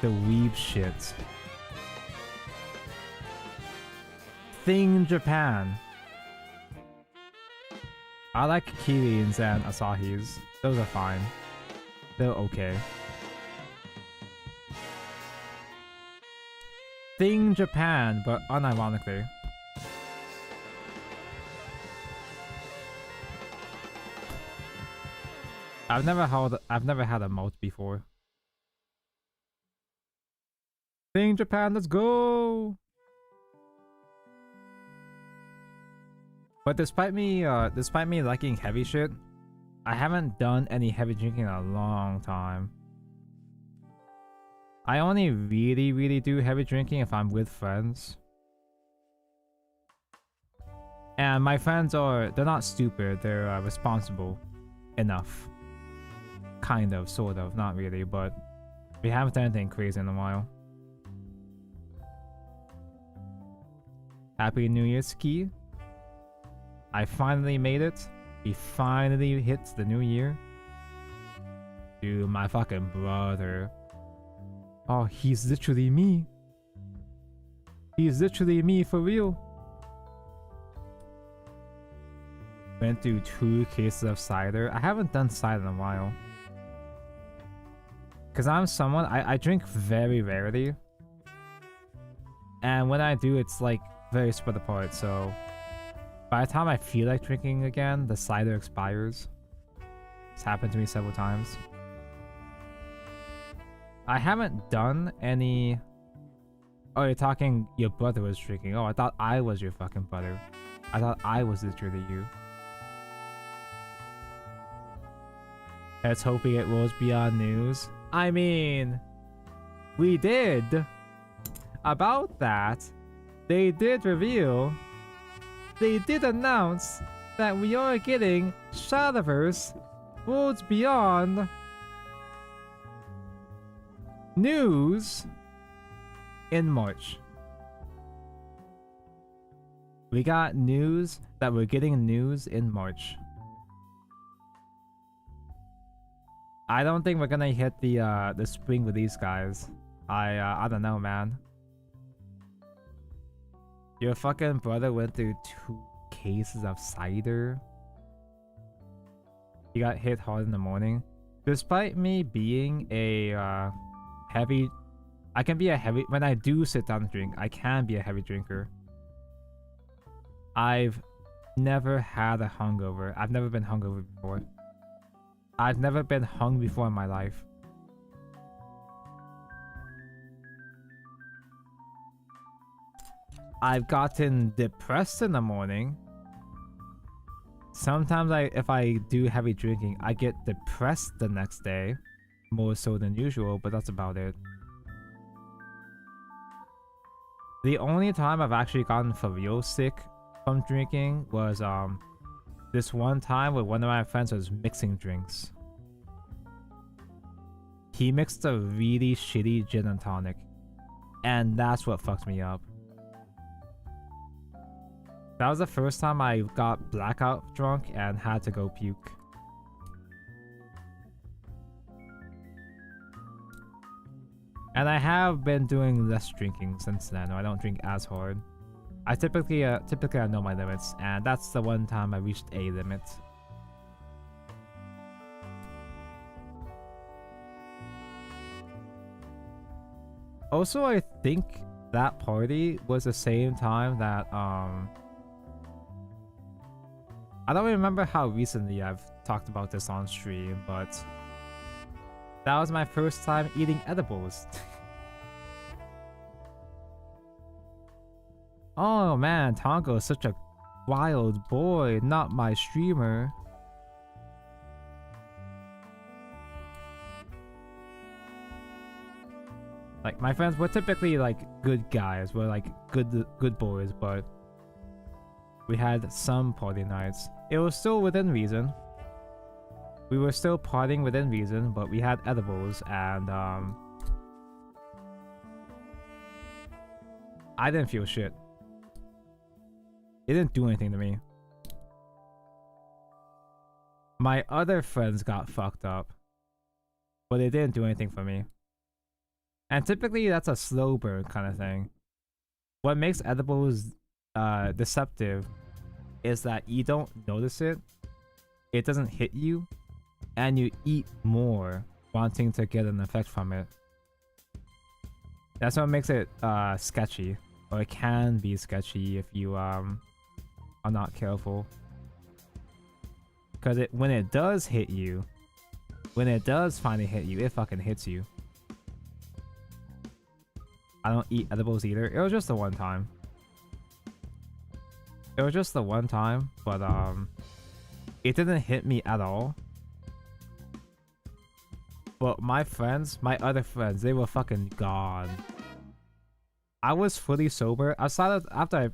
B: the weeb shit. Thing Japan. I like Kiwis and Asahis. Those are fine. They're okay. Thing Japan, but unironically. I've never had a malt before. Thing Japan, let's go! But despite me liking heavy shit, I haven't done any heavy drinking in a long time. I only really do heavy drinking if I'm with friends. And my friends they're not stupid, they're responsible enough. Kind of, sort of, not really, but we haven't done anything crazy in a while. Happy New Year, Ski. I finally made it. We finally hit the new year. Dude, my fucking brother. Oh, he's literally me. He's literally me for real. Went through 2 cases of cider. I haven't done cider in a while. Because I'm someone, I drink very rarely. And when I do, it's like very spread apart, so by the time I feel like drinking again, the cider expires. It's happened to me several times. I haven't done any... Oh, you're talking your brother was drinking. Oh, I thought I was your fucking brother. I thought I was literally you. Let's hope it rolls beyond news. I mean... We did! About that, they did reveal... They did announce that we are getting Shadowverse Worlds Beyond news in March. We got news that we're getting news in March. I don't think we're gonna hit the spring with these guys. I don't know, man. Your fucking brother went through 2 cases of cider. He got hit hard in the morning. Despite me being a heavy, I can be a heavy, when I do sit down and drink, I can be a heavy drinker. I've never had a hungover. I've never been hungover before. I've never been hung before in my life. I've gotten depressed in the morning. Sometimes if I do heavy drinking, I get depressed the next day, more so than usual, but that's about it. The only time I've actually gotten for real sick from drinking was this one time where one of my friends was mixing drinks. He mixed a really shitty gin and tonic, and that's what fucked me up. That was the first time I got blackout drunk and had to go puke. And I have been doing less drinking since then. I don't drink as hard. I typically I know my limits, and that's the one time I reached a limit. Also, I think that party was the same time that I don't remember how recently I've talked about this on stream, but that was my first time eating edibles. Oh man, Tonko is such a wild boy, not my streamer. Like, my friends were typically like good guys, we're like good boys, but we had some party nights. It was still within reason. We were still partying within reason, but we had edibles, and I didn't feel shit. It didn't do anything to me. My other friends got fucked up, but it didn't do anything for me. And typically that's a slow burn kind of thing. What makes edibles deceptive is that you don't notice it, it doesn't hit you, and you eat more wanting to get an effect from it. That's what makes it sketchy, or it can be sketchy if you are not careful. Because when it does hit you, when it does finally hit you, it fucking hits you. I don't eat edibles either. It was just the one time. It was just the one time, but it didn't hit me at all. But my friends, my other friends, they were fucking gone. I was fully sober. Aside of after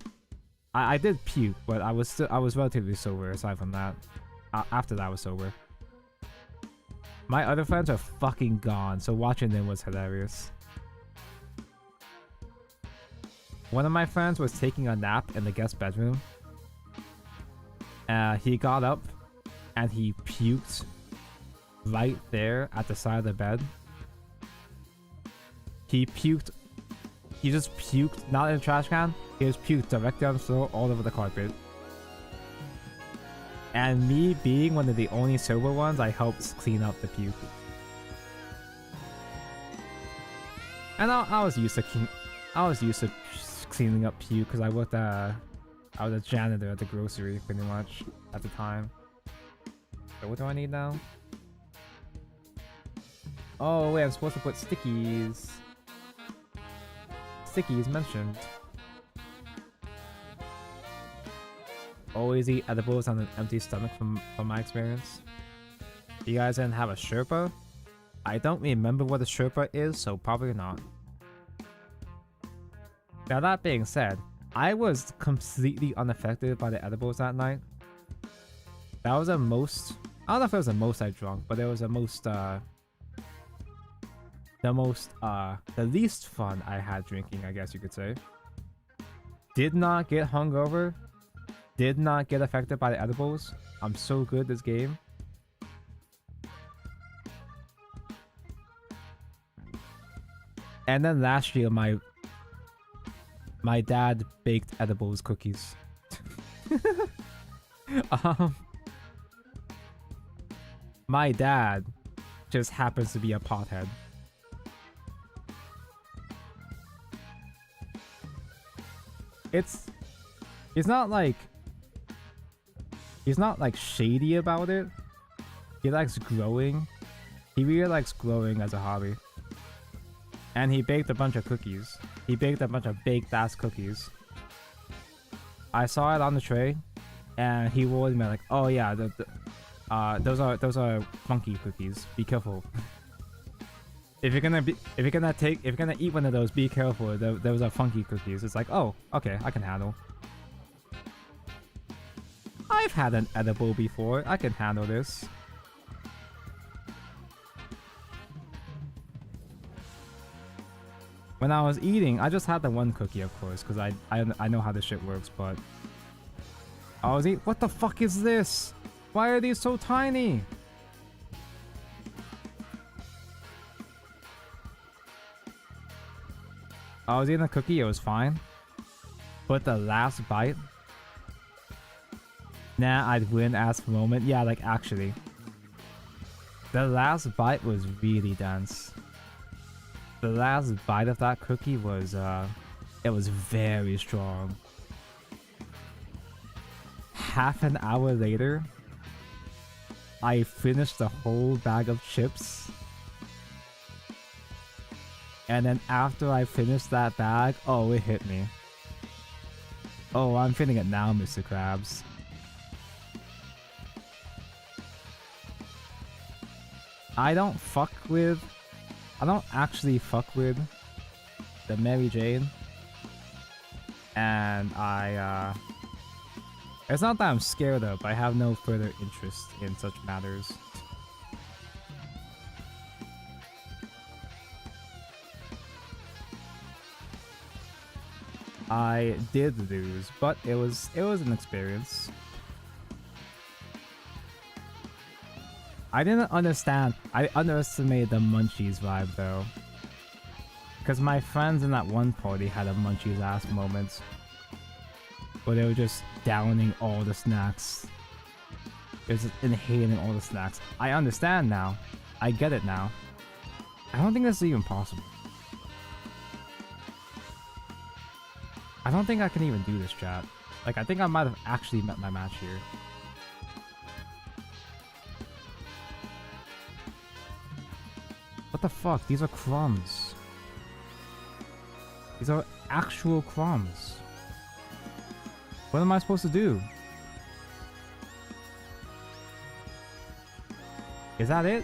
B: I did puke, but I was relatively sober aside from that. After that I was sober. My other friends are fucking gone, so watching them was hilarious. One of my friends was taking a nap in the guest bedroom. He got up and he puked right there at the side of the bed. He just puked, not in a trash can. He just puked directly on the floor, all over the carpet. And me being one of the only sober ones, I helped clean up the puke. And I was used to cleaning up puke because I was a janitor at the grocery pretty much at the time. So what do I need now? Oh wait, I'm supposed to put stickies. Stickies mentioned. Always eat edibles on an empty stomach from my experience. You guys didn't have a Sherpa? I don't remember what a Sherpa is, so probably not. Now that being said, I was completely unaffected by the edibles that night. That was the most... I don't know if it was the most I drunk, but it was the most... the least fun I had drinking, I guess you could say. Did not get hungover. Did not get affected by the edibles. I'm so good this game. And then last year, my dad baked edibles cookies. My dad just happens to be a pothead. He's not like shady about it. He likes growing. He really likes growing as a hobby. And he baked a bunch of cookies. He baked a bunch of baked ass cookies. I saw it on the tray, and he warned me like, "Oh yeah, those are funky cookies. Be careful. If you're gonna eat one of those, be careful. Those are funky cookies." It's like, oh, okay, I can handle. I've had an edible before. I can handle this. When I was eating, I just had the one cookie, of course, because I know how this shit works, but I was eating. What the fuck is this? Why are these so tiny? I was eating a cookie, it was fine. But the last bite, nah, I'd win ass moment. Yeah, like actually. The last bite was really dense. The last bite of that cookie was, it was very strong. Half an hour later, I finished the whole bag of chips. And then after I finished that bag, oh, it hit me. Oh, I'm feeling it now, Mr. Krabs. I don't actually fuck with the Mary Jane. And it's not that I'm scared of, I have no further interest in such matters. I did lose, but it was an experience. I didn't understand. I underestimated the Munchies vibe though. Because my friends in that one party had a Munchies ass moment. Where they were just downing all the snacks. It was just inhaling all the snacks. I understand now. I get it now. I don't think this is even possible. I don't think I can even do this, chat. Like, I think I might have actually met my match here. What the fuck? These are crumbs. These are actual crumbs. What am I supposed to do? Is that it?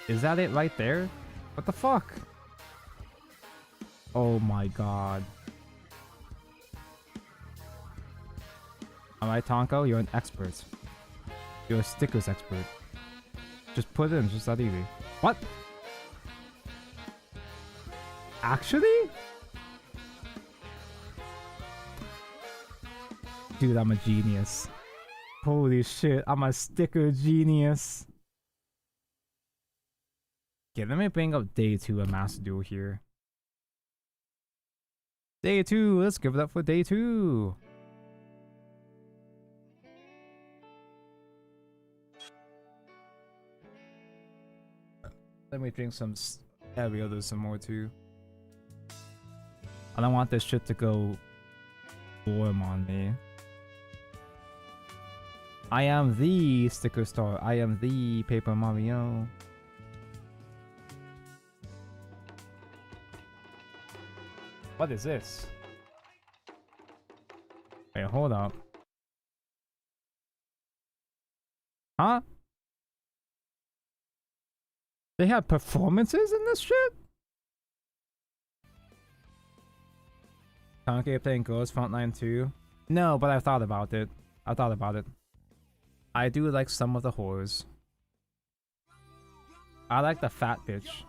B: Is that it right there? What the fuck? Oh my god. Alright, Tonko, you're an expert. You're a stickers expert. Just put it in, just that easy. What? Actually? Dude, I'm a genius. Holy shit, I'm a sticker genius. Okay, let me bring up day 2 of Master Duel here. Day 2, let's give it up for day 2. Let me drink some Ariel some more too. I don't want this shit to go warm on me. I am the sticker star. I am the Paper Mario. What is this? Wait, hold up. Huh? They have performances in this shit? Kanke playing Girls Frontline too? No, but I thought about it. I do like some of the whores. I like the fat bitch.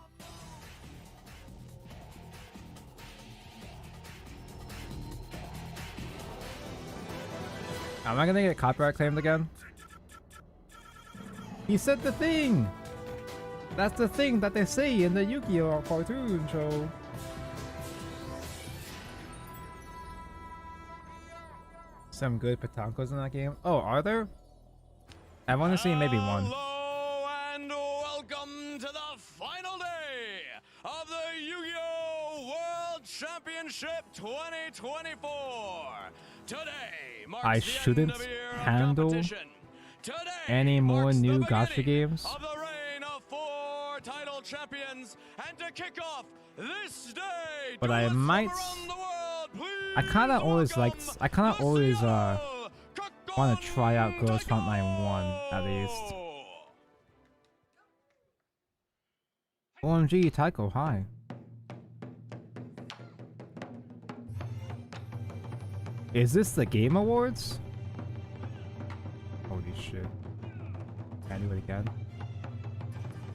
B: Am I gonna get copyright claimed again? He said the thing! That's the thing that they say in the Yu-Gi-Oh! Cartoon show. Some good patankos in that game. Oh, are there? I've only seen maybe one.
I: Hello Championship 2024. Today marks
B: I
I: the
B: shouldn't
I: end of a year of
B: handle
I: competition. Today
B: any more
I: marks
B: new
I: the
B: gacha
I: beginning
B: games.
I: of the reign of 4 title champions, and to kick off this day,
B: But I might. I kind of always liked. I kind of always want to try out Girls Frontline 1 at least. OMG, Taiko, hi. Is this the Game Awards? Holy shit. Can I do it again?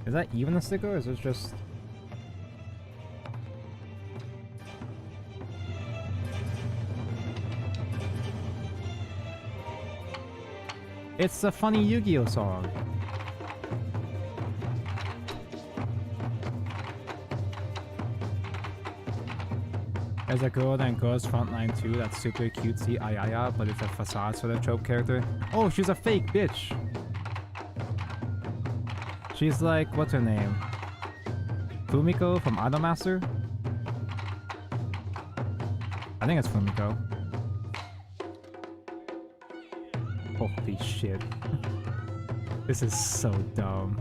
B: Is that even a sticker or is it just... It's the funny Yu-Gi-Oh song. There's a girl in Girls Frontline 2 that's super cutesy, ayaya, but it's a facade sort of trope character. Oh, she's a fake bitch! She's like, what's her name? Fumiko from Idolmaster? I think it's Fumiko. Holy shit. This is so dumb.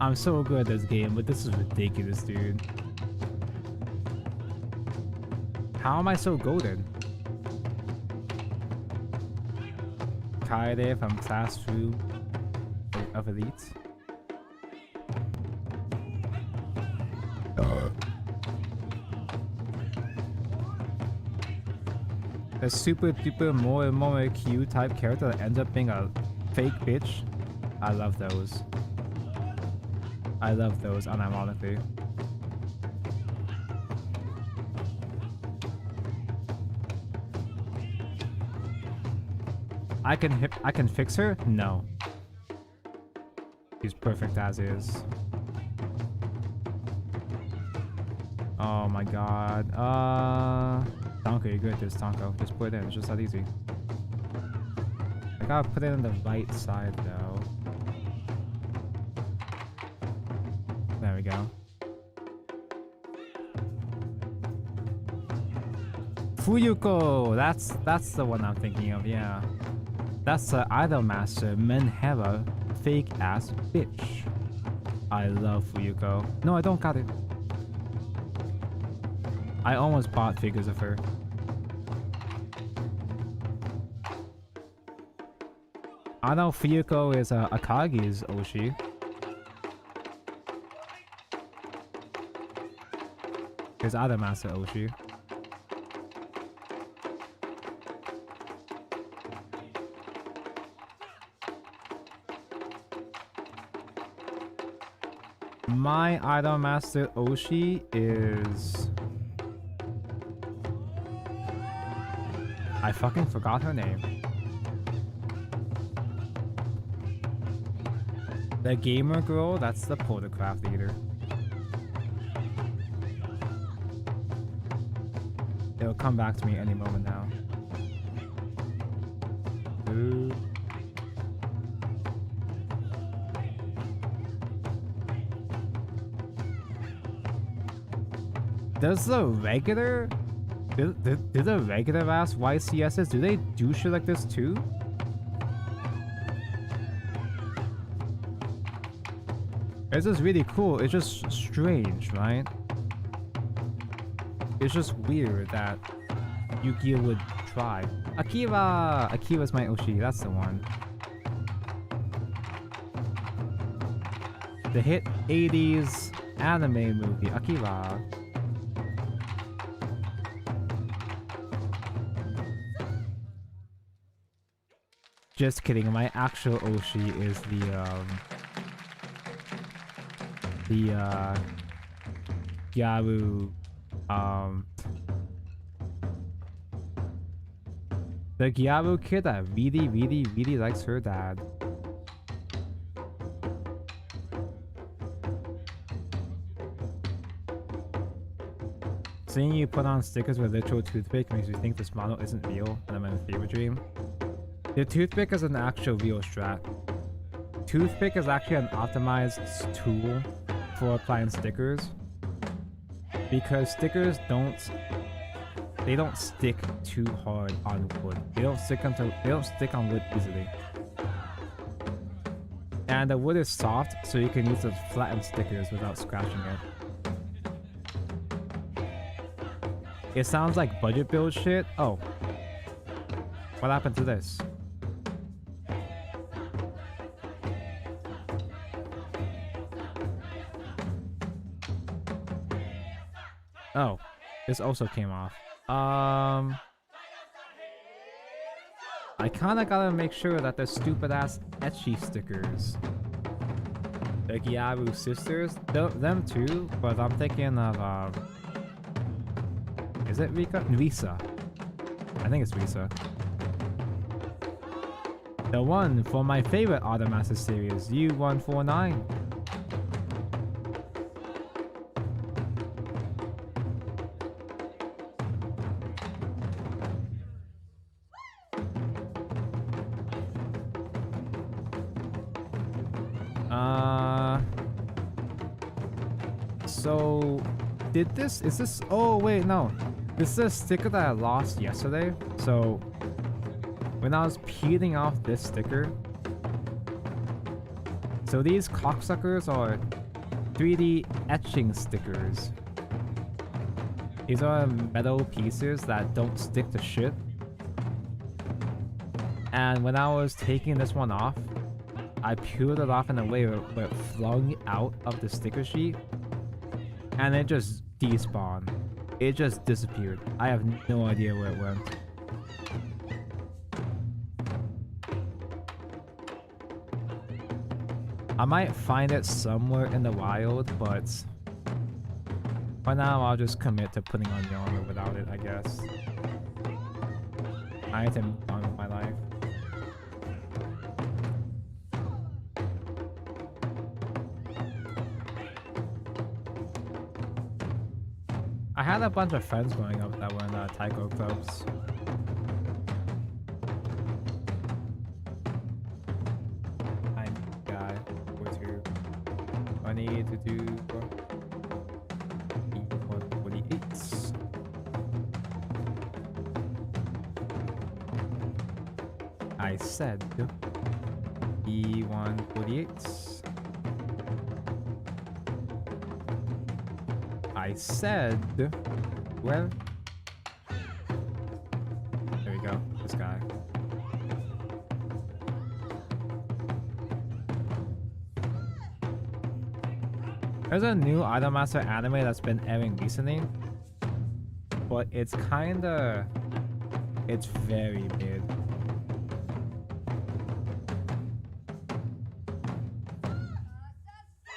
B: I'm so good at this game, but this is ridiculous, dude. How am I so golden? Kaede from Class 2 of Elite. A super duper more cute type character that ends up being a fake bitch. I love those. I love those unironically. I can fix her? No. She's perfect as is. Oh my god. Tonko, you're good at this, Tonko. Just put it in, it's just that easy. I gotta put it on the right side though. There we go. Fuyuko! That's the one I'm thinking of, yeah. That's the Idolmaster Menhera fake ass bitch. I love Fuyuko. No, I don't got it. I almost bought figures of her. I know Fuyuko is Akagi's Oshi. His Idolmaster Oshi. My Idolmaster Oshi is... I fucking forgot her name. The gamer girl, that's the photograph leader. It'll come back to me any moment now. Ooh. Does the regular... Do the regular ass YCSs, do they do shit like this too? It's just really cool. It's just strange, right? It's just weird that Yu-Gi-Oh would try. Akira! Akira's my Oshi, that's the one. The hit 80s anime movie, Akira. Just kidding, my actual Oshi is the Gyaru, the Gyaru kid that really likes her dad. Seeing you put on stickers with literal toothpick makes me think this model isn't real and I'm in a fever dream. The toothpick is an actual real strat. Toothpick is actually an optimized tool for applying stickers. because stickers don't stick too hard on wood. They don't stick on wood easily. And the wood is soft, so you can use the flattened stickers without scratching it. It sounds like budget build shit. Oh. What happened to this? Oh. This also came off. I kinda gotta make sure that the stupid ass etchy stickers, the Gyaru sisters, them too, but I'm thinking of is it Risa? I think it's Risa. The one for my favorite Automaster series, U149. So, is this, oh wait, no. This is a sticker that I lost yesterday. So, when I was peeling off this sticker, so these cocksuckers are 3D etching stickers. These are metal pieces that don't stick to shit. And when I was taking this one off, I peeled it off in a way where it flung out of the sticker sheet. And it just despawned. It just disappeared. I have no idea where it went. I might find it somewhere in the wild, but for now I'll just commit to putting on the armor without it, I guess. I need to move on with my life. I had a bunch of friends growing up that were in taiko clubs. I'm a guy with who I need to do E148. I said E148. I said, well, there we go, this guy. There's a new Idolmaster anime that's been airing recently, but it's very mid.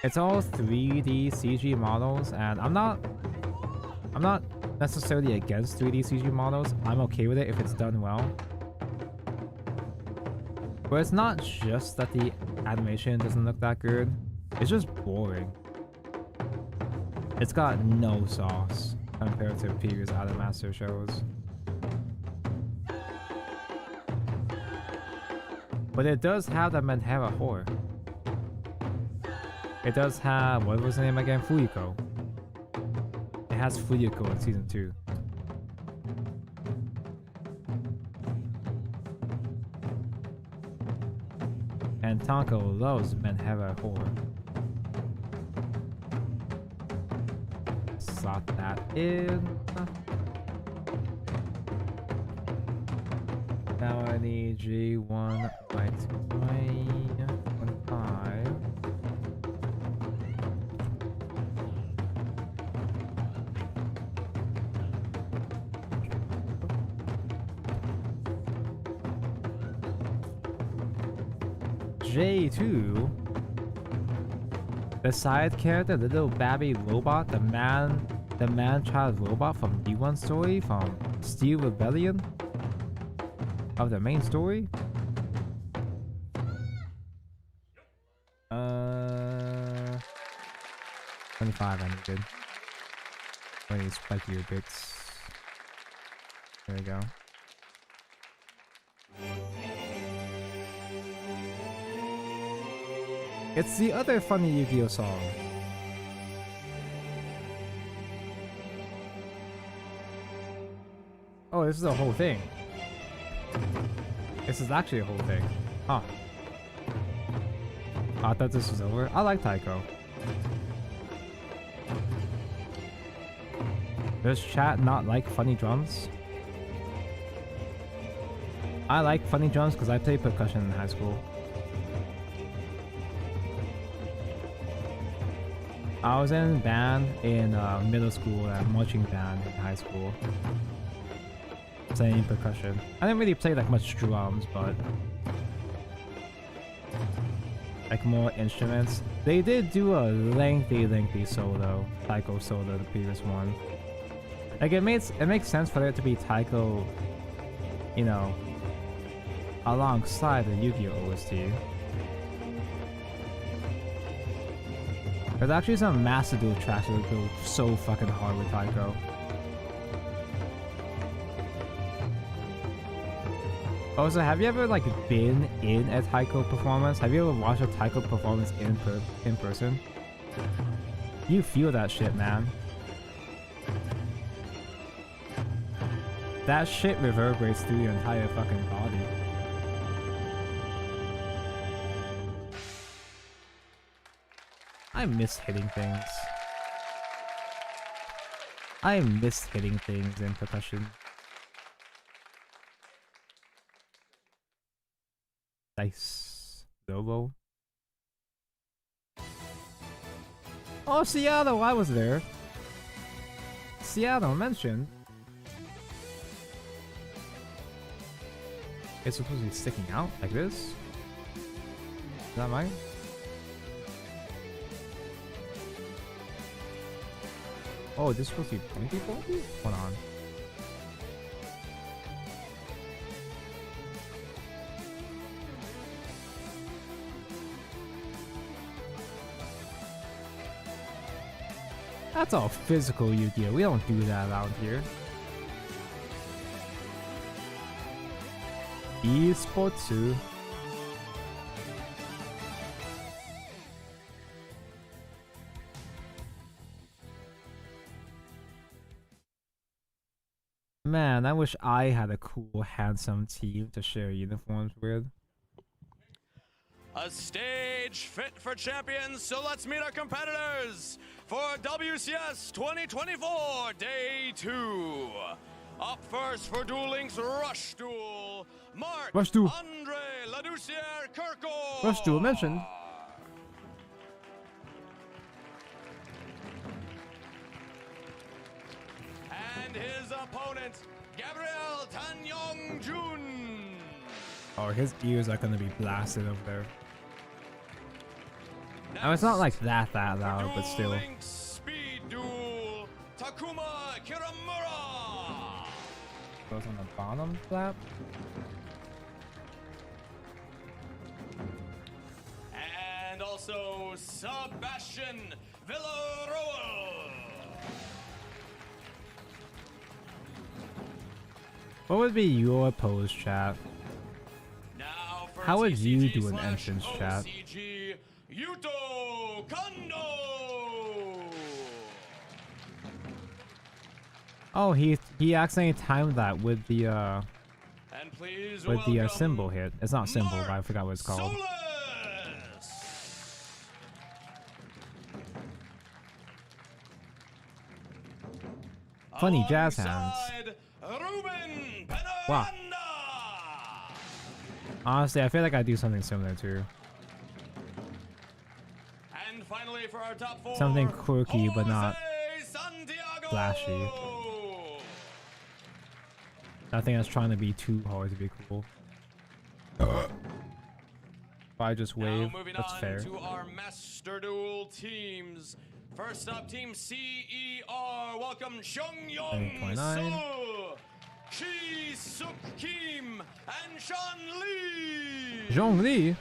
B: It's all 3D CG models, and I'm not necessarily against 3D CG models. I'm okay with it if it's done well. But it's not just that the animation doesn't look that good. It's just boring. It's got no sauce compared to previous Idolmaster shows. But it does have the Menhera horror. It does have, what was the name again? Fuyuko. It has Fuyuko in season 2. And Tonko loves Menhera horror. Slot that in. Now I need G1 by 25. J2, the side character, the little babby robot, the man-child robot from D1 story, from Steel Rebellion, of the main story. 25 I needed. I need spikier bits. There we go. It's the other funny Yu-Gi-Oh song. Oh, this is a whole thing. This is actually a whole thing. Huh. I thought this was over. I like Taiko. Does chat not like funny drums? I like funny drums because I played percussion in high school. I was in band in middle school and marching band in high school. Playing percussion. I didn't really play like much drums, but like more instruments. They did do a lengthy solo, Taiko solo, the previous one. Like it makes sense for there to be Taiko, you know, alongside the Yu-Gi-Oh OST. There's actually some Master Duel tracks that go so fucking hard with Taiko. Also, have you ever like been in a Taiko performance? Have you ever watched a Taiko performance in person? You feel that shit, man. That shit reverberates through your entire fucking body. I miss hitting things. I miss hitting things in percussion. Nice. Lobo. Oh, Seattle, I was there. Seattle mentioned. It's supposed to be sticking out like this. Is that mine? Oh, this is supposed to be pointy? Hold on. That's all physical Yu-Gi-Oh! We don't do that around here. Esports. Man, I wish I had a cool, handsome team to share uniforms with.
I: A stage fit for champions, so let's meet our competitors for WCS 2024 Day 2. Up first for Duel Links Rush Duel, Mark
B: Rush Duel.
I: Andre Laducier Kirko.
B: Rush Duel mentioned.
I: And his opponent, Gabriel Tanyong Jun.
B: Oh, his ears are gonna be blasted over there. Oh, it's not like that loud, but still.
I: Speed Duel, Takuma Kiramura.
B: Goes on the bottom flap.
I: And also Sebastian Villarroel.
B: What would be your pose, chat?
I: Now for
B: How would you do an
I: TCG
B: entrance, chat?
I: OCG, Yuto Kondo.
B: Oh, he accidentally timed that with the
I: And please
B: symbol hit. It's not symbol, but I forgot what it's called.
I: Solis.
B: Funny jazz hands.
I: Alongside Ruben
B: Wow.
I: Penaranda.
B: Honestly, I feel like I do something similar too.
I: And finally for our top four,
B: Something quirky, but not
I: Jose Santiago.
B: flashy. Nothing that's trying to be too hard to be cool. If I just wave,
I: Now moving
B: that's
I: on
B: fair.
I: to our Master Duel teams. First up, Team CER. Welcome Xiong Yong
B: 29.
I: Soo, Chi Suk Kim, and Sean Lee.
B: Zhongli.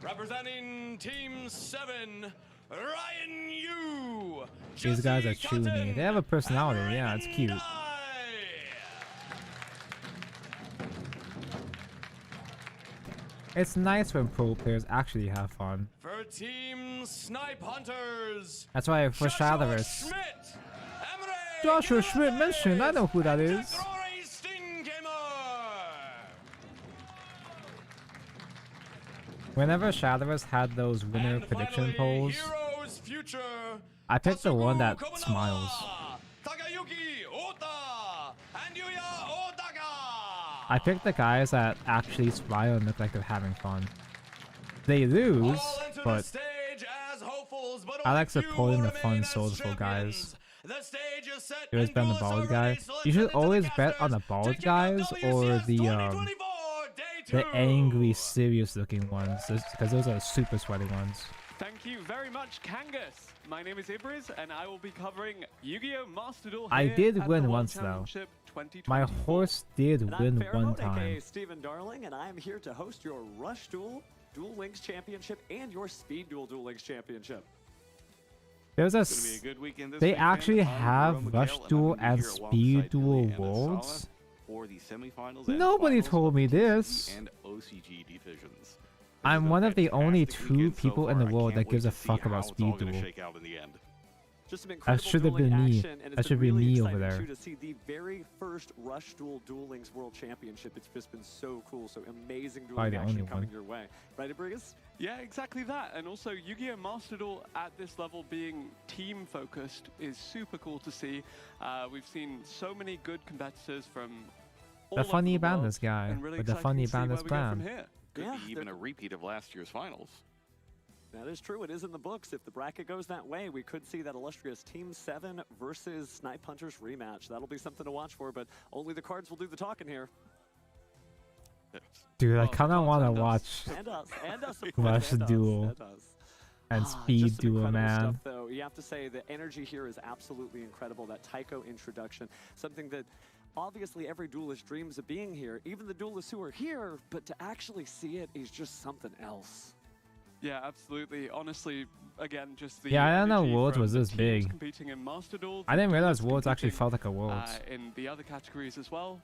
I: Representing Team 7, Ryan Yu.
B: These guys are
I: Jesse
B: chewy.
I: Cotton,
B: They have a personality.
I: and
B: Yeah, it's cute.
I: Nye.
B: It's nice when pro players actually have fun.
I: For Team Snipe Hunters,
B: That's why for
I: Joshua
B: Shadowverse,
I: Schmidt, Emre
B: Joshua Schmidt mentioned. I know who that is. Whenever Shadowers had those winner prediction polls, I picked the one that smiles. I picked the guys that actually smile and look like they're having fun. They lose, but I like supporting the fun, soulful guys. You always bet on the bald guy. You should always bet on the bald guys or the angry, serious-looking ones, because those are the super sweaty ones.
E: Thank you very much, Kangas. My name is Ibriz, and I will be covering Yu-Gi-Oh! Master Duel.
B: I did win once, though. My horse did win one time.
J: Stephen Darling, and I am here to host your Rush Duel, Duel Links Championship, and your Speed Duel Duel Links Championship.
B: There's they actually have Rush Duel and Speed Duel Worlds? Nobody told me this. I'm one of the only 2 people in the world that gives a fuck about Speed Duel. That should have been me. That should be me over there.
J: To see the very first Rush Duel Duel Links World Championship, it's just been so cool, so amazing dueling action coming your way. Right, Ibriz?
E: Yeah, exactly that. And also, Yu-Gi-Oh! Master Duel at this level being team-focused is super cool to see. We've seen so many good competitors from all
B: The funny
E: over the world,
B: bandits guy
E: and really
B: with the
E: exciting
B: funny
E: to see where
B: bandits
E: we go from
B: brand.
E: here.
K: Could be even a repeat of last year's finals.
J: That is true. It is in the books. If the bracket goes that way, we could see that illustrious Team 7 versus Snipe Hunters rematch. That'll be something to watch for, but only the cards will do the talking here.
B: Dude, I kind of want to watch
J: And us, of course,
B: Rush
J: and us,
B: Duel
J: and us.
B: and
J: Just
B: Speed
J: some
B: Duel,
J: incredible
B: man.
J: Stuff, though. You have to say the energy here is absolutely incredible. That Tycho introduction, something that obviously every duelist dreams of being here, even the duelists who are here, but to actually see it is just something else.
E: Yeah, absolutely. Honestly, again, just the
B: Yeah, I didn't know
E: energy
B: Worlds
E: from
B: was
E: the
B: this
E: teams
B: big.
E: competing in Master Duel,
B: I
E: the
B: didn't realize
E: duelists
B: Worlds actually
E: competing,
B: felt like a Worlds.
E: in the other categories as well.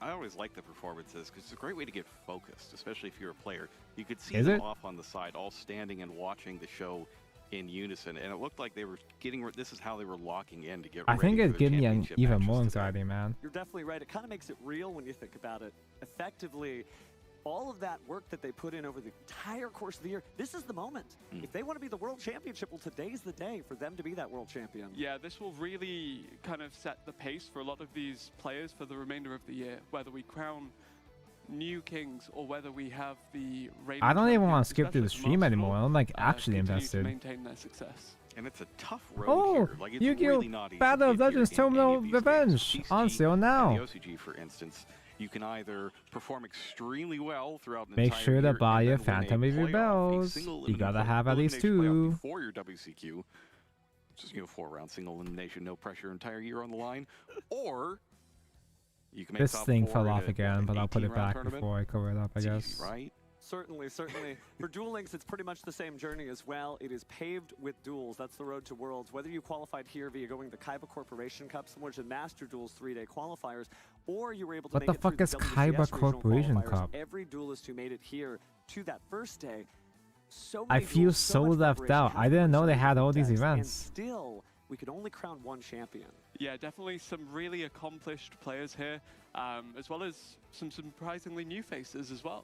K: I always like the performances because it's a great way to get focused, especially if you're a player. You could see
B: Is
K: them
B: it?
K: off on the side, all standing and watching the show in unison, and it looked like they were getting. This is how they were locking in to get.
B: I
K: ready
B: think
K: for
B: it'd
K: the
B: give me
K: championship
B: even
K: matches
B: more
K: today.
B: anxiety, man.
J: You're definitely right. It kind of makes it real when you think about it. Effectively, all of that work that they put in over the entire course of the year, this is the moment. If they want to be the world championship, well, today's the day for them to be that world champion.
E: Yeah, this will really kind of set the pace for a lot of these players for the remainder of the year, whether we crown new kings or whether we have the reigning
B: I don't even want
E: champions,
B: to skip through the
E: especially
B: stream
E: Master
B: anymore.
E: Duel,
B: I'm like actually
E: continue to
B: invested.
E: maintain their success.
K: And it's a tough road
B: Oh,
K: here. Like, it's
B: Yu-Gi-Oh!
K: really not easy
B: Battle of
K: if you're
B: Legends
K: in
B: Terminal
K: any of these
B: Revenge
K: games.
B: on
K: TCG
B: sale
K: and
B: now.
K: the OCG, for instance, you can either perform extremely well throughout an
B: Make
K: entire
B: sure to
K: year
B: buy
K: and
B: your
K: then win a
B: Phantom of your
K: playoff, a
B: Bells.
K: single
B: You gotta have at least
K: elimination playoff
B: 2.
K: before your WCQ. Just 4-round single elimination, no pressure, entire year on the line, or you can make
B: This
K: top
B: thing
K: 4
B: fell
K: in
B: off again, but I'll put it
K: 18-round
B: back
K: tournament.
B: before I cover it up, I
K: It's
B: guess.
K: easy, right?
J: Certainly, certainly. For Duel Links, it's pretty much the same journey as well. It is paved with duels. That's the road to Worlds. Whether you qualified here via going the Kaiba Corporation Cup, similar to Master Duel's 3-day qualifiers, or you were able to
B: What
J: make
B: the
J: it through
B: fuck
J: the
B: is
J: WCS
B: Kaiba
J: regional
B: Corporation
J: qualifiers,
B: Cup?
J: Every duelist who made it here to that first day, so
B: I
J: many
B: feel
J: duels,
B: so
J: much
B: left
J: preparation,
B: out.
J: how
B: I didn't know
J: much
B: they had all these
J: context, and
B: events.
J: still, we could only crown one champion.
E: Yeah, definitely some really accomplished players here, as well as some surprisingly new faces as well.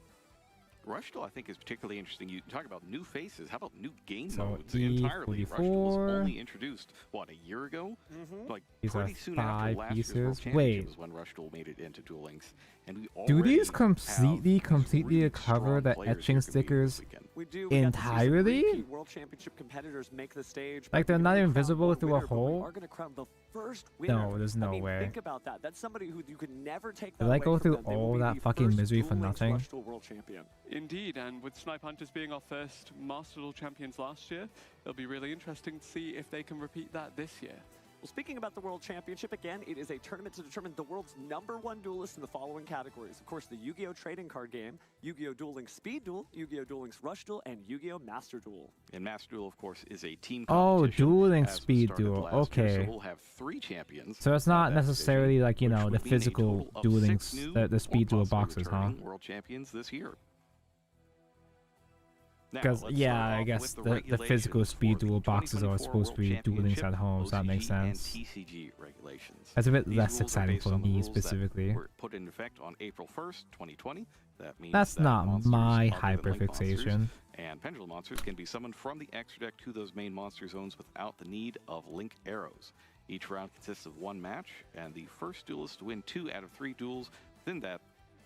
K: Rush Duel, I think, is particularly interesting. You talk about new faces. How about new game
B: So
K: modes entirely? Rush Duel was
B: E44.
K: only introduced, what, a year ago? Like,
B: These are
K: pretty soon after
B: 5
K: last year's World
B: pieces.
K: Championship
B: Wait.
K: was when Rush Duel made it into Duel Links. And we
B: Do
K: already
B: these completely
K: have really
B: cover
K: strong
B: the
K: players
B: etching
K: here competing
B: stickers
K: this weekend.
J: We do. We got to see some
B: entirely?
J: repeat World Championship competitors make the stage.
B: Like,
J: but
B: they're
J: we
B: not
J: only
B: even
J: crown
B: visible
J: one
B: through a
J: winner, but we
B: hole?
J: are going to crown the first winner.
B: No, there's no
J: I mean,
B: way.
J: Think about that. That's somebody who you could never take that
B: Did I
J: away
B: go
J: from
B: through
J: them. They will
B: all
J: be
B: that
J: the
B: fucking
J: first
B: misery
J: Duel
B: for
J: Links
B: nothing?
J: Rush Duel World Champion.
E: Indeed, and with Snipe Hunters being our first Master Duel champions last year, it'll be really interesting to see if they can repeat that this year.
J: Well, speaking about the World Championship, again, it is a tournament to determine the world's #1 duelist in the following categories. Of course, the Yu-Gi-Oh! Trading card game, Yu-Gi-Oh! Duel Links Speed Duel, Yu-Gi-Oh! Duel Links Rush Duel, and Yu-Gi-Oh! Master Duel.
K: And Master Duel, of course, is a team
B: Oh,
K: competition.
B: Duel Links
K: as we
B: Speed
K: started
B: Duel.
K: last year,
B: Okay.
K: So we'll have 3 champions.
B: So it's not
K: at that
B: necessarily
K: division,
B: like, you
K: which
B: know, the
K: would mean a
B: physical
K: total of
B: Duel
K: 6
B: Links,
K: new
B: the
K: or
B: Speed Duel
K: possibly
B: boxes, huh?
K: returning world champions this year. Now,
B: Because,
K: let's
B: yeah,
K: start
B: I
K: off
B: guess
K: with
B: the physical
K: regulations
B: speed
K: for the
B: duel boxes are
K: 2024
B: supposed to be
K: World
B: dueling at
K: Championship,
B: home, so that makes
K: OCG, and
B: sense.
K: TCG regulations.
B: That's a bit
K: These
B: less
K: rules are
B: exciting
K: based
B: for
K: on the
B: me
K: rules that
B: specifically.
K: were put in effect on April 1st, 2020. That means
B: That's
K: that
B: not
K: monsters
B: my
K: other than Link monsters
B: hyperfixation.
K: and pendulum monsters can be summoned from the extra deck to those main monster zones without the need of Link arrows. Each round consists of one match, and the first duelist to win 2 out of 3 duels within that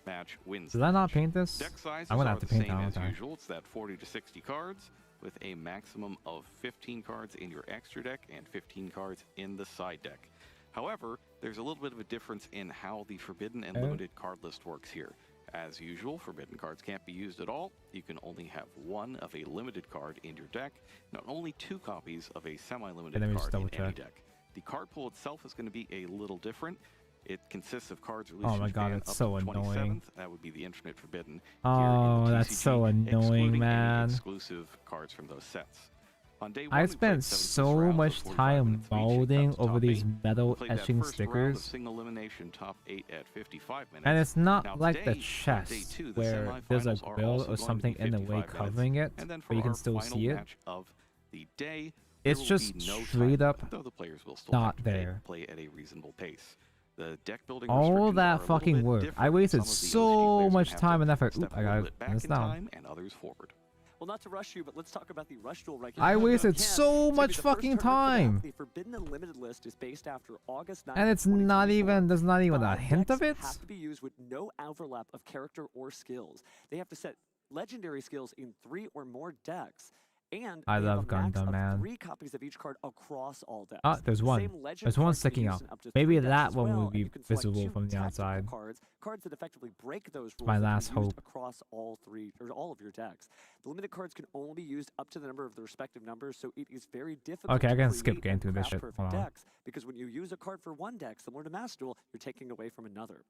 K: match wins.
B: Did I not paint this?
K: Deck sizes
B: I'm gonna
K: are
B: have to
K: the
B: paint
K: same
B: that,
K: as
B: aren't I?
K: usual. It's that 40 to 60 cards with a maximum of 15 cards in your extra deck and 15 cards in the side deck. However, there's a little bit of a difference in how the Forbidden and Limited card list works here. As usual, Forbidden cards can't be used at all. You can only have 1 of a limited card in your deck, and only 2 copies of a semi-limited
B: let me just
K: card in
B: double
K: any
B: check.
K: deck. The card pool itself is going to be a little different. It consists of cards released
B: Oh
K: in
B: my god,
K: Japan
B: it's
K: up
B: so
K: to the
B: annoying.
K: 27th. That would be the Infinite Forbidden.
B: Oh,
K: Here in the
B: that's so
K: TCG,
B: annoying,
K: excluding any
B: man.
K: exclusive cards from those sets. On day 1,
B: I
K: we played
B: spent
K: 76
B: so
K: rounds
B: much
K: of 45
B: time
K: minutes each,
B: molding
K: cut to
B: over
K: top
B: these
K: 8.
B: metal
K: We played that
B: etching
K: first round of
B: stickers.
K: single elimination top 8 at 55 minutes.
B: And it's not
K: Now
B: like the
K: today, on day
B: chest
K: 2, the
B: where there's a
K: semifinals are
B: grill
K: also
B: or
K: going to
B: something
K: be
B: in the way
K: 55 minutes.
B: covering it,
K: And then for
B: but you can
K: our
B: still
K: final
B: see it.
K: match of the day,
B: It's
K: there will
B: just
K: be no
B: straight
K: time
B: up
K: limit, though the players will still
B: not
K: have to
B: there.
K: play at a reasonable pace. The deck building
B: All
K: restrictions are a
B: that
K: little
B: fucking
K: bit
B: work.
K: different.
B: I wasted
K: Some of the OCG
B: so
K: players
B: much
K: can have
B: time
K: to
B: and effort.
K: step
B: Oop,
K: a
B: I
K: little
B: gotta
K: bit
B: turn
K: back
B: this
K: in
B: down.
K: time and others forward.
J: Well, not to rush you, but let's talk about the rush duel
B: I
J: regulations.
B: wasted
J: Again,
B: so
J: it's gonna be
B: much
J: the first
B: fucking
J: tournament for them.
B: time.
J: The Forbidden and Limited list is based after August 9th,
B: And it's not even, there's not even a
J: 5
B: hint of it?
J: decks have to be used with no overlap of character or skills. They have to set legendary skills in 3 or more decks. And
B: I
J: they have
B: love
J: a max
B: Gundam,
J: of
B: man.
J: 3 copies of each card across all decks.
B: Ah, there's
J: The
B: one.
J: same legend
B: There's one
J: card can be
B: sticking
J: used
B: out.
J: in up to
B: Maybe
J: 3 decks
B: that
J: as
B: one
J: well,
B: will
J: and
B: be
J: you can select
B: visible
J: 2
B: from the
J: tactical
B: outside.
J: Cards that effectively break those rules
B: my
J: that can be
B: last
J: used
B: hope.
J: across all 3 or all of your decks. The limited cards can only be used up to the number of the respective numbers, so it is very difficult
B: Okay, I
J: to
B: can
J: create
B: skip getting
J: and
B: through this
J: craft
B: shit.
J: perfect
B: Hold on.
J: decks, because when you use a card for one deck, similar to Master Duel, you're taking away from another.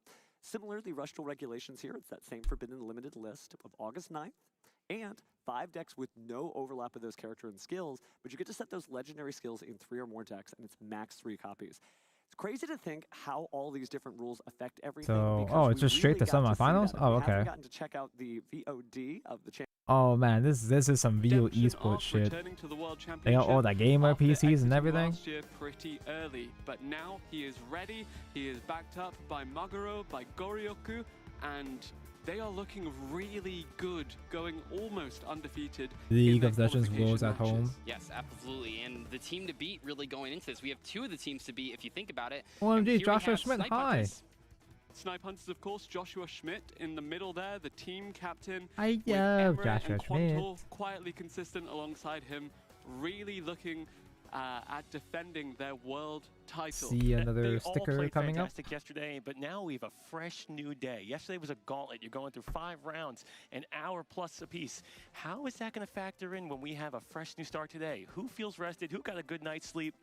J: Similarly, Rush Duel regulations here, it's that same Forbidden Limited list of August 9th, and 5 decks with no overlap of those character and skills, but you get to set those legendary skills in 3 or more decks, and it's max 3 copies. It's crazy to think how all these different rules affect everything.
B: So,
J: because
B: oh, it's
J: we
B: just straight
J: really
B: to
J: got see
B: semifinals?
J: that.
B: Oh,
J: If you haven't
B: okay.
J: gotten to check out the VOD of the
B: Oh man, this is some real
E: Redemption
B: esports
E: of
B: shit.
E: returning to the World
B: They got all
E: Championship
B: the gamer
E: after
B: PCs and
E: exiting
B: everything.
E: Last year pretty early, but now he is ready. He is backed up by Maguro, by Goryoku, and they are looking really good, going almost undefeated.
B: League
E: in
B: of
E: their
B: Legends Worlds at
E: qualification
B: home.
E: matches.
G: Yes, absolutely. And the team to beat really going into this. We have 2 of the teams to beat if you think about it.
B: OMG,
G: And here we
B: Joshua
G: have
B: Schmidt,
G: Snipe
B: hi.
G: Hunters.
E: Snipe Hunters, of course, Joshua Schmidt in the middle there, the team captain.
B: I
E: with
B: love
E: Emre
B: Joshua
E: and
B: Schmidt.
E: Quantal quietly consistent alongside him, really looking at defending their world title.
B: See another
H: They all
B: sticker
H: played
B: coming up.
H: fantastic yesterday, but now we have a fresh new day. Yesterday was a gauntlet. You're going through 5 rounds, an hour plus apiece. How is that going to factor in when we have a fresh new start today? Who feels rested? Who got a good night's sleep?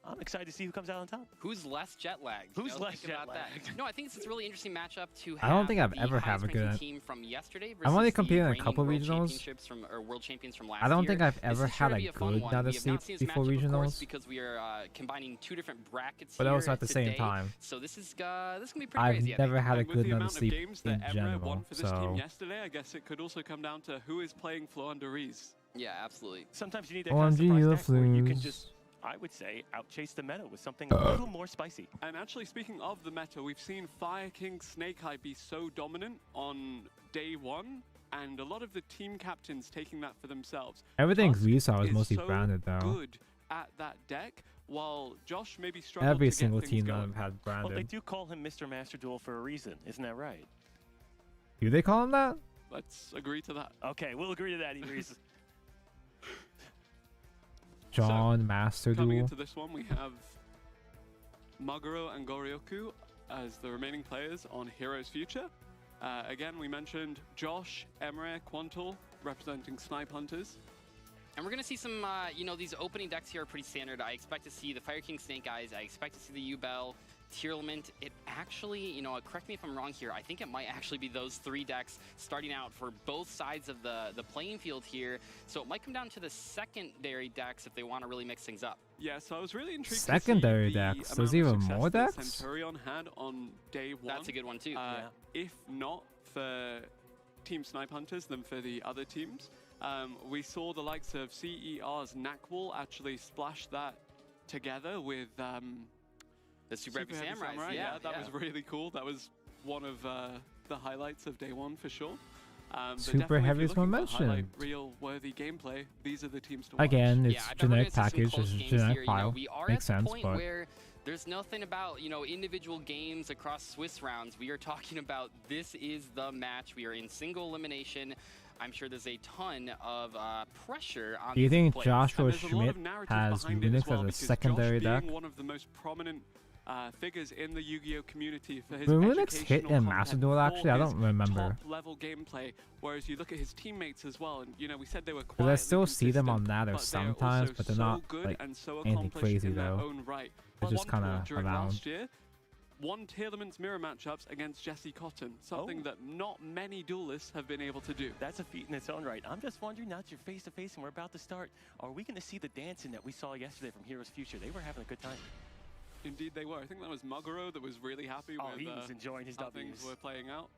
H: I'm excited to see who comes out on top.
G: Who's less jet lagged?
H: Who's
G: You know,
H: less
G: think about
H: jet
G: that.
H: lagged?
G: No, I think it's a really interesting matchup to
B: I
G: have.
B: don't think I've
G: the
B: ever had
G: highest
B: a good-
G: ranking team from yesterday
B: I've only
G: versus the
B: competed in a
G: reigning
B: couple
G: world
B: regionals.
G: championships from or world champions from last
B: I don't
G: year.
B: think I've
G: This
B: ever
G: is sure
B: had
G: to
B: a
G: be fun
B: good
G: one.
B: night
G: We
B: of
G: have not
B: sleep
G: seen this
B: before
G: matchup, of course,
B: regionals.
G: because we are combining 2 different brackets
B: But
G: here
B: also at the same
G: today.
B: time,
G: So this is gonna be pretty
B: I've
G: crazy. I
B: never
G: think.
B: had a
E: And with
B: good
E: the
B: night of
E: amount of
B: sleep
E: games
B: in
E: that Emre
B: general.
E: won for this team
B: So,
E: yesterday, I guess it could also come down to who is playing Flo under Reese.
G: Yeah, absolutely.
H: Sometimes you need that kind of
B: OMG,
H: surprise
B: you
H: deck where you can
B: flus.
H: just, I would say, outchase the meta with something a little more spicy.
E: And actually, speaking of the meta, we've seen Fire King Snake Eye be so dominant on day 1, and a lot of the team captains taking that for themselves.
B: everything
E: Tusk
B: we saw was
E: is
B: mostly
E: so
B: branded though.
E: good at that deck, while Josh maybe struggled
B: Every
E: to
B: single
E: get
B: team
E: things
B: that
E: going.
B: I've had
H: Well, they
B: branded.
H: do call him Mr. Master Duel for a reason. Isn't that right?
B: Do they call him that?
E: Let's agree to that.
H: Okay, we'll agree to that, Reese.
B: John Master
E: Coming
B: Duel.
E: into this one, we have Maguro and Goryoku as the remaining players on Heroes Future. Again, we mentioned Josh, Emre, Quantal representing Snipe Hunters.
G: And we're going to see some, you know, these opening decks here are pretty standard. I expect to see the Fire King Snake Eyes. I expect to see the U-Bell, Tearlament. It actually, you know, correct me if I'm wrong here, I think it might actually be those 3 decks starting out for both sides of the playing field here. So it might come down to the secondary decks if they want to really mix things up.
E: Yeah, so I was really intrigued
B: Secondary
E: to see the
B: decks?
E: amount
B: There's
E: of
B: even
E: success
B: more
E: that
B: decks?
E: Centurion had on day 1.
G: That's a good one too.
E: If not for Team Snipe Hunters, then for the other teams. We saw the likes of CER's Knackwall actually splash that together with
G: the Super Heavy Samurai.
E: Yeah, that was really cool. That was one of the highlights of day one for sure.
B: Super Heavy is one mentioned.
E: Real worthy gameplay. These are the teams to watch.
B: Again, it's generic package, it's a generic file.
G: We are
B: Makes
G: at the
B: sense,
G: point
B: but
G: where there's nothing about, individual games across Swiss rounds. We are talking about this is the match. We are in single elimination. I'm sure there's a ton of pressure on.
B: do you think
G: players.
B: Joshua Schmidt has Munich as a secondary deck?
E: One of the most prominent figures in the Yu-Gi-Oh community for his
B: Munich hit in
E: educational
B: Master
E: content,
B: Duel,
E: for
B: actually? I
E: his
B: don't remember.
E: top-level gameplay, whereas you look at his teammates as well, and we said they were
B: Because
E: quietly
B: I still see them on
E: consistent,
B: ladder
E: but they are
B: sometimes,
E: also
B: but they're
E: so
B: not
E: good
B: like
E: and so
B: anything
E: accomplished
B: crazy
E: in their
B: though.
E: own right.
B: They're just kind of
E: During
B: around.
E: last year, won Tielemans mirror matchups against Jesse Cotton, something that not many duelists have been able to do.
H: That's a feat in its own right. I'm just wondering, now that you're face-to-face and we're about to start, are we going to see the dancing that we saw yesterday from Heroes Future? They were having a good time.
E: Indeed they were. I think that was Muguro that was really happy with
H: he was enjoying his
E: how
H: W's.
E: things were playing out.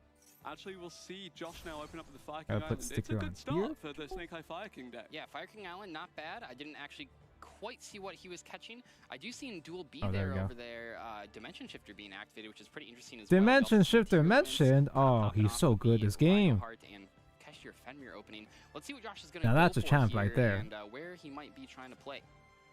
E: Actually, we'll see Josh now open up with the Fire
B: I'll
E: King
B: put
E: Island. It's a
B: sticker
E: good
B: on
E: start
B: here.
E: for the Snake Eye Fire King deck.
G: Yeah, Fire King Island, not bad. I didn't actually quite see what he was catching. I do see in Duel B
B: Oh, there
G: there
B: we go.
G: over there, Dimension Shifter being activated, which is pretty interesting as
B: Dimension
G: well.
B: Shifter mentioned. Oh,
G: Popping
B: he's
G: off
B: so
G: will
B: good
G: be
B: this game.
G: Reinhardt and Cashier Fenrir opening. Let's see what Josh is going to
B: Now
G: go
B: that's a
G: for
B: champ
G: here
B: right there.
G: and where he might be trying to play.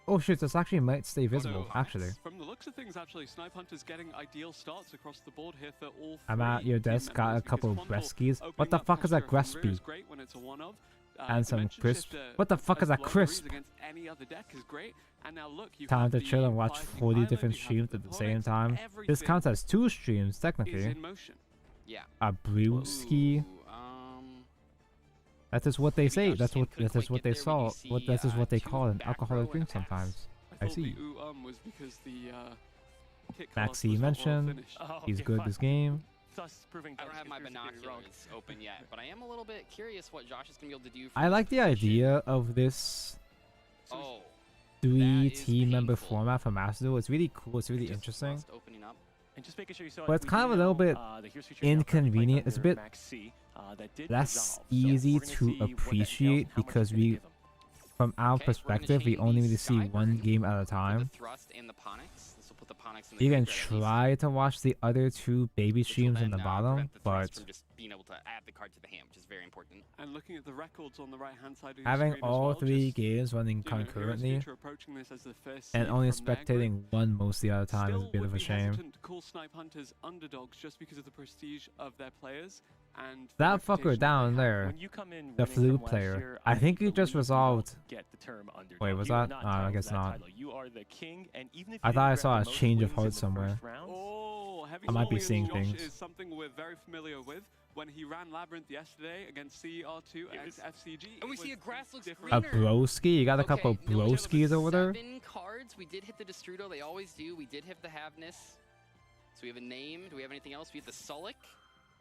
B: Oh shit, this actually might stay visible,
E: Although,
B: actually.
E: From the looks of things, actually, Snipe Hunter's getting ideal starts across the board here for all
B: I'm
E: three
B: at your
E: team
B: desk, got a
E: members,
B: couple of
E: because Quantal
B: Greskies. What
E: opening
B: the
E: up
B: fuck is that
E: Cashier Fenrir
B: Grespi?
E: is great when it's a one-of.
B: And some
E: Dimension
B: crisp.
E: Shifter
B: What the fuck
E: as
B: is that
E: well,
B: crisp?
E: against any other deck is great. And now look, you
B: Time
E: have
B: to
E: the
B: chill and watch
E: Fire King
B: 40
E: Island,
B: different
E: you have
B: streams
E: the
B: at the same
E: opponents,
B: time. This
E: everything
B: counts as 2 streams,
E: is
B: technically.
E: in motion.
G: Yeah.
B: A brewski. That is what they say. That is what they saw. That is what they call an alcoholic drink sometimes. I
E: thought
B: see.
E: the was because the kit
B: Maxi
E: class was not well
B: mentioned
E: finished.
B: he's good this game.
H: Thus proving
G: I don't have my binoculars open yet, but I am a little bit curious what Josh is going to be able to do.
B: I like the idea of this
G: Oh,
B: 3 member format for Master Duel. It's really cool. It's really
G: just
B: interesting.
G: lost opening up.
H: And just making sure you saw
B: But it's kind of a little bit inconvenient. It's a bit less easy to appreciate because we, from our perspective, we only really see one game at a time.
G: The thrust and the Ponix. This will put the Ponix in the
B: You can
G: graveyard at least,
B: try to watch the other 2 baby
G: which will
B: streams in
G: then,
B: the bottom,
G: prevent the
B: but
G: thrust from just being able to add the card to the hand, which is very important.
E: And looking at the records on the right-hand side of your
B: having
E: screen as
B: all
E: well,
B: 3
E: just,
B: games running
E: Heroes
B: concurrently
E: Future approaching this as the first
B: and
E: seed
B: only
E: from their group,
B: spectating one most of the other time is a
E: still
B: bit
E: would
B: of a
E: be
B: shame.
E: hesitant to call Snipe Hunters underdogs just because of the prestige of their players and the
B: That fucker
E: reputation
B: down
E: they have.
B: there,
H: When you come in
B: the
H: winning
B: flute
H: from last
B: player,
H: year,
B: I think he just
H: believe you
B: resolved.
H: don't get the term underdog.
B: Wait, was
H: You are
B: that?
H: not
B: I
H: entitled
B: guess
H: to that
B: not.
H: title. You are the king, and even if
B: I
H: you
B: thought I
H: didn't
B: saw
H: grab
B: a
H: the most
B: change of
H: wins
B: heart
H: in the
B: somewhere.
H: first round,
E: Oh, heavy
B: I might be
E: falling
B: seeing
E: Josh
B: things.
E: is something we're very familiar with. When he ran Labyrinth yesterday against CR2 against FCG,
G: And we
E: it
G: see a
E: was
G: grass looks
E: different.
B: A
G: greener.
B: broski? You got a couple
G: Okay, Nilja with
B: broskis over there?
G: 7 cards. We did hit the Destrudo. They always do. We did hit the Havness. So we have a name. Do we have anything else? We have the Sulik.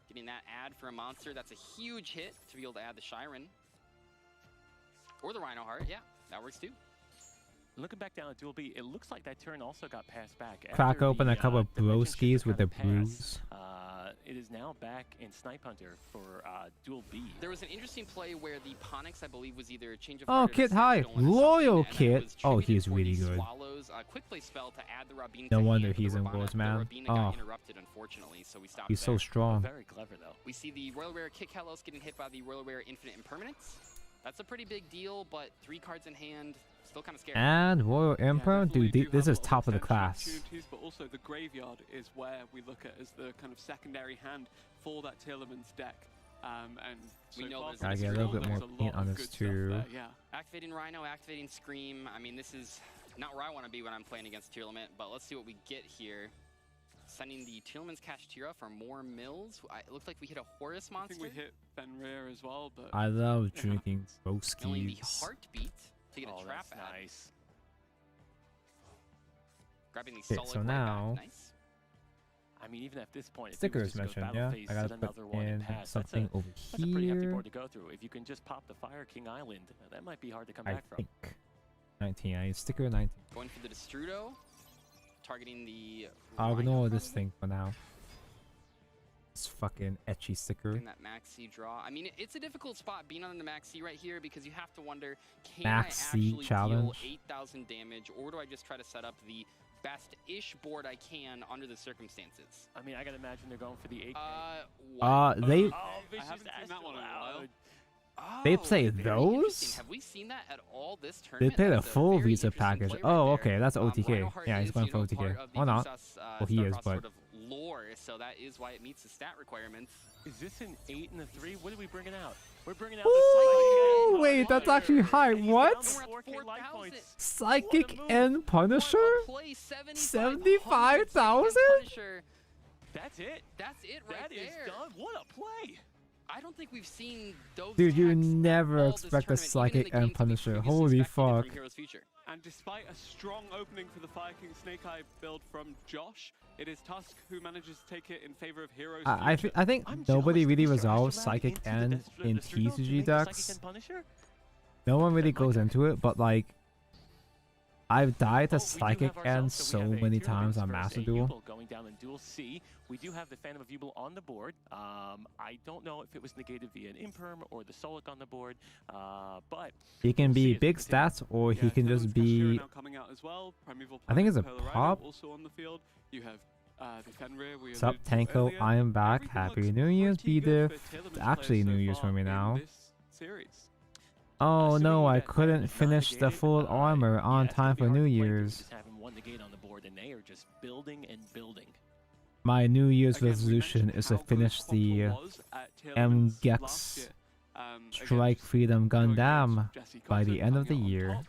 G: Getting that ad for a monster. That's a huge hit to be able to add the Shiren. Or the Rhino Heart. Yeah, that works too.
H: looking back down at Duel B, it looks like that turn also got passed back.
B: Crack
H: After
B: open
H: the,
B: a couple of
H: Dimension
B: broskis
H: Shifter
B: with the
H: kind of
B: brews.
H: pass, it is now back in Snipe Hunter for Duel B.
G: There was an interesting play where the Ponix, I believe, was either a change of
B: Oh,
G: heart or the
B: Kit, hi.
G: Sentinel and a
B: Loyal
G: Summon, and then it
B: Kit.
G: was
B: Oh,
G: tributed
B: he's
G: for
B: really
G: the
B: good.
G: Swallows, quick play spell to add the Rabin
B: No
G: to
B: wonder
G: hand, but
B: he's
G: the
B: in
G: Rabana-
B: Worlds,
G: the
B: man.
G: Rabina got
B: Oh.
G: interrupted, unfortunately, so we stopped
B: He's
G: there.
B: so strong.
H: Very clever, though.
G: We see the Royal Rare Kit Kalos getting hit by the Royal Rare Infinite Impermanence. That's a pretty big deal, but 3 cards in hand, still kind of scary.
B: And Royal Emperor?
E: definitely
B: Dude,
E: do
B: this
E: have
B: is
E: a lot
B: top of the
E: potential
B: class.
E: opportunities, but also the graveyard is where we look at as the kind of secondary hand for that Tielemans deck. And
G: We
E: so
G: know
E: far
G: there's
E: from
B: Gotta
E: this
B: get a little
E: draw,
B: bit
E: there's
B: more
E: a
B: paint
E: lot
B: on
E: of
B: this
E: good stuff
B: too.
E: there, yeah.
G: Activating Rhino, activating Scream. I mean, this is not where I want to be when I'm playing against Tier Limit, but let's see what we get here. Sending the Tielemans Kashtira for more mills. It looked like we hit a Horus
E: I
G: monster.
E: think we hit Fenrir as well, but
B: I love
E: Yeah.
B: drinking
G: Knowing the
B: broskies.
G: Heartbeat to get a
H: Oh,
G: trap
H: that's
G: ad.
H: nice.
G: Grabbing the
B: Okay,
G: solid
B: so
G: right
B: now-
G: back. Nice.
H: I mean, even at this point,
B: Stickers mentioned, yeah. I gotta put
H: another one and
B: in
H: pass.
B: something over
H: That's a pretty hefty
B: here.
H: board to go through. If you can just pop the Fire King Island, that might be hard to come
B: I
H: back from.
B: think. 19. I need sticker 19.
G: Going for the Destrudo. Targeting the
B: I'll
G: Rhino
B: ignore this
G: probably?
B: thing for now. It's fucking etchy sticker.
G: In that Max C draw. I mean, it's a difficult spot being on the Max C right here because you have to wonder, can
B: Max
G: I
B: C
G: actually
B: challenge.
G: deal 8,000 damage, or do I just try to set up the best-ish board I can under the circumstances?
H: I mean, I gotta imagine they're going for the 8K.
B: They
H: Oh,
E: I
H: vicious
E: haven't seen that one in a while.
H: Astral
B: they
G: Oh,
B: play
G: very interesting.
B: those.
G: Have we seen that at all this
B: They
G: tournament?
B: play the
G: That's a
B: full
G: very
B: Visa
G: interesting
B: package.
G: play right
B: Oh,
G: there.
B: okay, that's OTK.
G: Reinhardt
B: Yeah, he's
G: is,
B: going
G: you
B: for
G: know,
B: OTK.
G: part of the
B: Or not.
G: Visas,
B: Well, he is,
G: Starcross
B: but
G: sort of lore, so that is why it meets the stat requirements.
H: Is this an 8 and a 3? What are we bringing out? We're bringing out
B: Ooh,
H: the Psychic
B: wait, that's actually high.
H: And he's
B: What?
H: down to 4K life points.
B: Psychic
H: What a
B: and
H: move.
B: Punisher? 75,000?
H: That's it.
G: That's it right
H: That is
G: there.
H: done. What a play.
G: I don't think we've seen those
B: Dude, you
G: techs
B: never
G: all this
B: expect a
G: tournament, even in
B: Psychic
G: the
B: and
G: games that we
B: Punisher.
G: previously
B: Holy
G: expected
B: fuck.
G: from Heroes Future.
E: And despite a strong opening for the Fire King Snake Eye build from Josh, it is Tusk who manages to take it in favor of Heroes Future.
B: I think
H: I'm
B: nobody
H: jealous
B: really
H: that Mr.
B: resolves
H: Astronaut
B: Psychic
H: into
B: and
H: the
B: in
H: Destrudo to make
B: TCG
H: the Psychic
B: decks.
H: and Punisher?
B: No one really goes into it, but like, I've died to
H: Oh, we do
B: Psychic
H: have
B: and
H: ourselves,
B: so
H: we have a
B: many
H: Tyrannosaurus
B: times on
H: versus
B: Master
H: a
B: Duel.
H: Yubel going down in Duel C. We do have the Phantom of Yubel on the board. I don't know if it was negated via an Imperm or the Solic on the board, but
B: He can
H: we'll see
B: be
H: as
B: big
H: we continue.
B: stats, or he
E: Yeah,
B: can
E: Kellen's
B: just
E: Kashira
B: be.
E: now coming out as well. Primeval
B: I think it's a
E: Planet, Pearl Rhino
B: pop.
E: also on the field. You have the Fenrir. We
B: What's up,
E: alluded to
B: Tanko?
E: earlier.
B: I am back.
E: Everything
B: Happy
E: looks
B: New Year's,
E: pretty
B: B-Diff.
E: good for Tillman's
B: It's actually
E: players
B: New
E: so
B: Year's for
E: far
B: me
E: in
B: now.
E: this series.
B: Oh
H: Assuming
B: no, I
H: that
B: couldn't
H: is not
B: finish the
H: negated,
B: full armor on
H: yeah, it's
B: time
H: gonna be
B: for
H: hard
B: New
H: to play through
B: Year's.
H: just having one negate on the board, and they are just building and building.
B: My New Year's
E: Again, we
B: resolution
E: mentioned
B: is to
E: how good
B: finish the
E: Quantum was at Tillman's last
B: MGEX
E: year.
B: Strike
E: Against
B: Freedom
E: going
B: Gundam
E: against Jesse
B: by the
E: Cotton
B: end of the
E: coming out on
B: year.
E: top.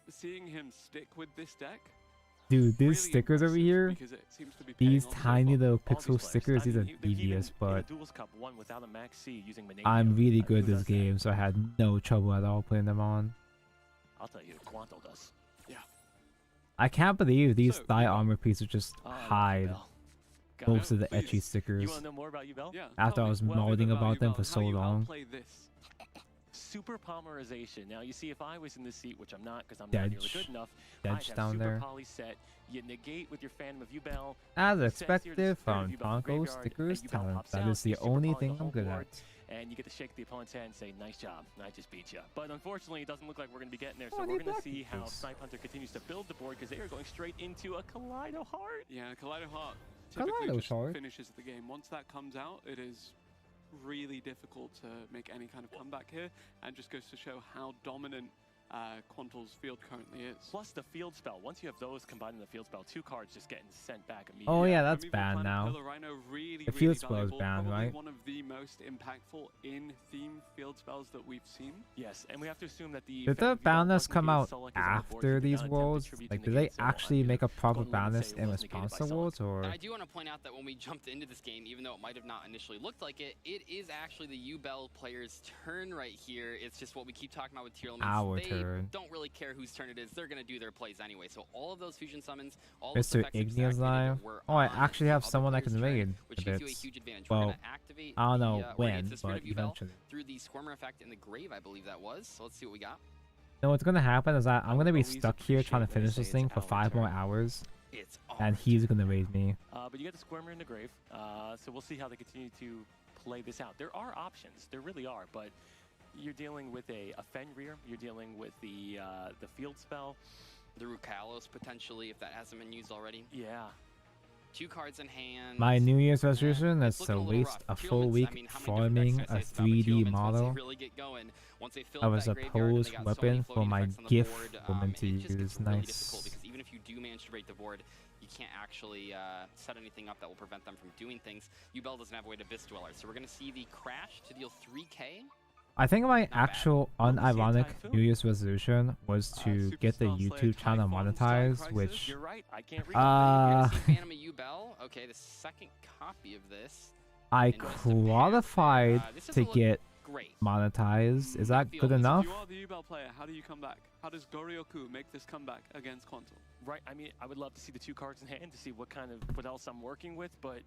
E: Seeing him stick with this deck,
B: Dude, these
E: really
B: stickers over
E: impressive
B: here,
E: because it seems to be paying
B: these
E: off so
B: tiny
E: far.
B: little
H: All these
B: pixel
H: players,
B: stickers, these are
H: they've even
B: devious,
H: in
B: but
H: a Duels Cup won without a Max C using Vanadium.
B: I'm really
H: Who
B: good at this
H: does that?
B: game, so I had no trouble at all putting them on.
H: I'll tell you, Quanto does.
B: I can't believe these
E: So,
B: thigh
E: Yubel.
B: armor pieces just
H: Oh, I love
B: hide
H: Yubel. Got
B: most
H: it.
B: of the
E: Please.
B: etchy
H: You
B: stickers.
H: want to know more about Yubel?
E: Yeah,
B: After
E: tell
B: I
E: me,
B: was
E: tell me a bit
B: molding about them
E: Yubel
B: for
E: and
B: so
E: how you
B: long.
E: outplay this.
H: Super polymerization. Now you see, if I was in this seat, which I'm not because I'm not nearly
B: Dedge.
H: good enough,
B: Dedge
H: I'd have
B: down
H: super
B: there.
H: poly set. You negate with your Phantom of Yubel.
B: As
H: Sets here to
B: expected
H: spare
B: from
H: Yubel from
B: Tonko
H: graveyard,
B: Stickers
H: and Yubel
B: talent,
H: pops
B: that
H: out,
B: is the
H: you super
B: only
H: poly the
B: thing I'm
H: whole
B: good
H: board,
B: at.
H: and you get to shake the opponent's hand and say, "Nice job, I just beat you." But unfortunately, it doesn't look like we're going to be getting there. So
B: Oh,
H: we're
B: they
H: going to
B: blocked
H: see how
B: this.
H: Snipe Hunter continues to build the board because they are going straight into a Kaleido Heart.
E: Yeah, Kaleido Heart typically
B: Kaleido
E: just
B: Heart.
E: finishes the game. Once that comes out, it is really difficult to make any kind of comeback here, and just goes to show how dominant Quantal's field currently is.
H: Plus the field spell. Once you have those combined in the field spell, 2 cards just getting sent back immediately.
B: Oh yeah, that's
E: Primeval
B: banned
E: Planet
B: now.
E: Pillar Rhino really,
B: The
E: really
B: field spell is
E: valuable,
B: banned,
E: probably
B: right?
E: one of the most impactful in-theme field spells that we've seen.
H: Yes, and we have to assume that the
B: Did the ban list come out after these worlds? Like, did they actually make a proper ban list in response to worlds, or?
G: And I do want to point out that when we jumped into this game, even though it might have not initially looked like it, it is actually the Yubel player's turn right here. It's just what we keep talking about with tier limits.
B: Our
G: they
B: turn.
G: don't really care whose turn it is. They're going to do their plays anyway. So all of those fusion summons, all those
B: Mr.
G: effects that just
B: Igneous
G: activated
B: Live?
G: were
B: Oh, I
G: on
B: actually
G: the
B: have
G: other
B: someone I
G: player's
B: can
G: turn,
B: raid
G: which
B: a
G: gives
B: bit.
G: you a huge advantage. We're
B: Well,
G: going to activate
B: I don't
G: the,
B: know
G: or
B: when,
G: it's the Spirit
B: but
G: of Yubel
B: eventually.
G: through the Squirmer effect in the grave, I believe that was. So let's see what we got.
B: No, what's gonna happen is I'm gonna be
H: always
B: stuck here trying to
H: appreciate when they
B: finish this
H: say
B: thing
H: it's
B: for
H: our
B: 5 more
H: turn.
B: hours,
G: It's
B: and he's gonna raid me.
H: But you get the Squirmer in the grave, so we'll see how they continue to play this out. There are options, there really are, but you're dealing with a Fenrir, you're dealing with the field spell.
G: The Rukalos potentially, if that hasn't been used already.
H: Yeah.
G: 2 cards in hand.
B: My New Year's resolution
G: it's
B: is to
G: looking a little
B: waste
G: rough.
B: a
G: Tier
B: full
G: limits,
B: week
G: I mean, how many different
B: farming
G: decks can
B: a
G: I say it's about, but tier
B: 3D
G: limits,
B: model
G: once they really get going, once they fill
B: of
G: up
B: a
G: that graveyard and they
B: supposed
G: got so many
B: weapon for
G: floating
B: my
G: effects on the
B: gift
G: board,
B: woman to
G: it just gets
B: use.
G: really
B: Nice.
G: difficult because even if you do manage to break the board, you can't actually set anything up that will prevent them from doing things. Yubel doesn't have a way to Abyss Dweller, so we're going to see the Crash to deal 3k.
B: I think my
G: bad.
B: actual
H: Well, we'll see a
B: unironic
H: typhoon.
B: New Year's resolution was to get the
E: Superstar Slayer
B: YouTube channel
E: Typhon
B: monetized,
E: Star
B: which
E: Crisis.
H: You're right, I can't read
G: You're
B: Uh,
G: going to see Phantom of Yubel. Okay, the second copy of this.
B: I
G: in just a pack there.
B: qualified
G: This
B: to
G: doesn't look
B: get
G: great.
B: monetized. Is that
G: Midfield
B: good
G: is-
B: enough?
E: If you are the Yubel player, how do you come back? How does Goryoku make this comeback against Quantal?
H: Right, I mean, I would love to see the 2 cards in hand to see what else I'm working with, but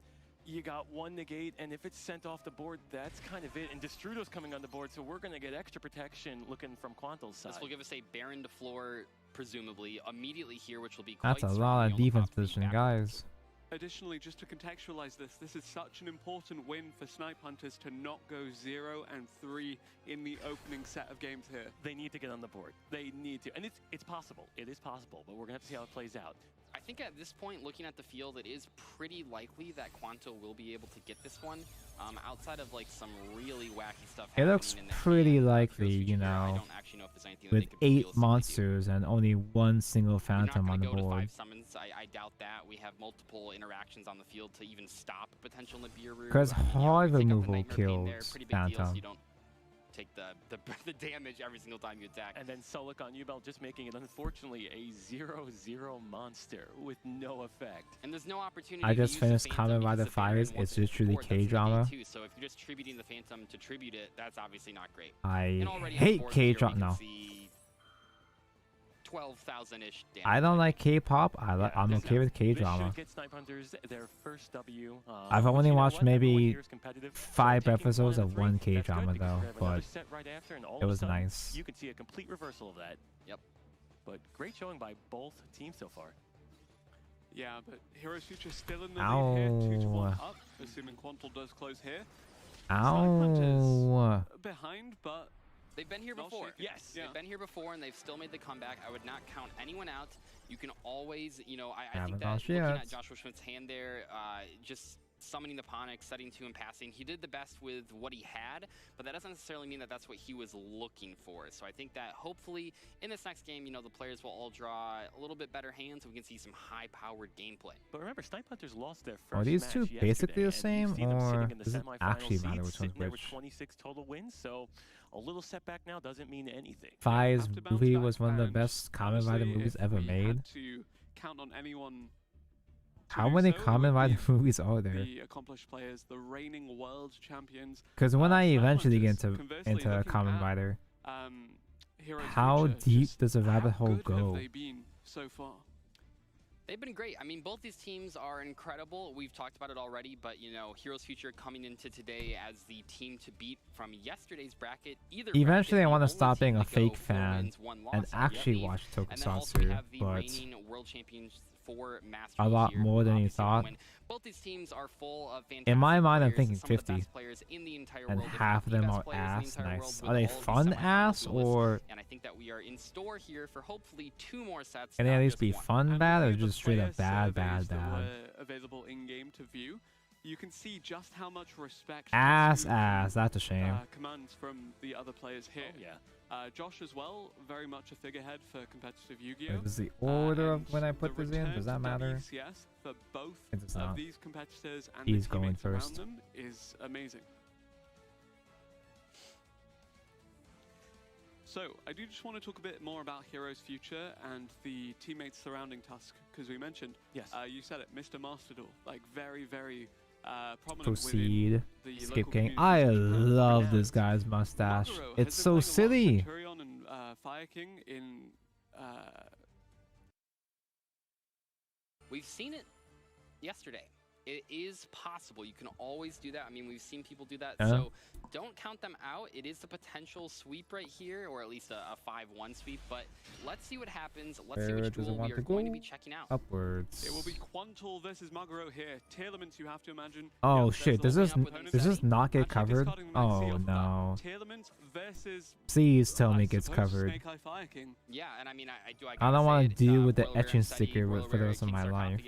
H: you got 1 negate, and if it's sent off the board, that's kind of it. And Destrudo's coming on the board, so we're going to get extra protection looking from Quantal's side.
G: This will give us a Baron to floor, presumably, immediately here, which will be quite
B: That's a lot of
G: strong. You'll
B: defense
G: pop the
B: position,
G: back-
B: guys.
E: Additionally, just to contextualize this, this is such an important win for Snipe Hunters to not go 0-3 in the opening set of games here.
H: They need to get on the board. They need to. And it's possible. It is possible, but we're going to have to see how it plays out.
G: I think at this point, looking at the field, it is pretty likely that Quanto will be able to get this one. Outside of like some really wacky stuff.
B: It looks pretty likely, you know, with 8 monsters and only 1 single phantom on the board.
G: Summons. I doubt that. We have multiple interactions on the field to even stop potential Nibiru.
B: Because hard removal kills phantom.
G: You don't take the damage every single time you attack.
H: And then Solik on Ubel just making it, unfortunately, a 0-0 monster with no effect.
G: And there's no opportunity.
B: I just finished Kamen Rider Fires. It's literally K-drama.
G: So if you're just tributing the Phantom to tribute it, that's obviously not great.
B: I hate K-drama. No.
G: 12,000-ish damage.
B: I don't like K-pop. I'm okay with K-drama. I've only watched maybe 5 episodes of one K-drama though, but it was nice.
H: You can see a complete reversal of that.
G: Yep.
H: But great showing by both teams so far.
E: Yeah, but Heroes Future still in the lead here, 2-1 up, assuming Quantal does close here.
B: Ow.
E: Behind, but
G: they've been here before.
E: Yes.
G: They've been here before, and they've still made the comeback. I would not count anyone out. You can always, you know, I think that looking at Joshua Schmidt's hand there, just summoning the Ponic, setting 2 and passing, he did the best with what he had, but that doesn't necessarily mean that that's what he was looking for. So I think that hopefully in this next game, you know, the players will all draw a little bit better hands so we can see some high-powered gameplay.
H: But remember, Snipe Hunters lost their first
B: Are these two basically the same, or
H: does
B: it actually matter which one's which?
H: 26 total wins, so a little setback now doesn't mean anything.
B: Fi's movie was one of the best Kamen Rider movies ever made.
E: To count on anyone.
B: How many Kamen Rider movies are there?
E: The accomplished players, the reigning world champions.
B: Because when I eventually get into Kamen Rider, how deep does a rabbit hole go?
E: Have they been so far?
G: They've been great. I mean, both these teams are incredible. We've talked about it already, but, you know, Heroes Future coming into today as the team to beat from yesterday's bracket.
B: Eventually, I want to stop being a fake fan and actually watch Tokusatsu, but
G: world champions for
B: a lot more than you thought.
G: Both these teams are full of fantastic
B: in my mind, I'm
G: players,
B: thinking 50, and
G: world.
B: half of them are ass. Nice. Are they fun ass, or
G: and I think that we are in store here for hopefully 2 more sets.
B: Can they at least be fun bad, or just straight up bad?
E: Available in game to view. You can see just how much respect
B: ass. That's a shame.
E: Commands from the other players here.
H: Oh, yeah.
E: Josh as well, very much a figurehead for competitive Yu-Gi-Oh.
B: Is the order of when I put this in? Does that matter?
E: WCS for both
B: of
E: these competitors and
B: he's
E: the
B: going
E: teammates around
B: first.
E: them is amazing. So, I do just want to talk a bit more about Heroes Future and the teammates surrounding Tusk, because we mentioned,
H: yes,
E: you said it, Mr. Masterdoll, like very, very prominent.
B: Proceed. Skip King. I love this guy's mustache. It's so silly.
E: Centurion and Fire King in.
G: We've seen it yesterday. It is possible. You can always do that. I mean, we've seen people do that. So don't count them out. It is a potential sweep right here, or at least a 5-1 sweep. But let's see what happens. Let's see which duel we are going to be checking out.
B: Upwards.
E: It will be Quantal versus Maguro here. Tier elements you have to imagine.
B: Oh shit! Does this not get covered? Oh no.
E: Tier elements versus.
B: Please tell me it gets covered.
G: Yeah, and I mean,
B: I don't want to deal with the etching sticker for the rest of my life.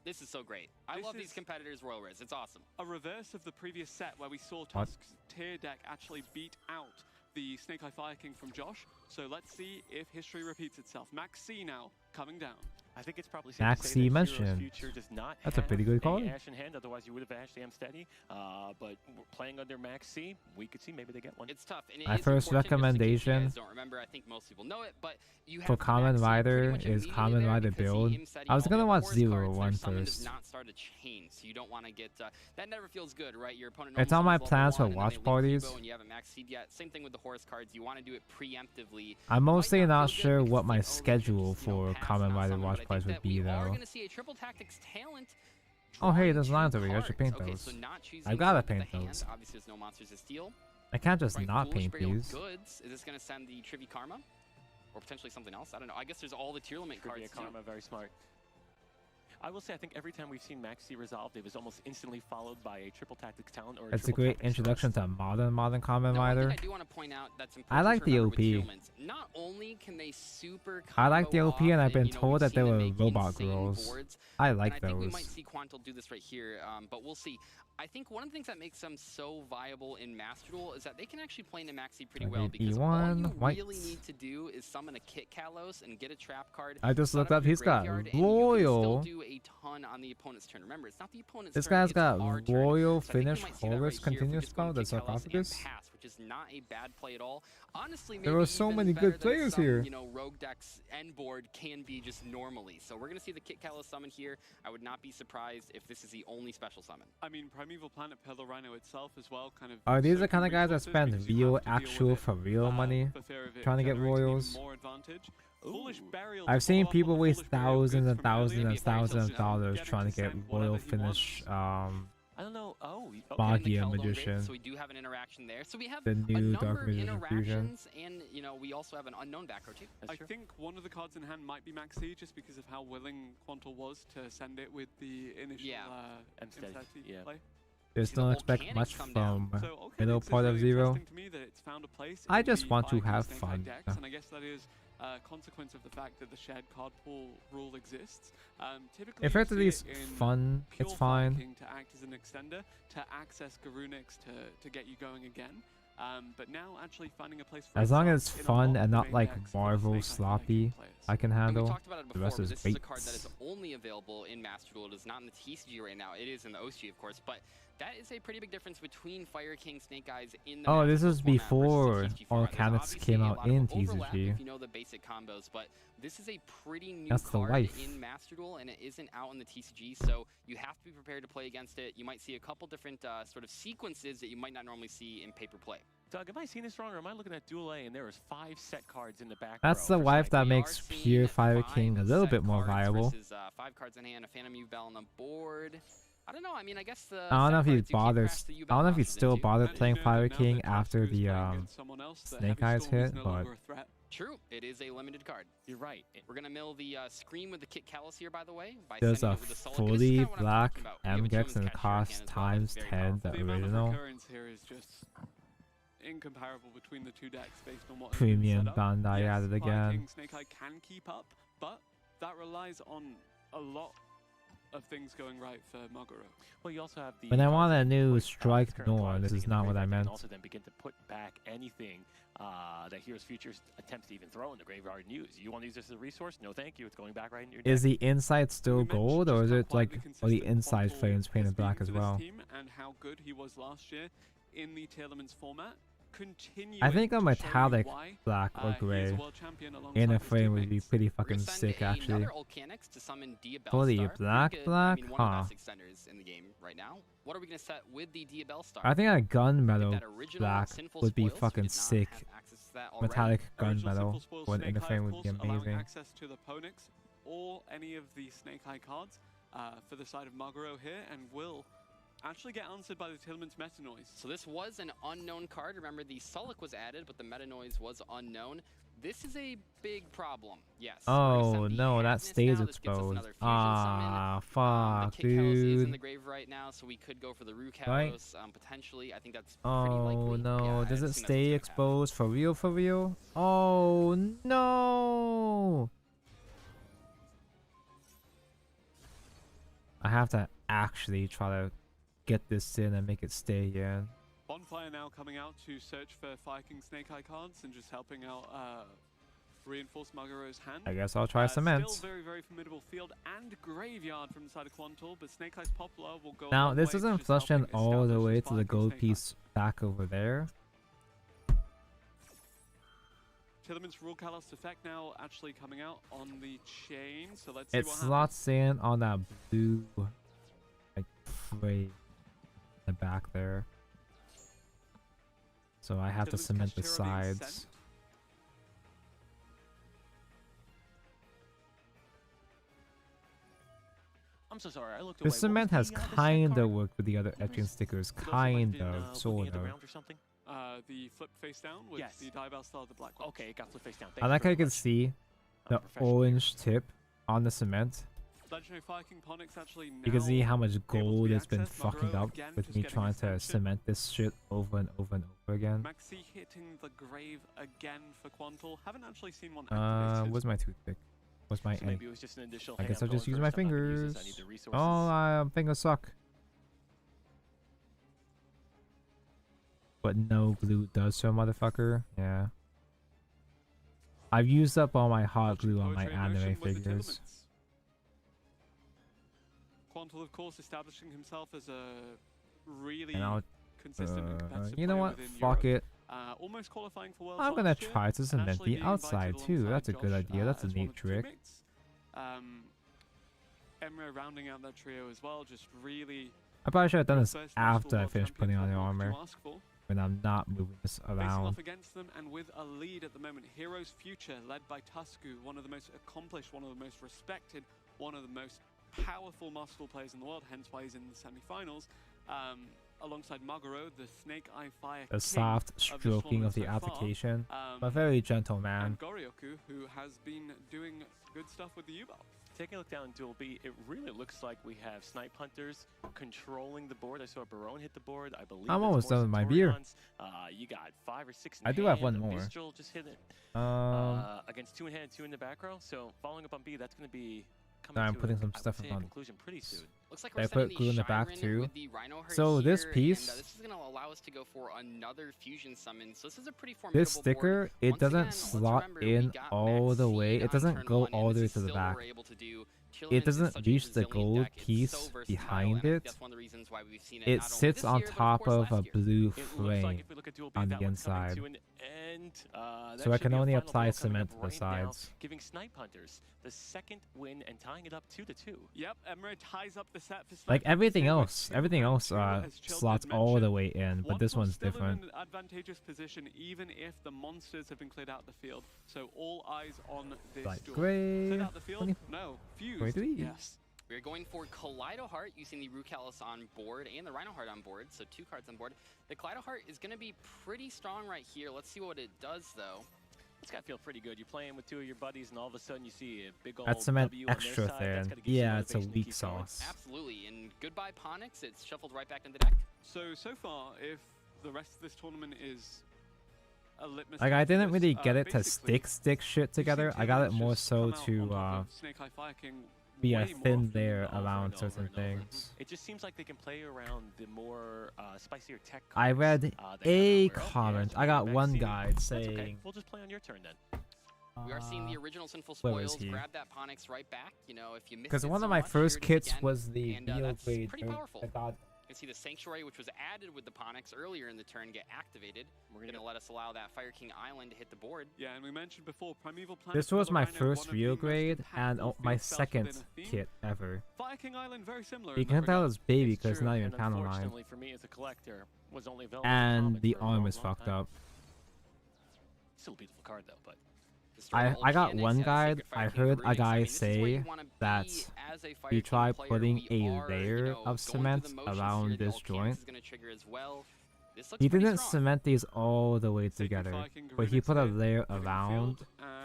G: This is so great. I love these competitors, Royal Riz. It's awesome.
E: A reverse of the previous set where we saw Tusk's tier deck actually beat out the Snake Eye Fire King from Josh. So let's see if history repeats itself. Max C now coming down.
H: I think it's probably safe
B: Max
H: to say
B: C
H: that
B: mentioned.
H: Future does not
B: That's a pretty good call.
H: Ash in hand, otherwise you would have Ashed Steady. But playing under Max C, we could see maybe they get one.
G: It's tough. And
B: my first recommendation
G: don't remember, I think most people know it, but you
B: for Kamen Rider is Kamen Rider build. I was gonna watch 0-1 first.
G: Not start a chain, so you don't want to get that. Never feels good, right? Your opponent.
B: It's on my plans for watch parties.
G: And you haven't maxed yet. Same thing with the horse cards. You want to do it preemptively.
B: I'm mostly not sure what my schedule for Kamen Rider watch parties would be though.
G: Going to see a triple tactics talent.
B: Oh hey, there's lines over here. I should paint those.
G: So
B: I gotta paint those.
G: Obviously, there's no monsters to steal.
B: I can't just not paint these.
G: Goods. Is this going to send the Trivi Karma, or potentially something else? I don't know. I guess there's all the tier limit cards.
H: Karma, very smart. I will say, I think every time we've seen Max C resolved, it was almost instantly followed by a triple tactics talent or a
B: It's a
H: triple
B: great
H: tactics
B: introduction
H: thrust.
B: to modern Kamen
G: Now, one thing
B: Rider.
G: I do want to point out that's important
B: I like
G: to
B: the
G: remember with
B: OP.
G: Tealmans, not only can they super
B: I like the
G: combo
B: OP, and
G: off
B: I've been
G: you know,
B: told
G: we've
B: that they
G: seen them
B: were
G: make
B: robot
G: insane
B: girls.
G: boards,
B: I
G: and
B: like
G: I think we
B: those.
G: might see Quantel do this right here, but we'll see. I think one of the things that makes them so viable in Master Duel is that they can actually play into Maxi pretty well, because all
B: E1
G: you
B: whites.
G: really need to do is summon a Kit Kalos and get a trap card.
B: I just
G: set
B: looked
G: up
B: up.
G: your
B: He's got
G: graveyard, and you can still
B: Royal.
G: do a ton on the opponent's turn. Remember, it's not the opponent's
B: This
G: turn,
B: guy's
G: it's
B: got
G: our turn.
B: Royal
G: So I think we
B: finish
G: might see that
B: Horus
G: right here if we
B: continuous
G: just go
B: spell.
G: to
B: That's
G: Kit Kalos and
B: sarcophagus.
G: pass, which is not a bad play at all. Honestly,
B: There
G: maybe
B: are so
G: even
B: many
G: better
B: good
G: than
B: players
G: some,
B: here.
G: you know, Rogue Deck's end board can be just normally. So we're gonna see the Kit Kalos summon here. I would not be surprised if this is the only special summon.
E: I mean, Primeval Planet Pillar Rhino itself as well, kind of.
B: Are these the
E: soaking
B: kind of guys that
E: resources
B: spend
E: because you
B: real,
E: have to deal with
B: actual,
E: it,
B: for real money
E: for fear of it
B: trying to get
E: generating even
B: royals?
E: more advantage. Foolish Burial
B: I've
E: to
B: seen
E: follow up on
B: people
E: the
B: waste
E: Foolish Burial
B: thousands
E: goods
B: and
E: from
B: thousands
E: earlier.
B: and thousands of
E: Getting
B: dollars
E: to
B: trying to get
E: send
B: royal
E: whatever he
B: finish.
H: I don't know. Oh, okay.
B: Magia
G: Keldon
B: Magician.
G: Wraith, so we do have an interaction there. So we have
B: The
G: a
B: new
G: number
B: Dark
G: of
B: Magician fusion.
G: interactions, and you know we also have an unknown back row too.
E: I think one of the cards in hand might be Maxi, just because of how willing Quantel was to send it with the initial
H: M-Steady, yeah.
E: play.
B: Just don't expect much from
E: So, okay,
B: middle
E: it's
B: part of
E: really
B: Zero.
E: interesting to me that it's found a place
B: I
E: in
B: just
E: the
B: want to
E: Fire
B: have
E: King
B: fun.
E: Snake decks, and I guess that is a consequence of the fact that the shared card pool rule exists. Typically,
B: If
E: you
B: it's at
E: see
B: least
E: it in
B: fun,
E: pure
B: it's
E: Fire
B: fine.
E: King to act as an extender, to access Garunix to get you going again. But now actually finding a place for
B: As long
E: itself
B: as
E: in a
B: fun
E: lot of
B: and
E: the
B: not
E: main
B: like
E: decks for the
B: Marvel
E: Snake
B: sloppy,
E: players.
B: I can
G: And we
B: handle.
G: talked about it
B: The
G: before,
B: rest
G: but
B: is
G: this is a card that is
B: weights.
G: only available in Master Duel. It is not in the TCG right now. It is in the OCG, of course, but that is a pretty big difference between Fire King Snake Eyes in the
B: Oh,
G: Master
B: this
G: Duel
B: is
G: format
B: before
G: versus the TCG
B: all
G: format. There's
B: canons
G: obviously
B: came
G: a
B: out
G: lot of
B: in
G: overlap
B: TCG.
G: if you know the basic combos, but this is a pretty new
B: That's the
G: card
B: wife.
G: in Master Duel, and it isn't out in the TCG, so you have to be prepared to play against it. You might see a couple different sort of sequences that you might not normally see in paper play.
H: Doug, am I seeing this wrong, or am I looking at Duel A and there was 5 set cards in the back
B: That's
H: row
B: the
H: for
B: wife
H: Snake
B: that
H: Eyes?
B: makes pure Fire King a little bit more viable.
G: Versus, 5 cards in hand, a Phantom U-Bell on the board. I don't know. I mean, I guess the.
B: I don't know if
G: set
B: he'd
G: cards you can't
B: bother.
G: crash the
B: I
G: U-Bell
B: don't know if he'd
G: launchers
B: still
G: into.
B: bother
E: And you
B: playing
E: know
B: Fire
E: that now
B: King
E: that
B: after
E: Tatsku's
B: the
E: playing against someone else, the
B: Snake
E: Heavy
B: Eyes
E: Storm is
B: hit,
E: no
B: but
E: longer a threat.
G: True, it is a limited card.
H: You're right.
G: We're gonna mill the Scream with the Kit Kalos here, by the way. By
B: there's
G: sending
B: a
G: it with the Solid. And this is
B: fully
G: kinda what I'm
B: black
G: talking about. You have a
B: MGEX
G: Children's
B: and it
G: Catcher in hand
B: costs
G: as well,
B: times
G: that's very
B: 10 the
E: The amount of
B: original.
E: recurrence here is just incomparable between the two decks based on what has
B: Premium
E: been set up.
B: Bandai
E: Yes,
B: at it
E: Fire
B: again.
E: King Snake Eye can keep up, but that relies on a lot of things going right for Maguro.
H: Well, you also have the.
B: When I
H: cards
B: want a
H: that
B: new
H: put,
B: Strike
H: current
B: Nor,
H: cards
B: this
H: sitting
B: is
H: in the
B: not what I
H: graveyard, they can
B: meant.
H: also then begin to put back anything that Heroes Futures attempts to even throw in the graveyard and use. You want to use this as a resource? No, thank you. It's going back right in your deck.
B: Is the inside still
E: We mentioned
B: gold, or
E: just
B: is
E: how
B: it like
E: quietly
B: are the
E: consistent
B: inside
E: Quantel
B: frames
E: has
B: painted black
E: been
B: as
E: for this
B: well?
E: team and how good he was last year in the Telemans format.
B: I think a
E: to show you
B: metallic
E: why,
B: black or
E: he is
B: gray
E: a world champion
B: in
E: alongside
B: a
E: his
B: frame would be
E: teammates.
B: pretty
G: We're
B: fucking
G: gonna send
B: sick, actually.
G: another Volcanics to summon Diabellstar.
B: Fully
G: Pretty
B: black,
G: good.
B: black,
G: I mean, one
B: huh?
G: of the best extenders in the game right now. What are we gonna set with the Diabellstar?
B: I think a gunmetal
G: That original
B: black
G: Sinful
B: would be
G: Spoils, we
B: fucking
G: did not
B: sick.
G: have access to that already.
B: Metallic
E: Original Simple
B: gunmetal
E: Spoils
B: when
E: Snake
B: in a
E: Eye,
B: frame
E: of
B: would be
E: course, allowing
B: amazing.
E: access to the Ponix or any of the Snake Eye cards for the side of Maguro here, and will actually get answered by the Tillman's Meta Noise.
G: So this was an unknown card. Remember, the Sulic was added, but the Meta Noise was unknown. This is a big problem. Yes. we're gonna
B: Oh
G: send the
B: no, that
G: Agnes
B: stays
G: now. This gives us
B: exposed.
G: another fusion
B: Ah,
G: summon.
B: fuck,
G: The Kit Kalos is in the
B: dude.
G: grave right now, so we could go for the Rue
B: Right.
G: Kalos, potentially. I think that's pretty
B: Oh
G: likely.
B: no,
G: Yeah, I
B: does
G: assume
B: it
G: that's
B: stay
G: what's gonna happen.
B: exposed for real, for real? Oh no! I have to actually try to get this in and make it stay here.
E: Bonfire now coming out to search for Fire King Snake Eye cards and just helping out reinforce Maguro's hand.
B: I guess I'll try cement.
E: Still very, very formidable field and graveyard from the side of Quantel, but Snake Eye's popular will go a
B: Now
E: long
B: this
E: way to
B: doesn't
E: just
B: flush in
E: helping
B: all the
E: establish
B: way
E: this
B: to
E: Fire
B: the
E: King
B: gold
E: Snake Eye.
B: piece back over there.
E: Tillerman's Rule Callous effect now actually coming out on the chain, so let's see
B: It
E: what
B: slots in on that blue like frame in the back there. So I have to
E: Tillerman's
B: cement the
E: Cachero being
B: sides.
E: sent.
H: I'm so sorry. I looked
B: The
H: away. What
B: cement
H: was
B: has
H: the set
B: kinda
H: card?
B: worked with the other etching stickers,
H: For those that might have
B: kind
H: been,
B: of,
H: looking
B: sort
H: at the
B: of.
H: round or something?
E: The flip face down with
H: Yes.
E: the Diabell Star of the Black Ones.
H: Okay, it got flipped face down.
B: I like how you can see the
H: professional here.
B: orange tip on the cement.
E: Legendary Fire King Ponix actually now
B: You can see how much
E: able to
B: gold
E: be
B: has been
E: accessed.
B: fucking
E: Maguro
B: up
E: again
B: with
E: just
B: me
E: getting
B: trying to
E: attention.
B: cement this shit over and over and over again.
E: Maxi hitting the grave again for Quantal. Haven't actually seen one activated.
B: Where's my toothpick? What's my
H: So maybe it was just an initial.
B: I
H: "Hey,
B: guess
H: I'm
B: I'll just
H: going
B: use my
H: first, I'm not gonna use
B: fingers.
H: this, I need the resources."
B: Oh, fingers suck. But no glue does so, motherfucker. Yeah. I've used up all my hot glue on my
E: Poetry in
B: anime
E: motion with the
B: figures.
E: Tillaments. Quantal, of course, establishing himself as a really
B: And I'll,
E: consistent and competitive
B: you know
E: player
B: what?
E: within
B: Fuck
E: Europe.
B: it.
E: Almost qualifying for Worlds
B: I'm gonna
E: last year,
B: try to
E: and
B: cement
E: actually
B: the
E: being
B: outside
E: invited
B: too.
E: alongside
B: That's a good
E: Josh,
B: idea. That's a
E: as one
B: neat
E: of the
B: trick.
E: teammates. Emre rounding out that trio as well, just really
B: I probably should have done this
E: first national
B: after I
E: world
B: finished putting on the
E: champion. What more
B: armor.
E: could you ask for?
B: When I'm not moving this
E: Facing
B: around.
E: off against them and with a lead at the moment, Heroes Future, led by Tusku, one of the most accomplished, one of the most respected, one of the most powerful Master players in the world, hence why he's in the semi-finals. Alongside Maguro, the Snake Eye Fire
B: The
E: king
B: soft stroking of the
E: so far,
B: application. But very gentle, man.
E: and Goryoku, who has been doing good stuff with the U-Belt.
H: Taking a look down Duel B, it really looks like we have Snipe Hunters controlling the board. I saw Barone hit the board. I believe
B: I'm
H: that's
B: almost
H: more
B: done with my beer.
H: Centurions. You got 5 or 6 in
B: I do have
H: hand.
B: one more.
H: Mistral just hit it against 2 in hand, 2 in the back row. So following up on B, that's going to be coming
B: I'm
H: to
B: putting
H: a,
B: some
H: I would
B: stuff
H: say,
B: on.
H: a conclusion pretty soon.
G: Looks like
B: I
G: we're
B: put
G: setting
B: glue in the back
G: Shiren
B: too.
G: with the Rhinoheart
B: So this
G: here,
B: piece,
G: and, this is going to allow us to go for another fusion summon. So this is a pretty formidable
B: this sticker,
G: board.
B: it
G: Once
B: doesn't
G: again, let's
B: slot
G: remember, we
B: in
G: got
B: all the
G: Maxine
B: way. It
G: on
B: doesn't
G: turn
B: go
G: one, and
B: all the way
G: this
B: to
G: is
B: the
G: still what
B: back.
G: we're able to do.
B: It
G: Chillin's is
B: doesn't
G: such a
B: reach the
G: resilient
B: gold
G: deck. It's
B: piece
G: so versatile,
B: behind
G: and I think
B: it.
G: that's one of the reasons why we've seen it
B: It
G: not only
B: sits
G: this
B: on
G: year, but of
B: top
G: course
B: of a
G: last year.
B: blue
H: It looks
B: frame
H: like if we look at Duel B,
B: on
H: that
B: the
H: one's coming
B: inside.
H: to an end. That
B: So I
H: should
B: can
H: be a
B: only
H: final
B: apply
H: duel coming
B: cement
H: up
B: to the
H: right now,
B: sides.
H: giving Snipe Hunters the second win and tying it up 2-2.
E: Yep, Emre ties up the set for
B: Like
E: Snipe
B: everything
E: Hunters
B: else,
E: with
B: everything
E: 2
B: else
E: round 2, as Chil
B: slots
E: did
B: all the
E: mention.
B: way in, but this
E: Quantal's
B: one's
E: still
B: different.
E: in an advantageous position, even if the monsters have been cleared out of the field. So all eyes on this
B: Like
E: duel.
B: gray,
E: Cleared out the field?
B: 20
E: No. Fused?
B: 23.
E: Yes.
G: We're going for Kaleido Heart using the Rukalis on board and the Rhino Heart on board, so 2 cards on board. The Kaleido Heart is going to be pretty strong right here. Let's see what it does, though.
H: It's got to feel pretty good. You're playing with 2 of your buddies, and all of a sudden you see a big old
B: That's cement
H: W on their
B: extra
H: side. That's
B: thin.
H: gotta give you
B: Yeah, it's a
H: motivation to
B: weak
H: keep going.
B: sauce.
G: Absolutely, and goodbye Ponix. It's shuffled right back into the deck.
E: So far, if the rest of this tournament is a litmus
B: Like I
E: test for
B: didn't
E: this,
B: really get it to
E: basically,
B: stick shit together. I got it more so to be a
E: way more
B: thin
E: often than
B: layer
E: not.
B: around
H: and
B: certain
H: and over.
B: things.
H: It just seems like they can play around the more spicier tech cards.
B: I read
H: that come
B: a
H: out. Well,
B: comment.
H: yeah,
B: I got
H: back
B: one
H: seat.
B: guide
H: That's okay.
B: saying.
H: We'll just play on your turn then.
G: We are seeing the original Sinful
B: where was
G: Spoils
B: he?
G: grab that Ponix right back. You know, if you missed
B: Because
G: it
B: one
G: so
B: of my
G: much,
B: first
G: here it is
B: kits
G: again,
B: was the
G: and
B: Neo
G: that's
B: grade.
G: pretty powerful.
B: The God.
G: You can see the Sanctuary, which was added with the Ponix earlier in the turn, get activated. We're going to let us allow that Fire King Island to hit the board.
E: Yeah, and we mentioned before, Primeval Planet.
B: This
E: for
B: was
E: the
B: my
E: Rhino,
B: first
E: one of the
B: real
E: most
B: grade and
E: impactful
B: my
E: field spells
B: second
E: within a theme.
B: kit ever.
E: Fire King Island, very similar.
B: You
E: in
B: can
E: that
B: tell
E: regard.
B: it's baby
H: It's
B: because
H: true,
B: not even
H: and
B: panel line.
H: unfortunately for me as a collector, was only available in
B: And
H: comic
B: the
H: for a
B: arm
H: long,
B: is
H: long
B: fucked
H: time.
B: up.
H: Still a beautiful card though, but
B: I got one guide. I heard a guy say that you try putting a layer of cement around this joint. He didn't cement these all the way together, but he put a layer around.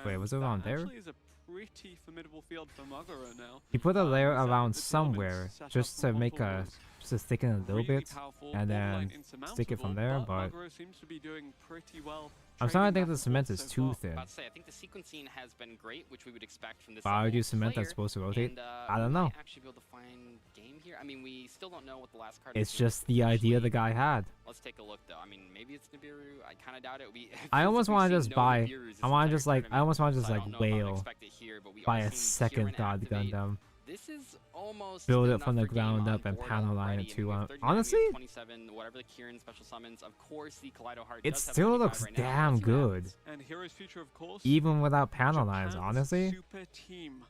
B: Wait, was it around there?
E: Actually is a pretty formidable field for Maguro now.
B: He put a layer
E: Set
B: around
E: the
B: somewhere
E: Tillaments set
B: just
E: up
B: to
E: for
B: make
E: multiple
B: a
E: rules.
B: just to stick in a little
E: Really
B: bit
E: powerful,
B: and
E: borderline
B: then stick it from there.
E: insurmountable,
B: But
E: Maguro seems to be doing pretty well.
B: I'm starting to
E: trading
B: think
E: back
B: the
E: and
B: cement
E: forth
B: is
E: so
B: too
E: far.
B: thin.
G: About to say, I think the sequencing has been great, which we would expect from this
B: Why would
G: level
B: you
G: of
B: cement
G: player,
B: that's supposed to rotate?
G: and,
B: I don't
G: we
B: know.
G: might actually be able to find game here. I mean, we still don't know what the last card
B: It's
G: is.
B: just the idea the guy had.
G: Let's take a look, though. I mean, maybe it's Nibiru. I kind of doubt it.
B: I almost want to just buy.
G: Nibirus
B: I want to just like. I almost want to just
G: so I
B: like
G: don't know if I would
B: whale.
G: expect it here, but we
B: Buy
G: are
B: a
G: seeing
B: second
G: Kieran
B: God
G: activate.
B: Gundam.
G: This is almost
B: Build it
G: enough
B: from the
G: for game
B: ground
G: on
B: up and
G: board
B: panel line
G: already.
B: it
G: I
B: too.
G: mean, we have 39, we have
B: Honestly,
G: 27, whatever the Kieran special summons. Of course, the Kaleido Heart
B: it
G: does have
B: still
G: 35
B: looks
G: right now.
B: damn
G: Let's see what
B: good,
G: happens.
E: And Heroes Future, of course.
B: even without panel
E: Japan's
B: lines. Honestly,
E: super team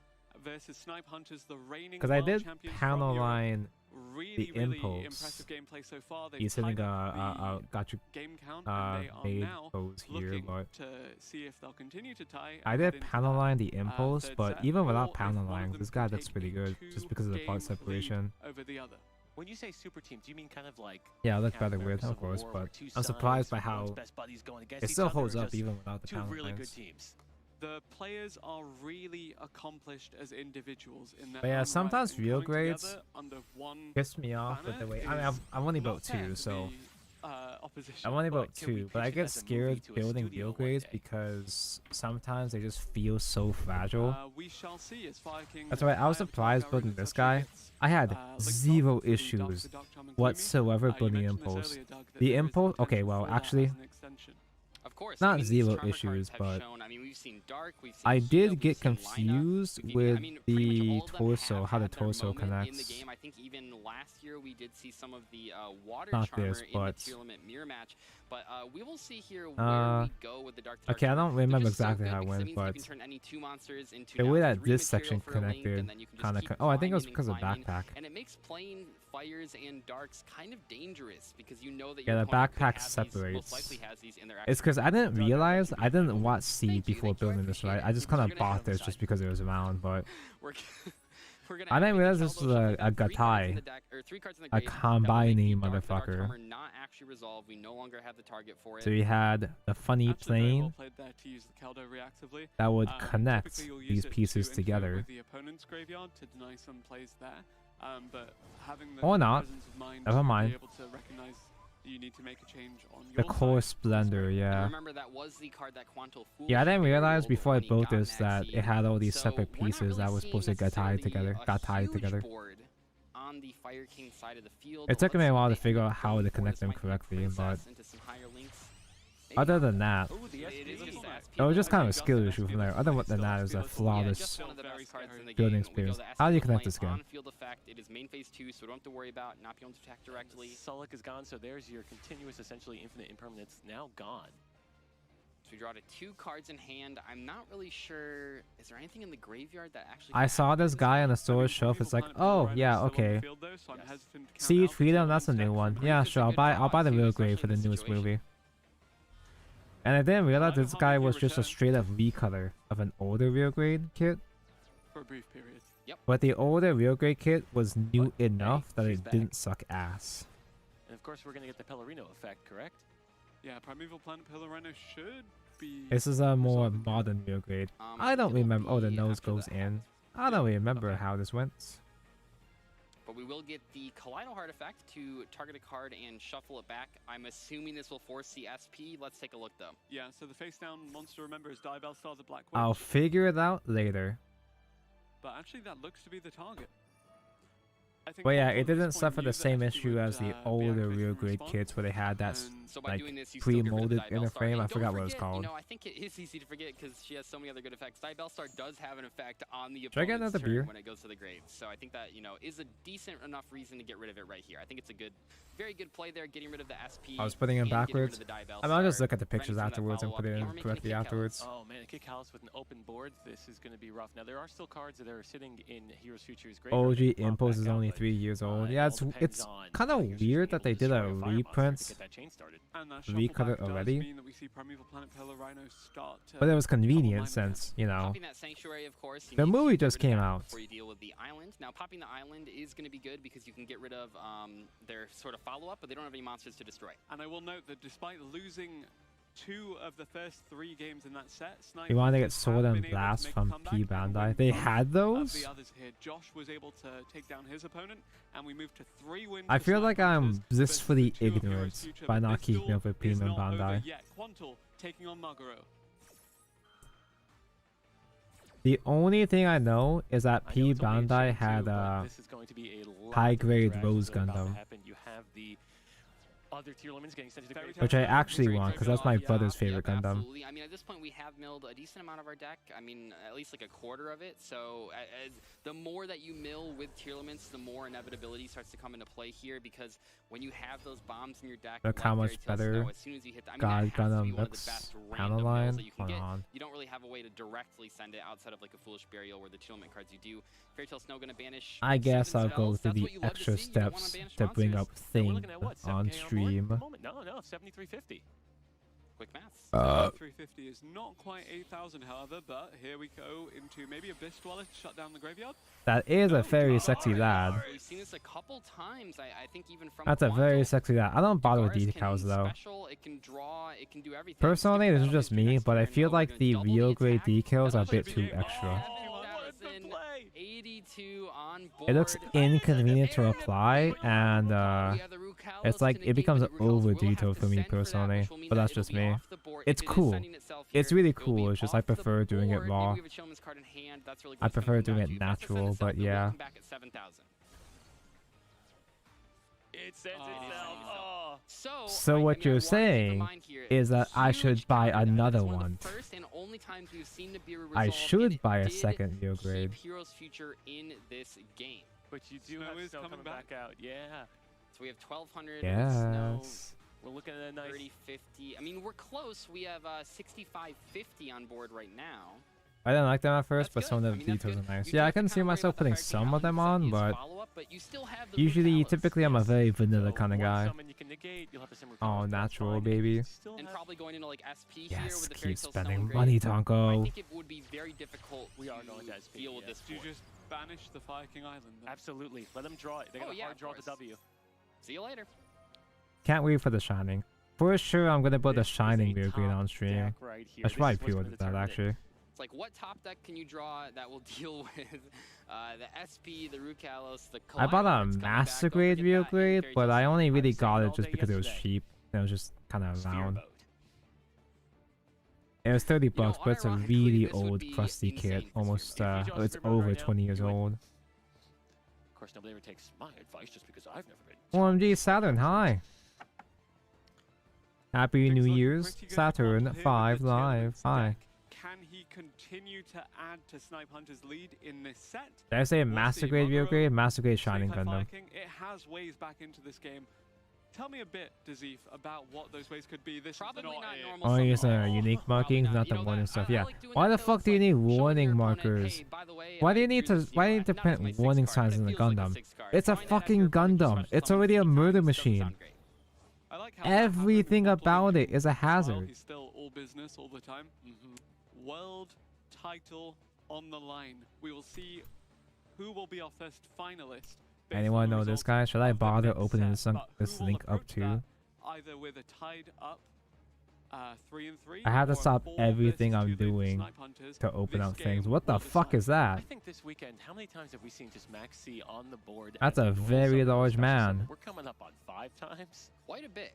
E: versus Snipe Hunters, the reigning
B: because I
E: world
B: did
E: champions
B: panel
E: from Europe.
B: line
E: Really,
B: the
E: really
B: impulse.
E: impressive gameplay so far. They've
B: He's hitting
E: tied up the
B: got you
E: game count, and they are
B: made
E: now
B: pose here,
E: looking
B: but
E: to see if they'll continue to tie.
B: I
E: and
B: did
E: get into
B: panel
E: that,
B: line the impulse,
E: third
B: but
E: set,
B: even
E: or
B: without
E: if
B: panel
E: one of
B: line,
E: them
B: this
E: can
B: guy looks
E: take
B: pretty
E: a
B: good just because of the part
E: two-game lead
B: separation.
E: over the other.
H: when you say super team, do you mean kind of like
B: Yeah, it looks
H: Captain
B: better with,
H: America
B: of course,
H: Civil War, where
B: but
H: two
B: I'm surprised by
H: sides,
B: how
H: one's best buddies going against
B: it
H: each
B: still
H: other,
B: holds
H: or
B: up
H: just
B: even without the
H: two
B: panel
H: really
B: lines.
H: good teams?
E: the players are really accomplished as individuals in their
B: But yeah,
E: own
B: sometimes
E: right, and
B: real
E: coming
B: grades
E: together under one
B: piss me off with the
E: banner
B: way. I mean,
E: is
B: I'm only
E: not
B: about
E: fair
B: 2,
E: to
B: so
E: the, opposition.
B: I'm only about
H: can we
B: 2. But I
H: pitch it
B: get
H: as a movie
B: scared
H: to a
B: building
H: studio
B: real
H: one
B: grades
H: day?
B: because sometimes they just feel so fragile.
E: We shall see as Fire King
B: That's why I was
E: Fire
B: surprised
E: King
B: building
E: Garu
B: this
E: Mitsuchi
B: guy.
E: gets,
B: I had
E: linked
B: zero
E: up to the
B: issues
E: Dr. Megumi.
B: whatsoever
E: You
B: building
E: mentioned this
B: impulse.
E: earlier, Doug, that
B: The
E: there is
B: impulse, okay,
E: potential
B: well,
E: for that
B: actually,
E: as an extension.
G: Of course,
B: not
G: I mean, these
B: zero
G: charmer cards
B: issues,
G: have
B: but
G: shown, I mean, we've seen Dark, we've seen
B: I
G: Hida,
B: did
G: we've
B: get
G: seen Lina,
B: confused
G: we've
B: with
G: I mean, pretty much
B: the
G: all of them
B: torso,
G: have
B: how the
G: had their
B: torso
G: moment in the
B: connects.
G: game. I think even last year we did see some of the water
B: Not
G: charmer
B: this,
G: in the
B: but
G: tier limit mirror match. But we will see here where we go with the Dark Tar
B: okay, I
G: charmer.
B: don't
G: They're
B: remember
G: just so
B: exactly
G: good
B: how it
G: because
B: went,
G: means
B: but
G: you can turn any 2 monsters into
B: the
G: now
B: way that
G: 3
B: this
G: material
B: section
G: for a link,
B: connected
G: and then you can just
B: kind of.
G: keep
B: Oh, I think it was
G: climbing and
B: because of
G: climbing,
B: backpack.
G: and it makes playing fires and darks kind of dangerous because you know that
B: Yeah,
G: your
B: the
G: opponent could
B: backpack
G: have these,
B: separates.
G: most likely has these in their
B: It's because I didn't realize, I didn't watch C before building this, right? I just kind of
G: We're gonna
B: bought this just because it was around, but
G: We're gonna
B: I didn't
G: activate
B: realize
G: the
B: this
G: Keldo,
B: was
G: shuffle
B: a
G: down 3 cards in
B: Gatai,
G: the deck, or 3 cards in the
B: a
G: grave that will make
B: combining
G: the Dark
B: motherfucker.
G: Charmer not actually resolve. We no longer have the target for it.
B: So we had the funny
E: Actually, very well
B: plane
E: played there to use the Keldo reactively.
B: that would
E: Typically
B: connect
E: you'll use
B: these
E: it
B: pieces
E: to interfere
B: together.
E: with the opponent's graveyard to deny some plays there. But having the
B: Or not.
E: presence of mind
B: Never
E: to
B: mind.
E: be able to recognize you need to make a change on
B: The
E: your
B: core
E: side.
B: splendor,
G: And
B: yeah.
G: remember, that was the card that Quanto Fool
B: Yeah, I didn't realize
G: buried
B: before I
G: when he
B: built
G: got
B: this that
G: Maxi.
B: it had all these
G: So
B: separate
G: we're not
B: pieces that
G: really
B: was supposed to
G: seeing
B: get tied
G: necessarily
B: together. Got tied
G: huge
B: together.
G: board on the Fire King side of the field.
B: It took
G: Let's
B: me a
G: see
B: while
G: what
B: to
G: they
B: figure
G: end
B: out
G: up
B: how
G: going
B: to
G: for.
B: connect
G: This
B: them
G: might be a
B: correctly, but
G: princess into some higher links. Maybe
B: other
G: not.
B: than that,
H: Ooh, the
G: It is
H: SP.
G: just the SP.
B: it was just kind of a
E: Just
B: skill
E: an
B: issue
E: SP
B: from there.
E: that's
B: Other
E: played
B: than that, it was a
E: still still
B: flawless
G: just one of the
E: very
G: best cards in the
B: building
G: game.
B: experience.
G: We go the
B: How do you
G: SP
B: connect
G: plane
B: this game?
G: on field effect. It is main phase 2, so we don't have to worry about not being able to attack directly.
H: Sulik is gone, so there's your continuous, essentially infinite impermanence now gone.
G: So we draw to 2 cards in hand. I'm not really sure. Is there anything in the graveyard that actually?
B: I saw this guy on the storage shelf. It's like, oh yeah, okay. Siege Freedom, that's a new one. Yeah, sure. I'll buy the real grade for the newest movie. And I didn't realize this guy was just a straight up recolor of an older real grade kit.
E: For a brief period.
G: Yep.
B: But the older real grade kit was new
H: Hey,
B: enough that
H: she's
B: it
H: back.
B: didn't suck ass.
H: And of course, we're going to get the Pellerino effect, correct?
E: Yeah, Primeval Planet Pillar Rhino should be.
B: This is a more
E: resolving.
B: modern real grade. I don't
G: it'll
B: remember. Oh, the
G: be
B: nose
G: after
B: goes
G: the
B: in.
G: act.
B: I don't remember
E: Okay.
B: how this went.
G: But we will get the Collido Heart effect to target a card and shuffle it back. I'm assuming this will force the SP. Let's take a look though.
E: Yeah, so the face down monster, remember, is Diabell Star the Black Witch.
B: I'll figure it out later.
E: But actually, that looks to be the target. I think
B: But yeah,
E: Quantum
B: it
E: at this
B: didn't
E: point
B: suffer
E: knew
B: the
E: that
B: same
E: SP
B: issue
E: would,
B: as the
E: be
B: older
E: activated
B: real
E: in
B: grade
E: response,
B: kits where they had that
E: and
G: So by
B: like
G: doing this, you still get rid of the
B: pre-molded
G: Diabell
B: inner
G: Star.
B: frame.
G: And
B: I
G: don't
B: forgot what it was
G: forget,
B: called.
G: You know, I think it is easy to forget because she has so many other good effects. Diabell Star does have an effect on the
B: Should I get
G: opponent's
B: another
G: turn
B: beer?
G: when it goes to the grave. So I think that, you know, is a decent enough reason to get rid of it right here. I think it's a good, very good play there, getting rid of the SP.
B: I was putting it
G: and getting rid
B: backwards.
G: of the Diabell
B: I mean, I'll just
G: Star,
B: look at the pictures
G: preventing some of that
B: afterwards and put it
G: follow-up,
B: in
G: and we're making a
B: correctly
G: kick out.
B: afterwards.
H: Oh man, a kick house with an open board. This is going to be rough. Now there are still cards that are sitting in Heroes Future's graveyard.
B: OG
H: that can pop
B: Impulse
H: back
B: is
H: out,
B: only
H: but,
B: 3 years old.
H: it
B: Yeah,
H: all
B: it's
H: depends on
B: kind
H: how
B: of
H: you're just
B: weird
H: being
B: that they
H: able to
B: did a
H: destroy fire monster to
B: reprint,
H: get that chain started.
E: And that
B: recut
E: shuffle
B: it
E: back
B: already.
E: does mean that we see Primeval Planet Pillar Rhino start to
B: but it was
E: double
B: convenient
E: line
B: since, you know,
G: Popping that Sanctuary, of course. You
B: the
G: need to
B: movie
G: get
B: just
G: rid of
B: came
G: that
B: out.
G: before you deal with the island. Now, popping the island is going to be good because you can get rid of their sort of follow-up, but they don't have any monsters to destroy.
E: And I will note that despite losing 2 of the first 3 games in that set,
B: You want to get
E: Snipers
B: Sword
E: have
B: and
E: been able to
B: Blast
E: make a
B: from
E: comeback
B: P
E: and
B: Bandai.
E: win
B: They
E: both
B: had
E: of
B: those?
E: the others here. Josh was able to take down his opponent, and we moved to 3 wins.
B: I
E: for
B: feel like I'm
E: Snipers
B: blissfully
E: versus 2 of Heroes
B: ignorant
E: Future,
B: by
E: but
B: not
E: this
B: keeping
E: duel
B: up with
E: is
B: Premium
E: not over
B: Bandai.
E: yet. Quantul taking on Maguro.
B: The only thing I know is that
H: I know
B: P
H: it's only a
B: Bandai
H: chain
B: had
H: two, but
B: a
H: this is going to be a lot of
B: high-grade
H: interactions
B: Rose
H: that are about to
B: Gundam,
H: happen. You have the other tier limits getting sent to the
E: Fairy
H: graveyard.
B: which I
E: Tale
B: actually
E: Great
B: want because that's my
E: Graveyard,
B: brother's
E: yeah.
B: favorite
G: Yep,
B: Gundam.
G: absolutely. I mean, at this point, we have milled a decent amount of our deck. I mean, at least like a quarter of it. So the more that you mill with tier limits, the more inevitability starts to come into play here because when you have those bombs in your deck,
B: Look
G: like
B: how much
G: Fairy Tale
B: better
G: Snow, as soon as you hit the, I mean,
B: God
G: that has to be
B: Gundam
G: one of the
B: looks.
G: best
B: Panel
G: random mills
B: line.
G: that you can
B: Hold
G: get.
B: on.
G: You don't really have a way to directly send it outside of like a Foolish Burial where the tier limit cards you do. Fairy Tale Snow going to banish.
B: I guess
G: 7
B: I'll go
G: spells.
B: through
G: That's
B: the
G: what you love to
B: extra
G: see. You don't wanna
B: steps
G: banish
B: to bring
G: monsters.
B: up
H: Now we're
B: Thing
H: looking at what,
B: on
H: 7K board
B: stream.
H: at the moment? No, 7350.
G: Quick maths.
E: 350 is not quite 8,000, however, but here we go into maybe Abyss Dweller to shut down the graveyard.
B: That is a very sexy lad.
G: We've seen this a couple times. I think even from
B: That's a very sexy lad. I don't bother with decals though.
G: It can draw, it can do everything.
B: Personally, this is just me, but I feel like the real grade decals are a bit too extra.
G: 82 on board.
B: It looks inconvenient to apply, and it's like it becomes over detailed for me personally. But that's just me. It's cool. It's really cool. It's just I prefer doing it raw. I prefer doing it natural, but yeah.
H: It sends itself. Oh.
B: So what you're saying is that I should buy another one. I should buy a second real grade.
G: Heroes future in this game.
H: But you do have snow coming back out. Yeah.
G: So we have 1,200
B: Yes.
G: snow.
H: We're looking at a nice
G: 30, 50. I mean, we're close. We have 6550 on board right now.
B: I didn't like them at first, but some of the details are nice. Yeah, I can see myself putting some of them on, but usually, typically, I'm a very vanilla kind of guy. Oh, natural, baby.
G: And probably going into like SP
B: Yes,
G: here with the
B: keep
G: Fairytale
B: spending
G: Stone
B: money,
G: Grade.
B: Tonko.
G: I think it would be very difficult to deal with this.
E: Do you just banish the Fire King Island?
H: Absolutely. Let them draw it. They got a hard draw to W.
G: See you later.
B: Can't wait for the Shining. For sure, I'm gonna put the Shining real grade on stream. I should probably pre-order that, actually.
G: It's like, what top deck can you draw that will deal with the SP, the Rukalos, the
B: I bought a Master Grade real grade, but I only really got it just because it was cheap. It was just kind of around. It was 30 bucks, but it's a really old, crusty kit. Almost, it's over 20 years old.
H: Of course, nobody ever takes my advice just because I've never been.
B: OMG, Saturn, hi. Happy New Year's, Saturn 5 Live, hi.
E: Can he continue to add to Snipe Hunter's lead in this set?
B: Did I say Master Grade real grade? Master Grade Shining Gundam.
E: It has ways back into this game. Tell me a bit, Dazif, about what those ways could be. This
G: Probably
E: is not
G: normal.
B: Oh, you're saying unique markings, not the warning stuff. Yeah. Why the fuck do you need warning markers? Why do you need to print warning signs in the Gundam? It's a fucking Gundam. It's already a murder machine. Everything about it is a hazard.
E: He's still all business all the time. World title on the line. We will see who will be our first finalist.
B: Anyone know this guy? Should I bother opening this link up too?
E: Either with a tied up 3-3.
B: I have to stop everything I'm doing to open up things. What the fuck is that?
H: I think this weekend, how many times have we seen just Max C on the board?
B: That's a very large man.
H: We're coming up on 5 times.
G: Quite a bit.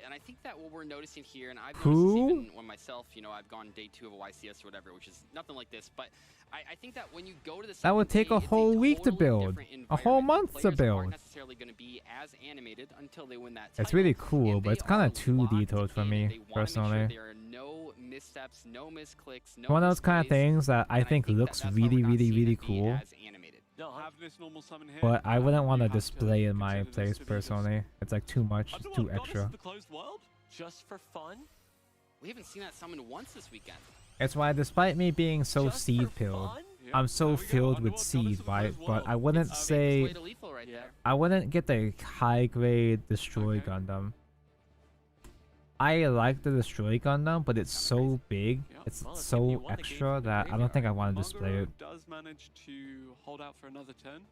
G: And I think that what we're noticing here, and I've noticed
B: Who?
G: this even when myself, you know, I've gone day 2 of a YCS or whatever, which is nothing like this, but I think that when you go to the
B: That would take a whole week to build. A whole month to build.
G: Aren't necessarily going to be as animated until they win that title.
B: It's really cool, but it's kind of too detailed for me, personally.
G: There are no missteps, no misclicks, no
B: One of those kind of things that I think looks really, really, really cool. But I wouldn't want to display in my place personally. It's like too much, it's too extra.
H: Just for fun?
G: We haven't seen that summoned once this weekend.
B: It's why, despite me being so seed pilled, I'm so filled with seed, right? But I wouldn't say, I wouldn't get the high grade Destroy Gundam. I like the Destroy Gundam, but it's so big, it's so extra that I don't think I want to display it.
E: Does manage to hold out for another turn.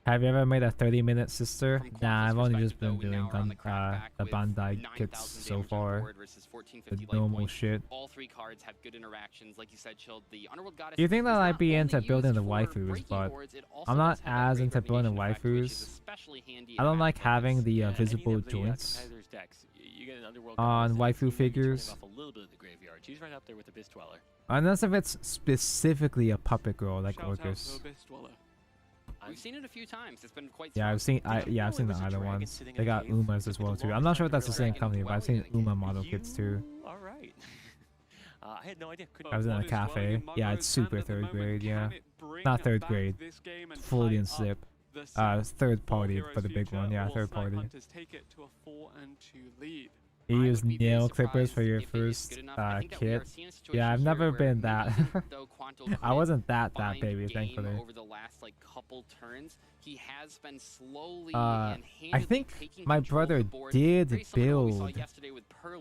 B: Have you ever made a 30-minute sister? Nah, I've only just been doing the Bandai kits so far. The normal shit.
G: All 3 cards have good interactions, like you said, Chilled. The Underworld Goddess.
B: You think that I'd be into building the waifus, but I'm not as into building waifus. I don't like having the visible joints on waifu figures. Unless if it's specifically a puppet girl like Orcus.
G: We've seen it a few times. It's been quite.
B: Yeah, I've seen the other ones. They got Umas as well too. I'm not sure if that's the same company, but I've seen Uma model kits too.
H: All right. I had no idea.
B: I was in a cafe. Yeah, it's super 3rd grade. Yeah, not 3rd grade. Fully in slip. Third party for the big one. Yeah, 3rd party. You use nail clippers for your first kit. Yeah, I've never been that. I wasn't that baby, thankfully.
G: Over the last like couple turns, he has been slowly
B: I think my brother did build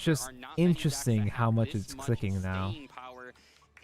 B: just
G: There are not many decks
B: interesting
G: that
B: how
G: have
B: much
G: this
B: it's clicking now.
G: staying power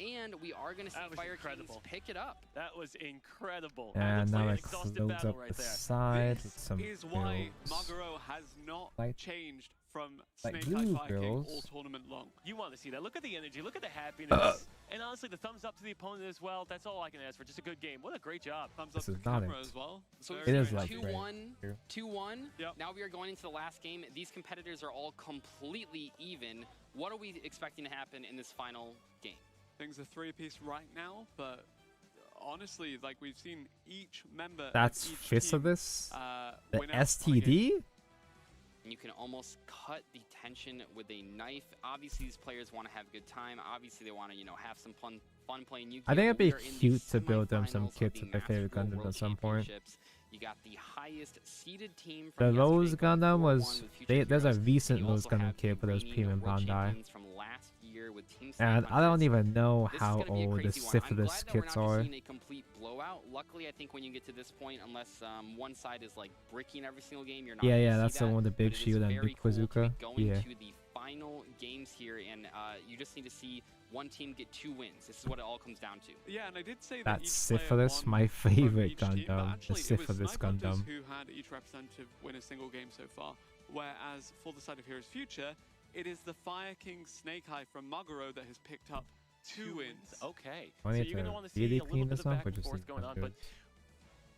G: and we are going to see Fire Kings pick it up.
H: That was incredible.
B: And now it
H: exhausted
B: closes
H: battle
B: up
H: right
B: the
H: there.
B: side with
E: This
B: some
E: is why
B: girls.
E: Maguro has not
B: Like-
E: changed from
B: like
E: Snake Eye
B: blue
E: Fire King
B: girls.
E: all tournament long.
H: You want to see that. Look at the energy. Look at the happiness. And honestly, the thumbs up to the opponent as well. That's all I can ask for. Just a good game. What a great job.
E: Thumbs
B: This
E: up
B: is
E: to the
B: not
E: camera
B: it.
E: as well.
G: So
B: It is like
G: 2-1,
B: right
G: 2-1.
E: Yep.
G: Now we are going into the last game. These competitors are all completely even. What are we expecting to happen in this final game?
E: Things are three-piece right now, but honestly, like we've seen each member.
B: That's
E: of each
B: fist
E: team,
B: of this. The
E: win out on a game.
B: STD.
G: And you can almost cut the tension with a knife. Obviously, these players want to have a good time. Obviously, they want to, have some fun playing Yu-Gi-Oh!
B: I think it'd be
G: We are in the
B: cute to build them some
G: semifinals of
B: kits
G: the
B: of their favorite
G: Master Duel
B: Gundams
G: World
B: at some point.
G: Championships. You got the highest seeded team
B: The
G: from
B: Rose
G: yesterday going
B: Gundam
G: 4-1
B: was
G: with Future
B: there's a
G: Heroes.
B: recent
G: And you
B: Rose
G: also
B: Gundam
G: have
B: kit for
G: the
B: those
G: reigning
B: premium
G: world
B: Bandai.
G: champions from last year with Team
B: And I don't
G: 700.
B: even know
G: This is
B: how
G: gonna be a
B: old the
G: crazy one. I'm
B: syphilis
G: glad that we're
B: kits
G: not just
B: are.
G: seeing a complete blowout. Luckily, I think when you get to this point, unless one side is like bricking every single game, you're not
B: Yeah,
G: gonna
B: yeah,
G: see
B: that's the
G: that.
B: one with the
G: But
B: big
G: it is
B: shield and
G: very
B: big
G: cool to be
B: bazooka.
G: going
B: Yeah.
G: to the final games here, and you just need to see one team get 2 wins. This is what it all comes down to.
E: Yeah, and I did say that
B: That
E: each player
B: syphilis,
E: won
B: my
E: from
B: favorite
E: each team, but
B: Gundam. The
E: actually it was
B: syphilis
E: Snipe Hunters
B: Gundam.
E: who had each representative win a single game so far. Whereas for the side of Heroes Future, it is the Fire King Snake Eye from Maguro that has picked up 2 wins.
H: Okay.
B: I
H: So
B: need
H: you're going to
B: to
H: want to see
B: really
H: a little
B: clean
H: bit
B: this
H: of
B: up
H: back
B: or
H: and
B: just
H: forth
B: leave
H: going
B: it
H: on,
B: good?
H: but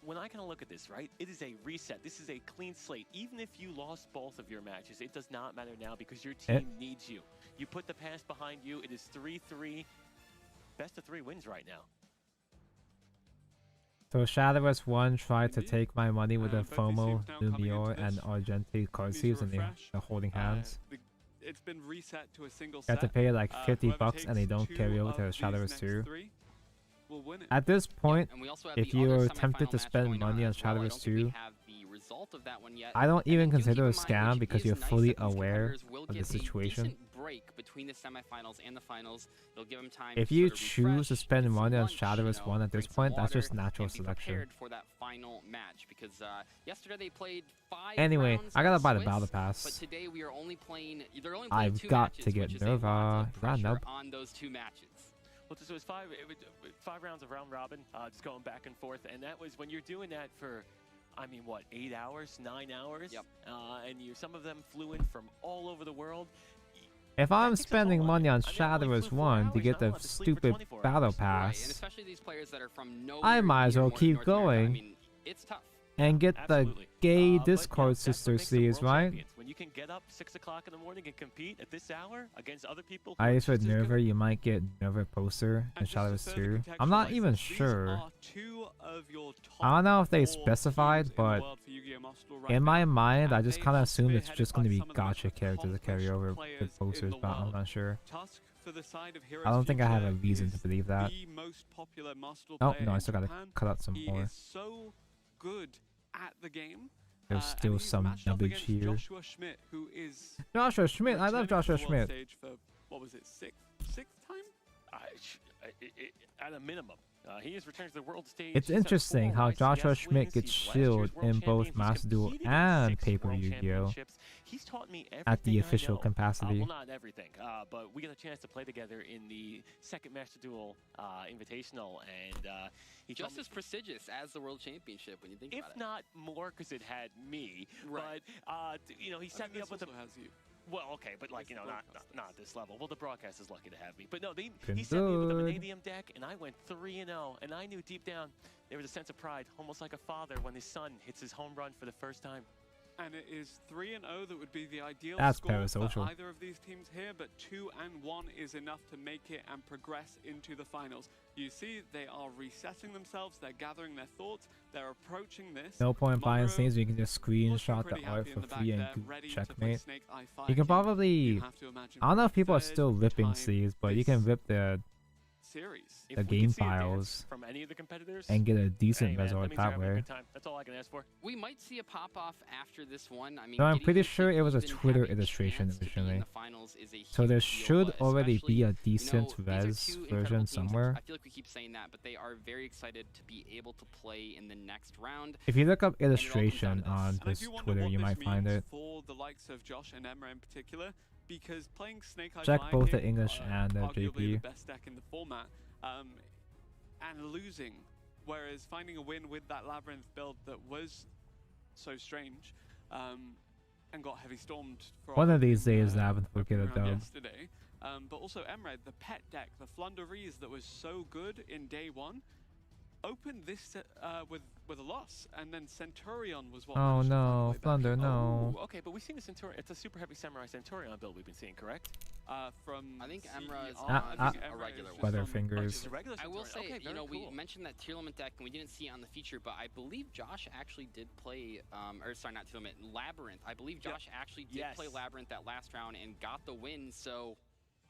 H: when I kind of look at this, right, it is a reset. This is a clean slate. Even if you lost both of your matches, it does not matter now because your team needs you. You put the past behind you. It is 3-3. Best of 3 wins right now.
B: So Shadowless 1 tried to take my money with a
E: Both these
B: FOMO,
E: teams now coming
B: Lumior,
E: into
B: and
E: this.
B: Argente card
E: Need to
B: seals, and
E: refresh.
B: they're holding hands.
E: It's been reset to a single
B: You have to
E: set.
B: pay like 50
E: Whoever
B: bucks and they
E: takes
B: don't
E: 2
B: carry over
E: of
B: to
E: these
B: Shadowless
E: next
B: 2.
E: 3 will win it.
B: At this point,
G: And we also have
B: if
G: the other
B: you're
G: semifinal
B: tempted to
G: match
B: spend
G: going
B: money on
G: as well. I
B: Shadowless
G: don't think we
B: 2,
G: have the result of that one yet.
B: I don't
G: And
B: even
G: do keep
B: consider
G: in
B: a
G: mind,
B: scam
G: which
B: because
G: is
B: you're
G: nice
B: fully
G: that these
B: aware
G: competitors will
B: of the
G: get a
B: situation.
G: decent break between the semifinals and the finals. It'll give them time
B: If
G: to
B: you
G: sort of
B: choose
G: refresh,
B: to spend
G: get some
B: money on
G: lunch,
B: Shadowless 1 at this
G: drink some
B: point, that's
G: water,
B: just natural
G: and be
B: selection.
G: prepared for that final match because yesterday they played 5
B: Anyway,
G: rounds
B: I gotta
G: on
B: buy the
G: Swiss,
B: battle
G: But
B: pass.
G: today we are only playing. They're only playing
B: I've
G: 2
B: got
G: matches,
B: to get
G: which is a lot of
B: Nova.
G: pressure
B: Nope.
G: on those 2 matches.
H: Well, so it was 5 rounds of round robin, just going back and forth, and that was when you're doing that for, I mean, what, 8 hours, 9 hours?
G: Yep.
H: And some of them flew in from all over the world.
B: If I'm
H: takes a
B: spending
H: toll on
B: money
H: you.
B: on
H: I mean, I only
B: Shadowless
H: flew 4
B: 1 to
H: hours,
B: get
H: I
B: the
H: don't have to sleep for
B: stupid
H: 24
B: battle
H: hours.
G: Right, and
B: pass
G: especially these players that are from nowhere
B: I might as
G: near
B: well
G: North
B: keep
G: America. I
B: going
G: mean, it's tough.
B: and get the
H: Absolutely.
B: gay
H: But, yeah,
B: Discord
H: that's what
B: sister
H: makes them
B: sees,
H: world
B: right?
H: champions. When you can get up 6 o'clock in the morning and compete at this hour against other people who
B: I
H: are
B: guess with
H: just as good.
B: Nerva, you might get Nerva poster in
E: And just to
B: Shadowless
E: further
B: 2. I'm not
E: contextualize
B: even
E: this, these
B: sure.
E: are 2 of your top
B: I don't know if they
E: 4
B: specified,
E: teams in the
B: but
E: world for Yu-Gi-Oh! Master Duel right
B: in
E: now,
B: my mind, I
E: and
B: just
E: they
B: kind of
E: are
B: assumed it's
E: spearheaded
B: just
E: by
B: going to be
E: some of the most
B: gotcha characters to carry
E: accomplished
B: over
E: players
B: with
E: in
B: posters,
E: the
B: but I'm
E: world.
B: not sure.
E: Tusk for the side of Heroes
B: I don't think I have a
E: Future
B: reason to
E: is
B: believe that.
E: the most popular Master Duel
B: Oh,
E: player
B: no, I
E: in
B: still gotta
E: Japan.
B: cut out some
E: He
B: more.
E: is so good at the game.
B: There's
E: and
B: still
E: he's
B: some
E: matched up
B: nubbage
E: against
B: here.
E: Joshua Schmidt, who is
B: Joshua Schmidt, I love
E: returning to
B: Joshua
E: the world
B: Schmidt.
E: stage for, what was it, sixth time?
H: At a minimum. He has returned to the world stage.
B: It's
H: He's had
B: interesting
H: 4
B: how
H: ICS
B: Joshua
H: wins.
B: Schmidt gets
H: He's last year's
B: shielded
H: world
B: in both
H: champion. He's
B: Master Duel
H: competed in
B: and
H: 6
B: Paper
H: world
B: Yu-Gi-Oh!
H: championships. He's taught me everything
B: At the
H: I
B: official
H: know.
B: capacity.
H: Well, not everything, but we got a chance to play together in the second Master Duel Invitational, and he told
G: Just
H: me
G: as prestigious as the World Championship when you think
H: if
G: about it.
H: not more, because it had me.
G: Right.
H: But he set me up with a.
E: has you.
H: Well, okay, but like,
E: It's
H: not
E: broadcasters.
H: at this level. Well, the broadcast is lucky to have me. But no, he
B: Been
H: set me up with a
B: good.
H: Vanadium deck, and I went 3-0. And I knew deep down there was a sense of pride, almost like a father when his son hits his home run for the first time.
E: And it is 3-0 that would be the ideal
B: That's
E: score
B: parasocial.
E: for either of these teams here, but 2-1 is enough to make it and progress into the finals. You see, they are resetting themselves, they're gathering their thoughts, they're approaching this.
B: No point buying
E: Maguro
B: things where you can just
E: looking
B: screenshot
E: pretty
B: the art
E: happy
B: for
E: in the back
B: free and
E: there,
B: go
E: ready to play
B: checkmate.
E: Snake Eye Fire
B: You can
E: King.
B: probably,
E: You have to imagine
B: I don't know if people are
E: third
B: still ripping
E: time
B: sleeves, but you can
E: this
B: rip the
E: series.
H: If
B: The
H: we
B: game
H: could see a dance
B: files
H: from any of the competitors,
B: and get a decent
H: hey, man,
B: result
H: that means they're
B: that
H: having a
B: way.
H: good time. That's all I can ask for.
G: We might see a pop-off after this one. I mean,
B: No, I'm
G: getting
B: pretty
G: into
B: sure it was a
G: even
B: Twitter
G: having
B: illustration
G: chance to be in
B: originally.
G: the finals is a
B: So there
G: huge
B: should
G: deal,
B: already be a
G: especially,
B: decent
G: these are
B: res
G: two incredible
B: version
G: teams.
B: somewhere.
G: I feel like we keep saying that, but they are very excited to be able to play in the next round.
B: If you look up
G: all comes down to
B: illustration
G: this.
B: on
E: And I
B: this
E: do wonder
B: Twitter,
E: what
B: you
E: this
B: might find
E: means
B: it.
E: for the likes of Josh and Emma in particular. because playing Snake Eye
B: Check
E: Fire
B: both the
E: King,
B: English and the
E: arguably
B: JP.
E: the best deck in the format, and losing, whereas finding a win with that Labyrinth build that was so strange, and got heavy stormed for
B: One
E: our
B: of these
E: opening,
B: days, Labyrinth will get a
E: opening round
B: dub.
E: yesterday. But also Emred, the pet deck, the Flunderies that was so good in day one, opened this with a loss, and then Centurion was what.
B: Oh
E: managed to find a
B: no,
E: way back.
B: Thunder, no.
H: Oh, okay, but we've seen the Centurion. It's a super heavy Samurai Centurion build we've been seeing, correct?
E: From
G: I think
E: CE
G: Emra is
E: on,
G: on
E: I think
G: a
E: Emra
G: regular
E: is
G: one.
E: just on
B: Butterfingers.
H: Just a regular
G: I will
H: Centurion.
G: say,
H: Okay,
G: you know,
H: very
G: we
H: cool.
G: mentioned that Tier Limit deck and we didn't see it on the feature, but I believe Josh actually did play, or sorry, not Tier Limit, Labyrinth. I believe Josh actually did play Labyrinth that last round and got the win, so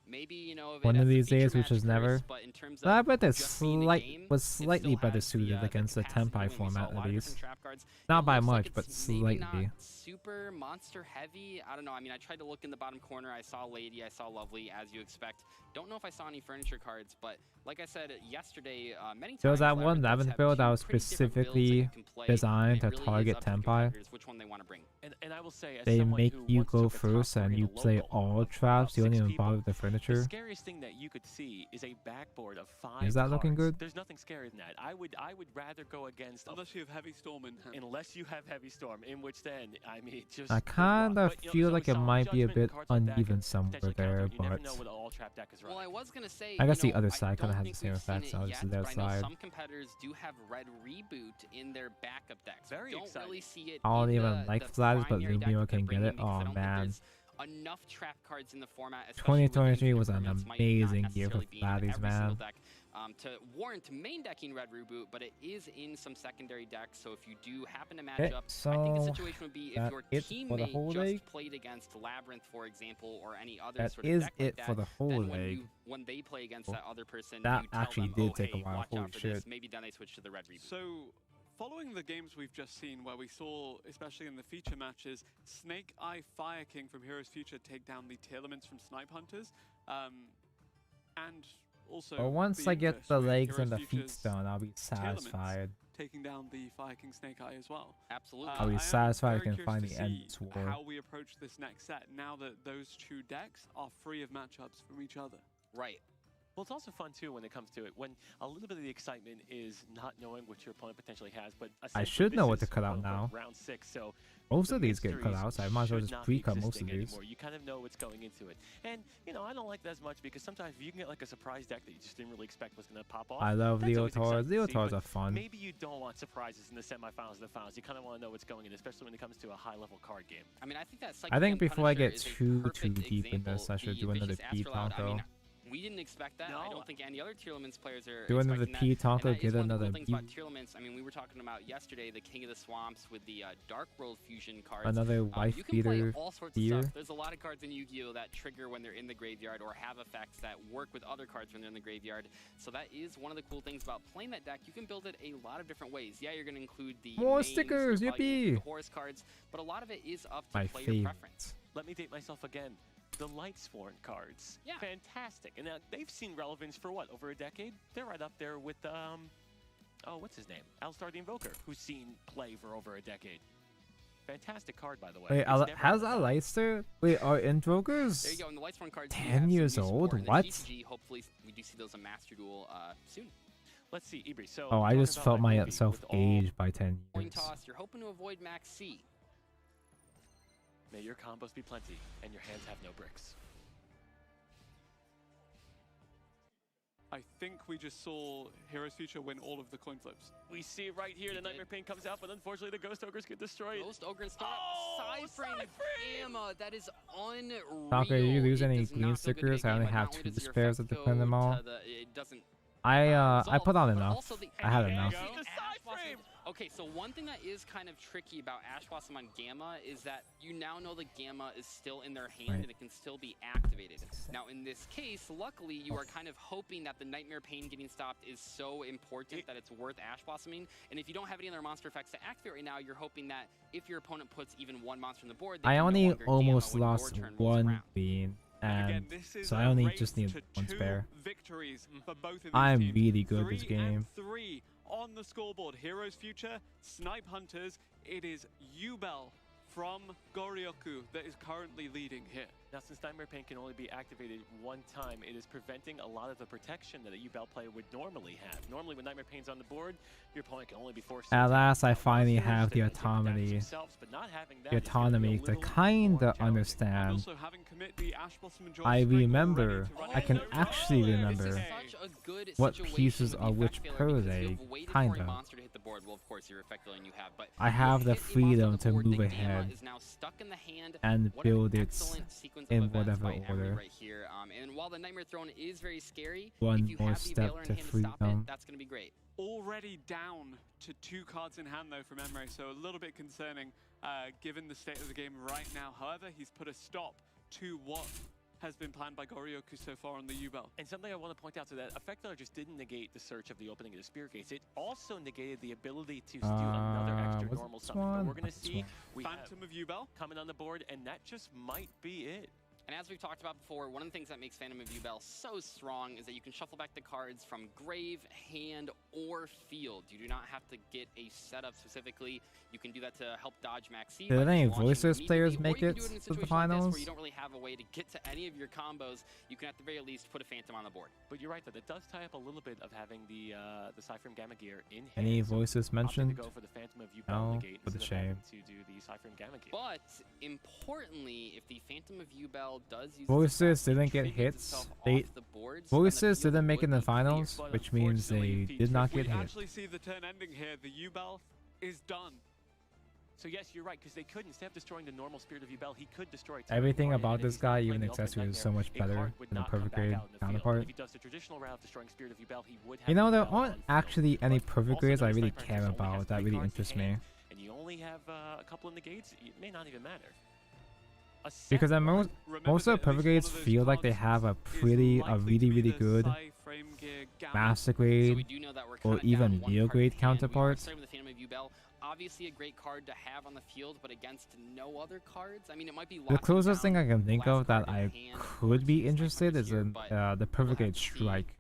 G: maybe, you know,
B: One
G: it
B: of
G: as a
B: these
G: feature
B: days, which
G: match
B: is never.
G: curse, but in terms of
B: Labyrinth is
G: just being a game,
B: was
G: it
B: slightly
G: still
B: better
G: has
B: suited against the
G: capacity to
B: Tempai
G: win. We saw
B: format
G: a lot
B: at
G: of
B: least.
G: different trap cards.
B: Not
G: It
B: by
G: looks like
B: much, but
G: it's maybe
B: slightly.
G: not super monster heavy. I don't know. I mean, I tried to look in the bottom corner. I saw Lady. I saw Lovely, as you expect. Don't know if I saw any furniture cards, but like I said yesterday, many times
B: There was that one
G: Labyrinth does
B: Labyrinth
G: have
B: build that
G: two
B: was
G: pretty different builds that
B: specifically
G: you can play,
B: designed
G: and
B: to
G: it really is
B: target
G: up to the
B: Tempai.
G: competitors which one they want to bring.
H: And I will say, as
B: They
H: someone
B: make
H: who
B: you
H: once
B: go
H: took a top
B: first
H: four
B: and
H: in
B: you
H: a
B: play
H: local
B: all
H: of
B: traps. You don't
H: 6
B: even
H: people,
B: bother with the
H: the
B: furniture.
H: scariest thing that you could see is a backboard of 5
B: Is that looking
H: cards.
B: good?
H: There's nothing scarier than that. I would rather go against
E: Unless you have Heavy Storm in hand.
H: unless you have Heavy Storm, in which then I mean just
B: I kind of feel like it might be a bit uneven somewhere
H: potentially
B: there,
H: counter. You never
B: but
H: know what all trap deck is running.
G: Well, I was gonna say,
B: I guess
G: you
B: the
G: know,
B: other side
G: don't
B: kinda has
G: think
B: the same
G: we've seen
B: effects,
G: it
B: so
G: yet,
B: it's their
G: but I know
B: side.
G: some competitors do have Red Reboot in their backup decks.
H: Very
G: don't
H: exciting.
G: really see it.
B: I don't
G: in
B: even
G: the,
B: like
G: the
B: Flatters, but
G: primary deck
B: Lumio
G: that they're
B: can get
G: bringing
B: it.
G: because I
B: Oh
G: don't think
B: man.
G: there's enough trap cards in the format, especially with
B: 2023
G: infinite
B: was an
G: tournaments, might not
B: amazing year for
G: necessarily be in
B: Flatties,
G: every single
B: man.
G: deck, to warrant main decking Red Reboot, but it is in some secondary decks. So if you do happen to match
B: Okay,
G: up,
B: so
G: I think the situation would be if
B: that
G: your
B: is for the
G: teammate
B: whole
G: just
B: leg.
G: played against Labyrinth, for example, or any other
B: That
G: sort of
B: is
G: deck like
B: it for
G: that,
B: the whole
G: then
B: leg.
G: when they play against
B: Oh,
G: that other person,
B: that
G: you tell
B: actually
G: them,
B: did
G: oh,
B: take a
G: hey,
B: while.
G: watch
B: Holy
G: out for
B: shit.
G: this. Maybe then they switch to the Red Reboot.
E: So, following the games we've just seen, where we saw, especially in the feature matches, Snake Eye Fire King from Heroes Future take down the Tail Elements from Snipe Hunters, and also
B: But once
E: the
B: I get
E: Inverse
B: the
E: with
B: legs and
E: Heroes
B: the feet
E: Future's
B: stone, I'll be
E: Tail Elements
B: satisfied.
E: taking down the Fire King Snake Eye as well.
G: Absolutely.
B: I'll be
E: I am
B: satisfied I
E: very
B: can
E: curious
B: find
E: to
B: the end
E: see
B: sword.
E: how we approach this next set now that those two decks are free of matchups from each other.
G: Right.
H: Well, it's also fun too when it comes to it, when a little bit of the excitement is not knowing what your opponent potentially has. But
B: I
H: essentially
B: should
H: this
B: know what
H: is
B: to cut out
H: quote-unquote
B: now.
H: Round 6, so
B: Most
H: the
B: of these get cut
H: mysteries
B: out, so I might as well
H: should
B: just
H: not be
B: pre-cut most of
H: existing
B: these.
H: anymore. You kind of know what's going into it, and you know I don't like that as much because sometimes if you can get like a surprise deck that you just didn't really expect was going to pop off.
B: I love
H: that's always
B: Leotards.
H: exciting to see,
B: Leotards
H: but
B: are fun.
H: Maybe you don't want surprises in the semifinals and the finals. You kind of want to know what's going in, especially when it comes to a high-level card game.
G: I mean, I think that
B: I think
G: Psychic
B: before I
G: Punisher
B: get
G: is a
B: too
G: perfect
B: deep in this, I
G: example.
B: should
G: The
B: do another
G: Vicious
B: P
G: Astrolabe, I mean,
B: Tonko.
G: we didn't expect that. I don't think any other Tier Elements players are
B: Do another
G: expecting
B: P
G: that. And
B: Tonko,
G: that is
B: get
G: one of the
B: another
G: cool things
B: B.
G: about Tier Elements. I mean, we were talking about yesterday the King of the Swamps with the Dark World Fusion cards.
B: Another wife
G: you can play
B: beater
G: all sorts
B: deer.
G: of stuff. There's a lot of cards in Yu-Gi-Oh! That trigger when they're in the graveyard or have effects that work with other cards when they're in the graveyard. So that is one of the cool things about playing that deck. You can build it a lot of different ways. Yeah, you're going to include the
B: More
G: main
B: stickers,
G: sort of
B: yippee!
G: the horse cards, but a lot of it is up to
B: My
G: player
B: favorite.
G: preference.
H: Let me date myself again. The Lightsworn cards.
G: Yeah.
H: Fantastic. And now they've seen relevance for what, over a decade? They're right up there with, oh, what's his name? Alistar the Invoker, who's seen play for over a decade. Fantastic card, by the way.
B: Wait,
H: It's never
B: has
H: been done.
B: Aleister? Wait, are Invokers?
G: There you go. And the Lightsworn cards.
B: 10 years old? What?
G: Hopefully, we do see those in Master Duel soon.
H: Let's see, Ibri. So
B: Oh, I
H: talking
B: just
H: about
B: felt
H: my movie
B: myself
H: with all-
B: aged by 10
G: Coin
B: years.
G: toss. You're hoping to avoid Max C.
H: May your combos be plenty, and your hands have no bricks.
E: I think we just saw Heroes Future win all of the coin flips.
H: We see it right here. The Nightmare Pain comes out, but unfortunately the Ghost Ogres get destroyed.
G: Ghost Ogre and stop.
H: Oh,
G: Side frame. Gamma. That is unreal.
B: Tonko, did you lose
G: It
B: any
G: does not
B: green
G: feel good to
B: stickers?
G: get
B: I only
G: Gamma.
B: have
G: Not only
B: 2
G: does your
B: spares
G: effect
B: to defend them
G: go
B: all.
G: to
B: I
G: it doesn't
B: put on
G: but
B: enough.
G: also the
B: I had
G: Ash
B: enough.
G: Blossom-
H: The side frame.
G: Okay, so one thing that is kind of tricky about Ash Blossom on Gamma is that you now know the Gamma is still in their hand
B: Right.
G: and it can still be activated. Now, in this case, luckily, you are kind of hoping that the Nightmare Pain getting stopped is so important that it's worth Ash Blossoming. And if you don't have any other monster effects to activate right now, you're hoping that if your opponent puts even one monster on the board, they
B: I
G: can no
B: only
G: longer Gamma
B: almost
G: when your
B: lost
G: turn rolls
B: one
G: around.
B: bean,
E: And again,
B: and
E: this is
B: so
E: a
B: I only
E: race
B: just need
E: to
B: 1
E: 2
B: spare.
E: victories for both of these
B: I'm
E: teams.
B: really good this
E: 3
B: game.
E: and 3 on the scoreboard. Heroes Future, Snipe Hunters. It is Yubel from Goryoku that is currently leading here.
H: Now, since Nightmare Pain can only be activated one time, it is preventing a lot of the protection that a U-Bell player would normally have. Normally, when Nightmare Pain's on the board, your opponent can only be forced to
B: At
H: attack
B: last, I
H: without
B: finally
H: monsters,
B: have
H: they
B: the
H: can take damage
B: autonomy.
H: themselves, but not having that
B: The
H: is gonna be a
B: autonomy to
H: little
B: kinda
H: more challenging.
B: understand.
E: Also, having commit the Ash Blossom and Joy
B: I
E: Strike already
B: remember.
E: to run
B: I can
E: into
B: actually
E: Roller.
B: remember
G: This is such a good
B: what
G: situation
B: pieces
G: with
B: are
G: the
B: which
G: effect failure because
B: per
G: you
B: they,
G: have waited for a
B: kinda.
G: monster to hit the board. Well, of course, your effect failure you have, but
B: I
G: you
B: have the
G: hit a monster
B: freedom
G: on the
B: to
G: board,
B: move
G: the Gamma
B: ahead
G: is now stuck in the hand.
B: and
G: What an
B: build it
G: excellent sequence
B: in
G: of events
B: whatever
G: by Emery
B: order.
G: right here. And while the Nightmare Throne is very scary,
B: One
G: if you
B: more
G: have the
B: step
G: Veiler in
B: to
G: hand to stop
B: freedom.
G: it, that's going to be great.
E: Already down to 2 cards in hand though from Emre, so a little bit concerning given the state of the game right now. However, he's put a stop to what has been planned by Goryoku so far on the U-Bell.
H: And something I want to point out, so that Effect Failure just didn't negate the search of the opening of the Spirit Gates, it also negated the ability to do another extra
B: what's
H: normal
B: this
H: summon. But
B: one?
H: we're going to
B: What's this
H: see
B: one?
H: we have
E: Phantom of U-Bell
H: coming on the board, and that just might be it.
G: And as we've talked about before, one of the things that makes Phantom of U-Bell so strong is that you can shuffle back the cards from grave, hand, or field. You do not have to get a setup specifically. You can do that to help dodge Maxi.
B: Did
G: by
B: any
G: just launching
B: Voices
G: immediately,
B: players
G: or
B: make
G: you
B: it
G: can do in a
B: to the
G: situation like this
B: finals?
G: where you don't really have a way to get to any of your combos. You can at the very least put a Phantom on the board.
H: But you're right, though, that does tie up a little bit of having the Cypher and Gamma gear in hand.
B: Any
H: So
B: Voices
H: opting
B: mentioned?
H: to go for the Phantom of U-Bell
B: No,
H: negate
B: what a
H: instead of having
B: shame.
H: to do the Cypher and Gamma gear.
G: But importantly, if the Phantom of U-Bell does use
B: Voices didn't get hits. They Voices didn't make it in the finals,
E: But
B: which means they
E: unfortunately,
B: did not
E: if we
B: get hit.
E: actually see the turn ending here, the U-Bell is done.
H: So yes, you're right, because they could, instead of destroying the normal Spirit of U-Bell, he could destroy it.
B: Everything about this guy, even accessories, is so much better than the perfect grade counterpart.
H: If he does the traditional route of destroying Spirit of U-Bell, he would have
B: You know, there
H: U-Bell
B: aren't
H: on field.
B: actually any
H: But
B: perfect
H: also
B: grades I
H: notice
B: really
H: Sniper
B: care
H: only has
B: about that
H: 3
B: really
H: cards in
B: interest me.
H: hand, and you only have a couple of negates, it may not even matter. A set
B: Because at
H: one-
B: most of the perfect grades feel like they have a really good master
G: So
B: grade
G: we do know that we're
B: or
G: kinda
B: even
G: down one
B: neo
G: card
B: grade
G: in hand. We are
B: counterparts.
G: starting with the Phantom of U-Bell. Obviously a great card to have on the field, but against no other cards. I mean, it might be
B: The closest thing I can think
G: last
B: of that
G: card in
B: I
G: hand
B: could be
G: towards
B: interested
G: Sniper
B: is
G: here,
B: in
G: but
B: the
G: we'll
B: perfect
G: have
B: grade
G: to see.
B: strike.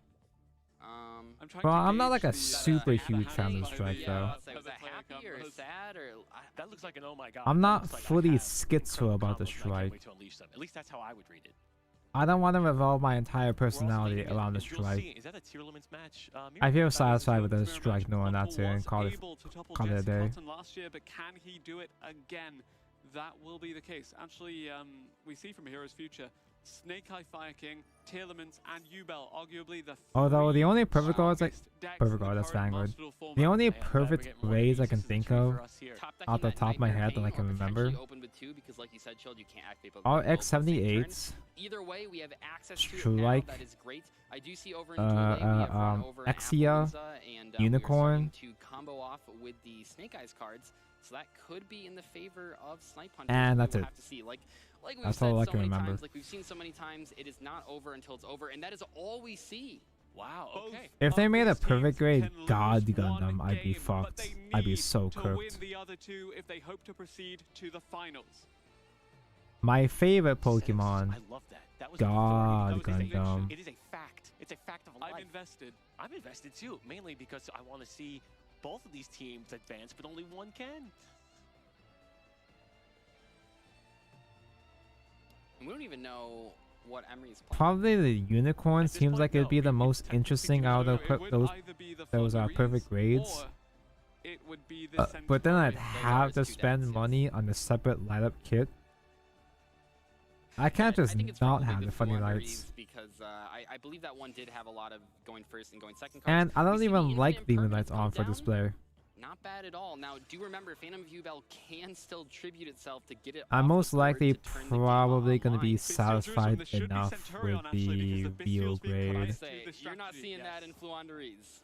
E: I'm trying
B: Well,
E: to
B: I'm not
E: gauge
B: like a
E: the,
B: super
E: the
B: huge fan of
E: hand
B: the
E: by
B: strike,
E: the,
B: though.
G: Was
E: by
G: that
E: the player
G: happy or
E: combos.
G: sad or?
H: That looks like an oh my god.
B: I'm
H: that
B: not
H: looks like I
B: fully
H: have
B: schizo
H: incredible
B: about the
H: combos and I can't
B: strike.
H: wait to unleash them. At least that's how I would read it.
B: I don't want to revolve my entire
H: We're also
B: personality
H: getting
B: around the
H: as you'll
B: strike.
H: see, is that a tier limits match?
B: I feel
E: That is
B: satisfied with
E: a
B: the
E: mirror
B: strike
E: match.
B: knowing that
E: Buckle
B: too and
E: was
B: call it
E: able to topple
B: a
E: Jesse
B: day.
E: Cotton last year, but can he do it again? That will be the case. Actually, we see from Heroes Future, Snake Eye Fire King, Tearlaments, and U-Bell, arguably the
B: Although the
E: three
B: only perfect cards like
E: strongest decks
B: perfect
E: in the
B: card, that's
E: current
B: Vanguard.
E: Master Duel format.
B: The only
H: Man, glad we're
B: perfect
H: getting more
B: grades I
H: uses
B: can
H: as a
B: think
H: treat
B: of
H: for us here.
G: Top
B: off the
G: decking
B: top of my
G: Nightmare
B: head that I
G: Pain
B: can
G: or
B: remember
G: potentially open with 2 because like you said, Shield, you can't activate both
B: are
G: both at the same turn.
B: X78s.
G: Either way, we have access to it
B: Strike,
G: now. That is great. I do see over in Duel A, we have run over an
B: Exia,
G: Appaloosa, and
B: Unicorn.
G: we're starting to combo off with the Snake Eyes cards, so that could be in the favor of Snipe Hunters.
B: And
G: We
B: that's
G: will
B: it.
G: have to see. Like we've
B: That's
G: said
B: all I
G: so
B: can
G: many
B: remember.
G: times, like we've seen so many times, it is not over until it's over, and that is all we see.
H: Wow, okay.
B: If they made a
E: Both these
B: perfect
E: teams
B: grade
E: can lose
B: God
E: one
B: Gundam, I'd be
E: game, but
B: fucked.
E: they
B: I'd be
E: need
B: so
E: to
B: cooked.
E: win the other 2 if they hope to proceed to the finals.
B: My favorite
H: 7
B: Pokemon,
H: I love that. That was
B: God
H: a very,
B: Gundam.
H: it is a fact. It's a fact of life.
E: I'm invested.
H: I'm invested too, mainly because I want to see both of these teams advance, but only one can.
G: And we don't even know what Emery's playing.
B: Probably the Unicorn
H: At this
B: seems
H: point,
B: like it'd
H: no.
B: be the
H: It's
B: most
H: technically
B: interesting out of
E: So it would
B: those
E: either be the
B: perfect
E: Fluggeries
B: grades.
E: or it would be the
B: But then I'd
E: Centauri.
B: have to
G: Those are his 2
B: spend
G: decks, yes.
B: money on the separate light up kit. I can't
G: I
B: just
G: think it's
B: not
G: probably
B: have the funny
G: Fluggeries
B: lights.
G: because I believe that one did have a lot of going first and going second cards.
B: And I
G: We
B: don't
G: see the
B: even like
G: Infinite
B: beaming
G: Impermanence
B: lights on
G: come
B: for
G: down.
B: display.
G: Not bad at all. Now, do remember, Phantom of U-Bell can still tribute itself to get it
B: I'm
G: off the
B: most
G: board
B: likely
G: to turn the game
B: probably going to
G: online.
B: be
E: Bestial Jerusalem,
B: satisfied
E: this should be
B: enough
E: Centurion,
B: with
E: actually, because
B: the
E: the Bestial's
B: VO
E: being
B: grade.
E: connected
G: Say,
E: to the
G: you're not
E: strategy,
G: seeing that
E: yes.
G: in Fluanderies.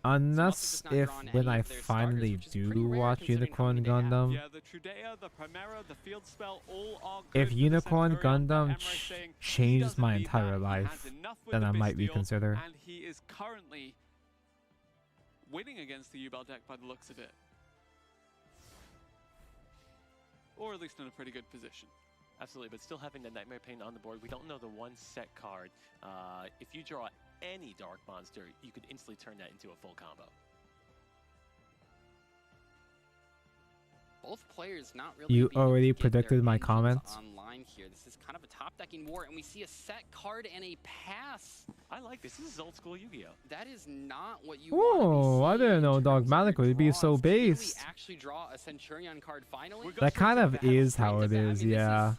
B: Unless
G: not
B: if
G: drawn
B: when
G: any
B: I
G: of their starters,
B: finally
G: which is pretty
B: do
G: rare
B: watch
G: considering how
B: Unicorn
G: many they have.
B: Gundam,
E: Yeah, the Trudea, the Primera, the Field Spell, all are good
B: if
E: for the
B: Unicorn
E: Centurion, but
B: Gundam
E: Emre saying he
B: changes
E: doesn't
B: my
E: need
B: entire
E: that. He
B: life,
E: has enough with
B: then
E: the
B: I might
E: Bestial,
B: reconsider.
E: and he is currently winning against the U-Bell deck by the looks of it. Or at least in a pretty good position.
H: Absolutely, but still having the Nightmare Pain on the board, we don't know the one set card. If you draw any Dark Monster, you could instantly turn that into a full combo.
G: Both players not really.
B: You
G: being able
B: already
G: to get their
B: predicted my
G: engines
B: comments.
G: online here. This is kind of a top decking war, and we see a set card and a pass.
H: I like this. This is old school Yu-Gi-Oh.
G: That is not what you
B: Oh, I
G: want to be
B: didn't
G: seeing
B: know
G: in terms of
B: Dogmatic
G: your
B: would be so
G: draws. Can we
B: based.
G: actually draw a Centurion card finally?
B: That kind of is how it is, yeah.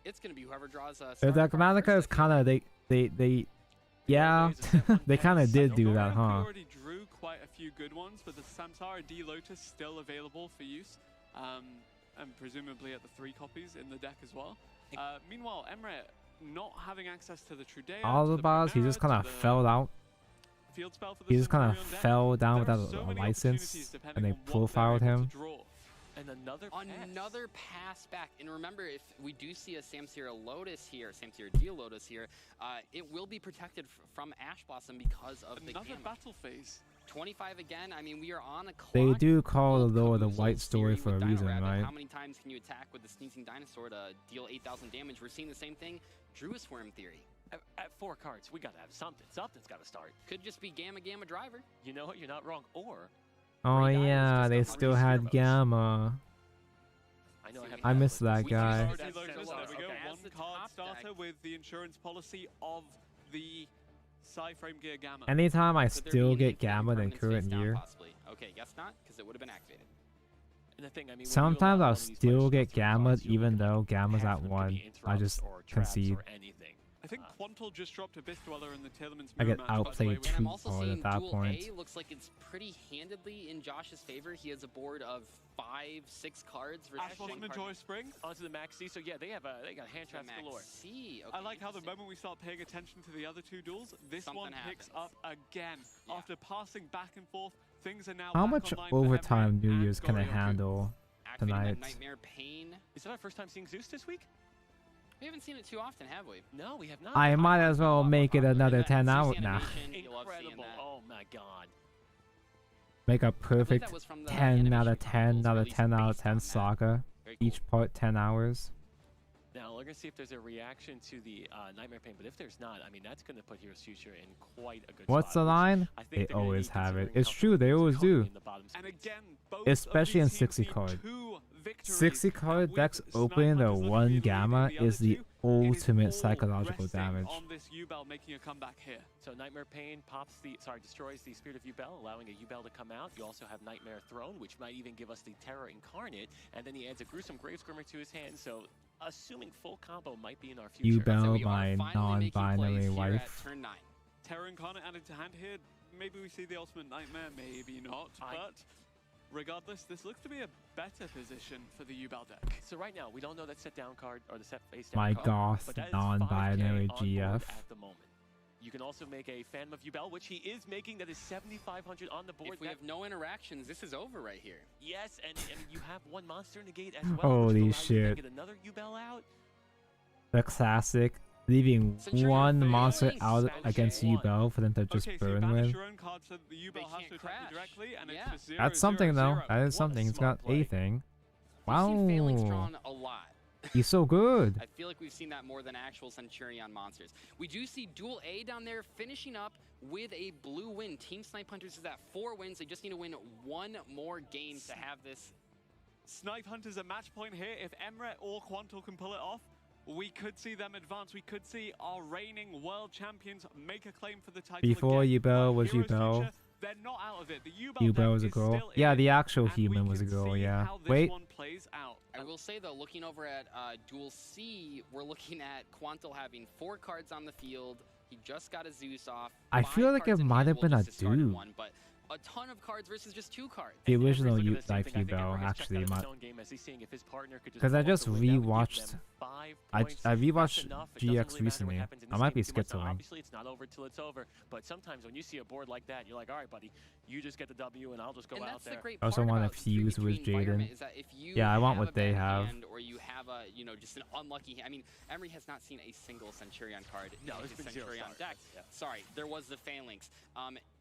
G: It's gonna be whoever draws a.
B: The Dogmatica is kind of they yeah, they kind of did do that, huh?
E: Already drew quite a few good ones, but the Samsara D Lotus still available for use, and presumably at the 3 copies in the deck as well. Meanwhile, Emre not having access to the Trudea,
B: Alibaz, he just kind of fell out.
E: Field spell for the
B: He just kind of
E: Centurion deck.
B: fell down
E: There are
B: without
E: so
B: a
E: many
B: license,
E: opportunities depending
B: and they
E: on what they're
B: profiled
E: able
B: him.
E: to draw.
H: And another
G: pass back. And remember, if we do see a Samsara Lotus here, Samsara D Lotus here, it will be protected from Ash Blossom because of the
E: Another battle phase.
G: 25 again. I mean, we are on a clock.
B: They do call the Lord the
G: Caboozle
B: White Story
G: steering
B: for a
G: with Dino
B: reason,
G: Rabbit.
B: right?
G: How many times can you attack with the Sneezing Dinosaur to deal 8,000 damage? We're seeing the same thing. Druid Swarm theory.
H: At 4 cards, we gotta have something. Something's gotta start.
G: Could just be Gamma Driver.
H: You know what? You're not wrong. Or
B: Oh yeah, they still had Gamma.
H: I know
B: I miss that guy.
E: There we go. One card starter with the insurance policy of the Psy-Frame Gear Gamma.
B: Anytime I still get Gamma in current year,
G: Okay, guess not, because it would have been activated.
H: And the thing, I mean,
B: sometimes I'll still get Gamma even though Gamma's at 1. I just concede.
E: I think Quantal just dropped Abyss Dweller in the Tailman's
B: I
E: mirror
B: get
E: match, by the way,
B: outplayed
E: which-
G: And I'm
B: too
G: also
B: hard
G: seeing
B: at that
G: Duel
B: point.
G: A looks like it's pretty handedly in Josh's favor. He has a board of 5, 6 cards versus
E: Ash Blossom and Joy Spring
H: onto the Max C. So yeah, they got hand traps galore.
G: C. Okay,
E: I like how the moment we start paying attention to the other 2 duels, this
G: Something
E: one picks
G: happens.
E: up again. After passing back and forth, things are now
B: How
E: back
B: much
E: online for
B: overtime
E: Emre
B: New
E: and
B: Year's can I
E: Goryoku.
B: handle
G: Activating that
B: tonight?
G: Nightmare Pain.
H: Is that our first time seeing Zeus this week?
G: We haven't seen it too often, have we?
H: No, we have not.
B: I might as well make it another 10 out now.
H: Incredible. Oh my god.
B: Make a perfect
G: was from the
B: 10 out of
G: animation
B: 10
G: rules
B: out of
G: released
B: 10 out of
G: based
B: 10
G: on that.
B: saga.
G: Very cool.
B: Each part 10 hours.
H: Now we're gonna see if there's a reaction to the Nightmare Pain, but if there's not, I mean that's gonna put Hero's Future in quite a good
B: What's
H: spot.
B: the
H: which
B: line?
H: I think
B: They
H: they're gonna
B: always
H: need
B: have it.
H: considering
B: It's
H: how
B: true, they
H: Cubs are
B: always
H: currently
B: do.
H: in the bottom
E: And
H: space.
E: again, both
B: Especially in
E: of these teams
B: 60
E: need
B: card.
E: 2 victories,
B: 60 card
E: and
B: decks
E: with
B: opening the
E: Snipe Hunters
B: 1
E: looking to be
B: Gamma
E: leading
B: is the
E: other 2, it is
B: ultimate
E: all
B: psychological
E: resting
B: damage.
E: on this U-Bell making a comeback here.
H: So Nightmare Pain destroys the Spirit of Yubel, allowing a Yubel to come out. You also have Nightmare Throne, which might even give us the Terror Incarnate, and then he adds a gruesome Grave Skirmer to his hand. So assuming full combo might be in our future.
B: Yubel,
G: we are
B: my
G: finally making plays
B: non-binary
G: here
B: wife.
G: at turn 9.
E: Terror Incarnate added to hand here. Maybe we see the Ultimate Nightmare, maybe not. But regardless, this looks to be a better position for the U-Bell deck.
H: So right now, we don't know that set down card or the set face down
B: My
H: card.
B: goth
H: but that is
B: non-binary
H: 5K on board
B: GF.
H: at the moment. You can also make a Phantom of Yubel, which he is making. That is 7,500 on the board.
G: If we have no interactions, this is over right here.
H: Yes, and you have 1 monster negate as well.
B: Holy
H: which will allow you to
B: shit.
H: get another Yubel out.
B: The classic, leaving
G: Centurion
B: 1
G: Phalanx,
B: monster out
G: Spanish
B: against
G: A1.
B: U-Bell for them to just
E: Okay, so you
B: burn
E: banish
B: with.
E: your own card so the U-Bell has
G: can't
E: to attack
G: crash.
E: you directly, and
G: Yeah.
E: it's a 0,
B: That's something
E: 0,
B: though.
E: 0.
B: That is
H: What a
B: something. It's
H: smart
B: got
H: play.
B: a thing.
G: We've seen Phalanx
B: Wow.
G: drawn a lot.
B: He's so good.
G: I feel like we've seen that more than actual Centurion monsters. We do see Duel A down there finishing up with a blue win. Team Snipe Hunters is at 4 wins. They just need to win 1 more game to have this.
E: Snipe Hunters at match point here. If Emre or Quantal can pull it off, we could see them advance. We could see our reigning world champions make a claim for the title
B: Before
E: again.
B: U-Bell was
E: Heroes
B: U-Bell.
E: Future, they're not out of it. The U-Bell
B: U-Bell
E: deck
B: was a
E: is
B: girl.
E: still in
B: Yeah,
E: it,
B: the actual
E: and we
B: human was a
E: can
B: girl,
E: see
B: yeah.
E: how this
B: Wait.
E: one plays out.
G: I will say though, looking over at Duel C, we're looking at Quantal having 4 cards on the field. He just got a Zeus off.
B: I
G: 5
B: feel like
G: cards
B: it
G: in
B: might
G: hand,
B: have
G: well,
B: been a
G: just discarded
B: dude.
G: 1, but a ton of cards versus just 2 cards.
B: The
H: And
B: original
H: Emre's looking at the same
B: Life
H: thing. I think
B: U-Bell
H: Emre has checked
B: actually
H: out of
B: might.
H: his own game as he's seeing if his partner could just
B: 'Cause I
H: walk
B: just
H: away. That would give
B: rewatched-
H: them 5
B: I
H: points.
B: rewatched
H: That's enough. It doesn't
B: GX
H: really matter what
B: recently.
H: happens in
B: I
H: this
B: might
H: game
B: be
H: too much. Now,
B: schizoing.
H: obviously, it's not over till it's over. But sometimes when you see a board like that, you're like, all right, buddy, you just get the W, and I'll just go
G: And
H: out
G: that's
H: there.
G: the great
B: I also
G: part
B: wanna
G: about
B: fuse with
G: 3v3 environment
B: Jaden.
G: is that if you
B: Yeah, I want
G: have
B: what
G: a
B: they
G: bad
B: have.
G: hand or you have a, just an unlucky hand. I mean, Emery has not seen a single Centurion card
H: No,
G: in
H: it's
G: his
H: been 0
G: Centurion
H: stars.
G: deck.
H: Yeah.
G: Sorry, there was the Phalanx.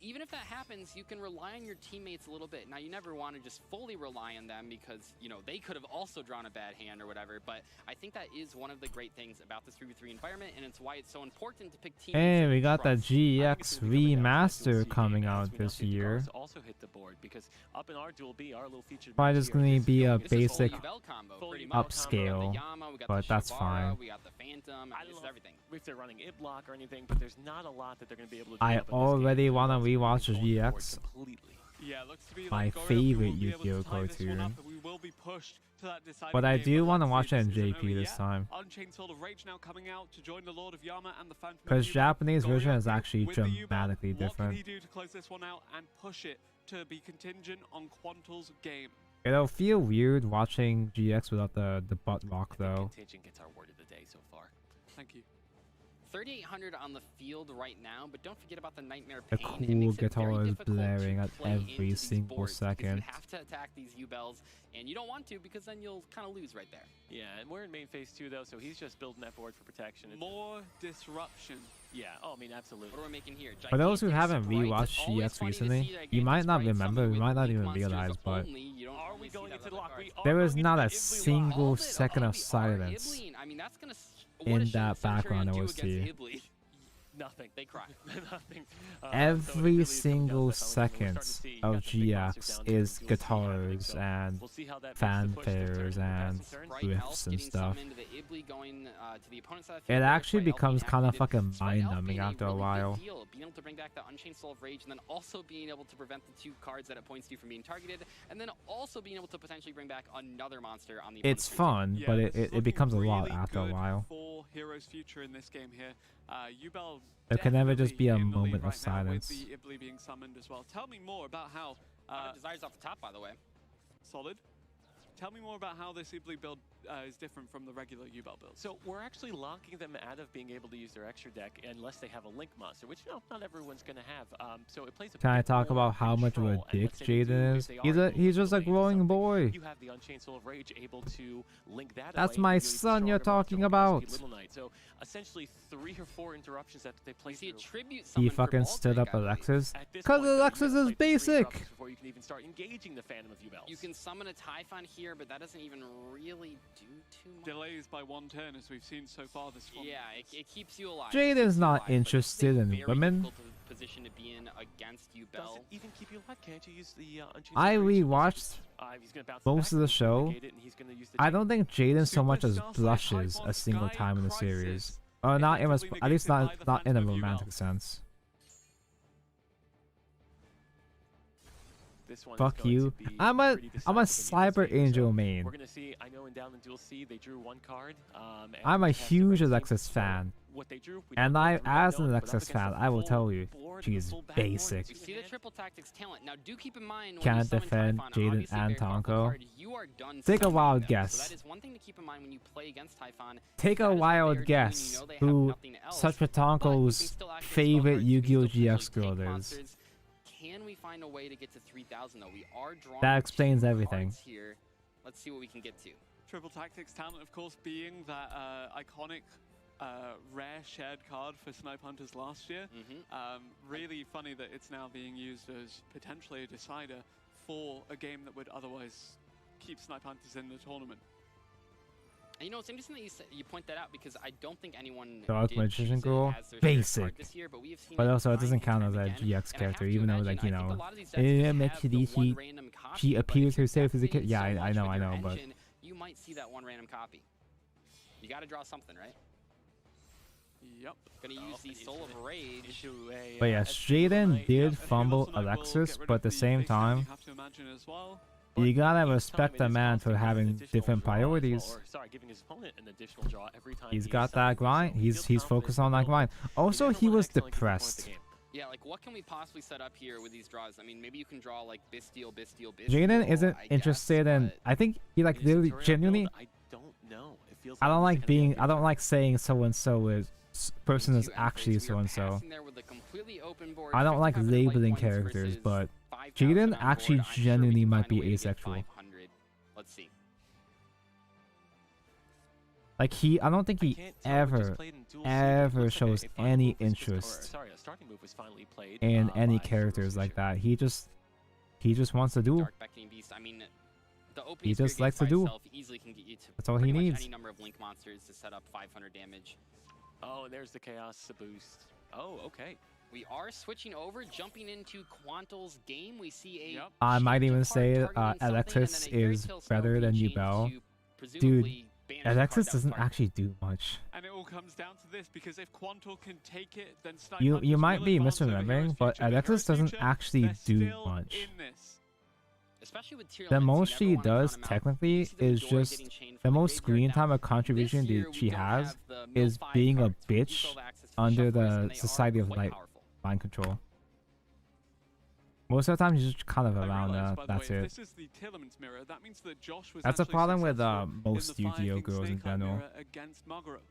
G: Even if that happens, you can rely on your teammates a little bit. Now, you never want to just fully rely on them because, you know, they could have also drawn a bad hand or whatever, but I think that is one of the great things about this 3v3 environment, and it's why it's so important to pick teammates.
B: Hey, we got that
G: trust.
B: GEX remaster coming out this year.
H: Also hit the board because up in our dual B, our little featured
B: Probably
H: match
B: just
H: here
B: gonna
H: is
B: be a
H: going-
B: basic
G: Pretty much.
B: upscale,
G: We got the Yama, we got
B: but
G: the
B: that's
G: Shibara,
B: fine.
G: We got the Phantom,
H: I
G: it's
H: don't know
G: everything.
H: if they're running ib block or anything, but there's not a lot that they're going to be able to do.
B: I
H: up in this
B: already
H: game.
B: wanna
H: Lots of
B: rewatch
H: people
B: the
H: going forward
B: GX.
H: completely.
E: Yeah, it looks to be
B: My
E: like Gorilla
B: favorite
E: will be able to
B: Yu-Gi-Oh
E: tie this one
B: cartoon.
E: up, but we will be pushed to that deciding
B: But I
E: game,
B: do want to
E: let's
B: watch
E: see,
B: it in
E: this isn't
B: JP
E: over
B: this
E: yet.
B: time.
E: Unchained Soul of Rage now coming out to join the Lord of Yama and the Phantom.
B: Because Japanese version is
E: Gorilla
B: actually
E: with the U-Bell.
B: dramatically
E: What can
B: different.
E: he do to close this one out and push it to be contingent on Quantal's game?
B: It'll feel weird watching GX without the butt rock though.
H: Contingent gets our word of the day so far.
E: Thank you.
G: 3,800 on the field right now, but don't forget about the Nightmare
B: The
G: Pain. It
B: cool
G: makes it very
B: guitar is
G: difficult to
B: blaring at
G: play into
B: every
G: these
B: single
G: boards because
B: second.
G: You have to attack these U-Bells, and you don't want to because then you'll kind of lose right there.
H: Yeah, and we're in main phase 2 though, so he's just building that board for protection.
E: More disruption.
H: Yeah, oh, I mean, absolutely.
G: What are we making here?
B: For those who
G: Gigantic
B: haven't
G: sprites.
B: rewatched
G: It's always
B: GX
G: funny to see
B: recently, you
G: gigantic
B: might not
G: sprites,
B: remember,
G: some
B: you might not
G: with
B: even
G: monsters
B: realize, but
G: only. You don't
H: Are
G: really
H: we
G: see
H: going
G: that
H: into
G: with
H: the lock?
G: other
H: We
G: cards.
H: are
B: there was
H: going
B: not
H: into
B: a
H: the Ibli lock.
B: single
G: Called it,
B: second of
G: we are
B: silence
G: Ibli. I mean, that's gonna
B: in that background
G: OST.
B: OST.
H: Nothing.
G: They cry.
H: Nothing.
B: Every single second of GX is guitars and fanfares and riffs and stuff. It actually becomes kind of fucking mind-numbing after a while.
G: Being able to bring back the Unchained Soul of Rage, and then also being able to prevent the 2 cards that it points to from being targeted, and then also being able to potentially bring back another monster on the
B: It's
G: opponent's turn.
B: fun,
E: Yeah,
B: but
E: this is
B: it
E: looking
B: becomes a lot
E: really
B: after a
E: good
B: while.
E: For Hero's future in this game here, U-Bell
B: There can never just be a
E: definitely in the lead
B: moment of
E: right now
B: silence.
E: With the Ibli being summoned as well. Tell me more about how
G: Desire's off the top, by the way.
E: solid. Tell me more about how this Ibli build is different from the regular U-Bell build.
H: So we're actually locking them out of being able to use their extra deck unless they have a Link monster, which not everyone's going to have. So it plays a
B: Can I
H: bit
B: talk
H: more
B: about how much of a
H: control, and
B: dick
H: let's say they do,
B: Jaden
H: if
B: is?
H: they are
B: He's
H: able to
B: just a
H: link
B: growing
H: something,
B: boy.
H: You have the Unchained Soul of Rage able to link that
B: That's
H: away,
B: my
H: and give you
B: son
H: even
B: you're
H: stronger monster
B: talking
H: like
B: about.
H: Little Knight. So essentially 3 or 4 interruptions that they play
G: We see a
H: through.
G: tribute
B: He
G: summon for
B: fucking
G: Baldrick,
B: stood up
G: I believe.
B: Alexis.
H: At this
B: Cause
H: point, though, you
B: Alexis
H: gotta
B: is
H: play the 3
B: basic.
H: interruptions before you can even start engaging the Phantom of U-Bells.
G: You can summon a Typhon here, but that doesn't even really do too much.
E: Delays by 1 turn, as we've seen so far this one.
G: Yeah, it keeps you alive.
B: Jaden's not
G: But it's
B: interested
G: a
B: in
G: very
B: women.
G: difficult position to be in against
H: Does
G: U-Bell.
H: it even keep you alive? Can't you use the Unchained
B: I
H: Soul of Rage?
B: rewatched
H: He's gonna bounce
B: most
H: back,
B: of the
H: he's gonna
B: show.
H: negate it, and he's gonna use the
B: I
H: chain.
B: don't think Jaden so much as
E: Superstar
B: blushes
E: Typhon
B: a single
E: Sky
B: time in the
E: Crisis.
B: series. Or not in
E: Effectively
B: at least
E: negated by
B: not
E: the
B: not in a
E: Phantom of
B: romantic
E: U-Bell.
B: sense.
H: This one is
B: Fuck
H: going
B: you.
H: to be
B: I'm a
H: pretty
B: I'm a
H: decisive in this
B: Cyber
H: game,
B: Angel
H: so
B: main.
H: We're gonna see. I know in Down in Dual C they drew 1 card. And
B: I'm a
H: they cast the
B: huge
H: red team,
B: Alexis
H: so
B: fan.
H: what they drew, we
B: And
H: don't know,
B: I,
H: we don't
B: as
H: know,
B: an
H: but up
B: Alexis
H: against
B: fan,
H: the
B: I will
H: full
B: tell you,
H: board,
B: she's
H: the full backboard,
B: basic.
G: You see the triple tactics talent. Now do keep in mind when
B: Can't
G: you summon
B: defend
G: Typhon,
B: Jaden
G: obviously
B: and
G: very powerful
B: Tonko.
G: card, you are done
B: Take a
G: summoning
B: wild
G: them.
B: guess.
G: So that is one thing to keep in mind when you play against Typhon.
B: Take
G: That
B: a
G: is what they are
B: wild
G: doing,
B: guess
G: you know they have
B: who
G: nothing else,
B: such
G: but you can
B: Tonko's
G: still activate spell
B: favorite
G: cards, you can
B: Yu-Gi-Oh!
G: still
B: GX
G: potentially
B: girl
G: take
B: is.
G: monsters. Can we find a way to get to 3,000 though? We are drawing
B: That explains
G: 2
B: everything.
G: cards here. Let's see what we can get to.
E: Triple Tactics talent, of course, being that iconic rare shared card for Snipe Hunters last year. Really funny that it's now being used as potentially a decider for a game that would otherwise keep Snipe Hunters in the tournament.
G: And you know, it's interesting that you point that out because I don't think anyone
B: Dark
G: did
B: Magician
G: choose it
B: Girl,
G: as their favorite
B: basic.
G: card this year, but we have seen
B: But
G: it
B: also it
G: time
B: doesn't
G: and
B: count
G: time
B: as a
G: again.
B: GX
G: And I have
B: character,
G: to
B: even though,
G: imagine,
B: like,
G: I
B: you
G: think a
B: know,
G: lot of these decks
B: it
G: have
B: makes it
G: the
B: easy.
G: one random copy,
B: She
G: but
B: appears
G: if you're
B: herself as a kid.
G: testing
B: Yeah,
G: so
B: I
G: much
B: know,
G: with
B: I
G: your
B: know, but
G: engine, you might see that one random copy. You got to draw something, right?
E: Yep.
G: Gonna use the Soul of Rage.
B: But yes, Jaden did fumble Alexis, but at the same time,
E: You have to imagine as well.
B: you gotta respect a man for having different priorities. He's got that grind. He's focused on that grind. Also, he was depressed.
G: Yeah, like what can we possibly set up here with these draws? I mean, maybe you can draw like Bisteel.
B: Jaden isn't interested in. I think he like literally genuinely.
H: I don't know. It feels
B: I don't
H: like
B: like being. I don't like saying so and so is person is actually so and so. I don't like labeling characters, but Jaden actually genuinely might be asexual.
G: Let's see.
B: Like I don't think he ever shows any interest in any characters like that. He just wants to duel.
G: Beast. I mean, the
B: He just likes to duel.
G: Easily can get you to
B: That's all he needs.
G: Any number of link monsters to set up 500 damage.
H: Oh, and there's the chaos boost. Oh, okay.
G: We are switching over, jumping into Quantal's game. We see a.
B: I might even say Alexis is better than Yubel. Dude, Alexis doesn't actually do much.
E: And it all comes down to this, because if Quantal can take it, then
B: you might be misremembering, but Alexis doesn't actually do much.
G: Especially with tier
B: the
G: limits,
B: most she does technically is just the most screen time or contribution that she has is being a bitch under the Society of Light mind control. Most of the time she's just kind of around that's it.
E: This is the Tillerman's mirror. That means that Josh was
B: that's a problem with most
E: in
B: Yu-Gi-Oh girls in general.
E: Against Margaret.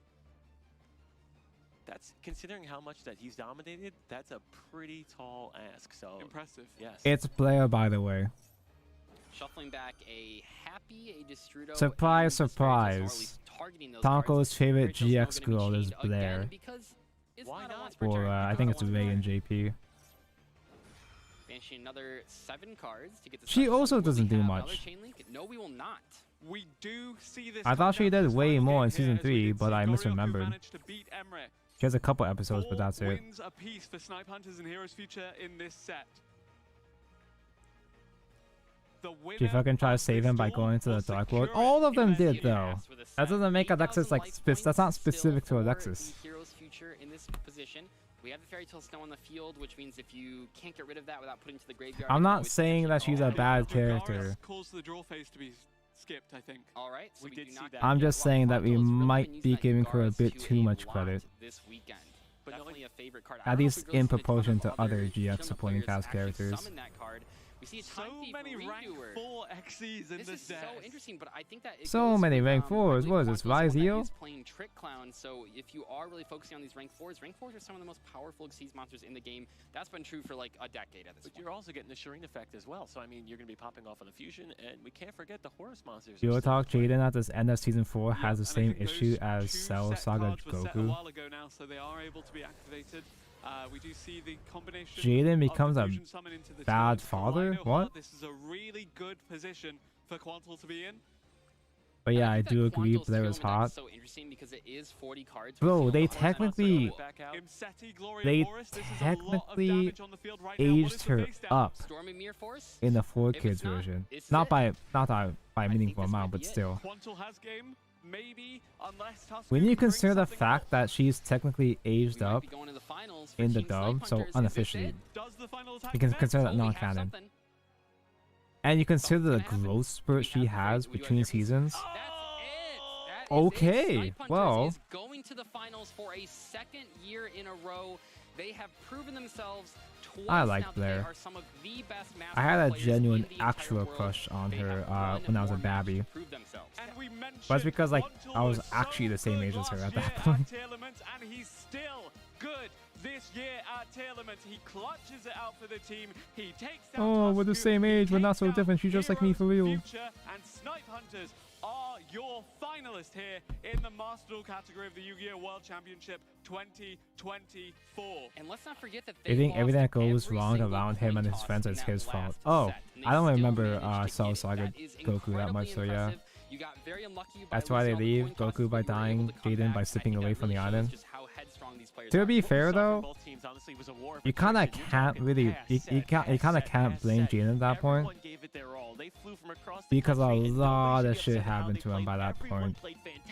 H: That's, considering how much that he's dominated, that's a pretty tall ask. So
E: impressive.
H: Yes.
B: It's Blair, by the way.
G: Shuffling back a Happy, a Destrudo,
B: surprise, surprise. Tonko's favorite GX girl is Blair.
H: Why not?
B: Or I think it's Ray and JP.
G: Banishing another 7 cards to get
B: she also doesn't do much.
G: No, we will not.
E: We do see this.
B: I thought she did way more in season 3, but I misremembered. She has a couple episodes, but that's it.
E: Wins a piece for Snipe Hunters and Heroes Future in this set.
B: She fucking tried to save him by going to the Dark World. All of them did, though. That doesn't make Alexis like that's not specific to Alexis.
G: Heroes Future in this position. We have the Fairy Tale Snow on the field, which means if you can't get rid of that without putting to the graveyard.
B: I'm not saying that she's a bad character.
E: Caused the draw phase to be skipped, I think.
G: All right, so we did see that.
B: I'm just saying that we might be giving her a bit too much credit.
G: This weekend. Definitely a favorite card.
B: At least in proportion to other GX supporting cast characters.
G: We see
E: so many rank 4 XCs in this
G: is
E: deck.
G: So interesting, but I think that
B: so many rank 4s. What is this, Rizio?
G: Playing Trick Clown, so if you are really focusing on these rank 4s are some of the most powerful XCs monsters in the game. That's been true for like a decade at this point.
H: But you're also getting the Shireen effect as well. So I mean, you're going to be popping off on the fusion, and we can't forget the Horus monsters.
B: Yo Talk Jaden at this end of season 4 has the same issue as Cell Saga Goku.
E: A while ago now, so they are able to be activated. We do see the combination.
B: Jaden becomes a bad father? What?
E: This is a really good position for Quantal to be in.
B: But yeah, I do agree Blair is hot.
G: So interesting because it is 40 cards.
B: Bro, they technically aged her up in the 4Kids version. Not by a meaningful amount, but still.
E: Quantal has game. Maybe,
B: when you consider the fact that she's technically aged up in the dub, so unofficially, you can consider that non-canon. And you consider the growth spurt she has between seasons. Okay, well,
G: going to the finals for a second year in a row. They have proven themselves twice.
B: I like Blair. I had a genuine, actual crush on her when I was a babby. But it's because like I was actually the same age as her at that point.
E: And he's still good this year at Tailament. He clutches it out for the team. He takes down
B: oh, we're the same age, we're not so different. She's just like me for real.
E: And Snipe Hunters are your finalists here in the Master Duel category of the Yu-Gi-Oh! World Championship 2024.
G: And let's not forget that
B: I think everything that goes wrong around him and his friends is his fault. Oh, I don't remember Cell Saga Goku that much, so yeah. That's why they leave Goku by dying, Jaden by slipping away from the island. To be fair though, you kind of can't really, you kind of can't blame Jaden at that point, because a lot of shit happened to him by that point,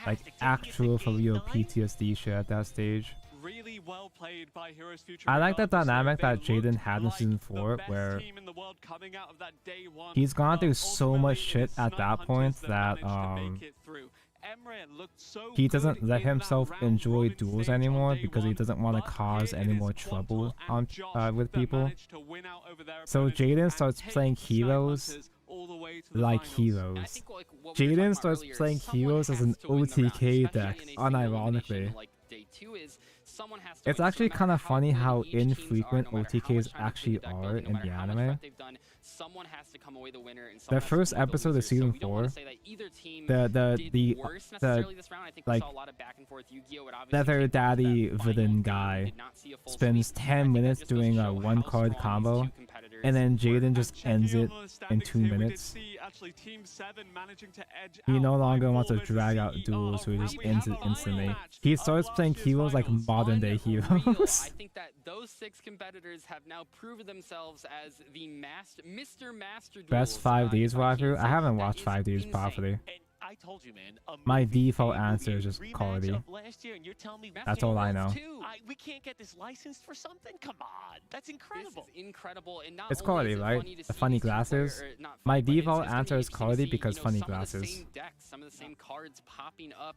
B: like actual for real PTSD shit at that stage.
E: Really well played by Heroes Future.
B: I like the dynamic that Jaden had in season 4, where he's gone through so much shit at that point that he doesn't let himself enjoy duels anymore because he doesn't want to cause any more trouble on with people. So Jaden starts playing heroes like heroes. Jaden starts playing heroes as an OTK deck, unironically.
G: day 2 is someone has to
B: It's
G: win. So
B: actually
G: no matter
B: kind of
G: how
B: funny
G: good
B: how
G: each teams are,
B: infrequent
G: no matter how
B: OTKs
G: much time they've
B: actually
G: put into deck
B: are
G: building, no
B: in
G: matter
B: the
G: how much
B: anime.
G: prep they've done, someone has to come away the winner and
B: The
G: someone has to
B: first
G: come away the
B: episode of
G: loser. So
B: season
G: we don't want
B: 4,
G: to say that either team did worse necessarily this round. I think we
B: like
G: saw a lot of back and forth. Yu-Gi-Oh! Would obviously
B: Feather
G: take that
B: Daddy
G: final
B: villain
G: game.
B: guy
G: Did not see a full
B: spends
G: sweep. I
B: 10
G: think that
B: minutes
G: just goes to
B: doing a
G: show
B: one
G: how
B: card
G: strong
B: combo,
G: these two competitors
B: and then Jaden
E: And
B: just
E: checking
B: ends
E: on
B: it
E: the
B: in
E: standings
B: 2
E: here, we did
B: minutes.
E: see actually Team 7 managing to edge
B: He
E: out
B: no
E: by
B: longer
E: 4
B: wants to
E: versus
B: drag out
E: CER.
B: duels, so he just
E: We
B: ends
E: have
B: it
E: a
B: instantly.
E: rematch
B: He
E: of
B: starts playing
E: last year's
B: heroes like
E: finals.
B: modern day
G: Unreal.
B: heroes.
G: I think that those 6 competitors have now proven themselves as the Mr. Master
B: Best
G: Duels,
B: 5Ds
G: if I can
B: walkthrough? I
G: say.
B: haven't
G: That
B: watched
G: is
B: 5Ds
G: insane.
B: properly.
H: And I told you, man.
B: My default answer is just
H: rematch
B: quality.
H: of last year, and you're telling me
B: That's all I know.
H: we can't get this licensed for something? Come on, that's incredible.
G: This is incredible, and not
B: It's
G: only
B: quality,
G: is it
B: right?
G: funny to
B: The
G: see
B: funny
G: these two
B: glasses.
G: not
B: My
G: funny, but
B: default
G: it's gonna
B: answer
G: be
B: is
G: interesting to
B: quality
G: see,
B: because funny
G: some
B: glasses.
G: Of the same decks, some of the same cards popping up.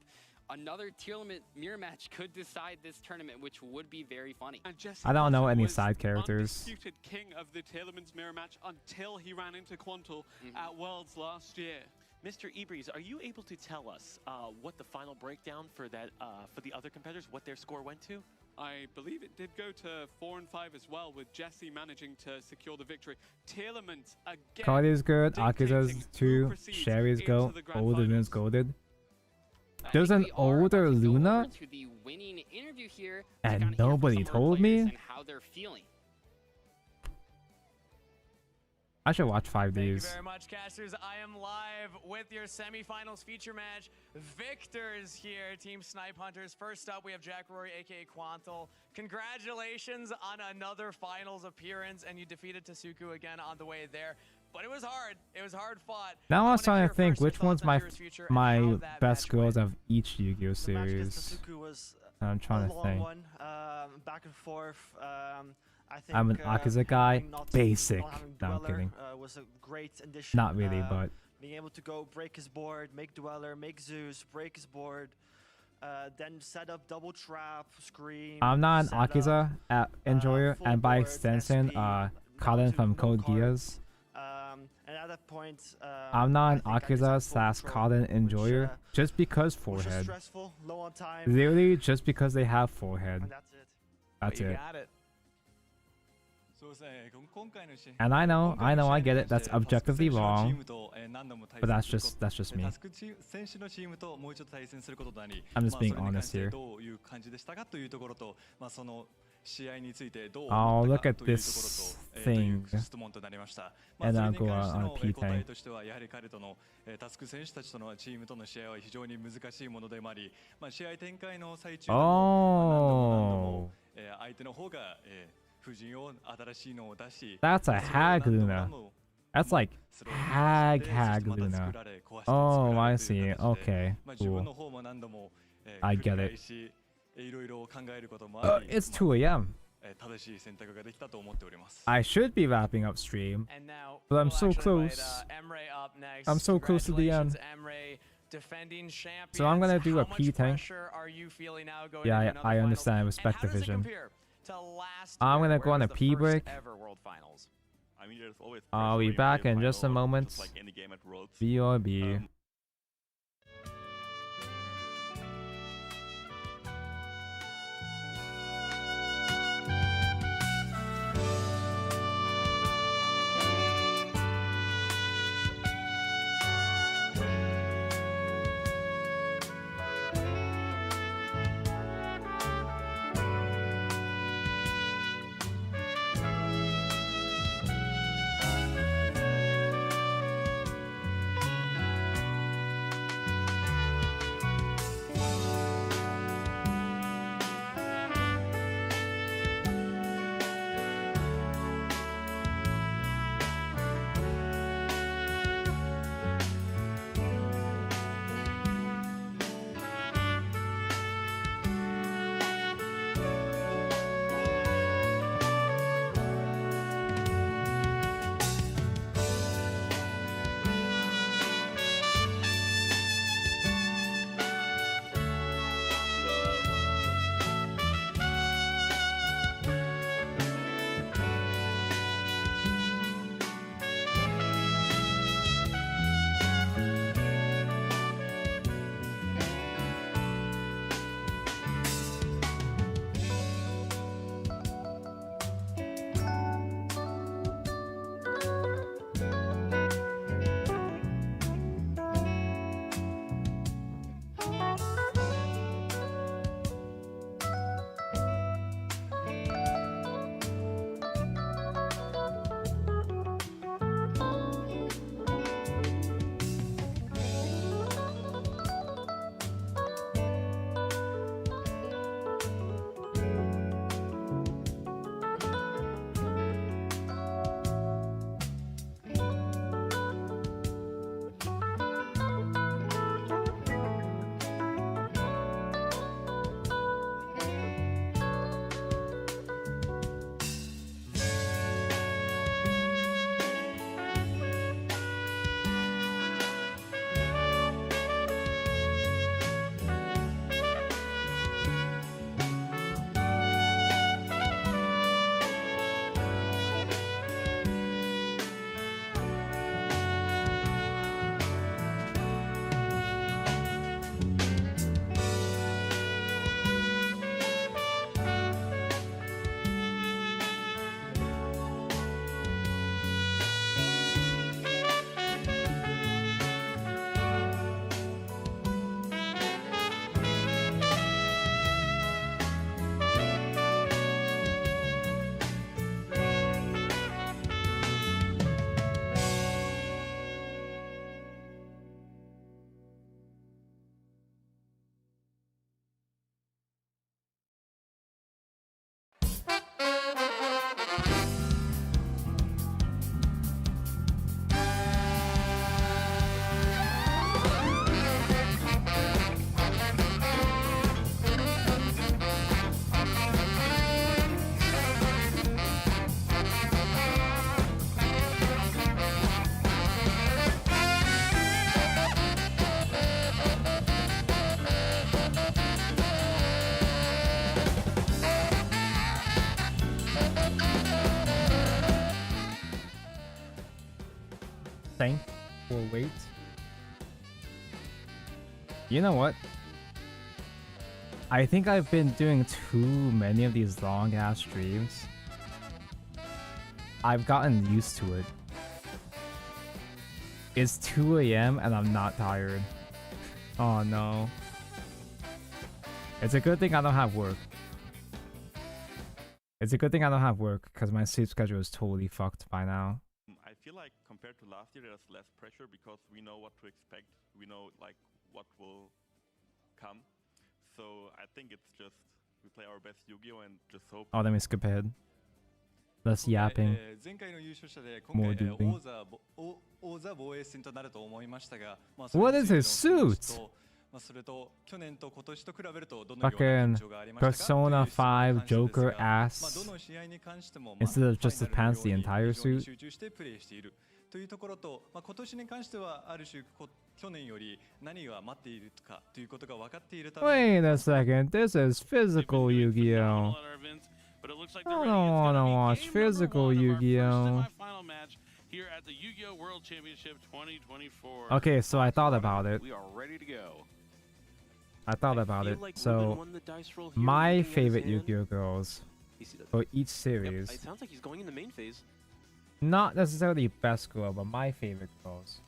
G: Another tier limit mirror match could decide this tournament, which would be very funny.
E: And Jesse
B: I don't know
E: Quantle
B: any
E: was
B: side characters.
E: undisputed king of the Taylorman's mirror match until he ran into Quantle at Worlds last year.
H: Mr. Ebrees, are you able to tell us what the final breakdown for that for the other competitors, what their score went to?
E: I believe it did go to 4 and 5 as well, with Jesse managing to secure the victory. Taylorman's again.
B: Quality is good,
E: dictating
B: Akiza's
E: who
B: 2,
E: proceeds
B: Sherry's
E: into
B: go,
E: the grand
B: older Luna's
E: finals.
B: golded.
G: I
B: There's
G: think
B: an
G: we are
B: older
G: about to go
B: Luna?
G: over to the winning interview here to
B: And
G: kinda hear from
B: nobody
G: some of our
B: told
G: players
B: me?
G: and how they're feeling.
B: I should watch
I: Thank you
B: 5Ds.
I: very much, casters. I am live with your semifinals feature match. Victors here, Team Snipe Hunters. First up, we have Jack Rory, aka Quantle. Congratulations on another finals appearance, and you defeated Tasuku again on the way there. But it was hard. It was hard fought.
B: Now I was
I: wanna
B: trying
I: hear
B: to think
I: first your
B: which one's
I: thoughts on
B: my
I: Jiro's future and how
B: my
I: that
B: best
I: match
B: girls
I: went.
B: of each Yu-Gi-Oh
L: The match
B: series.
L: against Tasuku was
B: I'm trying
L: a
B: to
L: long
B: think.
L: one, back and forth. I think
B: I'm an Akiza guy.
L: him not
B: Basic.
L: having
B: No, I'm
L: Dweller,
B: kidding.
L: Was a great addition.
B: Not really, but
L: being able to go break his board, make Dweller, make Zeus, break his board, then set up double trap, scream.
B: I'm not an
L: set up,
B: Akiza enjoyer,
L: full
B: and by
L: boards,
B: extension,
L: SP, down
B: Colin
L: to
B: from
L: no
B: Code
L: cards.
B: Geass.
L: And at that point,
B: I'm not an
L: I think Akiza
B: Akiza
L: had full
B: slash
L: control,
B: Colin
L: which,
B: enjoyer, just because
L: which was
B: forehead.
L: stressful, low on time.
B: Literally, just because they have forehead.
L: And that's it.
B: That's
I: You
B: it.
I: got it.
B: And I get it. That's objectively wrong. But that's just me. I'm just being honest here. Oh, look at this thing. And I'll go on a P tank. Oh. That's a Hag Luna. That's like Hag Luna. Oh, I see. Okay, cool. I get it. It's 2 a.m. I should be wrapping up stream,
I: And now
B: but I'm
I: we'll
B: so
I: actually invite,
B: close.
I: Emre up next.
B: I'm so close to the end.
I: Congratulations, Emre, defending champions.
B: So I'm gonna do a
I: How
B: P
I: much
B: tank.
I: pressure are you feeling now going
B: Yeah,
I: into another
B: I
I: finals?
B: understand. I
I: And
B: respect
I: how
B: the
I: does it
B: vision.
I: compare to last
B: I'm
I: year,
B: gonna
I: where
B: go on
I: it
B: a
I: was the
B: pee
I: first
B: break.
I: ever World Finals?
B: I'll be back in just a moment. BRB. Thankful wait. You know what? I think I've been doing too many of these long ass streams. I've gotten used to it. It's 2 a.m. and I'm not tired. Oh no. It's a good thing I don't have work. It's a good thing I don't have work because my sleep schedule is totally fucked by now.
M: I feel like compared to last year, there's less pressure because we know what to expect. We know like what will come. So I think it's just we play our best Yu-Gi-Oh and just hope.
B: Oh, let me skip ahead. Less yapping.
N: 前回の優勝者で
B: More
N: 今回
B: doing.
N: 王座防衛戦となると思いましたが、
B: What is his suit?
N: それと去年と今年と比べるとどのような
B: Fucking
N: 緊張がありましたか
B: Persona 5
N: という質問
B: Joker
N: に関してですが
B: ass
N: どの試合に関しても
B: instead of just the
N: ファイナル
B: pants, the
N: のように
B: entire
N: 非常に
B: suit.
N: 集中してプレーしているというところと、今年に関してはある種去年より何が待っているかということが分かっているため
B: Wait a second, this is physical Yu-Gi-Oh! I don't wanna watch physical Yu-Gi-Oh!
I: Here at the Yu-Gi-Oh! World Championship 2024.
B: Okay, so I thought about it.
K: We are ready to go.
B: I thought about it. So, my favorite Yu-Gi-Oh! girls for each series.
F: It sounds like he's going in the main phase.
B: Not necessarily best girl, but my favorite girls.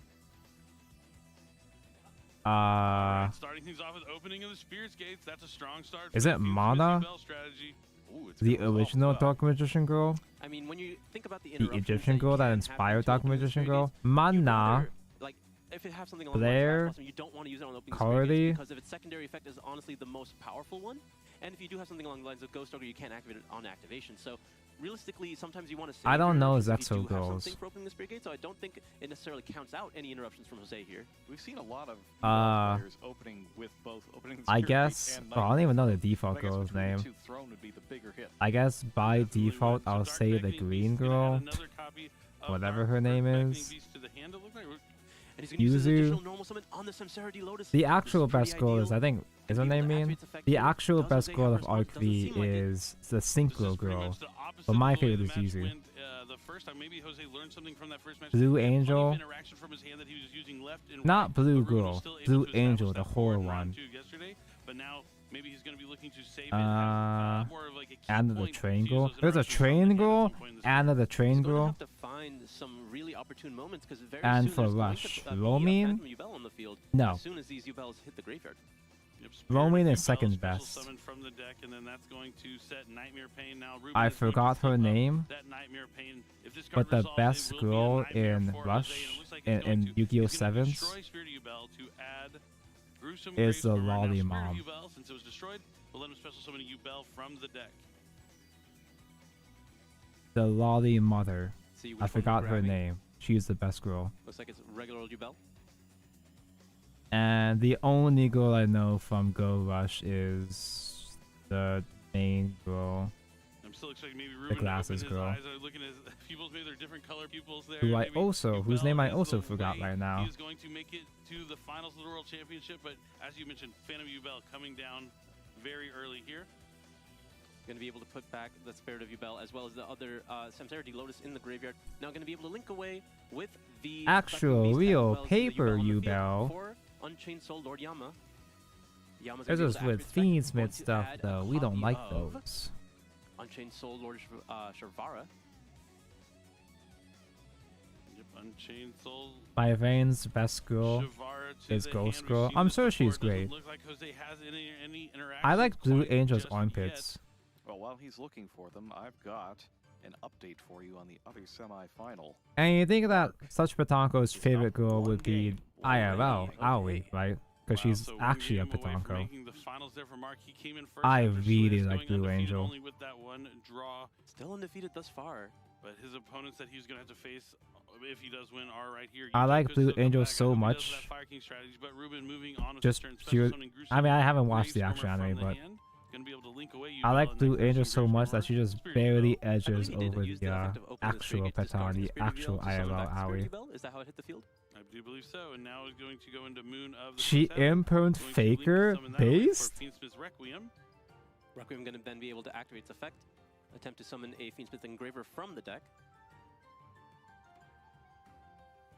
I: Starting things off with opening of the Spears Gates. That's a strong start.
B: Is it Mana? The original Dark Magician girl?
F: I mean, when you think about the
B: Egyptian girl that inspired Dark Magician girl? Mana.
F: Like, if it has something along
B: Blair,
F: the lines of you don't want to use it on opening
B: Carly,
F: because if its secondary effect is honestly the most powerful one, and if you do have something along the lines of Ghost Ogre, you can't activate it on activation. So realistically, sometimes you want to save
B: I don't know
F: your interruptions if
B: Zexo
F: you do have
B: girls.
F: something for opening the Spear Gate, so I don't think it necessarily counts out any interruptions from Jose here.
K: We've seen a lot of players opening with both opening the
B: I
K: Spear
B: guess.
K: Gate and
B: Oh, I don't even know the
K: Nightmare.
B: default
K: But I guess
B: girl's
K: between the
B: name.
K: two, Throne would be the bigger hit.
B: I guess by default I'll say the green girl. Whatever her name is. Yuzu. The actual best girl is, I think, is her name mean? The actual best girl of Arc V is the Synchro girl. But my favorite is Yuzu. Blue Angel. Not Blue Girl. Blue Angel, the horror one. And the train girl. There's a train girl and the train girl. And for Rush, Romin? No. Romin is second best. I forgot her name, but the best girl in Rush, in Yu-Gi-Oh! 7s, is the Lolly Mom. The Lolly Mother. I forgot her name. She's the best girl.
F: Looks like it's regular old Yubel.
B: And the only girl I know from Go Rush is the main girl.
I: I'm still expecting maybe Ruben
B: the glasses girl.
I: Eyes are looking at his pupils, maybe they're different color pupils there.
B: Who I
I: maybe
B: also, whose
I: Yubel
B: name I
I: is
B: also
I: the
B: forgot
I: way
B: right now.
I: He is going to make it to the finals of the World Championship, but as you mentioned, Phantom Yubel coming down very early here.
F: Going to be able to put back the Spirit of Yubel as well as the other Samsarity Lotus in the graveyard. Now going to be able to link away with the
B: actual real paper Yubel.
F: Unchained Soul Lord Yama.
B: This is with Fiendsmith stuff though. We don't like those.
F: Unchained Soul Lord Sharvara.
I: Yep, Unchained Soul.
B: My Vane's best girl is Ghost Girl. I'm sure she's great.
I: Like Jose has any
B: I like Blue Angel's armpits.
K: Well, while he's looking for them, I've got an update for you on the other semi-final.
B: And you think that such Patanko's favorite girl would be IRL, Aoi, right? Because she's actually a Patanko. I really like Blue Angel.
I: With that one draw.
F: Still undefeated thus far.
I: But his opponents that he's going to have to face, if he does win, are right here.
B: I like Blue Angel so much. Just pure. I mean, I haven't watched the actual anime, but I like Blue Angel so much that she just barely edges over the actual Patan, the actual IRL Aoi.
F: Is that how it hit the field?
I: I do believe so, and now is going to go into Moon of the
B: She impermed Faker based?
F: Requiem going to then be able to activate its effect. Attempt to summon a Fiendsmith Engraver from the deck.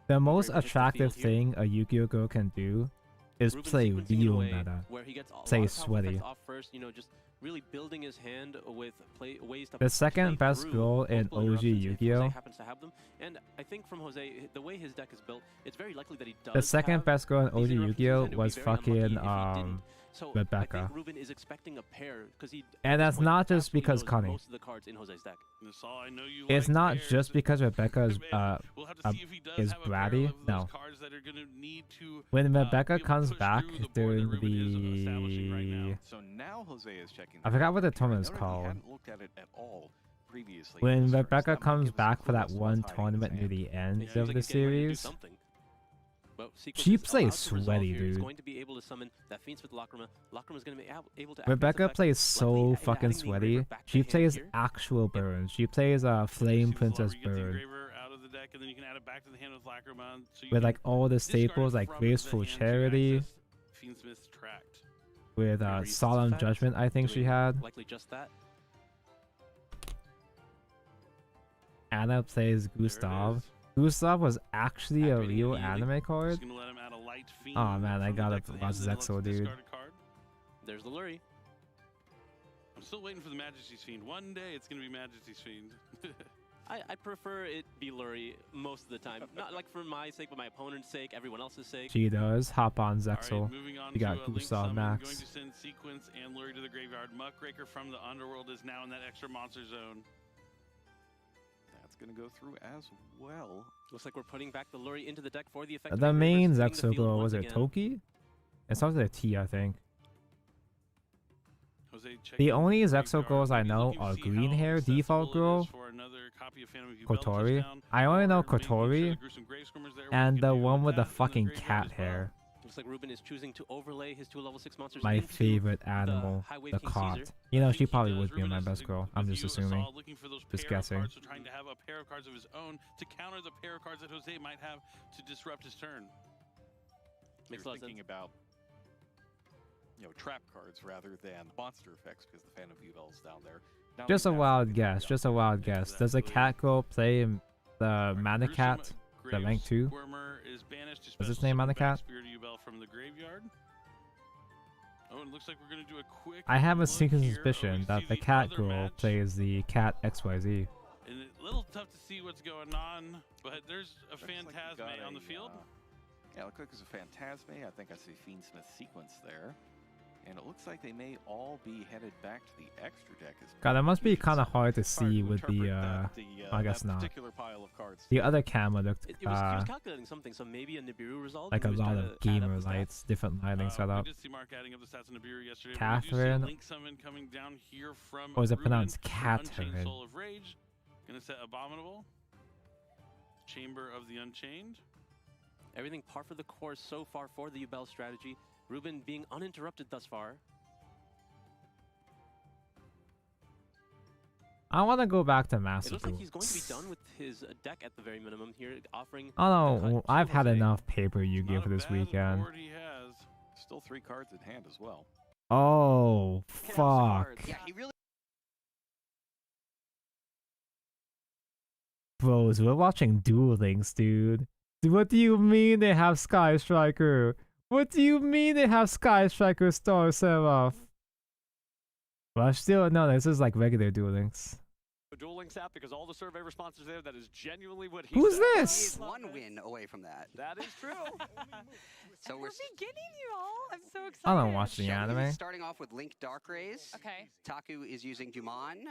B: The most
I: Graver hits the
B: attractive
I: field here.
B: thing a Yu-Gi-Oh girl can do is
I: Ruben's
B: play
I: sequencing in a
B: real
I: way
B: meta.
I: where he gets a lot
B: Play
I: of powerful effects
B: sweaty.
I: off first, you know, just really building his hand with ways to
B: The second
I: play
B: best
I: through
B: girl in
I: multiple
B: OG
I: interruptions if Jose
B: Yu-Gi-Oh.
I: happens to have them. And I think from Jose, the way his deck is built, it's very likely that he does
B: The second
I: have
B: best girl in
I: these
B: OG
I: interruptions
B: Yu-Gi-Oh
I: in his hand. It would
B: was
I: be very unlucky
B: fucking
I: if he didn't. So I
B: Rebecca.
I: think Ruben is expecting a pair because he.
B: And that's not just
I: absolutely
B: because
I: knows
B: Connie.
I: most of the cards in Jose's deck.
H: That's all I know you
B: It's
H: like
B: not
H: pairs.
B: just because Rebecca is
H: We'll have to see if he does
B: is
H: have a pair
B: bratty.
H: of those
B: No.
H: cards that are gonna need to,
B: When
H: be
B: Rebecca
H: able to
B: comes
H: push
B: back
H: through the board that
B: during
H: Ruben is establishing right now.
K: So now Jose is checking.
B: I forgot what the
K: I
B: tournament is
K: noted he
B: called.
K: hadn't looked at it at all previously.
B: When
K: So
B: Rebecca
K: that might
B: comes
K: give us a
B: back for
K: clue
B: that
K: as to
B: one
K: what's hiding in his
B: tournament near
K: hand.
B: the end
I: It seems
B: of
I: like
B: the
I: he's getting ready to do
B: series,
I: something. Well, sequences
B: she
I: allowed
B: plays
I: to resolve
B: sweaty,
I: here. He's
B: dude.
I: going to be able to summon that Fiends with Lacrima. Lacrima is going to be able to.
B: Rebecca plays so fucking sweaty. She plays actual burns. She plays Flame Princess Burn
H: Engraver out of the deck, and then you can add it back to the hand with Lacrima. So you
B: with
H: can
B: like all the
H: discard it
B: staples like
H: from
B: Graceful
H: the hand to
B: Charity
H: access Fiendsmith's Tract.
B: with Solemn
I: effect,
B: Judgment. I think she
I: doing
B: had.
I: likely just that.
B: Anna plays Gustav. Gustav was actually a
H: Activating
B: real
H: immediately.
B: anime card.
H: Just gonna let him add a light fiend
B: Oh man, I
H: from the
B: gotta
H: deck to the
B: watch
H: hand, and then
B: Zexo,
H: let's
B: dude.
H: discard a card.
I: There's the Lurie.
H: I'm still waiting for the Majesty's Fiend. One day it's gonna be Majesty's Fiend.
I: I prefer it be Lurie most of the time. Not like for my sake, but my opponent's sake, everyone else's sake.
B: She does. Hop on Zexal.
H: Alright, moving on
B: You
H: to
B: got
H: Link
B: Gustav
H: Summon.
B: Max.
H: Going to send Sequence and Lurie to the graveyard. Muckraker from the Underworld is now in that extra monster zone.
K: That's going to go through as well.
I: Looks like we're putting back the Lurie into the deck for the effect.
B: The main Zexal girl, was it Toki? It starts with a T, I think.
H: Jose
B: The
H: checking
B: only
H: the
B: Zexal
H: graveyard.
B: girls I
H: He's
B: know
H: looking to
B: are
H: see
B: green
H: how
B: hair
H: accessible
B: default
H: it is
B: girl,
H: for another copy of Phantom of Yubel
B: Kotori.
H: touchdown,
B: I only know
H: or making sure
B: Kotori
H: the Gruesome Gravescormers there,
B: and
H: we
B: the
H: can do
B: one with the
H: that in
B: fucking
H: graveyard
B: cat
H: as well.
B: hair.
I: Looks like Ruben is choosing to overlay his two level 6 monsters.
B: My
I: into
B: favorite
I: the
B: animal,
I: High Wave
B: the
I: King
B: cot.
I: Caesar.
B: You know,
H: I
B: she
H: think he
B: probably
H: does.
B: would be
H: Ruben
B: my
H: is,
B: best girl. I'm
H: with
B: just
H: you,
B: assuming.
H: Assault, looking for those
B: Just
H: pair of
B: guessing.
H: cards, so trying to have a pair of cards of his own to counter the pair of cards that Jose might have to disrupt his turn.
I: Makes a
K: You're
I: lot of
K: thinking
I: sense.
K: about, you know, trap cards rather than monster effects because the Phantom Yubel's down there. Now
B: Just
K: we
B: a
K: have
B: wild
K: something
B: guess.
K: we
B: Just a wild guess. Does a cat girl play the Mana
H: Gruesome
B: Cat, the rank 2?
H: Squirmer is banished to
B: What's its
H: special
B: name on the
H: summon back
B: cat?
H: Spirit Yubel from the graveyard. Oh, it looks like we're gonna do a quick.
B: I have a
H: look
B: sneaking
H: here.
B: suspicion
H: we
B: that
H: see
B: the cat
H: other
B: girl
H: match,
B: plays the cat XYZ.
H: and it's a little tough to see what's going on, but there's a
K: Looks like we
H: Phantasme
K: got
H: on the
K: a,
H: field.
K: Yeah, it looks like there's a Phantasme. I think I see Fiendsmith Sequence there. And it looks like they may all be headed back to the extra deck. As
B: God, that must be kind of hard to
K: hard
B: see
K: to
B: with the,
K: interpret
B: I guess
K: that
B: not.
K: particular pile of cards.
B: The other camera looked,
I: It was, he was calculating something, so maybe a Nibiru result.
B: like a
I: and he was
B: lot
I: trying
B: of
I: to add up
B: gamer
I: the stats.
B: lights, different lighting
H: We
B: setup.
H: did see Mark adding up the stats on Nibiru yesterday.
B: Catherine?
H: We do see a Link Summon coming down here from
B: Or is it
H: Ruben
B: pronounced
H: for
B: Catherine?
H: Unchained Soul of Rage. Gonna set Abominable. Chamber of the Unchained.
I: Everything par for the course so far for the Yubel strategy. Ruben being uninterrupted thus far.
B: I want to go back to
I: It
B: Master
I: looks like he's going to be
B: Duels.
I: done with his deck at the very minimum here, offering.
B: Oh
I: the
B: no,
I: cut to
B: I've had
I: Jose.
B: enough paper Yu-Gi-Oh
H: Not
B: for
H: a
B: this
H: bad
B: weekend.
H: board he has.
K: Still 3 cards in hand as well.
B: Oh, fuck.
O: Yeah, he really.
B: Bros, we're watching Duel Links, dude. What do you mean they have Sky Striker? What do you mean they have Sky Striker Star Seraph? Well, still, no, this is like regular Duel Links.
J: The Duel Links app, because all the survey responses there, that is genuinely what he
B: Who's
J: said.
O: He
B: this?
O: is one win away from that.
J: That is true.
O: So we're
P: beginning, you all. I'm so excited.
B: I don't watch the
O: Shogun
B: anime.
O: is starting off with Link Dark Rays.
P: Okay.
O: Taku is using Juman.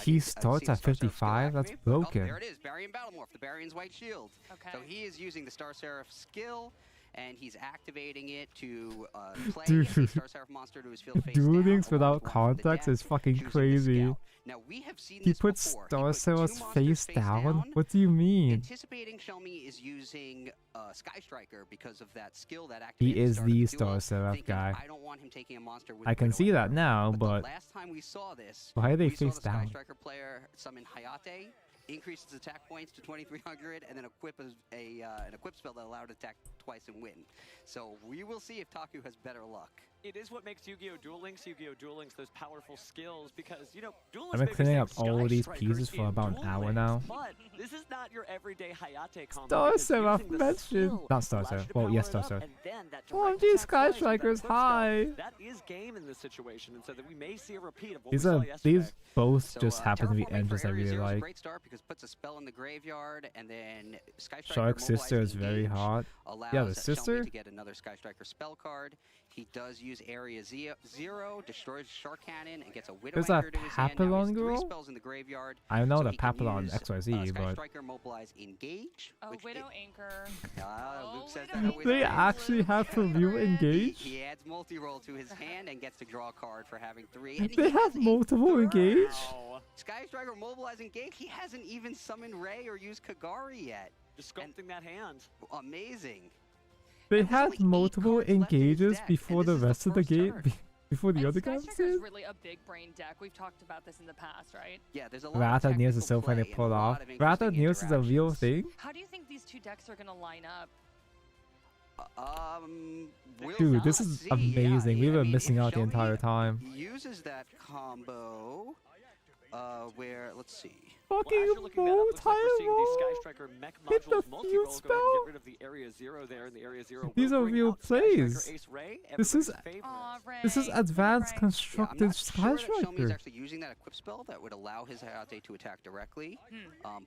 B: He starts at 55? That's broken.
O: Oh, there it is. Barian Battlemorph, the Barian's White Shield.
P: Okay.
O: So he is using the Star Seraph skill, and he's activating it to play
B: Dude.
O: a Star Seraph monster to his field face
B: Duel
O: down,
B: Links
O: along
B: without
O: with one for the
B: context
O: deck,
B: is fucking
O: choosing the
B: crazy.
O: Scout. Now, we have seen
B: He
O: this
B: puts
O: before.
B: Star
O: He put two
B: Seraph's
O: monsters
B: face down? What do you mean?
O: Anticipating Shelmy is using Sky Striker because of that skill that activates
B: He is
O: start of
B: the
O: duel,
B: Star Seraph
O: thinking,
B: guy.
O: I don't want him taking a monster with
B: I can
O: Widow
B: see that
O: Arrow.
B: now,
O: The
B: but
O: last time we saw this,
B: why are they
O: we saw
B: face
O: the Sky
B: down?
O: Striker player summon Hayate, increase his attack points to 2,300, and then equip an equip spell that allowed to attack twice and win. So we will see if Taku has better luck.
J: It is what makes Yu-Gi-Oh! Duel Links those powerful skills because, you know, Duel
B: I've
J: Links
B: been cleaning
J: may
B: up
J: be the same
B: all these
J: Sky
B: pieces
J: Striker
B: for about an
J: in
B: hour
J: Duel
B: now.
J: Links, but this is not your everyday Hayate combo.
B: Star
J: because
B: Seraph
J: using the
B: mentioned.
J: skill
B: Not Star
J: allows
B: Seraph.
J: you to
B: Well, yes,
J: power
B: Star
J: it up,
B: Seraph.
J: and then that
B: OMG,
J: direct
B: Sky
J: attack twice with that
B: Striker's
J: quick spell,
B: high.
J: That is game in this situation, and so that we may see a repeat of what
B: These
J: we saw
B: are
J: yesterday.
B: these both
O: So,
B: just happen to be
O: terraforming
B: engines
O: for
B: I
O: Area
B: really
O: Zero is a
B: like.
O: great start because it puts a spell in the graveyard, and then Sky Striker
B: Shark's sister is
O: mobilizing
B: very
O: engage
B: hot.
O: allows
B: Yeah, the
O: Xiaomi
B: sister.
O: to get another Sky Striker spell card. He does use Area Zero, destroys Shark Cannon, and gets a Widow
B: There's a
O: Anchor to his hand. Now he has
B: Papillon
O: 3
B: girl?
O: spells in the graveyard.
B: I know
O: so
B: the
O: he can
B: Papillon
O: use,
B: XYZ,
O: Sky
B: but
O: Striker mobilize engage.
P: Oh,
O: which
P: Widow Anchor.
O: Luke says that. a Widow
B: they
O: Anchor.
B: actually have for view engage.
O: He adds multi-roll to his hand and gets to draw a card for having 3. And
B: They
O: he
B: have
O: has a
B: multiple engage.
O: Sky Striker mobilizing engage. He hasn't even summoned Ray or used Kagari yet.
J: Just sculpting that hand.
O: Amazing.
B: They had multiple engages before the rest of the game. Before the
P: And
B: other
P: Sky
B: guys
P: Striker is
B: did.
P: really a big brain deck. We've talked about this in the past, right?
O: Yeah, there's a lot
B: Wrath
O: of
B: of Neos is so
O: technical
B: funny to
O: play and
B: pull
O: a
B: off.
O: lot of
B: Wrath of
O: interesting
B: Neos is a real thing.
P: How do you think these two decks are gonna line up?
O: We'll
B: Dude, this is
O: see.
B: amazing. We
O: I
B: were
O: mean,
B: missing
O: if
B: out the
O: Xiaomi
B: entire time.
O: uses that combo, where, let's see.
B: Fucking
J: Well, as you're looking that up, looks like we're seeing the Sky
B: roll.
J: Striker mech
B: Hit the
J: modules multi-roll. Go ahead and
B: spell.
J: get rid of the Area Zero there, and the Area Zero
B: These
J: will
B: are
J: bring
B: real
J: out Sky Striker
B: plays.
J: Ace Ray,
B: This is
J: everybody's favorite.
B: this is advanced
O: I'm
B: constructed
O: not
B: Sky
O: sure that Xiaomi's
B: Striker.
O: actually using that equip spell that would allow his Hayate to attack directly.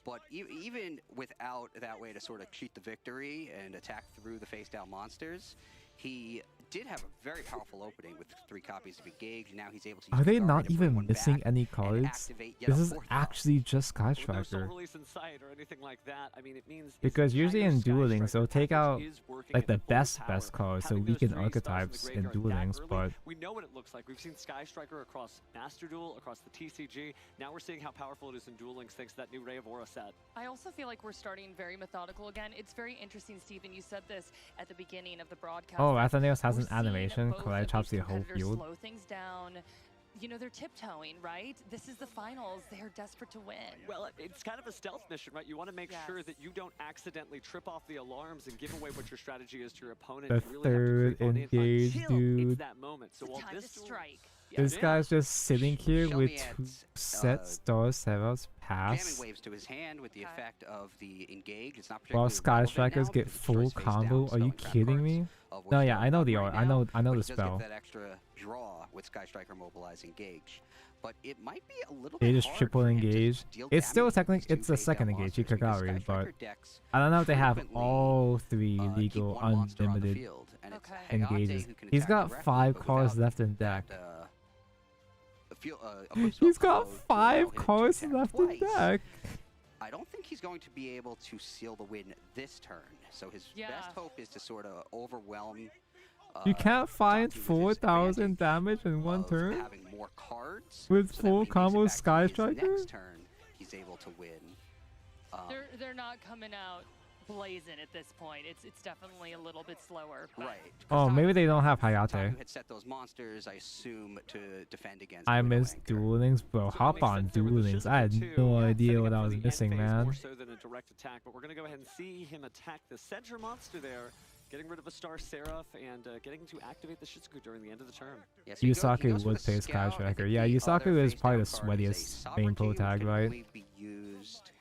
O: But even without that way to sort of cheat the victory and attack through the face-down monsters, he did have a very powerful opening with 3 copies of Engage. Now he's able to use
B: Are they
O: Kagari
B: not
O: to bring
B: even
O: one
B: missing
O: back
B: any
O: and
B: cards?
O: activate yet
B: This
O: a
B: is
O: 4th card.
B: actually just Sky
J: With no soul
B: Striker.
J: release in sight or anything like that. I mean, it means
B: Because usually in Duel Links, they'll take out
J: is working
B: like
J: at
B: the
J: full
B: best
J: power.
B: cards, so
J: Having those
B: weaken
J: 3 spells in the
B: archetypes in
J: graveyard
B: Duel
J: that
B: Links,
J: early,
B: but
J: we know what it looks like. We've seen Sky Striker across Master Duel, across the TCG. Now we're seeing how powerful it is in Duel Links thanks to that new Ray of Aura set.
P: I also feel like we're starting very methodical again. It's very interesting, Stephen. You said this at the beginning of the broadcast.
B: oh,
P: that
B: Atheneos has
P: we're
B: an
P: seeing
B: animation.
P: both
B: Karate
P: of
B: chops
P: these
B: the whole
P: competitors
B: field.
P: slow things down. You know, they're tiptoeing, right? This is the finals. They're desperate to win.
J: Well, it's kind of a stealth mission, right? You want to make sure that you don't accidentally trip off the alarms and give away what your strategy is to your opponent.
B: The
J: You really have to
B: third
J: creep on in
B: engage,
J: until
B: dude.
J: it's that moment. So while
P: Time
J: this
P: to
J: duel-
P: strike.
B: This guy's just sitting here
O: Show
B: with
O: me
B: 2
O: at,
B: set Star Seraphs
O: Jamming
B: pass.
O: waves to his hand with the effect of the Engage. It's not
B: While
O: particularly
B: Sky
O: relevant
B: Strikers
O: now
B: get
O: because it
B: full
O: destroys face
B: combo.
O: down
B: Are you
O: spell and trap
B: kidding
O: cards,
B: me?
O: of which
B: No,
O: there
B: yeah,
O: are
B: I know
O: none
B: the
O: right
B: art. I
O: now,
B: know
O: but
B: the
O: he does
B: spell.
O: get that extra draw with Sky Striker mobilize Engage. But it might be a little
B: They
O: bit
B: just
O: hard
B: triple
O: for him to
B: engage.
O: deal
B: It's still
O: damage with
B: technically
O: these 2
B: it's the
O: face
B: second
O: down
B: engage,
O: monsters because
B: Ikagari,
O: Sky
B: but
O: Striker decks
B: I don't know if they have
O: frequently,
B: all 3
O: keep
B: legal
O: one monster on the
B: unlimited
O: field, and it's Hayate
B: engages.
O: who can
B: He's
O: attack
B: got
O: directly,
B: 5
O: but
B: cards
O: without
B: left in deck.
O: equip spell
B: He's got
O: combo to
B: 5
O: allow him to
B: cards
O: attack
B: left in
O: twice.
B: deck.
O: I don't think he's going to be able to seal the win this turn. So his best hope is to sort of overwhelm.
B: You can't find 4,000 damage in one turn
O: Having more cards
B: with
O: so that when
B: full
O: he makes it
B: combo
O: back to
B: Sky
O: his
B: Striker.
O: Next turn, he's able to win.
P: They're not coming out blazing at this point. It's definitely a little bit slower. but-
O: Right.
B: Oh, maybe they don't have
O: Taku
B: Hayate.
O: had set those monsters, I assume, to defend against.
B: I
O: Widow
B: missed
O: Anchor.
B: Duel Links, bro. Hop on Duel Links. I had no idea what I was missing, man.
J: More so than a direct attack, but we're going to go ahead and see him attack the center monster there, getting rid of a Star Seraph and getting to activate the Shizuku during the end of the turn.
B: Yusaku would play Sky Striker. Yeah, Yusaku is probably the sweatiest main pro tag, right?
O: Be used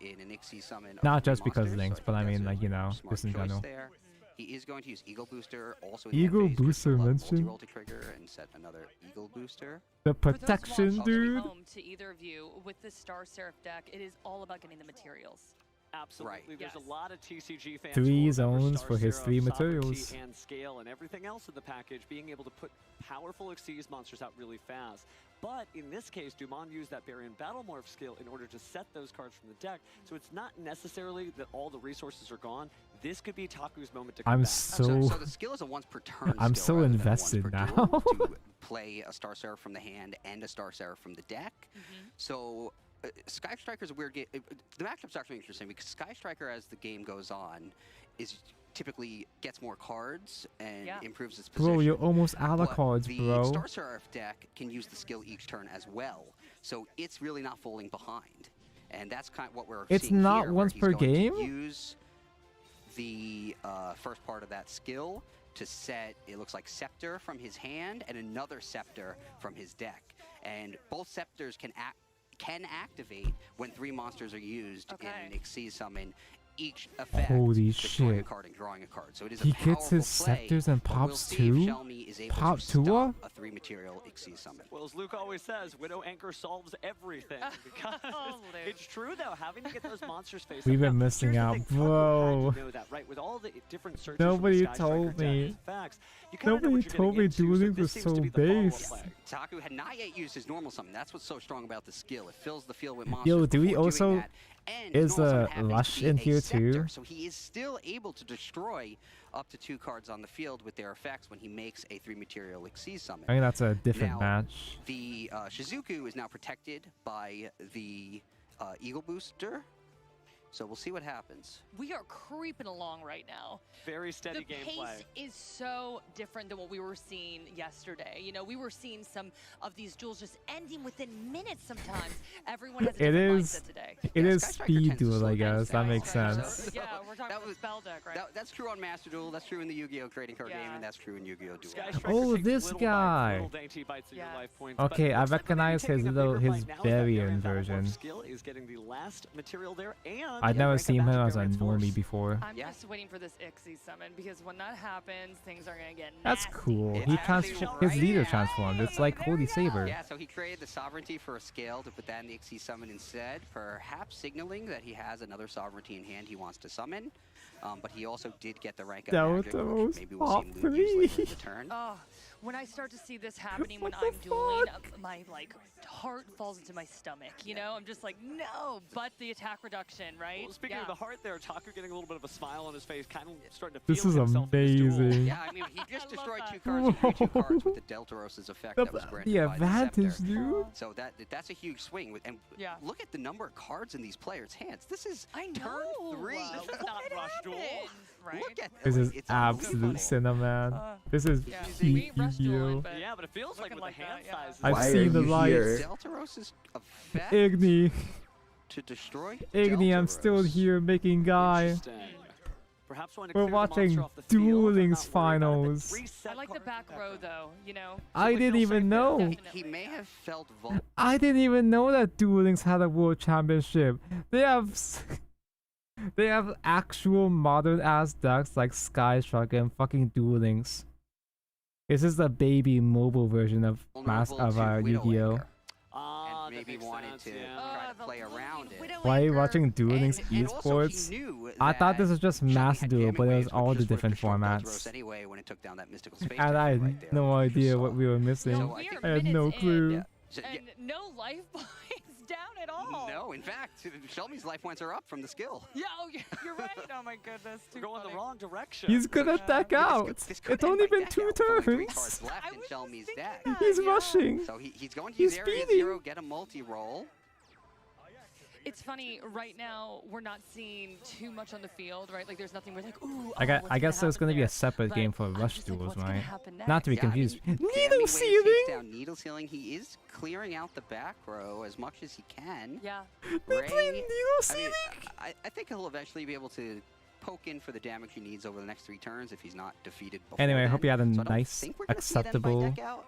O: in an Ixie summon. of
B: Not
O: three
B: just because
O: monsters,
B: Links,
O: so I
B: but I
O: think
B: mean,
O: that's
B: like, you
O: a
B: know,
O: smart
B: just in
O: choice
B: general.
O: there. He is going to use Eagle Booster also.
B: Eagle Booster mentioned.
O: Multi-roll to trigger and set another Eagle Booster.
B: The
P: For those
B: protection,
P: watching at
B: dude.
P: home, to either of you, with the Star Seraph deck, it is all about getting the materials.
J: Absolutely. There's a lot of TCG fans.
B: 3
J: who will remember
B: zones
J: Star
B: for his
J: Seraph,
B: 3
J: Sovereignty,
B: materials.
J: and scale and everything else in the package, being able to put powerful Xyz monsters out really fast. But in this case, Dumont used that Barian Battle Morph skill in order to set those cards from the deck. So it's not necessarily that all the resources are gone. This could be Taku's moment to come
B: I'm
J: back.
B: so
O: the skill is a once per turn.
B: I'm
O: skill
B: so
O: rather than a
B: invested
O: once per
B: now.
O: duel to play a Star Seraph from the hand and a Star Seraph from the deck. So Sky Striker is a weird game. The matchup's actually interesting because Sky Striker, as the game goes on, is typically gets more cards and improves its position.
B: Bro, you're almost out of
O: But
B: cards,
O: the
B: bro.
O: Star Seraph deck can use the skill each turn as well, so it's really not falling behind. And that's kind of what we're
B: It's
O: seeing
B: not
O: here,
B: once
O: where
B: per
O: he's going
B: game?
O: to use the first part of that skill to set, it looks like Scepter from his hand and another Scepter from his deck. And both Scepters can activate when 3 monsters are used in an Xyz summon. Each effect,
B: Holy
O: destroying
B: shit.
O: a card and drawing a card. So it is
B: He
O: a powerful
B: gets his
O: play,
B: scepters and
O: but we'll
B: pops
O: see if
B: two?
O: Shelmy is able
B: Pop
O: to
B: two?
O: stop a 3-material Xyz summon.
J: Well, as Luke always says, Widow Anchor solves everything. Because it's true, though, having to get those monsters face
B: We've
J: up.
B: been
J: Now,
B: missing
J: here's the
B: out,
J: thing, Taco
B: bro.
J: had to know that, right? With all the different searches from
B: Nobody
J: the Sky
B: told
J: Striker
B: me.
J: deck, facts, you kinda know
B: Nobody
J: what you're
B: told me
J: getting into, so
B: dueling
J: this
B: was
J: seems
B: so
J: to be the follow-up
B: base.
J: play.
O: Taku had not yet used his normal summon. That's what's so strong about the skill. It fills the field with monsters.
B: Yo, do we
O: before doing
B: also...
O: that. And his
B: Is
O: normal summon happens to
B: Lush
O: be
B: in
O: a
B: here
O: Scepter,
B: too?
O: So he is still able to destroy up to 2 cards on the field with their effects when he makes a 3-material Xyz summon.
B: I think that's a different
O: Now,
B: match.
O: The Shizuku is now protected by the Eagle Booster. So we'll see what happens.
P: We are creeping along right now.
J: Very steady
P: the
J: gameplay.
P: pace is so different than what we were seeing yesterday. You know, we were seeing some of these duels just ending within minutes sometimes. Everyone has a
B: It
P: different
B: is...
P: mindset today.
B: It is
O: Sky Striker
B: speed
O: tends to
B: duel,
O: slow
B: I
O: down
B: guess. That makes sense.
P: Yeah, we're talking about the spell deck, right?
O: That's true on Master Duel, that's true in the Yu-Gi-Oh! Trading card game, and that's true in Yu-Gi-Oh! Duel.
J: Sky Striker
B: Oh,
J: takes
B: this
J: little
B: guy.
J: Bites, little dainty bites of your life points, but
B: Okay, I
J: looks like
B: recognize
J: maybe
B: his
J: taking a
B: little...
J: bigger
B: his
J: bite now is that
B: Varian
J: Baron Battleborn
B: version.
J: skill is getting the last material there, and
B: I'd never
J: rank
B: seen him
J: Magic
B: as a
J: Variant's force.
B: normie before.
P: I'm just waiting for this Ixie summon because when that happens, things are gonna get
B: That's
P: nasty.
B: cool. He his leader transformed. It's like Holy Saber.
O: Yeah, so he created the Sovereignty for a scale to put that in the Xyz summon instead, perhaps signaling that he has another Sovereignty in hand he wants to summon. But he also did get the rank up
B: That was
O: magic,
B: the
O: which
B: most
O: maybe we'll see him use later in the turn.
P: Oh, when I start to see this happening when I'm dueling, my heart falls into my stomach. You know, I'm just like, no. But the attack reduction, right?
J: Well, speaking of the heart there, Taku getting a little bit of a smile on his face, kind of starting to
B: This
J: feel
B: is
J: himself in this duel.
B: amazing.
O: Yeah, I mean, he just destroyed 2 cards and drew 2 cards with the Deltaros's effect that was granted
B: The
O: by the
B: advantage,
O: Scepter.
B: dude.
O: So that's a huge swing. And look at the number of cards in these players' hands. This is turn 3.
J: This is not Rush Duel.
P: Right?
O: Look at
B: This is
O: it's
B: absolute cinnamon. This is peak Yu-Gi-Oh!
J: Yeah, but it feels like with the hand sizes.
B: I've seen the lights.
O: Deltaros's effect
B: Igni.
O: to destroy
B: Igni, I'm still here making guy.
J: Perhaps
B: We're watching Duel Links finals.
P: I like the back row though, you know.
B: I didn't even know.
O: He may have felt
B: I didn't even know that Duel Links had a world championship. They have they have actual modern ass decks like Sky Striker and fucking Duel Links. This is the baby mobile version of Yu-Gi-Oh!
O: And maybe wanted to try to play around it.
B: Why are you watching Duel Links
O: And also he
B: esports?
O: knew
B: I thought this
O: that
B: was just
O: Shelmy
B: Mass
O: had
B: Duel,
O: jamming
B: but it was
O: waves, which
B: all the
O: just would've
B: different
O: destroyed
B: formats.
O: Deltaros anyway when it took down that mystical space
B: And I
O: jam right
B: had
O: there,
B: no
O: which you
B: idea
O: saw.
B: what we were missing.
O: So
B: I had no clue.
O: Yeah. So,
P: And no life points down at all.
O: no, in fact, Shelby's life points are up from the skill.
P: Yeah, oh, you're right. Oh my goodness.
J: We're going the wrong direction.
B: He's gonna deck out. It's only been 2 turns.
O: Cards left in Shelby's deck.
B: He's rushing.
O: So he's going to
B: He's
O: use Area
B: speeding.
O: 0, get a multi-roll.
P: It's funny, right now, we're not seeing too much on the field, right? Like, there's nothing we're like, ooh,
B: I guess there's gonna be a separate game for Rush Duels, right? Not to be
O: Yeah, I mean,
B: confused.
O: jamming
B: Needle
O: waves
B: sealing.
O: takes down Needle Sealing. He is clearing out the back row as much as he can.
P: Yeah.
O: Ray,
B: Needle
O: I mean, I think he'll eventually be able to poke in for the damage he needs over the next 3 turns if he's not defeated before
B: Anyway, I
O: then.
B: hope you had a
O: So I don't
B: nice,
O: think we're gonna see an end by
B: acceptable
O: deck out,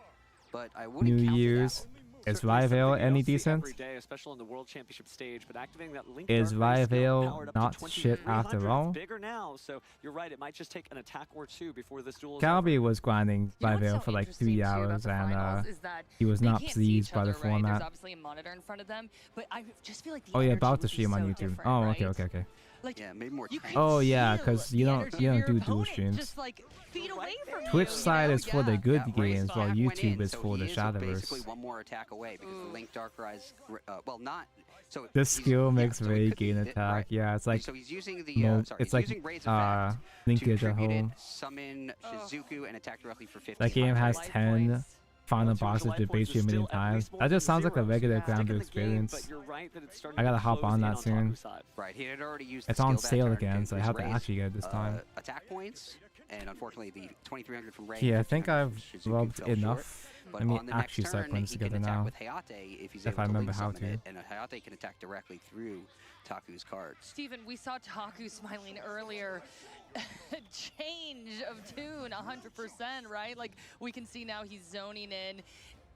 O: but I wouldn't
B: New
O: count it out.
B: Year's. Is Rivale any decent?
J: Every day, especially on the World Championship stage, but activating that Link
B: Is
J: Dark Ray skill
B: Rivale
J: powered up to
B: not
J: 2300.
B: shit after
J: It's
B: all?
J: bigger now, so you're right. It might just take an attack or 2 before this duel is
B: Calby was grinding
P: You know what's
B: Rivale
P: so
B: for like
P: interesting,
B: 3
P: too, about
B: hours
P: the
B: and
P: finals is that
B: he was
P: they
B: not
P: can't see
B: pleased
P: each
B: by the
P: other, right? There's
B: format.
P: obviously a monitor in front of them, but I just feel like the
B: Oh yeah,
P: energy
B: about to
P: would be
B: stream on
P: so
B: YouTube.
P: different,
B: Oh,
P: right?
B: okay.
P: Like,
O: yeah, maybe more
P: you
O: tank.
P: can
B: Oh yeah,
P: feel
B: because you
P: the
B: don't
P: energy of your
B: do dual
P: opponent
B: streams.
P: just like feet away from
B: Twitch
P: you,
B: side
P: you
B: is
P: know?
B: for the good
O: Ray's
B: games, while
O: halfway
B: YouTube
O: in,
B: is
O: so
B: for the
O: he is basically
B: Shadowverse.
O: one more attack away because the Link Dark Rise, well, not. So
B: This
O: he's-
B: skill
O: yeah,
B: makes
O: so it
B: Ray
O: could be
B: gain
O: that-
B: attack.
O: right.
B: Yeah, it's like
O: So he's using the
B: it's
O: he's
B: like
O: using Ray's effect to
B: linkage at
O: tribute it,
B: home.
O: summon Shizuku, and attack directly for 50.
B: That game has
P: Life
B: 10
P: points.
B: final bosses to beat you a million times. That just sounds like a regular Gundam experience. I gotta hop on that soon.
O: Right, he had already used.
B: It's
O: the
B: on
O: skill that
B: sale
O: turn
B: again,
O: to
B: so I
O: increase
B: have to
O: Ray's,
B: actually get it this time.
O: Attack points, and unfortunately the 2300 from Ray.
B: Yeah, I
O: first
B: think
O: turn
B: I've
O: Shizuku
B: rubbed
O: fell short.
B: enough.
O: But
B: Let me
O: on the next
B: actually start
O: turn,
B: putting this
O: he can
B: together
O: attack
B: now.
O: with Hayate if he's
B: If
O: able
B: I
O: to
B: remember
O: link
B: how
O: summon
B: to.
O: it, and Hayate can attack directly through Taku's cards.
P: Steven, we saw Taku smiling earlier. change of tune 100%, right? Like we can see now he's zoning in.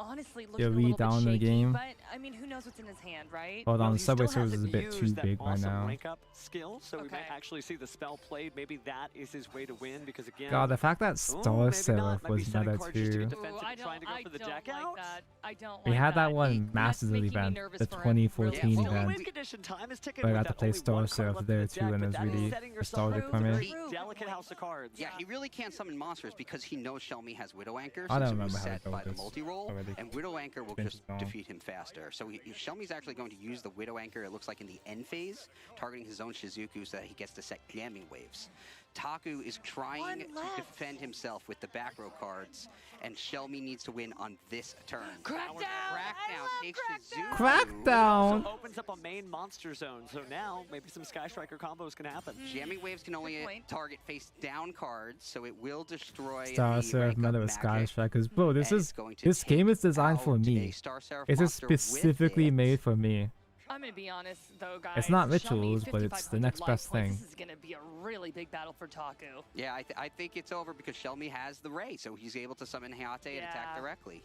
P: Honestly, looking a little bit
B: down
P: shaky,
B: the game.
P: but I mean, who knows what's in his hand, right?
B: Hold on,
J: He
B: Subway
J: still
B: Surfers is a
J: hasn't
B: bit too
J: used that
B: big right
J: awesome
B: now.
J: rank up skill, so we might actually see the spell played. Maybe that is his way to win because again.
B: God, the fact that Star Seraph
J: Might be
B: was
J: setting
B: meta
J: cards just to
B: too.
J: get defensive and trying to go for the deck out.
P: I don't
B: We
P: like
B: had that
P: that.
B: one Masters
P: making me
B: event,
P: nervous
B: the
P: for him,
B: 2014
J: Well,
B: event.
J: win condition time is ticking
B: But I
J: with
B: got to
J: that
B: play
J: only
B: Star
J: one
B: Seraph
J: card
B: there
J: left
B: too,
J: in the
B: and it
J: deck,
B: was
J: but that is
B: really
J: setting yourself
B: nostalgic
J: up
B: for
J: with a
B: me.
J: very delicate house of cards.
O: Yeah, he really can't summon monsters because he knows Shelmy has Widow Anchor
B: I don't
O: since it was
B: remember how to
O: set
B: go
O: by
B: with
O: the
B: this
O: multi-roll,
B: already.
O: and Widow Anchor will
B: Bench
O: just
B: is gone.
O: defeat him faster. So Shelmy's actually going to use the Widow Anchor, it looks like in the end phase, targeting his own Shizuku so that he gets to set jamming waves. Taku is trying to defend himself with the back row cards, and Shelmy needs to win on this turn.
P: Crackdown!
O: Crackdown takes Shizuku.
B: Crackdown!
J: Also opens up a main monster zone, so now maybe some Sky Striker combos can happen.
O: Jamming waves can only target face down cards, so it will destroy
B: Star
O: the
B: Seraph
O: rank up
B: meta with Sky
O: magic.
B: Strikers. Bro, this
O: and
B: is
O: it's going to
B: this game is designed for
O: out
B: me.
O: a Star Seraph
B: It is
O: monster with
B: specifically
O: it.
B: made for me.
P: I'm gonna be honest though, guys.
B: It's not
P: Shelmy,
B: rituals, but it's the
P: 5,500
B: next
P: life
B: best
P: points.
B: thing.
P: This is gonna be a really big battle for Taku.
O: Yeah, I think it's over because Shelmy has the Ray, so he's able to summon Hayate and attack directly.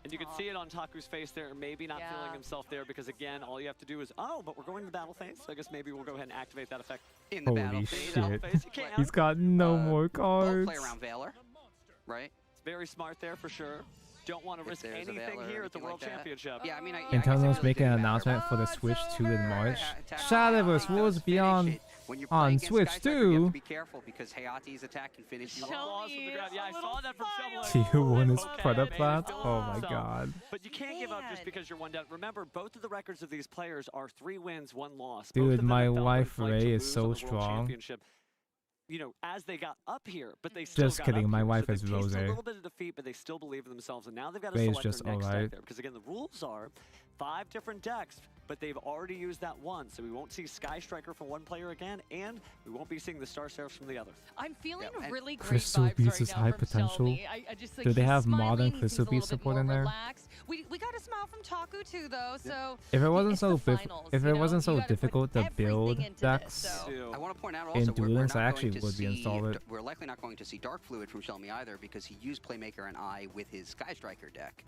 J: And you can see it on Taku's face there, maybe not feeling himself there because again, all you have to do is, oh, but we're going to battle phase, so I guess maybe we'll go ahead and activate that effect.
O: In the battle
B: Holy
O: phase.
B: shit. He's got no more cards.
O: Play around Valor, right?
J: It's very smart there for sure. Don't want to
O: If
J: risk
O: there's a
J: anything
O: Valor or
J: here at the
O: anything
J: World
O: like that.
J: Championship.
O: Yeah, I mean,
B: Nintendo's making an announcement for the Switch 2 in March. Shadowverse Wars Beyond
O: when you're playing
B: on
O: against
B: Switch
O: Sky Striker, you have
B: 2.
O: to be careful because Hayate's attack can finish you off.
J: Yeah, I saw that from Shovel.
B: Tier 1 is
J: Okay,
B: product
J: maybe
B: plat?
J: still
B: Oh my
J: so.
B: god.
J: But you can't give up just because you're one down. Remember, both of the records of these players are 3 wins, 1 loss. Both
B: Dude,
J: of them
B: my
J: have felt
B: wife
J: like to
B: Ray
J: lose
B: is
J: on
B: so
J: the World
B: strong.
J: Championship. You know, as they got up here, but they still
B: Just
J: got
B: kidding,
J: up
B: my
J: here.
B: wife
J: so
B: is
J: they've tasted
B: Rosé.
J: a little bit of defeat, but they still believe in themselves, and now they've got to
B: Ray's
J: select
B: just
J: their next deck
B: alright.
J: there. Because again, the rules are 5 different decks, but they've already used that one, so we won't see Sky Striker from one player again, and we won't be seeing the Star Seraphs from the other.
P: I'm feeling really great
B: Crystal
P: vibes
B: Beast
P: right
B: is
P: now
B: high
P: from
B: potential.
P: Shelmy. I just, like,
B: Do they
P: he's
B: have
P: smiling,
B: modern
P: he
B: Crystal
P: seems a
B: Beast
P: little bit
B: support
P: more
B: in there?
P: relaxed. We got a smile from Taku too, though. So
B: If it wasn't
P: it's
B: so
P: the finals,
B: if
P: you
B: it
P: know?
B: wasn't
P: You
B: so
P: gotta put
B: difficult to build
P: everything into
B: decks
P: this, so.
O: I want to point out
B: in
O: also
B: Duel
O: we're
B: Links, I
O: not
B: actually
O: going to
B: would
O: see,
B: reinstall it.
O: we're likely not going to see Dark Fluid from Shelmy either because he used Playmaker and I with his Sky Striker deck.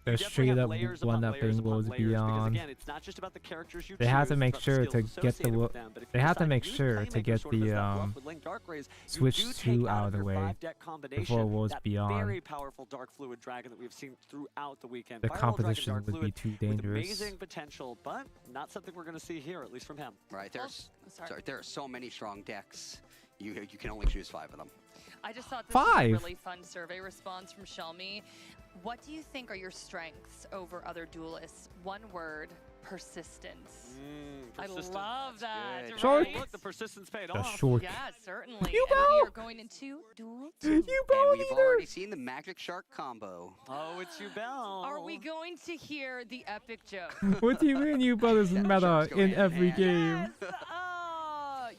B: They're straight up one upping Worlds Beyond.
J: Again, it's not just about the characters you
B: They have
J: choose,
B: to make
J: it's about
B: sure
J: the
B: to
J: skills
B: get
J: associated
B: the
J: with them. But if
B: they
J: you
B: have to
J: decide
B: make
J: use
B: sure to
J: Playmaker
B: get
J: sort of as
B: the
J: that bluff with Link Dark Rays, you
B: Switch
J: do
B: 2
J: take
B: out of the
J: your
B: way
J: 5-deck combination,
B: before Worlds
J: that
B: Beyond.
J: very powerful Dark Fluid Dragon that we've seen throughout the weekend.
B: The
J: Firewall Dragon,
B: competition
J: Dark
B: would be
J: Fluid
B: too
J: with
B: dangerous.
J: amazing potential, but not something we're going to see here, at least from him.
O: Right, there's there are so many strong decks. You can only choose 5 of them.
P: I just thought this was a
B: 5.
P: really fun survey response from Shelmy. What do you think are your strengths over other duelists? One word: persistence. I love that.
J: Good.
P: Right?
J: Look, the persistence paid
B: The
J: off.
B: short.
P: Yeah, certainly.
O: You
P: and we
O: go!
P: are going into duel
O: And
P: 2.
O: we've already seen the Magic Shark combo.
J: Oh, it's Yubel.
P: Are we going to hear the epic joke?
B: What do you mean you brothers meta in every game?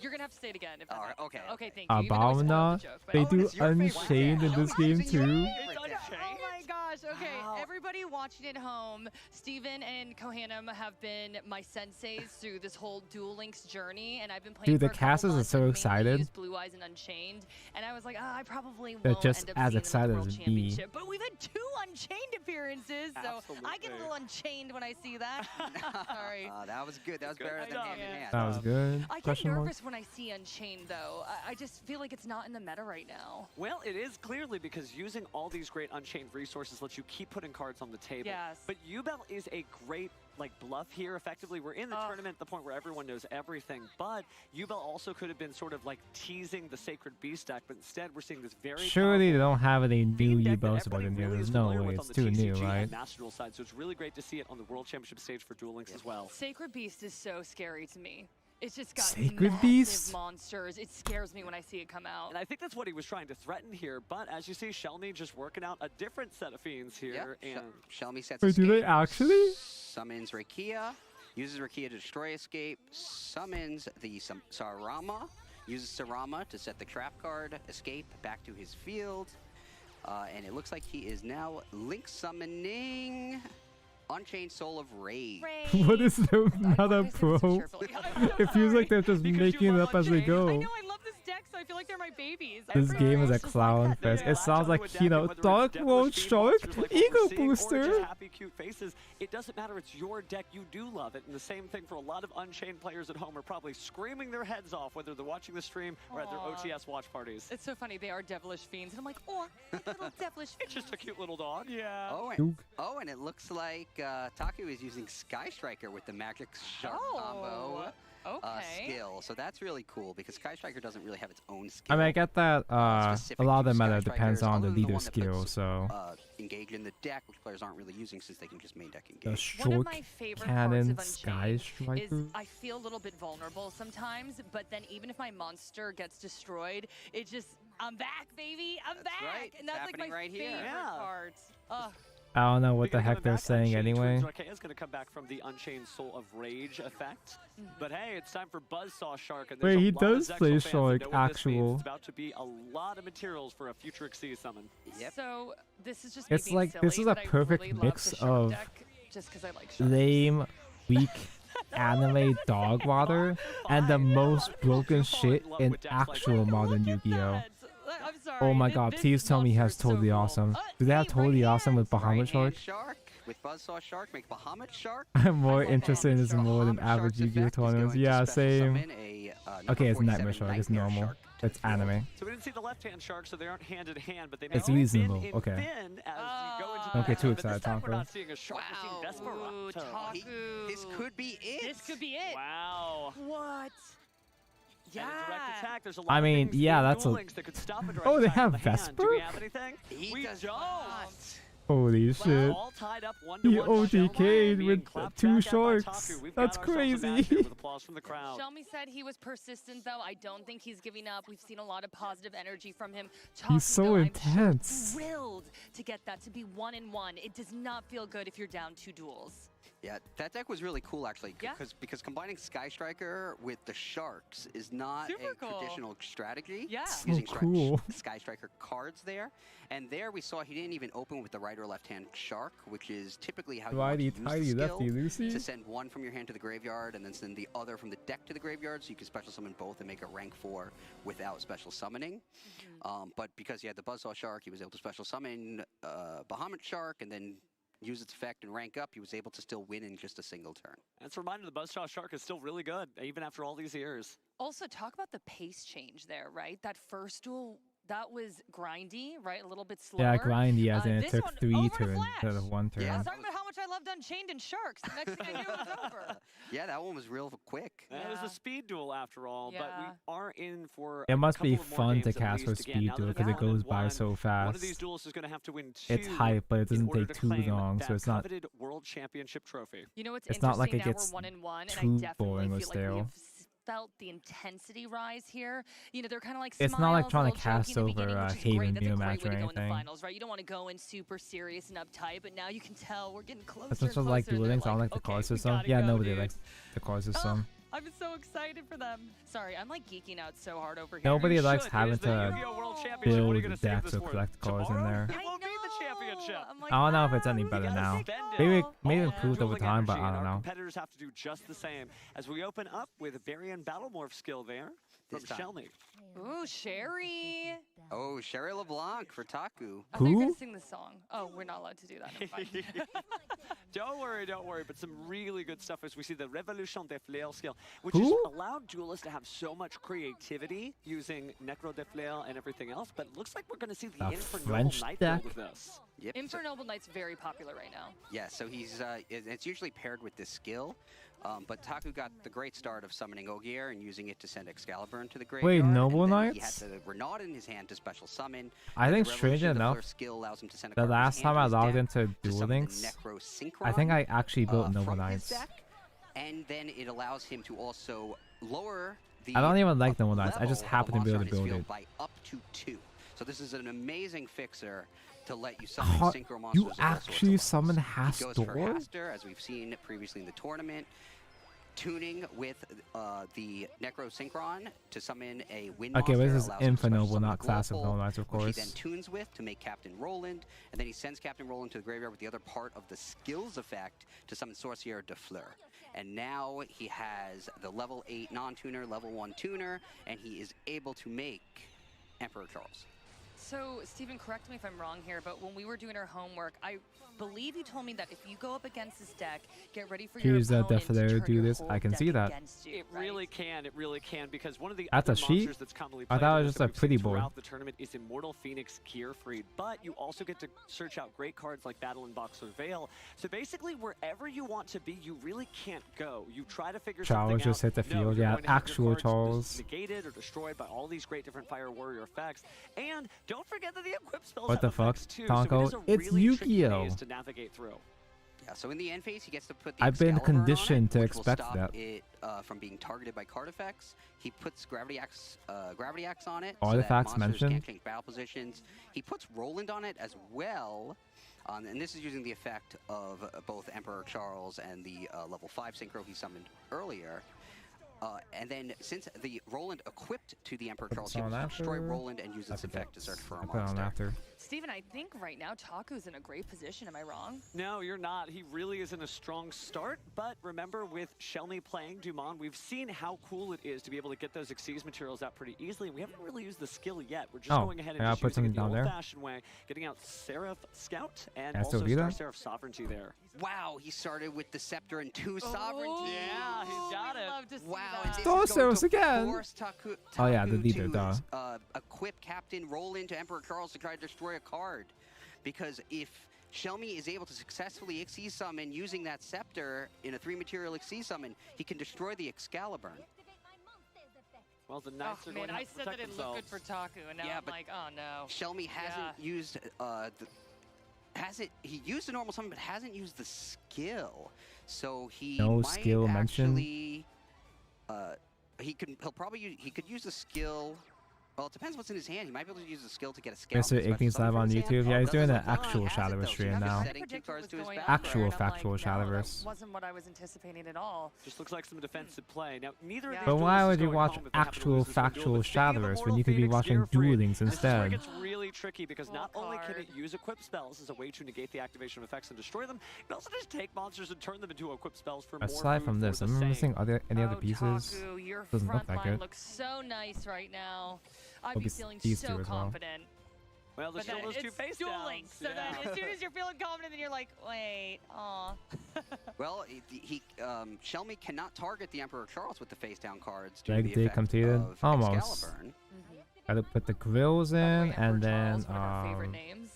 P: You're gonna have to say it again. If that's
O: okay.
P: Okay, thank you. Even though I spoiled
B: Abomina?
P: the joke, but-
B: They
P: Oh,
B: do
P: it's your favorite.
B: Unchained in this game too?
P: Oh my gosh, okay. Everybody watching at home, Steven and Kohanam have been my senseis through this whole Duel Links journey, and I've been playing
B: Dude, the
P: for a couple
B: casters are
P: months.
B: so
P: I've mainly
B: excited.
P: used Blue Eyes and Unchained, and I was like, I probably
B: They're
P: won't
B: just
P: end up
B: as
P: seeing them at
B: excited
P: the World
B: as me.
P: Championship. But we've had 2 Unchained appearances, so I get a
J: Absolutely.
P: little Unchained when I see that. Sorry.
O: That was good. That was better than hand in hand.
B: That was good.
P: I get
B: Question mark?
P: nervous when I see Unchained, though. I just feel like it's not in the meta right now.
J: Well, it is clearly because using all these great Unchained resources lets you keep putting cards on the table.
P: Yes.
J: But Yubel is a great bluff here. Effectively, we're in the tournament at the point where everyone knows everything. But Yubel also could have been sort of like teasing the Sacred Beast deck, but instead we're seeing this very
B: Surely they don't have any new
J: deck that
B: Yubels about
J: everybody
B: in here.
J: really
B: There's
J: is
B: no
J: familiar
B: way.
J: with
B: It's
J: on
B: too
J: the
B: new,
J: TCG
B: right?
J: and Master Duel side. So it's really great to see it on the World Championship stage for Duel Links as well.
P: Sacred Beast is so scary to me. It's just got
B: Sacred
P: massive
B: Beast?
P: monsters. It scares me when I see it come out.
J: And I think that's what he was trying to threaten here. But as you see, Shelmy just working out a different set of fiends here.
O: Yeah,
J: And
O: Shelmy sets
B: Wait, do they
O: escape,
B: actually?
O: summons Rakia, uses Rakia to destroy escape, summons the Sarama, uses Sarama to set the trap card, escape back to his field, and it looks like he is now link summoning Unchained Soul of Rage.
B: What is the meta pro? It feels like they're just
P: Because
B: making
P: you
B: it
P: love
B: up as they
P: Unchained. I
B: go.
P: know, I love this deck, so I feel like they're my babies.
B: This game is a clown fest. It sounds like, you know, Dark World Shark Ego Booster.
J: Happy, cute faces. It doesn't matter. It's your deck. You do love it. And the same thing for a lot of Unchained players at home are probably screaming their heads off, whether they're watching the stream or at their OTS watch parties.
P: It's so funny. They are devilish fiends. And I'm like, oh, little devilish fiends.
J: It's just a cute little dog. Yeah.
O: Oh, and it looks like Taku is using Sky Striker with the Magic Shark combo skill. So that's really cool because Sky Striker doesn't really have its own skill.
B: I mean, I get that a lot of the meta depends on the leader skill, so...
O: engage in the deck, which players aren't really using since they can just main deck engage.
B: The short cannon Sky Striker?
P: Is I feel a little bit vulnerable sometimes, but then even if my monster gets destroyed, it just, I'm back, baby! I'm back!
O: Right.
P: And that's like my favorite part. Ugh.
B: I don't know what the heck they're saying anyway.
J: is going to come back from the Unchained Soul of Rage effect. But hey, it's time for Buzzsaw Shark. And
B: Wait, he does play Shark, actual.
J: It's about to be a lot of materials for a future Xyz summon.
P: Yep. So this is just
B: It's like, this is a perfect mix of
P: just I like
B: lame, weak anime dog water and the most broken shit in actual modern Yu-Gi-Oh!
P: I'm sorry.
B: Oh my god, please tell me he has Totally Awesome. Do they have Totally Awesome with Bahamut Shark?
O: With Buzzsaw Shark, make Bahamut Shark.
B: I'm more interested in this more than average Yu-Gi-Oh! tournaments. Yeah, same. Okay, it's Nightmare Shark, it's normal. It's anime.
J: So we didn't see the left-hand shark, so they aren't hand in hand, but they
B: It's reasonable,
J: fin
B: okay.
J: fin as you go into
B: Okay,
J: the
B: too
J: but this
B: excited,
J: time we're
B: Tonko.
J: not seeing a shark, we're seeing Desperado.
O: This could be it.
P: This could be it.
J: Wow.
P: What? Yeah.
J: And a direct attack, there's a lot
B: I
J: of
B: mean,
J: things
B: yeah,
J: in
B: that's
J: Duel
B: a...
J: Links that could stop a direct
B: Oh, they
J: attack
B: have
J: with the hand.
B: Vesper?
J: Do we have anything? We
O: does
J: don't.
B: Holy shit.
J: All tied up
B: He
J: 1-to-1.
B: OTK'd with two sharks.
J: We've
B: That's
J: got ourselves a match
B: crazy.
J: here with applause from the crowd.
P: Shelmy said he was persistent, though. I don't think he's giving up. We've seen a lot of positive energy from him.
B: He's so
P: though,
B: intense.
P: I'm thrilled to get that to be 1-1. It does not feel good if you're down 2 duels.
O: Yeah, that deck was really cool actually,
P: Yeah.
O: because combining Sky Striker with the Sharks is not
P: Super
O: a
P: cool.
O: traditional strategy.
P: Yeah.
B: So
O: Using
B: cool.
O: Sky Striker cards there, and there we saw he didn't even open with the right or left hand Shark, which is typically how you want to use
B: Righty-tighty,
O: the skill
B: lefty-loosey.
O: to send one from your hand to the graveyard and then send the other from the deck to the graveyard, so you can special summon both and make a rank 4 without special summoning. But because he had the Buzzsaw Shark, he was able to special summon Bahamut Shark and then use its effect and rank up. He was able to still win in just a single turn.
J: That's a reminder the Buzzsaw Shark is still really good, even after all these years.
P: Also, talk about the pace change there, right? That first duel, that was grindy, right? A little bit slower.
B: Yeah, grindy as in it
P: this
B: took
P: one,
B: 3
P: over to
B: turns
P: Flash.
B: instead of 1 turn.
P: I was talking about how much I loved Unchained and Sharks. The next thing I knew, it was over.
O: Yeah, that one was real quick.
J: It was a speed duel after all, but we are in for
B: It must be
J: a couple of more
B: fun to
J: games at
B: cast for
J: least. Again,
B: speed
J: now
B: duel
J: that
B: because it
J: they've
B: goes
J: won
B: by so
J: One
B: fast.
J: of these duels is going to have to win 2
B: It's hype, but it
J: in
B: doesn't
J: order
B: take
J: to
B: too
J: claim
B: long, so
J: that
B: it's not...
J: coveted World Championship trophy.
P: You know what's
B: It's
P: interesting?
B: not like it
P: now
B: gets
P: we're 1-1, and I
B: too
P: definitely
B: boring or
P: feel like we
B: stale.
P: have felt the intensity rise here. You know, they're kind of like
B: It's not like
P: smiles,
B: trying
P: a
B: to
P: little
B: cast
P: joking in the
B: over
P: beginning,
B: a
P: which is
B: Haven
P: great. That's a
B: Mirror
P: great
B: match
P: way
B: or
P: to go in the
B: anything.
P: finals, right? You don't want to go in super serious and uptight, but now you can tell we're getting closer.
B: That's
P: and
B: just like
P: closer, and
B: Duel
P: they're
B: Links. I don't like the
P: okay,
B: card
P: we
B: system.
P: gotta
B: Yeah,
P: go,
B: nobody
P: dude.
B: likes the card system.
P: I'm so excited for them. Sorry, I'm like geeking out so hard over here.
B: Nobody likes
J: should. It
B: having
J: is the
B: to
J: Yu-Gi-Oh! World Championship. What are you gonna
B: build
J: save
B: decks
J: this
B: or
J: for?
B: collect cards in
J: Tomorrow?
B: there.
J: It will be the championship.
P: I'm like,
B: I don't know if it's any better
J: gotta
B: now.
J: spend it.
B: Maybe
J: All
B: improved over
J: dueling
B: time, but
J: energy,
B: I
J: and
B: don't
J: our
B: know.
J: competitors have to do just the same. As we open up with Varian Battlemorph skill there from
O: This time.
J: Shelmy.
P: Ooh, Sherry.
O: Oh, Sherry LeBlanc for Taku.
P: I thought you were
B: Who?
P: gonna sing the song. Oh, we're not allowed to do that. Never mind.
J: Don't worry. But some really good stuff as we see the Revolution des Fleurs skill, which
B: Who?
J: has allowed duelists to have so much creativity using Necro des Fleurs and everything else. But it looks like we're going to see the
B: A
J: Infernoble
B: French
J: Knight
B: deck?
J: build with this.
O: Yep.
P: Infernoble Knight's very popular right now.
O: Yeah, so he's it's usually paired with this skill, but Taku got the great start of summoning Ogier and using it to send Excalibur into the graveyard.
B: Noble
O: and then
B: Knights?
O: He had the Renaud in his hand to special summon.
B: I
O: and
B: think
O: the
B: strange
O: Revolution of the
B: enough,
O: Fleur skill allows him to send a
B: the
O: card from his
B: last
O: hand
B: time
O: to
B: I
O: his
B: logged
O: deck
B: into
O: to
B: Duel
O: summon the
B: Links,
O: Necro
B: I think I
O: Synchron,
B: actually built Noble
O: from his
B: Knights.
O: deck, and then it allows him to also lower the
B: I don't even like Noble Knights. I
O: level
B: just
O: of
B: happen
O: a
B: to be able
O: monster
B: to
O: on his
B: build
O: field
B: it.
O: by up to 2. So this is an amazing fixer to let you summon
B: How-
O: synchro monsters.
B: you
O: of all sorts
B: actually
O: of
B: summon
O: levels. He goes for
B: Hastor?
O: Hastor, as we've seen previously in the tournament. Tuning with the Necro Synchron to summon a wind
B: Okay,
O: monster.
B: this is
O: allows him to special
B: Infernoble,
O: summon
B: not Classic
O: Glowful,
B: Noble Knights, of
O: which he
B: course.
O: then tunes with to make Captain Roland, and then he sends Captain Roland to the graveyard with the other part of the skills effect to summon Sorcier de Fleur. and now he has the level 8 non-tuner, level 1 tuner, and he is able to make Emperor Charles.
P: So, Steven, correct me if I'm wrong here, but when we were doing our homework, I believe you told me that if you go up against this deck, get ready for your
B: Here's that
P: opponent to
B: Defilero
P: turn
B: do
P: your
B: this.
P: whole
B: I can
P: deck
B: see that.
P: against you,
J: It really can, because one of the
B: That's
J: other
B: a sheet?
J: monsters that's commonly
B: I
J: played
B: thought
J: in
B: it was
J: this
B: just
J: that
B: a
J: we've
B: pretty
J: seen
B: board.
J: throughout the tournament is Immortal Phoenix Gearfried, but you also get to search out great cards like Battle and Boxer Veil. So basically, wherever you want to be, you really can't go. You try to figure
B: Charles
J: something
B: just
J: out.
B: hit the
J: No,
B: field.
J: you're
B: Yeah,
J: going to have your
B: actual
J: cards
B: Charles.
J: negated or destroyed by all these great different Fire Warrior effects. And don't forget that the equip spells
B: What
J: have
B: the fuck,
J: effects too,
B: Tonko?
J: so it is a
B: It's
J: really tricky
B: Yu-Gi-Oh!
J: maze to navigate through.
O: Yeah, so in the end phase, he gets to put the
B: I've been
O: Excalibur on it,
B: conditioned to
O: which will
B: expect
O: stop
B: that.
O: it from being targeted by card effects. He puts Gravity Axe on it.
B: Artifacts
O: so that monsters
B: mentioned?
O: can't change battle positions. He puts Roland on it as well. And this is using the effect of both Emperor Charles and the level 5 synchro he summoned earlier. And then, since the Roland equipped to the Emperor Charles, he
B: on
O: will destroy
B: after.
O: Roland and use its effect to search for a
B: I put it on
O: monster.
B: after.
P: Steven, I think right now Taku's in a great position. Am I wrong?
J: No, you're not. He really is in a strong start, but remember with Shelmy playing Dumont, we've seen how cool it is to be able to get those Xyz materials out pretty easily. We haven't really used the skill yet. We're just going ahead and
B: I'll
J: just
B: put
J: using it
B: something
J: the
B: down there.
J: old-fashioned way, getting out Seraph Scout and
B: Can I still
J: also
B: do
J: Star
B: that?
J: Seraph Sovereignty there.
O: Wow, he started with the Scepter and 2 Sovereignty.
J: Yeah, he's got it.
P: Love to see
O: Wow,
P: that.
O: and this
B: Star
O: is going
B: Seraph
O: to
B: again.
O: force Taku
B: Oh, yeah, the leader,
O: to
B: duh.
O: equip Captain Roland to Emperor Charles to try to destroy a card. Because if Shelmy is able to successfully Xyz summon using that Scepter in a 3-material Xyz summon, he can destroy the Excalibur.
J: Well, the Knights
P: Oh
J: are
P: man,
J: going to
P: I
J: have to
P: said that
J: protect
P: it looked good
J: themselves.
P: for Taku, and now
O: Yeah,
P: I'm
O: but
P: like, oh no.
O: Shelmy hasn't used he used the normal summon but hasn't used the skill. So he
B: No
O: might
B: skill mentioned?
O: actually he could use the skill. Well, it depends what's in his hand. He might be able to use the skill to get a scale.
B: Mr. Ignis live on YouTube. Yeah, he's doing an actual Shadowverse stream now. Actual factual Shadowverse.
P: Wasn't what I was anticipating at all.
J: Just looks like some defensive play. Now, neither of these
B: But why
J: duelists
B: would
J: is
B: you
J: going
B: watch
J: home if they happen to
B: actual
J: lose this one duel,
B: factual
J: but speaking of
B: Shadowverse when
J: Immortal
B: you could be
J: Phoenix
B: watching
J: Gearfried,
B: duelings
J: this is where it
B: instead?
J: gets really tricky because not only can it use equip spells as a way to negate the activation of effects and destroy them, it can also just take monsters and turn them into equip spells for more
B: Aside
J: food
B: from this,
J: for
B: am
J: the
B: I
J: same.
B: missing any other pieces?
P: Taku, your
B: Doesn't look
P: front
B: that
P: line
B: good.
P: looks so nice right now. I'd
B: Hope
P: be
B: it's
P: feeling
B: these
P: so
B: two as well.
P: confident.
J: Well, there's
P: But
J: still
P: then
J: those two
P: it's
J: face
P: dueling,
J: downs.
P: so then as soon as you're feeling confident, then you're like, wait, aw.
O: Well, Shelmy cannot target the Emperor Charles with the face down cards. due to
B: Leg
O: the
B: day
O: effect
B: completed.
O: of
B: Almost.
O: Excalibur.
B: Gotta put the grills in and then
P: One of our favorite names.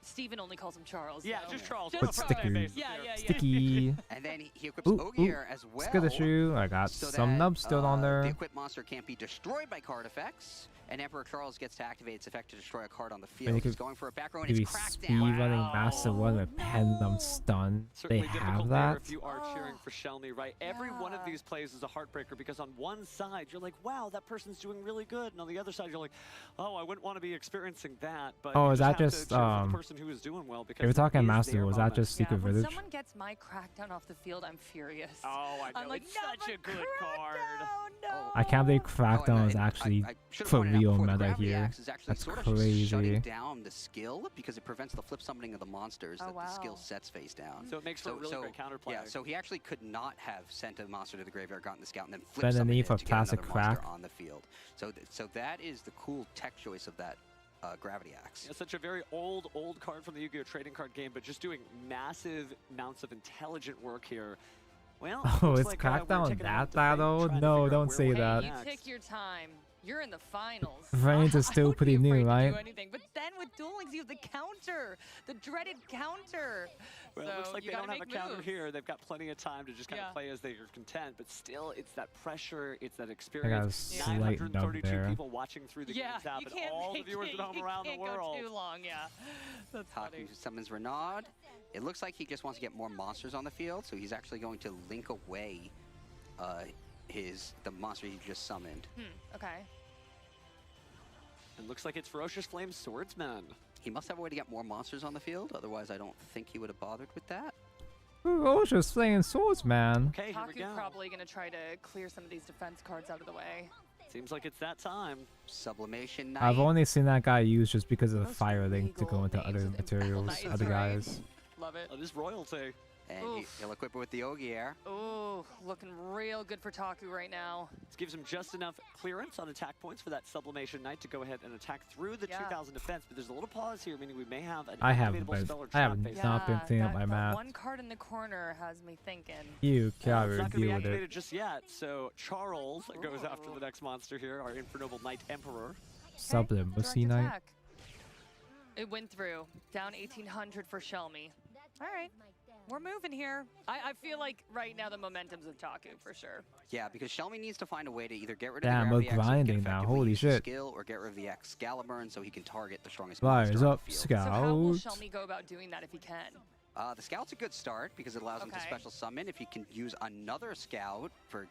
P: Steven only calls him Charles.
J: Yeah,
P: so-
J: just Charles.
B: put stickers.
P: Yeah, yeah, yeah.
B: Sticky.
O: And then he equips
B: Ooh,
O: Ogier as well.
B: Skill issue. I got
O: so
B: some
O: that,
B: nubs still on
O: The
B: there.
O: equipped monster can't be destroyed by card effects, and Emperor Charles gets to activate its effect to destroy a card on the
B: And
O: field.
B: you
O: He's
B: could
O: going for a back row and
B: maybe
O: it's cracked
B: speed
O: down.
B: running massive one with Pendulum Stun. They
J: Certainly
B: have
J: difficult there
B: that.
J: if you are cheering for Shelmy, right? Every one of these plays is a heartbreaker because on one side you're like, wow, that person's doing really good, and on the other side you're like, oh, I wouldn't want to be experiencing that. But
B: Oh,
J: you
B: is
J: just
B: that
J: have to
B: just
J: cheer for the person who is doing well because
B: if we're talking
J: that is
B: Master,
J: their
B: was that
J: moment.
B: just Secret
P: When
B: Village?
P: someone gets my crackdown off the field, I'm furious.
J: Oh, I know.
P: I'm like,
J: it's
P: no,
J: such
P: my
J: a good card.
P: No.
B: I can't believe Crackdown is
O: I
B: actually
O: should've
B: for
O: pointed out
B: real
O: before, the
B: meta
O: Gravity
B: here.
O: Axe is actually
B: That's
O: sort of shutting
B: crazy.
O: down the skill because it prevents the flip summoning of the monsters that the skill sets face down.
J: So it makes for a really great counterplay.
O: Yeah, so he actually could not have sent a monster to the graveyard, gotten the scout, and then flip
B: Spend a
O: summoned
B: need
O: it
B: for
O: to get
B: plastic
O: another monster
B: crack.
O: on the field. So that is the cool tech choice of that Gravity Axe.
J: It's such a very old card from the Yu-Gi-Oh! Trading card game, but just doing massive amounts of intelligent work here. Well,
B: Oh,
J: looks
B: it's
J: like,
B: Crackdown
J: we're
B: in
J: taking a minute
B: that
J: to think,
B: battle?
J: trying to
B: No,
J: figure out
B: don't
J: where
B: say
J: we're
B: that.
P: You
J: next.
P: take your time. You're in the finals.
B: Reigns is still pretty new, right?
P: Do anything. But then with Duel Links, you have the counter, the dreaded counter.
J: Well,
P: so
J: it looks like
P: you
J: they don't
P: gotta
J: have a
P: make
J: counter
P: moves.
J: here. They've got plenty of time to just kind
P: Yeah.
J: of play as they are content, but still, it's that pressure, it's that
B: got a
J: experience.
B: slight nub
J: 932
B: there.
J: people watching through the
P: Yeah,
J: games app,
P: you
J: and
P: can't
J: all the
P: make
J: viewers
P: it,
J: at home
P: you
J: around the
P: can't
J: world.
P: go too long, yeah. That's funny.
O: Taku summons Renaud. It looks like he just wants to get more monsters on the field, so he's actually going to link away the monster he just summoned.
P: Okay.
J: It looks like it's Ferocious Flame Swordsman.
O: He must have a way to get more monsters on the field, otherwise I don't think he would have bothered with that.
B: Ferocious Flame Swordsman.
J: Okay, here we
P: Taku's
J: go.
P: probably going to try to clear some of these defense cards out of the way.
J: Seems like it's that time.
O: Sublimation Knight.
B: I've only seen that guy used just because of the fire link to go into other
P: names of
B: materials,
P: Imperial
B: other
P: Knights, right?
B: guys.
P: Love it.
J: Oh, this royalty.
O: And he'll equip it with the Ogier.
P: Ooh, looking real good for Taku right now.
J: This gives him just enough clearance on attack points for that Sublimation Knight to go ahead and attack through the 2,000 defense. But there's a little pause here, meaning we may have an activatable spell or trap face.
B: not been cleaning up my map.
P: One card in the corner has me thinking.
B: You gotta
J: it's not going to
B: deal
J: be
B: with
J: activated
B: it.
J: just yet, so Charles goes after the next monster here, our Infernoble Knight Emperor.
B: Sublimacy Knight.
P: Attack. It went through. Down 1,800 for Shelmy. All right. We're moving here. I feel like right now the momentum's with Taku for sure.
O: Yeah, because Shelmy needs to find a way to either get rid
B: Damn,
O: of
B: we're
O: the Gravity
B: grinding now. Holy shit.
O: skill or get rid of the Excaliburn so he can target the strongest
B: Rise
O: monster on
B: up,
O: the field.
P: So how will
B: Scout.
P: Shelmy go about doing that if he can?
O: The Scout's a good start because it allows him to special summon. If he can use another Scout for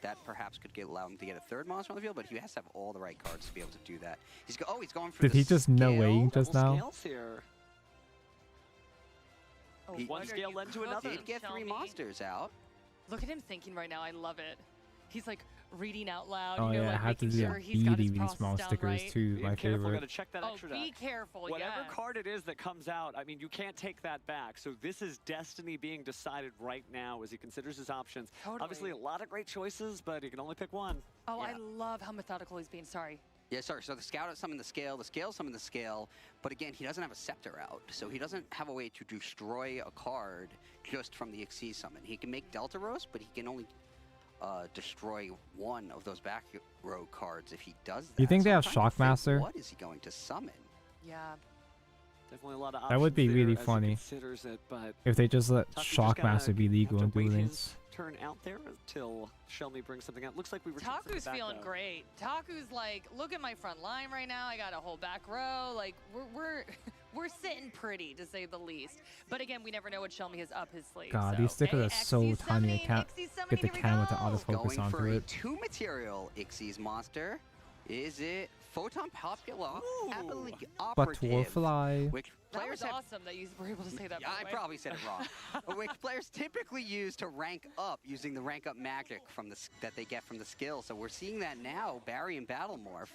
O: that perhaps could allow him to get a third monster on the field, but he has to have all the right cards to be able to do that. He's he's going for
B: Did
O: the
B: he just no way just now?
J: Scales here.
P: Oh,
J: One scale led to another.
O: Did get 3 monsters out.
P: Look at him thinking right now. I love it. He's like reading out loud.
B: Oh
P: you know,
B: yeah, I
P: like
B: had to
P: making
B: do
P: sure
B: that
P: he's got his
B: really
P: process
B: small
P: down
B: stickers
P: right.
B: too. My
J: Careful,
B: favorite.
J: gotta check that extra
P: Be
J: deck.
P: careful,
J: Whatever
P: yeah.
J: card it is that comes out, I mean, you can't take that back. So this is destiny being decided right now as he considers his options.
P: Totally.
J: Obviously, a lot of great choices, but he can only pick one.
P: Oh, I love how methodical he's being. Sorry.
O: Yeah, sorry. So the Scout summoned the Scale summoned the Scale, but again, he doesn't have a Scepter out, so he doesn't have a way to destroy a card just from the Xyz summon. He can make Delta Roast, but he can only destroy one of those back row cards if he does that.
B: You think
O: So
B: they
O: I'm
B: have
O: trying to think,
B: Shockmaster?
O: What is he going to summon?
P: Yeah.
J: Definitely a lot of options
B: That would be
J: there
B: really
J: as he
B: funny
J: considers it, but
B: if they just let
J: Taku just gotta
B: Shockmaster be legal in
J: have to
B: Duel
J: wait
B: Links.
J: his turn out there until Shelmy brings something out. Looks like we were
P: Taku's feeling great. Taku's like, look at my front line right now. I got a whole back row. Like we're we're sitting pretty to say the least. But again, we never know what Shelmy has up his sleeve.
B: God,
P: so.
B: these stickers are so tiny. I can't get the camera to autofocus
O: Going
B: onto
O: for a
B: it.
O: 2-material Xyz monster. Is it Photon Popular? Happily
B: But
O: operative.
B: fly.
O: Which
P: That
O: players
P: was
O: have
P: awesome that you were able to say that.
O: Yeah,
P: by the
O: I
P: way.
O: probably said it wrong. Which players typically use to rank up using the rank up magic from the that they get from the skill. So we're seeing that now. Barry and Battle Morph.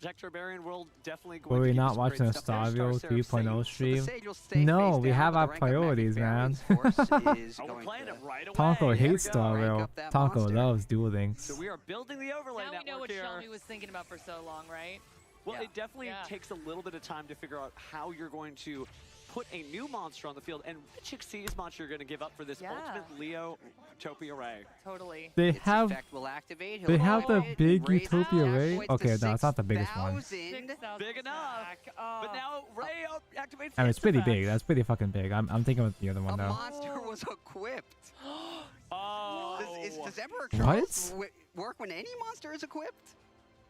J: Protector Barian World definitely going
B: Were
J: to
B: we
J: give
B: not
J: us some
B: watching a
J: great stuff there.
B: Starville
J: Star Seraph
B: 3.0
J: Sage.
B: stream?
O: So the Sage will stay
B: No,
O: face
B: we
O: down,
B: have
O: but
B: our
O: the rank up magic
B: priorities, man.
O: Barian's force is
J: Oh, we're
O: going
J: playing
O: to
J: it right away.
B: Taco
J: Here we
B: hates
J: go.
O: Rank
B: Starville.
O: up that
B: Taco
O: monster.
B: loves Duel Links.
J: So we are building the overlay
P: Now we know
J: network
P: what
J: here.
P: Shelmy was thinking about for so long, right?
J: Well,
P: Yeah.
J: it definitely
P: Yeah.
J: takes a little bit of time to figure out how you're going to put a new monster on the field and which Xyz monster you're going to give up for this
P: Yeah.
J: ultimate Leo Utopia Ray.
P: Totally.
B: They
O: Its
B: have
O: effect will activate. He'll
B: they have the
O: activate it,
B: big
O: raise
B: Utopia
O: the
B: Ray.
O: points to
B: Okay, no, it's not the biggest one.
O: 6,000.
J: Big enough. But now Ray activates
B: I mean, it's pretty
J: Instaback.
B: big. That's pretty fucking big. I'm thinking of the other
O: A
B: one though.
O: monster was equipped.
J: Oh.
O: Does Emperor
B: What?
O: Charles work when any monster is equipped?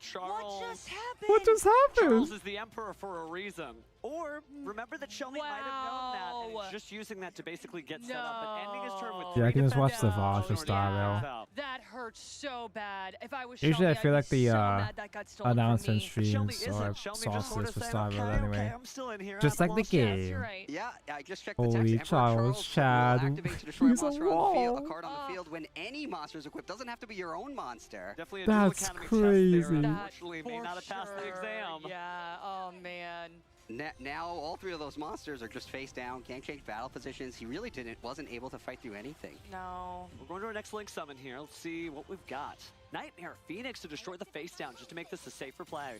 J: Charles.
P: What just happened?
B: What just happened?
J: Charles is the Emperor for a reason. Or remember that Shelmy might have known that and
P: Wow.
J: is just using that to basically get set up and ending his turn with
P: No.
J: three
B: Yeah, I can just
J: defense
B: watch the
J: down
B: VOD for
J: or
B: Starville.
J: down.
P: That hurts so bad. If I was
B: Usually, I
P: Shelmy,
B: feel
P: I'd
B: like
P: be
B: the
P: so mad that got stolen from
B: announcement
P: me.
J: Shelmy
B: streams
J: isn't.
B: or
J: Shelmy just
B: sauces
J: sort
B: for
J: of saying,
B: Starville
J: okay,
B: anyway.
J: I'm still in here.
B: Just
J: I'm
B: like the
J: lost.
P: Yes,
B: game.
P: you're right.
O: Yeah, I just checked the
B: Holy
O: text. Emperor
B: Charles,
O: Charles
B: Chad.
O: will activate to destroy a
B: He's a
O: monster on the field,
B: wall.
O: a card on the field when any monster is equipped. Doesn't have to be your own monster.
J: Definitely a
B: That's
J: dual academy
B: crazy.
J: test there.
P: That
J: Unfortunately, may
P: for
J: not have passed the
P: sure.
J: exam.
P: Yeah. Oh man.
O: Now all three of those monsters are just face down, can't change battle positions. He really wasn't able to fight through anything.
P: No.
J: We're going to our next Link summon here. Let's see what we've got. Nightmare Phoenix to destroy the face down just to make this a safer play.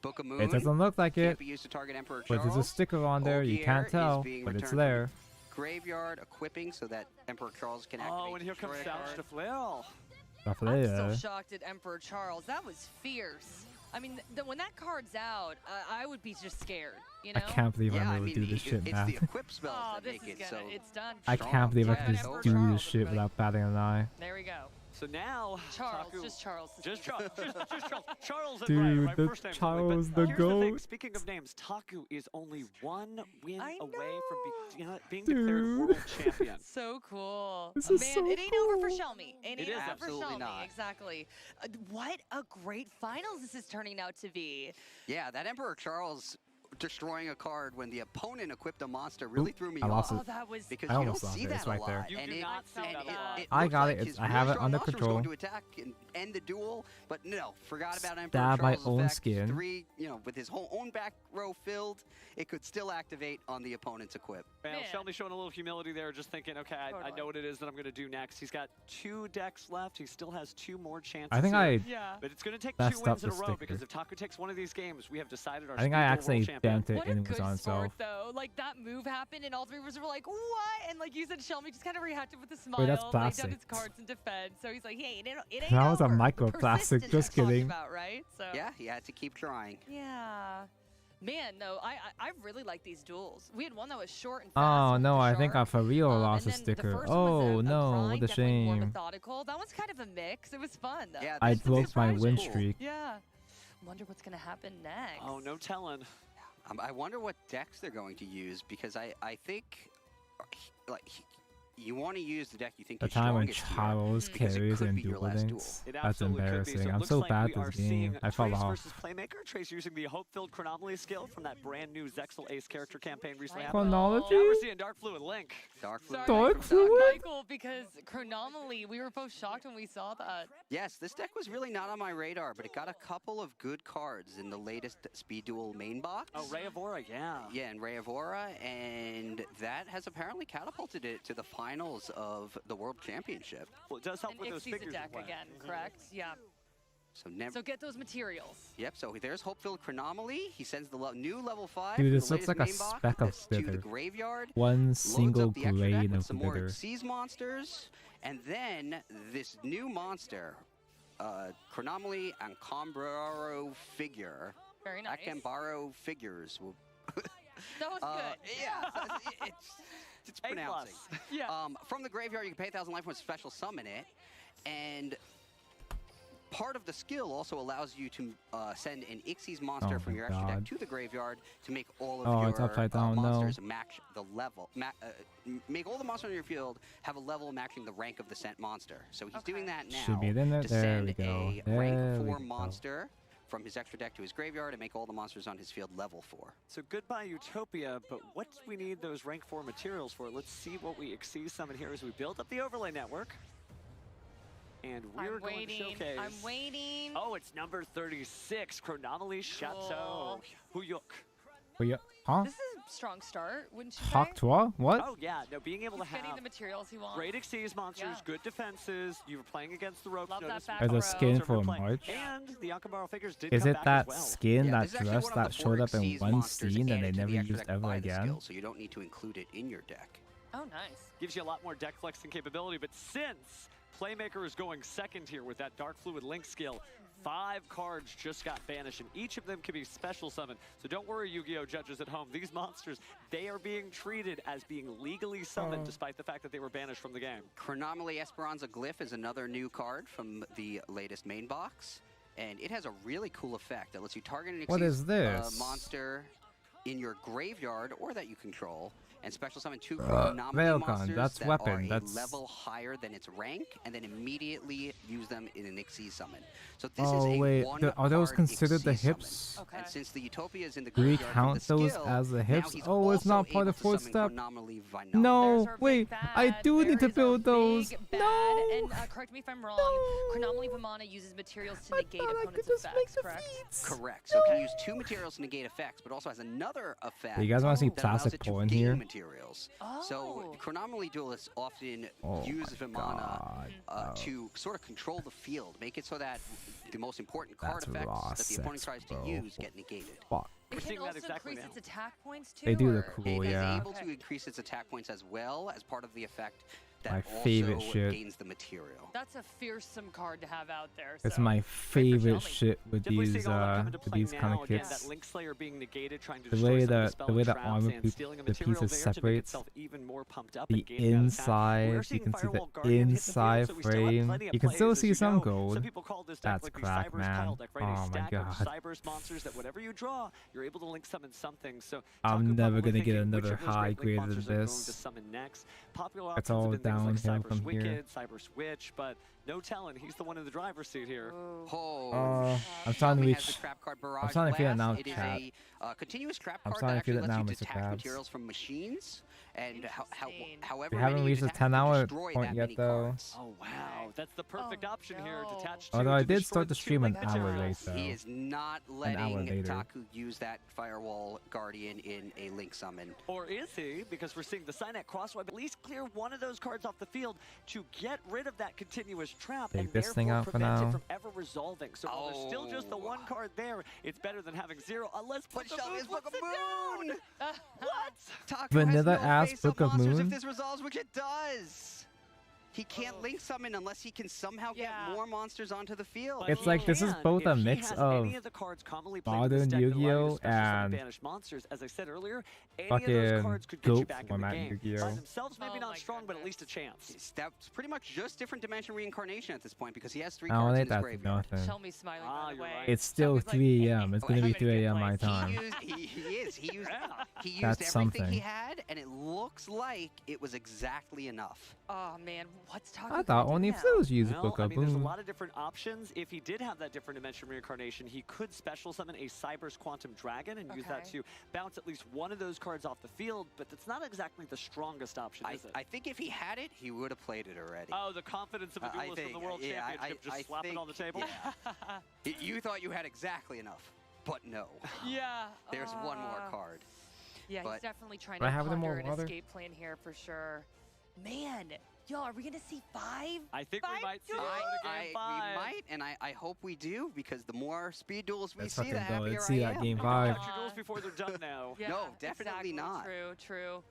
O: Book of Moon.
B: It doesn't look like
O: can't
B: it,
O: be used to target Emperor
B: but
O: Charles.
B: there's a sticker on there. You
O: Ogier
B: can't
O: is
B: tell,
O: being
B: but it's
O: returned
B: there.
O: from Graveyard equipping so that Emperor Charles can activate.
J: Oh, and here comes
O: destroy a
J: Savage
O: card.
J: to Flail.
B: Stuff
P: I'm
B: there.
P: still shocked at Emperor Charles. That was fierce. I mean, when that card's out, I would be just scared. You know.
B: I can't believe
O: Yeah,
B: I'm
O: I
B: able
O: mean,
B: to do this shit,
O: it's
B: man.
O: the equip spells
P: Oh,
O: that
P: this
O: make
P: is
O: it
P: gonna.
O: so.
P: It's done.
B: I can't believe I can
P: Yeah,
B: just
P: Emperor
B: do
P: Charles,
B: this shit
P: everybody.
B: without batting an eye.
P: There we go.
J: So now,
P: Charles,
J: Taku,
P: just Charles.
J: just Charles, just Charles. Charles and
B: Dude,
J: Ray, right?
B: the
J: First name
B: Charles
J: only. But
B: the
J: here's the thing,
B: GOAT.
J: speaking of names, Taku is only one win
P: I
J: away from being
B: Dude.
J: declared world champion.
P: So cool.
B: This
P: Man,
B: is so
P: it ain't over for
B: cool.
P: Shelmy. It ain't
J: is
P: over for
O: absolutely
P: Shelmy.
O: not.
P: Exactly. What a great finals this is turning out to be.
O: Yeah, that Emperor Charles destroying a card when the opponent equipped a monster really threw me
B: I lost
O: off.
B: it.
P: That was
O: Because
B: I
O: you
B: almost
O: don't
B: lost
O: see
B: it.
O: that
B: It's
O: a
B: right
O: lot.
B: there.
G: You
O: And
G: do not see that a lot.
O: it
B: I
O: looked
B: got
O: like
B: it.
O: his
B: I have
O: really
B: it
O: strong
B: under
O: monster was
B: control.
O: going to attack and end the duel, but no, forgot about Emperor
B: Stab my
O: Charles'
B: own
O: effect.
B: skin.
O: 3, with his whole own back row filled, it could still activate on the opponent's equip.
J: Well, Shelby showing a little humility there, just thinking, okay, I know what it is that I'm going to do next. He's got 2 decks left. He still has 2 more chances.
B: I think
J: here.
B: I
J: But it's going to take 2
B: messed up
J: wins in a
B: the
J: row
B: sticker.
J: because if Taku takes one of these games, we have decided our
B: I think I
J: Speed Duel
B: accidentally
J: world champion.
B: damped it
P: What a
B: and it was
P: good
B: on
P: sport,
B: itself.
P: though. Like, that move happened, and all 3 of us were like, what? And like you said, Shelby just kind of reacted with a smile.
B: Wait, that's
P: laid down
B: plastic.
P: his cards in defense. So he's like, hey, it ain't
B: That was a
P: over.
B: microplastic.
P: Persistence
B: Just
P: we talked
B: kidding.
P: about, right? So
O: Yeah, he had to keep trying.
P: yeah. Man, no, I really like these duels. We had one that was short and fast.
B: Oh
P: one
B: no,
P: was
B: I think I
P: sharp.
B: for real lost a
P: And then the
B: sticker.
P: first one was
B: Oh
P: a
B: no,
P: grind,
B: what a
P: definitely more
B: shame.
P: methodical. That one's kind of a mix. It was fun though.
O: Yeah,
B: I
O: this
B: broke my
O: was
B: win
O: cool.
B: streak.
P: Yeah. Wonder what's gonna happen next.
J: Oh, no telling.
O: I wonder what decks they're going to use because I think you want to use the deck you think
B: The
O: is
B: time when
O: strongest here,
B: Charles
O: because it
B: carries
O: could
B: and
O: be your
B: dual
O: last duel.
B: links.
J: It
B: That's
J: absolutely could be.
B: embarrassing.
J: So it
B: I'm
J: looks
B: so
J: like
B: bad
J: we
B: this
J: are
B: game.
J: seeing
B: I fell
J: Trace
B: off.
J: versus Playmaker. Trace using the hope-filled Chronomaly skill from that brand new Zexal Ace character campaign recently.
B: Chronology?
J: Now we're seeing Dark Fluid Link.
O: Dark
P: Sorry,
B: Dark
P: sorry,
B: Fluid?
P: Michael, because Chronomaly, we were both shocked when we saw that.
O: Yes, this deck was really not on my radar, but it got a couple of good cards in the latest Speed Duel main box.
J: Oh, Ray of Aura, yeah.
O: Yeah, and Ray of Aura, and that has apparently catapulted it to the finals of the World Championship.
J: Well, it does help
P: And
J: with those
P: Ixie's a
J: figures
P: deck
J: as well.
P: again, correct? Yeah.
O: So never.
P: So get those materials.
O: Yep. So there's Hope-Filled Chronomaly. He sends the new level 5.
B: Dude,
O: from
B: this
O: the
B: looks like
O: latest
B: a
O: main box
B: speck of
O: to the
B: bitter.
O: graveyard.
B: One
O: loads
B: single
O: up the extra deck
B: grain
O: with
B: of
O: some more
B: bitter.
O: Xyz monsters, and then this new monster, Chronomaly and Combaro figure.
P: Very nice.
O: Akambaro figures will.
P: That was good.
O: Yeah, it's
J: A+.
O: pronouncing.
P: Yeah.
O: From the graveyard, you can pay 1,000 life points to special summon it, and part of the skill also allows you to send an Xyz monster
B: Oh
O: from
B: my
O: your extra deck
B: God.
O: to the graveyard to make all of
B: Oh,
O: your
B: it's upside down, no.
O: monsters match the level. Make all the monsters on your field have a level matching the rank of the sent monster. So he's doing that now
B: Should be in there.
O: to
B: There
O: send
B: we go.
O: a
B: There
O: rank
B: we
O: 4
B: go.
O: monster from his extra deck to his graveyard and make all the monsters on his field level 4.
J: So goodbye Utopia, but what do we need those rank 4 materials for? Let's see what we Xyz summon here as we build up the overlay network. And we're going to showcase.
P: I'm waiting.
J: Oh, it's number 36, Chronomaly Chateau. Huyuk.
B: Wait, yeah. Huh?
P: This is a strong start, wouldn't you say?
B: Hawk Toi? What?
J: Oh yeah, no, being able
P: He's
J: to
P: getting
J: have
P: the materials he wants.
J: great Xyz monsters,
P: Yeah.
J: good defenses. You were playing against the ropes.
P: Love that
J: notice
P: back
B: As a
P: row.
B: skin
J: Over
B: for
J: play.
B: March?
J: And the Akambaro figures did
B: Is
J: come
B: it
J: back
B: that
J: as well.
B: skin,
O: Yeah,
B: that
O: this is actually
B: dress
O: one of
B: that
O: the
B: showed
O: 4
B: up in
O: Xyz
B: one
O: monsters
B: scene and they
O: added to
B: never
O: the extra
B: used
O: deck
B: ever
O: by the
B: again?
O: skill, so you don't need to include it in your deck.
P: Oh, nice.
J: Gives you a lot more deck flexing capability, but since Playmaker is going second here with that Dark Fluid Link skill, 5 cards just got banished, and each of them can be special summoned. So don't worry, Yu-Gi-Oh! Judges at home. These monsters, they are being treated as being legally summoned, despite the fact that they were banished from the game.
O: Chronomaly Esperanza Glyph is another new card from the latest main box, and it has a really cool effect that lets you target an
B: What is this?
O: monster in your graveyard or that you control, and special summon 2 Chronomaly
B: Railgun,
O: monsters
B: that's
O: that
B: weapon,
O: are a
B: that's-
O: level higher than its rank, and then immediately use them in an Xyz summon. So this is
B: Oh
O: a
B: wait, are those
O: one-card
B: considered the
O: Xyz summon.
B: hips?
P: Okay.
O: And since the Utopia is in the
B: Do we
O: graveyard
B: count
O: from the
B: those
O: skill,
B: as the
O: now
B: hips?
O: he's
B: Oh, it's not
O: also
B: part
O: able
B: of
O: to
B: fourth
O: summon
B: step.
O: Chronomaly Vanilla.
P: There's
B: No,
P: our
B: wait,
P: big
B: I
P: bad.
B: do need to
P: There is our
B: build those.
P: big bad.
B: No.
P: And correct me if I'm wrong. Chronomaly Vamana uses materials to negate opponents' effects, correct?
O: Correct. So it can use 2 materials to negate effects, but also has another effect.
B: You guys wanna see
O: that allows
B: plastic
O: it to
B: porn
O: gain
B: here?
O: materials. So Chronomaly duelists often
B: Oh
O: use
B: my
O: Vimana
B: God,
O: to sort of control the field, make it so that the most important card
B: That's
O: effects
B: raw
O: that the opponent
B: sex,
O: tries to
B: bro.
O: use get negated.
B: Fuck.
J: We're
P: It can
J: seeing that
P: also
J: exactly
P: increase
J: now.
P: its attack points too.
B: They do look
P: or-
B: cool,
O: It is
B: yeah.
O: able to increase its attack points as well as part of the effect that
B: My
O: also
B: favorite shit.
O: gains the material.
P: That's a fearsome card to have out there.
B: It's
P: so.
B: my favorite
P: Shelby.
B: shit with
J: Definitely
B: these
J: seeing all that come into
B: with
J: play
B: these kind
J: now.
B: of
J: Again,
B: kits.
J: that Link Slayer being negated, trying to
B: The
J: destroy
B: way
J: some of
B: that
J: spell
B: the way
J: and
B: that
J: traps,
B: armor
J: and stealing a
B: the
J: material
B: pieces
J: there to make
B: separates
J: itself even more pumped up
B: the
J: and gaining that attack. We're
B: inside.
J: seeing
B: You can see the
J: Firewall Guardian hit the field,
B: inside
J: so we still have
B: frame.
J: plenty of
B: You can
J: plays
B: still
J: as
B: see
J: you
B: some
J: go.
B: gold.
J: Some people call this deck
B: That's
J: like the
B: crack,
J: Cybers
B: man.
J: pile deck, right? A
B: Oh my
J: stack
B: god.
J: of Cybers monsters that whatever you draw, you're able to link summon something. So
B: I'm
J: Taku
B: never
J: probably
B: gonna get
J: thinking which
B: another
J: of those
B: high
J: great link
B: greater than
J: monsters are going to
B: this.
J: summon next. Popular
B: That's
J: options have
B: all
J: been the like
B: downhill
J: Cyber
B: from here.
J: Wicked, Cyber Switch, but no telling. He's the one in the driver's seat here.
O: Oh,
B: I'm starting to
O: Xiaomi has
B: reach.
O: the Trap Card
B: I'm
O: Barrage
B: starting to feel it now,
O: Blast. It is
B: chat.
O: a continuous trap
B: I'm
O: card
B: starting
O: that
B: to feel
O: actually
B: it now,
O: lets you
B: Mr.
O: detach
B: Krabs.
O: materials from machines, and however
B: We haven't
O: many
B: reached
O: you
B: the
O: detach,
B: 10-hour
O: you destroy
B: point
O: that
B: yet,
O: many
B: though.
O: cards.
J: Oh wow, that's the perfect option here. Detach
B: Although I
J: to
B: did
J: destroy
B: start the stream an
J: two-link
B: hour late,
J: materials.
B: though.
O: He is not
B: An hour
O: letting
B: later.
O: Taku use that Firewall Guardian in a Link summon.
J: Or is he? Because we're seeing the Signet Crossweb at least clear one of those cards off the field to get rid of that continuous trap
B: Take
J: and
B: this thing
J: therefore
B: out for
J: prevent
B: now.
J: it from ever resolving. So while there's still just the one card there, it's better than having zero. Unless
O: But Xiaomi is Book of
J: Moon.
O: What? Taku
B: Vanilla
O: has no
B: ass
O: face-up
B: Book of
O: monsters
B: Moon?
O: if this resolves, which it does. He can't Link summon unless he can somehow get more monsters onto the field.
B: It's like this is both a mix of modern Yu-Gi-Oh and
J: banished monsters. As I said earlier, any of those
B: fucking
J: cards could get you
B: GOAT
J: back in the
B: format
J: game.
B: Yu-Gi-Oh.
J: By themselves, maybe not strong, but at least a chance.
O: That's pretty much just different dimension reincarnation at this point because he has 3
B: I
O: cards
B: don't
O: in
B: think
O: his
B: that's
O: graveyard.
B: nothing.
P: Show me smiling, by the way.
B: It's still 3 a.m. It's gonna be 3 a.m. my time.
O: He used
B: That's
O: everything
B: something.
O: he had, and it looks like it was exactly enough.
P: Oh man, what's Taku?
B: I thought only Flus used
J: Well,
B: Book
J: I
B: of
J: mean, there's a
B: Moon.
J: lot of different options. If he did have that different dimension reincarnation, he could special summon a Cyber's Quantum Dragon and use that
O: Okay.
J: to bounce at least one of those cards off the field, but that's not exactly the strongest option, is it?
O: I think if he had it, he would have played it already.
J: Oh, the confidence of a duelist in the World Championship, just slap it on the table?
O: You thought you had exactly enough, but no.
P: Yeah.
O: There's one more card.
P: Yeah, he's
O: But-
P: definitely trying
B: Do I
P: to
B: have any more
P: ponder an
B: water?
P: escape plan here for sure. Man, yo, are we gonna see 5?
J: I think we might see
O: We might, and I hope we do, because the more speed duels we
B: Let's
O: see, the
B: fucking go.
O: happier
B: Let's see
O: I
B: that
O: am.
B: game 5.
J: Capture duels before they're done now.
P: Yeah,
O: No, definitely
P: exactly.
O: not.
P: True.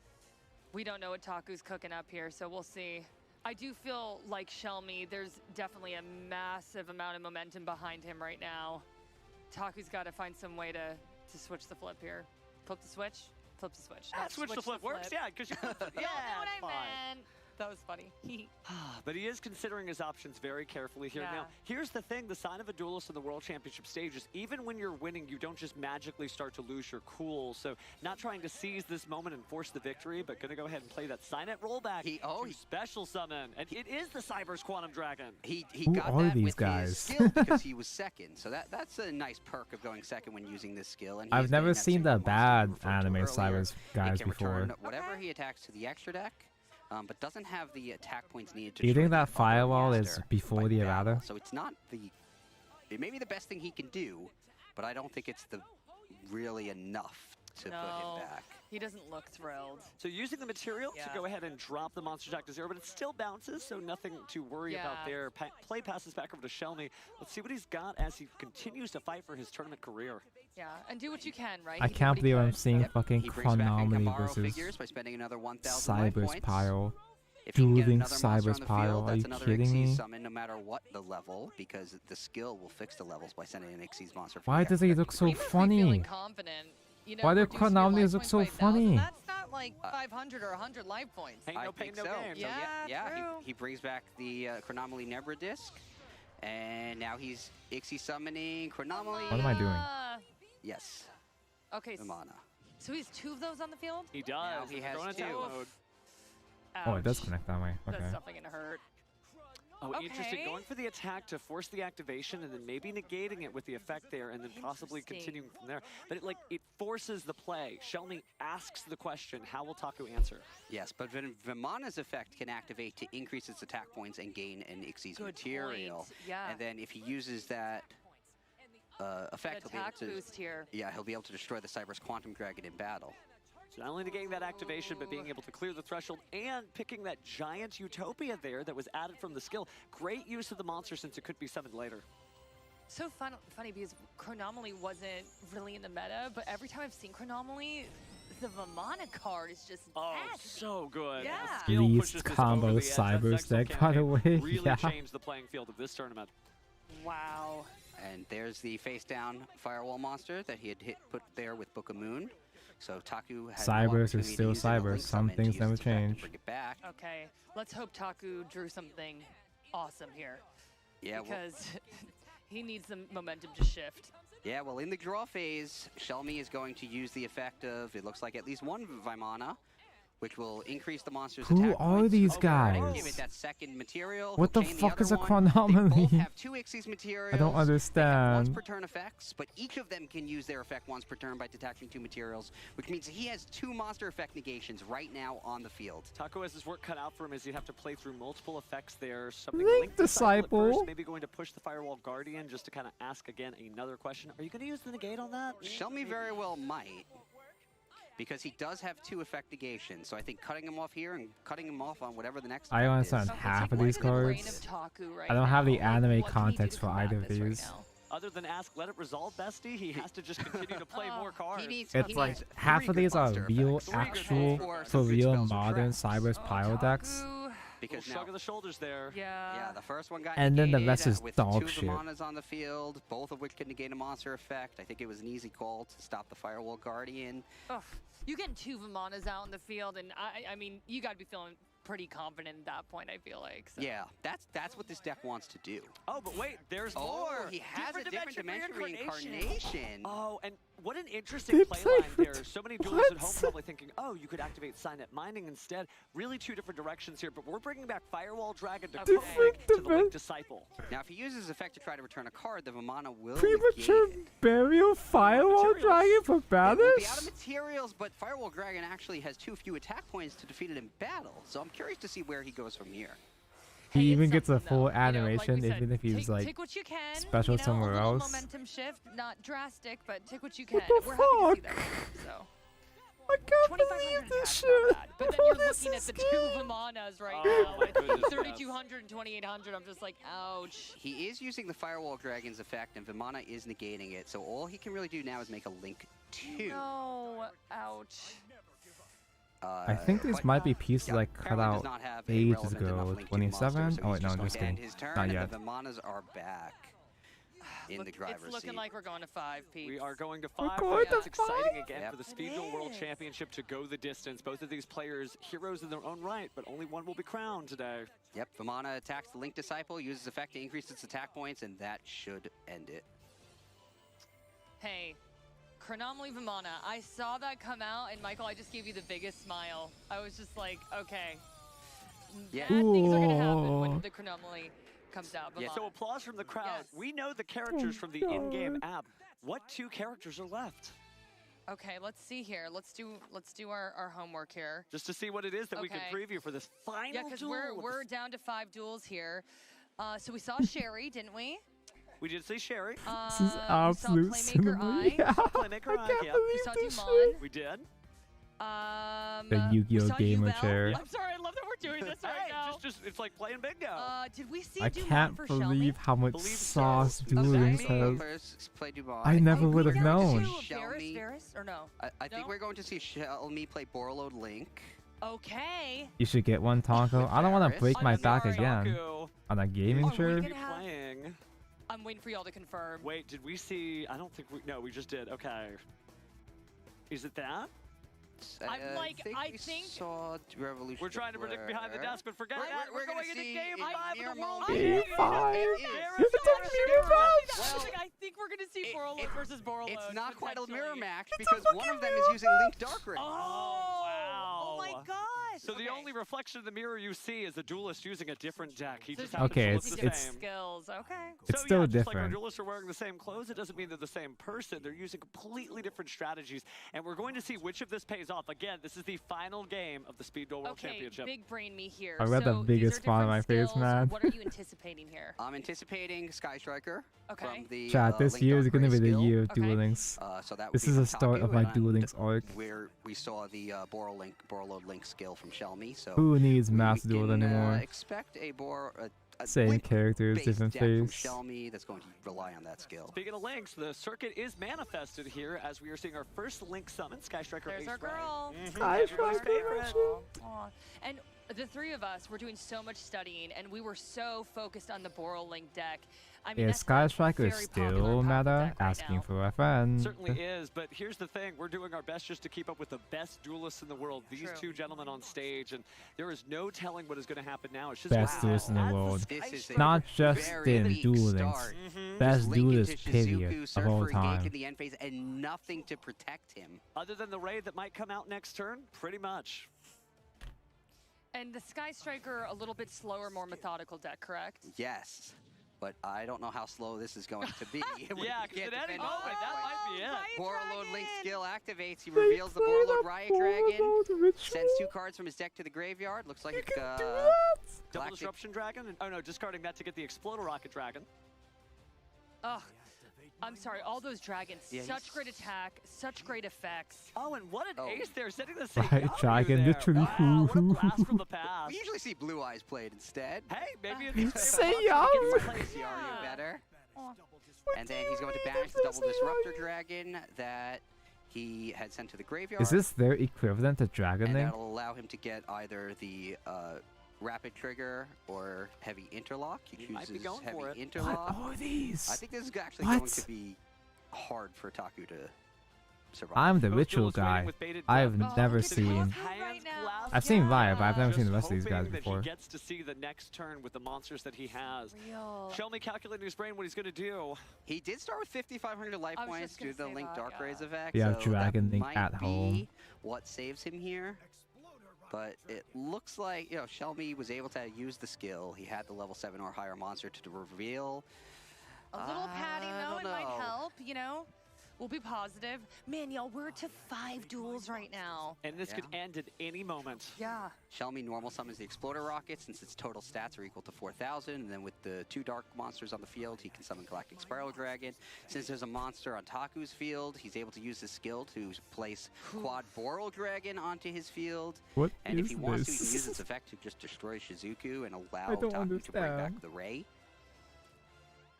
P: We don't know what Taku's cooking up here, so we'll see. I do feel like Shelmy, there's definitely a massive amount of momentum behind him right now. Taku's got to find some way to switch the flip here. Flip the switch? Flip the switch.
J: Ah,
P: Not
J: switch the flip works, yeah, because you flip it.
P: You
J: Yeah,
P: know what I
J: fine.
P: meant. That was funny.
J: But he is considering his options very carefully here.
P: Yeah.
J: Now, here's the thing. The sign of a duelist in the World Championship stage is even when you're winning, you don't just magically start to lose your cool. So not trying to seize this moment and force the victory, but going to go ahead and play that Signet rollback to special summon. And it is the Cyber's Quantum Dragon.
O: He
B: Who
O: got
B: are
O: that
B: these
O: with
B: guys?
O: his skill because he was second. So that's a nice perk of going second when using this skill. And he
B: I've
O: is
B: never
O: getting that
B: seen
O: single
B: the
O: monster
B: bad
O: we referred to
B: anime
O: earlier.
B: Cybers guys
O: It can
B: before.
O: return whatever he attacks to the extra deck, but doesn't have the attack points needed to
B: Do you think
O: destroy
B: that
O: the other
B: firewall is
O: monster
B: before
O: by
B: the
O: battle.
B: errata?
O: So it's not it may be the best thing he can do, but I don't think it's really enough to put him back.
P: He doesn't look thrilled.
J: So using the material to go ahead and drop the monster attack to 0, but it still bounces, so nothing to worry about
P: Yeah.
J: there. Play passes back over to Shelmy. Let's see what he's got as he continues to fight for his tournament career.
P: Yeah, and do what you can, right?
B: I
P: He did
B: can't
P: what he
B: believe I'm
P: could.
B: seeing fucking
O: He brings back
B: Chronomy
O: Gamaro
B: versus
O: figures by spending another 1,000 life
B: Cyber's
O: points.
B: Pile.
O: If you can get
B: Dueling
O: another monster on
B: Cyber's
O: the
B: Pile.
O: field,
B: Are
O: that's
B: you
O: another
B: kidding
O: Xyz
B: me?
O: summon no matter what the level, because the skill will fix the levels by sending an Xyz monster. from
B: Why
O: the
B: does
O: extra
B: he
O: deck
B: look
O: to
B: so
O: green.
B: funny?
P: Confident. You know,
B: Why do
P: reducing your
B: Chronomys
P: life
B: look
P: points
B: so
P: by 1,000,
B: funny?
P: That's not like 500 or 100 life points.
J: Ain't no pain,
O: think
J: no
O: so.
J: gain.
O: So
P: Yeah, true.
O: he brings back the Chronomaly Nebra disc, and now he's Ixie summoning Chronomaly.
B: What am I doing?
O: Yes.
P: Okay,
O: Vimana.
P: so he has 2 of those on the field?
J: He does.
O: Now he
J: He's
O: has
J: going into
O: 2.
J: mode.
B: Oh, it does
P: Ouch.
B: connect that way. Okay.
P: That's definitely gonna hurt.
J: Oh, interesting.
P: Okay.
J: Going for the attack to force the activation and then maybe negating it with the effect there and then possibly continuing from there. But it forces the play. Shelmy asks the question, how will Taku answer?
O: Yes, but Vimana's effect can activate to increase its attack points and gain an Ixie's
P: Good
O: material.
P: point. Yeah.
O: And then if he uses that effect,
P: The
O: he'll be
P: attack
O: able to
P: boost here.
O: Yeah, he'll be able to destroy the Cyber's Quantum Dragon in battle.
J: So not only negating that activation, but being able to clear the threshold and picking that giant Utopia there that was added from the skill. Great use of the monster since it could be summoned later.
P: So funny because Chronomaly wasn't really in the meta, but every time I've seen Chronomaly, the Vimana card is just nasty.
J: So good.
P: Yeah.
J: The skill pushes
B: Least
J: this
B: combo
J: over the edge. That
B: Cyber's
J: Zexal
B: deck, by the
J: campaign
B: way.
J: Really
B: Yeah.
J: changed the playing field of this tournament.
P: Wow.
O: And there's the face down firewall monster that he had put there with Book of Moon. So Taku has
B: Cybers is still Cybers. Some things never change.
O: Bring it back.
P: Okay, let's hope Taku drew something awesome here.
O: Yeah,
P: Because he needs the momentum to shift.
O: Yeah, well, in the draw phase, Shelmy is going to use the effect of, it looks like at least one Vimana, which will increase the monster's
B: Who
O: attack
B: are
O: points.
B: these
O: And
B: guys?
O: give it that second material.
B: What the
O: He'll chain
B: fuck
O: other
B: is a
O: one. They
B: chronometer?
O: both have 2 Xyz materials.
B: I don't
O: They have once
B: understand.
O: per turn effects, but each of them can use their effect once per turn by detaching 2 materials, which means he has 2 monster effect negations right now on the field.
J: Taco has his work cut out for him as he'd have to play through multiple effects there. Something
B: Link
J: Disciple at
B: Disciple.
J: first, maybe going to push the Firewall Guardian just to kind of ask again another question. Are you going to use the negate on that?
O: Shelmy very well might, because he does have 2 effect negations. So I think cutting him off here and cutting him off on whatever the next
B: I don't
O: effect
B: understand
O: is.
B: half of these cards. I don't have the anime context for either of these.
J: Other than ask, let it resolve, bestie, he has to just continue to play more cards.
B: It's like half of these are real, actual, for real modern Cyber's Pyro decks.
O: Because
J: shrug of the shoulders there.
O: Yeah, the first one got
B: And then the
O: negated,
B: rest is
O: with
B: dog
O: 2
B: shit.
O: Vimanas on the field, both of which can negate a monster effect. I think it was an easy call to stop the Firewall Guardian.
P: Ugh. You getting 2 Vimanas out in the field, and I mean, you got to be feeling pretty confident at that point, I feel like. So.
O: Yeah, that's what this deck wants to do.
J: Oh, but wait, there's
O: Oh,
J: more.
O: he has a different dimension reincarnation.
J: Oh, and what an interesting play line there. So many duelists at home probably thinking, oh, you could activate Signet Mining instead. Really 2 different directions here, but we're bringing back Firewall Dragon to conflict to the Link Disciple.
O: Now, if he uses his effect to try to return a card, the Vimana will
B: Premature
O: negate it.
B: burial Firewall Dragon for
O: It will be out of
B: Banish?
O: materials, but Firewall Dragon actually has 2 few attack points to defeat it in battle. So I'm curious to see where he goes from here.
B: He even gets a full
P: like we
B: animation
P: said,
B: even if he's like
P: take what you can,
B: special
P: you know,
B: somewhere
P: a little
B: else.
P: momentum shift, not drastic, but take what you can.
B: What the
P: We're happy to see that. So.
B: I can't
P: 2,500
B: believe this
P: attacks,
B: shit.
P: not bad. But then you're
B: This
P: looking at
B: is
P: the 2
B: good.
P: Vimanas right
J: Oh, my
P: now.
J: goodness,
P: 3,200 and 2,800. I'm just like, ouch.
O: He is using the Firewall Dragon's effect, and Vimana is negating it. So all he can really do now is make a Link 2.
P: No, ouch.
B: I think these might be pieces I cut
O: Apparently does
B: out
O: not have a
B: ages
O: relevant
B: ago.
O: enough Link 2
B: 27?
O: monster, so
B: Oh
O: he's
B: wait, no,
O: just
B: I'm
O: going
B: just
O: to end
B: kidding.
O: his turn,
B: Not
O: and
B: yet.
O: the Vimanas are back in the driver's
P: It's looking
O: seat.
P: like we're going to 5, Pete.
J: We are going to
B: We're
J: 5.
B: going
J: That's
B: to
J: exciting
B: 5?
J: again
O: Yep.
J: for the Speed Duel World Championship to go the distance. Both of these players, heroes in their own right, but only one will be crowned today.
O: Yep, Vimana attacks the Link Disciple, uses effect to increase its attack points, and that should end it.
P: Hey, Chronomaly Vimana, I saw that come out, and Michael, I just gave you the biggest smile. I was just like, okay.
O: Yeah.
P: Bad things are going to happen
B: Cool.
P: when the Chronomaly comes out.
J: Yeah,
P: Vimana.
J: so applause from the crowd.
P: Yes.
J: We know the characters from the in-game app. What 2 characters are left?
P: Okay, let's see here. Let's do our homework here.
J: Just to see what it is that we can
P: Okay.
J: preview for this final
P: Yeah, because
J: duel.
P: we're down to 5 duels here. So we saw Sherry, didn't we?
J: We did see Sherry.
B: This is
P: We
B: absolute
P: saw Playmaker
B: cinema.
P: Eye.
B: Yeah.
J: Playmaker
B: I
J: Eye,
B: can't
J: yeah.
P: We
B: believe
P: saw
B: this
P: Dumon.
B: shit.
J: We did.
B: The Yu-Gi-Oh
P: we saw
B: gamer
P: Yubel.
B: chair.
P: I'm sorry, I love that we're doing this right
J: Hey,
P: now.
J: just it's like playing bingo.
P: Did we see
B: I
P: Dumon
B: can't
P: for
B: believe how much
J: Believe so.
B: sauce Duel
O: Exactly.
B: Links has.
O: Players play Dubai.
B: I never would have
P: We're going
B: known.
P: to Varus, or no?
O: I think
P: No?
O: we're going to see Shelmy play Borload Link.
P: Okay.
B: You should get one, Tonko. I don't want to
O: Varus.
B: break my
P: I'm
B: back
P: sorry.
B: again.
J: Taku,
B: On a gaming
P: Are we
B: chair?
P: gonna have-
J: playing.
P: I'm waiting for y'all to confirm.
J: Wait, did we see? I don't think we. No, we just did. Okay. Is it that?
P: I'm like, I
O: we
P: think-
O: saw Revolution.
J: We're trying to predict behind the desk, but forget
O: We're-
J: that.
O: we're gonna
J: going into
O: see
J: game
O: a
J: 5 of
O: mirror
J: the World
O: moment.
B: Game
J: Championship.
B: 5?
O: It is.
B: It's a mirror match!
P: I think we're gonna see Borload versus Borload.
O: It's not quite a mirror
P: potentially.
O: match because one of them is using Link Dark Ring.
P: Oh my gosh!
J: So the
P: Okay.
J: only reflection in the mirror you see is a duelist using a different deck. He just
P: There's
J: happens
B: Okay,
J: to look
B: it's-
J: the
P: different
J: same.
P: skills. Okay.
B: It's
J: So,
B: still
J: yeah, just like our
B: different.
J: duelists are wearing the same clothes, it doesn't mean they're the same person. They're using completely different strategies, and we're going to see which of this pays off. Again, this is the final game of the Speed Duel World
P: Okay,
J: Championship.
P: big brain me here.
B: I read the
P: So these
B: biggest
P: are
B: smile on my
P: different
B: face,
P: skills.
B: man.
P: What are you anticipating here?
O: I'm anticipating Sky Striker
P: Okay.
O: from the
B: Chat, this
O: Link
B: year is
O: Dark
B: gonna
O: Ray
B: be the
O: skill.
B: year of
P: Okay.
B: Duel Links.
O: So that would
B: This
O: be
B: is
O: from
B: the start of
O: Taku,
B: my
O: and
B: Duel Links arc.
O: where we saw the Borload Link skill from Shelmy. So
B: Who needs
O: we
B: Mass Duel
O: can,
B: anymore?
O: Expect a
B: Same
O: Link
B: characters,
O: based
B: different
O: deck from
B: face.
O: Shelmy that's going to rely on that skill.
J: Speaking of links, the circuit is manifested here as we are seeing our first link summon, Sky Striker
P: There's
J: Ace
P: our
J: Ray.
P: girl.
B: Sky
J: Everybody's
B: Striker,
J: favorite.
P: Aw. And the 3 of us were doing so much studying, and we were so focused on the Boral Link deck. I mean,
B: Yeah,
P: that's
B: Sky
P: a
B: Striker is
P: very
B: still
P: popular purple
B: meta,
P: deck right
B: asking
P: now.
B: for a friend.
J: Certainly is, but here's the thing. We're doing our best just to keep up with the best duelists in the world. These
P: True.
J: 2 gentlemen on stage, and there is no telling what is going to happen now. It's just
B: Best
J: wow.
B: duelists in the
J: That's
B: world.
J: Sky
O: This is a
J: Striker.
B: Not just
O: very
B: in
O: weak
B: Duel
O: start.
B: Links.
J: Mhm.
B: Best
O: Just link
B: duelist
O: into
B: period
O: Shizuku,
B: of
O: Surfer,
B: all
O: engage
B: time.
O: in the end phase, and nothing to protect him.
J: Other than the raid that might come out next turn, pretty much.
P: And the Sky Striker a little bit slower, more methodical deck, correct?
O: Yes. But I don't know how slow this is going to be.
J: Yeah, because at any moment, that might be it.
O: Borreload Link skill activates. He reveals the Borreload Riot Dragon. Sends 2 cards from his deck to the graveyard. Looks like
J: Double Disruption Dragon? Oh no, discarding that to get the Exploder Rocket Dragon.
P: Ugh. I'm sorry, all those dragons,
O: Yeah,
P: such great attack, such great effects.
J: Oh, and what an ace there, setting the same
B: Right, dragon, literally.
J: Wow, what a blast from the past.
O: We usually see Blue Eyes played instead.
J: Hey, maybe it's
B: Say young.
O: Ciario better. And then he's going to banish the Double Disruptor Dragon that he had sent to the graveyard.
B: Is this their equivalent to Dragon
O: And
B: Link?
O: that'll allow him to get either the Rapid Trigger or Heavy Interlock. He
J: might be
O: chooses
J: going for
O: Heavy
J: it.
O: Interlock.
B: What are these?
O: I think this is actually
B: What?
O: going to be hard for Taku to survive.
B: I'm the
J: Both
B: ritual
J: duels waiting
B: guy.
J: with bated
B: I've
J: breath.
B: never
J: Look at
B: seen.
J: both hands clasped.
B: I've seen Riot, but I've never seen the
J: Just
B: rest of these guys
J: hoping that
B: before.
J: He gets to see the next turn with the monsters that he has.
P: Real.
J: Show me calculating in his brain what he's going to do.
O: He did start with 5,500 life
P: I was
O: points
P: just
O: due to
P: gonna
O: the
P: say
O: Link
P: that,
O: Dark
P: yeah.
O: Rays effect.
B: Yeah,
O: so
B: Dragon
O: that
B: Link
O: might
B: at
O: be
B: home.
O: what saves him here. But it looks like, you know, Shelmy was able to use the skill. He had the level 7 or higher monster to reveal.
P: A little padding,
O: I
P: though,
O: don't
P: it might
O: know.
P: help, you know? We'll be positive. Man, y'all, we're to 5 duels right now.
J: And this could end at any moment.
P: Yeah.
O: Shelmy normal summons the Exploder Rocket since its total stats are equal to 4,000. And then with the 2 dark monsters on the field, he can summon Galactic Spiral Dragon. Since there's a monster on Taku's field, he's able to use his skill to place Quad Boral Dragon onto his field.
B: What
O: And if
B: is
O: he wants to, he
B: this?
O: can use its effect to just destroy Shizuku and allow
B: I don't
O: Taku to bring back
B: understand.
O: the Ray.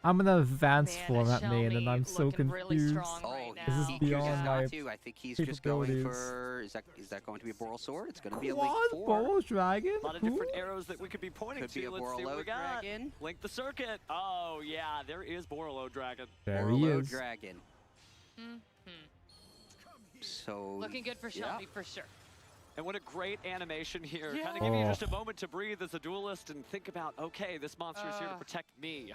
B: I'm an advanced
P: Man,
B: format main, and
P: Shelmy
B: I'm so
P: looking really
B: confused.
P: strong
O: Oh,
P: right
B: This is
P: now.
B: beyond my
O: I think he's just going
B: capabilities.
O: for. Is that going to be a Boral Sword? It's going to be a Link
B: Quad
O: 4.
B: Ball Dragon?
J: A lot of
B: Who?
J: different arrows that we could be pointing
O: Could
J: to.
O: be a
J: Let's see what we
O: Borreload
J: got.
O: Dragon.
J: Link the circuit. Oh, yeah, there is Borreload Dragon.
B: There he
O: Borreload
B: is.
O: Dragon. So
P: Looking good for
O: yeah.
P: Shelby, for sure.
J: And what a great animation here.
P: Yeah.
J: Kind of give you
B: Oh.
J: just a moment to breathe as a duelist and think about, okay, this monster is here to protect me.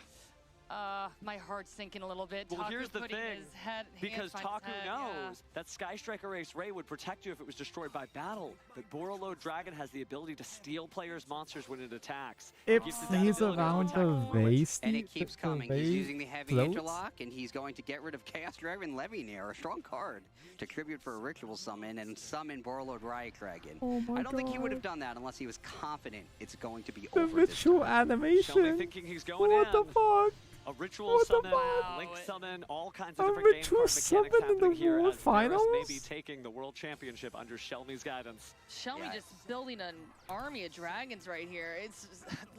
P: My heart's sinking a little bit.
J: Well,
P: Taku
J: here's the
P: putting
J: thing,
P: his head,
J: because
P: hands behind
J: Taku
P: his head,
J: knows that Sky Striker Ace Ray would protect you if it was destroyed by battle, but Borreload Dragon has the ability to steal players' monsters when it attacks.
B: It
J: gives that
B: plays
J: ability to
B: around
J: attack
B: the
J: forward.
B: vase.
O: And it keeps coming. He's using the Heavy
B: floats?
O: Interlock, and he's going to get rid of Chaos Dragon Levianeer, a strong card, to tribute for a ritual summon and summon Borreload Riot Dragon.
B: Oh my
O: I don't think he would have
B: God.
O: done that unless he was confident it's going to be
B: The
O: over this
B: ritual
O: time.
J: Shelby
B: animation.
J: thinking he's going
B: What
J: in.
B: the fuck?
J: A ritual
B: What the
J: summon,
P: fuck?
J: link summon, all kinds
B: A
J: of different game
B: ritual
J: card mechanics
B: summon in
J: happening
B: the
J: here
B: World
J: as Varus may
B: Finals?
J: be taking the World Championship under Shelmy's guidance.
P: Shelby
O: Yeah.
P: just building an army of dragons right here. It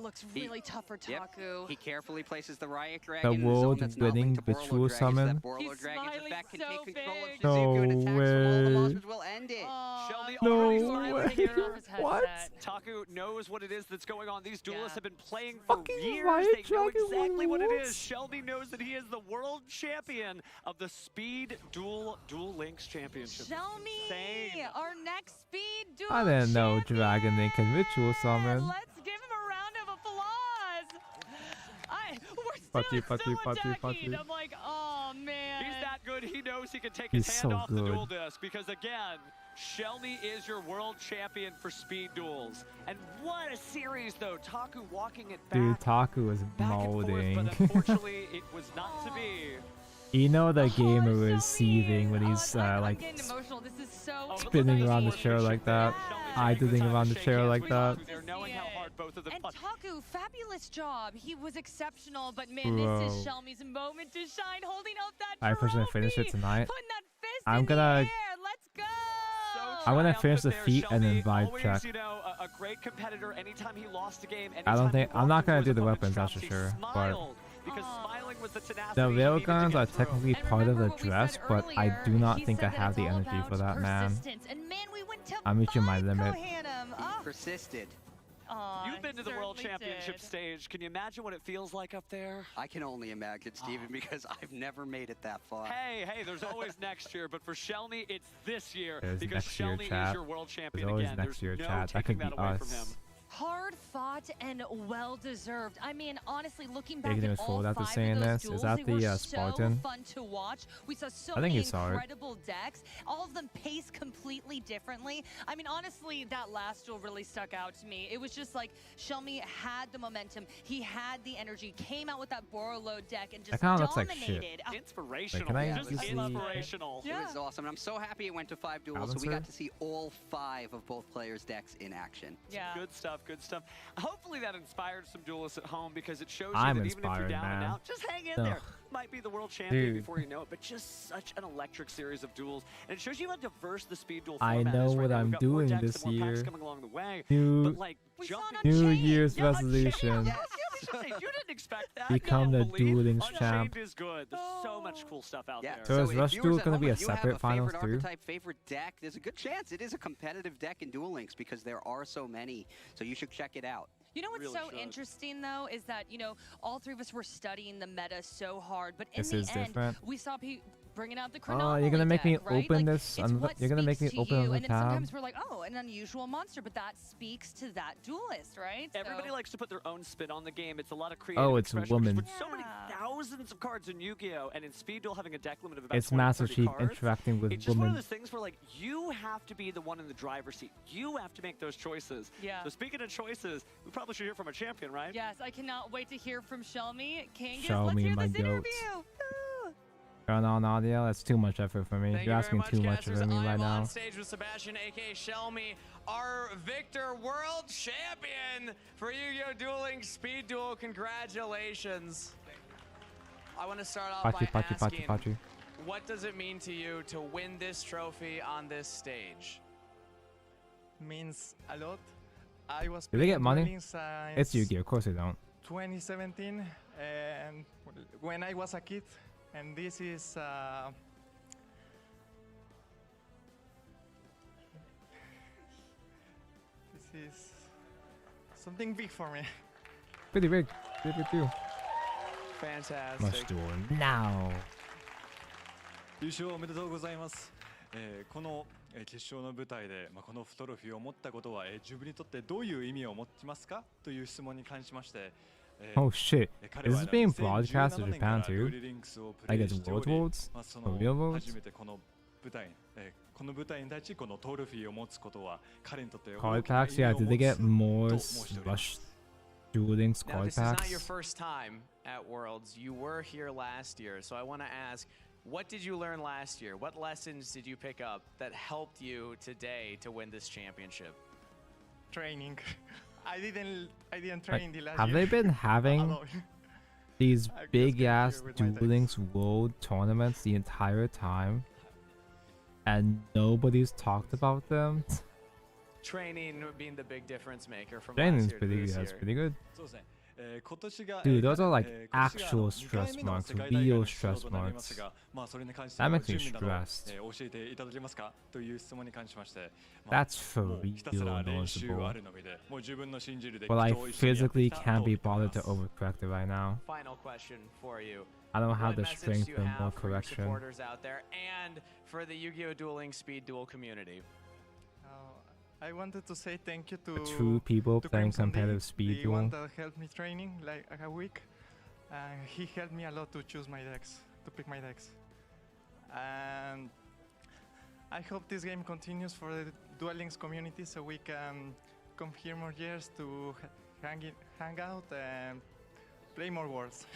P: looks
O: He-
P: really tough for
O: Yep.
P: Taku.
O: He carefully places the Riot Dragon in the
B: world
O: zone that's not
B: winning
O: linked to Borreload
B: ritual
O: Dragon, so
B: summon?
O: that Borreload
P: He's
O: Dragon's
P: smiling
O: effect can
P: so
O: take control of
P: big.
O: Shizuku and attacks from all the
B: way.
O: monsters will end it.
J: Shelby
P: Oh,
J: already
B: No
J: smiling
B: way.
J: here.
B: What?
J: Taku knows what it is that's going on. These duelists
P: Yeah.
J: have been playing for
B: Fucking
J: years.
B: Riot
J: They know
B: Dragon
J: exactly what it
B: rules.
J: is. Shelby knows that he is the world champion of the Speed Duel Links Championship.
P: Shelmy,
J: Insane.
P: our next speed duel
B: I didn't know
P: champion.
B: Dragon Link can ritual summon.
P: Let's give him a round of applause. We're still,
B: Putty,
P: still
B: putty, putty,
P: attacking.
B: putty.
P: I'm like, oh man.
J: He's that good. He knows he can take
B: He's
J: his hand
B: so
J: off the
B: good.
J: duel disc because, again, Shelmy is your world champion for speed duels. And what a series, though. Taku walking it back,
B: Dude, Taku is
J: back and forth,
B: molding.
J: but unfortunately, it was not to be.
B: You know the gamer
P: Shelby.
B: is seething when he's
P: I'm
B: like
P: getting emotional. This is so
B: spinning around the chair like that, idling around the chair like that.
J: They're knowing how hard both of them
P: And
J: punch.
P: Taku, fabulous job. He was exceptional, but man, this is
B: Bro.
P: Shelmy's moment to shine, holding up that
B: I personally finish it
P: trophy,
B: tonight.
P: putting that fist
B: I'm
P: in
B: gonna-
P: the air. Let's go.
B: I'm gonna finish the
J: Triumphant
B: feat
J: there,
B: and then
J: Shelby.
B: vibe
J: Always,
B: check.
J: you know, a great competitor. Anytime he lost a game,
B: I don't
J: anytime he
B: think- I'm
J: walked
B: not
J: into
B: gonna
J: his
B: do the
J: opponent's
B: weapons, that's
J: traps,
B: for
J: he
B: sure, but
J: smiled, because smiling was the tenacity
B: The
J: he needed to
B: railguns
J: get
B: are
J: through.
B: technically
P: And
B: part of
P: remember
B: the
P: what we
B: dress,
P: said
B: but I do
P: earlier,
B: not
P: he
B: think
P: said
B: I
P: that
B: have
P: it's
B: the
P: all
B: energy
P: about
B: for that, man.
P: persistence. And man, we went to
B: I'm reaching my
P: 5
B: limit.
P: Kohanum.
O: He
P: Oh,
O: persisted.
J: You've been to the World
P: certainly
J: Championship
P: did.
J: stage. Can you imagine what it feels like up there?
O: I can only imagine, Steven, because I've never made it that far.
J: Hey, there's always next year, but for Shelmy, it's this year
B: There's
J: because
B: next year,
J: Shelmy
B: chat.
J: is your world champion
B: There's always
J: again.
B: next year,
J: There's no
B: chat. That
J: taking
B: could be
J: that away from him.
B: us.
P: Hard fought.
Q: fought and well deserved. I mean, honestly, looking back
B: Big
Q: at
B: news
Q: all
B: forward after
Q: 5
B: saying
Q: of those
B: this.
Q: duels,
B: Is that
Q: they were
B: the
Q: so
B: Spartan?
Q: fun to watch. We saw so
B: I think
Q: many
B: you saw it.
Q: incredible decks. All of them paced completely differently. I mean, honestly, that last duel really stuck out to me. It was just like Shelmy had the momentum. He had the energy, came out with that Borolo deck and just
B: That kinda looks like shit.
Q: dominated.
J: Inspirational.
B: Can I
J: Just
B: see-
J: inspirational.
O: It was awesome. And I'm so happy it went to 5 duels, so we got to see all 5 of both players' decks in action.
Q: Yeah.
J: Good stuff, good stuff. Hopefully that inspired some duelists at home because it shows you
B: I'm
J: that even if you're
B: inspired,
J: down and
B: man.
J: out, just hang in
B: Ugh.
J: there. Might be the world champion
B: Dude.
J: before you know it, but just such an electric series of duels. And it shows you how diverse the speed duel
B: I
J: format
B: know
J: is right
B: what
J: now.
B: I'm
J: We've got more
B: doing
J: decks
B: this
J: and more packs
B: year.
J: coming along the way.
B: New-
J: But like jumping
B: New Year's
J: Yeah,
B: resolution.
J: Yes, you didn't expect that.
B: Become the
J: Unbelievable.
B: dueling
J: Unchained
B: champ.
J: is good. There's so much cool stuff out there.
B: So is
O: if
B: Rush
O: viewers
B: Duel
O: at
B: gonna
O: home,
B: be a
O: if you have
B: separate Finals
O: favorite
B: too?
O: archetype, favorite deck, there's a good chance it is a competitive deck in Duel Links because there are so many. So you should check it out.
Q: You know what's
O: Really
Q: so
O: should.
Q: interesting though is that all 3 of us were studying the meta so hard, but in
B: This
Q: the
B: is
Q: end,
B: different.
Q: we saw people bringing out the
B: Oh,
Q: chronomaly
B: you're gonna make me
Q: deck, right?
B: open
Q: Like,
B: this.
Q: it's what
B: You're gonna make me
Q: speaks to
B: open
Q: you,
B: another
Q: and then
B: tab.
Q: sometimes we're like, oh, an unusual monster, but that speaks to that duelist, right?
J: Everybody
Q: So-
J: likes to put their own spin on the game. It's a lot of creative
B: Oh, it's
J: expression.
B: woman.
J: With so many thousands of cards in Yu-Gi-Oh! And in Speed Duel having a deck limit of about
B: It's
J: 20,
B: Master
J: 30
B: Chief
J: cards,
B: interacting with
J: it's just one of
B: women.
J: those things where like you have to be the one in the driver's seat. You have to make those choices.
Q: Yeah.
J: So speaking of choices, we probably should hear from a champion, right?
Q: Yes, I cannot wait to hear from Shelmy. Kangas,
B: Show
Q: let's
B: me
Q: hear
B: my
Q: this
B: goats.
Q: interview.
B: Turn on audio. That's too much effort for me.
I: Thank
B: You're
I: you
B: asking
I: very
B: too
I: much,
B: much
I: casters.
B: of me
I: I'm
B: right now.
I: on stage with Sebastian, aka Shelmy, our Victor World Champion for Yu-Gi-Oh! Duel Links Speed Duel. Congratulations. I want to start off
B: Pachi,
I: by
B: pachi,
I: asking,
B: pachi, pachi.
I: what does it mean to you to win this trophy on this stage?
L: Means a lot. I was
B: Do they get
L: playing
B: money?
L: dueling since
B: It's Yu-Gi-Oh! Of course they don't.
L: 2017, and when I was a kid, and this is something big for me.
B: Pretty big. Pretty big too.
E: Fantastic.
B: Must do it now.
N: 優勝おめでとうございます。この決勝の舞台で、このトロフィーを持ったことは、自分にとってどういう意味を持ちますかという質問に関しまして、
B: Oh shit.
N: 彼
B: Is
N: は
B: this being
N: 2017
B: broadcast to
N: 年から
B: Japan
N: デ
B: too?
N: ュエルリンクスをプ
B: Like
N: レイ
B: it's
N: してお
B: World
N: り、
B: Worlds?
N: そ
B: Or
N: の
B: Real Worlds?
N: 初めてこの舞台、この舞台に立ちこのトロフィーを持つことは彼にとって大
B: Card
N: きな
B: packs?
N: 意
B: Yeah,
N: 味を
B: did they
N: 持
B: get
N: つ
B: more
N: と申しております
B: Rush Duel Links
I: Now,
B: card
I: this is not your
B: packs?
I: first time at Worlds. You were here last year, so I want to ask, what did you learn last year? What lessons did you pick up that helped you today to win this championship?
L: Training. I didn't
B: Like,
L: train the last
B: have
L: year.
B: they been having
L: Alone.
B: these
L: I just
B: big
L: came here
B: ass
L: with my
B: Duel Links World tournaments the entire time? And nobody's talked about them?
I: Training being the big difference maker from
B: Training's
I: last year to
B: pretty
I: this
B: good. That's
I: year.
B: pretty good.
N: そうですね。今年が
B: Dude, those are like
N: 今年が
B: actual
N: 2回
B: stress
N: 目の
B: marks,
N: 世界大会
B: real
N: の出場
B: stress
N: となります
B: marks.
N: が、それに関して
B: That
N: の
B: makes me
N: 準備など、
B: stressed.
N: 教えていただけますかという質問に関しまして、
B: That's for
N: もうひたすら
B: real
N: 練習
B: noticeable.
N: あるのみで、もう自分の信じるで
B: But I
N: 人を一緒にやって
B: physically
N: きた
B: can't
N: と
B: be
N: 言っていま
B: bothered
N: す
B: to overcorrect it right now.
I: Final question for you.
B: I don't have
I: What
B: the
I: message
B: strength
I: do you
B: for more
I: have for your
B: correction.
I: supporters out there and for the Yu-Gi-Oh! Duel Links Speed Duel community?
L: I wanted to say thank you to
B: The two people
L: to
B: playing
L: Crimson D,
B: competitive Speed
L: the one
B: Duel.
L: that helped me training like a week. He helped me a lot to choose my decks, to pick my decks. And I hope this game continues for the Duel Links community so we can come here more years to hang out and play more worlds.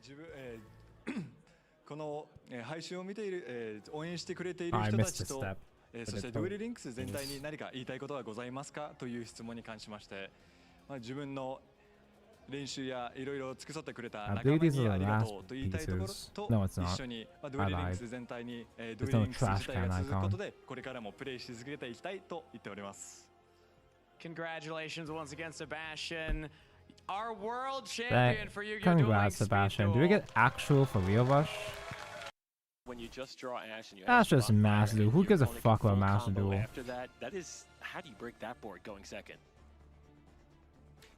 N: 自分、この、配信を見ている、応援してくれている
B: I
N: 人た
B: missed
N: ち
B: a
N: と
B: step.
N: そしてデュエルリンクス全体に何か言いたいことはございますかという質問に関しまして、自分の練習やいろいろ尽くさってくれた
B: I
N: 仲
B: believe
N: 間
B: these
N: に
B: are
N: あ
B: the
N: りが
B: last
N: とうと言いたいところ
B: pieces.
N: と
B: No, it's not.
N: 一緒に、デュエルリンクス全体に、デュエ
B: There's
N: ル
B: no
N: リンクス
B: trash
N: 自体が
B: can
N: 続くこと
B: icon.
N: でこれからもプレイし続けていきたいと言っております。
I: Congratulations once again, Sebastian. Our world champion for Yu-Gi-Oh! Duel
B: Congrats,
I: Links Speed
B: Sebastian. Do
I: Duel.
B: we get actual for real Rush?
H: When you just draw Ash and you
B: That's
H: have
B: just
H: Rockfire
B: Master
H: and
B: Duel. Who
H: your
B: gives a
H: opponent
B: fuck
H: can
B: about
H: full
B: Master
H: combo
B: Duel?
H: After that is how do you break that board going second?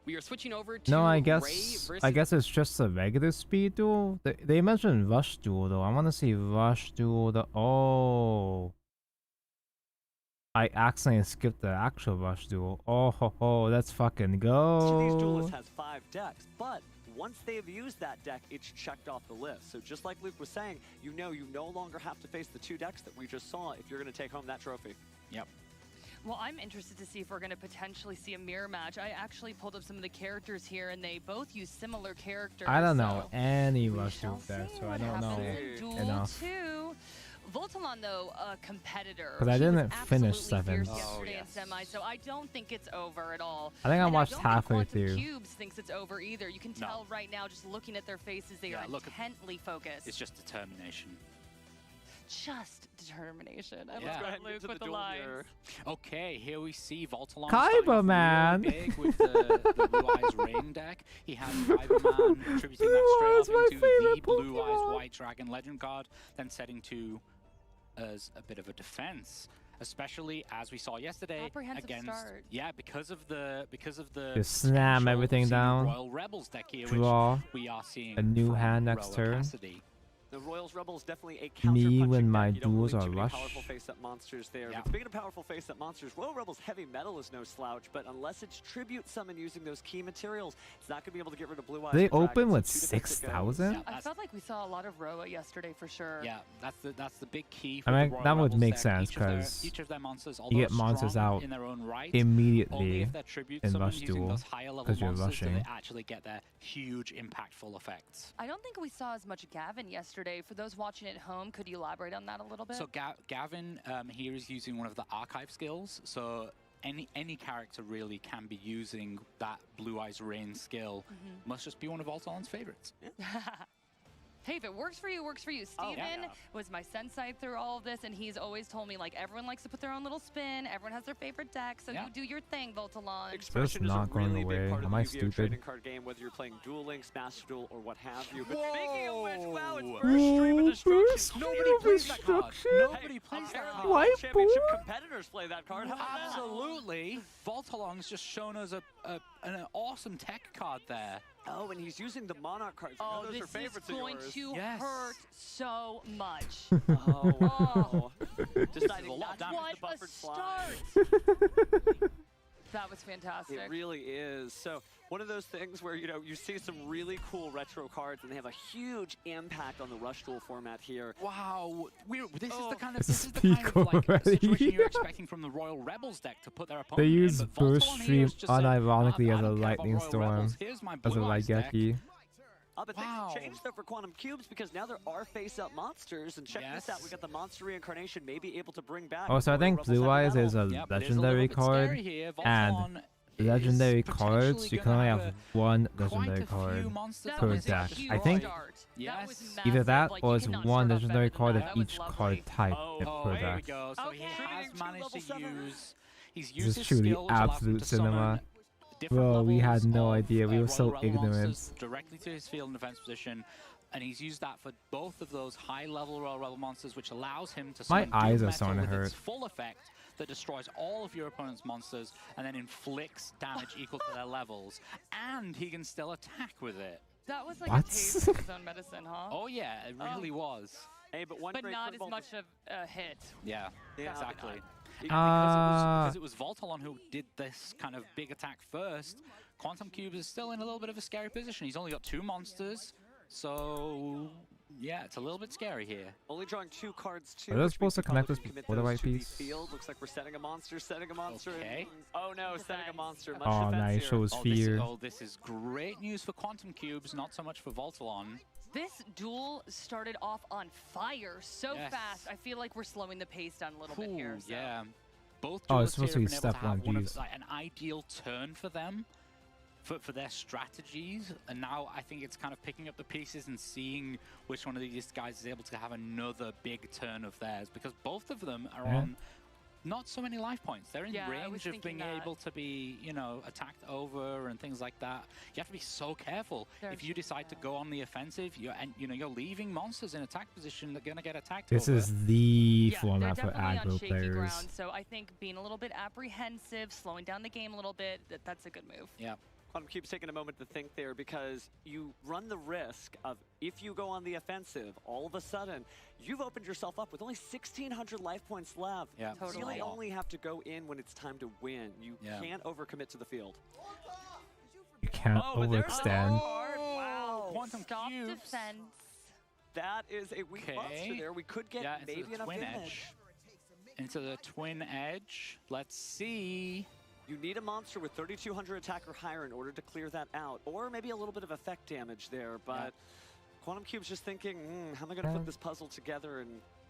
G: We are switching over to
B: No, I
G: Ray
B: guess
G: versus
B: it's just a regular Speed Duel. They mentioned Rush Duel though. I want to see Rush Duel. Oh. I accidentally skipped the actual rush duel. Oh ho ho, let's fucking
J: Each of these
B: go.
J: duelists has 5 decks, but once they've used that deck, it's checked off the list. So just like Luke was saying, you know you no longer have to face the 2 decks that we just saw if you're going to take home that trophy.
F: Yep.
P: Well, I'm interested to see if we're going to potentially see a mirror match. I actually pulled up some of the characters here, and they both use similar characters.
B: I don't know
P: so
B: any
P: we
B: rush
P: shall
B: duel there,
P: see
B: so I
P: what
B: don't know
P: happens in Duel
B: enough.
P: 2. Voltalon, though, a competitor.
B: But I
P: He was
B: didn't finish
P: absolutely
B: 7.
P: fierce yesterday in semi, so I don't think it's over at all.
B: I think I
P: And
B: watched
P: don't
B: halfway
P: think Quantum
B: through.
P: Cubes thinks it's over either. You can tell right now, just looking at their faces, they are intently focused.
R: It's just determination.
P: Just determination. I
R: Yeah.
P: love that Luke with the lines.
R: Okay, here we see Voltalon
B: Kaiba, man.
R: big with the Blue Eyes Rain deck. He has Kaiba Man attributing that straight off into the Blue Eyes White Dragon Legend card, then setting to as a bit of a defense, especially as we saw yesterday
P: Apprehensive
R: against
P: start.
R: because of the
B: Just slam
R: potential
B: everything
R: to see
B: down.
R: Royal Rebels deck here,
B: Draw
R: which we are seeing
B: a new
R: from
B: hand next
R: Roa
B: turn.
R: Cassidy.
J: The Royals Rebels definitely a counter
B: Me
J: punching
B: when my
J: deck. You don't
B: duels
J: really
B: are
J: too many
B: rush.
J: powerful face-up monsters there.
R: Yeah.
J: But speaking of powerful face-up monsters, Royal Rebels Heavy Metal is no slouch, but unless it's tribute summon using those key materials, it's not going to be able to get rid of Blue Eyes.
B: They
J: and Dragons,
B: open
J: so
B: with
J: 2 defense it goes.
B: 6,000?
P: I felt like we saw a lot of Roa yesterday for sure.
R: Yeah, that's the big key.
B: I
R: For
B: mean,
R: the Royal
B: that would
R: Rebels
B: make
R: deck.
B: sense
R: Each of their monsters,
B: you
R: although
B: get monsters
R: strong
B: out
R: in their own right, only
B: immediately
R: if they're tribute
B: in
R: summon
B: rush
R: using
B: duel
R: those higher level
B: because you're
R: monsters do
B: rushing.
R: they actually get their huge impactful effects.
P: I don't think we saw as much Gavin yesterday. For those watching at home, could you elaborate on that a little bit?
R: So Gavin here is using one of the archive skills. So any character really can be using that Blue Eyes Rain skill. Must just be one of Voltalon's favorites.
P: Hey, if it works for you, it works for you. Steven was my sensei through all of this, and he's always told me, like, everyone likes to put their own little spin. Everyone has their favorite deck, so you do your thing, Voltalon.
J: Expression is a
B: not going
J: really
B: away.
J: big part of
B: Am
J: the
B: I
J: Yu-Gi-Oh!
B: stupid?
J: Trading card game, whether you're playing Duel Links, Master Duel, or what have you. But
R: Whoa.
J: speaking of which, wow, it's first stream of destruction.
R: Nobody plays that card. Nobody plays that card.
J: World Championship competitors play that card. How about that?
R: Absolutely. Voltalon's just shown us an awesome tech card there.
J: Oh, and he's using the Monarch cards. You know
P: Oh,
J: those
P: this
J: are favorites
P: is going
J: of yours.
P: to hurt so much.
J: Oh, wow.
R: This is a
J: Deciding
R: lot
J: not to
R: of
J: use
P: What
J: the
P: a
J: buffered slide.
P: start! That was fantastic.
J: It really is. So one of those things where, you know, you see some really cool retro cards and they have a huge impact on the Rush Duel format here.
R: Wow, this is the kind of
B: Speak
R: like
B: already.
R: situation you're expecting from the Royal Rebels deck to put their opponent
B: They
R: in,
B: use
R: but
B: Burst
R: Voltalon here
B: Stream
R: has just said,
B: unironically
R: I
B: as a
R: don't care about
B: lightning
R: Royal
B: storm,
R: Rebels, here's my
B: as a
R: Blue Eyes deck.
B: Raigeki.
J: But things have changed though for Quantum Cubes because now there are face-up monsters, and check this out, we got the Monster Reincarnation maybe able to bring back.
B: Oh, so I
J: Royal
B: think
J: Rebels
B: Blue
J: Heavy
B: Eyes
J: Metal.
B: is a
R: Yep, it is a
B: legendary
R: little bit
B: card,
R: scary here.
B: and
R: Voltalon
B: legendary
R: is
B: cards,
R: potentially
B: you can only
R: gonna
B: have
R: have
B: one
R: quite
B: legendary
R: a few
B: card
R: monsters
B: per
R: that was
B: deck.
R: huge
B: I think
P: Start. That was
B: either
P: massive.
B: that
P: Like,
B: or
P: you
B: it's
P: cannot
B: one
P: start off
B: legendary
P: better
B: card
P: than
B: of
P: that. That was
B: each
P: lovely.
B: card type
R: Oh,
B: per
R: here we
B: deck.
R: go. So he
P: Okay.
R: has managed to use. He's
B: This
R: used
B: is
R: his
B: truly
R: skill, which allows him
B: absolute
R: to summon
B: cinema.
R: different
B: Bro, we had
R: levels
B: no
R: of,
B: idea. We were
R: Royal
B: so
R: Rebel
B: ignorant.
R: monsters directly to his field and defense position, and he's used that for both of those high-level Royal Rebel monsters, which allows him to
B: My
R: summon
B: eyes
R: Doom
B: are
R: Metal
B: starting to
R: with
B: hurt.
R: its full effect that destroys all of your opponent's monsters and then inflicts damage equal to their levels, and he can still attack with it.
P: That was like
B: What?
P: a taste of his own medicine, huh?
R: Oh yeah, it really was.
J: Hey, but one
P: But
J: great
P: not
J: thing
P: as
J: about
P: much of a hit.
R: Yeah,
J: Yeah.
R: exactly. And
B: Ah.
R: because it was Voltalon who did this kind of big attack first, Quantum Cube is still in a little bit of a scary position. He's only got 2 monsters, so yeah, it's a little bit scary here.
J: Only drawing 2 cards too.
B: Are those
J: which
B: supposed to
J: means we probably
B: connect us
J: can commit
B: before the
J: those
B: right
J: to the
B: piece?
J: Field. Looks like we're setting a monster,
R: Okay.
J: Oh no, setting a monster. Much
B: Oh,
J: defense
B: nice.
J: here.
B: Shows fear.
R: This is great news for Quantum Cubes, not so much for Voltalon.
P: This duel started off on fire so
R: Yes.
P: fast. I feel like we're slowing the pace down a little bit here. So.
R: Yeah. Both
B: Oh, it's
R: duelists
B: supposed
R: here
B: to be
R: have been able
B: step
R: to have
B: one,
R: one of
B: geez.
R: like, an ideal turn for them, for their strategies, and now I think it's kind of picking up the pieces and seeing which one of these guys is able to have another big turn of theirs, because both of them are
B: Yeah.
R: on not so many life points. They're in
P: Yeah, I was
R: range of
P: thinking
R: being
P: that.
R: able to be, you know, attacked over and things like that. You have to be so careful.
P: They're
R: If you decide to go on the offensive, you're leaving monsters in attack position that are gonna get attacked
B: This
R: over.
B: is the
P: Yeah,
B: format
P: they're
B: for
P: definitely on
B: aggro
P: shaky
B: players.
P: ground, so I think being a little bit apprehensive, slowing down the game a little bit, that's a good move.
R: Yeah.
J: Quantum Cube's taking a moment to think there because you run the risk of if you go on the offensive, all of a sudden, you've opened yourself up with only 1,600 life points left.
R: Yeah,
J: You really only have to go in when it's time to win. You can't overcommit to the field.
B: You can't overextend.
J: Wow.
R: Quantum
Q: Stop
R: Cubes.
Q: defense.
J: That is a weak monster there. We could get maybe
R: into the
J: enough
R: twin
J: damage.
R: edge. Into the twin edge. Let's see.
J: You need a monster with 3,200 attack or higher in order to clear that out, or maybe a little bit of effect damage there, but Quantum Cube's just thinking, how am I going to put this puzzle together and,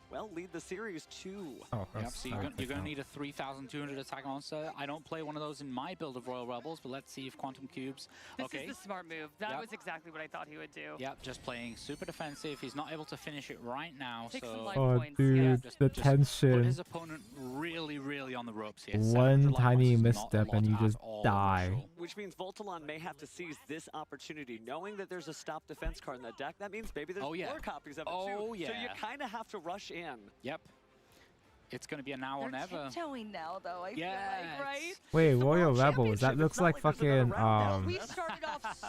J: well, lead the series to?
B: Oh,
R: Yep, so you're going to need a 3,200 attack monster. I don't play one of those in my build of Royal Rebels, but let's see if Quantum Cubes...
P: This is the smart move. That was exactly what I thought he would do.
R: Yep, just playing super defensive. He's not able to finish it right now,
P: Take
R: so...
P: some life
B: Oh,
P: points.
B: dude, the
R: Put
B: tension.
R: his opponent really, really on the ropes here.
B: One tiny misstep and you just die.
J: Which means Voltalon may have to seize this opportunity, knowing that there's a stop defense card in that deck. That means maybe there's more copies of it too. So you kind of have to rush in.
R: Yep. It's going to be a now or
Q: They're
R: never.
Q: tiptoeing now, though, I feel like, right?
B: Wait, Royal Rebels. That looks like fucking
Q: We started off so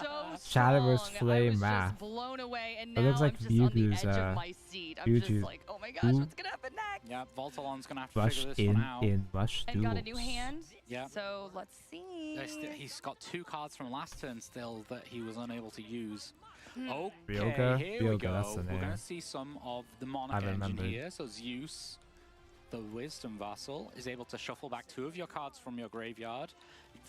B: Shadowverse
Q: strong. I
B: Flame
Q: was
B: math.
Q: just blown away, and
B: It
Q: now
B: looks like
Q: I'm just on the
B: Ryugu's,
Q: edge of my seat. I'm just like, oh my gosh, what's gonna happen next?
R: Yeah, Voltalon's going to have to
B: Rush
R: figure this one out.
B: in Rush
Q: And got a
B: Duels.
Q: new hand.
R: Yeah.
Q: So let's see.
R: He's got 2 cards from last turn still that he was unable to use. Okay,
B: Ryoga?
R: here we
B: Ryoga,
R: go.
B: that's the
R: We're going
B: name.
R: to see some of the Monarch
B: I
R: engine
B: remembered.
R: here. So Zeus, the Wisdom Vassal, is able to shuffle back 2 of your cards from your graveyard.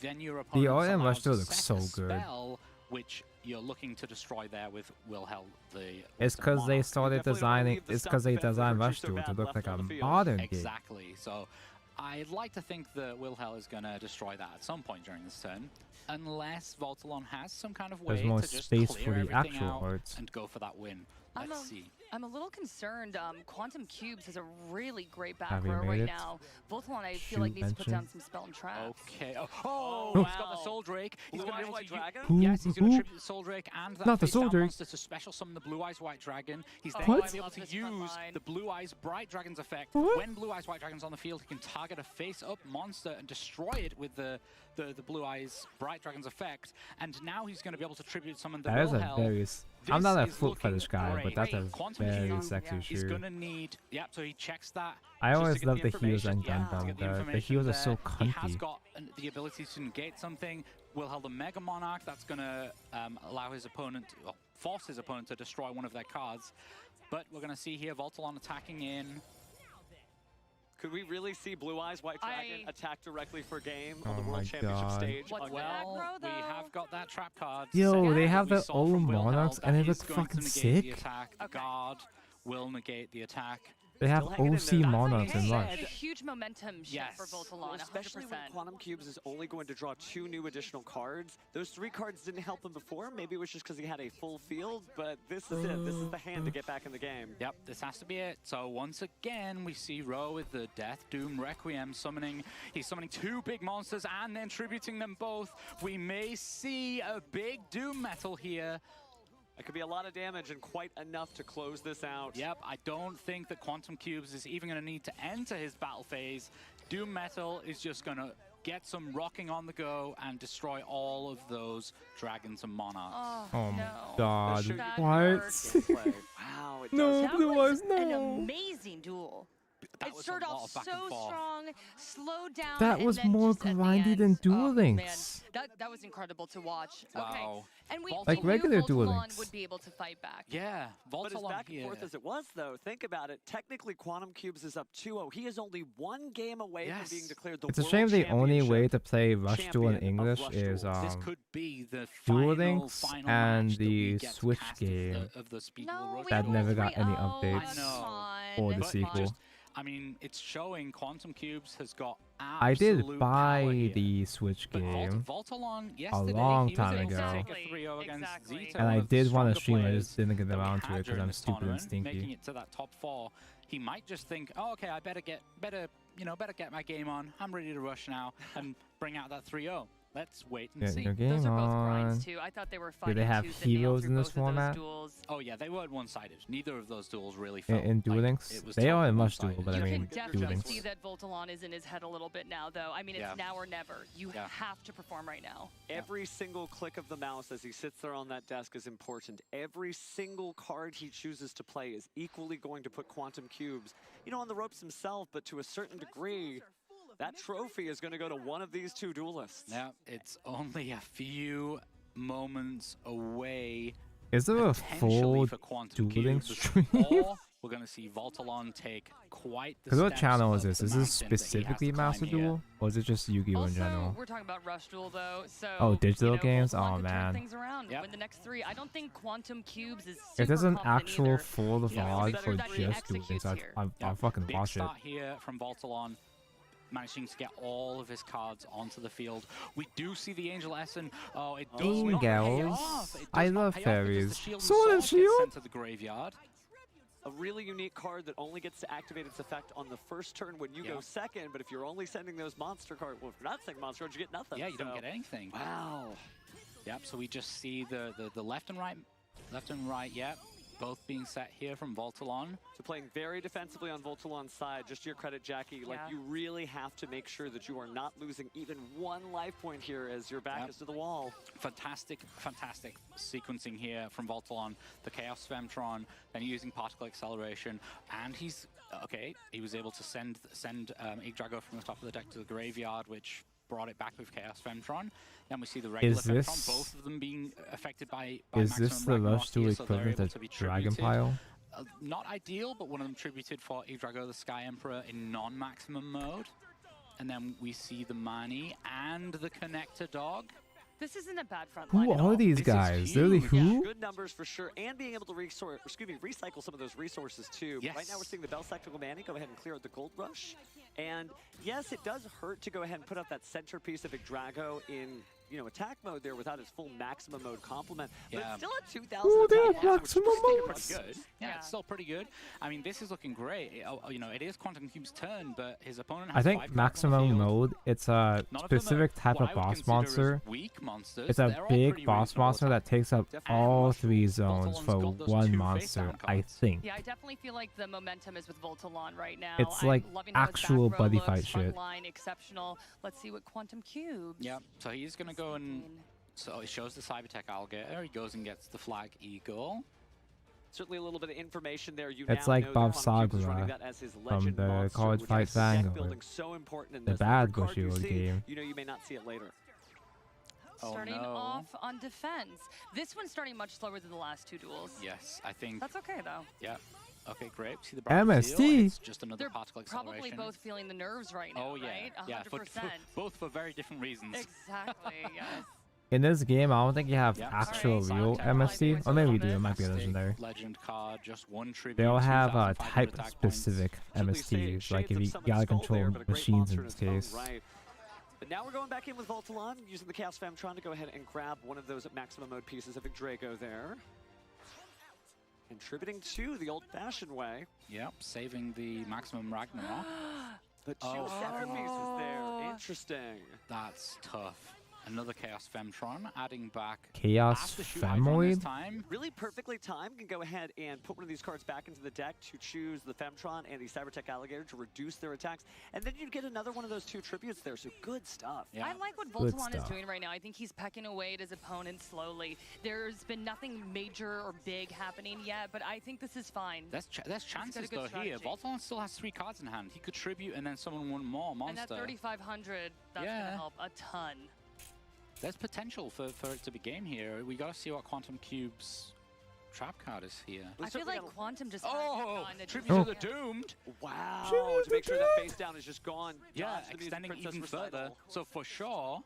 R: Then your opponent
B: The Autumn
R: somehow
B: Rush Duel
R: to
B: looks
R: set
B: so
R: a
B: good.
R: spell, which you're looking to destroy there with Wilhelm, the
B: It's
R: Wisdom
B: because they
R: Monarch.
B: started designing. It's because they designed Rush Duel to look like a modern game.
R: Exactly. So I'd like to think that Wilhelm is going to destroy that at some point during this turn, unless Voltalon has some kind of way
B: There's more
R: to just
B: space
R: clear
B: for the
R: everything
B: actual
R: out
B: words.
R: and go for that win. Let's see.
P: I'm a little concerned. Quantum Cubes has a really great back
B: Have you
P: row
B: made
P: right
B: it?
P: now. Voltalon, I feel
B: Shoot
P: like, needs to put down
B: mention.
P: some spell and traps.
R: Okay. Oh,
B: Wow.
R: he's got the Soul Drake. He's going to be able to
J: Dragon?
R: Yes, he's going to
B: Who?
R: tribute the Soul Drake and that
B: Not the
R: face-down
B: Soul Drake.
R: monster to special summon the Blue Eyes White Dragon. He's then
B: What?
R: going to be able to use the Blue Eyes Bright Dragon's effect.
B: What?
R: When Blue Eyes White Dragon's on the field, he can target a face-up monster and destroy it with the Blue Eyes Bright Dragon's effect. And now he's going to be able to tribute summon the
B: That is a
R: Wilhelm.
B: very. I'm not a
R: This is
B: foot
R: looking
B: fetish guy, but
R: great.
B: that's a
R: Quantum
B: very
R: Cube
B: sexy
R: is
B: shoe.
R: going to need... Yep, so he checks that.
B: I
R: just to
B: always
R: get
B: love the heels
R: information.
B: on
R: Yeah, to
B: Gundam.
R: get
B: The
R: information
B: heels are so
R: there. He has
B: comfy.
R: got the ability to negate something. Wilhelm the Mega Monarch. That's going to allow his opponent, or force his opponent to destroy one of their cards. But we're going to see here Voltalon attacking in.
J: Could we really see Blue Eyes White Dragon attack directly for game on the
B: Oh my
J: World Championship
B: God.
J: stage?
R: Well, we have got that trap card.
B: Yo,
R: Second
B: they
R: that
B: have
R: we
B: their
R: saw from
B: own
R: Wilhelm,
B: monarchs
R: that
B: and they
R: is
B: look
R: going to
B: fucking
R: negate the
B: sick.
R: attack. Guard will negate the attack.
B: They have OC monarchs in
P: Hey,
B: Rush.
P: a huge momentum shift for Voltalon,
J: Especially
P: 100%.
J: when Quantum Cubes is only going to draw 2 new additional cards. Those 3 cards didn't help him before. Maybe it was just because he had a full field, but this is it. This is the hand to get back in the game.
R: Yep, this has to be it. So once again, we see Ro with the Death Doom Requiem summoning. He's summoning 2 big monsters and then tributing them both. We may see a big Doom Metal here.
J: It could be a lot of damage and quite enough to close this out.
R: Yep, I don't think that Quantum Cubes is even going to need to enter his battle phase. Doom Metal is just going to get some rocking on the go and destroy all of those dragons and monarchs.
B: Oh my
P: no.
B: God!
P: That
B: What?
J: Wow, it
B: No,
Q: That
B: Blue
Q: was
B: Eyes, no.
Q: an amazing duel.
R: That
Q: It
R: was a
Q: started
R: lot
Q: off
R: of back
Q: so
R: and forth.
Q: strong, slowed down,
B: That
Q: and
B: was
Q: then
B: more
Q: just at the
B: grindy
Q: end,
B: than Duel
Q: oh, man,
B: Links.
Q: that was incredible to watch.
R: Wow.
Q: Okay, and we
B: Like
Q: knew
B: regular Duel
Q: Voltalon
B: Links.
Q: would be able to fight back.
R: Yeah,
J: But as
R: Voltalon
J: back and
R: here.
J: forth as it was, though, think about it. Technically, Quantum Cubes is up 2-0. He is only 1 game away from being declared the
B: It's a
J: World
B: shame the only
J: Championship
B: way to play Rush Duel in
J: champion of
B: English
J: Rush
B: is
J: Duel.
R: This could be the
B: Duel
R: final,
B: Links
R: final
B: and
R: match that we
B: the
R: get
B: Switch
R: cast of
B: game
R: the Speed
Q: No,
R: World
Q: we
B: that
Q: were
B: never got any
Q: 3-0.
B: updates
R: I
B: or the
R: But
B: sequel.
R: just- I mean, it's showing Quantum Cubes has got
B: I
R: absolute
B: did
R: power
B: buy
R: here.
B: the Switch
R: But
B: game
R: Voltalon
B: a
R: yesterday,
B: long
R: he was
B: time
R: able to
B: ago,
R: take a 3-0 against Zeta,
B: and
R: one
B: I
R: of the
B: did want
R: stronger
B: to stream. I
R: players
B: just didn't get
R: that we
B: around to
R: had
B: it because
R: during
B: I'm
R: this
B: stupid and
R: tournament, making
B: stinky.
R: it to that top 4. He might just think, oh, okay, I better get my game on. I'm ready to rush now and bring out that 3-0. Let's wait and
B: Yeah,
R: see.
B: your game
P: Those are both
B: on.
P: grinds too. I thought they were
B: Do
P: fighting
B: they have
P: tooth and nail
B: heroes
P: through
B: in this
P: both of those
B: format?
P: duels.
R: Oh yeah, they weren't one-sided. Neither of those duels really
B: In,
R: felt
B: in Duel
R: like
B: Links?
R: it was
B: They are
R: totally
B: in Much Duel,
R: one-sided.
B: but I
P: You
B: mean
P: can
B: Duel
P: definitely
B: Links.
P: see that Voltalon is in his head a little bit now, though. I mean, it's
J: Yeah.
P: now or never. You
J: Yeah.
P: have to perform right now.
J: Every single click of the mouse as he sits there on that desk is important. Every single card he chooses to play is equally going to put Quantum Cubes, you know, on the ropes himself, but to a certain degree, that trophy is going to go to one of these two duelists.
R: Yeah, it's only a few moments away.
B: Is there a
R: potentially
B: full
R: for Quantum
B: Duel Links
R: Cubes,
B: stream?
R: or we're going to see Voltalon take quite the
B: Because what
R: steps
B: channel is
R: up
B: this?
R: the
B: Is this
R: mountain that he has to
B: specifically
R: climb
B: Master
R: here.
B: Duel? Or is it just Yu-Gi-Oh in
P: Also,
B: general?
P: we're talking about Rush Duel, though. So
B: Oh, digital
P: you know,
B: games?
P: Voltalon
B: Oh,
P: could turn
B: man.
P: things around. Win the next three. I don't think Quantum Cubes is super
B: If there's an
P: confident
B: actual
P: either.
B: full
R: Yeah,
B: vlog
R: better
B: for
R: that he
B: just Duel Links, I'll fucking
R: Big
B: watch it.
R: start here from Voltalon, managing to get all of his cards onto the field. We do see the Angel Essen. Oh, it does not pay
B: Angels.
R: off. It does
B: I
R: not
B: love
R: pay off because the
B: fairies.
R: Shield and
B: Sword and
R: Sword gets
B: Shield?
R: sent to the graveyard.
J: A really unique card that only gets to activate its effect on the first turn when you go second, but if you're only sending those monster cards, well, if you're not sending monster cards, you get nothing.
R: Yeah, you don't
J: so-
R: get anything.
J: Wow.
R: Yep, so we just see the left and right, yep, both being set here from Voltalon.
J: So playing very defensively on Voltalon's side, just to your credit, Jackie, like you really have to make sure that you are not losing even one life point here as your back is to the wall.
R: Fantastic sequencing here from Voltalon. The Chaos Femtron, then using Particle Acceleration, and he's, okay, he was able to send Yggdrago from the top of the deck to the graveyard, which brought it back with Chaos Femtron. Then we see the regular
B: Is
R: Femtron,
B: this-
R: both of them being affected by
B: Is this
R: Maximum
B: the
R: Ragnarok
B: Rush Duel
R: here, so they're
B: equivalent
R: able
B: to
R: to be
B: Dragon
R: tributed.
B: Pile?
R: Not ideal, but one of them tributed for Yggdrago the Sky Emperor in non-maximum mode. And then we see the Mani and the Connector Dog.
P: This isn't a bad front
B: Who
P: line.
B: are these guys? Literally who?
J: Good numbers for sure, and being able to recycle some of those resources too.
R: Yes.
J: Right now we're seeing the Bell Sector Manny go ahead and clear out the Gold Rush. And yes, it does hurt to go ahead and put up that centerpiece of Yggdrago in, you know, attack mode there without its full maximum mode complement. But
R: Yeah.
J: it's still at 2,000
B: Ooh, they
J: attack
B: have
J: damage, which is
B: maximum
J: still
B: mode.
J: pretty good.
R: Yeah, it's still pretty good. I mean, this is looking great. You know, it is Quantum Cube's turn, but his opponent has
B: I think
R: 5 cards on the
B: maximum
R: field.
B: mode, it's a
R: None of them are
B: specific type
R: what
B: of
R: I would
B: boss
R: consider as
B: monster.
R: weak monsters.
B: It's
R: They're
B: a
R: all
B: big
R: pretty
B: boss
R: reasonable
B: monster that takes up all 3 zones for
R: got those
B: one
R: 2
B: monster,
R: face-down
B: I
R: cards.
B: think.
P: Yeah, I definitely feel like the momentum is with Voltalon right now.
B: It's
P: I'm
B: like
P: loving how his
B: actual
P: back row
B: buddy
P: looks,
B: fight
P: front
B: shit.
P: line exceptional. Let's see what Quantum Cubes.
R: Yeah, so he's going to go and... So he shows the Cybertech Alligator. He goes and gets the Flag Eagle.
J: Certainly a little bit of information there. You
B: It's
J: now
B: like
J: know
B: Bob
J: that Quantum Cube is running
B: Sagura
J: that as his
B: from
J: legend
B: the
J: monster,
B: College
J: which
B: Fight
J: makes deck
B: Vanguard,
J: building so important in
B: the
J: this.
B: bad
J: Every card you
B: Bushiroad
J: see,
B: game.
J: you know you may not see it later.
P: Starting
R: no.
P: off on defense. This one's starting much slower than the last 2 duels.
R: Yes, I think...
P: That's okay, though.
R: Yeah. Okay, great. See the Brown
B: MST.
R: Seal, it's just another
P: They're
R: particle
P: probably
R: acceleration.
P: both feeling the nerves right now,
R: Oh yeah,
P: right? 100%.
R: yeah. Both for very different reasons.
P: Exactly, yes.
B: In this game, I don't think you have
R: Yeah,
B: actual
R: sorry,
B: real
R: Cybertech
B: MST. Or maybe we do, it might be a
R: Fantastic
B: legendary.
R: Legend card, just 1 tribute.
B: They all have
R: 2,500 attack points.
B: type-specific MSTs, like if you gotta control machines in this case.
J: Right. But now we're going back in with Voltalon, using the Chaos Femtron to go ahead and grab one of those maximum mode pieces of Yggdrago there. Contributing to the old-fashioned way.
R: Yep, saving the maximum Ragnarok.
J: But 2 centerpieces there. Interesting.
R: That's tough. Another Chaos Femtron, adding back
B: Chaos
R: after shoot Hydron this
B: Femoid?
R: time.
J: Really perfectly timed. Can go ahead and put one of these cards back into the deck to choose the Femtron and the Cybertech Alligator to reduce their attacks. And then you'd get another one of those 2 tributes there. So good stuff.
R: Yeah.
P: I like what
B: Good
P: Voltalon is
B: stuff.
P: doing right now. I think he's pecking away at his opponent slowly. There's been nothing major or big happening yet, but I think this is fine.
R: There's chances
P: good
R: though here.
P: strategy.
R: Voltalon still has 3 cards in hand. He could tribute and then summon 1 more monster.
P: And that 3,500, that's going to help a ton.
R: There's potential for it to be game here. We gotta see what Quantum Cube's trap card is here.
P: I feel like Quantum just
R: Oh,
P: hasn't
R: tribute
P: gotten
R: to
P: a
R: the Doomed.
J: Wow. To make sure that face down is just gone.
R: Yeah,
J: Dodge the music
R: extending
J: princess
R: even
J: recital.
R: further. So for sure,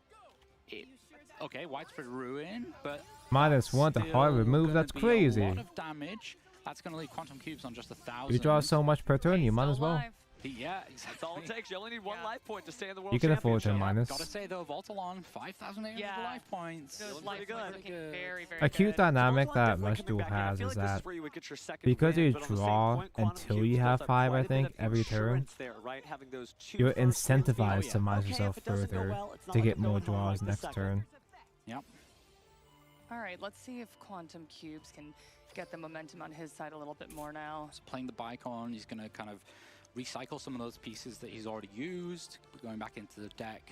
R: okay, Widespread Ruin, but
B: -1 to hard
R: still
B: remove,
R: gonna
B: that's
R: be
B: crazy.
R: A lot of damage. That's gonna leave Quantum Cubes on just 1,000.
B: You draw so much per turn, you might as well.
R: Yeah, exactly.
J: That's all it takes. You only need one life point to stay in the world
B: You can afford to
J: championship.
B: minus.
R: Gotta say though, Voltalon, 5,800 life points.
P: Those life
J: pretty
P: points
J: good.
P: looking very, very
B: A cute
P: good.
B: dynamic that
J: definitely
B: Rush
J: coming
B: Duel
J: back in. I
B: has
J: feel
B: is
J: like this is
B: that
J: where you would get your second
B: because
J: win,
B: you
J: but on the same
B: draw
J: point, Quantum
B: until
J: Cube
B: you have
J: built up
B: 5,
J: quite
B: I
J: a bit
B: think,
J: of
B: every turn,
J: insurance there, right? Having those two
B: you're
J: first wins beat-
B: incentivized to minus
J: Okay, if
B: yourself
J: it doesn't go
B: further
J: well, it's not
B: to
J: like
B: get
J: I'm
B: more
J: going home
B: draws
J: like the
B: next
J: second.
B: turn.
R: Yep.
P: All right, let's see if Quantum Cubes can get the momentum on his side a little bit more now.
R: So playing the bike on, he's going to kind of recycle some of those pieces that he's already used, going back into the deck.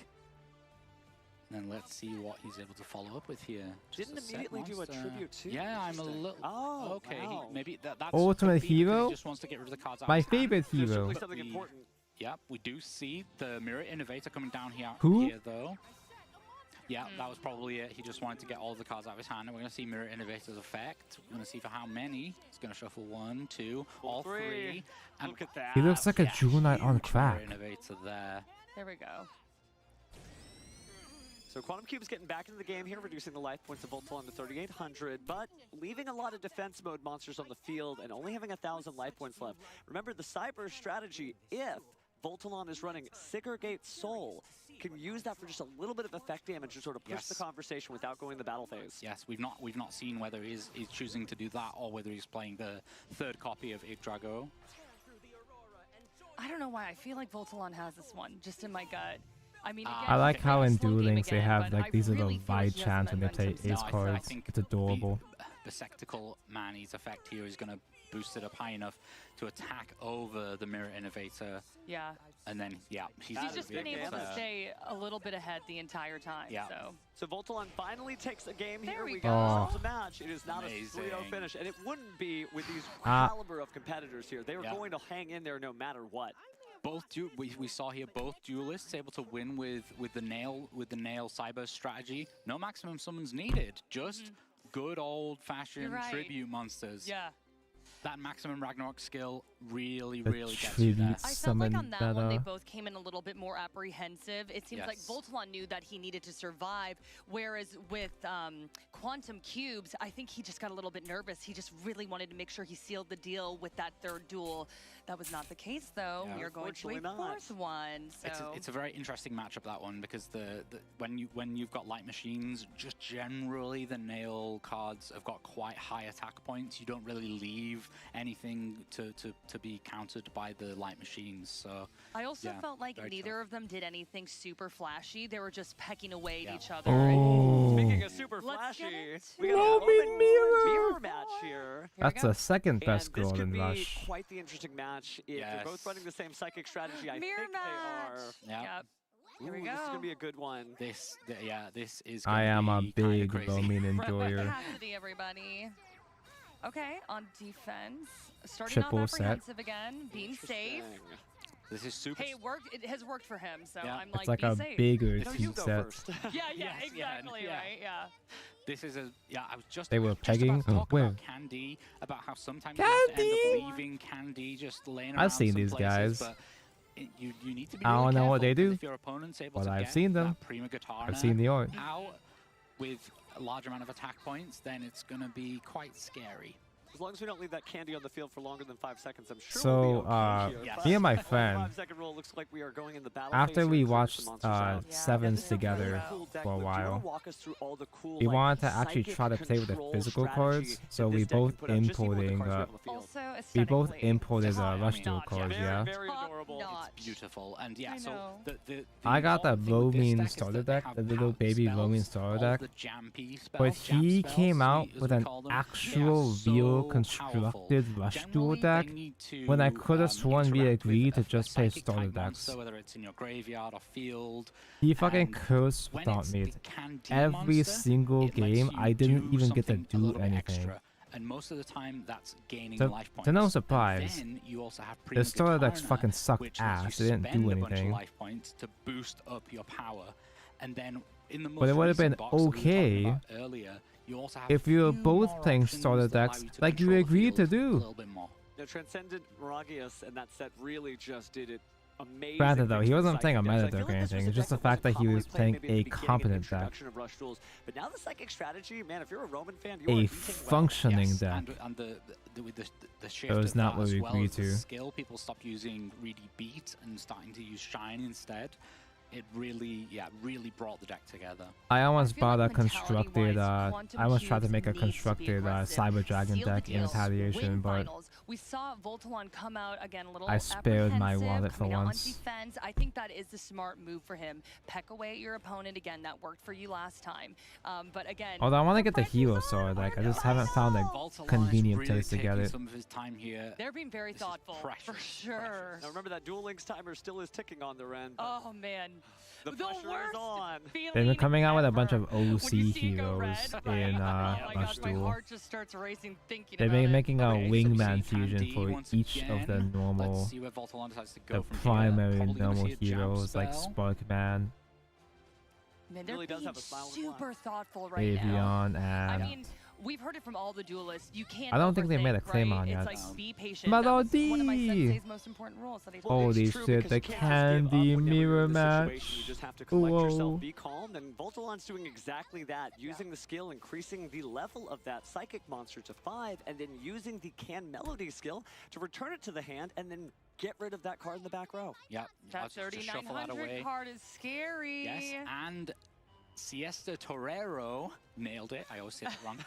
R: And then let's see what he's able to follow up with here. Just
J: Didn't
R: a set
J: immediately do a
R: monster.
J: tribute too.
R: Yeah, I'm a
J: Interesting.
R: little.
J: Oh,
R: okay.
J: wow.
R: Maybe that's
B: Ultimate
R: could be because
B: Hero?
R: He just wants to get rid of the cards out
B: My
R: of his hand.
B: favorite
J: There's
B: hero.
J: certainly something important.
R: Yep, we do see the Mirror Innovator coming down here,
B: Who?
R: here though. Yeah, that was probably it. He just wanted to get all the cards out of his hand. And we're going to see Mirror Innovator's effect. We're going to see for how many. He's going to shuffle 1, 2, all three. And
J: look at that.
B: He looks like a Jewel Knight on
R: Mirror
B: crack.
R: Innovator there.
P: There we go.
J: So Quantum Cube's getting back into the game here, reducing the life points of Voltalon to 3,800, but leaving a lot of defense mode monsters on the field and only having 1,000 life points left. Remember, the Cyber strategy, if Voltalon is running Sigurgate Soul, can use that for just a little bit of effect damage to sort of push the conversation without going the battle phase.
R: Yes, we've not seen whether he's choosing to do that or whether he's playing the third copy of Yggdrago.
P: I don't know why. I feel like Voltalon has this one, just in my gut. I mean, again,
B: I like
P: it's
B: how
P: a
B: in
P: slow
B: Duel
P: game
B: Links they
P: again,
B: have
P: but
B: like
P: I
B: these little
P: really feel like
B: Vide
P: he has
B: chants when they
P: momentum
B: play
P: still.
B: ace cards. It's adorable.
R: The Spectacle Manny's effect here is going to boost it up high enough to attack over the Mirror Innovator.
P: Yeah.
R: And then, yeah,
P: He's just been able to stay a little bit ahead the entire time.
R: Yeah.
J: So Voltalon finally takes a game here.
P: There we
J: got
B: go.
J: ourselves a match. It is not
R: Amazing.
J: a 3-0 finish, and it wouldn't be with these
B: Ah.
J: caliber of competitors here. They were going to hang in there no matter what.
R: Both we saw here both duelists able to win with the nail cyber strategy. No maximum summons needed, just good old-fashioned
P: You're right.
R: tribute monsters.
P: Yeah.
R: That maximum Ragnarok skill really
B: The
R: gets you there.
B: tribute
P: I felt like
B: summon
P: on that one they
B: better.
P: both came in a little bit more apprehensive. It seems like
R: Yes.
P: Voltalon knew that he needed to survive, whereas with Quantum Cubes, I think he just got a little bit nervous. He just really wanted to make sure he sealed the deal with that third duel. That was not the case, though.
R: Yeah.
P: We are going to a
J: Unfortunately not.
P: fourth one. So
R: It's a very interesting matchup, that one, because when you've got light machines, just generally the nail cards have got quite high attack points. You don't really leave anything to be countered by the light machines. So
P: I also
R: yeah,
P: felt like
R: very
P: neither of them did anything super flashy. They were just pecking away at each other.
B: Oh.
J: Speaking of super
P: Let's get
J: flashy,
P: into
J: we got a
B: Roman
J: Roman
B: mirror.
J: mirror match here.
B: That's the second best
J: And this
B: goal
J: could
B: in
J: be
B: Rush.
J: quite the interesting match. If they're both running the same psychic strategy, I
P: Mirror
J: think
P: match.
J: they are.
P: Yep. Here we
J: Ooh,
P: go.
J: This is gonna be a good one.
R: this is.
B: I am a
R: gonna be kinda
B: big
R: crazy.
B: Roman enjoyer.
P: Capacity, everybody. Okay, on defense, starting
B: Triple
P: off
B: set.
P: apprehensive again, being safe.
R: This is super.
P: Hey, it has worked for him, so
R: Yeah.
P: I'm
B: It's
P: like,
B: like a
P: be safe.
B: bigger
J: You know, you
B: team
J: go
B: set.
J: first.
P: Yeah,
R: Yes,
P: exactly,
R: yeah.
P: right, yeah.
R: This is a I was just
B: They were
R: just
B: pegging?
R: about to talk
B: Where?
R: about Candy, about how sometimes you have to end up leaving Candy just laying around
B: I've seen
R: some
B: these
R: places,
B: guys.
R: but you need to be
B: I
R: really
B: don't know what
R: careful,
B: they do,
R: because if your opponent's able
B: but
R: to
B: I've
R: get
B: seen them.
R: that Prima Guitarna
B: I've seen the art.
R: out with a large amount of attack points, then it's gonna be quite scary.
J: As long as we don't leave that candy on the field for longer than 5 seconds, I'm sure
B: So,
J: we'll be okay here.
R: Yes.
J: But
B: me and my
J: on the
B: friend,
J: 5-second rule, looks like we are going in the battle
B: after
J: phase
B: we
J: here to clear
B: watched
J: some monsters out.
B: Sevens
J: This is a really
B: together
J: cool deck,
B: for a
J: but do you wanna
B: while,
J: walk us through all the cool,
B: we
J: like,
B: wanted to actually
J: psychic
B: try to play with the
J: control
B: physical
J: strategy
B: cards,
J: that
B: so
J: this
B: we
J: deck can
B: both
J: put out, just even with the
B: importing
J: cards we have on the field?
P: Also,
B: we both
P: aesthetically,
B: imported
P: top
B: Rush Duel
P: notch,
B: cards,
J: Very,
B: yeah.
J: very
P: Top
J: adorable.
P: notch.
R: It's beautiful, and yeah,
P: I
R: so
P: know.
R: the
B: I got that
R: important thing with this
B: Romin
R: deck is
B: starter
R: that they
B: deck,
R: have
B: the little
R: power
B: baby
R: spells,
B: Romin starter
R: all
B: deck,
R: the Jampy spells,
B: but
R: Jam
B: he
R: spells,
B: came out
R: as
B: with
R: we
B: an
R: call them. They are
B: actual
R: so
B: real
R: powerful.
B: constructed Rush Duel
R: Generally,
B: deck,
R: they need to,
B: when I could have sworn we
R: interact with
B: agreed to
R: a
B: just play
R: psychic
B: starter
R: type
B: decks.
R: monster, whether it's in your graveyard or field.
B: He fucking
R: and
B: cursed
R: when
B: without
R: it's
B: me.
R: the Candy
B: Every
R: monster,
B: single
R: it lets
B: game,
R: you
B: I didn't
R: do
B: even get to
R: something a
B: do
R: little bit
B: anything.
R: extra. And most of the time, that's gaining
B: So-
R: life points.
B: to no
R: And
B: surprise,
R: then you also have
B: the
R: Prima
B: starter decks
R: Guitarna,
B: fucking sucked
R: which lets
B: ass.
R: you
B: They didn't do
R: spend a bunch of
B: anything.
R: life points to boost up your power. And then in the most
B: But it would have been
R: recent box that we were talking
B: okay
R: about earlier, you also have
B: if
R: a
B: you were
R: few
B: both
R: more
B: playing
R: options
B: starter
R: that allow
B: decks
R: you to
B: like you
R: control the
B: agreed to
R: field a
B: do.
R: little bit more.
J: Transcendent Miragius and that set really just did it amazing.
B: Granted, though,
J: things
B: he
J: for
B: wasn't
J: the
B: playing a
J: Psychic
B: meta
J: decks. I feel
B: deck or
J: like this
B: anything.
J: was
B: It's just the
J: a deck
B: fact that he
J: commonly
B: was
J: played
B: playing
J: maybe at
B: a
J: the beginning,
B: competent deck.
J: introduction of Rush Duels. But now the Psychic strategy, man, if you're a Roman fan, you are
B: A
J: eating well.
B: functioning
R: Yes,
B: deck.
R: and with the shift
B: That was
R: of
B: not
R: that
B: what
R: as
B: we
R: well
B: agreed
R: as the
B: to.
R: skill, people stopped using Reedy Beat and starting to use Shine instead. It really, really brought the deck together.
B: I almost bought a constructed, I almost tried to make a constructed Cyber Dragon deck in retaliation, but
P: we saw Voltalon come out again a little
B: I spared my
P: apprehensive,
B: wallet for
P: coming out
B: once.
P: on defense. I think that is the smart move for him. Peck away at your opponent again. That worked for you last time. But again,
B: Although I want to get the Hero Sword, like I just haven't found a
R: Voltalon
B: convenient
R: is really
B: place to get
R: taking
B: it.
R: some of his time here.
P: they're being very thoughtful, for sure.
J: Now remember that Duel Links timer still is ticking on their end.
P: Oh man,
J: the pressure is on.
B: They've been coming out with a bunch of OC heroes in Rush
P: my
B: Duel.
P: heart just starts racing thinking
B: They've
P: about
B: been
P: it.
B: making a
R: Okay, so we
B: wingman
R: see
B: fusion
R: Candy
B: for
R: once
B: each of the
R: again.
B: normal,
R: Let's see where Voltalon decides to go
B: the
R: from here.
B: primary
R: Probably gonna
B: normal
R: see a jump
B: heroes like
R: spell.
B: Sparkman,
P: Man, they're
J: Really does
P: being
J: have a smile on the
P: super thoughtful right now.
B: Avion,
P: I
B: and
P: mean, we've heard it from all the duelists. You can't.
B: I don't think they made a
P: overthink,
B: Claymon
P: right?
B: yet.
P: It's like be patient. That was one of my
B: Melody!
P: sensei's most important rules that he taught
B: Holy
P: me.
B: shit, the Candy mirror match.
J: You just have to collect
B: Whoa.
J: yourself, be calm, and Voltalon's doing exactly that, using the skill, increasing the level of that Psychic monster to 5, and then using the Can Melody skill to return it to the hand, and then get rid of that card in the back row.
R: Yep.
P: That
R: just shuffle that
P: 3900
R: away.
P: card is scary.
R: Yes, and Siesta Torero nailed it. I always say that wrong.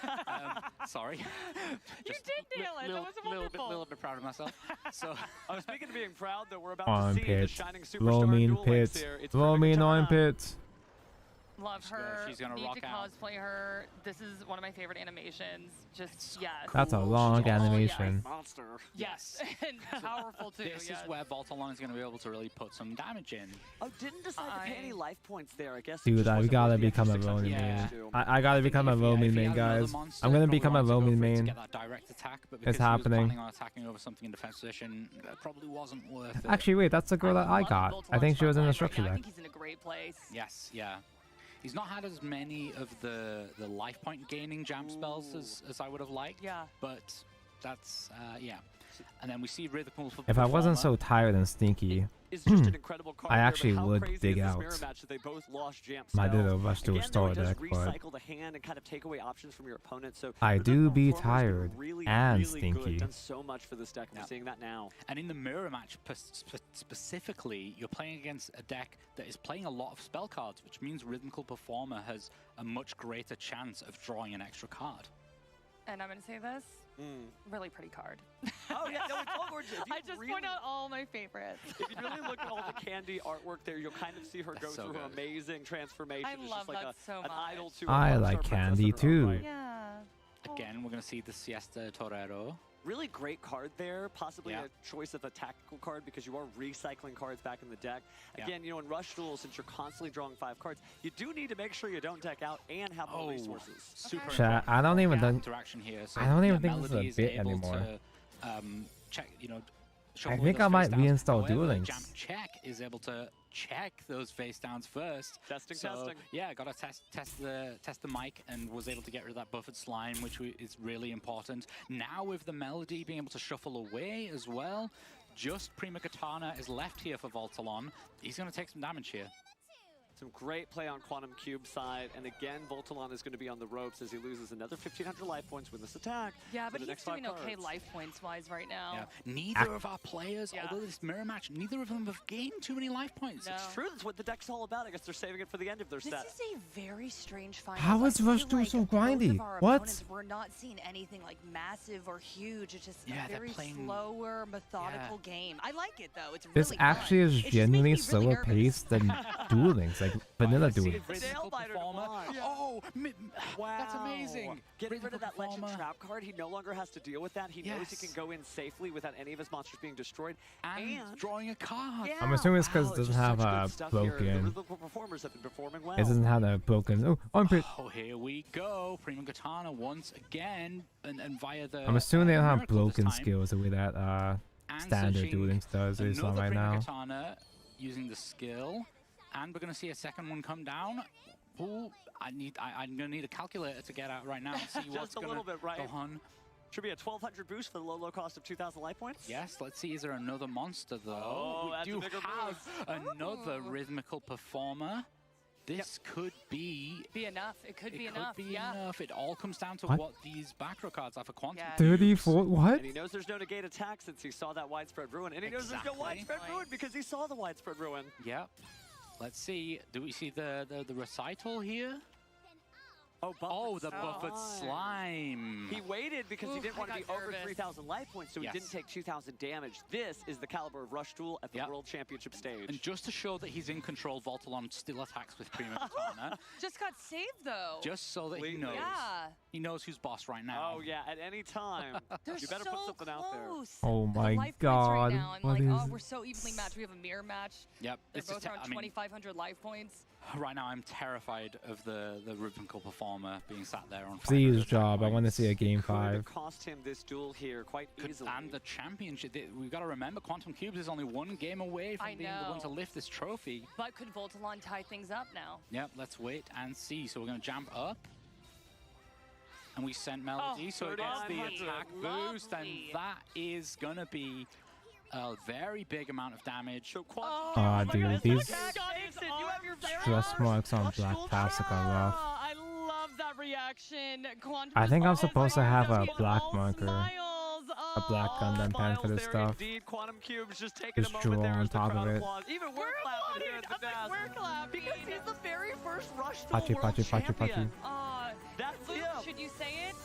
R: Sorry.
P: You did nail it. That was wonderful.
R: Little bit proud of myself. So,
J: Speaking of being proud, though, we're about to see the
B: Armpit.
J: shining
B: Blow
J: superstar
B: me in
J: Duel Links
B: pits.
J: here. It's
B: Blow me in
J: Katana.
B: armpits.
P: Love her.
R: she's gonna
P: Need
R: rock
P: to
R: out.
P: cosplay her. This is one of my favorite animations. Just yes.
B: That's a long animation.
J: Monster.
P: Yes, and powerful too.
R: this
P: yes.
R: is where Voltalon is going to be able to really put some damage in.
J: Oh, didn't decide to pay any life points there, I guess.
B: Dude, I gotta become a Roman main. I gotta become a Roman main, guys. I'm gonna become a Roman main.
R: Get that direct attack, but because
B: It's
R: he was
B: happening.
R: planning on attacking over something in defense position, that probably wasn't worth it.
B: Actually, wait, that's the girl that I got. I think she was in the structure
P: I
B: deck.
P: think he's in a great place.
R: Yes, yeah. He's not had as many of the life point gaining jam spells as I would have liked.
P: Yeah.
R: But that's, yeah. And then we see Rhythmical
B: If I wasn't so tired and stinky,
J: Is just an incredible card
B: I
J: there, but
B: actually
J: how
B: would
J: crazy
B: dig
J: is this
B: out
J: mirror match that they both lost jam
B: my
J: spells?
B: little Rush to
J: Again,
B: Restore
J: though, it does
B: deck, but
J: recycle the hand and kind of take away options from your opponent. So
B: I
J: the
B: do be
J: performer's been
B: tired
J: really,
B: and
J: really good.
B: stinky.
J: Done so much for this deck, and we're seeing that now.
R: And in the mirror match specifically, you're playing against a deck that is playing a lot of spell cards, which means Rhythmical Performer has a much greater chance of drawing an extra card.
P: And I'm gonna say this. Really pretty card.
J: Oh yeah, no, it's all gorgeous. If you
P: I just
J: really,
P: point out all my favorites.
J: if you really look at all the Candy artwork there, you'll kind of see her go
R: so
J: through her
R: good.
J: amazing transformation.
P: I
J: It's
P: love
J: just like
P: that so
J: an
P: much.
J: idol to a
B: I
J: rockstar
B: like
J: princess
B: Candy
J: in her own
B: too.
J: right.
P: Yeah.
R: Again, we're going to see the Siesta Torero.
J: Really great card there, possibly
R: Yeah.
J: a choice of a tactical card because you are recycling cards back in the deck.
R: Yeah.
J: Again, you know, in Rush Duel, since you're constantly drawing 5 cards, you do need to make sure you don't deck out and have more resources.
R: Super
B: Chat, I don't even think
R: interaction here. So,
B: I don't even
R: yeah,
B: think this is
R: Melody
B: a bit
R: able
B: anymore.
R: To, check, you know,
B: I
R: shuffle
B: think
R: those
B: I might
R: face downs.
B: reinstall
R: However,
B: Duel Links.
R: Jam Check is able to check those face downs first.
J: Testing,
R: so,
J: testing.
R: Yeah, got to test the mic and was able to get rid of that buffered slime, which is really important. Now with the Melody being able to shuffle away as well, just Prima Katana is left here for Voltalon. He's going to take some damage here.
J: Some great play on Quantum Cube side, and again, Voltalon is going to be on the ropes as he loses another 1,500 life points with this attack.
P: Yeah,
J: for
P: but
J: the
P: he's
J: next 5
P: doing okay
J: cards.
P: life points wise right now.
R: Yeah. Neither of our players, although this mirror match, neither of them have gained too many life points.
P: No.
J: It's true, that's what the deck's all about. I guess they're saving it for the end of their
P: This
J: set.
P: is a very strange final.
B: How is Rush Duel so grindy? What?
Q: We're not seeing anything like massive or huge. It's just
R: Yeah,
Q: a
R: they're
Q: very
R: playing-
Q: slower, methodical game. I like it though. It's
B: This
Q: really
B: actually
Q: fun.
B: is
Q: It just makes
B: genuinely
Q: me really
B: slower
Q: nervous.
B: paced than Duel Links, like vanilla Duel Links.
R: Rhythmical Performer. Oh,
J: Wow.
R: that's amazing.
J: Getting rid of that Legend
R: Performer.
J: Trap card, he no longer has to deal with that. He knows he
R: Yes.
J: can go in safely without any of his monsters being destroyed.
R: And drawing a card.
B: I'm assuming it's because
J: Wow,
B: it doesn't
J: just
B: have
J: such
B: a
J: good stuff here. The
B: broken.
J: rhythmical performers have been performing well.
B: It doesn't have a broken. Oh, armpit.
R: Oh, here we go. Prima Katana once again, and via the.
B: I'm assuming they don't have
R: miracle this
B: broken
R: time.
B: skills the way that
R: And
B: standard
R: searching
B: Duel Links does. It's on
R: another
B: right
R: Prima
B: now.
R: Katana using the skill, and we're gonna see a second one come down. Ooh, I'm gonna need a calculator to get out right now and see what's
J: Just a
R: gonna
J: little bit, right?
R: go on.
J: Should be a 1,200 boost for the low cost of 2,000 life points.
R: Yes, let's see. Is there another monster, though?
J: Oh, that's
R: we
J: a
R: do
J: bigger
R: have another rhythmical performer. This could be
P: enough. It could be enough.
R: Could be enough. It all comes down to what these back row cards are for Quantum.
B: 34. What?
J: And he knows there's no negate attack since he saw that widespread ruin. And he knows there's no widespread ruin because he saw the widespread ruin.
R: Yep. Let's see. Do we see the recital here?
J: Oh,
R: the buffered slime.
J: He waited because he didn't want to be over 3,000 life points, so he didn't take 2,000 damage. This is the caliber of Rush Duel at the World Championship stage.
R: And just to show that he's in control, Voltalon still attacks with Prima Katana.
P: Just got saved though.
R: Just so that he knows.
P: Yeah.
R: He knows who's boss right now.
J: Oh yeah, at any time. You better put something out there.
B: Oh my
P: Life points
B: god.
P: right now, I'm
B: What
P: like,
B: is
P: oh, we're so evenly matched. We have a mirror match.
R: Yep.
P: They're both around 2,500 life points.
R: Right now, I'm terrified of the rhythmical performer being sat there on
B: Z's job. I want to see a game 5.
J: Cost him this duel here quite easily.
R: And the championship. We've got to remember, Quantum Cubes is only one game away from being the one to lift this trophy.
P: But could Voltalon tie things up now?
R: Yep, let's wait and see. So we're going to jump up. And we sent Melody, so it gets the attack boost. And that is going to be a very big amount of damage.
B: Ah, dude, these stress marks on Black Plastic are rough.
P: I love that reaction. Quantum
B: I think I'm supposed to have a black marker, a black Gundam pen for this stuff.
J: Quantum Cubes just taking
B: Just draw on top of it.
J: Even we're clapping here at the desk.
P: We're clapping
J: because he's the very first Rush Duel
B: Pachi,
J: World
B: pachi, pachi,
J: Champion.
B: pachi.
J: That's
P: Luke,
J: him.
P: should you say it?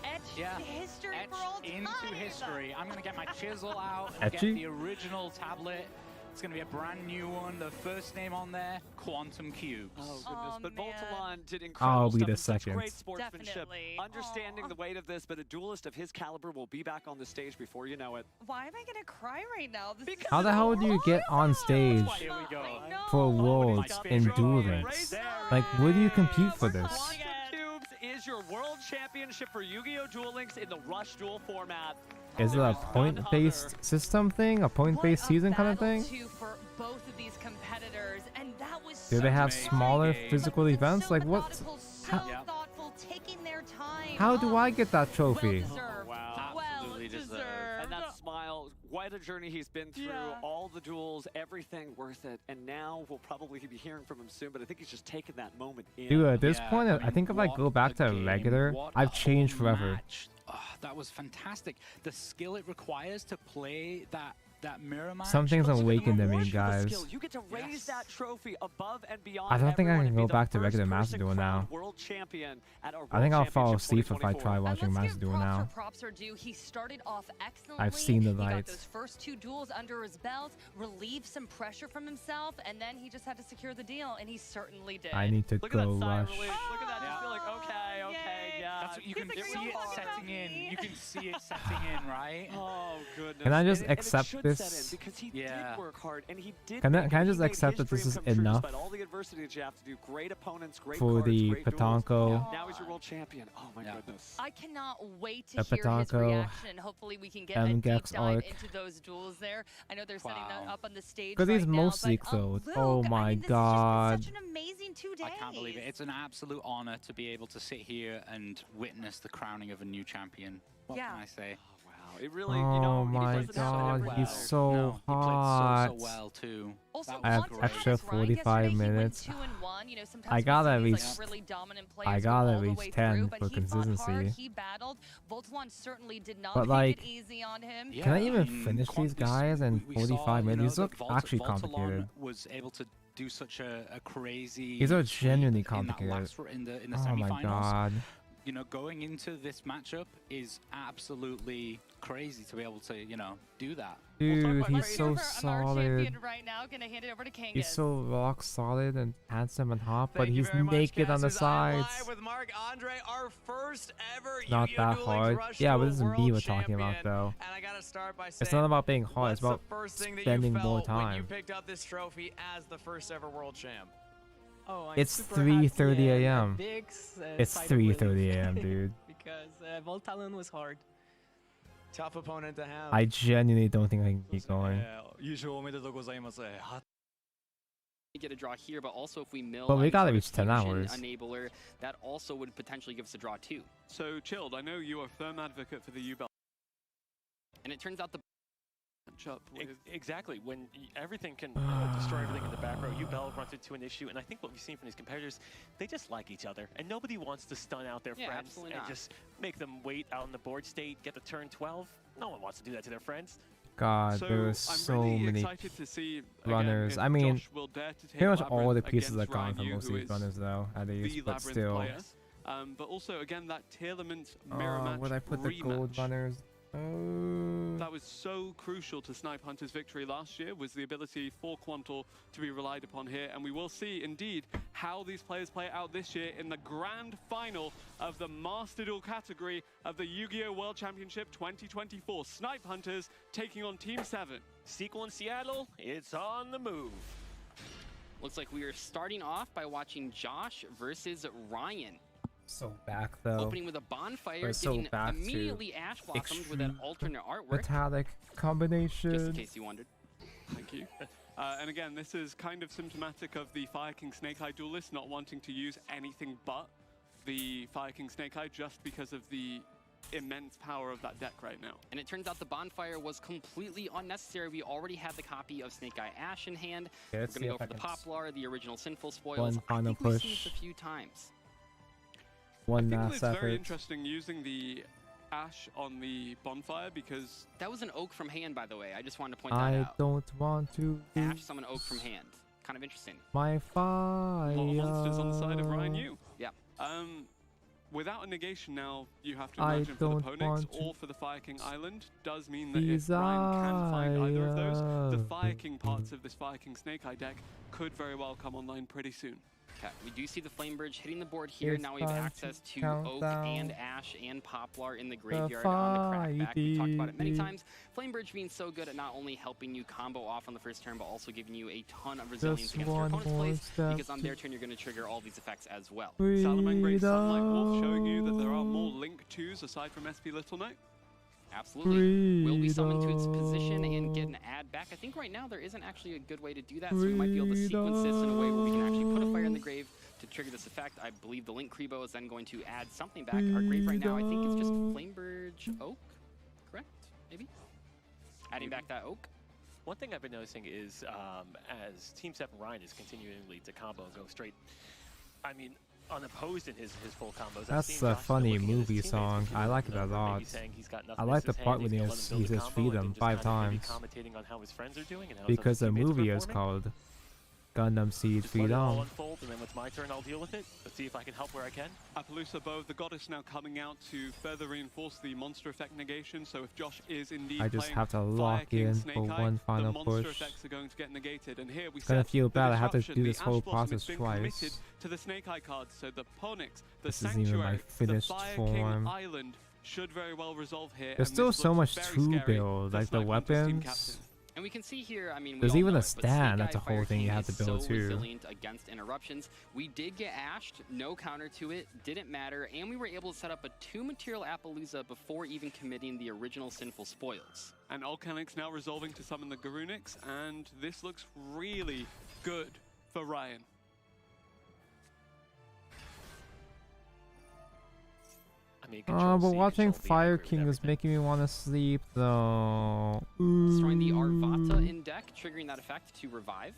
P: Etched
R: Yeah,
P: history
R: etched
P: for all time.
R: into history. I'm going to get my chisel out and
B: Etchy?
R: get the original tablet. It's going to be a brand new one. The first name on there, Quantum Cubes.
J: Oh, goodness. But Voltalon did incredible
B: I'll be
J: stuff
B: the
J: and such
B: second.
J: great sportsmanship.
P: Definitely.
J: Understanding the weight of this, but a duelist of his caliber will be back on the stage before you know it.
P: Why am I gonna cry right now? This is
B: How the hell do you get on stage
R: Here we go.
B: for Worlds in Duel Links? Like, where do you compete for this?
J: Cubes is your world championship for Yu-Gi-Oh! Duel Links in the Rush Duel format.
B: Is it a point-based system thing? A point-based season kind of thing?
P: For both of these competitors, and that was
B: Do they have smaller physical events? Like, what?
P: thoughtful, taking their time.
B: How do I get that trophy?
J: Wow.
R: Absolutely deserved.
J: And that smile, quite a journey he's been through, all the duels, everything worth it. And now we'll probably be hearing from him soon, but I think he's just taking that moment in.
B: Dude, at this point, I think if I go back to regular, I've changed forever.
R: Oh, that was fantastic. The skill it requires to play that mirror match.
B: Something's awakened in me, guys.
J: You get to raise that trophy above and beyond.
B: I don't think I
J: everyone
B: can
J: and be
B: go
J: the
B: back to
J: first
B: regular
J: person
B: Master Duel now.
J: crowned World champion at our
B: I think I'll
J: World
B: fall
J: Championship
B: asleep if I
J: 2024.
B: try watching Master Duel now.
P: Props are due. He started off excellently.
B: I've seen the
P: He got
B: lights.
P: those first 2 duels under his belt, relieved some pressure from himself, and then he just had to secure the deal, and he certainly did.
B: I need to
J: Look at that
B: go
J: sigh of
B: rush.
J: relief. Look at that. Just feel like, okay, yeah.
R: That's what you can see it setting in. You can see it setting in, right?
J: Oh goodness.
B: Can I just
J: And it
B: accept
J: should
B: this?
J: set in because he did work hard and he did.
B: Can I
J: make it.
B: just
J: He made
B: accept
J: his
B: that this
J: dream
B: is
J: come true
B: enough
J: despite all the adversity that you have to do. Great opponents, great
B: for
J: cards,
B: the
J: great duels.
B: Petanco?
J: Now he's your world champion. Oh my goodness.
P: I cannot wait to
B: The
P: hear his
B: Petanco,
P: reaction. Hopefully we can get a deep
B: MGEX
P: dive
B: arc.
P: into those duels there. I know they're setting that up on the stage
B: Look at these
P: right now,
B: most
P: but,
B: episodes.
P: Luke,
B: Oh my god.
P: such an amazing 2 days.
R: I can't believe it. It's an absolute honor to be able to sit here and witness the crowning of a new champion. What can I say?
J: Wow, it really,
B: Oh my god, he's so hot.
R: He played so well too.
P: Also,
B: I have extra 45 minutes. I gotta reach. I gotta reach 10 for consistency.
P: He battled. Voltalon certainly did not
B: But
P: make
B: like,
P: it easy on him.
B: can I even finish these guys in
R: We saw,
B: 45 minutes? These look
R: that
B: actually
R: Voltalon
B: complicated.
R: was able to do such a crazy.
B: These are genuinely
R: in that
B: complicated.
R: last in the
B: Oh
R: semifinals.
B: my god.
R: You know, going into this matchup is absolutely crazy to be able to, you know, do that.
B: Dude, he's so solid.
P: Right now, gonna hand it over to Kangas.
B: He's so rock solid and handsome and hot, but he's naked on the sides.
I: With Mark Andre, our first ever
B: Not
I: Yu-Gi-Oh!
B: that
I: Duel
B: hard.
I: Links Rush
B: Yeah, but
I: Duel
B: this is me
I: World
B: we're talking about
I: Champion.
B: though.
I: And I gotta start by saying,
B: It's not about being hard, it's
I: what's
B: about
I: the first thing that
B: spending
I: you
B: more
I: felt when you
B: time.
I: picked up this trophy as the first ever world champ?
S: Oh, I'm
B: It's
S: super happy
B: 3:30
S: and
B: a.m.
S: big,
B: It's
S: sigh of relief
B: 3:30 a.m., dude.
S: because Voltalon was hard.
I: Tough opponent to have.
B: I genuinely don't think I can keep going.
N: 優勝おめでとうございます。
G: get a draw here, but also if we mill
B: But we
G: any
B: gotta
G: sort of
B: reach 10
G: fusion
B: hours.
G: enabler, that also would potentially give us a draw too.
E: So, Chilled, I know you are a firm advocate for the U-Bell.
G: And it turns out the
E: matchup with...
H: Exactly. When everything can destroy everything in the back row, U-Bell runs into an issue, and I think what we've seen from these competitors, they just like each other, and nobody wants to stun out their friends
G: absolutely
H: and
G: not.
H: just make them wait out in the board state, get the turn 12. No one wants to do that to their friends.
B: God,
E: So,
B: there were
E: I'm
B: so
E: really
B: many
E: excited to see,
B: runners.
E: again,
B: I
E: if
B: mean,
E: Josh will dare to take
B: pretty much all
E: Labyrinth
B: the pieces are
E: against
B: gone from
E: Ryan
B: most of
E: Yu,
B: these
E: who is
B: runners, though, at
E: the
B: least, but
E: Labyrinth
B: still.
E: player. But also, again, that Tearlament mirror match
B: Would I put the
E: rematch.
B: gold runners?
E: That was so crucial to Snipe Hunter's victory last year, was the ability for Quantal to be relied upon here. And we will see, indeed, how these players play out this year in the grand final of the Master Duel category of the Yu-Gi-Oh! World Championship 2024. Snipe Hunters taking on Team 7.
H: Sequel in Seattle, it's on the move.
G: Looks like we are starting off by watching Josh versus Ryan.
B: So back, though.
G: Opening with a bonfire,
B: We're so
G: getting
B: back to
G: immediately Ash Blossomed with an alternate artwork.
B: metallic combination.
G: Just in case you wondered.
E: Thank you. And again, this is kind of symptomatic of the Fire King Snake Eye duelist not wanting to use anything but the Fire King Snake Eye just because of the immense power of that deck right now.
G: And it turns out the bonfire was completely unnecessary. We already had the copy of Snake Eye Ash in hand.
B: Okay,
G: We're
B: let's
G: going
B: see
G: to go
B: if
G: for
B: I
G: the
B: can
G: Poplar, the original Sinful Spoils.
B: One final
G: I think we've
B: push.
G: seen this a few times.
B: One
E: I think
B: last
E: it's very
B: effort.
E: interesting using the Ash on the bonfire because...
G: That was an oak from hand, by the way. I just wanted to point that
B: I
G: out.
B: don't want to
G: Ash summon oak from hand. Kind of interesting.
B: my fire.
E: A lot of monsters on the side of Ryan Yu.
G: Yeah.
E: Without a negation now, you have to
B: I
E: imagine for the
B: don't
E: Ponix
B: want to
E: or for the Fire King Island, does mean that if Ryan can find either of those, the Fire King parts of this Fire King Snake Eye deck could very well come online pretty soon.
G: Okay, we do see the Flame Bridge hitting the board here.
B: It's
G: Now we have
B: time
G: access
B: to
G: to
B: count
G: Oak
B: down
G: and Ash and Poplar in the graveyard on the crackback. We talked about it many times. Flame Bridge being so good at not only helping you combo off on the first turn, but also giving you a ton of resilience
B: Just
G: against your
B: one
G: opponent's
B: more
G: plays,
B: step
G: because on their turn you're going to trigger all these effects as well.
E: Salamangreat Sunlight Wolf showing you that there are more Link 2s aside from SP Little Knight.
G: Absolutely. Will be summoned to its position and get an add back. I think right now there isn't actually a good way to do that, so we might be able to sequence this in a way where we can actually put a fire in the grave to trigger this effect. I believe the Link Kribo is then going to add something back. Our grave right now, I think it's just Flamebridge Oak, correct? Maybe? Adding back that Oak.
H: One thing I've been noticing is as Team 7 Ryan is continually to combo and go straight, I mean, unopposed in his full combos.
B: That's a funny movie song. I like it a lot. I like the part when he says feed them 5 times.
H: Commentating on how his friends are doing and how
B: Because the
H: his teammates are
B: movie is
H: performing.
B: called Gundam Seed
H: Just let it all
B: Freedom.
H: unfold, and then when it's my turn, I'll deal with it. Let's see if I can help where I can.
E: Appaloosa Bow, the Goddess now coming out to further reinforce the monster effect negation, so if Josh is indeed
B: I just
E: playing
B: have to
E: Fire
B: lock
E: King
B: in
E: Snake
B: for
E: Eye,
B: one final
E: the monster
B: push.
E: effects are going to get negated, and here we
B: It's gonna
E: set
B: feel
E: the
B: bad I have to
E: disruption.
B: do
E: The
B: this whole
E: Ash Blossom
B: process
E: has been committed
B: twice.
E: to the Snake Eye cards, so the Ponix, the
B: This isn't even my
E: Sanctuary, the
B: finished
E: Fire
B: form.
E: King Island should very well resolve here.
B: There's
E: and
B: still
E: this
B: so
E: looks
B: much
E: very
B: to
E: scary
B: build,
E: for
B: like the
E: Snipe Hunter's team
B: weapons.
E: captain.
G: And we can see here, I mean, we
B: There's
G: all
B: even
G: know
B: a
G: it, but
B: stand,
G: Snake
B: that's a
G: Eye
B: whole
G: Fire
B: thing you
G: King
B: have to
G: is
B: build
G: so
B: too.
G: resilient against interruptions. We did get ashed, no counter to it, didn't matter, and we were able to set up a 2-material Appaloosa before even committing the original Sinful Spoils.
E: And Alcanix now resolving to summon the Garunix, and this looks really good for Ryan.
H: I mean,
B: But watching Fire King is making me want to sleep though.
G: Destroying the Arvata in deck, triggering that effect to revive.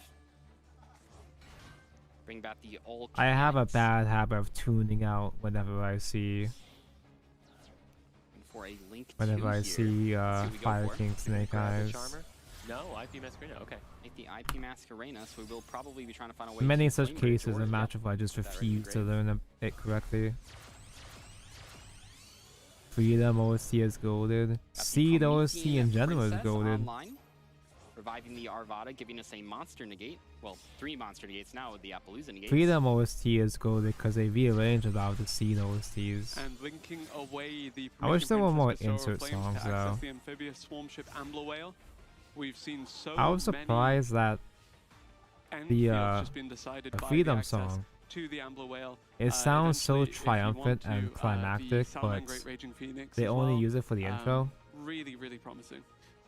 G: Bring back the all.
B: I have a bad habit of tuning out whenever I see
G: For a Link
B: whenever
G: 2
B: I
G: here.
B: see
G: Let's see what we go
B: Fire
G: for.
B: King Snake Eyes.
H: No, IP Masquerade, okay.
G: Make the IP Masquerena, so we will probably be trying to find a way
B: In many
G: to
B: such
G: Flame Bridge
B: cases,
G: or-
B: in matchup, I just
G: Put that right in the
B: refuse to
G: grave.
B: learn it correctly. Freedom OST is golded. Seed OST in general is
G: Princess
B: golded.
G: Online, reviving the Arvata, giving us a monster negate. Well, 3 monster negates now with the Appaloosa negate.
B: Freedom OST is golded because they rearranged a lot of the Seed OSTs.
E: And linking away the
B: I wish there were
E: Promethean
B: more
E: Princess Bestower of
B: insert
E: Flames
B: songs
E: to access
B: though.
E: the amphibious swarm ship Ambler Whale. We've seen so
B: I was surprised that
E: many
B: the
E: fields just been decided by the
B: Freedom
E: access
B: song,
E: to the Ambler Whale.
B: it sounds so
E: Eventually, if you want
B: triumphant
E: to,
B: and
E: the
B: climactic, but
E: Salamangreat Raging Phoenix
B: they
E: as
B: only
E: well.
B: use it for the intro.
E: Really, really promising.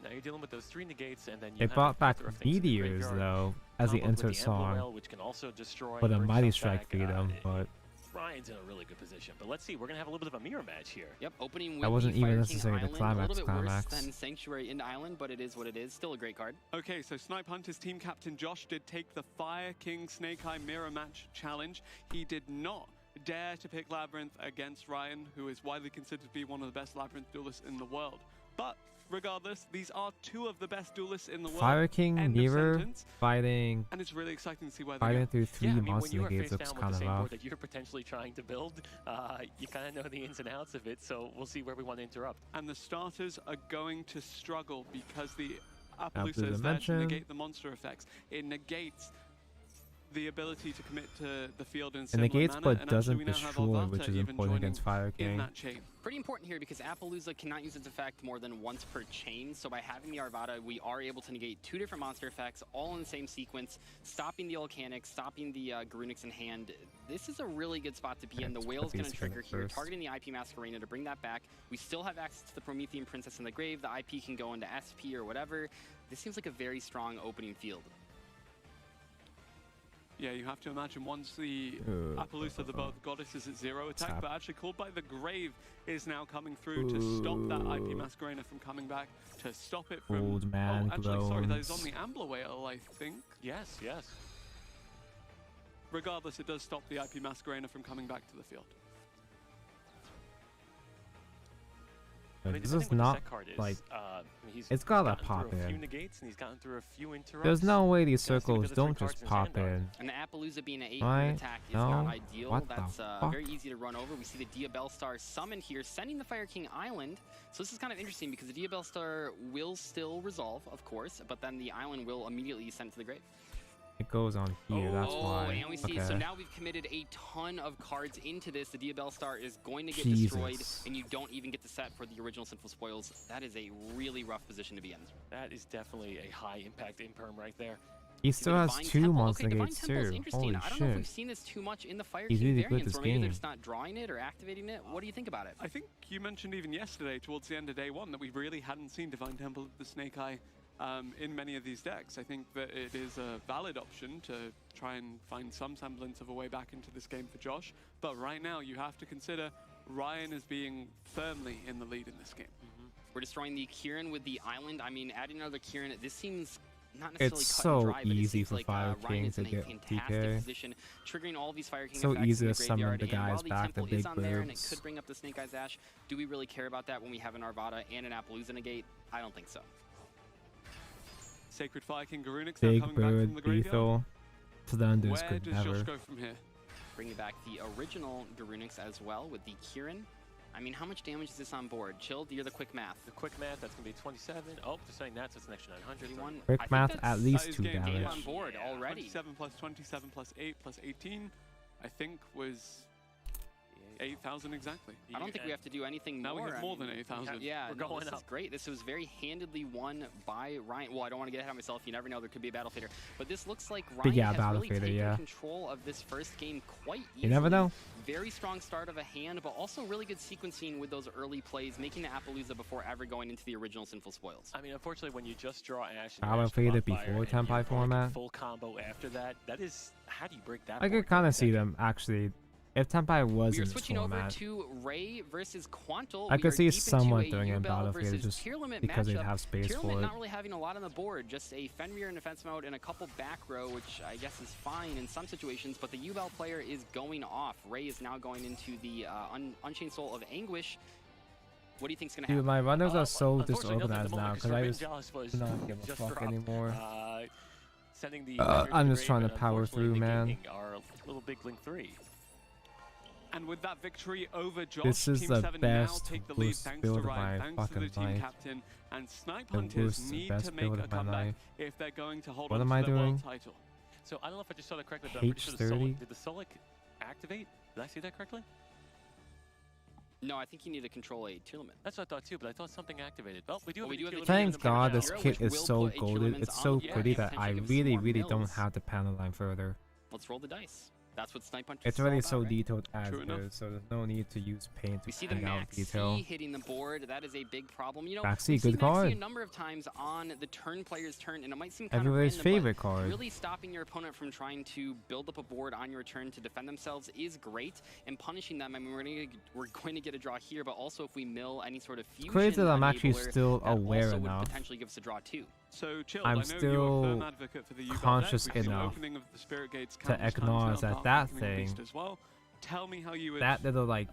H: Now you're dealing with those 3 negates, and then you
B: They
H: have
B: brought
H: a
B: back
H: plethora of things in the
B: meteors
H: graveyard,
B: though as the
H: comboed with
B: insert
H: the Emblem
B: song
H: Whale, which can also destroy
B: for the
H: and bring
B: Mighty
H: stuff
B: Strike
H: back.
B: freedom, but
H: Ryan's in a really good position, but let's see. We're gonna have a little bit of a mirror match here.
G: Yep, opening with
B: that wasn't
G: the
B: even
G: Fire King
B: necessary to
G: Island, a little
B: climax.
G: bit worse than Sanctuary in Island, but it is what it is. Still a great card.
E: Okay, so Snipe Hunter's team captain Josh did take the Fire King Snake Eye mirror match challenge. He did not dare to pick Labyrinth against Ryan, who is widely considered to be one of the best Labyrinth duelists in the world. But regardless, these are 2 of the best duelists in the world.
B: Fire King
E: End of
B: Mirror
E: sentence.
B: fighting
E: And it's really exciting to see where they
B: fighting
E: go.
B: through 3
H: Yeah, I mean, when
B: monster
H: you are
B: negates
H: face
B: looks
H: down with
B: kind
H: the
B: of
H: same board
B: rough.
H: that you're potentially trying to build, you kind of know the ins and outs of it, so we'll see where we want to interrupt.
E: And the starters are going to struggle because the
B: After
E: Appaloosa
B: the
E: is there to
B: mention.
E: negate the monster effects. It negates the ability to commit to the field in a
B: It
E: similar
B: negates
E: manner,
B: but
E: and
B: doesn't
E: actually we now have
B: destroy,
E: Alvata
B: which is
E: even
B: important
E: joining
B: against Fire
E: in
B: King.
E: that chain.
G: Pretty important here because Appaloosa cannot use its effect more than once per chain. So by having the Arvada, we are able to negate 2 different monster effects all in the same sequence, stopping the Volcanic, stopping the Garunix in hand. This is a really good spot to be in. The Whale's going to trigger here,
B: first.
G: targeting the IP Masquerena to bring that back. We still have access to the Promethean Princess in the grave. The IP can go into SP or whatever. This seems like a very strong opening field.
E: Yeah, you have to imagine once the Appaloosa, the both goddess, is at 0 attack,
B: Tap.
E: but actually called by the grave is now coming through to stop that IP Masquerena from coming back, to stop it from...
B: Old man
E: oh, actually, sorry, that is on
B: groans.
E: the Ambler Whale, I think.
H: Yes, yes.
E: Regardless, it does stop the IP Masquerena from coming back to the field.
H: I mean,
B: This
H: the
B: is
H: thing with the
B: not
H: set card is,
B: like
H: I mean, he's
B: it's gotta
H: gotten
B: pop
H: through a few
B: in.
H: negates and he's gotten through a few interrupts.
B: There's no way these
H: Gotta see what the
B: circles
H: other 3
B: don't
H: cards
B: just
H: in his
B: pop
H: hand are.
B: in.
G: And the Appaloosa being an 8
B: Right?
G: attack is
B: No?
G: not ideal.
B: What the
G: That's
B: fuck?
G: very easy to run over. We see the Diabell Star summoned here, sending the Fire King Island. So this is kind of interesting because the Diabell Star will still resolve, of course, but then the island will immediately send to the grave.
B: It goes on here, that's why.
G: And we see,
B: okay.
G: so now we've committed a ton of cards into this. The Diabell Star is going to get
B: Jesus.
G: destroyed, and you don't even get the set for the original Sinful Spoils. That is a really rough position to be in.
H: That is definitely a high impact imperm right there.
B: He still has
G: Divine
B: 2
G: Temple.
B: monster
G: Okay, Divine
B: negates
G: Temple's
B: too.
G: interesting.
B: Holy
G: I don't know if we've
B: shit.
G: seen this too much in the Fire
B: He's
G: King
B: really good
G: variants,
B: this
G: or maybe they're
B: game.
G: just not drawing it or activating it. What do you think about it?
E: I think you mentioned even yesterday, towards the end of day 1, that we really hadn't seen Divine Temple of the Snake Eye in many of these decks. I think that it is a valid option to try and find some semblance of a way back into this game for Josh. But right now, you have to consider Ryan as being firmly in the lead in this game.
G: We're destroying the Kieran with the island. I mean, adding another Kieran, this seems not necessarily
B: It's
G: cut
B: so
G: and dry, but it
B: easy
G: seems
B: for
G: like
B: Fire
G: Ryan
B: King
G: is
B: to
G: in a
B: get
G: fantastic
B: DK.
G: position, triggering all these Fire King
B: So
G: effects
B: easy
G: in the
B: to summon
G: graveyard.
B: the
G: And
B: guys
G: while the
B: back, the
G: Temple is
B: big
G: on there, and it
B: boobs.
G: could bring up the Snake Eyes Ash, do we really care about that when we have an Arvada and an Appaloosa negate? I don't think so.
E: Sacred Fire King Garunix now
B: Big
E: coming back from
B: bird,
E: the graveyard.
B: lethal. Thunders
E: Where
B: could
E: does
B: never.
E: Josh go from here?
G: Bringing back the original Garunix as well with the Kieran. I mean, how much damage is this on board? Chilled, you're the quick math.
H: The quick math, that's going to be 27. Oh, they're saying that, so it's an extra 900.
G: 21.
B: Quick math, at least 2
E: game
B: damage.
G: on board already.
E: 27 plus 27 plus 8 plus 18, I think was 8,000 exactly.
G: I don't think we have to do anything
E: now
G: more.
E: we have
G: I
E: more
G: mean,
E: than 8,000.
G: Yeah,
H: We're
G: no,
H: going
G: this
H: up.
G: is great. This was very handedly won by Ryan. Well, I don't want to get ahead of myself. You never know. There could be a battle fader. But this looks like Ryan
B: Yeah,
G: has
B: battle
G: really
B: fader,
G: taken
B: yeah.
G: control of this first game quite easily.
B: You never know.
G: Very strong start of a hand, but also really good sequencing with those early plays, making the Appaloosa before ever going into the original Sinful Spoils.
H: I mean, unfortunately, when you just draw Ash and
B: Battle
H: Ash
B: fader
H: Bonfire
B: before
H: and
B: Tempai
H: you're going
B: format.
H: full combo after that, that is, how do you break that
B: I could
H: board
B: kind
H: down
B: of see
H: second?
B: them actually. If Tempai was
G: We
B: in
G: are
B: this
G: switching over
B: format,
G: to Ray versus Quantal.
B: I
G: We
B: could
G: are
B: see
G: deep into
B: someone
G: a
B: doing it in
G: Ubel
B: Battle Fader
G: versus
B: just
G: Tier Limit
B: because they'd
G: matchup.
B: have space
G: Tier
B: for
G: Limit
B: it.
G: not really having a lot on the board, just a Fenrir in defense mode and a couple back row, which I guess is fine in some situations, but the Ubel player is going off. Ray is now going into the Unchained Soul of Anguish. What do you think's going to happen?
B: Dude, my runners are so
H: Unfortunately, nothing at
B: disorganized
H: the
B: now
H: moment,
B: because I just
H: Forbidden Joust was
B: do not give a
H: just
B: fuck
H: dropped,
B: anymore.
H: Sending the
B: I'm just trying to power
H: unfortunately
B: through, man.
H: negating our little big Link 3.
E: And with that victory over Josh,
B: This is
E: Team
B: the
E: 7 now
B: best
E: take the lead
B: boost
E: thanks
B: build
E: to
B: of
E: Ryan,
B: my
E: thanks to the
B: fucking
E: team
B: life.
E: captain, and Snipe
B: The
E: Hunters
B: boost, the
E: need
B: best
E: to make
B: build
E: a
B: of my
E: comeback
B: life.
E: if they're going to hold
B: What
E: on
B: am
E: to
B: I
E: their world
B: doing?
E: title.
H: So I don't know if I just saw that correctly, but I'm pretty sure the
B: H30?
H: Solic, did the Solic activate? Did I see that correctly?
G: No, I think you need to control a Tier Limit.
H: That's what I thought too, but I thought something activated. Well, we do have,
G: we do have
H: the
G: the
H: Tier Limit
B: Thank
H: in the player
B: God
H: now.
B: this kit is so golden. It's so pretty that I really, really don't have to panel line further.
G: Let's roll the dice.
T: That's what Snipe Hunter
B: It's
T: is all
B: already
T: about,
B: so
T: right?
B: detailed as
T: True enough.
B: is, so there's no need to use paint
T: We
B: to
T: see the
B: bring out detail.
T: Maxi hitting the board. That is a big problem. You know,
B: Maxi,
T: we've seen
B: good
T: Maxi
B: card.
T: a number of times on the turn player's turn, and it might seem kind
B: Everybody's
T: of random,
B: favorite
T: but
B: card.
T: really stopping your opponent from trying to build up a board on your turn to defend themselves is great, and punishing them. I mean, we're going to get a draw here, but also if we mill any sort of fusion
B: Crazy that I'm actually
T: enabler,
B: still
T: that
B: aware
T: also would
B: enough.
T: potentially give us a draw too.
E: So, Chill,
B: I'm
E: I know you're a
B: still
E: firm advocate for the U-Bell
B: conscious
E: deck. We've seen the
B: enough
E: opening of the Spirit Gates
B: to
E: countless times
B: acknowledge
E: now,
B: that
E: Dark
B: that
E: Reckoning
B: thing,
E: Beast as well. Tell me how you would
B: that little like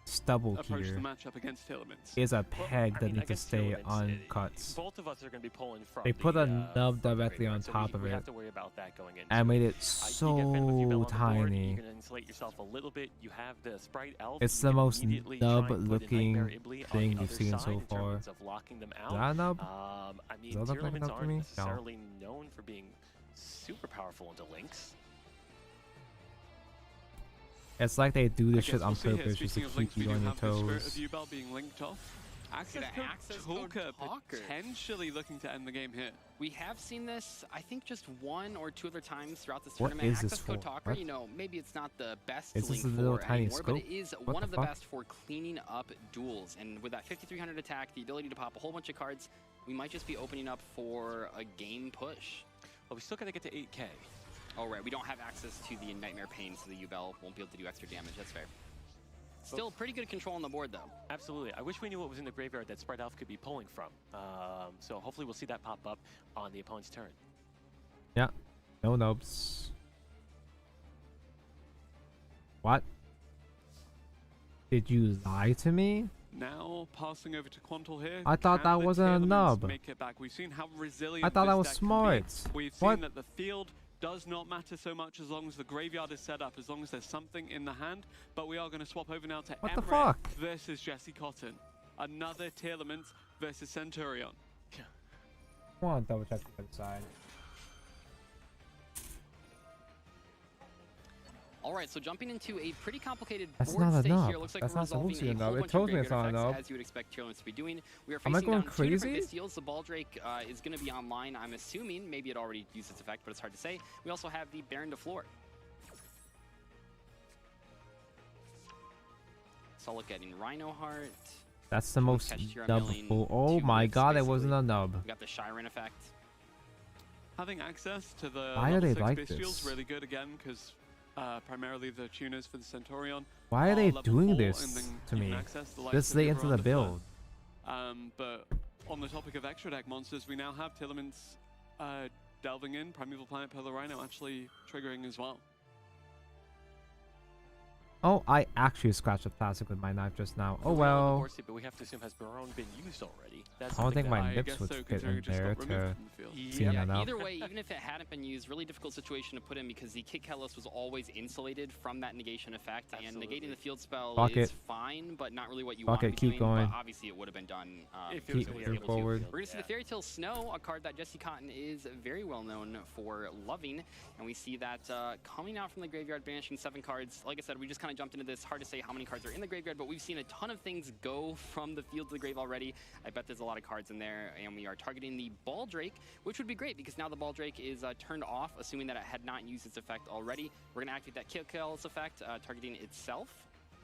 B: stubble
E: approach
B: here
E: the matchup against Tillemans.
B: is a peg that needs to
H: against
B: stay
H: Tillemans,
B: uncut.
H: Both of us are going to be pulling from
B: They put
H: the,
B: a nub
H: from the
B: directly on
H: graveyard, so
B: top of
H: we
B: it
H: have to worry about that going in.
B: and made it
H: You get Fen with Yubel
B: so
H: on the board,
B: tiny.
H: you're going to insulate yourself a little bit. You have the Sprite Elf.
B: It's
H: you
B: the
H: can
B: most
H: immediately try and put a
B: nub-looking
H: Nightmare Ibli on
B: thing
H: the
B: we've
H: other
B: seen
H: side
B: so
H: in
B: far.
H: terms of locking them out.
B: Is that a nub?
H: I mean,
B: Does that look like a
H: Tillemans
B: nub to
H: aren't
B: me? No.
H: necessarily known for being super powerful into links.
B: It's like they do this
E: I
B: shit
E: guess
B: on
E: we'll see here.
B: purpose just to
E: Speaking of links,
B: keep
E: we
B: you
E: do
B: on your
E: have the Spirit of
B: toes.
E: U-Bell being linked off. Access code Talker potentially looking to end the game here.
T: We have seen this, I think, just one or two other times throughout this
B: What
T: tournament.
B: is this
T: Access Code
B: for?
T: Talker,
B: What?
T: you know, maybe it's not the best
B: Is this
T: link
B: a little
T: for
B: tiny
T: anymore, but it
B: scope?
T: is
B: What
T: one
B: the
T: of the
B: fuck?
T: best for cleaning up duels. And with that 5300 attack, the ability to pop a whole bunch of cards, we might just be opening up for a game push.
H: Well, we still got to get to 8K.
T: Oh, right, we don't have access to the Nightmare Pain, so the U-Bell won't be able to do extra damage. That's fair. Still pretty good control on the board, though.
H: Absolutely. I wish we knew what was in the graveyard that Sprite Elf could be pulling from. So hopefully we'll see that pop up on the opponent's turn.
B: Yeah. No nubs. What? Did you lie to me?
E: Now passing over to Quantal here.
B: I thought
E: Can
B: that
E: the
B: wasn't a
E: Tillemans
B: nub.
E: Make it back. We've seen how resilient
B: I thought
E: this
B: that was
E: deck can be.
B: smart.
E: We've
B: What?
E: seen that the field does not matter so much as long as the graveyard is set up, as long as there's something in the hand. But we are going to swap over now to
B: What the
E: Emre
B: fuck?
E: versus Jesse Cotton. Another Tillemans versus Centurion.
B: I want to double check the other side.
T: All right, so jumping into a pretty complicated
B: That's
T: board
B: not a
T: state
B: nub.
T: here. Looks like
B: That's
T: we're
B: not supposed
T: resolving
B: to be
T: a
B: a nub.
T: whole
B: It
T: bunch of
B: tells me it's
T: graveyard
B: not a
T: effects,
B: nub.
T: as you would expect Tillemans to be doing. We are
B: Am I
T: facing
B: going
T: down two different
B: crazy?
T: Bystials. The Baldrake is going to be online, I'm assuming. Maybe it already used its effect, but it's hard to say. We also have the Baron de Floor. Solid getting Rhino Heart.
B: That's the most
T: Catch Tira Milling,
B: nubbable. Oh
T: two
B: my
T: whips,
B: god, it
T: basically.
B: wasn't a nub.
T: We got the Shiren effect.
E: Having access to the
B: Why are
E: level
B: they
E: 6
B: like
E: Bystials
B: this?
E: really good again, because primarily the tuners for the Centurion.
B: Why are they
E: level
B: doing
E: 4,
B: this
E: and then
B: to
E: you
B: me?
E: can access the likes
B: This
E: of
B: late
E: Uber
B: into
E: on
B: the
E: first.
B: build.
E: But on the topic of extra deck monsters, we now have Tillemans delving in, Primeval Planet Polar Rhino actually triggering as well.
B: Oh, I actually scratched the plastic with my knife just now. Oh
H: We don't know the
B: well.
H: board state, but we have to assume has Baron been used already. That's
B: I don't
H: something
B: think
H: that
B: my
E: I
B: lips
E: guess
B: would
E: so,
B: fit
E: considering
B: in
E: it just
B: there
E: got removed
B: to
E: from the field.
B: see
T: Yeah,
B: that out.
T: either way, even if it hadn't been used, really difficult situation to put in because the Kick Kellis was always insulated from that negation effect, and negating the field spell
B: Fuck
T: is
B: it.
T: fine, but not really what you
B: Fuck
T: want
B: it,
T: to be
B: keep
T: doing.
B: going.
T: But obviously, it would have been done
H: If
T: if
H: it was
T: it was
B: moving
T: able
B: forward.
T: to. We're going to see the Fairy Tale Snow, a card that Jesse Cotton is very well known for loving, and we see that coming out from the graveyard, banishing 7 cards. Like I said, we just kind of jumped into this. Hard to say how many cards are in the graveyard, but we've seen a ton of things go from the field to the grave already. I bet there's a lot of cards in there, and we are targeting the Baldrake, which would be great because now the Baldrake is turned off, assuming that it had not used its effect already. We're going to activate that Kill Kellis effect, targeting itself.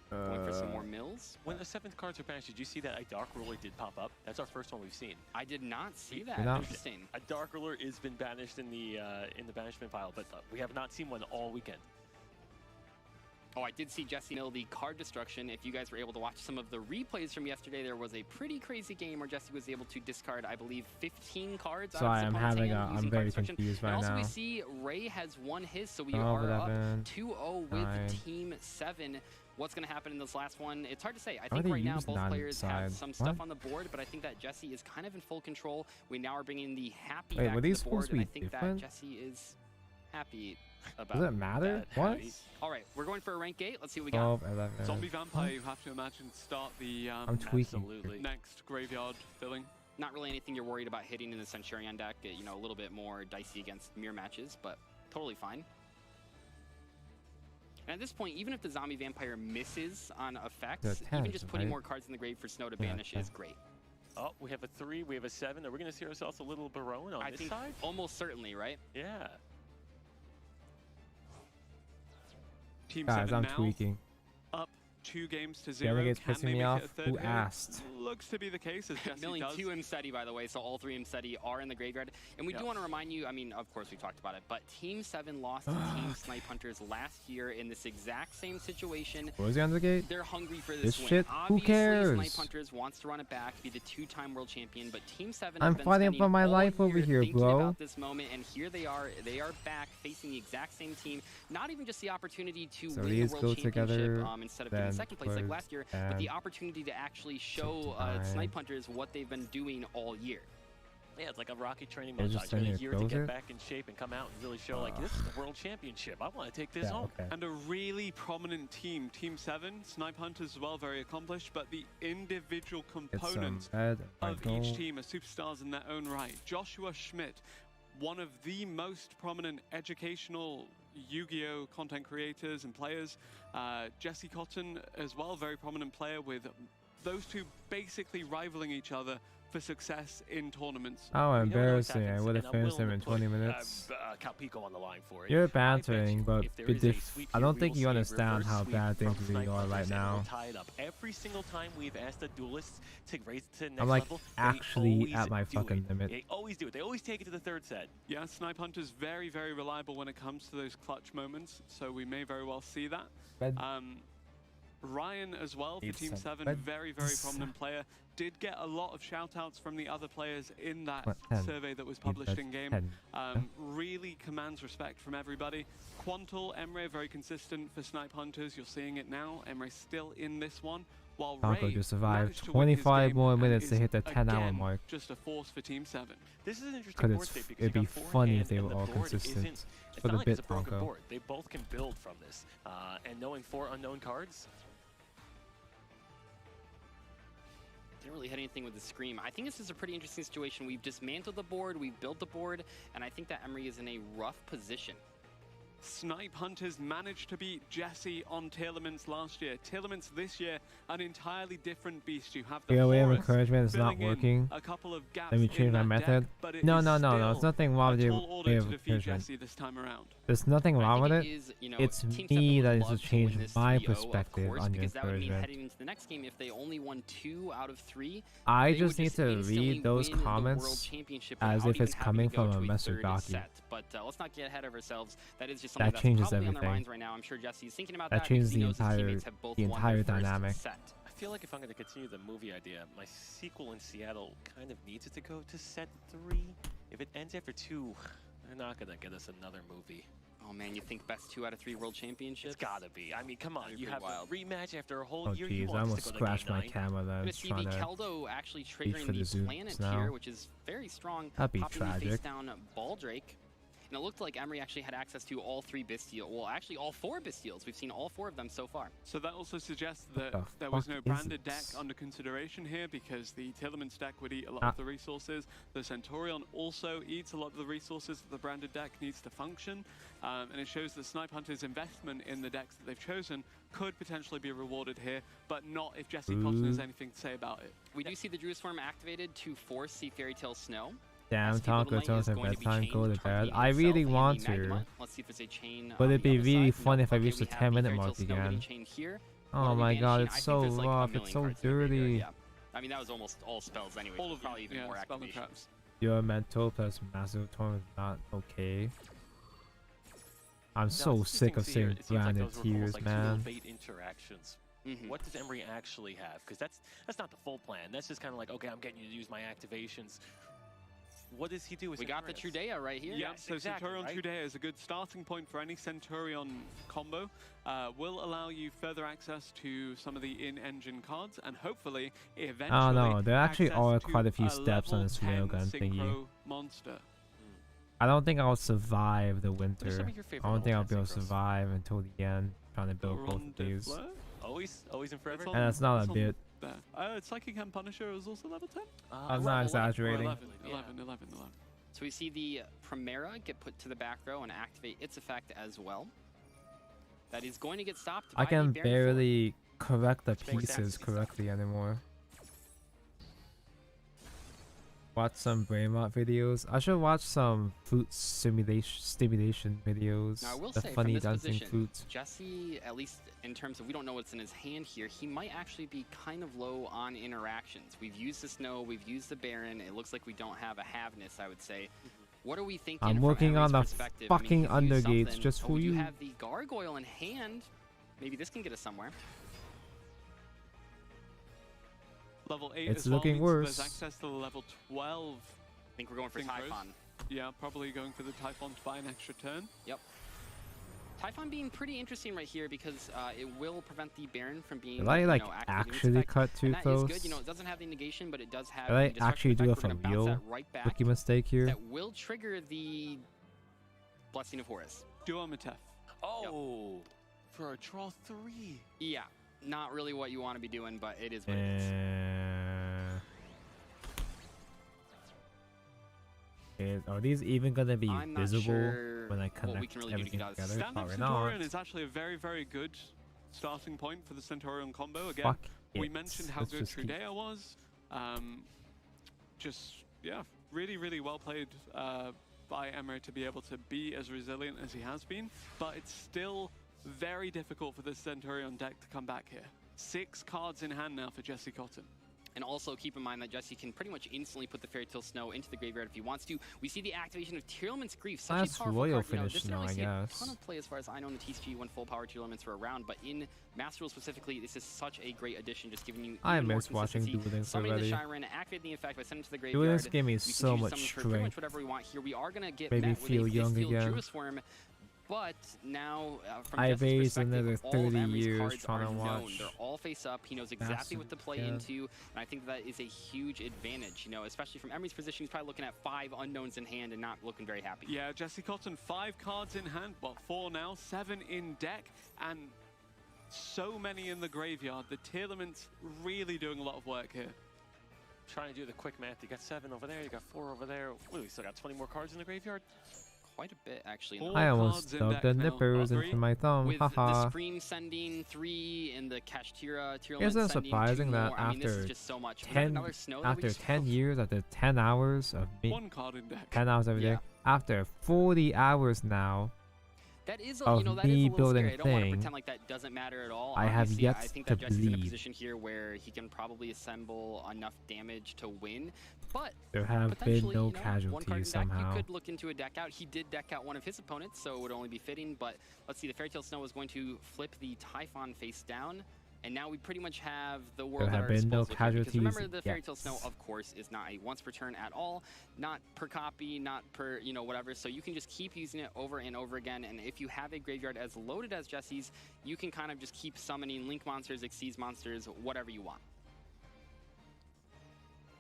T: Going for some more mills.
H: When the 7th cards are banished, did you see that a Dark Ruler did pop up? That's our first one we've seen.
T: I did not see that.
B: not-
T: Interesting.
H: A Dark Ruler has been banished in the banishment pile, but we have not seen one all weekend.
T: Oh, I did see Jesse mill the card destruction. If you guys were able to watch some of the replays from yesterday, there was a pretty crazy game where Jesse was able to discard, I believe, 15 cards out
B: So
T: of
B: I
T: his
B: am
T: opponent's
B: having
T: hand
B: a. I'm
T: using card
B: very
T: destruction.
B: confused
T: And
B: right
T: also
B: now.
T: we see Ray has won his, so we
B: 12,
T: are up
B: 11,
T: 2-0 with
B: 9.
T: Team 7. What's going to happen in this last one? It's hard to say. I
B: Why
T: think
B: they
T: right now
B: use
T: both
B: 9
T: players have
B: inside?
T: some stuff
B: What?
T: on the board, but I think that Jesse is kind of in full control. We now are bringing the happy
B: Wait,
T: back
B: were
T: to
B: these
T: the board,
B: supposed to
T: and I
B: be
T: think
B: different?
T: that Jesse is happy about
B: Does it matter?
T: that.
B: What?
T: All right, we're going for a rank 8. Let's see what we got.
B: 12, 11.
E: Zombie Vampire, you have to imagine, start the
B: I'm tweaking.
E: next graveyard filling.
T: Not really anything you're worried about hitting in the Centurion deck. You know, a little bit more dicey against mirror matches, but totally fine. And at this point, even if the Zombie Vampire misses on effects,
B: They're
T: even
B: 10s,
T: just putting
B: right?
T: more cards in the grave for Snow to
B: Yeah,
T: banish
B: 10.
T: is great.
H: Oh, we have a 3, we have a 7. Are we going to see ourselves a little Baron on
T: I
H: this
T: think
H: side?
T: almost certainly, right?
H: Yeah.
E: Team
B: Guys,
E: 7
B: I'm
E: now
B: tweaking.
E: up 2 games to
B: The
E: 0.
B: Renegade's
E: Can
B: pissing
E: they
B: me
E: make
B: off.
E: it a third
B: Who
E: here?
B: asked?
E: Looks to be the case as Jesse
G: Milling
E: does.
G: 2 Imseti, by the way, so all 3 Imseti are in the graveyard. And we do want to remind you, I mean, of course we talked about it, but Team 7 lost to Team Snipe Hunters last year in this exact same situation.
B: Was he on the gate?
G: They're hungry for
B: This
G: this win.
B: shit? Who
G: Obviously,
B: cares?
G: Snipe Hunters wants to run it back, be the 2-time world champion, but Team 7
B: I'm
G: has been
B: fighting
G: spending
B: for my
G: all
B: life over
G: year
B: here,
G: thinking
B: bro.
G: about this moment, and here they are back facing the exact same team. Not even just the opportunity to
B: So
G: win
B: these
G: the
B: go
G: world championship
B: together,
G: instead of getting
B: then
G: second place like
B: towards
G: last year, but the
B: and
G: opportunity to actually show Snipe Hunters what they've been doing all year.
H: Yeah, it's like a Rocky training
B: They're just
H: montage. Been a
B: saying it
H: year to
B: close
H: get
B: it?
H: back in shape and come out and really show like this is the world championship. I want to take this
B: Yeah,
H: home.
B: okay.
E: And a really prominent team, Team 7, Snipe Hunters as well, very accomplished, but the individual
B: Get some
E: components
B: red. I
E: of each
B: don't.
E: team are superstars in their own right. Joshua Schmidt, one of the most prominent educational Yu-Gi-Oh! Content creators and players. Jesse Cotton as well, very prominent player, with those two basically rivaling each other for success in tournaments.
B: How
H: You never know what's
B: embarrassing. I
H: happened,
B: would have
H: and I'm
B: finished him
H: willing
B: in
H: to
B: 20
H: put,
B: minutes.
H: Calpico on the line for it.
B: You're
H: I bet
B: bantering,
H: you
B: but
H: if there is a sweep
B: I
H: here,
B: don't
H: we
B: think
H: will
B: you
H: see a
B: understand
H: reverse
B: how
H: sweep
B: bad
H: from
B: things really
H: Snipe
B: are
H: Hunters,
B: right
H: and we'll
B: now.
H: tie it up. Every single time we've asked the duelists to raise it to the next
B: I'm like
H: level,
B: actually
H: they always
B: at my
H: do
B: fucking
H: it.
B: limit.
H: They always do it. They always take it to the third set.
E: Yeah, Snipe Hunter's very, very reliable when it comes to those clutch moments, so we may very well see that.
B: Red.
E: Ryan as well for
B: Need
E: Team
B: some
E: 7,
B: red.
E: very, very prominent player. Did get a lot of shout-outs from the other players in that
B: What, 10?
E: survey that was
B: Need
E: published
B: red,
E: in-game.
B: 10.
E: Really commands respect from everybody. Quantal, Emre, very consistent for Snipe Hunters. You're seeing it now. Emre still in this one, while
B: Taco
E: Ray
B: just survived
E: managed to win his
B: 25
E: game
B: more
E: and
B: minutes to
E: is
B: hit the 10-hour
E: again
B: mark.
E: just a force for Team 7.
H: This is an interesting
B: Because
H: board state because
B: it'd
H: you
B: be
H: got
B: funny
H: forehand
B: if they
H: and
B: were
H: the
B: all
H: board
B: consistent.
H: It's
B: For
H: not
B: the
H: like
B: bit,
H: it's a broken
B: Taco.
H: board. They both can build from this. And knowing 4 unknown cards,
G: Didn't really hit anything with the Scream. I think this is a pretty interesting situation. We've dismantled the board, we've built the board, and I think that Emery is in a rough position.
E: Snipe Hunters managed to beat Jesse on Telements last year. Telements this year, an entirely different beast. You have the
B: Your way of
E: forest
B: encouragement is not
E: filling in
B: working.
E: a couple of gaps
B: Let me
E: in
B: change my
E: that
B: method.
E: deck, but it
B: No,
E: is
B: no, no, no. There's
E: still
B: nothing wrong with
E: a
B: your
E: tall order
B: way
E: to
B: of
E: defeat
B: encouragement.
E: Jesse this time around.
B: There's nothing wrong with it.
G: Is, you know,
B: It's
G: Team 7
B: me
G: would
B: that needs to
G: love
B: change
G: win this
B: my
G: 3-0,
B: perspective
G: of course,
B: on your
G: because that would mean
B: encouragement.
G: heading into the next game, if they only won 2 out of 3,
B: I
G: they
B: just
G: would
B: need to
G: instantly
B: read those
G: win the World
B: comments
G: Championship
B: as
G: without
B: if it's
G: even having
B: coming
G: to go
B: from
G: to
B: a Messer
G: third
B: Docky.
G: set. But let's not get ahead of ourselves. That is just
B: That
G: something that's
B: changes
G: probably on their
B: everything.
G: minds right now. I'm sure Jesse's thinking about
B: That
G: that.
B: changes
G: because he
B: the
G: knows his
B: entire
G: teammates have both
B: the
G: won
B: entire
G: their first
B: dynamic.
G: set.
H: I feel like if I'm going to continue the movie idea, my sequel in Seattle kind of needs it to go to set 3. If it ends after 2, they're not going to get us another movie.
G: Oh man, you think best 2 out of 3 World Championships?
H: It's got to be. I mean, come on.
G: That'd be
H: You
G: pretty
H: have
G: wild.
H: a rematch after a whole
B: Oh
H: year. You
B: jeez, I
H: want
B: almost
H: this to go to
B: scratched
H: game
B: my
H: 9.
B: camera that I
G: We're
B: was
G: gonna see
B: trying
G: the
B: to
G: Keldo actually
B: reach
G: triggering
B: for the
G: the
B: zooms
G: planet
B: now.
G: here, which is very strong.
B: That'd be
G: Popping the face
B: tragic.
G: down Baldrake. And it looked like Emery actually had access to all 3 Bastille. Well, actually all 4 Bastilles. We've seen all 4 of them so far.
E: So that also suggests that
B: The
E: there was
B: fuck
E: no
B: is
E: branded deck
B: this?
E: under consideration here because the Telements deck would eat a lot
B: Ah.
E: of the resources. The Centurion also eats a lot of the resources that the branded deck needs to function. And it shows that Snipe Hunter's investment in the decks that they've chosen could potentially be rewarded here, but not if Jesse Cotton has anything to say about it.
G: We do see the Druid Swarm activated to force Sea Fairy Tale Snow.
B: Damn,
G: SP Little
B: Taco
G: Knight
B: tells
G: is
B: her
G: going to be
B: bedtime,
G: chained,
B: go to bed.
G: targeting
B: I
G: itself
B: really
G: and the
B: want to.
G: Magma. Let's see if there's a chain
B: But
G: on
B: it'd
G: the
B: be
G: other
B: really
G: side.
B: fun
G: No,
B: if I
G: okay,
B: reached
G: we
B: the
G: have
B: 10-minute
G: Fairy Tale
B: mark
G: Snow getting
B: again.
G: chained here.
B: Oh
G: What are we
B: my god,
G: banishing?
B: it's
G: I think
B: so
G: there's, like, a
B: rough,
G: million
B: it's so
G: cards in the graveyard,
B: dirty.
G: yeah. I mean, that was almost all spells anyway.
E: All of
G: probably even
E: yeah,
G: more
E: spell and
G: activations.
E: traps.
B: Your mental plus massive torn is not okay. I'm
H: Now,
B: so
H: it's
B: sick
H: interesting
B: of
H: to hear.
B: seeing
H: It seems like
B: branded
H: those were almost
B: tears,
H: like 2 little
B: man.
H: bait interactions.
G: Mhm.
H: What does Emery actually have? Because that's not the full plan. That's just kind of like, okay, I'm getting you to use my activations. What does he do with
G: We got the
H: Centurions?
G: Trudea right here.
E: Yeah,
H: Yes,
E: so
H: exactly,
E: Centurion
H: right?
E: Trudea is a good starting point for any Centurion combo. Will allow you further access to some of the in-engine cards, and hopefully, eventually,
B: Oh no, there actually
E: access
B: are
E: to
B: quite a few steps on
E: level
B: this
E: 10
B: railgun thingy.
E: synchro monster.
B: I don't think I'll survive the
H: some
B: winter.
H: of your
B: I
H: favorite
B: don't think I'll
H: old
B: be able to
H: synchros?
B: survive until the end, trying to build both
E: Ron
B: of these.
E: de Fleur?
H: Always and forever?
E: It's
B: And that's not a
E: it's on
B: bit.
E: There. Psychic Hand Punisher is also level 10?
B: I'm not exaggerating.
E: 11.
G: So we see the Primera get put to the back row and activate its effect as well. That is going to get stopped
B: I
G: by
B: can
G: the Baron
B: barely correct the
H: makes
B: pieces
H: sense.
B: correctly anymore. Watch some brain rot videos. I should watch some fruit stimulation videos.
G: Now, I will
B: the
G: say,
B: funny
G: from this
B: dancing
G: position,
B: fruits.
G: Jesse, at least in terms of we don't know what's in his hand here, he might actually be kind of low on interactions. We've used the snow, we've used the Baron. It looks like we don't have a haveness, I would say. What are we thinking?
B: I'm
G: from
B: working on
G: Emery's
B: the
G: perspective?
B: fucking
G: I mean, he's used
B: undergates
G: something.
B: just for
G: we
B: you.
G: do have the Gargoyle in hand. Maybe this can get us somewhere.
E: Level 8
B: It's
E: as well
B: looking
E: means
B: worse.
E: There's access to the level 12.
G: I think we're going for
E: synchros.
G: Typhon.
E: Yeah, probably going for the Typhon to buy an extra turn.
G: Yep. Typhon being pretty interesting right here because it will prevent the Baron from being,
B: Did I like
G: activating its
B: actually
G: effect.
B: cut too
G: And that
B: close?
G: is good. You know, it doesn't have the negation, but it does have
B: Did I
G: the destruction
B: actually do
G: effect.
B: a
G: We're
B: for
G: gonna bounce
B: real
G: that right back.
B: rookie mistake here?
G: That will trigger the Blessing of Horus.
E: Duomatef.
H: Oh, for a draw 3.
G: Yeah, not really what you want to be doing, but it is what it is.
B: Are these even gonna be
G: I'm not
B: visible
G: sure
B: when I
G: what we
B: connect
G: can really do to
B: everything
G: get out of
B: together?
E: Stand-up
B: Probably
E: Centurion
B: not.
E: is actually a very, very good starting point for the Centurion combo. Again,
B: Fuck
E: we
B: it.
E: mentioned how
B: Let's
E: good
B: just keep-
E: Trudea was. Yeah, really, really well played by Emery to be able to be as resilient as he has been. But it's still very difficult for the Centurion deck to come back here. 6 cards in hand now for Jesse Cotton.
G: And also keep in mind that Jesse can pretty much instantly put the Fairy Tale Snow into the graveyard if he wants to. We see the activation of Tearlament's Grief, such
B: That's
G: a powerful
B: royal
G: card. You know,
B: finish
G: this didn't
B: now,
G: really
B: I
G: see a
B: guess.
G: ton of play as far as I know in the TCG when full power Tearlaments were around, but in Master Duel specifically, this is such a great addition, just giving you
B: I
G: even more
B: miss watching
G: consistency.
B: Duel Links
G: Summoning
B: already.
G: the Shyren, activating the effect by sending it to the
B: Duel
G: graveyard.
B: Links gave me
G: We can
B: so
G: choose
B: much
G: summons for pretty
B: strength.
G: much whatever we want here. We are going to get
B: Made me
G: met with
B: feel
G: a
B: young
G: Fistfield
B: again.
G: Druid Swarm. But now, from
B: I
G: Jesse's
B: raised
G: perspective,
B: another
G: all of
B: 30
G: Emery's
B: years
G: cards
B: trying
G: are
B: to
G: known.
B: watch
G: They're all face up. He knows exactly
B: Massive-
G: what to play
B: yeah.
G: into, and I think that is a huge advantage. You know, especially from Emery's position, he's probably looking at 5 unknowns in hand and not looking very happy.
E: Yeah, Jesse Cotton, 5 cards in hand, well, 4 now, 7 in deck, and so many in the graveyard. The Tearlament's really doing a lot of work here.
H: Trying to do the quick math. You got 7 over there, you got 4 over there. What, do we still got 20 more cards in the graveyard?
G: Quite a bit, actually.
B: I almost stuck the nippers into my thumb.
G: With the
B: Haha.
G: Scream sending 3 and the Kashtira,
B: Isn't it surprising that
G: I mean, this
B: after
G: is just so much. We got
B: 10
G: another snow that we
B: after
G: just
B: 10 years, after 10 hours of me,
E: 1 card in deck.
B: 10 hours every day, after 40 hours now
G: That is,
B: of
G: you know, that is a
B: me
G: little
B: building
G: scary. I
B: a
G: don't want to
B: thing,
G: pretend like that doesn't matter at all.
B: I have
G: Obviously,
B: yet
G: I think
B: to
G: that Jesse's in a
B: bleed.
G: position here where he can probably assemble enough damage to win. But
B: There have been
G: potentially,
B: no
G: you know, 1 card in
B: casualties
G: deck,
B: somehow.
G: you could look into a deck out. He did deck out one of his opponents, so it would only be fitting. But let's see, the Fairy Tale Snow is going to flip the Typhon face down. And now we pretty much have the world at
B: have
G: our
B: been no
G: disposal here, because remember,
B: casualties
G: the Fairy Tale
B: yet.
G: Snow, of course, is not a once per turn at all, not per copy, not per, you know, whatever. So you can just keep using it over and over again. And if you have a graveyard as loaded as Jesse's, you can kind of just keep summoning Link monsters, Xyz monsters, whatever you want.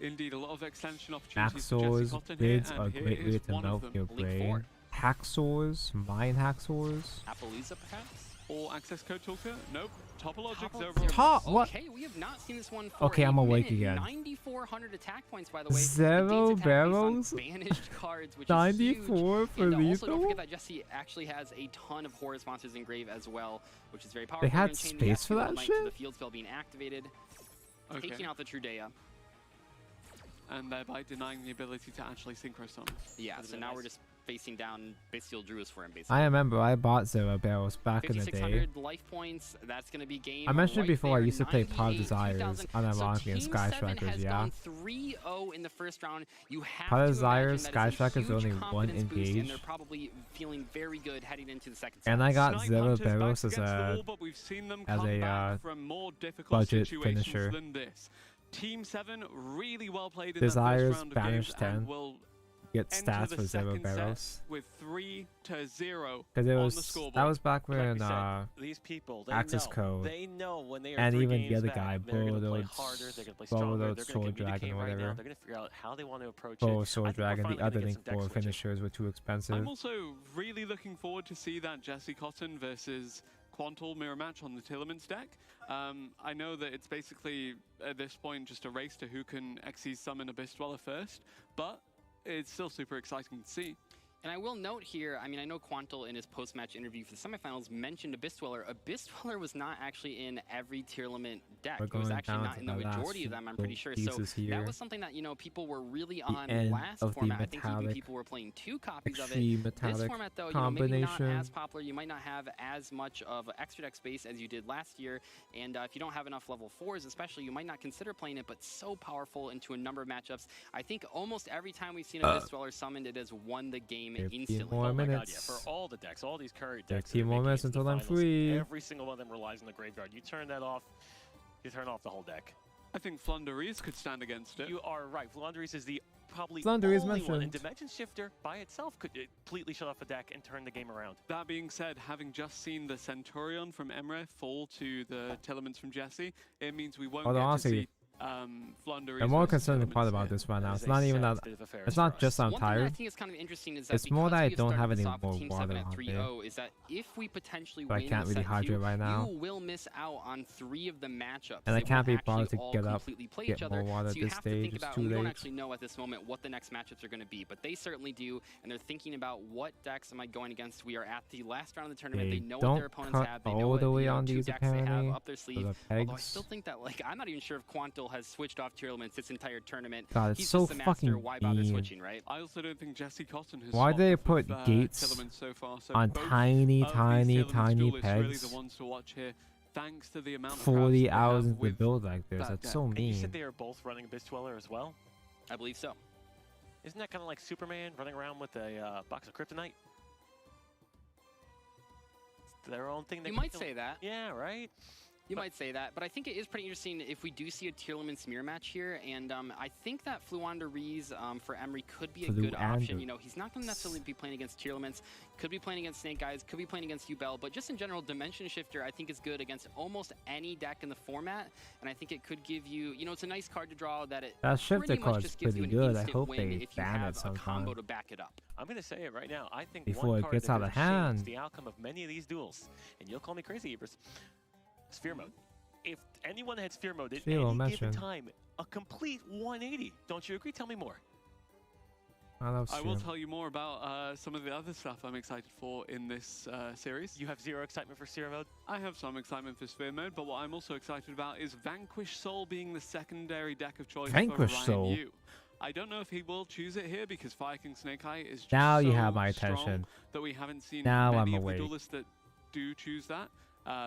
E: Indeed, a lot of extension opportunities for Jesse
B: Hacksaws
E: Cotton here,
B: bids are a
E: and here
B: great way
E: is
B: to
E: one of
B: melt
E: them.
B: your brain. Hacksaws, mine hacksaws.
G: Appaloosa, perhaps?
E: Or Access Code Talker? Nope. Topologic's
G: Topo-
E: over.
B: Top- what?
G: Okay, we have not seen this one for
B: Okay, I'm
G: a
B: awake
G: minute.
B: again.
G: 9,400 attack points, by the way. The
B: Zero
G: Dane's attack based on
B: barrels?
G: banished cards, which
B: 94
G: is
B: for
G: huge. And also, don't
B: lethal?
G: forget that Jesse actually has a ton of Horus monsters in grave as well, which is very powerful.
B: They had
G: We're gonna chain
B: space for
G: the
B: that
G: Knight to
B: shit?
G: the field spell being activated,
E: Okay.
G: taking out the Trudea.
E: And thereby denying the ability to actually synchro summon.
G: Yeah, so now we're just facing down Bestial Druids for him, basically.
B: I remember I bought Zero Barrels back in the day.
G: 5,600 life points. That's going to be game.
B: I mentioned
G: right
B: before I
G: there,
B: used to play Pod
G: 98,
B: Desires
G: 2000.
B: unironically
G: So
B: in
G: Team
B: Sky
G: 7
B: Strikers,
G: has
B: yeah.
G: gone 3-0 in the first round. You have
B: Pod
G: to
B: Desires,
G: imagine
B: Sky
G: that is a
B: Strikers
G: huge
B: only one
G: confidence boost, and
B: engage.
G: they're probably feeling very good heading into the second
B: And
G: set.
B: I got
E: Snipe
B: Zero
E: Hunters back
B: Barrels as
E: against the
B: a
E: wall, but we've seen them
B: as
E: come
B: a
E: back from more difficult
B: budget
E: situations
B: finisher.
E: than this. Team 7 really well played in
B: Desires
E: that first round of
B: banish
E: games
B: 10.
E: and will
B: Get
E: enter
B: stats
E: the
B: for Zero
E: second set
B: Barrels.
E: with 3-0
B: Because it
E: on the
B: was
E: scoreboard.
B: that was back
H: Like
B: when
H: we said, these people, they
B: Access
H: know.
B: Code
H: They know when they are
B: and
H: 3
B: even
H: games
B: the other
H: back,
B: guy,
H: they're going to play
B: Borderlord
H: harder, they're going to play stronger, they're going to
B: Sword Dragon
H: communicate
B: or
H: right now,
B: whatever.
H: they're going to figure out how they want to approach
B: Bow
H: it.
B: Sword
H: I think we're
B: Dragon, the
H: finally
B: other
H: gonna get
B: Link
H: some deck
B: 4
H: switching.
B: finishers were too expensive.
E: I'm also really looking forward to see that Jesse Cotton versus Quantal mirror match on the Tearlament's deck. I know that it's basically, at this point, just a race to who can Xyz summon Abyss Dweller first, but it's still super exciting to see.
G: And I will note here, I mean, I know Quantal in his post-match interview for the semifinals mentioned Abyss Dweller. Abyss Dweller was not actually in every tier limit deck. It was actually not in the majority of them, I'm pretty sure. So that was something that, you know, people were really on last format. I think even people were playing 2 copies of it. This format, though, you know, maybe not as popular. You might not have as much of extra deck space as you did last year. And if you don't have enough level 4s, especially, you might not consider playing it, but so powerful into a number of matchups. I think almost every time we've seen Abyss Dweller summoned, it has won the game instantly.
H: Oh my god, yeah. For all the decks, all these current decks.
B: 15 more minutes until I'm free.
H: Every single one of them relies on the graveyard. You turn that off, you turn off the whole deck.
E: I think Flunderies could stand against it.
H: You are right. Flunderies is the probably
B: Flunderies
H: only one. And
B: mentioned.
H: Dimension Shifter by itself could completely shut off a deck and turn the game around.
E: That being said, having just seen the Centurion from Emre fall to the Telements from Jesse, it means we won't get to see Flunderies.
B: The more concerning part about this right now, it's not even that. It's not just I'm
G: One thing I
B: tired.
G: think is kind of interesting is that
B: It's more that I
G: because we have
B: don't
G: started
B: have
G: this
B: any
G: off with
B: more
G: Team
B: water
G: 7 at
B: on
G: 3-0, is that if we potentially
B: But I
G: win
B: can't really
G: set
B: hydrate
G: 2,
B: right now.
G: you will miss out on 3 of the matchups.
B: And I
G: They
B: can't
G: won't
B: be bothered
G: actually
B: to
G: all
B: get up,
G: completely play
B: get
G: each other.
B: more water
G: So
B: at
G: you
B: this
G: have to think
B: stage. It's
G: about,
B: too
G: we don't
B: late.
G: actually know at this moment what the next matchups are going to be, but they certainly do, and they're thinking about what decks am I going against. We are at the last round of the tournament. They know what their opponents have. They know
B: all
G: what
B: the way
G: you know,
B: on
G: 2
B: these
G: decks they have
B: apparently.
G: up their
B: for
G: sleeve.
B: the
G: Although I
B: pegs.
G: still think that, like, I'm not even sure if Quantal has switched off tier elements this entire tournament.
B: God, it's
G: He's
B: so
G: just the master.
B: fucking
G: Why bother
B: mean.
G: switching, right?
E: I also don't think Jesse Cotton has
B: Why
E: swapped
B: do they
E: off
B: put
E: of,
B: gates
E: Telements so far. So
B: on
E: both
B: tiny,
E: of these
B: tiny,
E: Telements
B: tiny
E: duelists really
B: pegs?
E: the ones to watch here, thanks to the amount of
B: 40
E: crafts
B: hours
E: they have
B: into the
E: with
B: build like this.
E: that
B: That's
E: deck.
B: so
H: And you said
B: mean.
H: they are both running Abyss Dweller as well?
G: I believe so.
H: Isn't that kind of like Superman running around with a box of kryptonite? It's their own thing.
G: You might say that.
H: Yeah, right?
G: You might say that, but I think it is pretty interesting if we do see a tier limits mirror match here, and I think that Fluander Rees for Emery could be a good option. You know, he's not going to necessarily be playing against tier limits, could be playing against Snake Eyes, could be playing against Ubel, but just in general, Dimension Shifter I think is good against almost any deck in the format, and I think it could give you, you know, it's a nice card to draw that it
B: That Shifter
G: pretty much
B: card's
G: just gives you
B: pretty
G: an
B: good. I
G: instant
B: hope
G: win
B: they
G: if you
B: ban
G: have
B: it
G: a
B: sometime.
G: combo to back it up.
H: I'm going to say it right now. I think
B: Before
H: one
B: it
H: card
B: gets
H: that
B: out of
H: could change
B: hand.
H: the outcome of many of these duels, and you'll call me crazy, Ebers, Sphere Mode. If anyone had Sphere Mode at
B: Sphere
H: any
B: mentioned.
H: given time, a complete 180. Don't you agree? Tell me more.
B: I love
E: I will
B: Sphere.
E: tell you more about some of the other stuff I'm excited for in this series.
H: You have zero excitement for Sphere Mode?
E: I have some excitement for Sphere Mode, but what I'm also excited about is Vanquish Soul being the secondary deck of choice
B: Vanquish
E: for Ryan
B: Soul?
E: Yu. I don't know if he will choose it here because Fire King Snake Eye is just
B: Now you
E: so
B: have my
E: strong
B: attention.
E: that we haven't seen
B: Now
E: many
B: I'm
E: of
B: awake.
E: the duelists that do choose that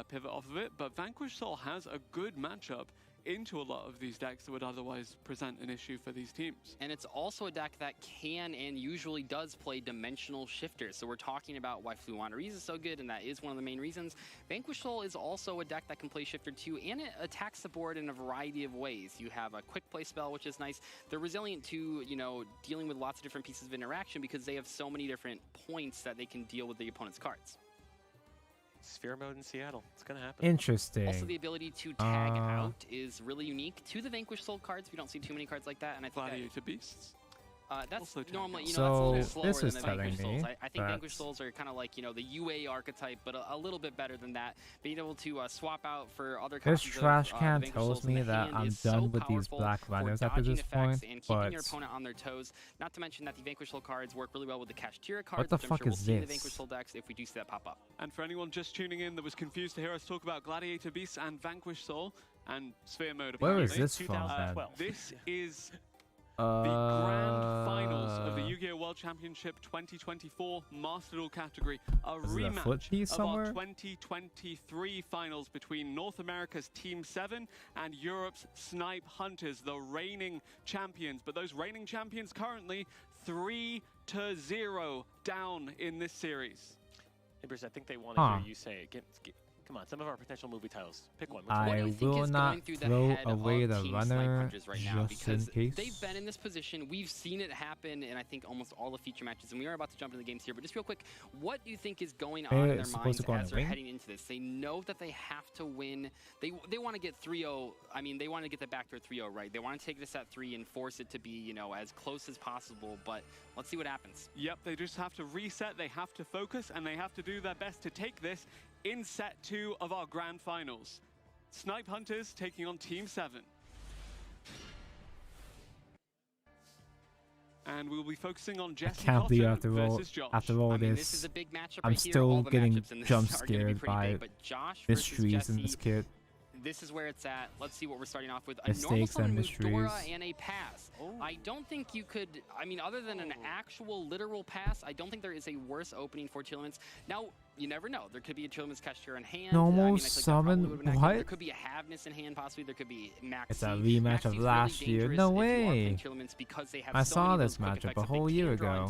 E: pivot off of it. But Vanquish Soul has a good matchup into a lot of these decks that would otherwise present an issue for these teams.
G: And it's also a deck that can and usually does play dimensional shifters. So we're talking about why Fluander Rees is so good, and that is one of the main reasons. Vanquish Soul is also a deck that can play shifter too, and it attacks the board in a variety of ways. You have a quick play spell, which is nice. They're resilient to, you know, dealing with lots of different pieces of interaction because they have so many different points that they can deal with the opponent's cards.
H: Sphere Mode in Seattle. It's going to happen.
B: Interesting.
G: Also, the ability to tag out is really unique to the Vanquish Soul cards. We don't see too many cards like that, and I think
E: Gladiator Beasts.
G: that's normally, you know,
B: So,
G: that's a little slower
B: this
G: than
B: is
G: the
B: telling
G: Vanquish Souls.
B: me
G: I think Vanquish
B: that-
G: Souls are kind of like, you know, the UA archetype, but a little bit better than that. Being able to swap out for other
B: This
G: copies
B: trash
G: of,
B: can
G: the Vanquish
B: tells
G: Souls in
B: me
G: the
B: that
G: hand
B: I'm
G: is
B: done
G: so
B: with these
G: powerful
B: black
G: for
B: runners after
G: dodging
B: this
G: effects
B: point,
G: and keeping your
B: but
G: opponent on their toes. Not to mention that the Vanquish Soul cards work really well with the Kashtira cards,
B: the
G: which I'm
B: fuck
G: sure we'll
B: is
G: see in the
B: this?
G: Vanquish Soul decks if we do see that pop up.
E: And for anyone just tuning in that was confused to hear us talk about Gladiator Beasts and Vanquish Soul and Sphere Mode,
B: Where is
E: apparently,
B: this from, then?
E: This is the grand finals of the
B: Uh,
E: Yu-Gi-Oh! World Championship 2024 Master Duel category. A
B: Is it a foot
E: rematch
B: piece
E: of
B: somewhere?
E: our 2023 finals between North America's Team 7 and Europe's Snipe Hunters, the reigning champions. But those reigning champions currently 3-0 down in this series.
H: Ibris, I think they want to hear you say it. Come on, some of our potential movie titles. Pick one. Which one?
B: I will not throw away the runner just in case.
G: They've been in this position. We've seen it happen in, I think, almost all the feature matches, and we are about to jump into the games here. But just real quick, what do you think is going on in their
B: It's supposed
G: minds
B: to go on
G: as
B: the
G: they're
B: wing?
G: heading into this? They know that they have to win. They want to get 3-0. I mean, they want to get the back to a 3-0, right? They want to take this at 3 and force it to be, you know, as close as possible. But let's see what happens.
E: Yep, they just have to reset, they have to focus, and they have to do their best to take this in set 2 of our grand finals. Snipe Hunters taking on Team 7. And we'll be focusing on Jesse
B: Can't believe
E: Cotton versus Josh.
B: after all
G: This
B: this,
G: is a big matchup
B: I'm
G: right here.
B: still
G: All the
B: getting
G: matchups in this
B: jump
G: are gonna be
B: scared
G: pretty
B: by
G: big, but Josh versus
B: mysteries in
G: Jesse,
B: this kit.
G: this is where it's at. Let's see what we're starting off with. A normal
B: Mistakes and
G: summon
B: mysteries.
G: Mudora and a pass. I don't think you could, I mean, other than an actual literal pass, I don't think there is a worse opening for Chilimans. Now, you never know. There could be a Chilimans Cashier in hand.
B: Normal
G: I mean, I feel like that probably
B: summon?
G: would've been active.
B: What?
G: There could be a Havness in hand, possibly. There could be Maxi.
B: It's a rematch of last year. No way. I saw this matchup a whole year ago.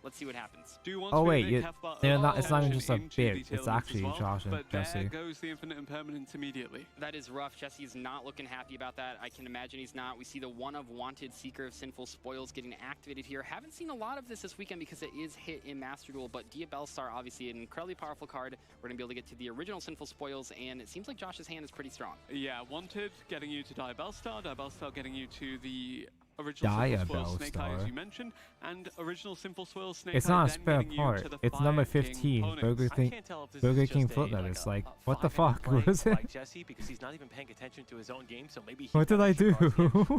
G: Let's see what happens.
B: Oh wait, they're not. It's not even just a bit. It's actually
E: well,
B: Josh and
E: but there
B: Jesse.
E: goes the Infinite Impermanence immediately.
G: That is rough. Jesse's not looking happy about that. I can imagine he's not. We see the one of Wanted Seeker of Sinful Spoils getting activated here. Haven't seen a lot of this weekend because it is hit in Master Duel, but Dia Bellstar, obviously an incredibly powerful card. We're going to be able to get to the original Sinful Spoils, and it seems like Josh's hand is pretty strong.
E: Yeah, Wanted getting you to Dia Bellstar getting you to the original
B: Dia
E: Simple Spoil Snake Eye, as
B: Bellstar.
E: you mentioned, and original Simple Spoil Snake
B: It's
E: Eye
B: not a
E: then
B: spare
E: getting you
B: part.
E: to the
B: It's
E: Fire
B: number
E: King
B: 15.
E: opponents.
B: Burger King footlet. It's like, what the fuck was it?
H: Like Jesse, because he's not even paying attention to his own game, so maybe he
B: What did I do?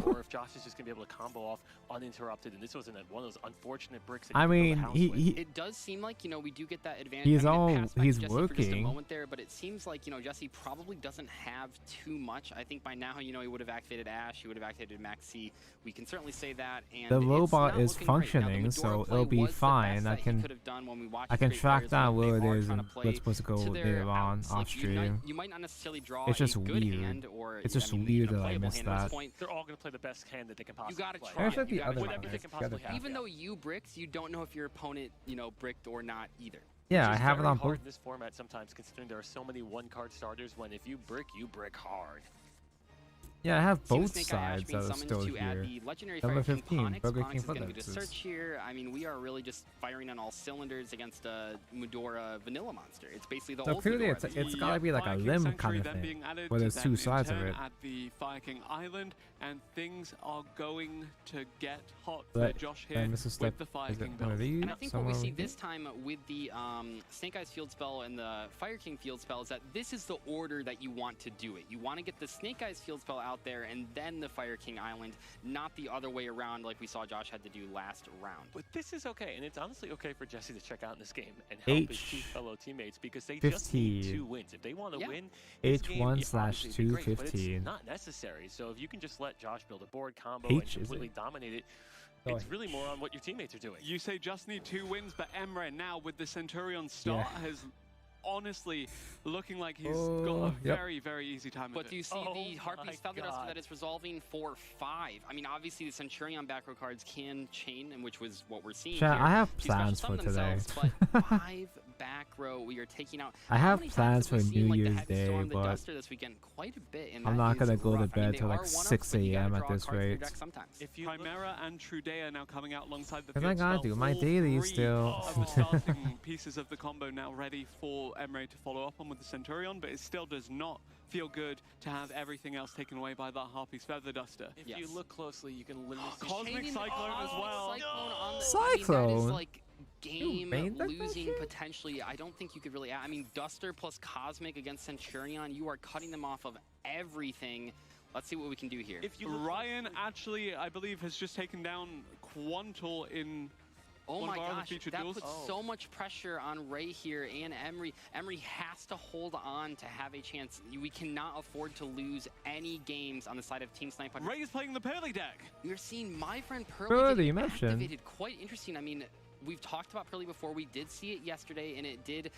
H: or if Josh is just gonna be able to combo off uninterrupted, and this was one of those unfortunate bricks. That
B: I
H: he
B: mean,
H: built a house with.
G: It does seem like, you know, we do get that advantage.
B: He's
G: I mean, it
B: all-
G: passed back
B: he's
G: to Jesse for just a
B: working.
G: moment there, but it seems like, you know, Jesse probably doesn't have too much. I think by now, you know, he would have activated Ash, he would have activated Maxi. We can certainly say that. And
B: The
G: it's
B: robot
G: not
B: is
G: looking great. Now, the
B: functioning,
G: Medora
B: so
G: play
B: it'll be
G: was the
B: fine.
G: best
B: I
G: that he
B: can
G: could have done when we watched
B: I can
G: great
B: track
G: players
B: down
G: when
B: where
G: they
B: it
G: are
B: is
G: trying
B: and
G: to play
B: what's supposed to go
G: to their
B: later on
G: outs.
B: off
G: Like,
B: stream.
G: you might not necessarily draw
B: It's just
G: a good
B: weird.
G: hand or
B: It's just
G: I mean,
B: weird
G: a
B: that I
G: playable
B: missed
G: hand at this
B: that.
G: point.
H: They're all gonna play the best hand that they can possibly
G: You gotta
H: play.
G: try.
B: There's like
G: You
B: the
G: gotta
B: other
G: try.
H: whatever they can possibly have.
G: Even though you bricked, you don't know if your opponent, you know, bricked or not either.
B: Yeah, I
H: Which is
B: have it
H: very
B: on
H: hard
B: both.
H: in this format sometimes, considering there are so many one-card starters. When if you brick hard.
B: Yeah, I have
G: See the
B: both
G: Snake Eye Ash
B: sides
G: being
B: that are
G: summoned
B: still
G: to add
B: here.
G: the legendary
B: Number
G: Fire King
B: 15,
G: Ponix.
B: Burger
G: Ponix
B: King
G: is going to do the
B: footnotes.
G: search here. I mean, we are really just firing on all cylinders against a Mudora vanilla monster. It's basically the
B: So
G: old
B: clearly
G: Mudora.
B: it's gotta be like a
E: Fire King
B: limb
E: Sanctuary
B: kind of
E: then
B: thing,
E: being added
B: where
E: to
B: there's
E: then
B: two
E: in
B: sides of
E: turn
B: it.
E: At the Fire King Island, and things are going to get hot
B: But
E: for Josh here
B: Mrs.
E: with
B: Step,
E: the Fire
B: is it
E: King
B: one of
E: build.
B: these?
G: And I think what
B: Somewhere
G: we see
B: over here?
G: this time with the Snake Eyes Field Spell and the Fire King Field Spell is that this is the order that you want to do it. You want to get the Snake Eyes Field Spell out there and then the Fire King Island, not the other way around like we saw Josh had to do last round.
H: But this is okay, and it's honestly okay for Jesse to check out in this game and help his two fellow teammates because they just need
B: 15.
H: 2 wins. If they want to
G: Yeah.
H: win this game,
B: H1
H: yeah,
B: slash
H: obviously it'd be great, but
B: 215.
H: it's not necessary. So if you can just let Josh build a board combo
B: H,
H: and
B: is
H: completely
B: it?
H: dominate it,
B: Oh,
H: it's really more on what your teammates are doing.
E: You say just need 2 wins, but Emre now with the Centurion start has honestly looking like he's got a
B: yep.
E: very, very easy time of
G: But
E: it.
G: do you see the Harpy's
H: my
G: Feather Duster
H: God.
G: that is resolving for 5? I mean, obviously the Centurion back row cards can chain, and which was what we're seeing
B: Chat,
G: here.
B: I have
G: to special
B: plans for
G: summon
B: today.
G: themselves, but 5 back row we are taking out.
B: I
G: How
B: have
G: many times
B: plans
G: have we
B: for
G: seen,
B: New
G: like, the
B: Year's
G: Heavy
B: Day,
G: Storm, the
B: but
G: Duster this weekend? Quite a bit, and
B: I'm
G: that
B: not
G: is
B: gonna go to
G: rough. I mean,
B: bed
G: they
B: till like
G: are 1-ups,
B: 6
G: but you gotta
B: a.m.
G: draw
B: at this
G: cards from your
B: rate.
G: deck sometimes.
H: If you
E: Chimera and Trudea now coming out alongside the
B: 'Cause I
E: field
B: gotta
E: spell.
B: do my
E: All
B: daily
E: 3
B: still.
E: of the starting pieces of the combo now ready for Emre to follow up on with the Centurion, but it still does not feel good to have everything else taken away by that Harpy's Feather Duster.
H: If you look closely, you can literally see
E: Cosmic
G: Chaining-
E: Cyclone as well.
G: Cyclone on the,
B: Cyclone?
G: I mean, that is like game
B: banned that
G: losing
B: shit?
G: potentially. I don't think you could really. I mean, Duster plus Cosmic against Centurion. You are cutting them off of everything. Let's see what we can do here.
H: If you
E: Ryan actually, I believe, has just taken down Quantal in
G: Oh
E: one
G: my
E: of our other
G: gosh,
E: featured
G: that
E: duels.
G: puts so much pressure on Ray here and Emery. Emery has to hold on to have a chance. We cannot afford to lose any games on the side of Team Snipe Hunter.
E: Ray's playing the Pearly deck.
G: We're seeing my friend Pearly
B: Pearly,
G: get
B: you mentioned.
G: activated. Quite interesting. I mean, we've talked about Pearly before. We did see it yesterday, and it did.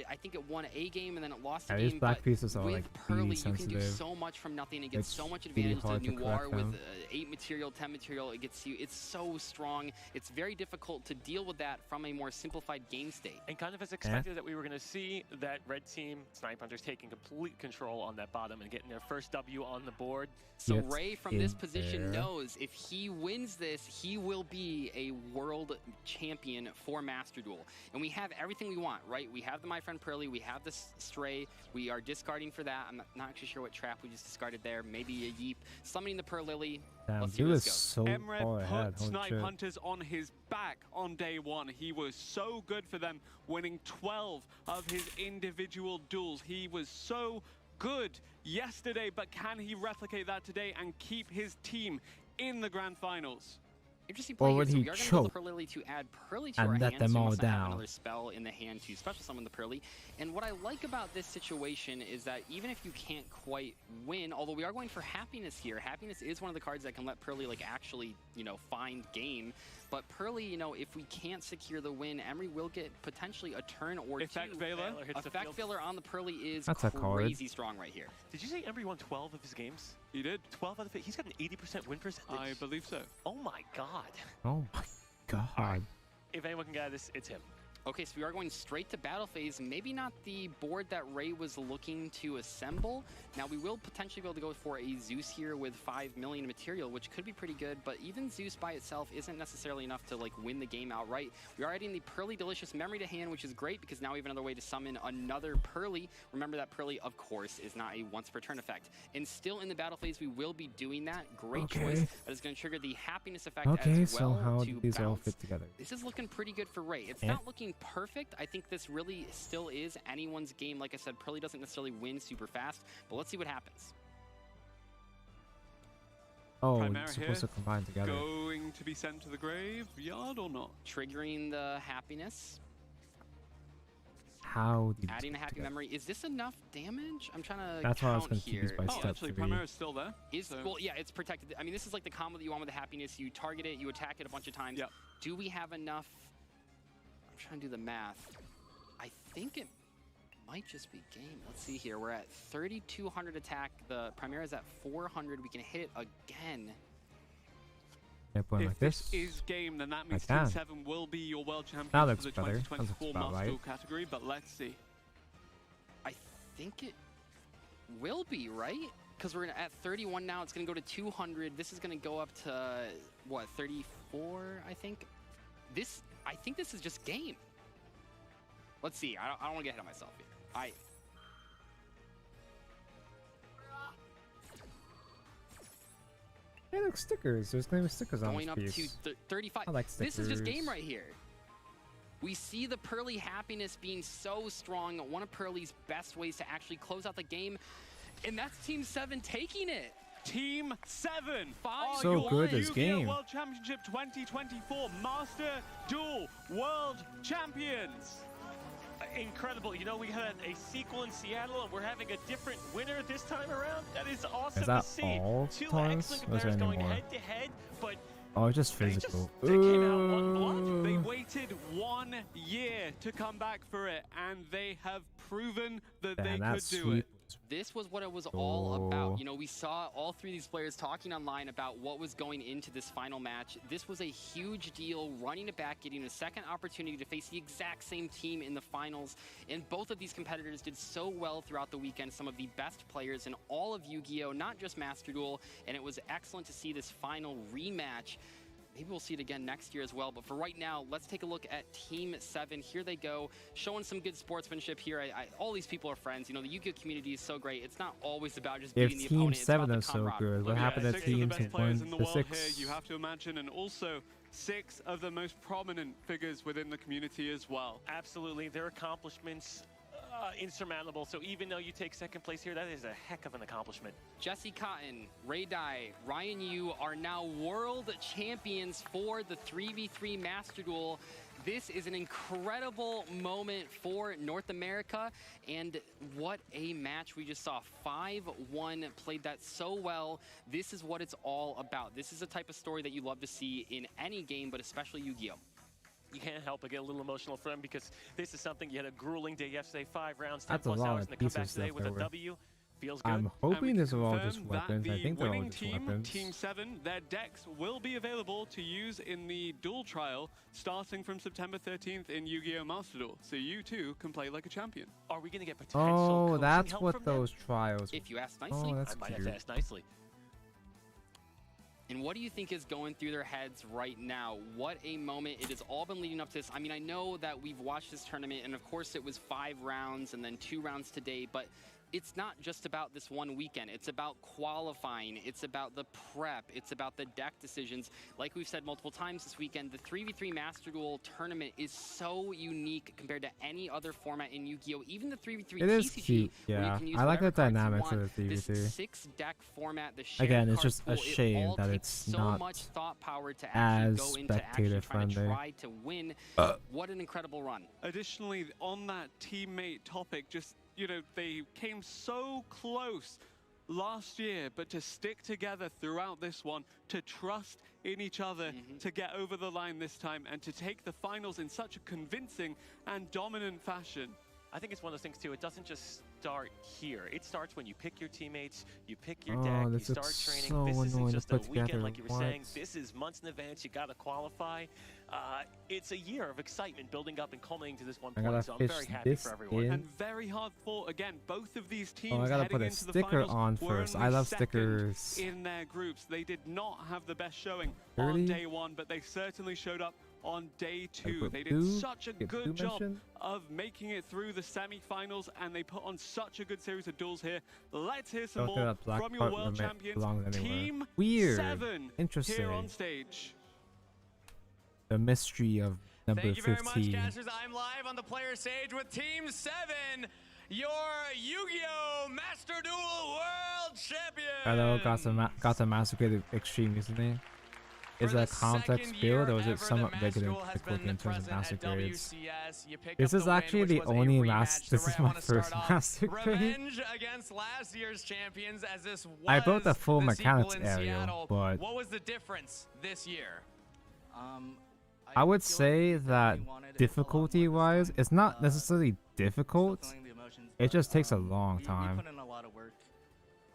G: I think it won a game, and then it lost a
B: Yeah, these
G: game.
B: black
G: but
B: pieces are
G: with
B: like
G: Pearly,
B: really
G: you can do
B: sensitive.
G: so much from nothing and get
B: It's
G: so much
B: really
G: advantage.
B: hard
G: The
B: to
G: Noir
B: correct
G: with
B: them.
G: 8 material, 10 material, it gets you. It's so strong. It's very difficult to deal with that from a more simplified game state.
H: And kind of as expected that we were going to see that red team, Snipe Hunters, taking complete control on that bottom and getting their first W on the board.
G: So
B: Gets
G: Ray from this
B: in
G: position
B: there.
G: knows if he wins this, he will be a world champion for Master Duel. And we have everything we want, right? We have the My Friend Pearly, we have this Stray, we are discarding for that. I'm not actually sure what trap we just discarded there. Maybe a Yeep. Summoning the Pearl Lily.
B: Damn,
G: Let's see
B: he
G: where
B: was
G: this goes.
B: so
E: Emre
B: far ahead.
E: put
B: Holy
E: Snipe
B: shit.
E: Hunters on his back on day 1. He was so good for them, winning 12 of his individual duels. He was so good yesterday, but can he replicate that today and keep his team in the grand finals?
G: Interesting
B: Or
G: play here.
B: would
G: So
B: he
G: we are going to go
B: choke
G: the Pearly to add Pearly to
B: and
G: our
B: let
G: hand.
B: them
G: So we
B: all
G: must have
B: down?
G: another spell in the hand to special summon the Pearly. And what I like about this situation is that even if you can't quite win, although we are going for Happiness here, Happiness is one of the cards that can let Pearly like actually, you know, find game. But Pearly, you know, if we can't secure the win, Emery will get potentially a turn or
H: Effect
G: two.
H: Veiler hits the
G: Effect
H: field.
G: Veiler on the Pearly is
B: That's a card.
G: crazy strong right here.
H: Did you say Emery won 12 of his games?
E: He did.
H: 12 out of it. He's got an 80% win percentage.
E: I believe so.
H: Oh my god.
B: Oh my god.
H: If anyone can get this, it's him.
G: Okay, so we are going straight to battle phase. Maybe not the board that Ray was looking to assemble. Now, we will potentially be able to go for a Zeus here with 5 million material, which could be pretty good, but even Zeus by itself isn't necessarily enough to like win the game outright. We are adding the Pearly Delicious Memory to hand, which is great because now we have another way to summon another Pearly. Remember that Pearly, of course, is not a once per turn effect. And still in the battle phase, we will be doing that. Great choice. That is going to trigger the Happiness effect as well.
B: So how
G: to
B: do these all
G: bounce.
B: fit together?
G: This is looking pretty good for Ray. It's
B: Yeah.
G: not looking perfect. I think this really still is anyone's game. Like I said, Pearly doesn't necessarily win super fast, but let's see what happens.
B: Oh,
E: Chimera
B: it's supposed
E: here,
B: to combine together.
E: Going to be sent to the graveyard or not?
G: Triggering the Happiness.
B: How do you
G: Adding a Happy Memory. Is this enough damage? I'm trying to
B: That's why I was
G: count
B: confused
G: here.
B: by step
E: Actually,
B: 3.
E: Chimera's still there.
G: Well, yeah, it's protected. I mean, this is like the combo that you want with the Happiness. You target it, you attack it a bunch of times.
E: Yep.
G: Do we have enough? I'm trying to do the math. I think it might just be game. Let's see here. We're at 3,200 attack. The Primera is at 400. We can hit it again.
B: Point
E: If
B: like
E: this
B: this.
E: is game, then that means
B: I
E: Team
B: can.
E: 7 will be your world
B: That
E: champions for
B: looks
E: the
B: better. That looks
E: 2024
B: about
E: Master Duel
B: right.
E: category, but let's see.
G: I think it will be, right? Because we're at 31 now. It's going to go to 200. This is going to go up to, what, 34, I think? I think this is just game. Let's see. I don't want to get ahead of myself here.
B: Hey, look, stickers. There's going to be stickers on
G: Going
B: this
G: up
B: piece.
G: to 35.
B: I like
G: This is just game
B: stickers.
G: right here. We see the Pearly Happiness being so strong. One of Pearly's best ways to actually close out the game. And that's Team 7 taking it.
E: Team 7 are
B: So
E: your
B: good this
E: Yu-Gi-Oh!
B: game.
E: World Championship 2024 Master Duel World Champions.
H: Incredible. You know, we had a sequel in Seattle, and we're having a different winner this time around. That is awesome
B: that
H: to see.
B: all
H: Two
B: times?
H: excellent
B: Or is there
H: competitors
B: any
H: going
B: more?
H: head-to-head, but
B: Oh, just physical.
H: they came out one blood.
E: They waited 1 year to come back for it, and they have proven that they
B: Damn,
E: could
B: that
E: do
B: sweep
E: it.
G: This was what it was all about.
B: Oh.
G: You know, we saw all three of these players talking online about what was going into this final match. This was a huge deal, running it back, getting a second opportunity to face the exact same team in the finals. And both of these competitors did so well throughout the weekend, some of the best players in all of Yu-Gi-Oh!, not just Master Duel. And it was excellent to see this final rematch. Maybe we'll see it again next year as well. But for right now, let's take a look at Team 7. Here they go, showing some good sportsmanship here. All these people are friends. You know, the Yu-Gi-Oh! Community is so great. It's not always about just
B: If
G: beating the
B: Team
G: opponent. It's
B: 7
G: about the
B: is so
G: camaraderie.
B: good, what happened to
E: 6 of the
B: teams
E: best
B: who
E: players
B: won
E: in the
B: the
E: world
B: 6?
E: here, you have to imagine, and also 6 of the most prominent figures within the community as well.
H: Absolutely, their accomplishments insurmountable. So even though you take second place here, that is a heck of an accomplishment.
G: Jesse Cotton, Ray Dye, Ryan Yu are now world champions for the 3v3 Master Duel. This is an incredible moment for North America, and what a match we just saw. 5-1, played that so well. This is what it's all about. This is the type of story that you love to see in any game, but especially Yu-Gi-Oh!
H: You can't help but get a little emotional for him because this is something you had a grueling day yesterday, 5 rounds, 10
B: That's a
H: plus
B: lot
H: hours,
B: of
H: and to come back
B: pieces
H: today
B: left
H: with a
B: over.
H: W. Feels good.
B: I'm hoping these are all
E: Confirm
B: just
E: that
B: weapons. I
E: the
B: think they're all
E: winning
B: just
E: team,
B: weapons.
E: Team 7, their decks will be available to use in the duel trial starting from September 13th in Yu-Gi-Oh! Master Duel. So you too can play like a champion.
H: Are we going to get potential
B: Oh,
H: coaching
B: that's
H: help
B: what
H: from them?
B: those trials.
G: If you ask nicely.
B: Oh, that's
H: I might have
B: cute.
H: to ask nicely.
G: And what do you think is going through their heads right now? What a moment. It has all been leading up to this. I mean, I know that we've watched this tournament, and of course it was 5 rounds and then 2 rounds today, but it's not just about this one weekend. It's about qualifying. It's about the prep. It's about the deck decisions. Like we've said multiple times this weekend, the 3v3 Master Duel tournament is so unique compared to any other format in Yu-Gi-Oh! Even the 3v3
B: It is
G: TCG,
B: cute,
G: where you
B: yeah.
G: can use
B: I like the
G: whatever cards you
B: dynamics
G: want.
B: of the 3v3.
G: This 6-deck format, the shared
B: Again, it's
G: card
B: just
G: pool,
B: a shame
G: it all
B: that
G: takes
B: it's
G: so
B: not
G: much thought power to actually
B: as
G: go into actually
B: spectator
G: trying to
B: friendly.
G: try to win. What an incredible run.
E: Additionally, on that teammate topic, just, you know, they came so close last year, but to stick together throughout this one, to trust in each other, to get over the line this time, and to take the finals in such a convincing and dominant fashion.
H: I think it's one of those things too. It doesn't just start here. It starts when you pick your teammates, you pick your
B: Oh,
H: deck, you
B: this
H: start
B: looks
H: training.
B: so
H: This isn't
B: annoying to
H: just a
B: put together.
H: weekend like you were saying.
B: What?
H: This is months in advance. You got to qualify. It's a year of excitement building up and culminating to this one
B: I
H: point.
B: gotta
H: So I'm
B: fish
H: very happy
B: this
H: for everyone.
B: in.
E: And very hard fought. Again, both of these teams
B: Oh, I gotta
E: heading
B: put a
E: into the
B: sticker
E: finals
B: on
E: were
B: first.
E: only
B: I love
E: second
B: stickers.
E: in their groups. They did not have the best showing
B: 30?
E: on day one, but they certainly showed up on day two.
B: put
E: They did
B: two?
E: such a
B: Get
E: good
B: two
E: job
B: mentioned?
E: of making it through the semi-finals, and they put on such a good series of duels here. Let's hear some
B: Don't think
E: more
B: that black
E: from your
B: part
E: world
B: limit
E: champions,
B: belongs anywhere.
E: Team
B: Weird.
E: 7,
B: Interesting.
E: here on stage.
B: The mystery of number
U: Thank you very
B: 15.
U: much, casters. I'm live on the player stage with Team 7, your Yu-Gi-Oh! Master Duel World Champion.
B: Hello, got the Massacre Extreme recently. Is it a complex build or is it somewhat regular and difficult in terms of master grades? This is actually the only this is my first master grade.
U: Revenge against last year's champions, as this was
B: I built the full
U: the
B: mechanics
U: sequel in
B: area,
U: Seattle.
B: but
U: What was the difference this year?
B: I would say that difficulty-wise, it's not necessarily difficult. It just takes a long time.
V: You put in a lot of work,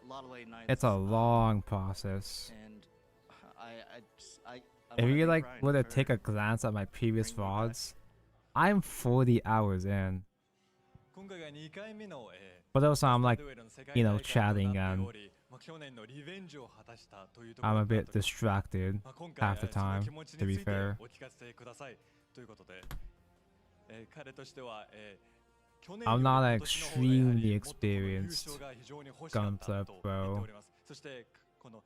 V: a lot of late nights.
B: It's a long process.
V: And I
B: If you like
V: grind
B: were to
V: for
B: take a glance at my previous VODs, I'm 40 hours in. But also I'm like, you know, chatting and I'm a bit distracted half the time, to be fair. I'm not an extremely experienced gun player pro.
N: そしてこの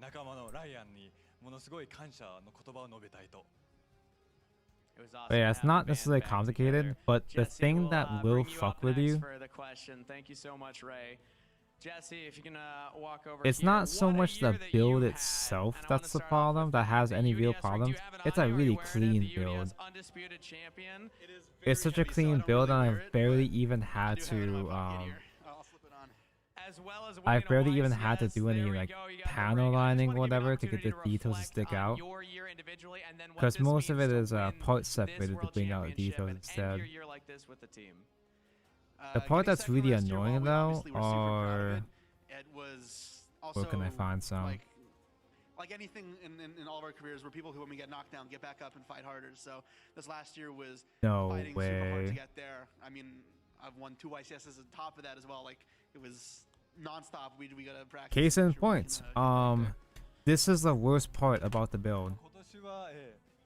N: 仲間のライアンにものすごい感謝の言葉を述べたいと。
B: But yeah, it's not necessarily complicated, but the thing that will fuck with you,
U: For the question. Thank you so much, Ray. Jesse, if you can walk over
B: it's
U: here.
B: not so
U: What a
B: much
U: year
B: the
U: that you
B: build
U: had.
B: itself
U: And I wanna
B: that's the
U: start off
B: problem,
U: with
B: that has any real
U: UDS rank.
B: problems.
U: Do you have an
B: It's a
U: honorary
B: really
U: award of
B: clean
U: the
B: build.
U: UDS undisputed champion?
B: It's such a clean build, and I've barely even had to
U: As well as
B: I've
U: winning a
B: barely even
U: YCS.
B: had to do any
U: There we
B: like
U: go. You got the
B: panel
U: ring. I just
B: lining
U: wanna
B: or
U: give you an
B: whatever to get the
U: opportunity to
B: details to
U: reflect
B: stick
U: on
B: out.
U: your year individually and then what
B: Because
U: this
B: most of it
U: means to
B: is
U: win
B: part
U: this
B: separated to
U: World
B: bring out the
U: Championship
B: details
U: and end
B: instead.
U: your year like this with the team.
B: The part that's really
W: last year, while
B: annoying
W: we
B: though,
W: obviously were super proud of
B: or
W: it was also
B: where can I find some?
W: like anything in all of our careers, we're people who, when we get knocked down, get back up and fight harder. So this last year was
B: No
W: fighting super hard to
B: way.
W: get there. I mean, I've won 2 YCSs on top of that as well. Like it was nonstop. We gotta practice.
B: Case in point, this is the worst part about the build.
N: 今年は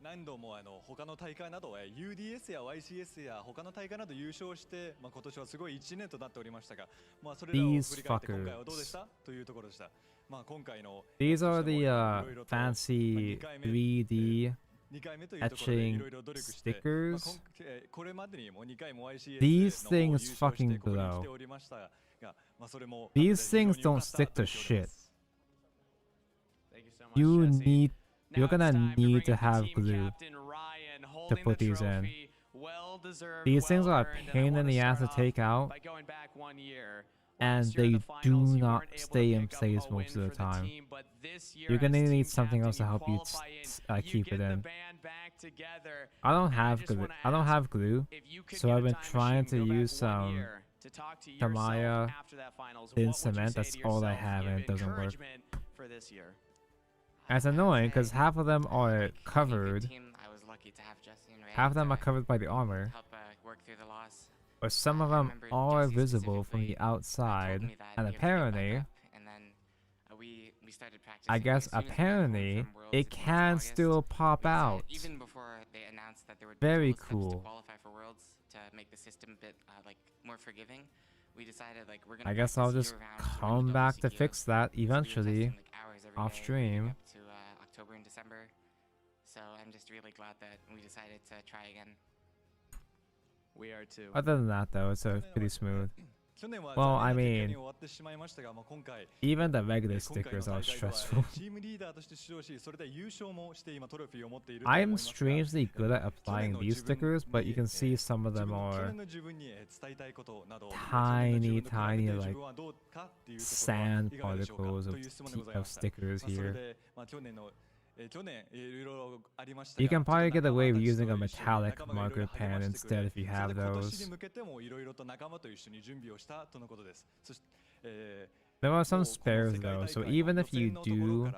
N: 何度も他の大会などUDS や YCS や他の大会など優勝して、今年はすごい1年となっておりましたが、それらを振り返って今回はどうでしたというところでした。今回の
B: These are the fancy 3D etching stickers.
N: これまでにも2回も YCS
B: These
N: の
B: things
N: 優勝して
B: fucking
N: ここに来
B: glow.
N: ておりましたが、それも
B: These things
N: 非常に良か
B: don't
N: った
B: stick
N: と
B: to
N: いうところで
B: shit.
N: す。
B: You need, you're gonna need to have glue to put these in. These things are a pain in the ass to take out, and they do not stay in place most of the time. You're gonna need something else to help you keep it in. I don't have glue, so I've been trying to use some Tamaya thin cement. That's all I have, and it doesn't work. And it's annoying because half of them are covered. Half of them are covered by the armor. But some of them are visible from the outside. And apparently, I guess apparently, it can still pop out.
X: Even before they announced that there would be
B: Very
X: steps to
B: cool.
X: qualify for Worlds to make the system a bit like more forgiving,
A: we decided like we're gonna.
B: I guess I'll just come back to fix that eventually off stream.
A: To October and December, so I'm just really glad that we decided to try again.
C: We are too.
B: Other than that, though, it's pretty smooth. Well, I mean, even the regular stickers are stressful. I am strangely good at applying these stickers, but you can see some of them are tiny, tiny, like sand particles of stickers here. You can probably get away with using a metallic marker pen instead if you have those. There are some spares though, so even if you do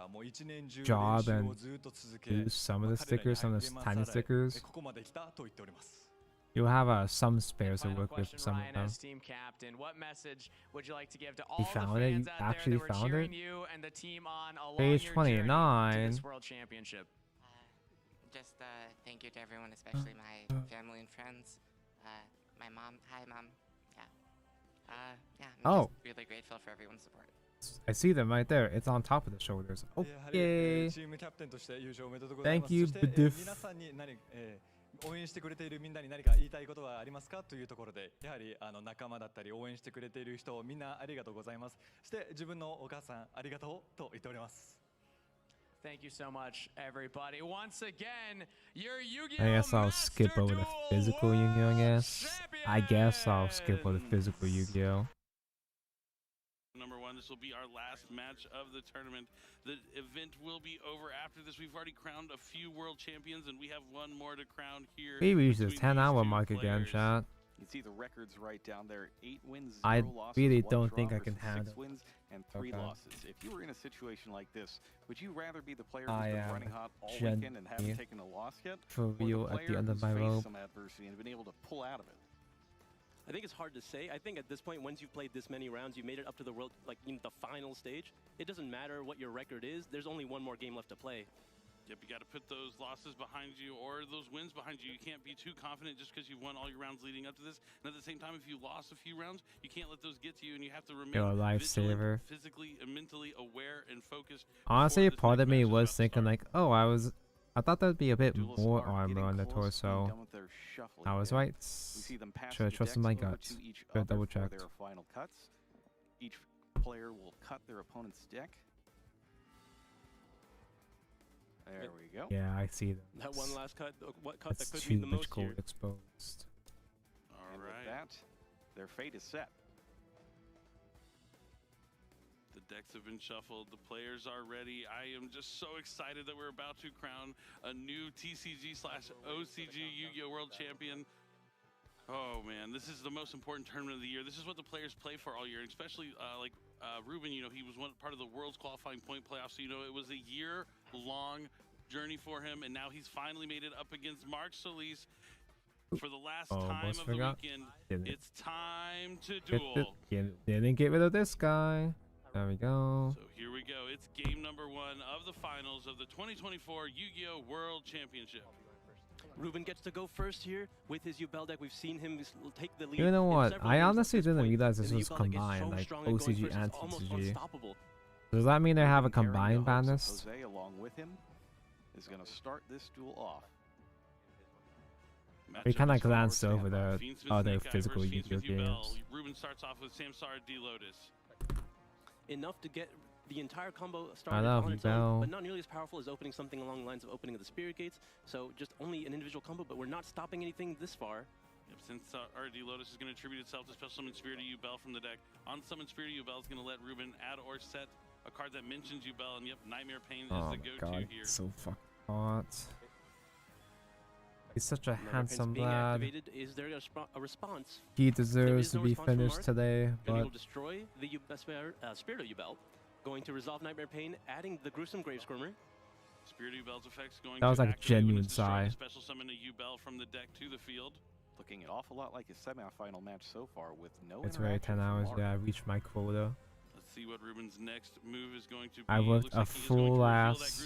B: job and use some of the stickers, some of the tiny stickers, you'll have some spares to work with some of them.
U: Team captain, what message would you like to give to all
B: You found it? You actually found it?
U: you and the team on along
B: Page
U: your journey to
B: 29.
U: this World Championship?
A: Just thank you to everyone, especially my family and friends. My mom. Hi, Mom. Yeah. Yeah. I'm just really grateful for everyone's support.
B: I see them right there. It's on top of the shoulders. Okay. Thank you, Bidif.
N: 応援してくれているみんなに何か言いたいことはありますかというところで、やはり仲間だったり応援してくれている人みんなありがとうございます。そして自分のお母さんありがとうと言っております。
U: Thank you so much, everybody. Once again, your
B: I guess I'll skip over the physical Yu-Gi-Oh! I guess I'll skip over the physical Yu-Gi-Oh!
D: Number one, this will be our last match of the tournament. The event will be over after this. We've already crowned a few world champions, and we have one more to crown here.
B: We reached the 10-hour mark again, chat.
K: You can see the records right down there. 8 wins, 0
B: I
K: losses,
B: really
K: 1
B: don't
K: draw
B: think I can
K: versus
B: handle
K: 6 wins and 3
B: Okay.
K: losses. If you were in a situation like this, would you rather be the player
B: I
K: who's been
B: am
K: running hot all weekend and haven't
B: genuinely
K: taken a loss yet,
B: for
K: or
B: real
K: the
B: at the
K: player
B: end of
K: who's
B: my
K: faced
B: rope?
K: some adversity and been able to pull out of it?
C: I think it's hard to say. I think at this point, once you've played this many rounds, you made it up to the world, like in the final stage. It doesn't matter what your record is. There's only one more game left to play.
D: Yep, you got to put those losses behind you or those wins behind you. You can't be too confident just because you've won all your rounds leading up to this. And at the same time, if you lost a few rounds, you can't let those get to you, and you have to remain
B: Yo, lifesaver.
D: vigilant, physically and mentally aware and focused.
B: Honestly, part of me was thinking like, oh, I thought there'd be a bit more armor on the torso. I was right. Should have trusted my guts. Should have double checked.
K: Their final cuts. Each player will cut their opponent's deck. There we go.
B: Yeah, I see them.
C: That one last cut, what cut that
B: That's
C: could be
B: too
C: the
B: much
C: most here.
B: gold exposed.
K: And with that, their fate is set.
D: The decks have been shuffled. The players are ready. I am just so excited that we're about to crown a new TCG/OCG Yu-Gi-Oh! World Champion. Oh man, this is the most important tournament of the year. This is what the players play for all year, and especially Ruben. You know, he was part of the world's qualifying point playoffs. So you know, it was a year-long journey for him, and now he's finally made it up against Mark Solis for the last time of the weekend. It's time to duel.
B: Didn't get rid of this guy. There we go.
D: So here we go. It's game number 1 of the finals of the 2024 Yu-Gi-Oh! World Championship.
C: Ruben gets to go first here with his Yubel deck. We've seen him take the lead.
B: You know
C: in
B: what?
C: several
B: I
C: games
B: honestly
C: at this
B: didn't
C: point,
B: realize this
C: and the
B: was
C: Yubel deck is so
B: combined, like
C: strong and going
B: OCG
C: first,
B: and
C: it's almost
B: TCG.
C: unstoppable.
B: Does that mean they have a
K: Carrying the
B: combined
K: hopes of
B: madness?
K: Jose along with him is going to start this duel off.
B: We kind of glanced over the other physical Yu-Gi-Oh! games.
D: Ruben starts off with Samsara D Lotus.
C: Enough to get the entire combo started
B: love
C: on
B: you,
C: its own,
B: Bell.
C: but not nearly as powerful as opening something along the lines of opening of the Spirit Gates. So just only an individual combo, but we're not stopping anything this far.
D: Yep, since RD Lotus is going to attribute itself to Special Summon Spirit of Yubel from the deck. On Summon Spirit of Yubel is going to let Ruben add or set a card that mentions Yubel, and yep, Nightmare Pain is
B: Oh
D: the
B: my
D: go-to
B: god,
D: here.
B: so fucking hot. He's such a
C: Nightmare Pain's
B: handsome
C: being
B: lad.
C: activated. Is there a response?
B: He
C: There
B: deserves
C: is
B: to
C: no
B: be
C: response from
B: finished
C: Mark.
B: today,
C: Gonna
B: but
C: go destroy the Spirit of Yubel. Going to resolve Nightmare Pain, adding the gruesome Grave Squirmer.
D: Spirit of Yubel's effects going
B: that was
D: to
B: like a
D: activate when
B: genuine
D: it's destroyed.
B: sigh.
D: Special Summon a Yubel from the deck to the field.
K: Looking an awful lot like a semi-final match so far with no
B: It's very 10 hours. Yeah, I reached my quota.
D: Let's see what Ruben's next move is going to be.
B: I worked a full-time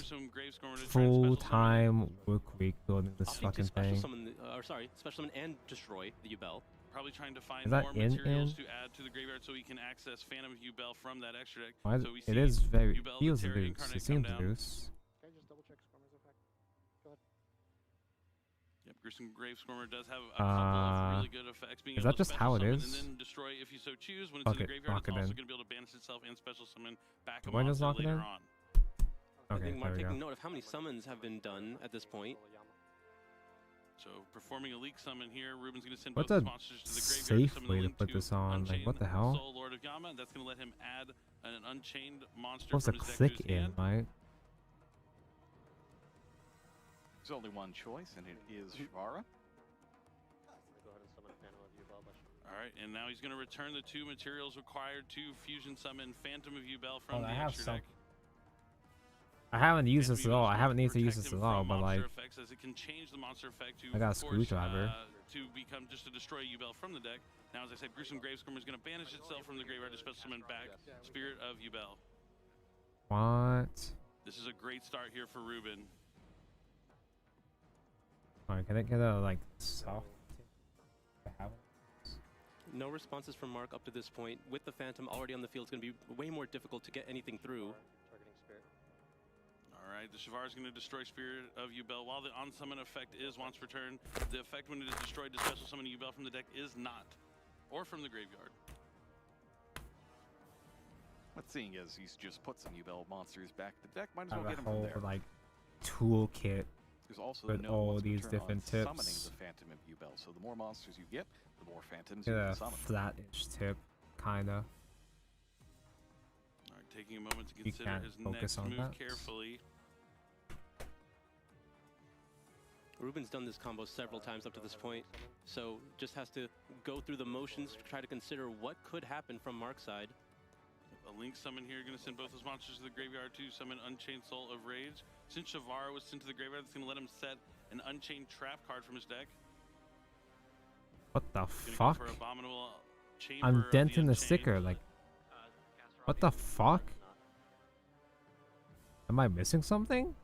B: work week building this fucking
C: Special
B: thing.
C: Summon, Special Summon and destroy the Yubel.
D: Probably trying to find
B: Is that
D: more
B: in?
D: materials to add to the graveyard so he can access Phantom Yubel from that extra deck.
B: Why is
D: So we
B: it
D: see
B: is very
D: Yubel,
B: feels
D: the Terra
B: loose.
D: Incarnate
B: It seems
D: come down.
B: loose.
L: Can I just double check Squirmer's effect? Go ahead.
D: Yep, Gruesome Grave Squirmer does have a couple of really good effects. Being
B: Is
D: able
B: that
D: to
B: just
D: special
B: how it
D: summon
B: is?
D: and then destroy if you so choose. When it's
B: Fuck
D: in the
B: it,
D: graveyard,
B: lock
D: it's
B: it
D: also
B: in.
D: going to be able to banish itself and special summon back a
B: Do I just
D: monster
B: lock it
D: later
B: in?
D: on.
C: I
B: Okay,
C: think
B: there
C: Mark
B: we go.
C: taking note of how many summons have been done at this point.
D: So performing a leak summon here, Ruben's going to send
B: What's
D: both
B: a
D: his monsters to the graveyard to
B: safe
D: summon
B: way
D: the
B: to
D: link
B: put this on? Like, what the
D: Unchained
B: hell?
D: Soul Lord of Gamma. That's going to let him add an Unchained monster
B: Supposed to
D: from his deck
B: click
D: to his
B: in,
D: hand.
B: right?
K: There's only one choice, and it is Shivara.
L: Go ahead and summon Phantom of Yubel.
D: All right, and now he's going to return the 2 materials required to fusion summon Phantom of Yubel from the
B: I have
D: extra deck.
B: I haven't used this at all. I
D: Yubel's
B: haven't
D: going
B: needed to use this
D: protect
B: at
D: him
B: all,
D: from
B: but like,
D: monster effects, as it can change the monster effect to
B: I got a
D: force,
B: screwdriver.
D: to become just to destroy Yubel from the deck. Now, as I said, Gruesome Grave Squirmer is going to banish itself from the graveyard to special summon back Spirit of Yubel.
B: what?
D: This is a great start here for Ruben.
B: Alright, can I get a like soft?
C: No responses from Mark up to this point. With the Phantom already on the field, it's going to be way more difficult to get anything through.
L: Targeting Spirit.
D: All right, the Shivar is going to destroy Spirit of Yubel. While the on-summon effect is once return, the effect when it is destroyed to special summon Yubel from the deck is not, or from the graveyard.
K: What's seeing is he's just put some Yubel monsters back in the deck. Might as
B: I
K: well
B: have
K: get
B: a
K: him from
B: whole
K: there.
B: like toolkit
K: There's also
B: with
K: no
B: all
K: once
B: these
K: return
B: different
K: on summoning
B: tips.
K: the Phantom of Yubel. So the more monsters you get, the more Phantoms you
B: Get
K: can
B: a
K: summon.
B: flat-ish tip, kinda.
D: All right, taking a moment to
B: You
D: consider
B: can't
D: his
B: focus
D: next
B: on
D: move
B: that.
D: carefully.
C: Ruben's done this combo several times up to this point, so just has to go through the motions to try to consider what could happen from Mark's side.
D: A Link summon here, going to send both his monsters to the graveyard to summon Unchained Soul of Rage. Since Shivar was sent to the graveyard, it's going to let him set an Unchained Trap card from his deck.
B: What the
D: Gonna go
B: fuck?
D: for Abominable Chamber
B: I'm
D: of the
B: denting the
D: Unchained.
B: sticker. Like, what the fuck? Am I missing something?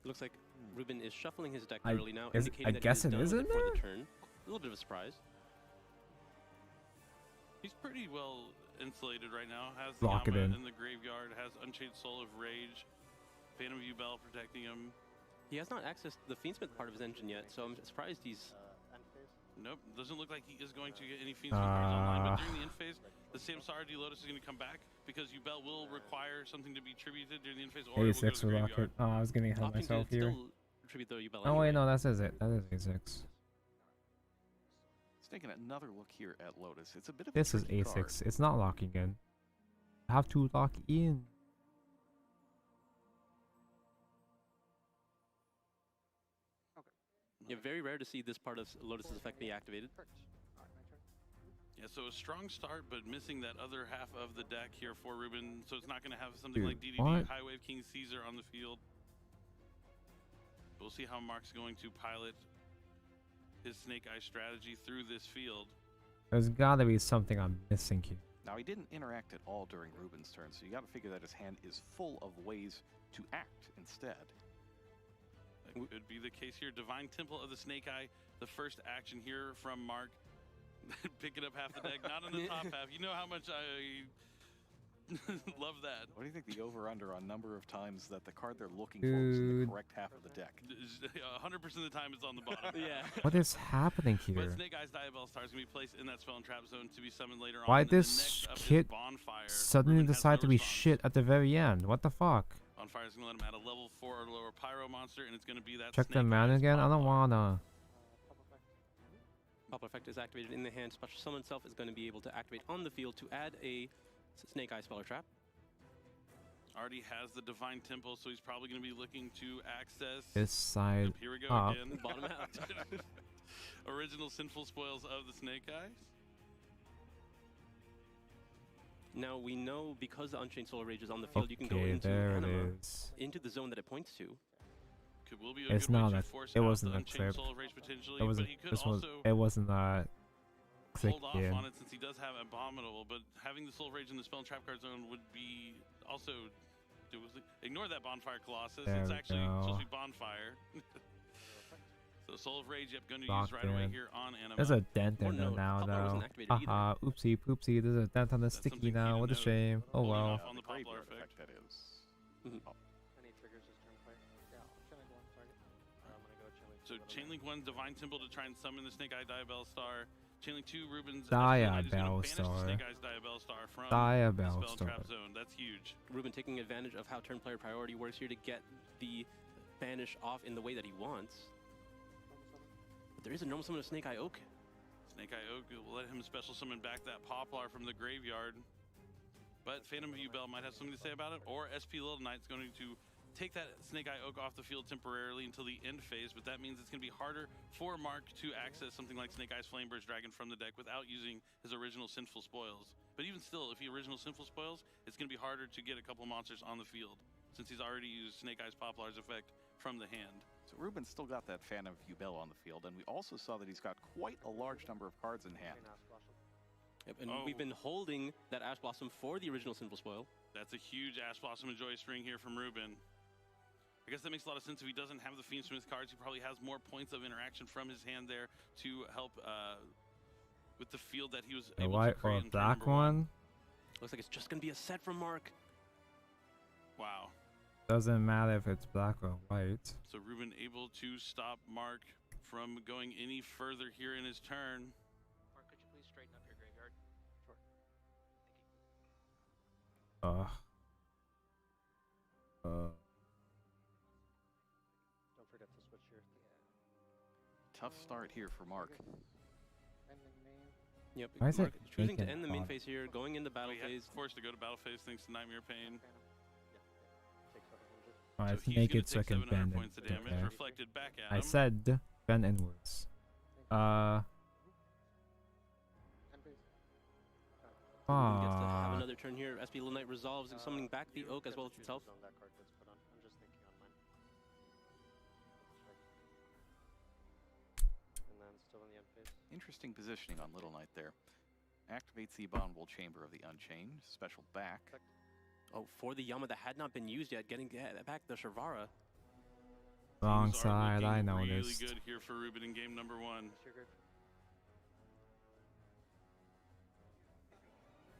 C: Looks like Ruben is shuffling his deck
B: I-
C: early now,
B: is-
C: indicating
B: I
C: that
B: guess
C: he is
B: it
C: done
B: is
C: with
B: in
C: it for the
B: there?
C: turn. A little bit of a surprise.
D: He's pretty well insulated right now. Has the
B: Lock it
D: Yama
B: in.
D: the graveyard, has Unchained Soul of Rage, Phantom of Yubel protecting him.
C: He has not accessed the Fiendsmith part of his engine yet, so I'm surprised he's...
D: Nope, doesn't look like he is going to get any Fiendsmith cards online, but
B: Ah.
D: during the end phase, the Samsara Lotus is going to come back because Yubel will require something to be tributed during the end phase, or it will go to
B: 86
D: the
B: for rocket.
D: graveyard.
B: Oh, I was getting ahead of
C: Opting to
B: myself here.
C: still tribute the Yubel
B: Oh wait,
C: anyway.
B: no, that says it. That is 86.
K: Let's take another look here at Lotus. It's a bit of
B: This
K: a
B: is
K: tricky card.
B: A6. It's not locking in. I have to lock in.
C: Yeah, very rare to see this part of Lotus's effect be activated.
D: Yeah, so a strong start, but missing that other half of the deck here for Ruben, so it's not going to have something
B: Dude,
D: like DDD,
B: what?
D: High Wave King Caesar on the field. We'll see how Mark's going to pilot his Snake Eye strategy through this field.
B: There's gotta be something I'm missing here.
K: Now, he didn't interact at all during Ruben's turn, so you got to figure that his hand is full of ways to act instead.
D: That could be the case here. Divine Temple of the Snake Eye, the first action here from Mark. Picking up half the deck, not on the top half. You know how much I love that.
K: What do you think the over-under on number of times that the card they're looking for is in the
B: Dude.
K: correct half of the deck?
D: 100% of the time it's on the bottom.
C: Yeah.
B: What is happening
D: But
B: here?
D: Snake Eye's Diabell Star is going to be placed in that spell and trap zone to be summoned later on.
B: Why
D: And then
B: this
D: next up is
B: kid
D: Bonfire.
B: suddenly
D: Ruben has
B: decide
D: no
B: to be
D: response.
B: shit at the very end? What the fuck?
D: Bonfire is going to let him add a level 4 or lower Pyro monster, and it's going to be that
B: Check the
D: Snake
B: mana
D: Eyes
B: again? I don't
D: Bonfire.
B: wanna.
C: Pop effect is activated in the hand. Special summon itself is going to be able to activate on the field to add a Snake Eye spell or trap.
D: Already has the Divine Temple, so he's probably going to be looking to access.
B: This side
D: Yep, here we go
B: up.
D: again.
C: Bottom out.
D: Original Sinful Spoils of the Snake Eyes.
C: Now we know because the Unchained Soul Rage is on the field, you can go
B: Okay,
C: into
B: there it
C: Anima,
B: is.
C: into the zone that it points to.
D: Will be a
B: It's
D: good way
B: not
D: to
B: a.
D: force
B: It
D: out
B: wasn't
D: the
B: a
D: Unchained
B: clip.
D: Soul of Rage potentially,
B: It wasn't.
D: but he could
B: This was.
D: also
B: It wasn't that.
D: hold off
B: again.
D: on it since he does have Abominable, but having the Soul of Rage in the Spell and Trap card zone would be also... Ignore that Bonfire Colossus.
B: There
D: It's
B: we
D: actually
B: go.
D: supposed to be Bonfire. So Soul of Rage, yep, going to use
B: Locked
D: right away
B: in.
D: here on Anima.
B: There's a dent in there now, though. Haha, oopsie poopsie. There's a dent on the sticky now. What a shame. Oh well.
D: On the Poplar effect.
L: That is. Any triggers this turn, player? Yeah, I'll Chainlink 1 target. I'm gonna go Chainlink 2.
D: So Chainlink 1, Divine Temple to try and summon the Snake Eye Diabell Star. Chainlink 2, Ruben's
B: Diabell Star.
D: Snake Eye's Diabell Star from
B: Diabell
D: the Spell and
B: Star.
D: Trap zone. That's huge.
C: Ruben taking advantage of how turn player priority works here to get the banish off in the way that he wants. But there is a normal summon of Snake Eye Oak.
D: Snake Eye Oak will let him special summon back that Poplar from the graveyard. But Phantom View Bell might have something to say about it, or SP Little Knight's going to take that Snake Eye Oak off the field temporarily until the end phase, but that means it's going to be harder for Mark to access something like Snake Eye's Flameburst Dragon from the deck without using his original Sinful Spoils. But even still, if he original Sinful Spoils, it's going to be harder to get a couple monsters on the field, since he's already used Snake Eye's Poplar's effect from the hand.
K: So Ruben's still got that Phantom View Bell on the field, and we also saw that he's got quite a large number of cards in hand.
C: Yep, and we've been holding that Ash Blossom for the original Sinful Spoil.
D: That's a huge Ash Blossom and Joyous Ring here from Ruben. I guess that makes a lot of sense. If he doesn't have the Fiendsmith cards, he probably has more points of interaction from his hand there to help with the field that he was
B: The
D: able
B: white
D: to create
B: or
D: in turn
B: black
D: number one.
B: one?
C: Looks like it's just going to be a set from Mark.
D: Wow.
B: Doesn't matter if it's black or white.
D: So Ruben able to stop Mark from going any further here in his turn.
T: Mark, could you please straighten up your graveyard? Sure.
L: Don't forget to switch your.
K: Tough start here for Mark.
C: Yep,
B: Why is
C: Mark
B: it
C: choosing to
B: taking
C: end the main
B: long?
C: phase here, going into battle
D: He had
C: phase.
D: forced to go to battle phase thanks to Nightmare Pain.
B: Alright,
D: So he's
B: make
D: gonna
B: it so I
D: take
B: can
D: 700
B: bend
D: points
B: it.
D: of damage
B: Okay.
D: reflected back at
B: I
D: him.
B: said bend inwards.
C: Ruben gets to have another turn here. SP Little Knight resolves, summoning back the Oak as well as itself.
L: That card gets put on. I'm just thinking on mine. And then still in the end phase.
K: Interesting positioning on Little Knight there. Activates the Abominable Chamber of the Unchained. Special back.
C: Oh, for the Yama that had not been used yet, getting back the Sharvara.
B: Wrong
D: Things are
B: side, I
D: looking
B: noticed.
D: Really good here for Ruben in game number 1.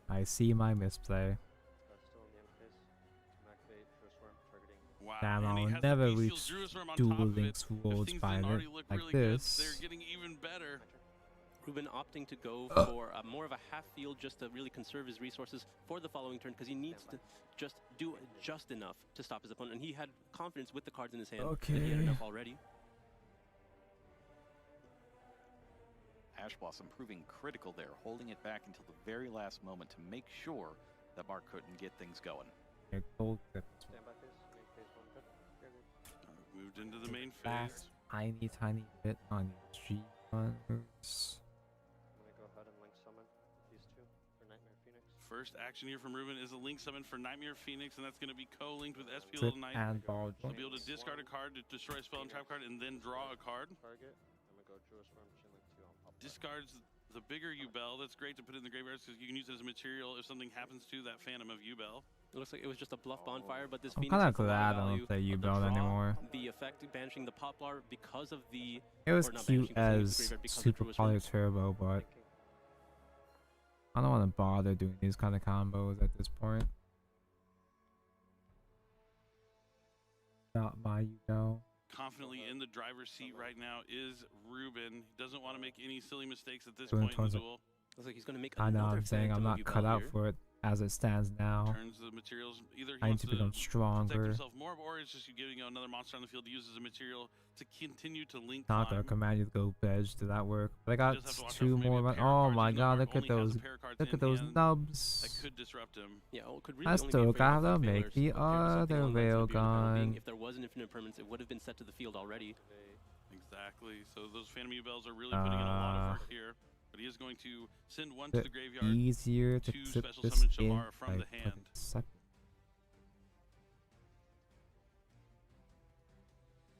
B: I see my misplay.
L: Still in the end phase. Activate Druisworm targeting.
D: Wow.
B: Damn,
D: and he
B: I'll
D: has the
B: never
D: Beast
B: reach
D: Seal Druisworm on
B: Duel
D: top of it.
B: Links
D: If
B: Worlds
D: things
B: by
D: didn't
B: it
D: already look
B: like
D: really good,
B: this.
D: they're getting even better.
C: Ruben opting to go for more of a half field just to really conserve his resources for the following turn because he needs to just do just enough to stop his opponent. And he had confidence with the cards in his hand that he had
B: Okay.
C: enough already.
K: Ash Blossom proving critical there, holding it back until the very last moment to make sure that Mark couldn't get things going.
B: Okay, gold tip.
L: Standby phase. Main phase 1 good. You're good.
D: Moved into the main
B: Fast,
D: phase.
B: tiny bit on G runners.
L: I'm gonna go ahead and link summon these two for Nightmare Phoenix.
D: First action here from Ruben is a link summon for Nightmare Phoenix, and that's going to be co-linked with SP
B: Trip
D: Little Knight.
B: and ball
D: He'll be able
B: joints.
D: to discard a card to destroy a spell and trap card, and then draw a card.
L: Target. I'm gonna go Druisworm, Chainlink 2 on pop.
D: Discards the bigger U-Bell. That's great to put in the graveyards because you can use it as a material if something happens to that Phantom of U-Bell.
C: It looks like it was just a bluff bonfire, but this
B: I'm
C: Phoenix
B: kind of
C: has a lot
B: glad
C: of
B: I
C: value
B: don't play
C: of the
B: U-Bell
C: draw,
B: anymore.
C: The effect banishing the Poplar because of the.
B: It was
C: or not
B: cute
C: banishing, sending it to
B: as
C: graveyard because of
B: Super
C: Druisworm.
B: Poly Turbo, but I don't want to bother doing these kind of combos at this point. Not my U-Bell.
D: Confidently in the driver's seat right now is Ruben. He doesn't want to make any silly mistakes at this
B: Doing
D: point in
B: tons
D: the
B: of-
D: duel.
C: Looks like he's going to make
B: I know,
C: another
B: I'm saying I'm
C: Phantom of
B: not cut
C: U-Bell
B: out
C: here.
B: for it as it stands now.
D: Turns the materials. Either he
B: I need
D: wants
B: to
D: to
B: become
D: protect
B: stronger.
D: himself more, or it's just giving another monster on the field to use as a material to continue to link
B: Not gonna
D: climb.
B: command you to go bedge. Did that work? But I
D: He
B: got
D: does have to watch out
B: two
D: for maybe
B: more.
D: a pair of
B: Oh
D: cards,
B: my
D: even though
B: god!
D: Mark
B: Look at
D: only has
B: those!
D: a pair of cards
B: Look
D: in
B: at those
D: hand
B: nubs!
D: That could disrupt him.
C: Yeah, well, it could really
B: I
C: only be
B: still
C: afraid of
B: gotta
C: the
B: make
C: failures.
B: the
C: But there's something
B: other
C: on that's gonna be
B: railgun.
C: If there was an infinite permanence, it would have been set to the field already.
D: Exactly. So those Phantom U-Bells are really putting in a lot of work here. But he is going to send one to
B: Bit
D: the graveyard.
B: easier to
D: two
B: clip
D: special
B: this
D: summon
B: in
D: Shamara from
B: by
D: the hand.
B: putting sep-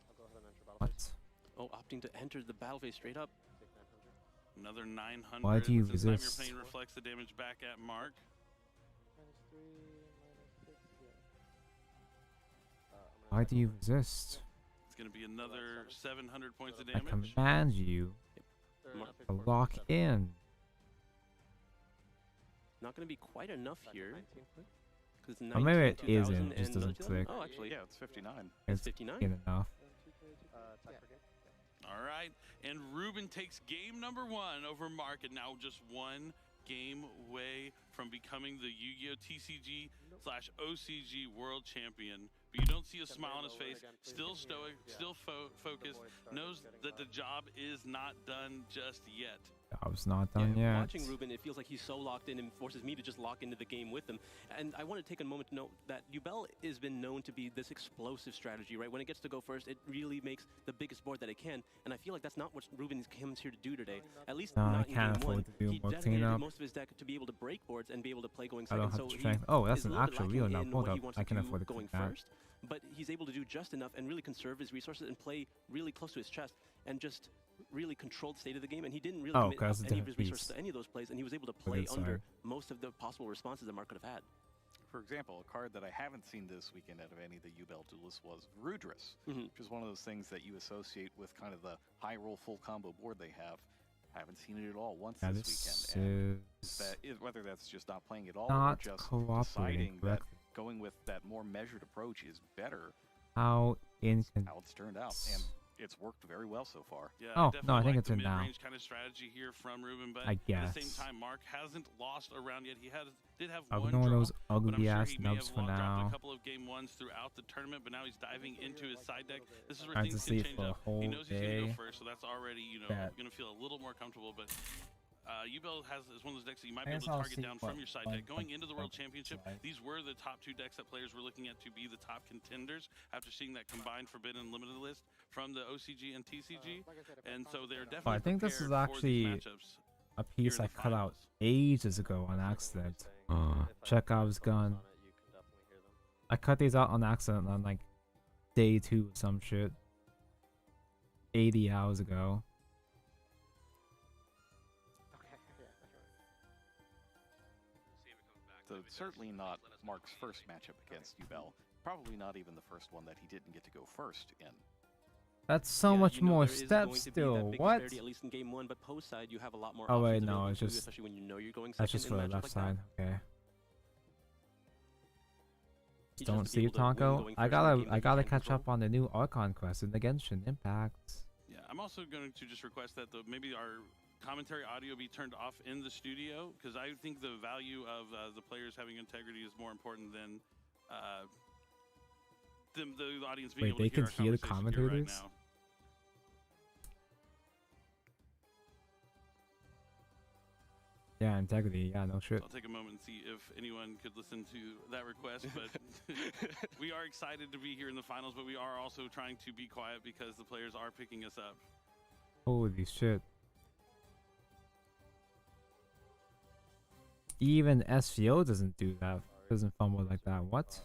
L: I'll go ahead and enter battle
B: What?
L: phase.
C: Oh, opting to enter the battle phase straight up.
L: Take 900.
D: Another 900.
B: Why do you
D: This time
B: resist?
D: your pain reflects the damage back at Mark.
B: Why do you resist?
D: It's going to be another 700 points of
B: I
D: damage.
B: command you to lock in.
C: Not going to be quite enough here.
B: Or maybe it isn't, just doesn't click.
C: Oh, actually,
K: yeah, it's 59.
B: It's
C: 59?
B: good enough.
D: All right, and Ruben takes game number 1 over Mark, and now just one game away from becoming the Yu-Gi-Oh! TCG/OCG World Champion. But you don't see a smile on his face, still stoic, still focused, knows that the job is not done just yet.
B: Job's not done yet.
C: Watching Ruben, it feels like he's so locked in and forces me to just lock into the game with him. And I want to take a moment to note that Yubel has been known to be this explosive strategy, right? When it gets to go first, it really makes the biggest board that it can. And I feel like that's not what Ruben comes here to do today. At least
B: No,
C: not
B: I
C: in
B: can't
C: game
B: afford
C: one.
B: to do
C: He
B: more
C: dedicated
B: cleanup.
C: most of his deck to be able to break boards and be able to play going
B: I
C: second.
B: don't have
C: So
B: the
C: he
B: strength. Oh, that's
C: is
B: an
C: a little bit
B: actual
C: lacking
B: real now.
C: in
B: Hold
C: what he
B: up.
C: wants
B: I
C: to
B: can
C: do
B: afford to
C: going
B: click that.
C: first. But he's able to do just enough and really conserve his resources and play really close to his chest and just really control the state of the game. And he didn't really commit
B: that's a
C: any of his
B: different
C: resources
B: piece.
C: to any of those plays, and he was able to
B: Look
C: play
B: at this
C: under
B: side.
C: most of the possible responses that Mark could have had.
K: For example, a card that I haven't seen this weekend out of any of the Yubel duelists was Rudris,
C: Mm-hmm.
K: which is one of those things that you associate with kind of the high roll full combo board they have. Haven't seen it at all once
B: Yeah,
K: this
B: this
K: weekend. And
B: is
K: whether that's just not playing at all
B: not
K: or just
B: cooperating
K: deciding that
B: correctly.
K: going with that more measured approach is better,
B: How inconvenient.
K: how it's turned out. And it's worked very well so far.
D: Yeah,
B: Oh,
D: definitely
B: no, I think
D: like
B: it's
D: the
B: in now.
D: mid-range kind of strategy here from Ruben, but
B: I
D: at the
B: guess.
D: same time, Mark hasn't lost a round yet. He did have
B: I'll
D: one
B: ignore
D: draw,
B: those
D: but I'm
B: ugly
D: sure
B: ass
D: he may
B: nubs
D: have
B: for
D: dropped
B: now.
D: a couple of game ones throughout the tournament, but now he's diving into his side deck. This is where
B: Trying to
D: things can
B: sleep
D: change
B: for a
D: up. He
B: whole
D: knows he's going to
B: day.
D: go first, so that's already,
B: Bet.
D: going to feel a little more comfortable, but Yubel is one of those decks that you might
B: I
D: be
B: guess
D: able to
B: I'll
D: target
B: see
D: down
B: what
D: from your side
B: fun
D: deck. Going
B: things
D: into the
B: like
D: World Championship,
B: like.
D: these were the top 2 decks that players were looking at to be the top contenders after seeing that combined Forbidden Limited list from the OCG and TCG. And so they're definitely
B: I think this is
D: prepared for these
B: actually
D: matchups.
B: a piece I cut out ages ago on accident. Chekhov's gun. I cut these out on accident on like day 2 or some shit. 80 hours ago.
K: So it's certainly not Mark's first matchup against Yubel. Probably not even the first one that he didn't get to go first in.
B: That's so much
C: you know,
B: more
C: there is
B: steps
C: going to be
B: still.
C: that big
B: What?
C: disparity, at least in game 1, but post side you have a lot more
B: Oh wait,
C: options
B: no,
C: available
B: it's
C: to you,
B: just
C: especially when you know you're going
B: that's
C: second
B: just
C: in
B: for
C: a
B: the
C: matchup
B: left
C: like
B: side.
C: that.
B: Okay.
C: You
B: Don't
C: just be
B: see
C: able to win
B: Tonko.
C: going
B: I
C: first in a
B: gotta
C: game that you
B: gotta
C: can't
B: catch
C: control.
B: up on the new Archon quest in the Genshin Impact.
D: Yeah, I'm also going to just request that maybe our commentary audio be turned off in the studio, because I think the value of the players having integrity is more important than the audience being
B: Wait,
D: able
B: they
D: to
B: can
D: hear
B: hear
D: our
B: the
D: conversation here right
B: commentators?
D: now.
B: Yeah, integrity. Yeah, no shit.
D: I'll take a moment and see if anyone could listen to that request, but we are excited to be here in the finals, but we are also trying to be quiet because the players are picking us up.
B: Holy shit. Even SVO doesn't do that. Doesn't fumble like that. What?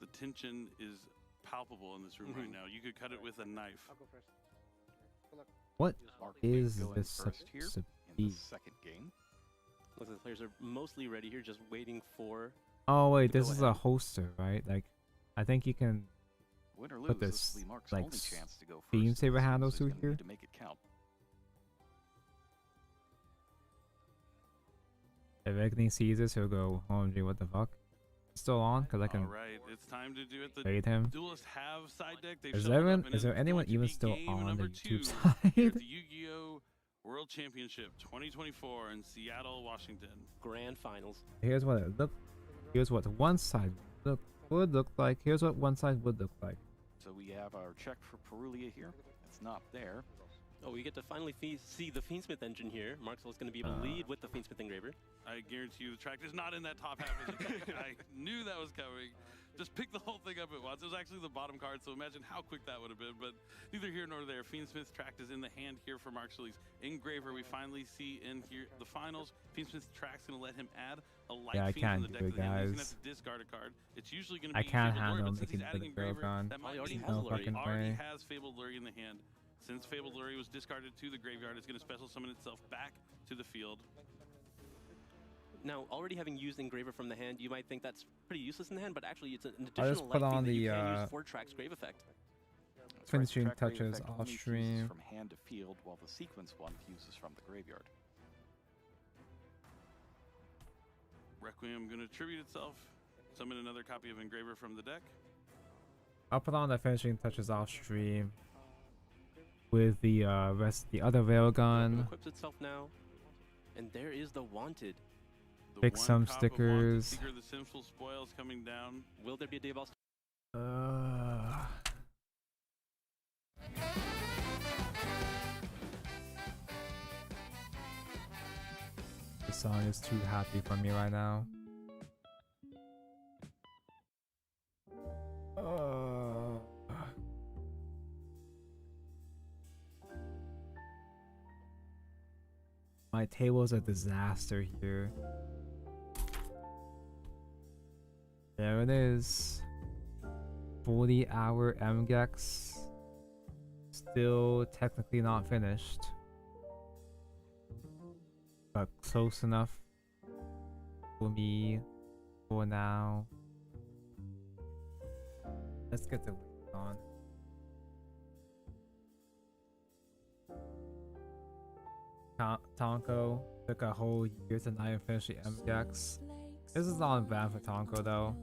D: The tension is palpable in this room right now. You could cut it with a knife.
L: I'll go first. Good luck.
B: What
K: Mark
B: is
K: going
B: this
K: first here
B: supposed to
K: in
B: be?
K: the second game.
C: Looks like the players are mostly ready here, just waiting for.
B: Oh wait,
C: to
B: this
C: go
B: is
C: ahead.
B: a holster, right? Like, I think you can
K: Win or lose,
B: put
K: this
B: this
K: will be Mark's
B: like
K: only chance to go first.
B: beam saber
K: so
B: handles
K: he's
B: through
K: gonna
B: here.
K: need to make it count.
B: If Awakening sees this, he'll go, OMG, what the fuck? Still on? Because I can
D: All right, it's time to do it. The
B: trade him.
D: duelists have side deck. They've
B: Is
D: shown up,
B: everyone?
D: and
B: Is there
D: it's
B: anyone
D: going to
B: even
D: be
B: still
D: game
B: on the
D: number
B: YouTube
D: 2
B: side?
D: here at the Yu-Gi-Oh! World Championship 2024 in Seattle, Washington.
C: Grand finals.
B: Here's what it look. Here's what one side would look like. Here's what one side would look like.
K: So we have our check for Perulia here. It's not there.
C: Oh, we get to finally see the Fiendsmith engine here. Marxwell's going to be able to lead with the Fiendsmith engraver.
D: I guarantee you the track is not in that top half of the deck. I knew that was coming. just pick the whole thing up at once. It was actually the bottom card, so imagine how quick that would have been. But neither here nor there. Fiendsmith's Tract is in the hand here for Mark Shilley's Engraver. We finally see in here the finals. Fiendsmith's Tract's going to let him add a light
B: Yeah, I
D: fiend in
B: can't
D: the
B: do
D: deck.
B: it,
D: He's going to have
B: guys.
D: to discard a card. It's usually going to
B: I
D: be
B: can't
D: Fabled Lure,
B: handle
D: but since he's
B: making
D: adding
B: the
D: Engraver,
B: Dragon.
D: that might
C: already
D: mean
C: has
B: No
C: Lure.
B: fucking
D: he already
B: way.
D: has Fabled Lure in the hand. Since Fabled Lure was discarded to the graveyard, it's going to special summon itself back to the field.
C: Now, already having used Engraver from the hand, you might think that's pretty useless in the hand, but actually it's an
B: I'll just
C: additional
B: put
C: light
B: on
C: fiend that you
B: the,
C: can use for Track's Grave Effect.
B: finishing
K: Track Grave
B: touches
K: Effect
B: off
K: only fuses
B: stream.
K: from hand to field, while the sequence one fuses from the graveyard.
D: Requiem going to tribute itself. Summon another copy of Engraver from the deck.
B: I'll put on the finishing touches off stream with the rest, the other railgun.
C: Equips itself now, and there is the Wanted.
D: The
B: Pick
D: one
B: some
D: cop of Wanted
B: stickers.
D: Seeker, the Sinful Spoils coming down.
C: Will there be a Dayball?
B: The song is too happy for me right now. My table's a disaster here. There it is. 40-hour MGEX. Still technically not finished. But close enough for me for now. Let's get the link on. Tonko took a whole year to not even finish the MGEX. This is not bad for Tonko though.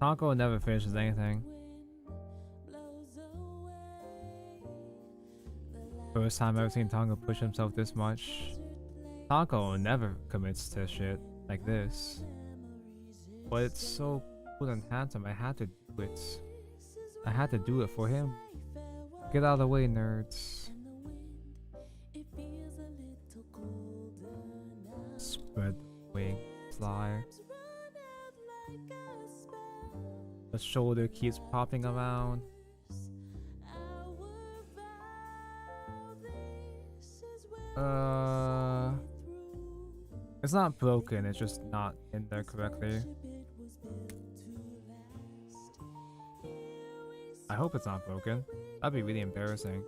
B: Tonko never finishes anything. First time I've ever seen Tonko push himself this much. Tonko never commits to shit like this. But it's so cool and handsome, I had to do it. I had to do it for him. Get out of the way, nerds. Spread wing, fly. The shoulder keeps popping around. It's not broken, it's just not in there correctly. I hope it's not broken. That'd be really embarrassing.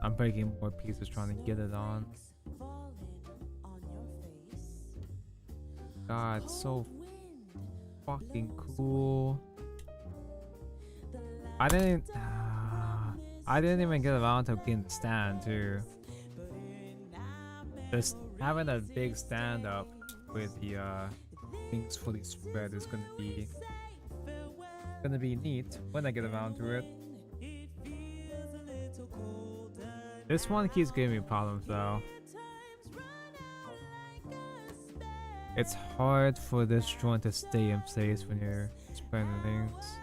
B: I'm breaking more pieces trying to get it on. God, it's so fucking cool. I didn't even get around to getting the stand too. Just having a big stand up with the things fully spread is gonna be neat when I get around to it. This one keeps giving me problems though. It's hard for this joint to stay in place when you're spreading things.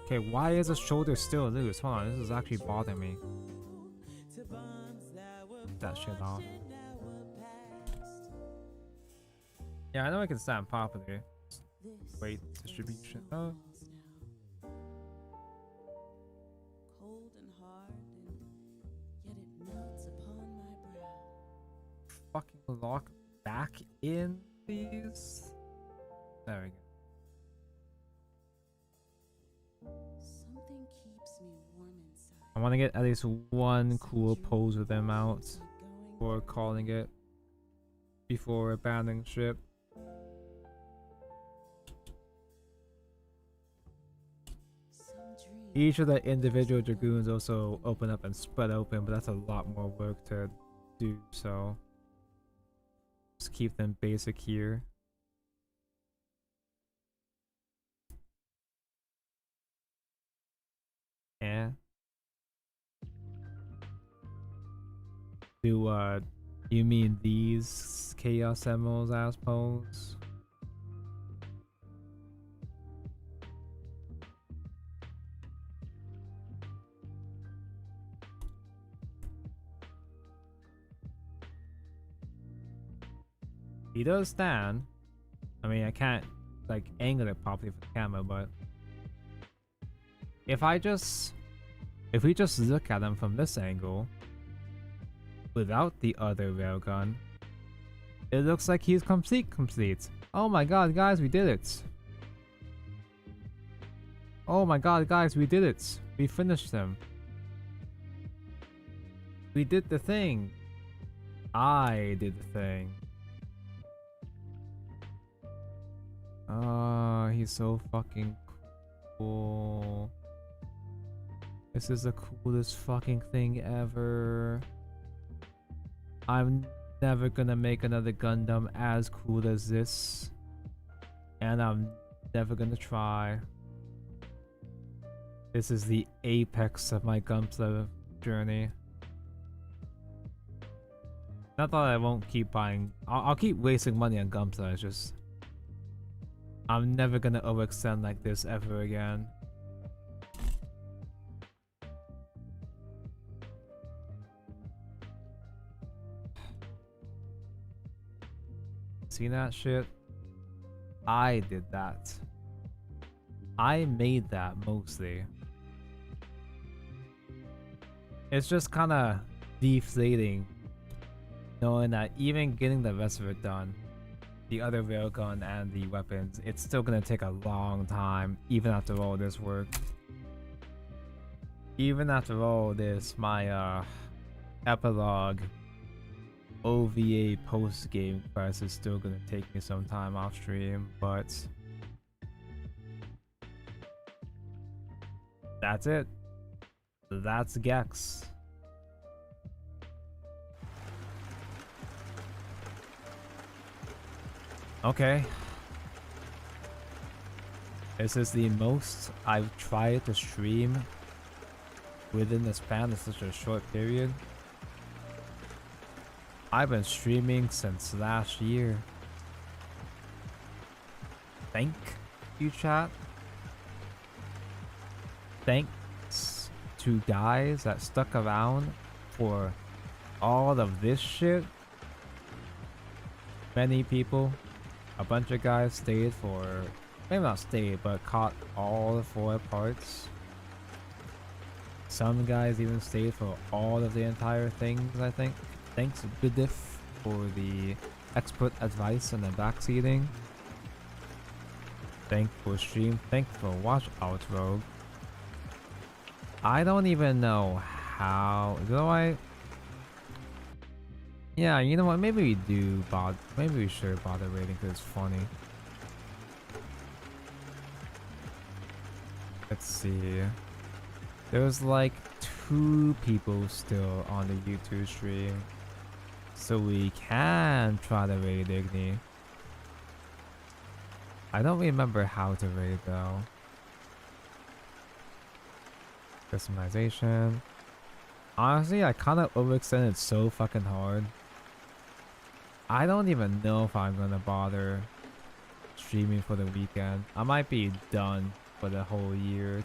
B: Okay, why is the shoulder still loose? Hold on, this is actually bothering me. Get that shit off. Yeah, I know I can stand properly. Weight distribution. Oh. Fucking lock back in, please. There we go.
F: Something keeps me warm inside.
B: I want to get at least one cool pose with them out before calling it. Before abandoning ship. Each of the individual dragoons also open up and spread open, but that's a lot more work to do, so just keep them basic here. Yeah. Do you mean these Chaos Emeralds as pose? He does stand. I mean, I can't like angle it properly for the camera, but if we just look at him from this angle without the other railgun, it looks like he's complete. Oh my god, guys, we did it. Oh my god, guys, we did it. We finished him. We did the thing. I did the thing. Oh, he's so fucking cool. This is the coolest fucking thing ever. I'm never gonna make another Gundam as cool as this. And I'm never gonna try. This is the apex of my Gunpla journey. Not that I won't keep buying. I'll keep wasting money on Gunpla. It's just I'm never gonna overextend like this ever again. See that shit? I did that. I made that mostly. It's just kind of deflating knowing that even getting the rest of it done, the other railgun and the weapons, it's still gonna take a long time even after all this work. Even after all this, my epilogue OVA post-game quest is still gonna take me some time off stream, but that's it. That's Gex. Okay. This is the most I've tried to stream within the span of such a short period. I've been streaming since last year. Thank you, chat. Thanks to guys that stuck around for all of this shit. Many people, a bunch of guys stayed for, maybe not stayed, but caught all 4 parts. Some guys even stayed for all of the entire things, I think. Thanks Goodiff for the expert advice on the backseating. Thank for stream. Thank for watch out, Rogue. I don't even know how. Do I? Yeah, you know what? Maybe we do bother. Maybe we should bother rating because it's funny. Let's see. There's like 2 people still on the YouTube stream. So we can try to raid Igni. I don't remember how to raid though. Customization. Honestly, I kind of overextended so fucking hard. I don't even know if I'm gonna bother streaming for the weekend. I might be done for the whole year.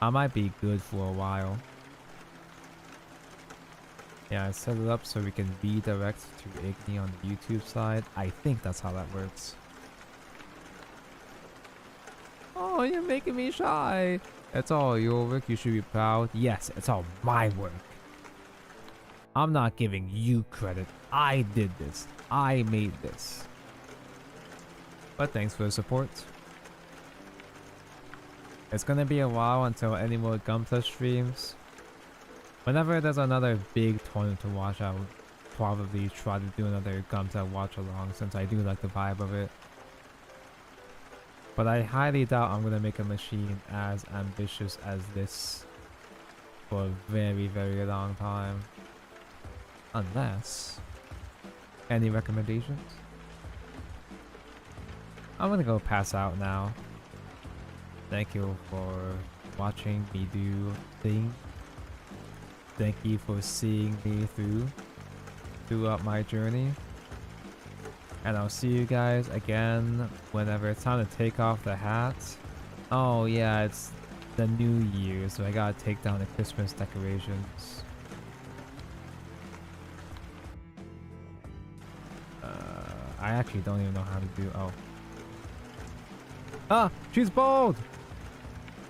B: I might be good for a while. Yeah, I set it up so we can redirect to Igni on the YouTube side. I think that's how that works. Oh, you're making me shy. It's all your work. You should be proud. Yes, it's all my work. I'm not giving you credit. I did this. I made this. But thanks for the support. It's gonna be a while until any more Gunpla streams. Whenever there's another big tournament to watch, I would probably try to do another Gunpla watch along since I do like the vibe of it. But I highly doubt I'm gonna make a machine as ambitious as this for a very, very long time. Unless... Any recommendations? I'm gonna go pass out now. Thank you for watching me do things. Thank you for seeing me throughout my journey. And I'll see you guys again whenever it's time to take off the hat. Oh yeah, it's the new year, so I gotta take down the Christmas decorations. I actually don't even know how to do. Oh. Ah, she's bald.